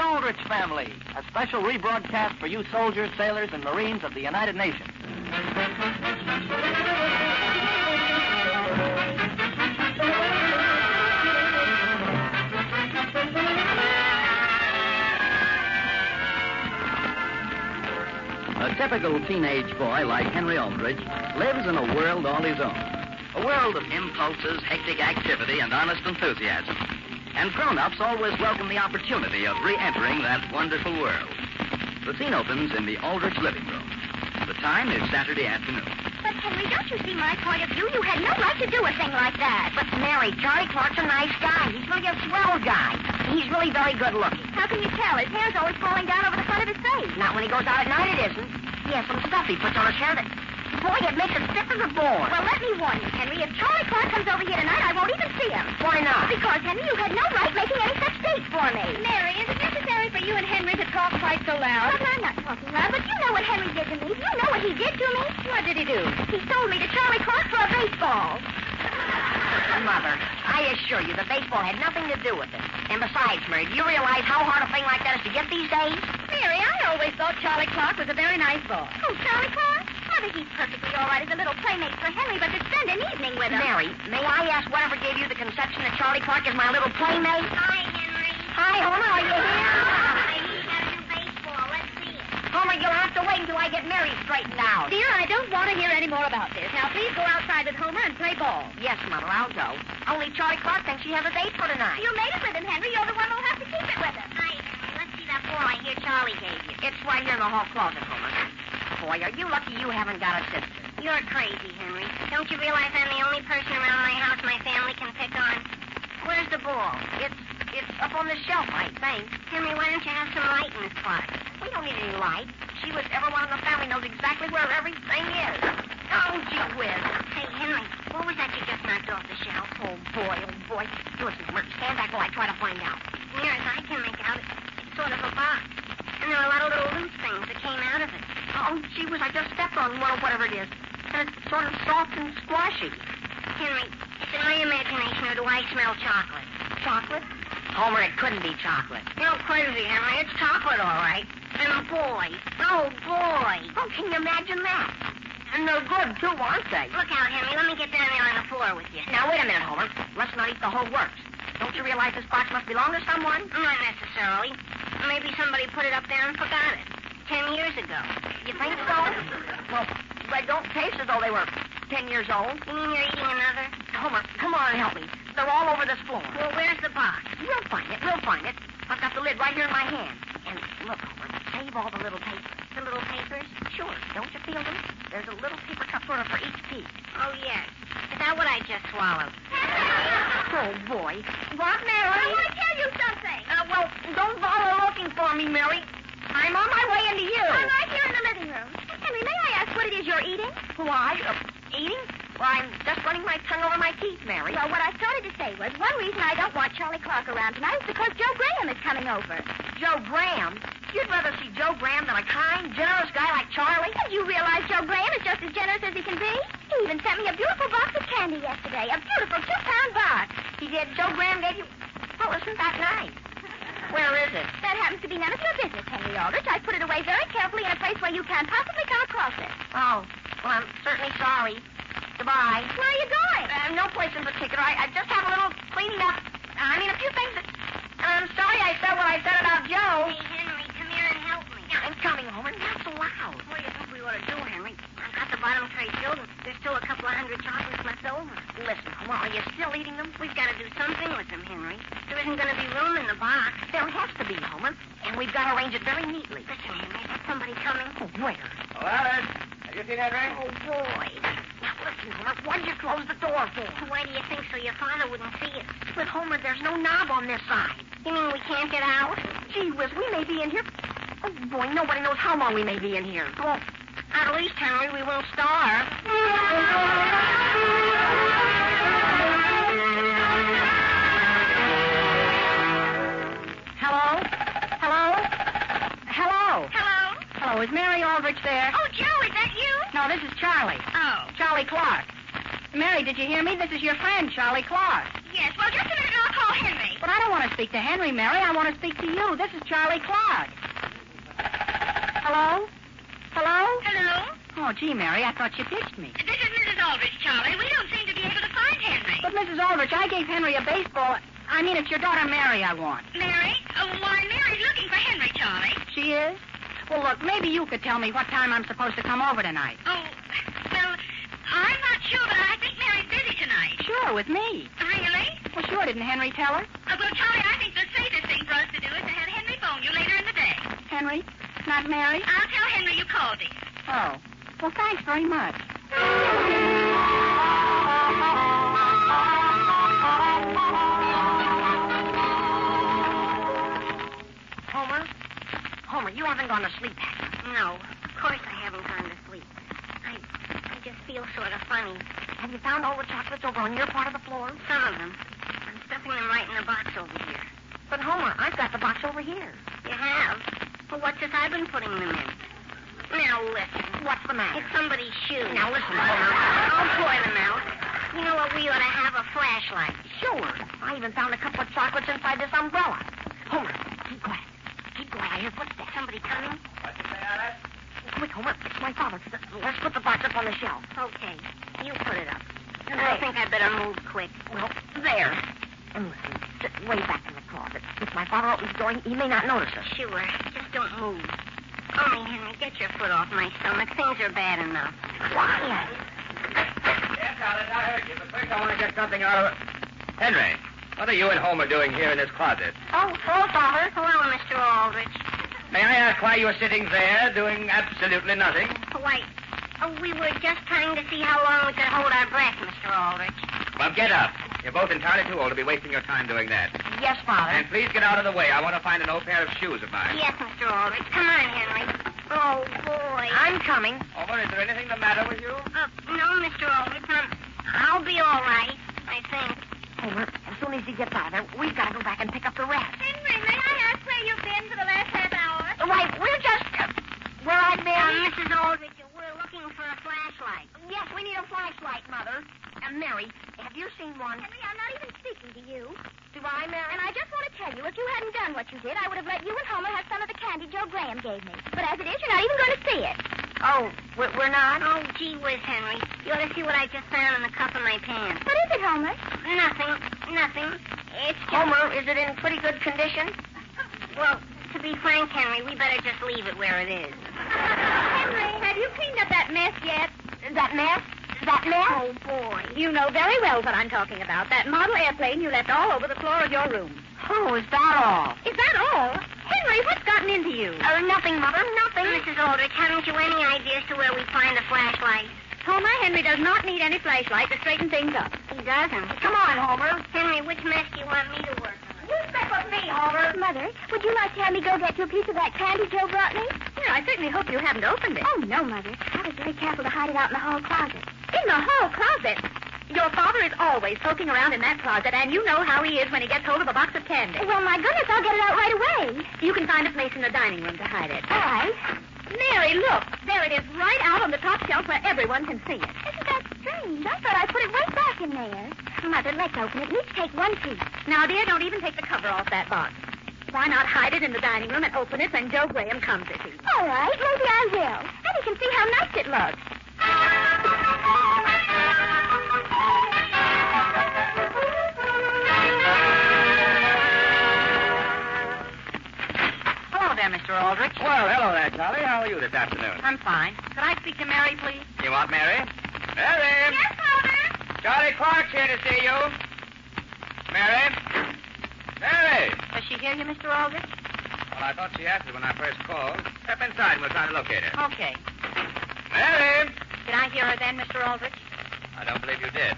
O: Aldrich Family, a special rebroadcast for you soldiers, sailors, and Marines of the United Nations.
U: A typical teenage boy like Henry Aldrich lives in a world all his own. A world of impulses, hectic activity, and honest enthusiasm. And grown-ups always welcome the opportunity of re-entering that wonderful world. The scene opens in the Aldrich living room. The time is Saturday afternoon.
N: But, Henry, don't you see my point of view? You had no right to do a thing like that. But, Mary, Charlie Clark's a nice guy. He's really a swell guy. He's really very good looking. How can you tell? His hair's always falling down over the front of his face. Not when he goes out at night, it isn't. He has some stuff he puts on his hair that... Boy, it makes it stiff as a board. Well, let me warn you, Henry. If Charlie Clark comes over here tonight, I won't even see him. Why not? Because, Henry, you had no right making any such dates for me.
F: Mary, is it necessary for you and Henry to talk quite so loud?
N: Well, I'm not talking loud, but you know what Henry did to me. Do you know what he did to me?
F: What did he do?
N: He sold me to Charlie Clark for a baseball. Mother, I assure you, the baseball had nothing to do with it. And besides, Mary, do you realize how hard a thing like that is to get these days?
F: Mary, I always thought Charlie Clark was a very nice boy.
N: Oh, Charlie Clark? Mother, he's perfectly all right as a little playmate for Henry, but to spend an evening with him... Mary, may I ask whatever gave you the conception that Charlie Clark is my little playmate?
A: Hi, Henry.
N: Hi, Homer, are you here?
A: He's got a new baseball. Let's see it.
N: Homer, you'll have to wait until I get Mary straightened out.
F: Dear, I don't want to hear any more about this. Now, please go outside with Homer and play ball.
N: Yes, Mother, I'll go. Only Charlie Clark thinks she has a date for tonight.
A: You made it with him, Henry. You're the one who'll have to keep it with him. Hi, Henry. Let's see that ball I hear Charlie gave you.
N: It's right here in the hall closet, Homer. Boy, are you lucky you haven't got a sister.
A: You're crazy, Henry. Don't you realize I'm the only person around my house my family can pick on?
N: Where's the ball? It's up on the shelf, I think.
A: Henry, why don't you have some light in this closet?
N: We don't need any light. She was everyone in the family knows exactly where everything is. Oh, gee whiz.
A: Hey, Henry, what was that you just knocked off the shelf?
N: Oh, boy. Listen, Homer, stand back while I try to find out.
A: Near as I can make out, it's sort of a box. And there are a lot of little loose things that came out of it.
N: Oh, gee whiz, I just stepped on one, whatever it is. And it's sort of soft and squashy.
A: Henry, is it my imagination or do I smell chocolate?
N: Chocolate? Homer, it couldn't be chocolate.
A: You're crazy, Henry. It's chocolate, all right. And a boy. Oh, boy.
N: Oh, can you imagine that? And they're good, too, aren't they?
A: Look out, Henry. Let me get down there on the floor with you.
N: Now, wait a minute, Homer. Let's not eat the whole works. Don't you realize this box must belong to someone?
A: Not necessarily. Maybe somebody put it up there and forgot it. 10 years ago.
N: You think so? Well, they don't taste as though they were 10 years old.
A: You mean you're eating another?
N: Homer, come on and help me. They're all over this floor.
A: Well, where's the box?
N: We'll find it. I've got the lid right here in my hand. And look, Homer, save all the little papers.
A: The little papers?
N: Sure. Don't you feel them? There's a little paper cup sort of for each piece.
A: Oh, yes. Is that what I just swallowed?
N: Oh, boy. What, Mary?
A: I want to tell you something.
N: Well, don't bother looking for me, Mary. I'm on my way into you.
A: I'm right here in the living room. Henry, may I
S: Who, I? Eating? Well, I'm just running my tongue over my teeth, Mary.
R: Well, what I started to say was, one reason I don't want Charlie Clark around tonight is because Joe Graham is coming over.
S: Joe Graham? You'd rather see Joe Graham than a kind, generous guy like Charlie?
R: And you realize Joe Graham is just as generous as he can be? He even sent me a beautiful box of candy yesterday. A beautiful 2-pound box.
S: He did. Joe Graham gave you... Well, isn't that nice? Where is it?
R: That happens to be none of your business, Henry Aldrich. I put it away very carefully in a place where you can't possibly come across it.
S: Oh, well, I'm certainly sorry. Goodbye.
R: Where are you going?
S: No place in particular. I just have a little cleaning up. A few things that... I'm sorry I said what I said about Joe.
A: Hey, Henry, come here and help me.
S: Yeah, I'm coming, Homer. Not so loud.
A: What do you think we ought to do, Henry? I've got the bottom tray filled. There's still a couple of hundred chocolates left over.
S: Listen, Homer, are you still eating them?
A: We've got to do something with them, Henry. There isn't going to be room in the box.
S: There has to be, Homer. And we've got to arrange it very neatly.
A: Listen, Henry, there's somebody coming.
S: Oh, where?
L: Oh, Alice, have you seen Henry?
A: Oh, boy.
S: Now, listen, Homer, what did you close the door for?
A: Why do you think so? Your father wouldn't see it.
S: But, Homer, there's no knob on this side.
A: You mean we can't get out?
S: Gee whiz, we may be in here... Oh, boy, nobody knows how long we may be in here.
A: Well, at least, Henry, we won't starve.
S: Hello? Hello? Hello?
A: Hello?
S: Hello, is Mary Aldrich there?
A: Oh, Joe, is that you?
S: No, this is Charlie.
A: Oh.
S: Charlie Clark. Mary, did you hear me? This is your friend, Charlie Clark.
A: Yes, well, just a minute and I'll call Henry.
S: But I don't want to speak to Henry, Mary. I want to speak to you. This is Charlie Clark. Hello? Hello?
A: Hello?
S: Oh, gee, Mary, I thought you ditched me.
A: This is Mrs. Aldrich, Charlie. We don't seem to be able to find Henry.
S: But, Mrs. Aldrich, I gave Henry a baseball... it's your daughter Mary I want.
A: Mary? Oh, why, Mary's looking for Henry, Charlie.
S: She is? Well, look, maybe you could tell me what time I'm supposed to come over tonight.
A: Oh, well, I'm not sure, but I think Mary's busy tonight.
S: Sure, with me.
A: Really?
S: Well, sure, didn't Henry tell her?
A: Well, Charlie, I think the safest thing for us to do is to have Henry phone you later in the day.
S: Henry? Not Mary?
A: I'll tell Henry you called him.
S: Oh. Well, thanks very much. Homer, you haven't gone to sleep, have you?
A: No, of course I haven't gone to sleep. I just feel sort of funny.
S: Have you found all the chocolates over on your part of the floor?
A: Some of them. I'm stuffing them right in the box over here.
S: But, Homer, I've got the box over here.
A: You have? Well, what's this I've been putting them in? Now, listen.
S: What's the matter?
A: It's somebody's shoes.
S: Now, listen, Homer.
A: I'll pour them out. You know what? We ought to have a flashlight.
S: Sure. I even found a couple of chocolates inside this umbrella. Homer, keep quiet. Keep quiet. I hear footsteps.
A: Somebody coming?
L: What you say, Alice?
S: Quick, Homer. It's my father. Let's put the box up on the shelf.
A: Okay. You put it up. I think I better move quick.
S: Well, there. And listen, sit way back in the closet. If my father opens the door, he may not notice us.
A: Sure. Just don't move. Only, Henry, get your foot off my stomach. Things are bad enough.
S: Quiet.
L: Yes, Alice, I heard you, but first I want to get something out of it. Henry, what are you and Homer doing here in this closet?
S: Oh, hello, Father.
A: Hello, Mr. Aldrich.
L: May I ask why you're sitting there doing absolutely nothing?
A: Why, we were just trying to see how long we could hold our breath, Mr. Aldrich.
L: Well, get up. You're both entirely too old to be wasting your time doing that.
S: Yes, Father.
L: And please get out of the way. I want to find an old pair of shoes of mine.
A: Yes, Mr. Aldrich. Come on, Henry. Oh, boy.
S: I'm coming.
L: Homer, is there anything the matter with you?
A: No, Mr. Aldrich. I'll be all right, I think.
S: Homer, as soon as he gets out of there, we've got to go back and pick up the rest.
R: Henry, may I ask where you've been for the last half hour?
S: Right, we're just... where I've been...
A: Mrs. Aldrich, we're looking for a flashlight.
S: Yes, we need a flashlight, Mother. And Mary, have you seen one?
R: Henry, I'm not even speaking to you.
S: Do I, Mary?
R: And I just want to tell you, if you hadn't done what you did, I would have let you and Homer have some of the candy Joe Graham gave me. But as it is, you're not even going to see it.
S: Oh, we're not?
A: Oh, gee whiz, Henry. You ought to see what I just found in the cuff of my pants.
R: What is it, Homer?
A: Nothing. It's just...
S: Homer, is it in pretty good condition?
A: Well, to be frank, Henry, we better just leave it where it is.
R: Henry, have you cleaned up that mess yet?
S: That mess? That mess?
A: Oh, boy.
G: You know very well what I'm talking about. That model airplane you left all over the floor of your room.
S: Oh, is that all?
G: Is that all? Henry, what's gotten into you?
S: Nothing, Mother, nothing.
A: Mrs. Aldrich, haven't you any ideas to where we find a flashlight?
G: Homer, Henry does not need any flashlight to straighten things up.
A: He doesn't.
S: Come on, Homer.
A: Henry, which mess do you want me to work on?
S: You stick with me, Homer.
R: Mother, would you like to have me go get you a piece of that candy Joe brought me?
A: No,
F: I certainly hope you haven't opened it.
R: Oh, no, Mother. I was very careful to hide it out in the hall closet.
F: In the hall closet? Your father is always poking around in that closet, and you know how he is when he gets hold of a box of candy.
R: Well, my goodness, I'll get it out right away.
F: You can find a place in the dining room to hide it.
R: All right.
F: Mary, look. There it is right out on the top shelf where everyone can see it.
R: Isn't that strange? I thought I put it right back in there. Mother, let's open it. Let's take one piece.
F: Now, dear, don't even take the cover off that box. Why not hide it in the dining room and open it when Joe Graham comes this evening?
R: All right, maybe I will. Then he can see how nice it looks.
F: Hello there, Mr. Aldrich.
L: Well, hello there, Charlie. How are you this afternoon?
F: I'm fine. Could I speak to Mary, please?
L: You want Mary? Mary!
R: Yes, Father?
L: Charlie Clark's here to see you. Mary? Mary!
F: Does she hear you, Mr. Aldrich?
L: Well, I thought she answered when I first called. Step inside and we'll try to locate her.
F: Okay.
L: Mary!
F: Did I hear her then, Mr. Aldrich?
L: I don't believe you did.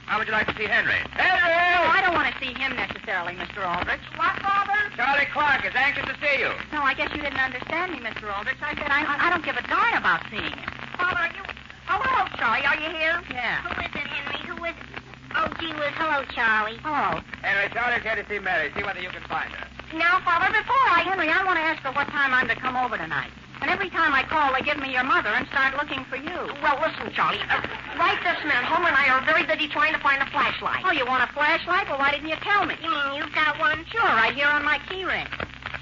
L: How would you like to see Henry?
F: No,
L: Henry!
F: I don't want to see him necessarily, Mr. Aldrich.
R: What, Father?
L: Charlie Clark is anxious to see you.
F: No, I guess you didn't understand me, Mr. Aldrich. I said I don't give a darn about seeing him.
N: Father, are you... Hello, Charlie. Are you here?
F: Yeah.
A: Who is it, Henry? Who is it? Oh, gee whiz. Hello, Charlie.
F: Hello.
L: Henry, Charlie's here to see Mary. See whether you can find her.
F: Now, Father, Henry, I want to ask her what time I'm to come over tonight. And every time I call, they give me your mother and start looking for you.
N: Well, listen, Charlie. Right this minute, Homer and I are very busy trying to find a flashlight.
F: Oh, you want a flashlight? Well, why didn't you tell me?
A: You mean you've got one?
F: Sure, right here on my key ring.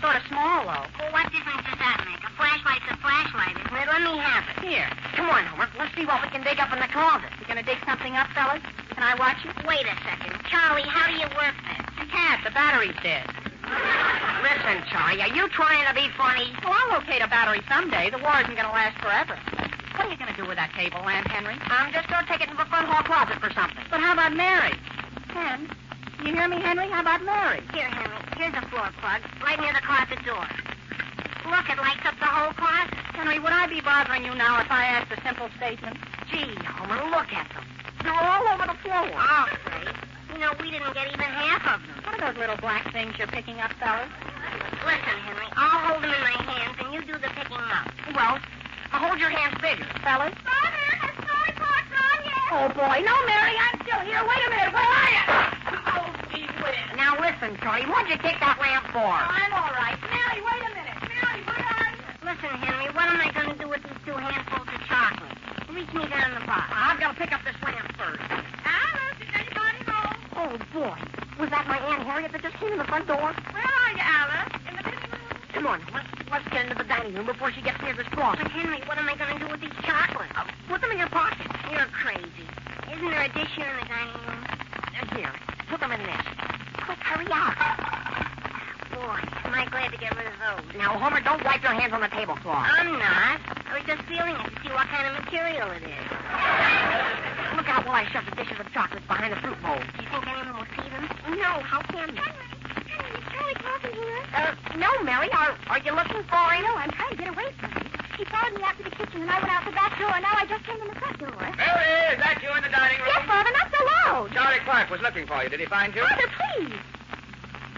F: Sort of small, though.
A: Well, what difference does that make? A flashlight's a flashlight, isn't it? Let me have it.
F: Here.
N: Come on, Homer. Let's see what we can dig up in the closet.
F: You gonna dig something up, fellas? Can I watch you?
A: Wait a second. Charlie, how do you work this?
F: You can't. The battery's dead.
N: Listen, Charlie, are you trying to be funny?
F: Well, I'll locate a battery someday. The war isn't gonna last forever. What are you gonna do with that cable lamp, Henry?
N: I'm just gonna take it to the front hall closet for something.
F: But how about Mary? Hen, you hear me, Henry? How about Mary?
A: Here, Henry. Here's a floor plug, right near the closet door. Look, it lights up the whole closet.
F: Henry, would I be bothering you now if I asked a simple statement?
N: Gee, Homer, look at them. They're all over the floor.
A: Oh, great. You know, we didn't get even half of them.
F: What are those little black things you're picking up, fellas?
A: Listen, Henry, I'll hold them in my hands, and you do the picking up.
N: Well, hold your hands bigger.
F: Fellas?
R: Father, has Charlie Clark gone yet?
N: Oh, boy. No, Mary, I'm still here. Wait a minute. Where are you? Oh, gee whiz. Now, listen, Charlie. What'd you take that lamp for?
R: I'm all right. Mary, wait a minute. Mary, where are you?
A: Listen, Henry, what am I going to do with these 2 handfuls of chocolate? Reach me down the box.
N: I've got to pick up this lamp first.
R: Alice, is anybody home?
N: Oh, boy. Was that my Aunt Harriet that just came in the front door?
R: Where are you, Alice? In the living room?
N: Come on, let's get into the dining room before she gets near this closet.
A: But, Henry, what am I going to do with these chocolates?
N: Put them in your pocket.
A: You're crazy. Isn't there a dish here in the dining room?
N: Here, put them in this. Quick, hurry up.
A: Boy, am I glad to get rid of those.
N: Now, Homer, don't wipe your hands on the tablecloth.
A: I'm not. I was just feeling it to see what kind of material it is.
N: Look out while I shove the dishes of chocolates behind the fruit bowl.
A: Do you think anyone will see them?
N: No, how can you?
R: Henry, is Charlie Clark in here?
N: No, Mary. Are you looking for him?
R: No, I'm trying to get away from him. He followed me out to the kitchen, and I went out the back door, and now I just came in the front door.
L: Mary, is that you in the dining room?
R: Yes, Father, not so loud.
L: Charlie Clark was looking for you. Did he find you?
R: Father, please.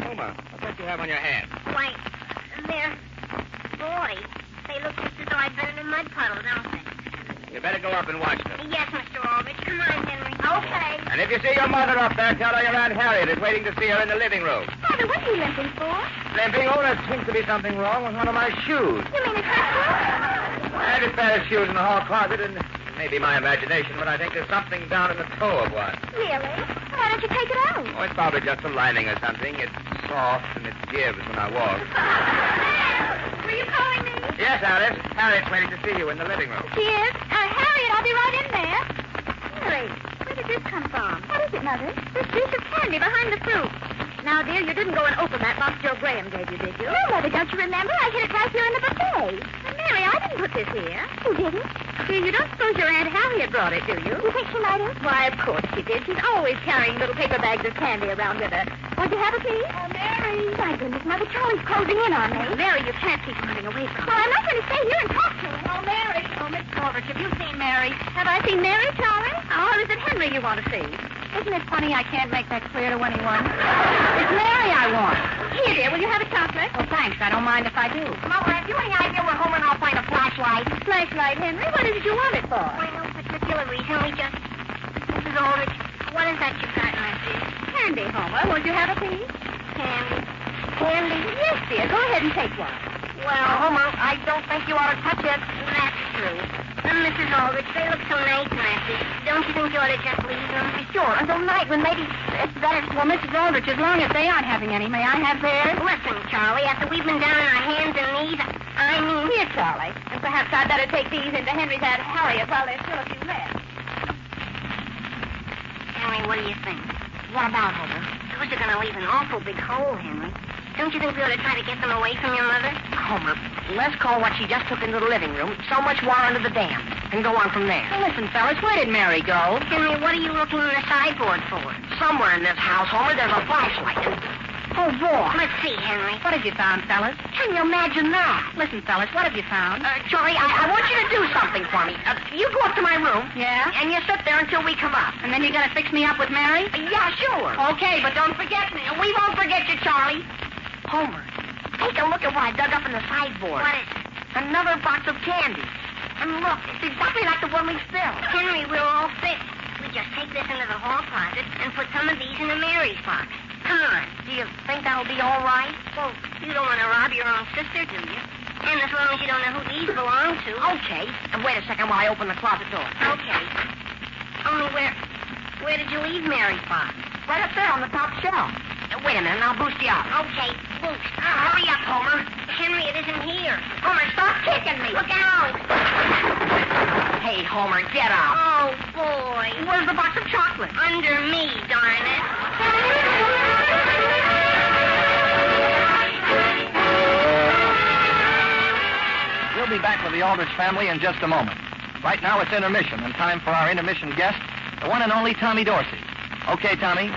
L: Homer, what's that you have on your hand?
A: Why, they're... Boy, they look just as though I'd been in a mud puddle, don't they?
L: You better go up and watch them.
A: Yes, Mr. Aldrich. Come on, Henry. Okay.
L: And if you see your mother up there, tell her your Aunt Harriet is waiting to see her in the living room.
R: Father, what are you limping for?
L: Limping? Oh, there seems to be something wrong with one of my shoes.
R: You mean it's hurt?
L: I had a pair of shoes in the hall closet, and maybe my imagination, but I think there's something down in the toe of one.
R: Really? Why don't you take it out?
L: Oh, it's probably just a lining or something. It's soft and it gives when I walk.
R: Were you calling me?
L: Yes, Alice. Harriet's waiting to see you in the living room.
R: She is? Harriet, I'll be right in there. Harry, where did this come from? What is it, Mother?
F: This piece of candy behind the fruit. Now, dear, you didn't go and open that box Joe Graham gave you, did you?
R: No, Mother, don't you remember? I hid it right here in the buffet.
F: Mary, I didn't put this here.
R: Who didn't?
F: Dear, you don't suppose your Aunt Harriet brought it, do you?
R: You think she might have?
F: Why, of course she did. She's always carrying little paper bags of candy around with her. Won't you have a piece?
R: Oh, Mary. My goodness, Mother, Charlie's closing in on me.
F: Mary, you can't keep running away from her.
R: Well, I'm not going to stay here and talk to her.
F: Oh, Mary. Oh, Miss Aldrich, have you seen Mary? Have I seen Mary, Charlie? Oh, or is it Henry you want to see? Isn't it funny I can't make that clear to anyone? It's Mary I want. Here, dear, will you have a chocolate? Oh, thanks. I don't mind if I do.
N: Mother, have you any idea where Homer and I'll find
F: right, Henry. What did you want it for?
A: Why, no particular reason. We just... Mrs. Aldrich, what is that you've got in that dish?
F: Candy, Homer. Won't you have a piece?
A: Candy. Candy?
F: Yes, dear. Go ahead and take one.
A: Well,
S: Homer, I don't think you ought to touch it.
A: That's true. Mrs. Aldrich, they look so nice in that dish. Don't you think you ought to just leave them?
S: Sure, until night when maybe it's better.
F: Well, Mrs. Aldrich, as long as they aren't having any, may I have theirs?
A: Listen, Charlie, after we've been down on our hands and knees, I mean...
F: Here, Charlie. And perhaps I'd better take these into Henry's Aunt Harriet while there's still a few left.
A: Henry, what do you think? What about, Homer? Those are going to leave an awful big hole, Henry. Don't you think we ought to try to get them away from your mother?
S: Homer, let's call what she just took into the living room so much water under the dam and go on from there.
F: Well, listen, fellas, where did Mary go?
A: Henry, what are you looking in the sideboard for?
S: Somewhere in this house, Homer, there's a flashlight. Oh, boy.
A: Let's see, Henry.
F: What have you found, fellas?
S: Can you imagine that?
F: Listen, fellas, what have you found?
S: Charlie, I want you to do something for me. You go up to my room.
F: Yeah?
S: And you sit there until we come up.
F: And then you're going to fix me up with Mary?
S: Yeah, sure.
F: Okay, but don't forget me.
S: We won't forget you, Charlie. Homer, take a look at what I dug up in the sideboard.
A: What is it?
S: Another box of candy. And look, it's exactly like the one we spilled.
A: Henry, we're all fixed. We just take this into the hall closet and put some of these into Mary's box. Come on.
S: Do you think that'll be all right?
A: Well, you don't want to rob your own sister, do you? And as long as you don't know who these belong to.
S: Okay. And wait a second while I open the closet door.
A: Okay. Only where did you leave Mary's box?
S: Right up there on the top shelf. Wait a minute, and I'll boost you up.
A: Okay, boost.
S: Hurry up, Homer.
A: Henry, it isn't here.
S: Homer, stop kicking me.
A: Look out.
S: Hey, Homer, get up.
A: Oh, boy.
S: Where's the box of chocolate?
A: Under me, darn it.
O: We'll be back with the Aldrich family in just a moment. Right now it's intermission, and time for our intermission guest, the one and only Tommy Dorsey. Okay, Tommy.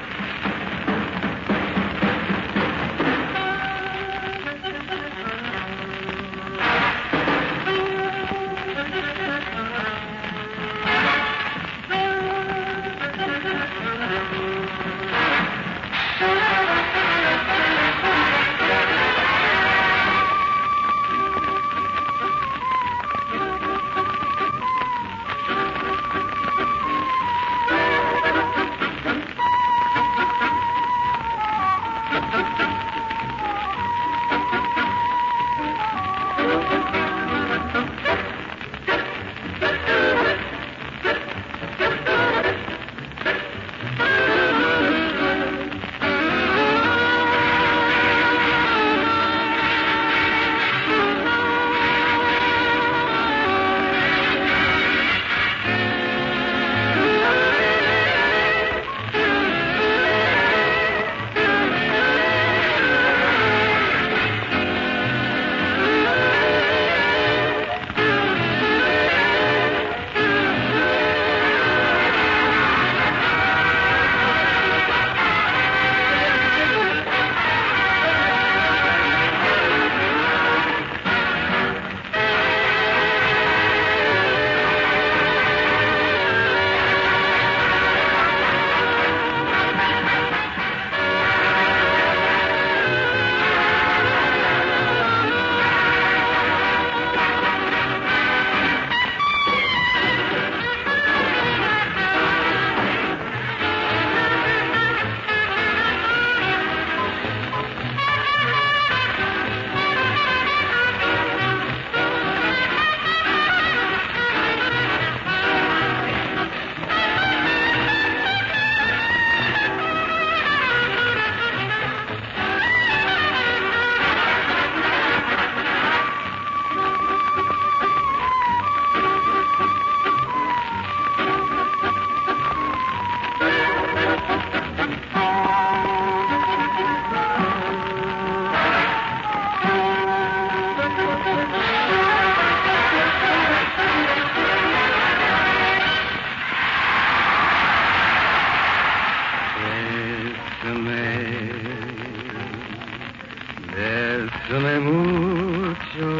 C: Bésame mucho.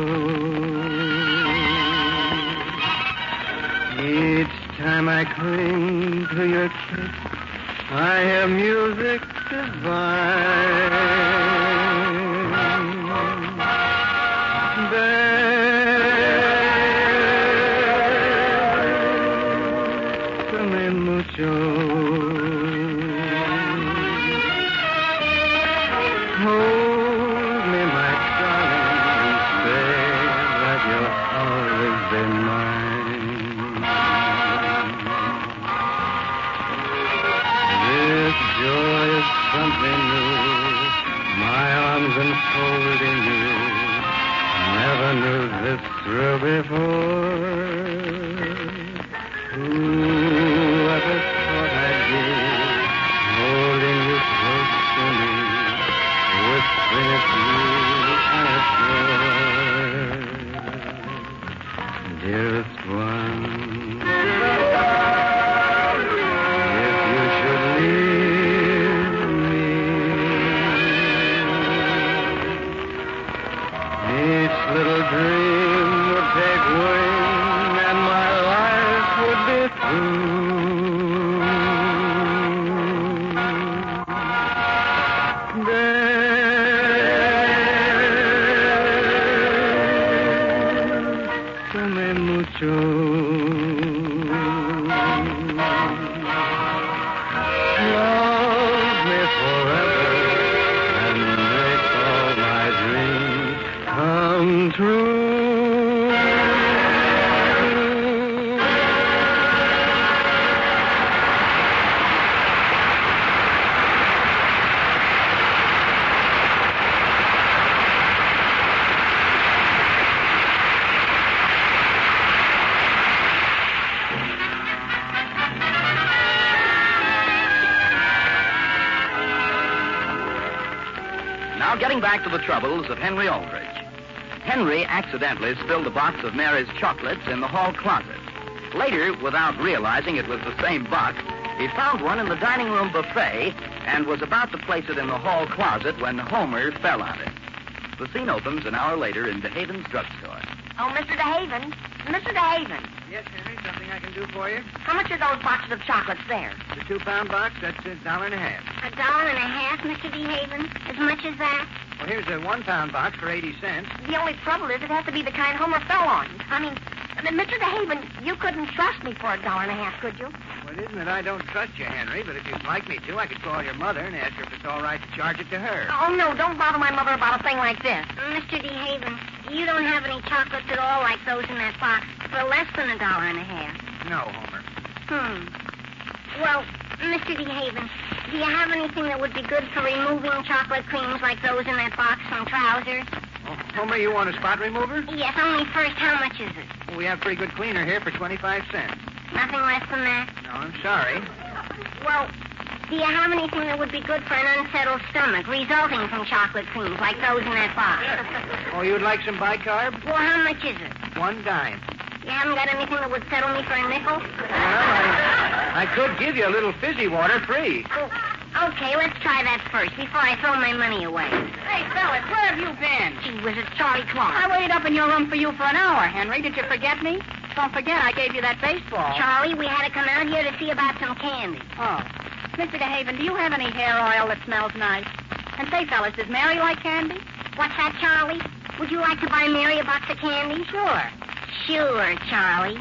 C: Each time I cling to your kiss, I hear music divine. this thrill before. Who ever thought I'd be holding you close to me, whispering at you, I adore. Dearest one, if you should leave me, each little dream would take wing and my life would be through. Bésame mucho. Love me forever and make all my dreams come true.
I: Now, getting back to the troubles of Henry Aldrich. Henry accidentally spilled a box of Mary's chocolates in the hall closet. Later, without realizing it was the same box, he found one in the dining room buffet and was about to place it in the hall closet when Homer fell on it. The scene opens an hour later in DeHaven's drugstore.
N: Oh, Mr. DeHaven. Mr. DeHaven.
E: Yes, Henry, something I can do for you?
N: How much are those boxes of chocolates there?
E: The 2-pound box, that's $1.50.
N: $1.50, Mr. DeHaven? As much as that?
E: Well, here's a 1-pound box for 80 cents.
N: The only trouble is it has to be the kind Homer fell on. I mean, Mr. DeHaven, you couldn't trust me for $1.50, could you?
E: Well, it isn't that I don't trust you, Henry, but if you'd like me to, I could call your mother and ask her if it's all right to charge it to her.
N: Oh, no, don't bother my mother about a thing like this. Mr. DeHaven, you don't have any chocolates at all like those in that box for less than $1.50.
E: No, Homer.
N: Well, Mr. DeHaven, do you have anything that would be good for removing chocolate creams like those in that box from trousers?
E: Oh, Homer, you want a spot remover?
N: Yes, only first, how much is it?
E: Well, we have a pretty good cleaner here for 25 cents.
N: Nothing less than that?
E: No, I'm sorry.
N: Well, do you have anything that would be good for an unsettled stomach resulting from chocolate creams like those in that box?
E: Oh, you'd like some bicarb?
N: Well, how much is it?
E: $1.
N: You haven't got anything that would settle me for a nickel?
E: Well, I could give you a little fizzy water free.
N: Okay, let's try that first before I throw my money away.
F: Hey, fellas, where have you been?
N: Gee whiz, it's Charlie Clark.
F: I waited up in your room for you for an hour, Henry. Did you forget me? Don't forget, I gave you that baseball.
N: Charlie, we had to come out here to see about some candy.
F: Oh. Mr. DeHaven, do you have any hair oil that smells nice? And say, fellas, does Mary like candy?
N: What's that, Charlie? Would you like to buy Mary a box of candy?
F: Sure.
N: Sure, Charlie.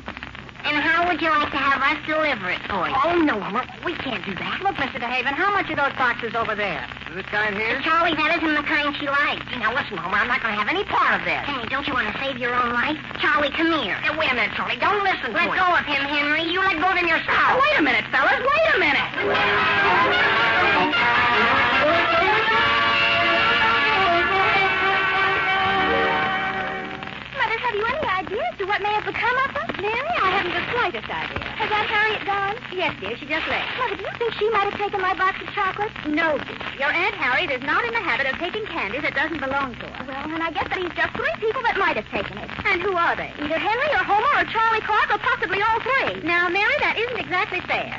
N: And how would you like to have us deliver it for you?
F: Oh, no, Homer. We can't do that. Look, Mr. DeHaven, how much are those boxes over there?
E: This kind here?
N: Charlie, that isn't the kind she likes.
F: Now, listen, Homer, I'm not going to have any part of this.
N: Henry, don't you want to save your own life? Charlie, come here.
F: Hey, wait a minute, Charlie. Don't listen to
N: Let
F: him.
N: go of him, Henry. You let go of him yourself.
F: Wait a minute, fellas. Wait a minute.
R: Mother, have you any idea as to what may have become of them?
F: Mary, I haven't the slightest idea.
R: Has Aunt Harriet gone?
F: Yes, dear, she just left.
R: Mother, do you think she might have taken my box of chocolates?
F: No, dear. Your Aunt Harriet is not in the habit of taking candy that doesn't belong to her.
R: Well, then I guess that he's just 3 people that might have taken it.
F: And who are they?
R: Either Henry or Homer or Charlie Clark or possibly all 3.
F: Now, Mary, that isn't exactly fair.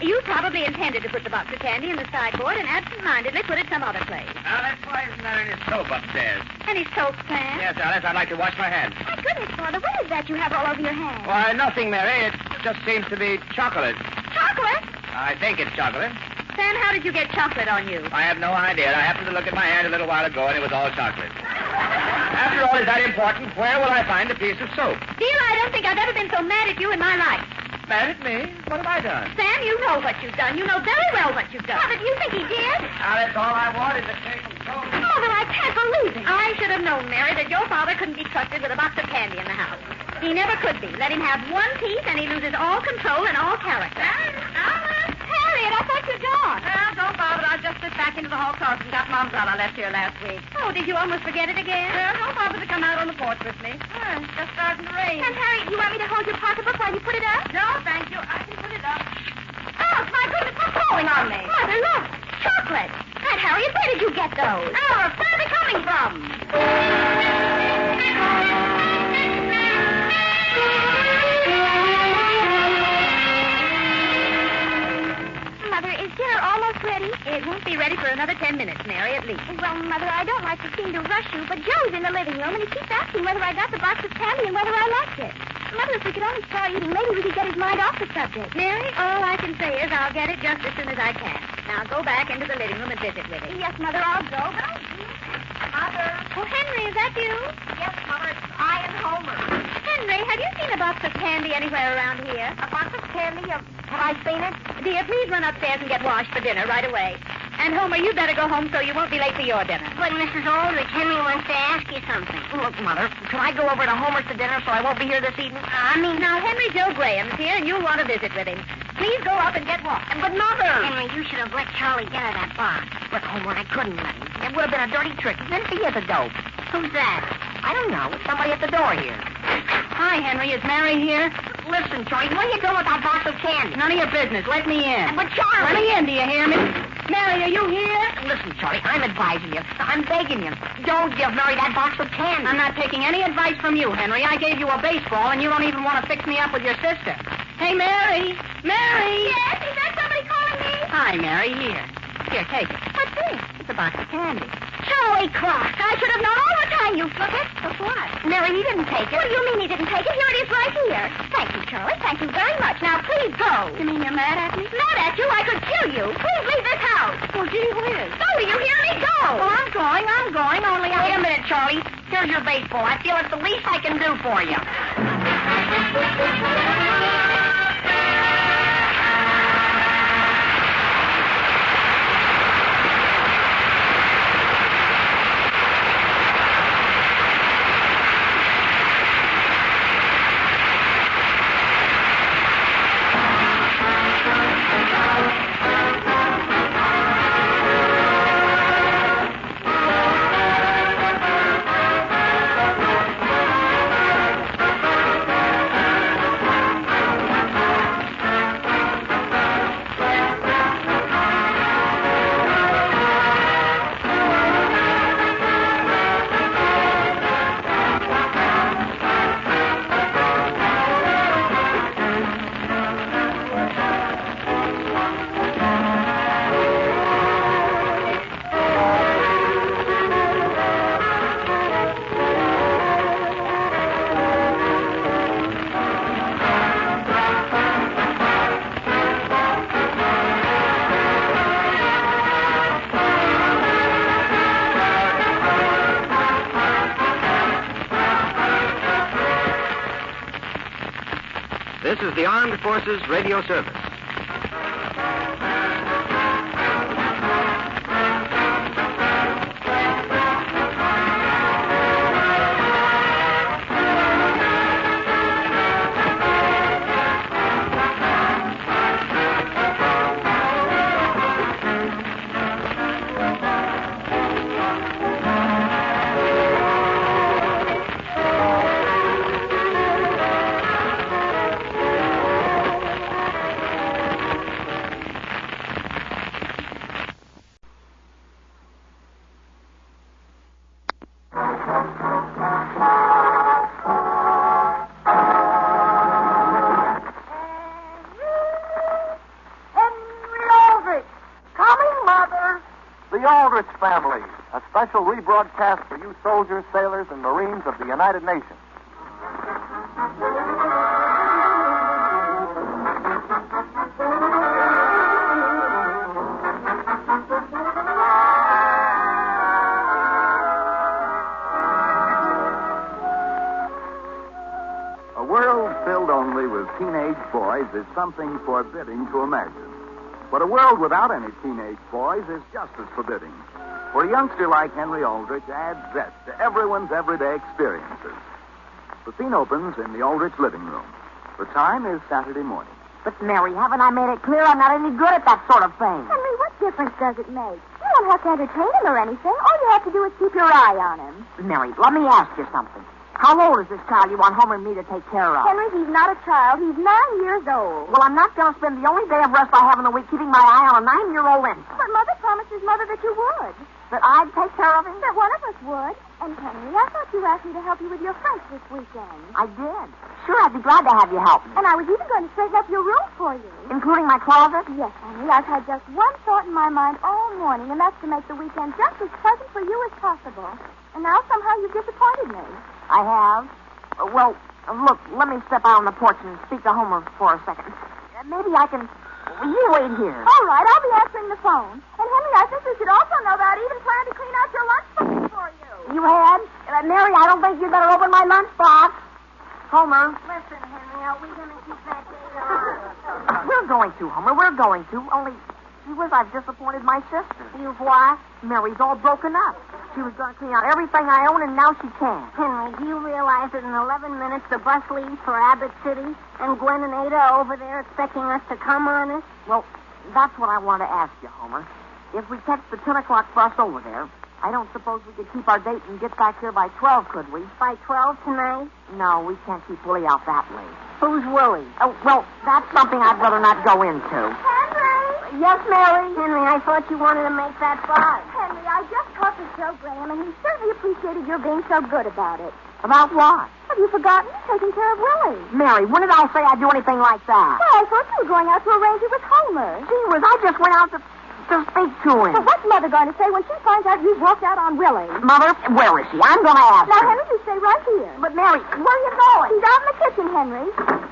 F: You probably intended to put the box of candy in the sideboard and absent-mindedly put it some other place.
E: Alice, why isn't there any soap upstairs?
F: Any soap, Sam?
E: Yes, Alice, I'd like to wash my hands.
R: My goodness, Father, what is that you have all over your hands?
E: Why, nothing, Mary. It just seems to be chocolate.
R: Chocolate?
E: I think it's chocolate.
F: Sam, how did you get chocolate on you?
E: I have no idea. I happened to look at my hand a little while ago, and it was all chocolate. After all, is that important? Where will I find a piece of soap?
F: Dear, I don't think I've ever been so mad at you in my life.
E: Mad at me? What have I done?
F: Sam, you know what you've done. You know very well what you've done.
R: Father, do you think he did?
E: Alice, all I want is a cake of soap.
R: Mother, I can't believe it.
F: I should have known, Mary, that your father couldn't be trusted with a box of candy in the house. He never could be. Let him have one piece, and he loses all control and all character.
R: Harriet, I thought you'd gone.
F: Well, don't bother. I'll just sit back into the hall closet and got Mom's out I left here last week. Oh, did you almost forget it again? Well, no Papa to come out on the porch with me. It's just starting to rain.
R: And, Harry, you want me to hold your pocketbook while you put it up?
F: No, thank you. I can put it up.
R: Oh, my goodness, what's falling on me? Mother, look. Chocolate. Aunt Harriet, where did you get those?
F: Oh, where are they coming from?
R: Mother, is dinner almost ready?
F: It won't be ready for another 10 minutes, Mary, at least.
R: Well, Mother, I don't like to seem to rush you, but Joe's in the living room, and he keeps asking whether I got the box of candy and whether I liked it. Mother, if we could only start eating, maybe we could get his mind off the subject.
F: Mary, all I can say is I'll get it just as soon as I can. Now go back into the living room and visit with him.
R: Yes, Mother, I'll go, but I'll do. Mother.
F: Oh, Henry, is that you?
R: Yes, Mother, it's I and Homer.
F: Henry, have you seen a box of candy anywhere around here?
R: A box of candy? Have I seen it?
F: Dear, please run upstairs and get washed for dinner right away. And, Homer, you better go home so you won't be late for your dinner.
N: But, Mrs. Aldrich, Henry wants to ask you something.
S: Look, Mother, can I go over to Homer's for dinner so I won't be here this evening?
F: Now, Henry Joe Graham's here, and you'll want to visit with him. Please go up and get washed.
S: But, Mother!
N: Henry, you should have let Charlie get her that box.
S: Look, Homer, I couldn't let him. It would have been a dirty trick, even if he is a dope.
N: Who's that?
S: I don't know. It's somebody at the door here.
F: Hi, Henry. Is Mary here?
S: Listen, Charlie, what are you doing with that box of candy?
F: None of your business. Let me in.
S: But, Charlie!
F: Let me in, do you hear me? Mary, are you here?
S: Listen, Charlie, I'm advising you. I'm begging you. Don't give Mary that box of candy.
F: I'm not taking any advice from you, Henry. I gave you a baseball, and you don't even want to fix me up with your sister. Hey, Mary! Mary!
R: Yes, is that somebody calling me?
F: Hi, Mary. Here, take it.
R: What's this?
F: It's a box of candy.
R: Charlie Clark, I should have known all the time you took it.
F: Of what?
R: Mary, he didn't take it. What do you mean he didn't take it? Here it is right here. Thank you, Charlie. Thank you very much. Now, please go.
F: You mean you're mad at me?
R: Mad at you? I could kill you. Please leave this house.
F: Well, gee whiz.
R: Go, do you hear me? Go.
F: Oh, I'm going. Only
S: Wait a minute, Charlie. Here's your baseball. I feel it's the least I can do for you.
J: This is the Armed Forces Radio Service.
O: The Aldrich Family, a special rebroadcast for you soldiers, sailors, and Marines of the United Nations.
H: A world filled only with teenage boys is something forbidding to imagine. But a world without any teenage boys is just as forbidding. For a youngster like Henry Aldrich adds zest to everyone's everyday experiences. The scene opens in the Aldrich living room. The time is Saturday morning.
S: But, Mary, haven't I made it clear I'm not any good at that sort of thing?
R: Henry, what difference does it make? You don't have to entertain him or anything. All you have to do is keep your eye on him.
S: Mary, let me ask you something. How old is this child you want Homer and me to take care of?
R: Henry, he's not a child. He's 9 years old.
S: Well, I'm not going to spend the only day of rest I have in the week keeping my eye on a 9-year-old infant.
R: But Mother promised his mother that you would.
S: That I'd take care of him?
R: That one of us would. And, Henry, I thought you asked me to help you with your French this weekend.
S: I did. Sure, I'd be glad to have you help me.
R: And I was even going to straighten up your room for you.
S: Including my closet?
R: Yes, Henry. I've had just one thought in my mind all morning, and that's to make the weekend just as pleasant for you as possible. And now somehow you've disappointed me.
S: I have? Well, look, let me step out on the porch and speak to Homer for a second. Maybe I can... You wait here.
R: All right, I'll be answering the phone. And, Henry, I think you should also know that I even planned to clean out your lunchbox for you.
S: You had? Mary, I don't think you'd better open my lunchbox. Homer.
A: Listen, Henry, are we going to keep that date on?
S: We're going to, Homer. We're going to. Only, gee whiz, I've disappointed my sister.
A: You've what?
S: Mary's all broken up. She was going to clean out everything I own, and now she can't.
A: Henry, do you realize that in 11 minutes the bus leaves for Abbott City, and Gwen and Ada are over there expecting us to come on us?
S: Well, that's what I want to ask you, Homer. If we catch the 10 o'clock bus over there, I don't suppose we could keep our date and get back here by 12, could we?
A: By 12 tonight?
S: No, we can't keep Willie out that late.
A: Who's Willie?
S: Oh, well, that's something I'd rather not go into.
R: Henry!
A: Yes, Mary? Henry, I thought you wanted to make that fly.
R: Henry, I just talked to Joe Graham, and he certainly appreciated your being so good about it.
S: About what?
R: Have you forgotten? Taking care of Willie.
S: Mary, when did I say I'd do anything like that?
R: Well, I thought you were going out to arrange it with Homer.
S: Gee whiz, I just went out to speak to him.
R: But what's Mother going to say when she finds out you've walked out on Willie?
S: Mother, where is she? I'm going to ask
R: Now,
S: her.
R: Henry, you stay right here.
S: But, Mary, where are you going?
R: She's out in the kitchen, Henry.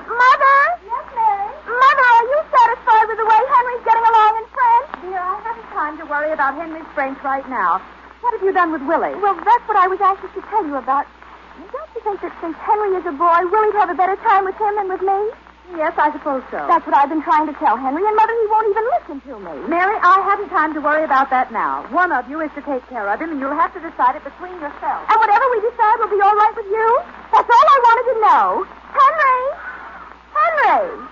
R: Mother? Yes, Mary? Mother, are you satisfied with the way Henry's getting along in French?
F: Dear, I haven't time to worry about Henry's French right now. What have you done with Willie?
R: Well, that's what I was anxious to tell you about. Don't you think that since Henry is a boy, Willie'd have a better time with him than with me?
F: Yes, I suppose so.
R: That's what I've been trying to tell Henry, and Mother, he won't even listen to me.
F: Mary, I haven't time to worry about that now. One of you is to take care of him, and you'll have to decide it between yourselves.
R: And whatever we decide will be all right with you? That's all I wanted to know. Henry! Henry!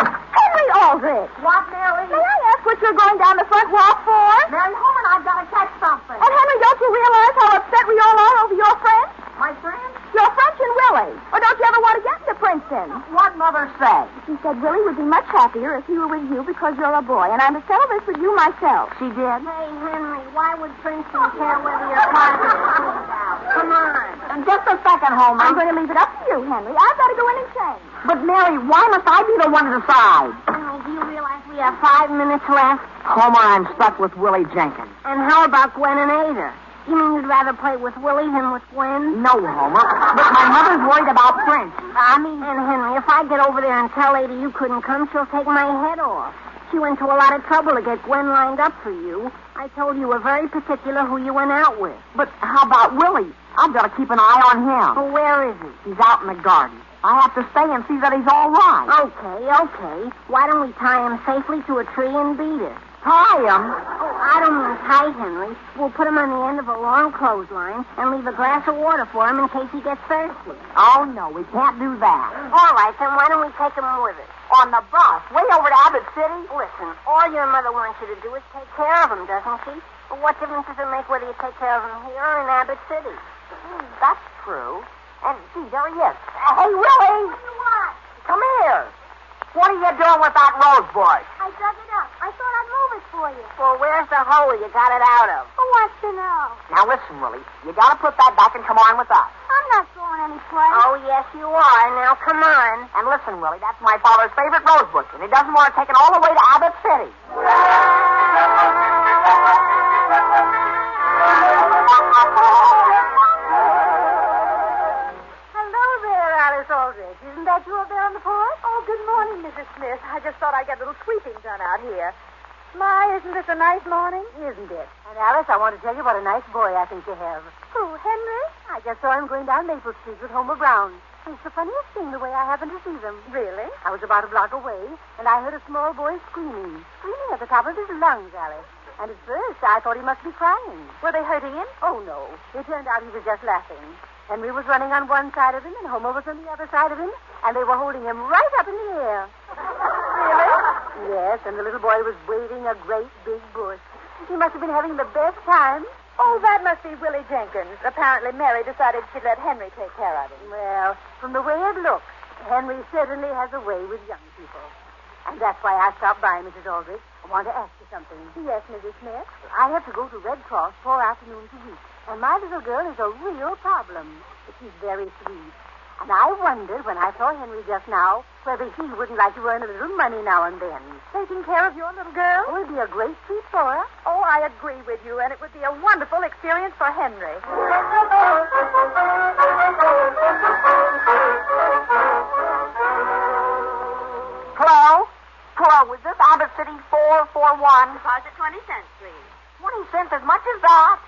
R: Henry Aldrich!
S: What, Mary?
R: May I ask what you're going down the front walk for?
S: Mary, Homer and I've got to catch something.
R: And Henry, don't you realize how upset we all are over your French?
S: My friend?
R: Your French and Willie. Or don't you ever want to get to Princeton?
S: What'd Mother say?
R: She said Willie would be much happier if he were with you because you're a boy, and I'm to settle this with you myself.
S: She did?
A: Hey, Henry, why would Princeton care whether your closet is cleaned out? Come on.
S: And just a second, Homer.
R: I'm going to leave it up to you, Henry. I've got to go in and change.
S: But, Mary, why must I be the one to decide?
A: Henry, do you realize we have 5 minutes left?
S: Homer, I'm stuck with Willie Jenkins.
A: And how about Gwen and Ada? You mean you'd rather play with Willie than with Gwen?
S: No, Homer. But my mother's worried about French.
A: And Henry, if I get over there and tell Ada you couldn't come, she'll take my head off. She went to a lot of trouble to get Gwen lined up for you. I told you were very particular who you went out with.
S: But how about Willie? I've got to keep an eye on him.
A: Well, where is he?
S: He's out in the garden. I have to stay and see that he's all right.
A: Okay. Why don't we tie him safely to a tree and beat it?
S: Tie him?
A: Oh, I don't mean tie, Henry. We'll put him on the end of a long clothesline and leave a glass of water for him in case he gets thirsty.
S: Oh, no, we can't do that.
A: All right, then why don't we take him with us?
S: On the bus, way over to Abbott City?
A: Listen, all your mother wants you to do is take care of him, doesn't she? But what difference does it make whether you take care of him here or in Abbott City?
S: That's true. And, gee, there he is. Hey, Willie!
R: What?
S: Come here. What are you doing with that rose bush?
R: I dug it up. I thought I'd move it for you.
A: Well, where's the hole you got it out of?
R: Who wants to know?
S: Now, listen, Willie. You got to put that back and come on with us.
R: I'm not going anyplace.
A: Oh, yes, you are. Now, come on.
S: And listen, Willie, that's my father's favorite rose bush, and he doesn't want to take it all the way to Abbott City.
F: Aldrich. Isn't that you up there on the porch? Oh, good morning, Mrs. Smith. I just thought I'd get a little sweeping done out here. My, isn't this a nice morning? Isn't it? And Alice, I want to tell you what a nice boy I think you have. Who, Henry? I just saw him going down Maple Street with Homer Brown. It's the funniest thing the way I happened to see them. Really? I was about a block away, and I heard a small boy screaming at the top of his lungs, Alice. And at first, I thought he must be crying. Were they hurting him? Oh, no. It turned out he was just laughing. Henry was running on one side of him, and Homer was on the other side of him, and they were holding him right up in the air. Really? Yes, and the little boy was waving a great big bush. He must have been having the best time. Oh, that must be Willie Jenkins. Apparently Mary decided she'd let Henry take care of him. Well, from the way it looks, Henry certainly has a way with young people. And that's why I stopped by, Mrs. Aldrich. I want to ask you something. Yes, Mrs. Smith? I have to go to Red Cross 4 afternoons a week. And my little girl is a real problem. But she's very sweet. And I wondered when I saw Henry just now whether he wouldn't like to earn a little money now and then. Taking care of your little girl? It would be a great treat for her. Oh, I agree with you, and it would be a wonderful experience for Henry.
D: Hello? Hello, is this Albert City 441?
F: Deposit 20 cents, please.
D: 20 cents, as much as that?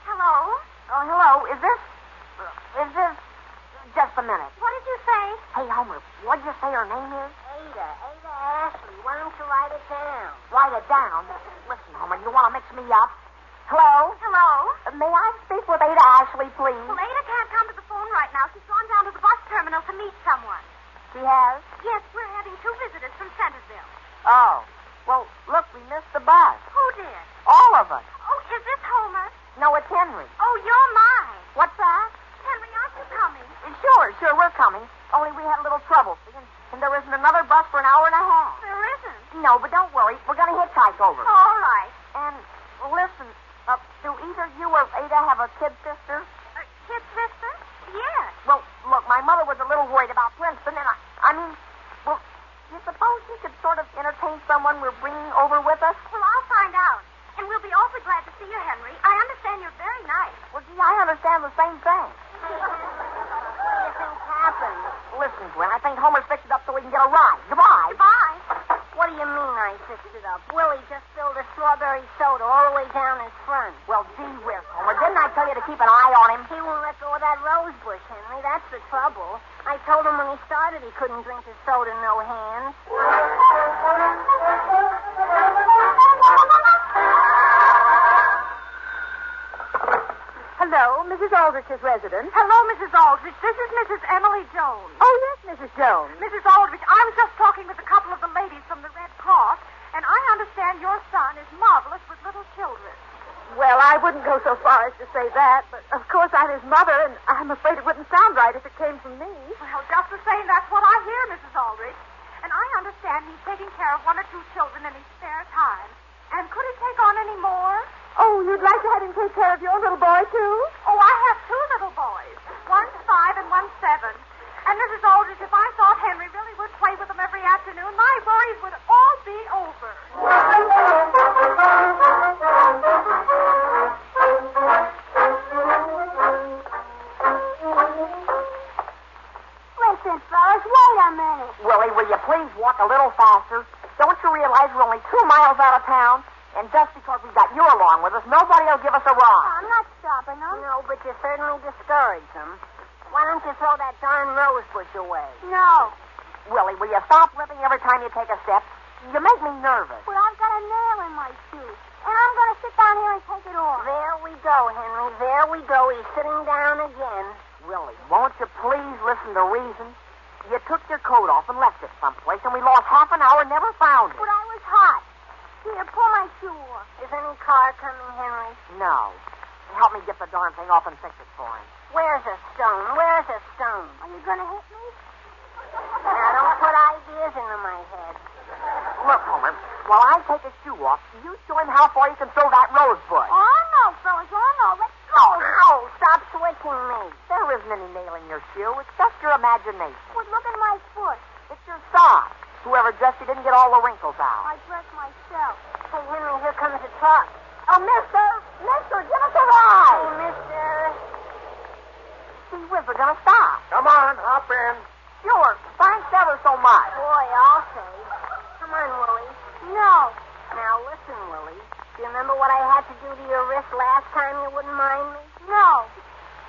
F: Hello?
D: Oh, hello. Is this... Just a minute.
A: What did you say?
D: Hey, Homer, what did you say her name is?
A: Ada Ashley. Why don't you write it down?
D: Write it down? Listen, Homer, you want to mix me up? Hello?
F: Hello?
D: May I speak with Ada Ashley, please?
F: Well, Ada can't come to the phone right now. She's gone down to the bus terminal to meet someone.
D: She has?
F: Yes, we're having 2 visitors from Centerville.
D: Oh. Well, look, we missed the bus.
F: Who did?
D: All of us.
F: Oh, is this Homer?
D: No, it's Henry.
F: Oh, you're mine.
D: What's that?
F: Henry, aren't you coming?
D: Sure, we're coming. Only we had a little trouble, see, and there isn't another bus for an hour and a half.
F: There isn't?
D: No, but don't worry. We're going to hitchhike over.
F: All right.
D: And, listen, do either you or Ada have a kid sister?
F: A kid sister? Yes.
D: Well, look, my mother was a little worried about Princeton, and well, you suppose you could sort of entertain someone we're bringing over with us?
F: Well, I'll find out. And we'll be awfully glad to see you, Henry. I understand you're very nice.
D: Well, gee, I understand the same thing.
A: What do you think happened?
D: Listen, Gwen, I think Homer's fixed it up so we can get a ride. Goodbye.
F: Goodbye.
A: What do you mean I fixed it up? Willie just spilled a strawberry soda all the way down his front.
D: Well, gee whiz, Homer. Didn't I tell you to keep an eye on him?
A: He won't let go of that rose bush, Henry. That's the trouble. I told him when he started he couldn't drink his soda no hands.
F: Hello, Mrs. Aldrich's residence. Hello, Mrs. Aldrich. This is Mrs. Emily Jones. Oh, yes, Mrs. Jones. Mrs. Aldrich, I was just talking with a couple of the ladies from the Red Cross, and I understand your son is marvelous with little children. Well, I wouldn't go so far as to say that, but of course I'm his mother, and I'm afraid it wouldn't sound right if it came from me. Well, just the same, that's what I hear, Mrs. Aldrich. And I understand he's taking care of 1 or 2 children in his spare time. And could he take on any more? Oh, you'd like to have him take care of your little boy, too? Oh, I have 2 little boys. One's 5 and one's 7. And Mrs. Aldrich, if I thought Henry really would play with them every afternoon, my worries would all be over.
A: Listen, fellas, wait a minute.
D: Willie, will you please walk a little faster? Don't you realize we're only 2 miles out of town? And just because we've got you along with us, nobody will give us a ride.
A: I'm not stopping them. No, but you certainly discourage them. Why don't you throw that darn rose bush away?
D: No. Willie, will you stop lipping every time you take a step? You make me nervous.
A: Well, I've got a nail in my shoe. And I'm going to sit down here and take it off. There we go, Henry. There we go. He's sitting down again.
D: Willie, won't you please listen to reason? You took your coat off and left it someplace, and we lost half an hour and never found it.
A: But I was hot. Here, pull my shoe off. Is any car coming, Henry?
D: No. Help me get the darn thing off and fix it for him.
A: Where's a stone? Where's a stone? Are you going to hit me? Now, don't put ideas into my head.
D: Look, Homer, while I take his shoe off, you show him how far you can throw that rose bush.
A: Oh, no, fellas. Oh, no. Let's go.
D: Ow! Stop switching me. There isn't any nail in your shoe. It's just your imagination.
A: Well, look at my foot.
D: It's your sock. Whoever dressed you didn't get all the wrinkles out.
A: I dressed myself. Hey, Henry, here comes the truck.
D: Oh, mister, give us a ride.
A: Hey, mister.
D: Gee whiz, we're going to stop.
H: Come on, hop in.
D: Sure. Thanks ever so much.
A: Boy, I'll say. Come on, Willie.
D: No.
A: Now, listen, Willie. Do you remember what I had to do to your wrist last time you wouldn't mind me?
D: No.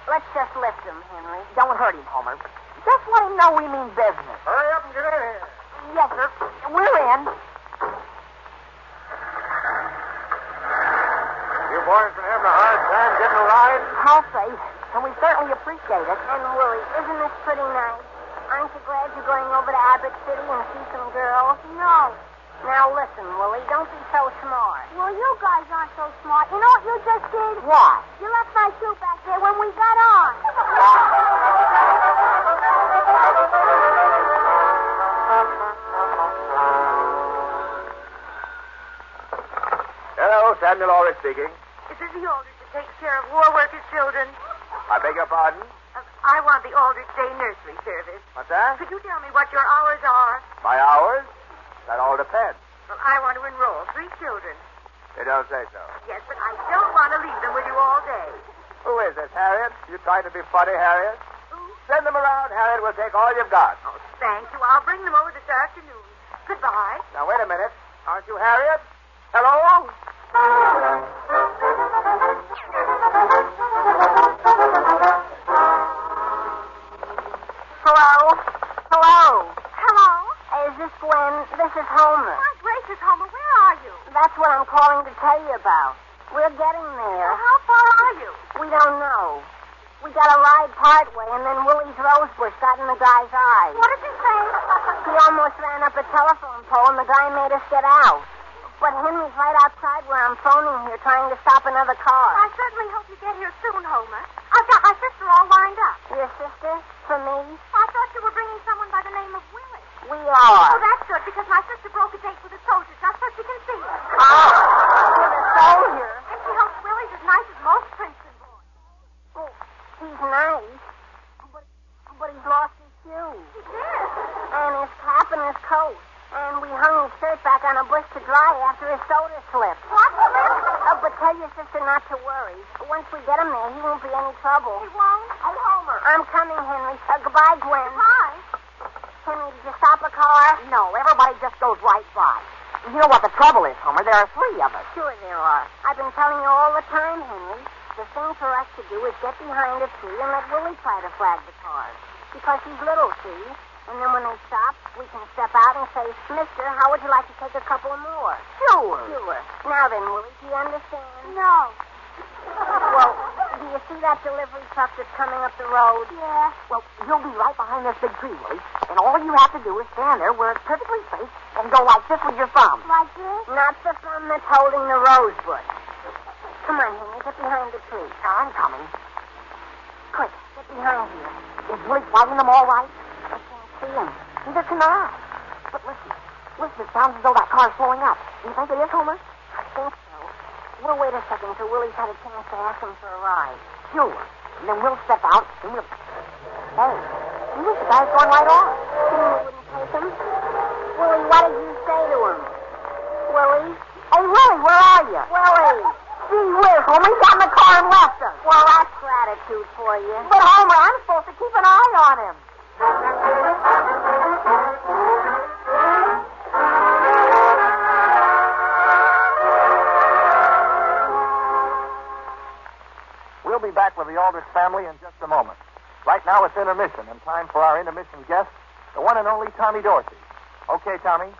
A: Let's just lift him, Henry.
D: Don't hurt him, Homer. Just let him know we mean business.
H: Hurry up and get in here.
D: Yes, sir. We're in.
H: You boys been having a hard time getting a ride?
D: I'll say. And we certainly appreciate it.
A: And, Willie, isn't this pretty nice? Aren't you glad you're going over to Abbott City and see some girls?
F: No.
A: Now listen, Willie, don't be so smart.
F: Well, you guys aren't so smart. You know what you just did?
A: What?
F: You left my shoe back there when we got on.
H: Hello, Samuel Aldrich speaking.
Q: This is the Aldrich that takes care of war workers' children.
H: I beg your pardon?
Q: I want the Aldrich Day Nursery Service.
H: What's that?
Q: Could you tell me what your hours are?
H: My hours? That all depends.
Q: Well, I want to enroll 3 children.
H: You don't say so.
Q: Yes, but I don't want to leave them with you all day.
H: Who is this, Harriet? You trying to be funny, Harriet? Send them around, Harriet. We'll take all you've got.
Q: Oh, thank you. I'll bring them over this afternoon. Goodbye.
H: Now, wait a minute. Aren't you Harriet? Hello?
A: Hello? Hello?
F: Hello?
A: Is this Gwen? This is Homer.
F: My gracious, Homer, where are you?
A: That's what I'm calling to tell you about. We're getting there.
F: Well, how far are you?
A: We don't know. We got a ride part way, and then Willie's rosebush got in the guy's eye.
F: What did you say?
A: He almost ran up a telephone pole, and the guy made us get out. But Henry's right outside where I'm phoning here, trying to stop another car.
F: I certainly hope you get here soon, Homer. I've got my sister all lined up.
A: Your sister? For me?
F: I thought you were bringing someone by the name of Willie.
A: We are.
F: Oh, that's good, because my sister broke a date with a soldier just so she can see it.
A: Oh, with a soldier?
F: And she hopes Willie's as nice as most Princeton boys.
A: Oh, he's nice. But he's lost his shoes.
F: He did.
A: And his cap and his coat. And we hung his shirt back on a bush to dry after his soda slipped.
F: What slipped?
A: But tell your sister not to worry. Once we get him there, he won't be any trouble.
F: He won't?
A: Oh, Homer. I'm coming, Henry. Goodbye, Gwen.
F: Goodbye.
A: Henry, did you stop a car?
D: No, everybody just goes right by. You know what the trouble is, Homer? There are 3 of us.
A: Sure there are. I've been telling you all the time, Henry. The thing for us to do is get behind a tree and let Willie try to flag the cars. Because he's little, see? And then when they stop, we can step out and say, Mister, how would you like to take a couple more?
D: Sure.
A: Now then, Willie, do you understand?
F: No.
A: Well, do you see that delivery truck that's coming up the road?
F: Yeah.
D: Well, you'll be right behind this big tree, Willie. And all you have to do is stand there where it's perfectly safe and go like this with your thumb.
A: Like this? Not the thumb that's holding the rose bush. Come on, Henry, get behind the tree.
D: I'm coming.
A: Quick, get behind here.
D: Is Willie flagging them all right?
A: I can't see him.
D: Neither can I. But listen, it sounds as though that car's slowing up. Do you think it is, Homer?
A: I think so. We'll wait a second till Willie's had a chance to ask him for a ride.
D: Sure. And then we'll step out and we'll... Hey, you wish the guy's going right on.
A: Henry wouldn't take him. Willie, what did you say to him? Willie?
D: Hey, Willie, where are you?
A: Willie!
D: Gee whiz, Homer, he got in the car and left us.
A: Well, that's gratitude for you.
D: But, Homer, I'm supposed to keep an eye on him.
O: We'll be back with the Aldrich family in just a moment. Right now it's intermission, and time for our intermission guest, the one and only Tommy Dorsey. Okay, Tommy.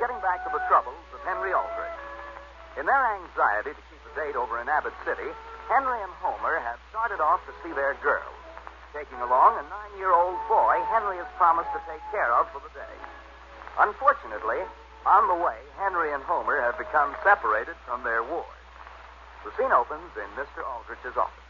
H: getting back to the troubles of Henry Aldrich. In their anxiety to keep the date over in Abbott City, Henry and Homer have started off to see their girls. Taking along a 9-year-old boy Henry has promised to take care of for the day. Unfortunately, on the way, Henry and Homer have become separated from their ward. The scene opens in Mr. Aldrich's office.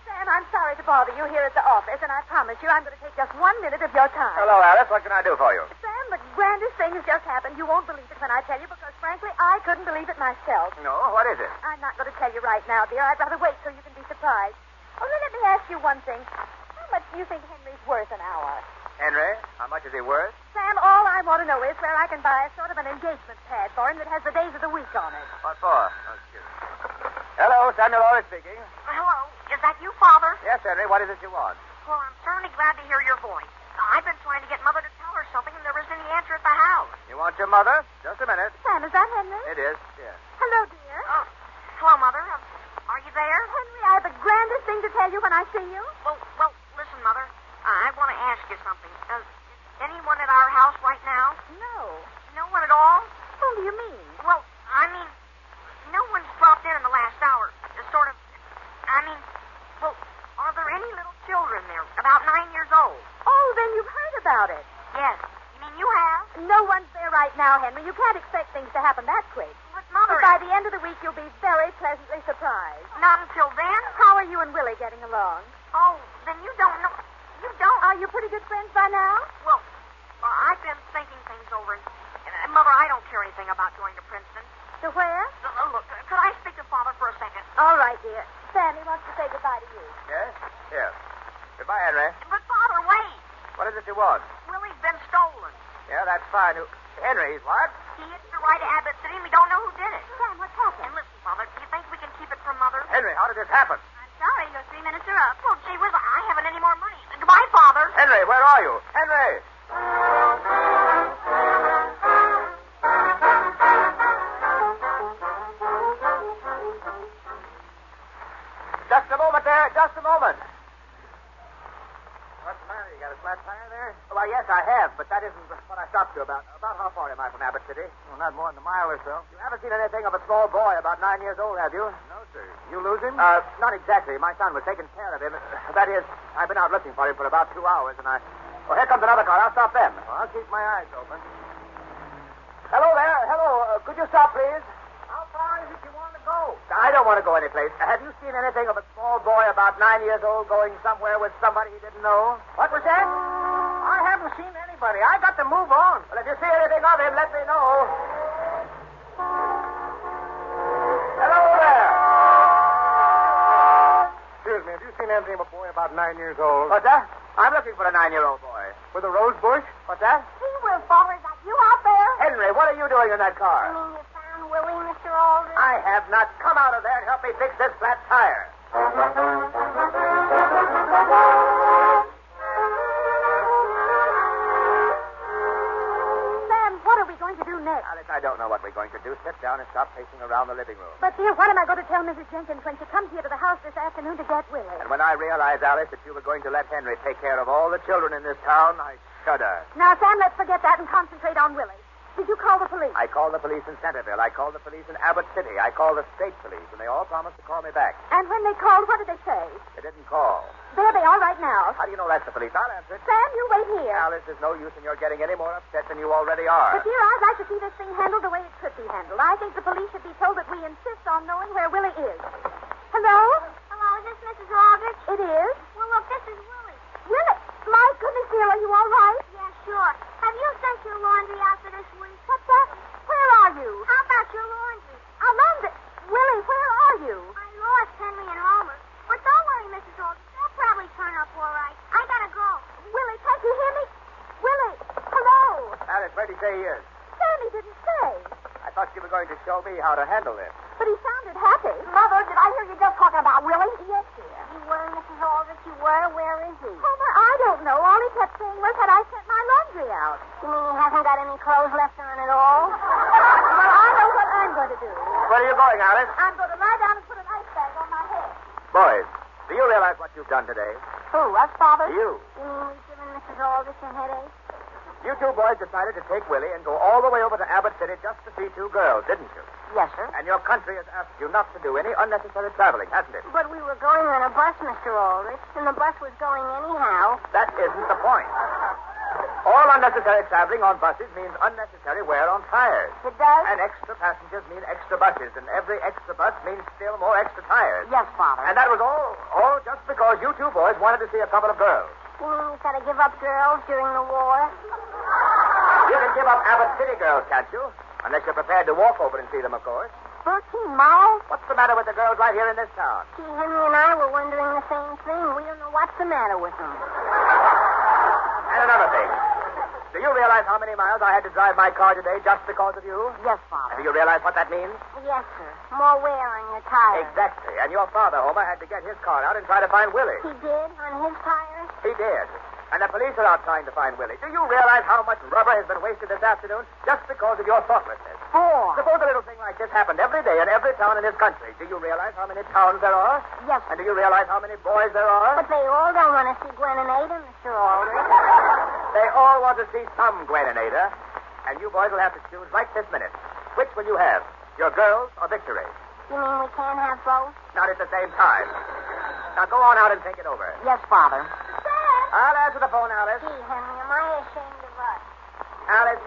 F: Sam, I'm sorry to bother you here at the office, and I promise you I'm going to take just 1 minute of your time.
E: Hello, Alice. What can I do for you?
F: Sam, the grandest thing has just happened. You won't believe it when I tell you, because frankly, I couldn't believe it myself.
E: No? What is it?
F: I'm not going to tell you right now, dear. I'd rather wait till you can be surprised. Only let me ask you one thing. How much do you think Henry's worth an hour?
E: Henry? How much is he worth?
F: Sam, all I want to know is where I can buy a sort of an engagement pad for him that has the days of the week on it.
E: What for? Oh, excuse me. Hello, Samuel Aldrich speaking.
D: Hello. Is that you, Father?
E: Yes, Henry. What is it you want?
D: Well, I'm certainly glad to hear your voice. I've been trying to get Mother to tell her something, and there isn't any answer at the house.
E: You want your mother? Just a minute.
F: Sam, is that Henry?
E: It is, yes.
F: Hello, dear.
D: Hello, Mother. Are you there?
F: Henry, I have the grandest thing to tell you when I see you.
D: Well, listen, Mother. I want to ask you something. Is anyone at our house right now?
F: No.
D: No one at all?
F: Who do you mean?
D: Well, I mean, no one's dropped in the last hour. Are there any little children there, about 9 years old?
F: Oh, then you've heard about it.
D: Yes. You mean you have?
F: No one's there right now, Henry. You can't expect things to happen that quick.
D: But, Mother...
F: By the end of the week, you'll be very pleasantly surprised.
D: Not until then?
F: How are you and Willie getting along?
D: Oh, then you don't know... You don't...
F: Are you pretty good friends by now?
D: Well, I've been thinking things over, and Mother, I don't care anything about going to Princeton.
F: To where?
D: Look, could I speak to Father for a second?
F: All right, dear. Sammy wants to say goodbye to you.
E: Yes? Here. Goodbye, Henry.
D: But, Father, wait.
E: What is it you want?
D: Willie's been stolen.
E: Yeah, that's fine. Henry, he's what?
D: He hit the ride to Abbott City, and we don't know who did it.
F: Sam, what's happened?
D: And listen, Mother, do you think we can keep it from Mother?
E: Henry, how did this happen?
D: I'm sorry, your 3 minutes are up. Well, gee whiz, I haven't any more money. Goodbye, Father.
E: Henry, where are you? Henry! Just a moment there. Just a moment. What's the matter? You got a flat tire there? Well, yes, I have, but that isn't what I stopped you about. About how far am I from Abbott City? Well, not more than a mile or so. You haven't seen anything of a small boy about 9 years old, have you? No, sir. You lose him? Not exactly. My son was taking care of him. That is, I've been out looking for him for about 2 hours, and Well, here comes another car. I'll stop them. Well, I'll keep my eyes open. Hello there. Hello. Could you stop, please? How far is it you want to go? I don't want to go anyplace. Have you seen anything of a small boy about 9 years old going somewhere with somebody he didn't know? What was that? I haven't seen anybody. I got to move on. Well, if you see anything of him, let me know. Hello there.
B: Excuse me, have you seen anything of a boy about 9 years old?
E: What's that? I'm looking for a 9-year-old boy.
B: With a rose bush?
E: What's that?
F: Gee whiz, Father, is that you out there?
E: Henry, what are you doing in that car?
A: You mean you found Willie, Mr. Aldrich?
E: I have not. Come out of there and help me fix this flat tire.
F: Sam, what are we going to do next?
E: Alice, I don't know what we're going to do. Sit down and stop pacing around the living room.
F: But, dear, what am I going to tell Mrs. Jenkins when she comes here to the house this afternoon to get Willie?
E: And when I realized, Alice, that you were going to let Henry take care of all the children in this town, I shudder.
F: Now, Sam, let's forget that and concentrate on Willie. Did you call the police?
E: I called the police in Centerville. I called the police in Abbott City. I called the state police, and they all promised to call me back.
F: And when they called, what did they say?
E: They didn't call.
F: There they are right now.
E: How do you know that's the police? I'll answer it.
F: Sam, you wait here.
E: Alice, there's no use in your getting any more upset than you already are.
F: But, dear, I'd like to see this thing handled the way it should be handled. I think the police should be told that we insist on knowing where Willie is. Hello?
A: Hello, is this Mrs. Aldrich?
F: It is?
A: Well, look, this is Willie.
F: Willie? My goodness, dear, are you all right?
A: Yeah, sure. Have you sent your laundry out for this week?
F: What's that? Where are you?
A: How about your laundry?
F: Amanda. Willie, where are you?
A: I lost Henry and Homer. But don't worry, Mrs. Aldrich. They'll probably turn up all right. I gotta go.
F: Willie, can't you hear me? Willie, hello?
E: Alice, where did he say he is?
F: Sammy didn't say.
E: I thought you were going to show me how to handle this.
F: But he sounded happy.
D: Mother, did I hear you just talking about Willie?
F: Yes, dear.
A: You were, Mrs. Aldrich. You were. Where is he?
F: Homer, I don't know. All he kept saying was, had I sent my laundry out?
A: You mean he hasn't got any clothes left on at all?
F: Well, I know what I'm going to do.
E: Where are you going, Alice?
F: I'm going to lie down and put an ice bag on my head.
E: Boys, do you realize what you've done today?
D: Who, us, Father?
E: You.
A: You mean we've given Mrs. Aldrich a headache?
E: You two boys decided to take Willie and go all the way over to Abbott City just to see two girls, didn't you?
A: Yes, sir.
E: And your country has asked you not to do any unnecessary traveling, hasn't it?
A: But we were going on a bus, Mr. Aldrich, and the bus was going anyhow.
E: That isn't the point. All unnecessary traveling on buses means unnecessary wear on tires.
A: It does?
E: And extra passengers mean extra buses, and every extra bus means still more extra tires.
A: Yes, Father.
E: And that was all just because you two boys wanted to see a couple of girls.
A: You mean we gotta give up girls during the war?
E: You can give up Abbott City girls, can't you? Unless you're prepared to walk over and see them, of course.
A: 13 miles?
E: What's the matter with the girls right here in this town?
A: Gee, Henry and I were wondering the same thing. We don't know what's the matter with them.
E: And another thing. Do you realize how many miles I had to drive my car today just because of you?
A: Yes, Father.
E: And do you realize what that means?
A: Yes, sir. More wear on your tires.
E: Exactly. And your father, Homer, had to get his car out and try to find Willie.
A: He did? On his tires?
E: He did. And the police are out trying to find Willie. Do you realize how much rubber has been wasted this afternoon just because of your thoughtlessness? Suppose a little thing like this happened every day in every town in this country. Do you realize how many towns there are?
A: Yes.
E: And do you realize how many boys there are?
A: But they all don't want to see Gwen and Ada, Mr. Aldrich.
E: They all want to see some Gwen and Ada. And you boys will have to choose right this minute. Which will you have? Your girls or Victory?
A: You mean we can't have both?
E: Not at the same time. Now go on out and think it over.
A: Yes, Father.
E: I'll answer the phone, Alice.
A: Gee, Henry, am I ashamed of us?
E: Alice,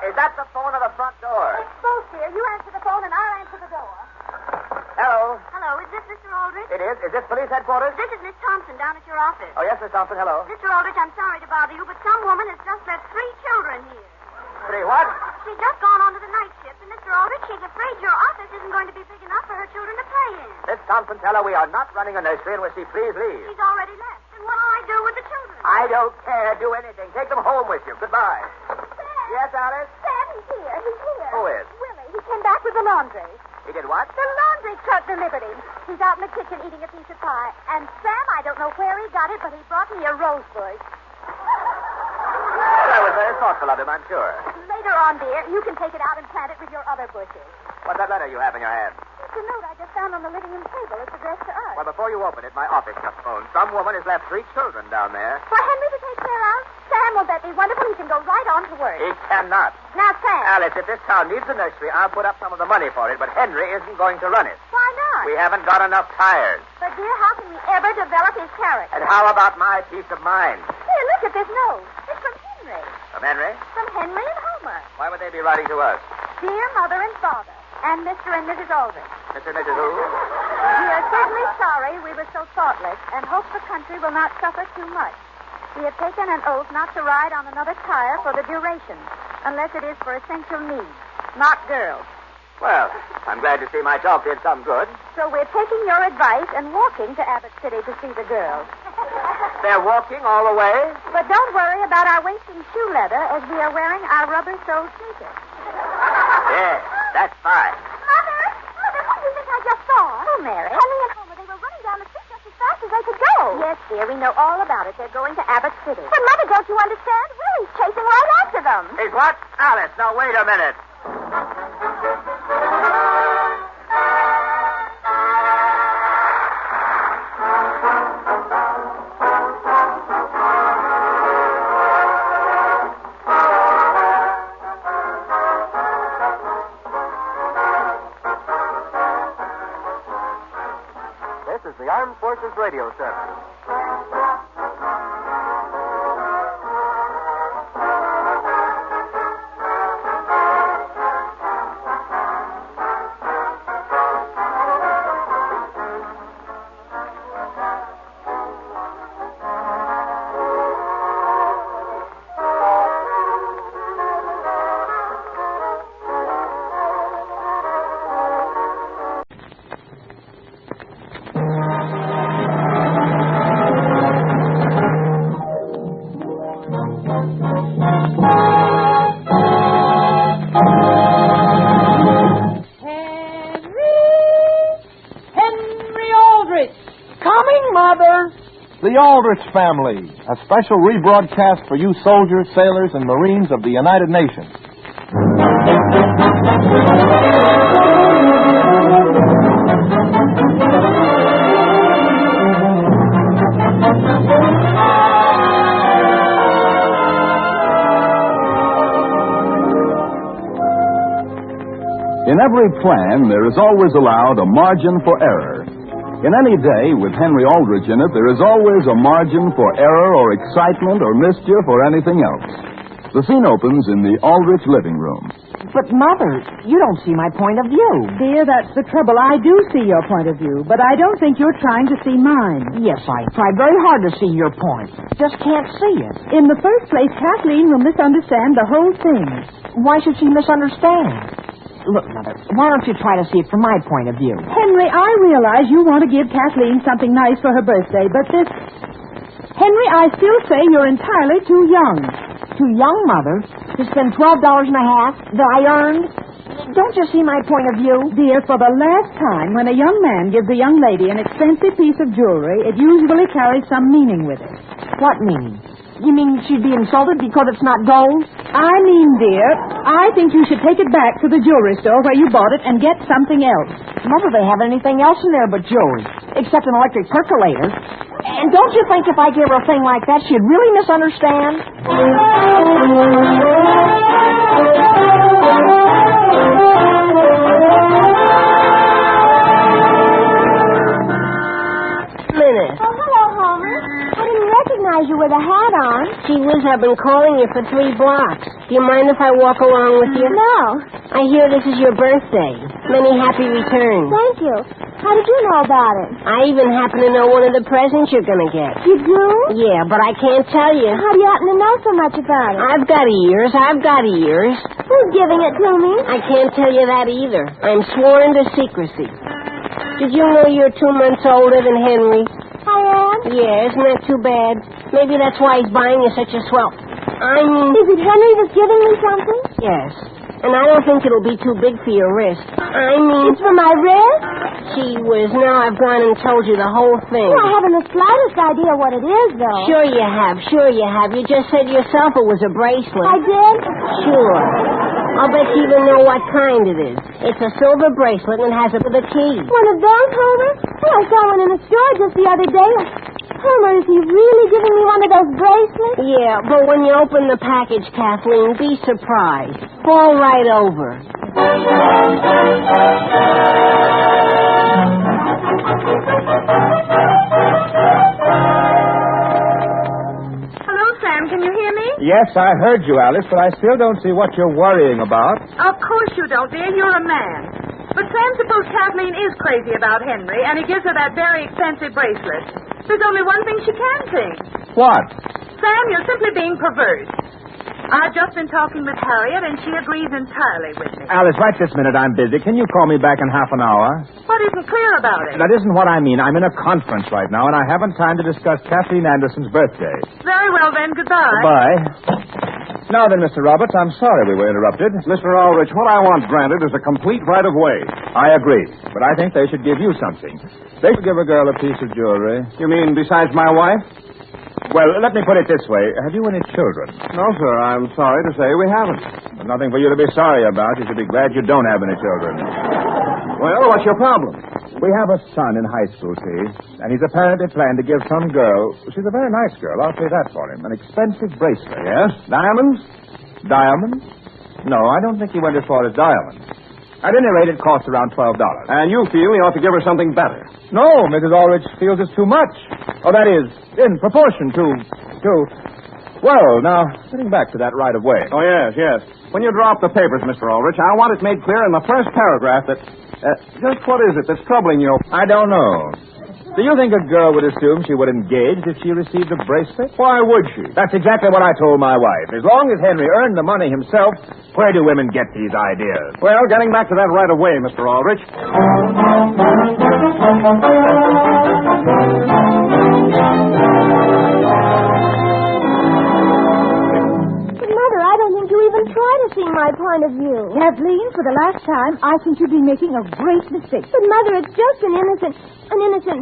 E: is that the phone or the front door?
F: It's both, dear. You answer the phone and I'll answer the door.
E: Hello.
N: Hello, is this Mr. Aldrich?
E: It is. Is this police headquarters?
N: This is Miss Thompson down at your office.
E: Oh, yes, Miss Thompson. Hello.
N: Mr. Aldrich, I'm sorry to bother you, but some woman has just left 3 children here.
E: 3 what?
N: She's just gone on to the night shift, and Mr. Aldrich, she's afraid your office isn't going to be big enough for her children to play in.
E: Miss Thompson, tell her we are not running a nursery and will she please leave.
N: She's already left. And what'll I do with the children?
E: I don't care. Do anything. Take them home with you. Goodbye. Yes, Alice?
F: Sam, he's here. He's here.
E: Who is?
F: Willie. He came back with the laundry.
E: He did what?
F: The laundry truck delivered him. He's out in the kitchen eating a piece of pie. And Sam, I don't know where he got it, but he brought me a rose bush.
E: That was very thoughtful of him, I'm sure.
F: Later on, dear, you can take it out and plant it with your other bushes.
E: What's that letter you have in your hand?
F: It's a note I just found on the living room table. It's addressed to us.
E: Well, before you open it, my office just phoned. Some woman has left 3 children down there.
F: For Henry to take care of? Sam, will that be wonderful? He can go right on to work.
E: He cannot.
F: Now, Sam.
E: Alice, if this town needs a nursery, I'll put up some of the money for it, but Henry isn't going to run it.
F: Why not?
E: We haven't got enough tires.
F: But, dear, how can we ever develop his character?
E: And how about my peace of mind?
F: Here, look at this note. It's from Henry.
E: From Henry?
F: From Henry and Homer.
E: Why would they be writing to us?
F: Dear Mother and Father, and Mr. and Mrs. Aldrich.
E: Mr. and Mrs. who?
F: We are certainly sorry we were so thoughtless and hope the country will not suffer too much. We have taken an oath not to ride on another tire for the duration, unless it is for essential needs, not girls.
E: Well, I'm glad to see my talk did some good.
F: So we're taking your advice and walking to Abbott City to see the girls.
E: They're walking all the way?
F: But don't worry about our wasting shoe leather, as we are wearing our rubber-soled sneakers.
E: Yes, that's fine.
F: Mother, what do you think I just saw? Oh, Mary. Henry and Homer, they were running down the street just as fast as they could go. Yes, dear, we know all about it. They're going to Abbott City. But, Mother, don't you understand? Willie's chasing right after them.
E: He's what? Alice, now wait a minute.
B: This is the Armed Forces Radio Service.
K: The Aldrich Family, a special rebroadcast for you soldiers, sailors, and Marines of the United Nations.
H: In every plan, there is always allowed a margin for error. In any day with Henry Aldrich in it, there is always a margin for error or excitement or mischief or anything else. The scene opens in the Aldrich living room.
D: But, Mother, you don't see my point of view.
F: Dear, that's the trouble. I do see your point of view, but I don't think you're trying to see mine.
D: Yes, I tried very hard to see your point. Just can't see it.
F: In the first place, Kathleen will misunderstand the whole thing.
D: Why should she misunderstand? Look, Mother, why don't you try to see it from my point of view?
F: Henry, I realize you want to give Kathleen something nice for her birthday, but this... Henry, I still say you're entirely too young.
D: Too young, Mother? To spend $12.50 that I earned? Don't you see my point of view?
F: Dear, for the last time, when a young man gives a young lady an expensive piece of jewelry, it usually carries some meaning with it.
D: What meaning? You mean she'd be insulted because it's not gold?
F: I mean, dear, I think you should take it back to the jewelry store where you bought it and get something else.
D: Mother, they have anything else in there but jewelry, except an electric percolator. And don't you think if I gave her a thing like that, she'd really misunderstand?
R: Oh, hello, Homer. I didn't recognize you with a hat on.
M: Gee whiz, I've been calling you for 3 blocks. Do you mind if I walk along with you?
R: No.
M: I hear this is your birthday. Many happy returns.
R: Thank you. How did you know about it?
M: I even happen to know one of the presents you're going to get.
R: You do?
M: Yeah, but I can't tell you.
R: How do you happen to know so much about it?
M: I've got ears.
R: Who's giving it to me?
M: I can't tell you that either. I'm sworn to secrecy. Did you know you're 2 months older than Henry?
R: I am?
M: Yeah, isn't that too bad? Maybe that's why he's buying you such a swell.
R: Is it Henry that's giving me something?
M: Yes. And I don't think it'll be too big for your wrist.
R: It's for my wrist?
M: Gee whiz, now I've gone and told you the whole thing.
R: Well, I haven't the slightest idea what it is, though.
M: Sure you have. You just said yourself it was a bracelet.
R: I did?
M: Sure. I'll bet you even know what kind it is. It's a silver bracelet and it has a key.
R: One of those, Homer? Well, I saw one in the store just the other day. Homer, is he really giving me one of those bracelets?
M: Yeah, but when you open the package, Kathleen, be surprised. Fall right over.
F: Hello, Sam. Can you hear me?
L: Yes, I heard you, Alice, but I still don't see what you're worrying about.
F: Of course you don't, dear. You're a man. But Sam, suppose Kathleen is crazy about Henry, and he gives her that very expensive bracelet. There's only one thing she can think.
L: What?
F: Sam, you're simply being perverse. I've just been talking with Harriet, and she agrees entirely with me.
L: Alice, right this minute I'm busy. Can you call me back in half an hour?
F: What isn't clear about it?
L: That isn't what I mean. I'm in a conference right now, and I haven't time to discuss Kathleen Anderson's birthday.
F: Very well, then. Goodbye.
L: Goodbye. Now then, Mr. Roberts, I'm sorry we were interrupted.
H: Mr. Aldrich, what I want granted is a complete right of way.
L: I agree, but I think they should give you something. They should give a girl a piece of jewelry.
H: You mean besides my wife?
L: Well, let me put it this way. Have you any children?
H: No, sir. I'm sorry to say we haven't.
L: Well, nothing for you to be sorry about. You should be glad you don't have any children.
H: Well, what's your problem?
L: We have a son in high school, see, and he's apparently planned to give some girl, she's a very nice girl, I'll say that for him, an expensive bracelet.
H: Yes? Diamonds?
L: Diamonds? No, I don't think he went as far as diamonds. At any rate, it costs around $12.
H: And you feel he ought to give her something better?
L: No, Mrs. Aldrich feels it's too much. Oh, that is, in proportion to... Well, now, getting back to that right of way.
H: Oh, yes. When you draw up the papers, Mr. Aldrich, I want it made clear in the first paragraph that... just what is it that's troubling you?
L: I don't know. Do you think a girl would assume she would engage if she received a bracelet?
H: Why would she?
L: That's exactly what I told my wife. As long as Henry earned the money himself, where do women get these ideas?
H: Well, getting back to that right of way, Mr. Aldrich.
R: Even try to see my point of view.
F: Kathleen, for the last time, I think you'd be making a great mistake.
R: But, Mother, it's just an innocent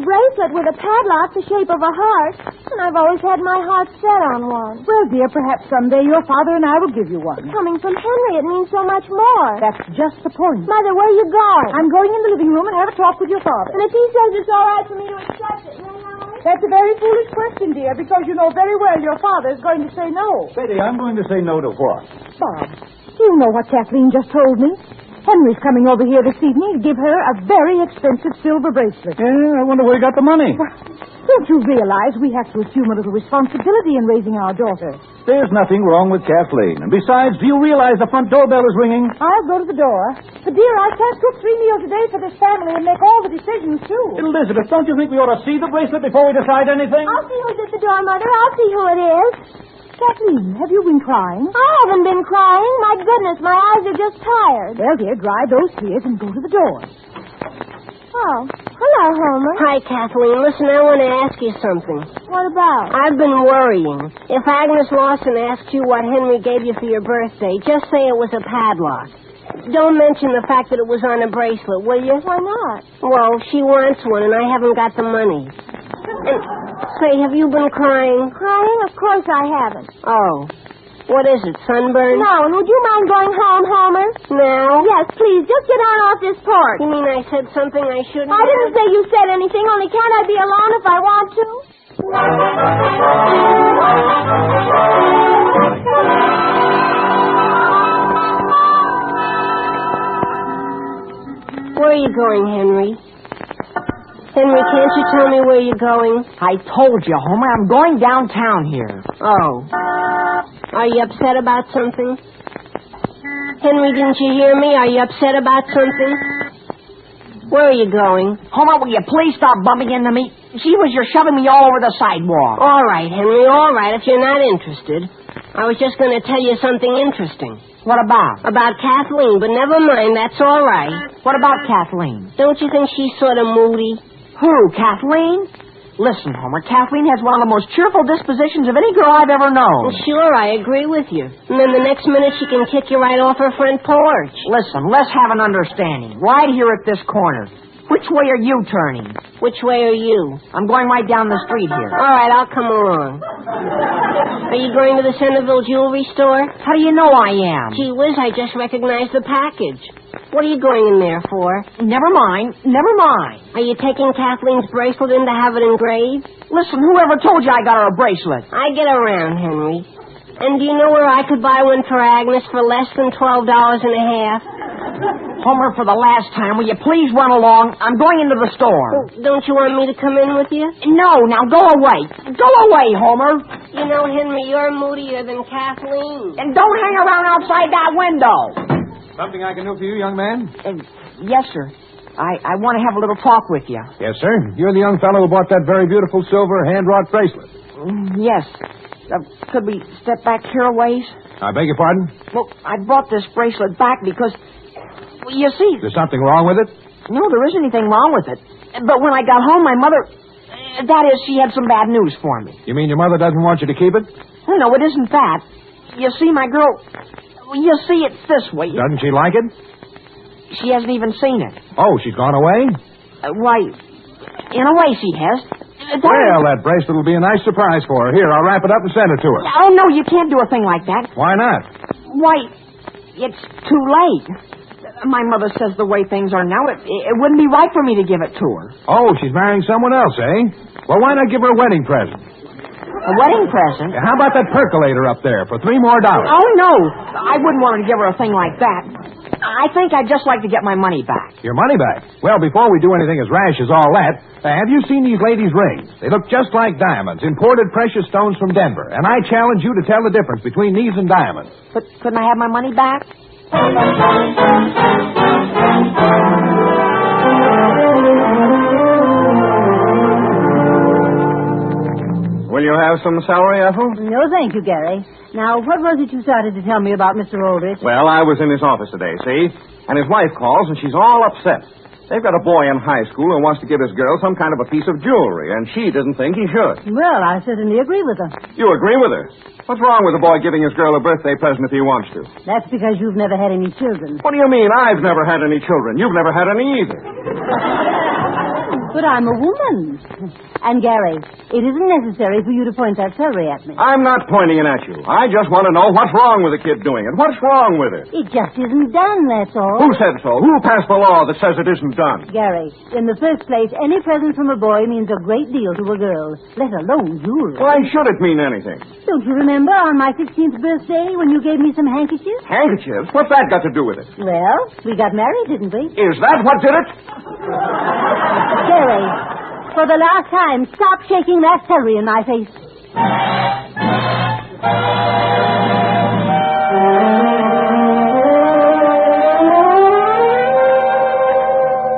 R: bracelet with a padlock the shape of a heart. And I've always had my heart set on one.
F: Well, dear, perhaps someday your father and I will give you one.
R: Coming from Henry, it means so much more.
F: That's just the point.
R: Mother, where are you going?
F: I'm going in the living room and have a talk with your father.
R: And if he says it's all right for me to accept it, then I'll...
F: That's a very foolish question, dear, because you know very well your father is going to say no.
K: Sadie, I'm going to say no to what?
F: Bob, you know what Kathleen just told me. Henry's coming over here this evening to give her a very expensive silver bracelet.
K: Yeah, I wonder where he got the money.
F: Don't you realize we have to assume a little responsibility in raising our daughter?
K: There's nothing wrong with Kathleen. And besides, do you realize the front doorbell is ringing?
F: I'll go to the door. But, dear, I can't cook 3 meals a day for this family and make all the decisions, too.
K: Elizabeth, don't you think we ought to see the bracelet before we decide anything?
R: I'll see who's at the door, Mother. I'll see who it is.
F: Kathleen, have you been crying?
R: I haven't been crying. My goodness, my eyes are just tired.
F: Well, dear, dry those tears and go to the door.
R: Oh, hello, Homer.
M: Hi, Kathleen. Listen, I want to ask you something.
R: What about?
M: I've been worrying. If Agnes Lawson asks you what Henry gave you for your birthday, just say it was a padlock. Don't mention the fact that it was on a bracelet, will you?
R: Why not?
M: Well, she wants one, and I haven't got the money. And, say, have you been crying?
R: Crying? Of course I haven't.
M: Oh. What is it, sunburn?
R: No, and would you mind going home, Homer?
M: Now?
R: Yes, please. Just get on off this porch.
M: You mean I said something I shouldn't
R: I didn't say you said anything, only can't I be alone if I want to?
M: Where are you going, Henry? Henry, can't you tell me where you're going?
P: I told you, Homer. I'm going downtown here.
M: Oh. Are you upset about something? Henry, didn't you hear me? Are you upset about something? Where are you going?
P: Homer, will you please stop bumping into me? Gee whiz, you're shoving me all over the sidewalk.
M: All right, Henry, all right, if you're not interested. I was just going to tell you something interesting.
P: What about?
M: About Kathleen, but never mind, that's all right.
P: What about Kathleen?
M: Don't you think she's sort of moody?
P: Who, Kathleen? Listen, Homer, Kathleen has one of the most cheerful dispositions of any girl I've ever known.
M: Well, sure, I agree with you. And then the next minute she can kick you right off her front porch.
P: Listen, let's have an understanding. Right here at this corner. Which way are you turning?
M: Which way are you?
P: I'm going right down the street here.
M: All right, I'll come along. Are you going to the Centerville jewelry store?
P: How do you know I am?
M: Gee whiz, I just recognized the package. What are you going in there for?
P: Never mind. Never mind.
M: Are you taking Kathleen's bracelet in to have it engraved?
P: Listen, whoever told you I got her a bracelet?
M: I get around, Henry. And do you know where I could buy one for Agnes for less than $12.50?
P: Homer, for the last time, will you please run along? I'm going into the store.
M: Don't you want me to come in with you?
P: No, now go away. Go away, Homer.
M: You know, Henry, you're moodier than Kathleen.
P: And don't hang around outside that window.
K: Something I can do for you, young man?
P: Yes, sir. I want to have a little talk with you.
K: Yes, sir. You're the young fellow who bought that very beautiful silver hand-wrought bracelet.
P: Yes. Could we step back here a ways?
K: I beg your pardon?
P: Well, I brought this bracelet back because, well, you see...
K: There's something wrong with it?
P: No, there isn't anything wrong with it. But when I got home, my mother... That is, she had some bad news for me.
K: You mean your mother doesn't want you to keep it?
P: No, it isn't that. You see, my girl... You see, it's this way.
K: Doesn't she like it?
P: She hasn't even seen it.
K: Oh, she's gone away?
P: Why, in a way she has.
K: Well, that bracelet will be a nice surprise for her. Here, I'll wrap it up and send it to her.
P: Oh, no, you can't do a thing like that.
K: Why not?
P: Why, it's too late. My mother says the way things are now, it wouldn't be right for me to give it to her.
K: Oh, she's marrying someone else, eh? Well, why not give her a wedding present?
P: A wedding present?
K: How about that percolator up there for $3 more?
P: Oh, no. I wouldn't want her to give her a thing like that. I think I'd just like to get my money back.
K: Your money back? Well, before we do anything as rash as all that, have you seen these ladies' rings? They look just like diamonds, imported precious stones from Denver. And I challenge you to tell the difference between these and diamonds.
P: But couldn't I have my money back?
B: Will you have some celery, Ethel?
F: No, thank you, Gary. Now, what was it you started to tell me about Mr. Aldrich?
B: Well, I was in his office today, see? And his wife calls, and she's all upset. They've got a boy in high school who wants to give his girl some kind of a piece of jewelry, and she doesn't think he should.
F: Well, I certainly agree with her.
B: You agree with her? What's wrong with a boy giving his girl a birthday present if he wants to?
F: That's because you've never had any children.
B: What do you mean, I've never had any children? You've never had any either.
T: But I'm a woman. And, Gary, it isn't necessary for you to point that celery at me.
B: I'm not pointing it at you. I just want to know what's wrong with the kid doing it. What's wrong with it?
T: It just isn't done, that's all.
B: Who said so? Who passed the law that says it isn't done?
T: Gary, in the first place, any present from a boy means a great deal to a girl, let alone jewelry.
B: Why should it mean anything?
T: Don't you remember on my 16th birthday when you gave me some handkerchiefs?
B: Handkerchiefs? What's that got to do with it?
T: Well, we got married, didn't we?
B: Is that what did it?
T: Gary, for the last time, stop shaking that celery in my face.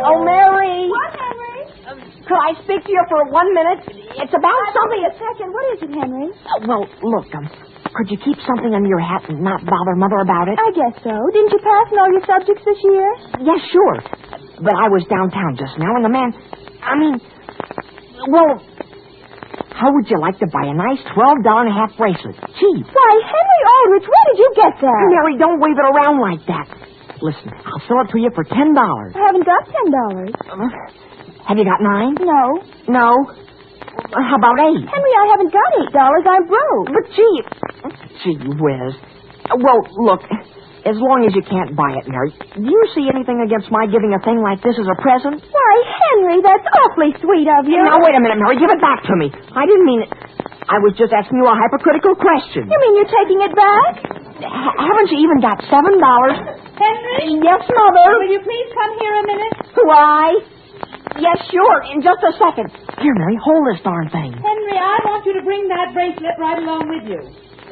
P: Oh, Mary.
F: What, Henry?
P: Could I speak to you for 1 minute? It's about something.
F: Only a second. What is it, Henry?
P: Well, look, could you keep something under your hat and not bother Mother about it?
F: I guess so. Didn't you pass in all your subjects this year?
P: Yes, sure. But I was downtown just now, and the man... well, how would you like to buy a nice $12.50 bracelet? Cheap.
F: Why, Henry Aldrich, where did you get that?
P: Mary, don't wave it around like that. Listen, I'll sell it to you for $10.
F: I haven't got $10.
P: Have you got 9?
F: No.
P: No? How about 8?
F: Henry, I haven't got $8. I'm broke.
P: But gee whiz. Well, look, as long as you can't buy it, Mary, do you see anything against my giving a thing like this as a present?
F: Why, Henry, that's awfully sweet of you.
P: Now, wait a minute, Mary. Give it back to me. I didn't mean it. I was just asking you a hypocritical question.
F: You mean you're taking it back?
P: Haven't you even got $7?
F: Henry?
P: Yes, Mother.
F: Will you please come here a minute?
P: Why? Yes, sure. In just a second. Here, Mary, hold this darn thing.
F: Henry, I want you to bring that bracelet right along with you.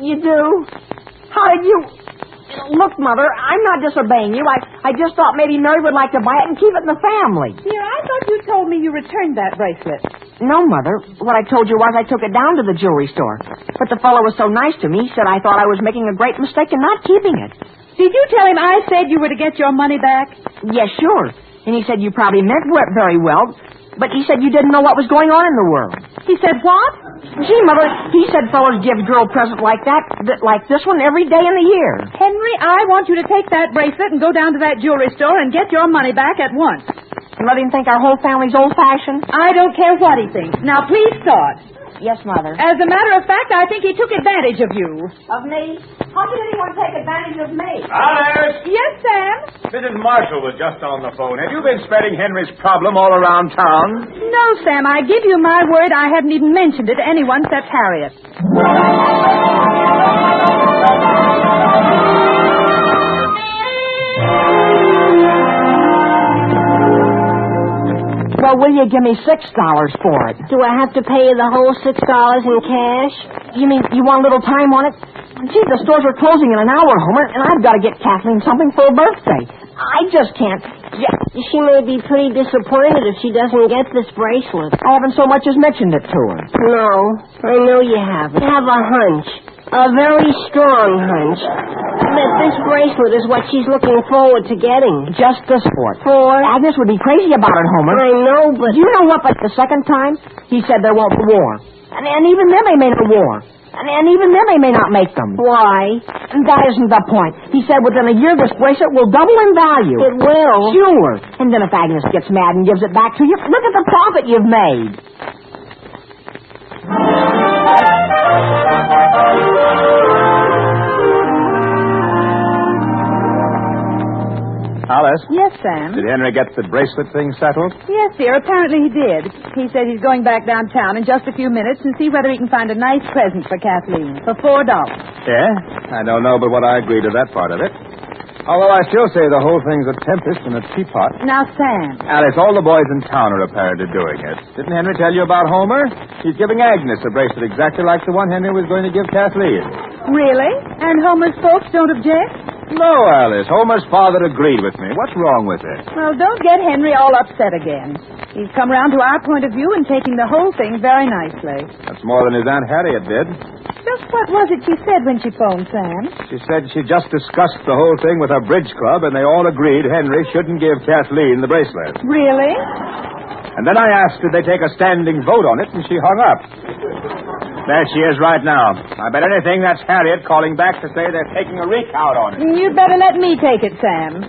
P: You do? How did you... Look, Mother, I'm not disobeying you. I just thought maybe Mary would like to buy it and keep it in the family.
F: Dear, I thought you told me you returned that bracelet.
P: No, Mother. What I told you was I took it down to the jewelry store. But the fellow was so nice to me, he said I thought I was making a great mistake in not keeping it.
F: Did you tell him I said you were to get your money back?
P: Yes, sure. And he said you probably meant very well, but he said you didn't know what was going on in the world.
F: He said what?
P: Gee, Mother, he said fellows give girl presents like like this one every day in the year.
F: Henry, I want you to take that bracelet and go down to that jewelry store and get your money back at once.
P: And let him think our whole family's old-fashioned?
F: I don't care what he thinks. Now, please start.
P: Yes, Mother.
F: As a matter of fact, I think he took advantage of you.
P: Of me? How did anyone take advantage of me?
K: Alice!
F: Yes, Sam?
K: Mrs. Marshall was just on the phone. Have you been spreading Henry's problem all around town?
F: No, Sam. I give you my word I haven't even mentioned it to anyone except Harriet.
P: Well, will you give me $6 for it?
M: Do I have to pay you the whole $6 in cash?
P: You mean you want a little time on it? Gee, the stores are closing in an hour, Homer, and I've got to get Kathleen something for her birthday. I just can't. Yeah.
M: She may be pretty disappointed if she doesn't get this bracelet.
P: I haven't so much as mentioned it to her.
M: No, I know you haven't. I have a hunch. A very strong hunch. That this bracelet is what she's looking forward to getting.
P: Just the sport.
M: For?
P: Agnes would be crazy about it, Homer.
M: I know, but...
P: Do you know what, but the second time, he said there won't be war. And even then they may not war. And even then they may not make them.
M: Why?
P: And that isn't the point. He said within a year this bracelet will double in value.
M: It will?
P: Sure. And then if Agnes gets mad and gives it back to you, look at the profit you've made.
K: Alice?
F: Yes, Sam?
K: Did Henry get the bracelet thing settled?
F: Yes, dear. Apparently he did. He said he's going back downtown in just a few minutes and see whether he can find a nice present for Kathleen for $4.
K: Yeah? I don't know but what I agree to that part of it. Although I still say the whole thing's a tempest in a teapot.
F: Now, Sam.
K: Alice, all the boys in town are apparently doing it. Didn't Henry tell you about Homer? He's giving Agnes a bracelet exactly like the one Henry was going to give Kathleen.
F: Really? And Homer's folks don't object?
K: No, Alice. Homer's father agreed with me. What's wrong with it?
F: Well, don't get Henry all upset again. He's come round to our point of view and taking the whole thing very nicely.
K: That's more than his Aunt Harriet did.
F: Just what was it she said when she phoned, Sam?
K: She said she just discussed the whole thing with her bridge club, and they all agreed Henry shouldn't give Kathleen the bracelet.
F: Really?
K: And then I asked did they take a standing vote on it, and she hung up. There she is right now. I bet anything that's Harriet calling back to say they're taking a recount on it.
F: You'd better let me take it, Sam.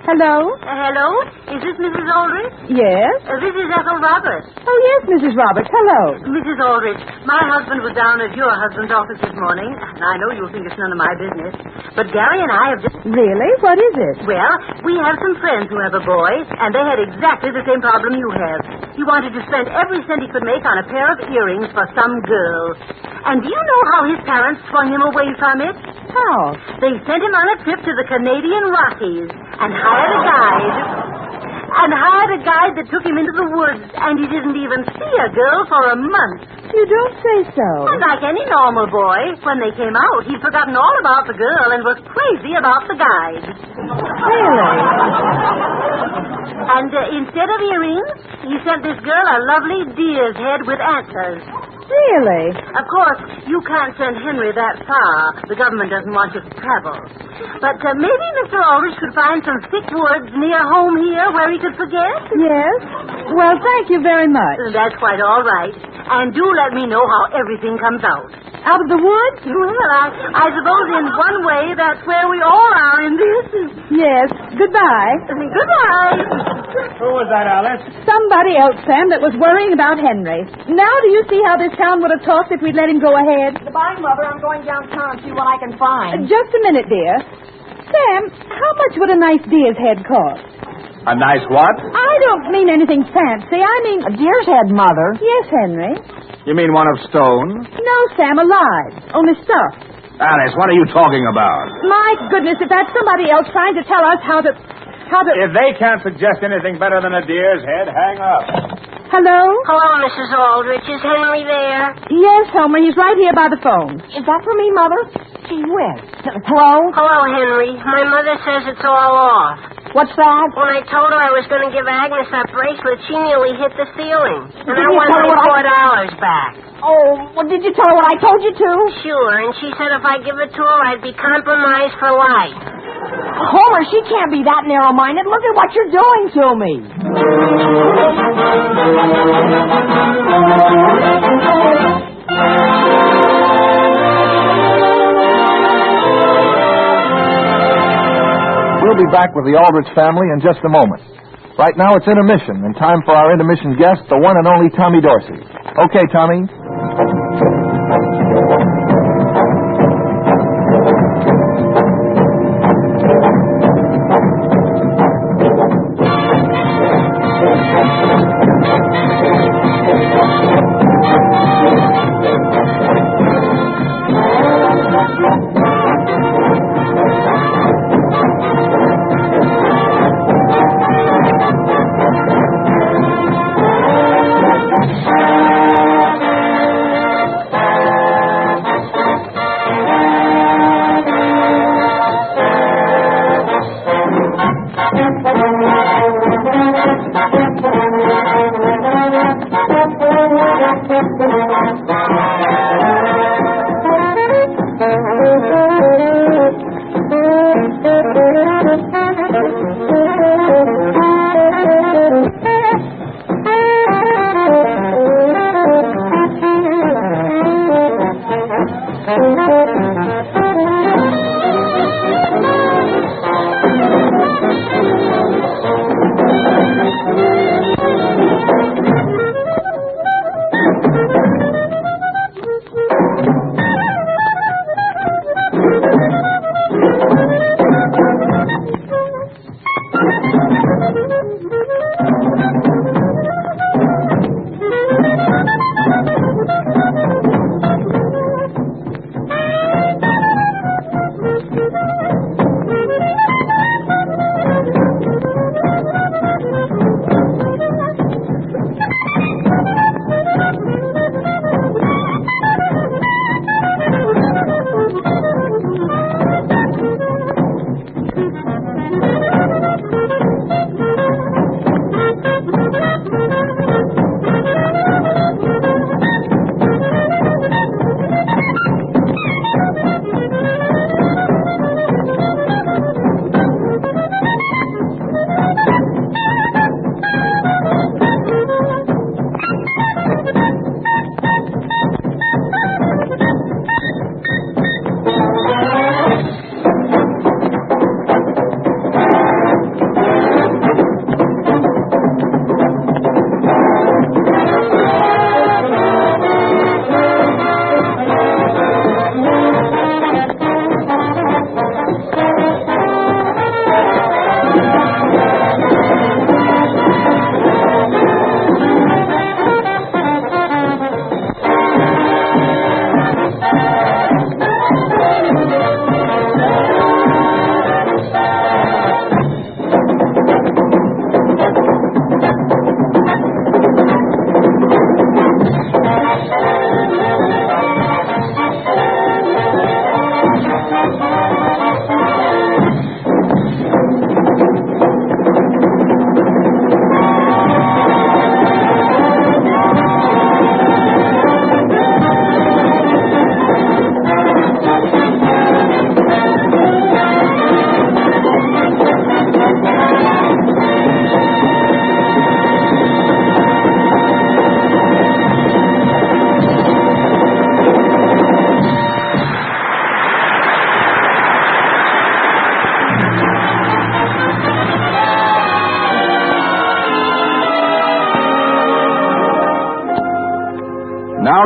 T: Hello?
F: Hello? Is this Mrs. Aldrich?
T: Yes?
F: This is Ethel Roberts.
T: Oh, yes, Mrs. Roberts. Hello.
F: Mrs. Aldrich, my husband was down at your husband's office this morning. And I know you'll think it's none of my business. But Gary and I have just...
T: Really? What is it?
F: Well, we have some friends who have a boy, and they had exactly the same problem you have. He wanted to spend every cent he could make on a pair of earrings for some girl. And do you know how his parents swung him away from it?
T: How?
F: They sent him on a trip to the Canadian Rockies and hired a guide that took him into the woods, and he didn't even see a girl for a month.
T: You don't say so.
F: And like any normal boy, when they came out, he'd forgotten all about the girl and was crazy about the guide.
T: Really?
F: And instead of earrings, he sent this girl a lovely deer's head with antlers.
T: Really?
F: Of course, you can't send Henry that far. The government doesn't want you to travel. But maybe Mr. Aldrich could find some thick woods near home here where he could forget?
T: Yes. Well, thank you very much.
F: That's quite all right. And do let me know how everything comes out.
T: Out of the woods?
F: Well, I suppose in one way that's where we all are in this.
T: Yes. Goodbye.
F: Goodbye.
L: Who was that, Alice?
T: Somebody else, Sam, that was worrying about Henry. Now do you see how this town would have talked if we'd let him go ahead?
P: Goodbye, Mother. I'm going downtown to see what I can find.
T: Just a minute, dear. Sam, how much would a nice deer's head cost?
K: A nice what?
T: I don't mean anything fancy. I mean...
P: A deer's head, Mother.
T: Yes, Henry.
K: You mean one of stone?
T: No, Sam, alive. Only stuffed.
K: Alice, what are you talking about?
T: My goodness, if that's somebody else trying to tell us how to...
L: If they can't suggest anything better than a deer's head, hang up.
T: Hello?
M: Hello, Mrs. Aldrich. Is Henry there?
T: Yes, Homer. He's right here by the phone.
P: Is that for me, Mother? Gee whiz. Hello?
M: Hello, Henry. My mother says it's all off.
P: What's that?
M: When I told her I was going to give Agnes that bracelet, she nearly hit the ceiling. And
P: Did
M: I
P: you
M: want
P: tell her
M: my $4 back.
P: Oh, well, did you tell her what I told you to?
M: Sure, and she said if I give it to her, I'd be compromised for life.
P: Homer, she can't be that narrow-minded. Look at what you're doing to me.
O: We'll be back with the Aldrich family in just a moment. Right now it's intermission, and time for our intermission guest, the one and only Tommy Dorsey. Okay, Tommy.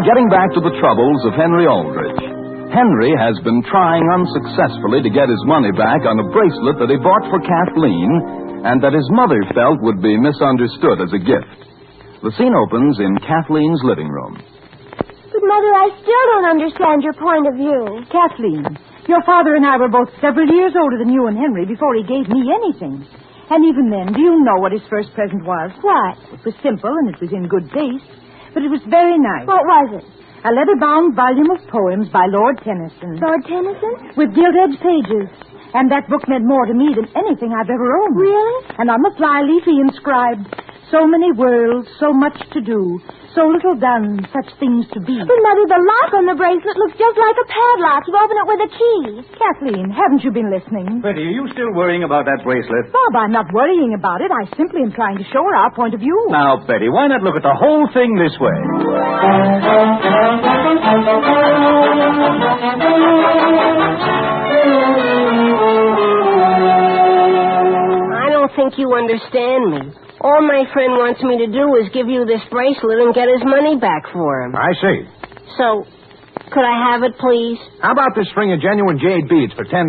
U: Now, getting back to the troubles of Henry Aldrich. Henry has been trying unsuccessfully to get his money back on a bracelet that he bought for Kathleen and that his mother felt would be misunderstood as a gift. The scene opens in Kathleen's living room.
R: But, Mother, I still don't understand your point of view.
F: Kathleen, your father and I were both several years older than you and Henry before he gave me anything. And even then, do you know what his first present was?
R: What?
F: It was simple and it was in good taste, but it was very nice.
R: What was it?
F: A leather-bound volume of poems by Lord Tennyson.
R: Lord Tennyson?
F: With gilt-edged pages. And that book meant more to me than anything I've ever owned.
R: Really?
F: And on the fly-leaf he inscribed, so many worlds, so much to do, so little done, such things to be.
R: But, Mother, the lock on the bracelet looks just like a padlock. You open it with a key.
F: Kathleen, haven't you been listening?
B: Betty, are you still worrying about that bracelet?
F: Bob, I'm not worrying about it. I simply am trying to show her our point of view.
B: Now, Betty, why not look at the whole thing this way?
M: I don't think you understand me. All my friend wants me to do is give you this bracelet and get his money back for him.
K: I see.
M: So, could I have it, please?
K: How about this string of genuine jade beads for $10?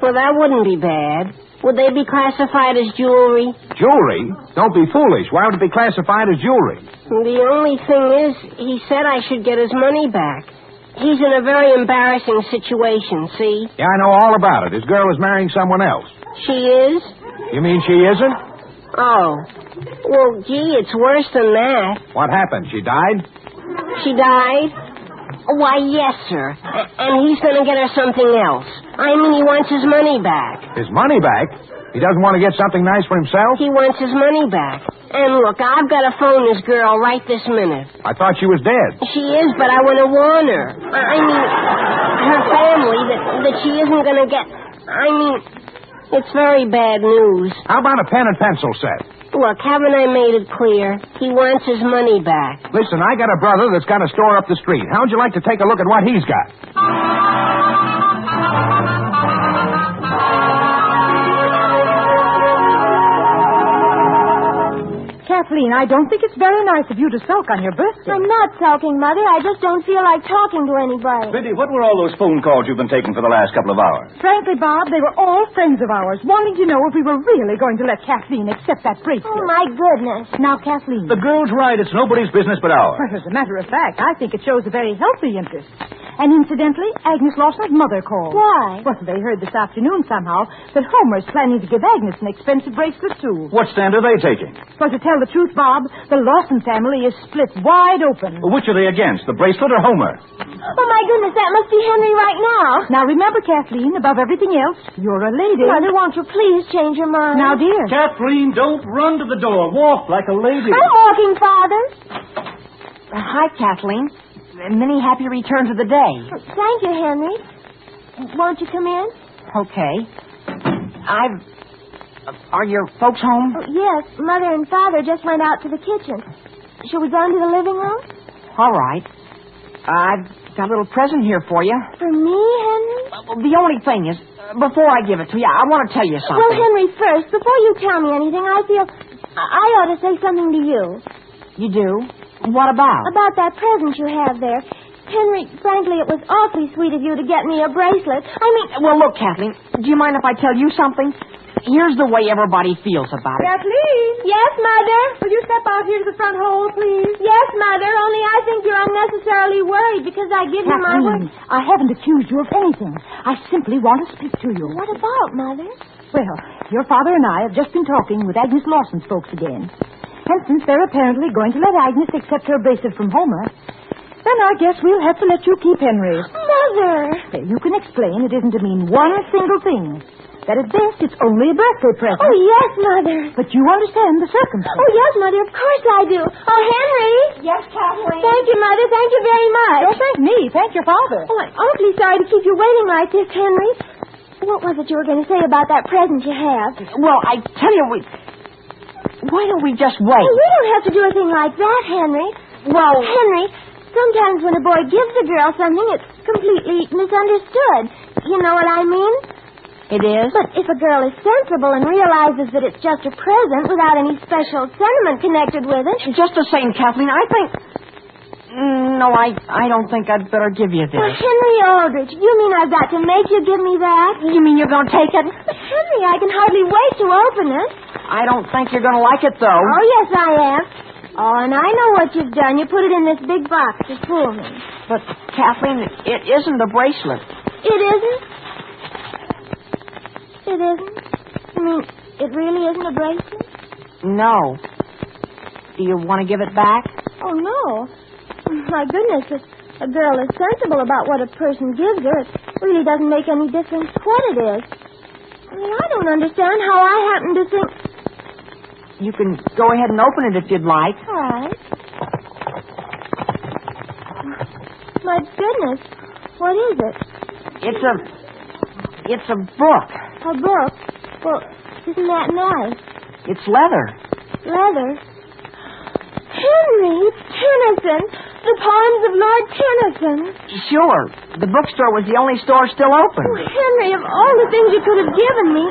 M: Well, that wouldn't be bad. Would they be classified as jewelry?
K: Jewelry? Don't be foolish. Why would it be classified as jewelry?
M: The only thing is, he said I should get his money back. He's in a very embarrassing situation, see?
K: Yeah, I know all about it. His girl is marrying someone else.
M: She is?
K: You mean she isn't?
M: Oh. Well, gee, it's worse than that.
K: What happened? She died?
M: She died? Why, yes, sir. And he's going to get her something else. I mean, he wants his money back.
K: His money back? He doesn't want to get something nice for himself?
M: He wants his money back. And look, I've got to phone this girl right this minute.
K: I thought she was dead.
M: She is, but I want to warn her. I mean, her family, that she isn't going to get... I mean, it's very bad news.
K: How about a pen and pencil set?
M: Look, haven't I made it clear? He wants his money back.
K: Listen, I got a brother that's got a store up the street. How'd you like to take a look at what he's got?
F: Kathleen, I don't think it's very nice of you to sulk on your birthday.
R: I'm not sulking, Mother. I just don't feel like talking to anybody.
B: Betty, what were all those phone calls you've been taking for the last couple of hours?
F: Frankly, Bob, they were all friends of ours, wanting to know if we were really going to let Kathleen accept that bracelet.
R: Oh, my goodness.
F: Now, Kathleen.
B: The girl's right. It's nobody's business but ours.
F: Well, as a matter of fact, I think it shows a very healthy interest. And incidentally, Agnes Lawson's mother called.
R: Why?
F: Well, they heard this afternoon somehow that Homer's planning to give Agnes an expensive bracelet, too.
B: What stand are they taking?
F: Well, to tell the truth, Bob, the Lawson family is split wide open.
B: Well, which are they against, the bracelet or Homer?
R: Oh, my goodness, that must be Henry right now.
F: Now, remember, Kathleen, above everything else, you're a lady.
R: Mother, won't you please change your mind?
F: Now, dear.
B: Kathleen, don't run to the door. Walk like a lady.
R: I'm walking, Father.
P: Hi, Kathleen. Many happy returns of the day.
R: Thank you, Henry. Won't you come in?
P: Okay. Are your folks home?
R: Oh, yes, Mother and Father just went out to the kitchen. Shall we go into the living room?
P: All right. I've got a little present here for you.
R: For me, Henry?
P: The only thing is, before I give it to you, I want to tell you something.
R: Well, Henry, first, before you tell me anything, I feel I ought to say something to you.
P: You do? What about?
R: About that present you have there. Henry, frankly, it was awfully sweet of you to get me a bracelet. I mean...
P: Well, look, Kathleen, do you mind if I tell you something? Here's the way everybody feels about it.
F: Kathleen?
R: Yes, Mother?
F: Will you step out here to the front hall, please?
R: Yes, Mother, only I think you're unnecessarily worried because I give you my word.
F: I haven't accused you of anything. I simply want to speak to you.
R: What about, Mother?
F: Well, your father and I have just been talking with Agnes Lawson's folks again. And since they're apparently going to let Agnes accept her bracelet from Homer, then I guess we'll have to let you keep Henry's.
R: Mother!
F: Well, you can explain it isn't to mean one single thing. That at best it's only a birthday present.
R: Oh, yes, Mother.
F: But you understand the circumstances.
R: Oh, yes, Mother, of course I do. Oh, Henry!
F: Yes, Kathleen?
R: Thank you, Mother. Thank you very much.
F: Don't thank me. Thank your father.
R: Oh, I'm awfully sorry to keep you waiting like this, Henry. What was it you were going to say about that present you have?
P: Well, I tell you, why don't we just wait?
R: Well, you don't have to do a thing like that, Henry.
P: Well...
R: Henry, sometimes when a boy gives a girl something, it's completely misunderstood. You know what I mean?
P: It is?
R: But if a girl is sensible and realizes that it's just a present without any special sentiment connected with it...
P: Just the same, Kathleen, I think... No, I don't think I'd better give you this.
R: Well, Henry Aldrich, you mean I've got to make you give me that?
P: You mean you're going to take it?
R: But, Henry, I can hardly wait to open it.
P: I don't think you're going to like it, though.
R: Oh, yes, I am. Oh, and I know what you've done. You put it in this big box to fool me.
P: But, Kathleen, it isn't a bracelet.
R: It isn't? It isn't? I mean, it really isn't a bracelet?
P: No. Do you want to give it back?
R: Oh, no. My goodness, if a girl is sensible about what a person gives her, it really doesn't make any difference what it is. I mean, I don't understand how I happen to think...
P: You can go ahead and open it if you'd like.
R: All right. My goodness, what is it?
P: It's a book.
R: A book? Well, isn't that nice?
P: It's leather.
R: Leather? Henry, it's Tennyson. The poems of Lord Tennyson.
P: Sure. The bookstore was the only store still open.
R: Oh, Henry, of all the things you could have given me,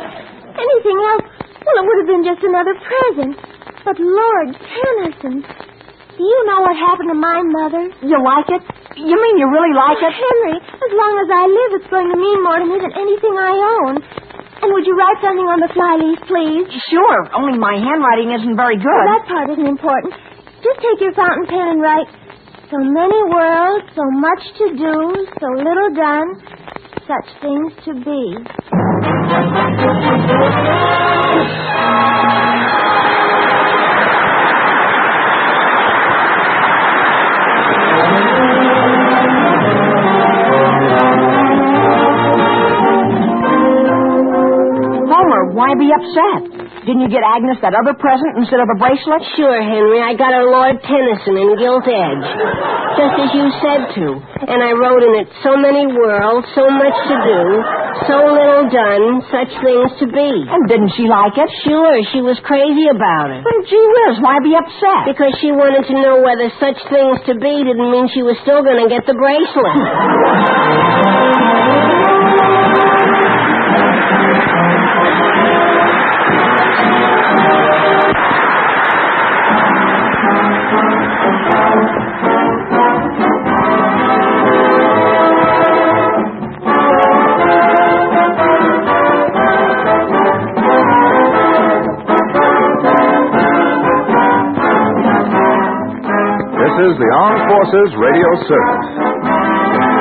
R: anything else, well, it would have been just another present. But Lord Tennyson, do you know what happened to my mother?
P: You like it? You mean you really like it?
R: Henry, as long as I live, it's going to mean more to me than anything I own. And would you write something on the flyleaf, please?
P: Sure, only my handwriting isn't very good.
R: Well, that part isn't important. Just take your fountain pen and write, so many worlds, so much to do, so little done, such things to be.
P: Why be upset? Didn't you get Agnes that other present instead of a bracelet?
M: Sure, Henry. I got her Lord Tennyson in gilt edge. Just as you said to. And I wrote in it, so many worlds, so much to do, so little done, such things to be.
P: And didn't she like it?
M: Sure, she was crazy about it.
P: Well, gee whiz, why be upset?
M: Because she wanted to know whether such things to be didn't mean she was still going to get the bracelet.
B: This is the Armed Forces Radio Service.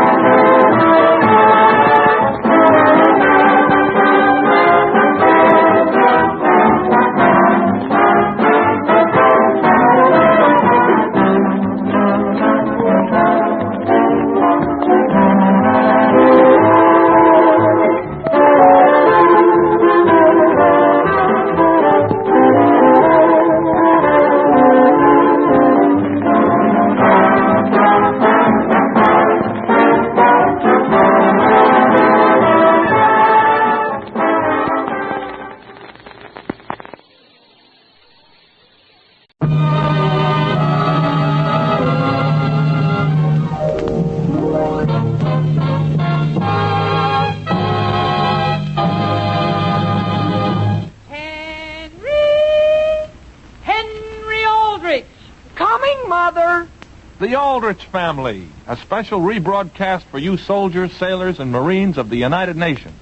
K: The Aldrich Family, a special rebroadcast for you soldiers, sailors, and Marines of the United Nations.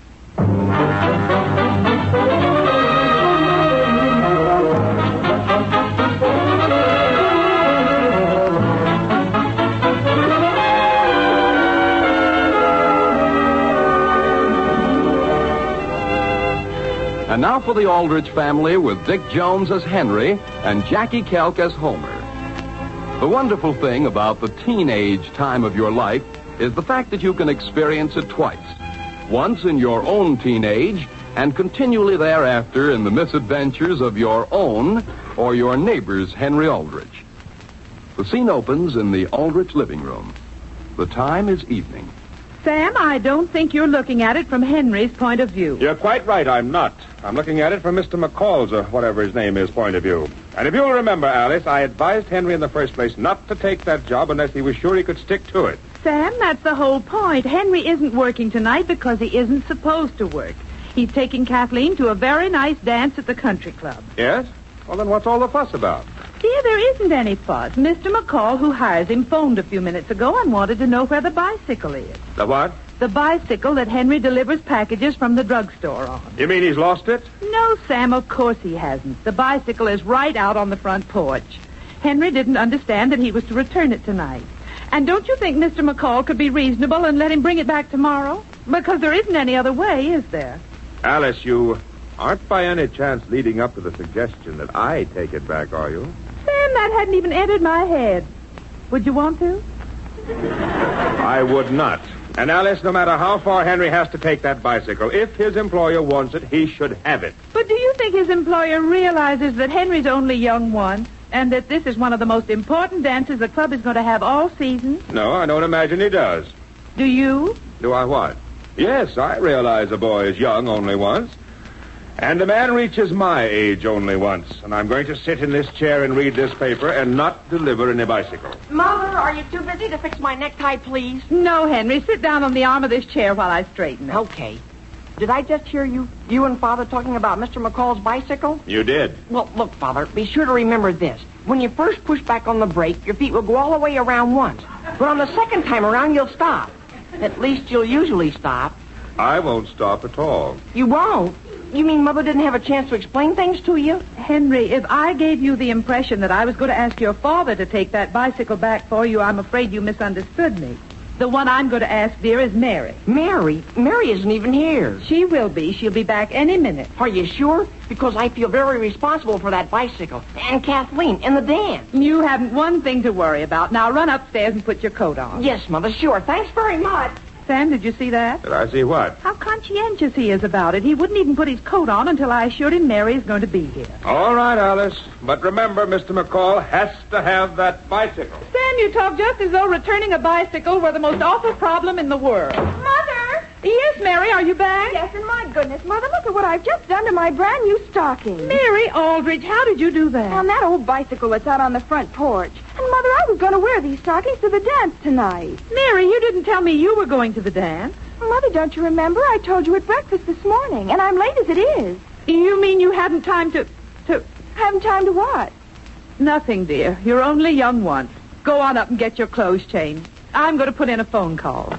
K: And now for the Aldrich Family with Dick Jones as Henry and Jackie Kelk as Homer. The wonderful thing about the teenage time of your life is the fact that you can experience it twice. Once in your own teenage and continually thereafter in the misadventures of your own or your neighbor's Henry Aldrich. The scene opens in the Aldrich living room. The time is evening.
G: Sam, I don't think you're looking at it from Henry's point of view.
B: You're quite right, I'm not. I'm looking at it from Mr. McCall's, or whatever his name is, point of view. And if you'll remember, Alice, I advised Henry in the first place not to take that job unless he was sure he could stick to it.
G: Sam, that's the whole point. Henry isn't working tonight because he isn't supposed to work. He's taking Kathleen to a very nice dance at the country club.
B: Yes? Well, then what's all the fuss about?
G: Dear, there isn't any fuss. Mr. McCall, who hires him, phoned a few minutes ago and wanted to know where the bicycle is.
B: The what?
G: The bicycle that Henry delivers packages from the drugstore on.
B: You mean he's lost it?
G: No, Sam, of course he hasn't. The bicycle is right out on the front porch. Henry didn't understand that he was to return it tonight. And don't you think Mr. McCall could be reasonable and let him bring it back tomorrow? Because there isn't any other way, is there?
B: Alice, you aren't by any chance leading up to the suggestion that I take it back, are you?
G: Sam, that hadn't even entered my head. Would you want to?
B: I would not. And Alice, no matter how far Henry has to take that bicycle, if his employer wants it, he should have it.
G: But do you think his employer realizes that Henry's only young once, and that this is one of the most important dances the club is going to have all season?
B: No, I don't imagine he does.
G: Do you?
B: Do I what? Yes, I realize a boy is young only once. And a man reaches my age only once. And I'm going to sit in this chair and read this paper and not deliver any bicycle.
S: Mother, are you too busy to fix my necktie, please?
G: No, Henry. Sit down on the arm of this chair while I straighten it.
S: Okay. Did I just hear you and Father talking about Mr. McCall's bicycle?
B: You did.
S: Well, look, Father, be sure to remember this. When you first push back on the brake, your feet will go all the way around once. But on the second time around, you'll stop. At least you'll usually stop.
B: I won't stop at all.
S: You won't? You mean Mother didn't have a chance to explain things to you?
G: Henry, if I gave you the impression that I was going to ask your father to take that bicycle back for you, I'm afraid you misunderstood me. The one I'm going to ask, dear, is Mary.
S: Mary? Mary isn't even here.
G: She will be. She'll be back any minute.
S: Are you sure? Because I feel very responsible for that bicycle. And Kathleen, and the dance.
G: You haven't one thing to worry about. Now run upstairs and put your coat on.
S: Yes, Mother, sure. Thanks very much.
G: Sam, did you see that?
B: Did I see what?
G: How conscientious he is about it. He wouldn't even put his coat on until I assured him Mary is going to be here.
B: All right, Alice. But remember, Mr. McCall has to have that bicycle.
G: Sam, you talk just as though returning a bicycle were the most awful problem in the world.
F: Mother!
G: Yes, Mary, are you back?
F: Yes, and my goodness, Mother, look at what I've just done to my brand new stocking.
G: Mary Aldrich, how did you do that?
F: On that old bicycle that's out on the front porch. And, Mother, I was going to wear these stockings to the dance tonight.
G: Mary, you didn't tell me you were going to the dance.
F: Mother, don't you remember? I told you at breakfast this morning, and I'm late as it is.
G: You mean you hadn't time to...
F: Haven't time to what?
G: Nothing, dear. You're only young once. Go on up and get your clothes changed. I'm going to put in a phone call.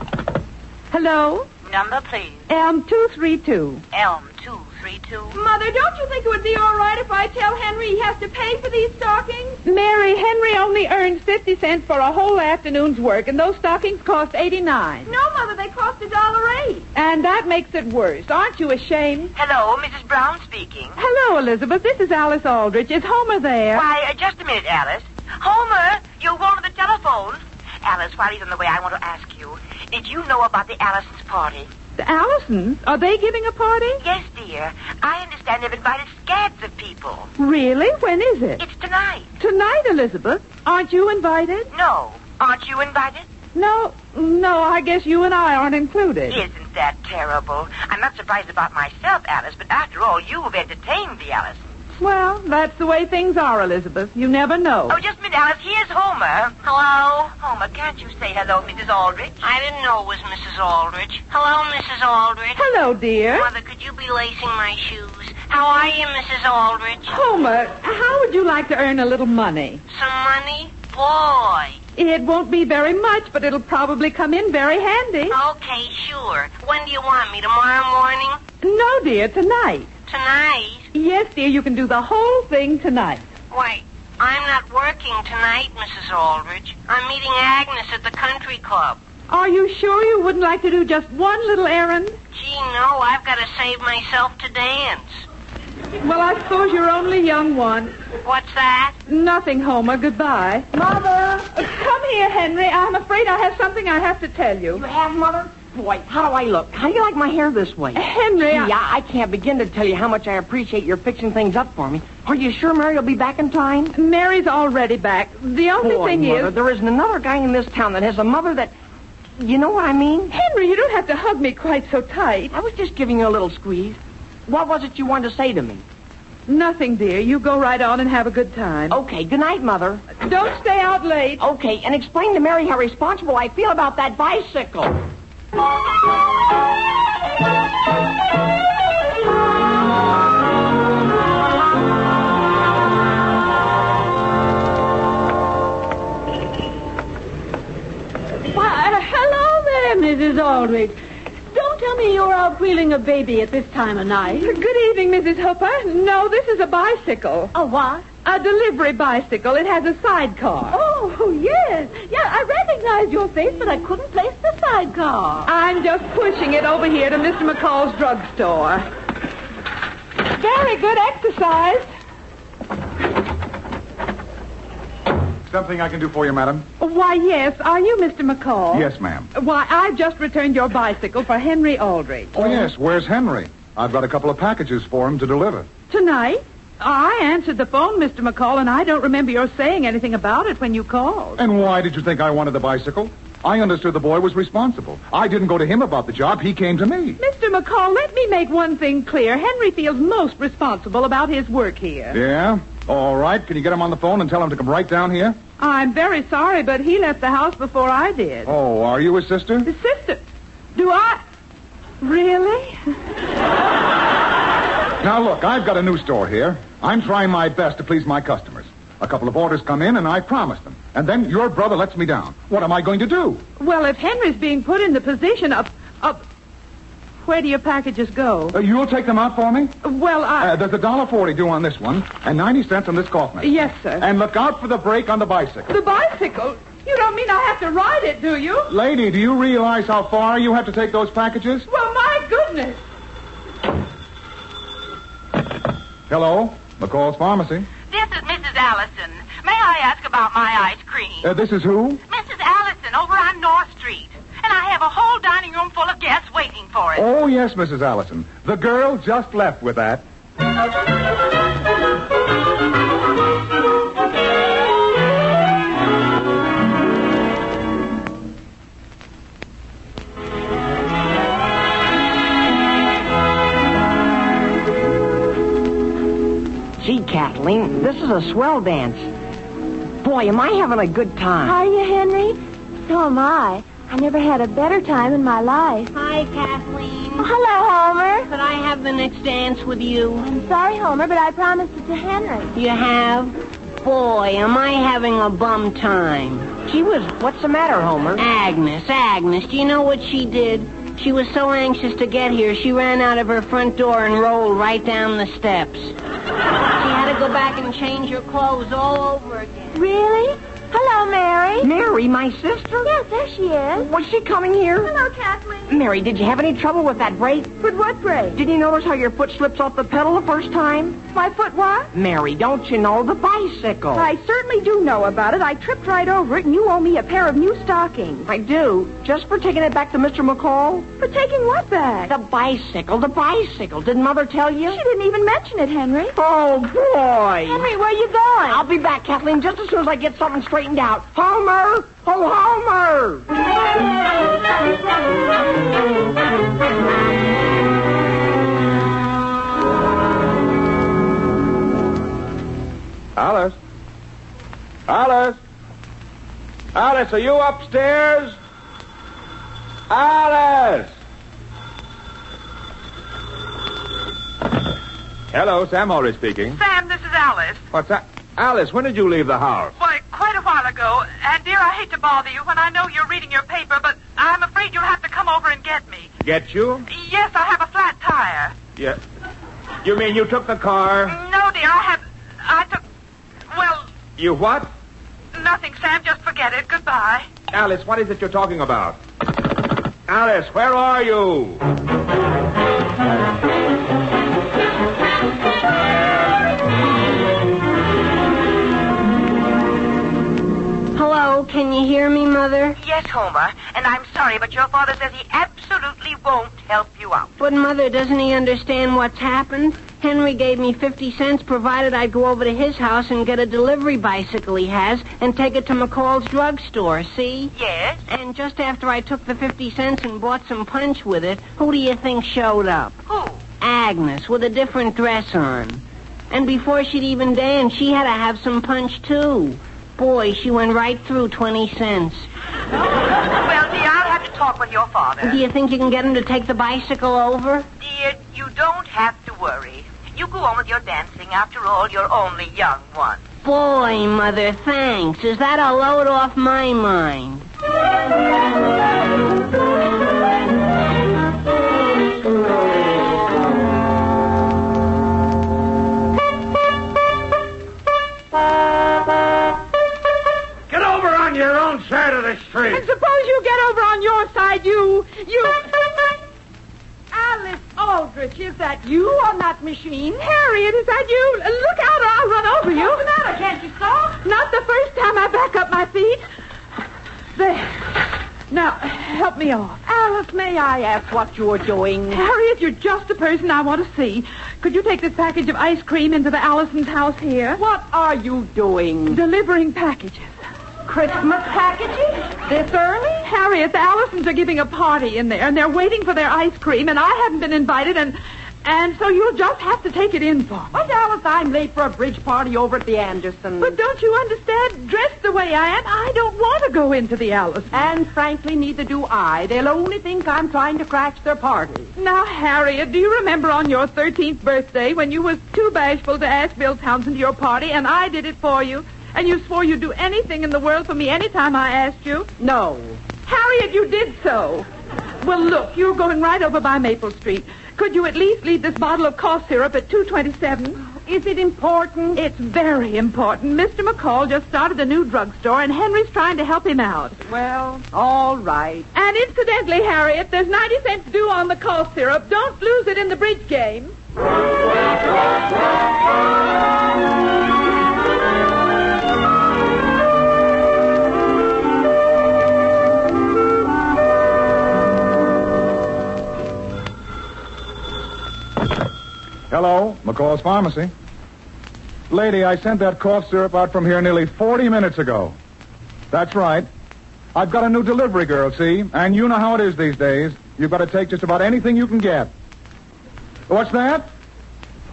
G: Hello?
C: Number, please.
G: Elm 232.
C: Elm 232.
F: Mother, don't you think it would be all right if I tell Henry he has to pay for these stockings?
G: Mary, Henry only earns 50 cents for a whole afternoon's work, and those stockings cost 89.
F: No, Mother, they cost $1.08.
G: And that makes it worse. Aren't you ashamed?
C: Hello, Mrs. Brown speaking.
G: Hello, Elizabeth. This is Alice Aldrich. Is Homer there?
C: Why, just a minute, Alice. Homer, you'll go to the telephone. Alice, while he's on the way, I want to ask you, did you know about the Allisons' party?
G: The Allisons? Are they giving a party?
C: Yes, dear. I understand they've invited scads of people.
G: Really? When is it?
C: It's tonight.
G: Tonight, Elizabeth? Aren't you invited?
C: No. Aren't you invited?
G: No, I guess you and I aren't included.
C: Isn't that terrible? I'm not surprised about myself, Alice, but after all, you've entertained the Allisons.
G: Well, that's the way things are, Elizabeth. You never know.
C: Oh, just a minute, Alice. Here's Homer. Hello? Homer, can't you say hello, Mrs. Aldrich? I didn't know it was Mrs. Aldrich. Hello, Mrs. Aldrich.
G: Hello, dear.
C: Mother, could you be lacing my shoes? How are you, Mrs. Aldrich?
G: Homer, how would you like to earn a little money?
C: Some money? Boy.
G: It won't be very much, but it'll probably come in very handy.
C: Okay, sure. When do you want me? Tomorrow morning?
G: No, dear, tonight.
C: Tonight?
G: Yes, dear, you can do the whole thing tonight.
C: Wait, I'm not working tonight, Mrs. Aldrich. I'm meeting Agnes at the country club.
G: Are you sure you wouldn't like to do just one little errand?
C: Gee, no, I've got to save myself to dance.
G: Well, I suppose you're only young once.
C: What's that?
G: Nothing, Homer. Goodbye.
F: Mother!
G: Come here, Henry. I'm afraid I have something I have to tell you.
S: You have, Mother? Boy, how do I look? How do you like my hair this way?
G: Henry,
S: I can't begin to tell you how much I appreciate your fixing things up for me. Are you sure Mary will be back in time?
G: Mary's already back. The only thing
S: Mother,
G: is...
S: there isn't another guy in this town that has a mother that... You know what I mean?
G: Henry, you don't have to hug me quite so tight.
S: I was just giving you a little squeeze. What was it you wanted to say to me?
G: Nothing, dear. You go right on and have a good time.
S: Okay, good night, Mother.
G: Don't stay out late.
S: Okay, and explain to Mary how responsible I feel about that bicycle.
I: Aldrich. Don't tell me you're out wheeling a baby at this time of night.
G: Good evening, Mrs. Hooper. No, this is a bicycle.
I: A what?
G: A delivery bicycle. It has a sidecar.
I: Oh, yes. Yeah, I recognized your face, but I couldn't place the sidecar.
G: I'm just pushing it over here to Mr. McCall's drugstore. Very good exercise.
V: Something I can do for you, madam?
G: Why, yes. Are you Mr. McCall?
V: Yes, ma'am.
G: Why, I've just returned your bicycle for Henry Aldrich.
V: Oh, yes. Where's Henry? I've got a couple of packages for him to deliver.
G: Tonight? I answered the phone, Mr. McCall, and I don't remember your saying anything about it when you called.
V: And why did you think I wanted the bicycle? I understood the boy was responsible. I didn't go to him about the job. He came to me.
G: Mr. McCall, let me make one thing clear. Henry feels most responsible about his work here.
V: Yeah? All right. Can you get him on the phone and tell him to come right down here?
G: I'm very sorry, but he left the house before I did.
V: Oh, are you his sister?
G: His sister? Do I? Really?
V: Now, look, I've got a new store here. I'm trying my best to please my customers. A couple of orders come in, and I promise them. And then your brother lets me down. What am I going to do?
G: Well, if Henry's being put in the position of... Where do your packages go?
V: You'll take them out for me?
G: Well,
V: there's $1.40 due on this one, and 90 cents on this cough medicine.
G: Yes, sir.
V: And look out for the brake on the bicycle.
G: The bicycle? You don't mean I have to ride it, do you?
V: Lady, do you realize how far you have to take those packages?
G: Well, my goodness.
V: Hello? McCall's Pharmacy.
C: This is Mrs. Allison. May I ask about my ice cream?
V: This is who?
C: Mrs. Allison, over on North Street. And I have a whole dining room full of guests waiting for it.
V: Oh, yes, Mrs. Allison. The girl just left with that.
P: Gee, Kathleen, this is a swell dance. Boy, am I having a good time.
R: Are you, Henry? So am I. I never had a better time in my life.
M: Hi, Kathleen.
R: Oh, hello, Homer.
M: Could I have the next dance with you?
R: I'm sorry, Homer, but I promised it to Henry.
M: You have? Boy, am I having a bum time.
P: Gee whiz, what's the matter, Homer?
M: Agnes, do you know what she did? She was so anxious to get here, she ran out of her front door and rolled right down the steps. She had to go back and change her clothes all over again.
R: Really? Hello, Mary.
P: Mary, my sister?
R: Yes, there she is.
P: Was she coming here?
R: Hello, Kathleen.
P: Mary, did you have any trouble with that brake?
R: With what brake?
P: Did you notice how your foot slips off the pedal the first time?
I: My foot what?
P: Mary, don't you know the bicycle?
I: I certainly do know about it. I tripped right over it, and you owe me a pair of new stockings.
P: I do. Just for taking it back to Mr. McCall?
I: For taking what back?
P: The bicycle. Didn't Mother tell you?
I: She didn't even mention it, Henry.
P: Oh, boy.
R: Henry, where you going?
P: I'll be back, Kathleen, just as soon as I get something straightened out. Homer! Oh, Homer!
B: Alice? Alice? Alice, are you upstairs? Alice! Hello, Sam Aldrich speaking.
C: Sam, this is Alice.
B: What's that? Alice, when did you leave the house?
C: Why, quite a while ago. And, dear, I hate to bother you when I know you're reading your paper, but I'm afraid you'll have to come over and get me.
B: Get you?
C: Yes, I have a flat tire.
B: Yeah. You mean you took the car?
C: No, dear, I took... Well...
B: You what?
C: Nothing, Sam. Just forget it. Goodbye.
B: Alice, what is it you're talking about? Alice, where are you?
M: Hello, can you hear me, Mother?
C: Yes, Homer, and I'm sorry, but your father says he absolutely won't help you out.
M: But, Mother, doesn't he understand what's happened? Henry gave me 50 cents provided I'd go over to his house and get a delivery bicycle he has and take it to McCall's drugstore, see?
C: Yes?
M: And just after I took the 50 cents and bought some punch with it, who do you think showed up?
C: Who?
M: Agnes, with a different dress on. And before she'd even dance, she had to have some punch, too. Boy, she went right through 20 cents.
C: Well, dear, I'll have to talk with your father.
M: Do you think you can get him to take the bicycle over?
C: Dear, you don't have to worry. You go on with your dancing. After all, you're only young one.
M: Boy, Mother, thanks. Is that a load off my mind?
G: you? Alice Aldrich, is that you on that machine? Harriet, is that you? Look out or I'll run over you. What's the matter? Can't you stop? Not the first time I back up my feet. There. Now, help me off.
S: Alice, may I ask what you're doing?
G: Harriet, you're just the person I want to see. Could you take this package of ice cream into the Allisons' house here?
S: What are you doing?
G: Delivering packages.
S: Christmas packages? This early?
G: Harriet, the Allisons are giving a party in there, and they're waiting for their ice cream, and I haven't been invited, and so you'll just have to take it in for me.
S: But, Alice, I'm late for a bridge party over at the Andersons.
G: But don't you understand? Dressed the way I am, I don't want to go into the Allisons.
S: And frankly, neither do I. They'll only think I'm trying to crash their party.
G: Now, Harriet, do you remember on your 13th birthday when you was too bashful to ask Bill Townsend to your party, and I did it for you? And you swore you'd do anything in the world for me any time I asked you?
S: No.
G: Harriet, you did so. Well, look, you're going right over by Maple Street. Could you at least leave this bottle of cough syrup at 227?
S: Is it important?
G: It's very important. Mr. McCall just started a new drugstore, and Henry's trying to help him out.
S: Well, all right.
G: And incidentally, Harriet, there's 90 cents due on the cough syrup. Don't lose it in the bridge game.
V: Hello, McCall's Pharmacy. Lady, I sent that cough syrup out from here nearly 40 minutes ago. That's right. I've got a new delivery girl, see? And you know how it is these days. You've got to take just about anything you can get. What's that?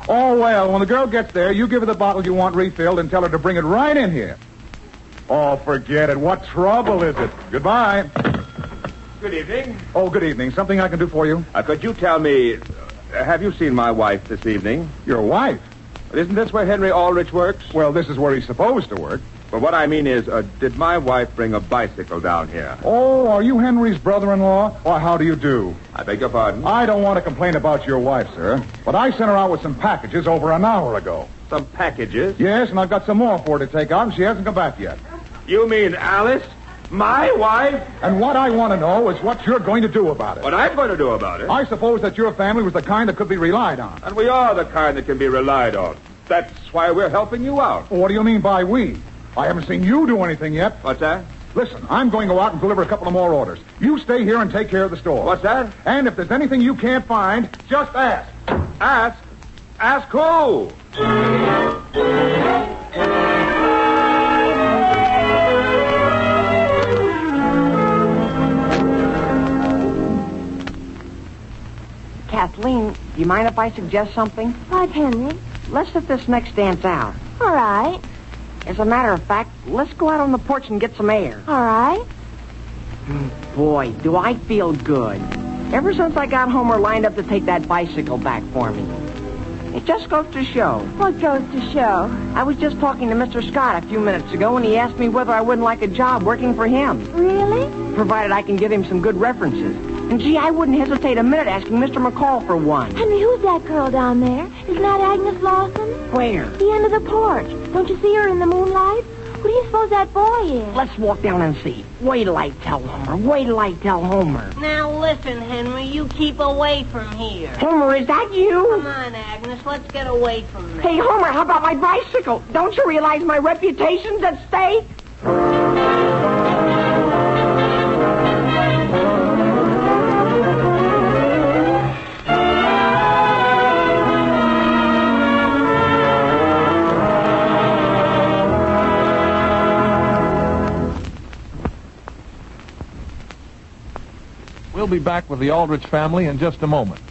V: Oh, well, when the girl gets there, you give her the bottle you want refilled and tell her to bring it right in here. Oh, forget it. What trouble is it? Goodbye.
B: Good evening.
V: Oh, good evening. Something I can do for you?
B: Could you tell me, have you seen my wife this evening?
V: Your wife?
B: Isn't this where Henry Aldrich works?
V: Well, this is where he's supposed to work.
B: But what I mean is, did my wife bring a bicycle down here?
V: Oh, are you Henry's brother-in-law? Or how do you do?
B: I beg your pardon?
V: I don't want to complain about your wife, sir. But I sent her out with some packages over an hour ago.
B: Some packages?
V: Yes, and I've got some more for her to take out, and she hasn't come back yet.
B: You mean Alice? My wife?
V: And what I want to know is what you're going to do about it.
B: What I'm going to do about it?
V: I suppose that your family was the kind that could be relied on.
B: And we are the kind that can be relied on. That's why we're helping you out.
V: Well, what do you mean by we? I haven't seen you do anything yet.
B: What's that?
V: Listen, I'm going to go out and deliver a couple of more orders. You stay here and take care of the store.
B: What's that?
V: And if there's anything you can't find, just ask.
B: Ask? Ask who?
S: Kathleen, do you mind if I suggest something?
R: What, Henry?
S: Let's sit this next dance out.
R: All right.
S: As a matter of fact, let's go out on the porch and get some air.
R: All right.
S: Boy, do I feel good. Ever since I got Homer lined up to take that bicycle back for me. It just goes to show.
R: What goes to show?
S: I was just talking to Mr. Scott a few minutes ago, and he asked me whether I wouldn't like a job working for him.
R: Really?
S: Provided I can give him some good references. And, gee, I wouldn't hesitate a minute asking Mr. McCall for one.
R: Henry, who's that girl down there? Isn't that Agnes Lawson?
S: Where?
R: The end of the porch. Don't you see her in the moonlight? Who do you suppose that boy is?
S: Let's walk down and see. Wait till I tell Homer. Wait till I tell Homer.
A: Now listen, Henry, you keep away from here.
S: Homer, is that you?
A: Come on, Agnes, let's get away from there.
S: Hey, Homer, how about my bicycle? Don't you realize my reputation's at stake?
J: We'll be back with the Aldrich family in just a moment.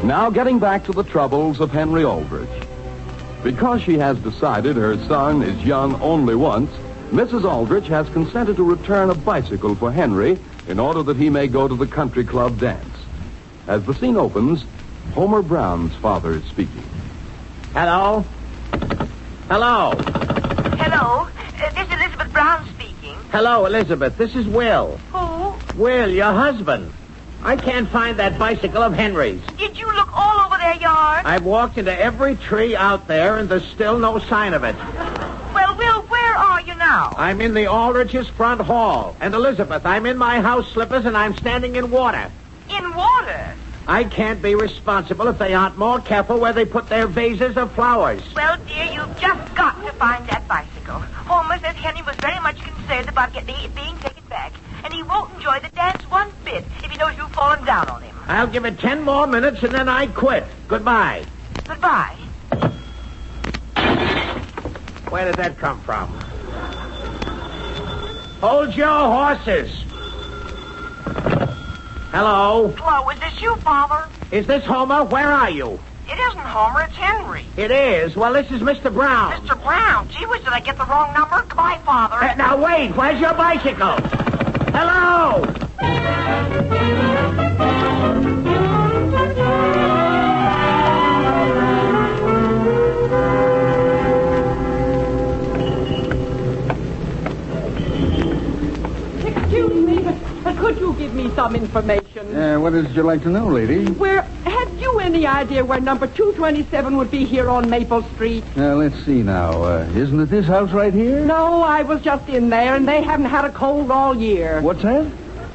K: Now getting back to the troubles of Henry Aldrich. Because she has decided her son is young only once, Mrs. Aldrich has consented to return a bicycle for Henry in order that he may go to the country club dance. As the scene opens, Homer Brown's father is speaking.
N: Hello? Hello?
C: Hello? This is Elizabeth Brown speaking.
N: Hello, Elizabeth. This is Will.
C: Who?
N: Will, your husband. I can't find that bicycle of Henry's.
C: Did you look all over their yard?
N: I've walked into every tree out there, and there's still no sign of it.
C: Well, Will, where are you now?
N: I'm in the Aldrich's front hall. And, Elizabeth, I'm in my house slippers, and I'm standing in water.
C: In water?
N: I can't be responsible if they aren't more careful where they put their vases of flowers.
C: Well, dear, you've just got to find that bicycle. Homer says Henry was very much concerned about it being taken back, and he won't enjoy the dance one bit if he knows you've fallen down on him.
N: I'll give it 10 more minutes, and then I quit. Goodbye.
C: Goodbye.
N: Where did that come from? Hold your horses. Hello?
C: Hello, is this you, Father?
N: Is this Homer? Where are you?
C: It isn't Homer, it's Henry.
N: It is. Well, this is Mr. Brown.
C: Mr. Brown, gee whiz, did I get the wrong number? Goodbye, Father.
N: Now, wait. Where's your bicycle? Hello?
G: Excuse me, but could you give me some information?
V: What is it you'd like to know, lady?
G: Have you any idea where number 227 would be here on Maple Street?
V: Let's see now. Isn't it this house right here?
G: No, I was just in there, and they haven't had a cold all year.
V: What's that?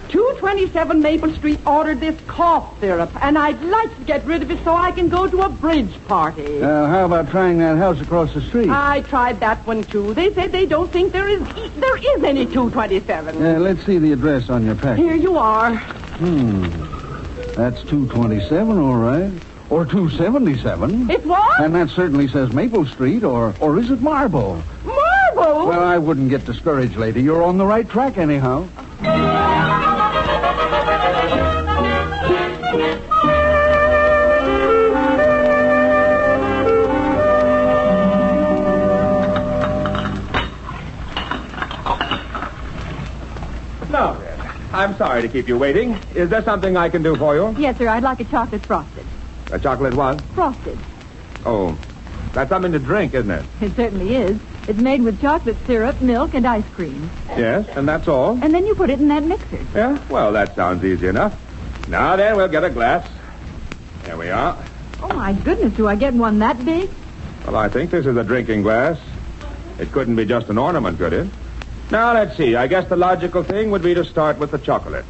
G: 227 Maple Street ordered this cough syrup, and I'd like to get rid of it so I can go to a bridge party.
V: How about trying that house across the street?
G: I tried that one, too. They said they don't think there is any 227.
V: Let's see the address on your package.
G: Here you are.
V: That's 227, all right. Or 277.
G: It what?
V: And that certainly says Maple Street, or is it Marble?
G: Marble?
V: Well, I wouldn't get discouraged, lady. You're on the right track anyhow.
B: No, I'm sorry to keep you waiting. Is there something I can do for you?
F: Yes, sir. I'd like a chocolate frosted.
B: A chocolate what?
F: Frosted.
B: Oh, that's something to drink, isn't it?
F: It certainly is. It's made with chocolate syrup, milk, and ice cream.
B: Yes, and that's all?
F: And then you put it in that mixer.
B: Yeah, well, that sounds easy enough. Now then, we'll get a glass. There we are.
F: Oh, my goodness, do I get one that big?
B: Well, I think this is a drinking glass. It couldn't be just an ornament, could it? Now, let's see. I guess the logical thing would be to start with the chocolate.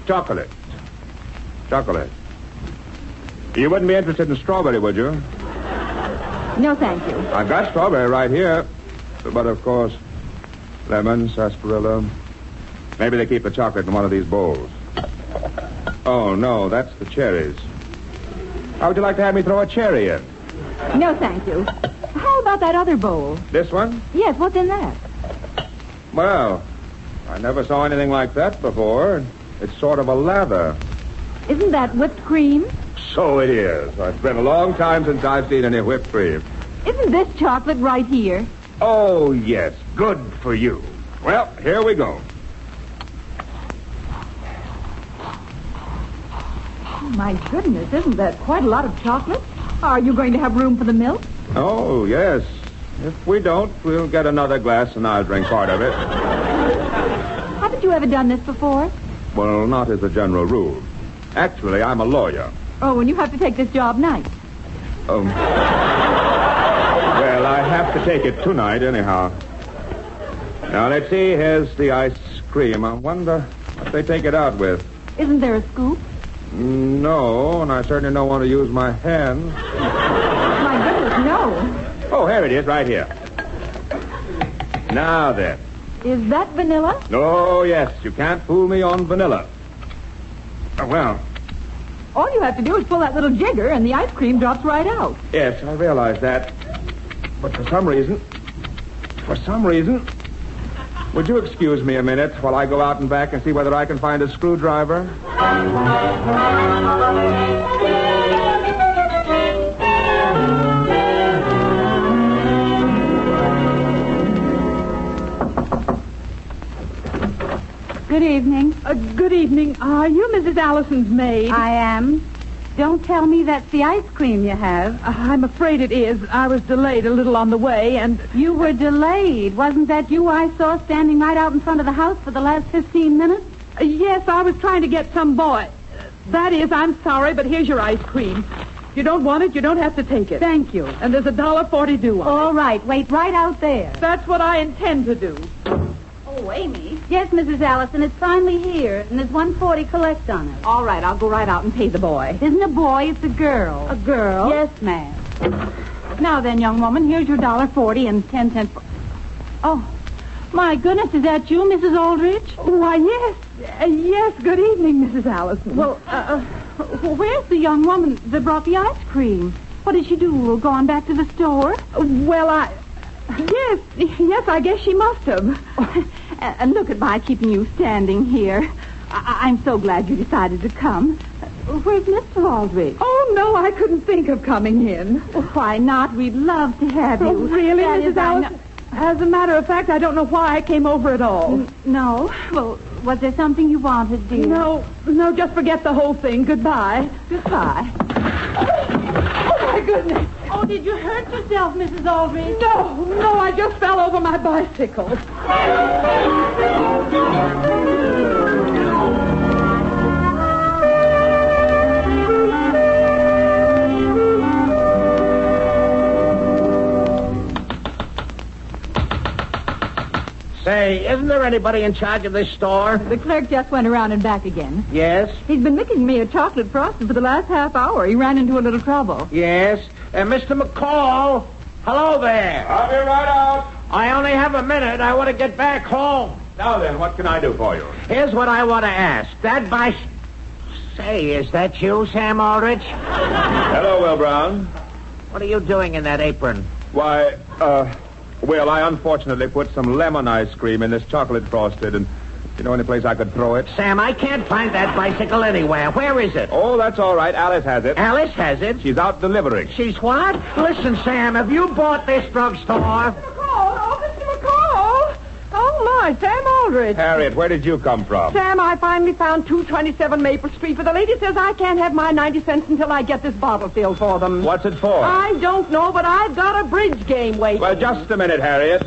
B: Chocolate. You wouldn't be interested in strawberry, would you?
F: No, thank you.
B: I've got strawberry right here. But, of course, lemon, sarsaparilla. Maybe they keep the chocolate in one of these bowls. Oh, no, that's the cherries. How would you like to have me throw a cherry in?
F: No, thank you. How about that other bowl?
B: This one?
F: Yes, what's in that?
B: Well, I never saw anything like that before. It's sort of a lather.
F: Isn't that whipped cream?
B: So it is. It's been a long time since I've seen any whipped cream.
F: Isn't this chocolate right here?
B: Oh, yes. Good for you. Well, here we go.
F: Oh, my goodness, isn't that quite a lot of chocolate? Are you going to have room for the milk?
B: Oh, yes. If we don't, we'll get another glass and I'll drink part of it.
F: Haven't you ever done this before?
B: Well, not as a general rule. Actually, I'm a lawyer.
F: Oh, and you have to take this job night.
B: Well, I have to take it tonight anyhow. Now, let's see. Here's the ice cream. I wonder what they take it out with.
F: Isn't there a scoop?
B: No, and I certainly don't want to use my hands.
F: My goodness, no.
B: Oh, here it is, right here. Now then.
F: Is that vanilla?
B: Oh, yes. You can't fool me on vanilla. Well.
F: All you have to do is pull that little jigger and the ice cream drops right out.
B: Yes, I realize that. But for some reason, would you excuse me a minute while I go out and back and see whether I can find a screwdriver?
F: Good evening.
G: Good evening. Are you Mrs. Allison's maid?
F: I am. Don't tell me that's the ice cream you have.
G: I'm afraid it is. I was delayed a little on the way, and...
F: You were delayed. Wasn't that you I saw standing right out in front of the house for the last 15 minutes?
G: Yes, I was trying to get some boy. That is, I'm sorry, but here's your ice cream. If you don't want it, you don't have to take it.
F: Thank you.
G: And there's $1.40 due on it.
F: All right. Wait right out there.
G: That's what I intend to do.
F: Oh, Amy. Yes, Mrs. Allison, it's finally here, and there's $1.40 collect on it.
G: All right, I'll go right out and pay the boy.
F: Isn't a boy, it's a girl.
G: A girl?
F: Yes, ma'am. Now then, young woman, here's your $1.40 and 10 cents. Oh, my goodness, is that you, Mrs. Aldrich?
G: Why, yes. Yes, good evening, Mrs. Allison.
F: Well, where's the young woman that brought the ice cream? What did she do? Go on back to the store?
G: Well, Yes, I guess she must have.
F: And look at my keeping you standing here. I'm so glad you decided to come. Where's Mr. Aldrich?
G: Oh, no, I couldn't think of coming in.
F: Well, why not? We'd love to have you.
G: Oh, really, Mrs. Allison? As a matter of fact, I don't know why I came over at all.
F: No? Well, was there something you wanted, dear?
G: No, just forget the whole thing. Goodbye.
F: Goodbye.
G: Oh, my goodness.
F: Oh, did you hurt yourself, Mrs. Aldrich?
G: No, I just fell over my bicycle.
N: Say, isn't there anybody in charge of this store?
F: The clerk just went around and back again.
N: Yes?
G: He's been making me a chocolate frosting for the last half hour. He ran into a little trouble.
N: Yes? Mr. McCall? Hello there.
B: I'll be right out.
N: I only have a minute. I want to get back home.
B: Now then, what can I do for you?
N: Here's what I want to ask. Say, is that you, Sam Aldrich?
B: Hello, Will Brown.
N: What are you doing in that apron?
B: Why, Will, I unfortunately put some lemon ice cream in this chocolate frosted, and you know any place I could throw it?
N: Sam, I can't find that bicycle anywhere. Where is it?
B: Oh, that's all right. Alice has it.
N: Alice has it?
B: She's out delivering.
N: She's what? Listen, Sam, have you bought this drugstore?
G: Mr. McCall! Oh, my, Sam Aldrich.
B: Harriet, where did you come from?
G: Sam, I finally found 227 Maple Street, but the lady says I can't have my 90 cents until I get this bottle filled for them.
B: What's it for?
G: I don't know, but I've got a bridge game waiting.
B: Well, just a minute, Harriet.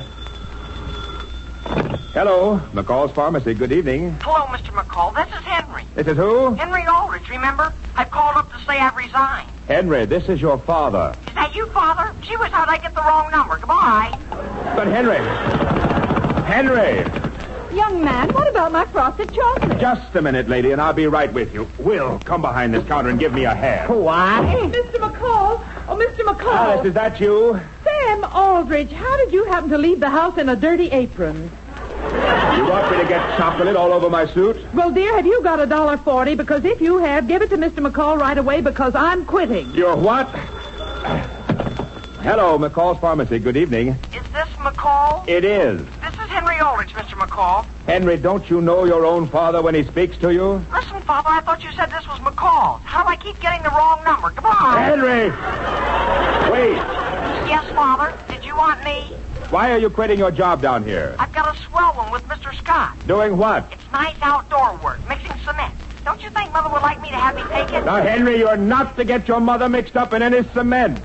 B: Hello, McCall's Pharmacy. Good evening.
C: Hello, Mr. McCall. This is Henry.
B: This is who?
C: Henry Aldrich, remember? I've called up to say I've resigned.
B: Henry, this is your father.
C: Is that you, Father? Gee whiz, how'd I get the wrong number? Goodbye.
B: But Henry,
G: Young man, what about my frosted chocolate?
B: Just a minute, lady, and I'll be right with you. Will, come behind this counter and give me a hand.
N: What?
G: Mr. McCall. Oh, Mr. McCall.
B: Alice, is that you?
G: Sam Aldrich, how did you happen to leave the house in a dirty apron?
B: You want me to get chocolate all over my suit?
G: Well, dear, have you got $1.40? Because if you have, give it to Mr. McCall right away because I'm quitting.
B: You're what? Hello, McCall's Pharmacy. Good evening.
C: Is this McCall?
B: It is.
C: This is Henry Aldrich, Mr. McCall.
B: Henry, don't you know your own father when he speaks to you?
C: Listen, Father, I thought you said this was McCall. How do I keep getting the wrong number? Come on.
B: Henry! Wait.
C: Yes, Father. Did you want me?
B: Why are you quitting your job down here?
C: I've got a swell one with Mr. Scott.
B: Doing what?
C: It's nice outdoor work, mixing cement. Don't you think Mother would like me to have me take it?
B: Now, Henry, you're not to get your mother mixed up in any cement.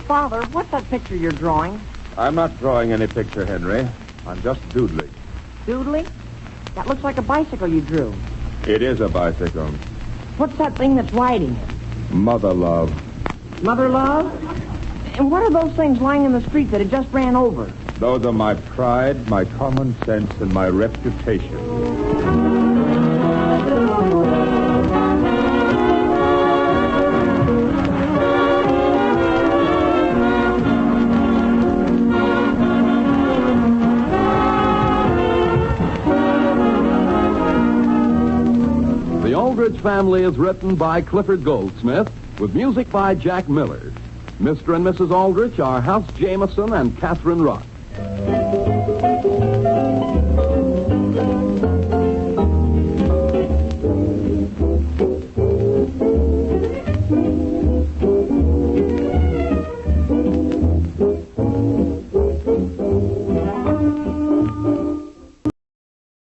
P: Father, what's that picture you're drawing?
B: I'm not drawing any picture, Henry. I'm just doodling.
P: Doodling? That looks like a bicycle you drew.
B: It is a bicycle.
P: What's that thing that's riding it?
B: Mother love.
P: Mother love? And what are those things lying in the street that it just ran over?
B: Those are my pride, my common sense, and my reputation.
K: The Aldrich Family is written by Clifford Goldsmith with music by Jack Miller. Mr. and Mrs. Aldrich are House Jameson and Catherine Rock.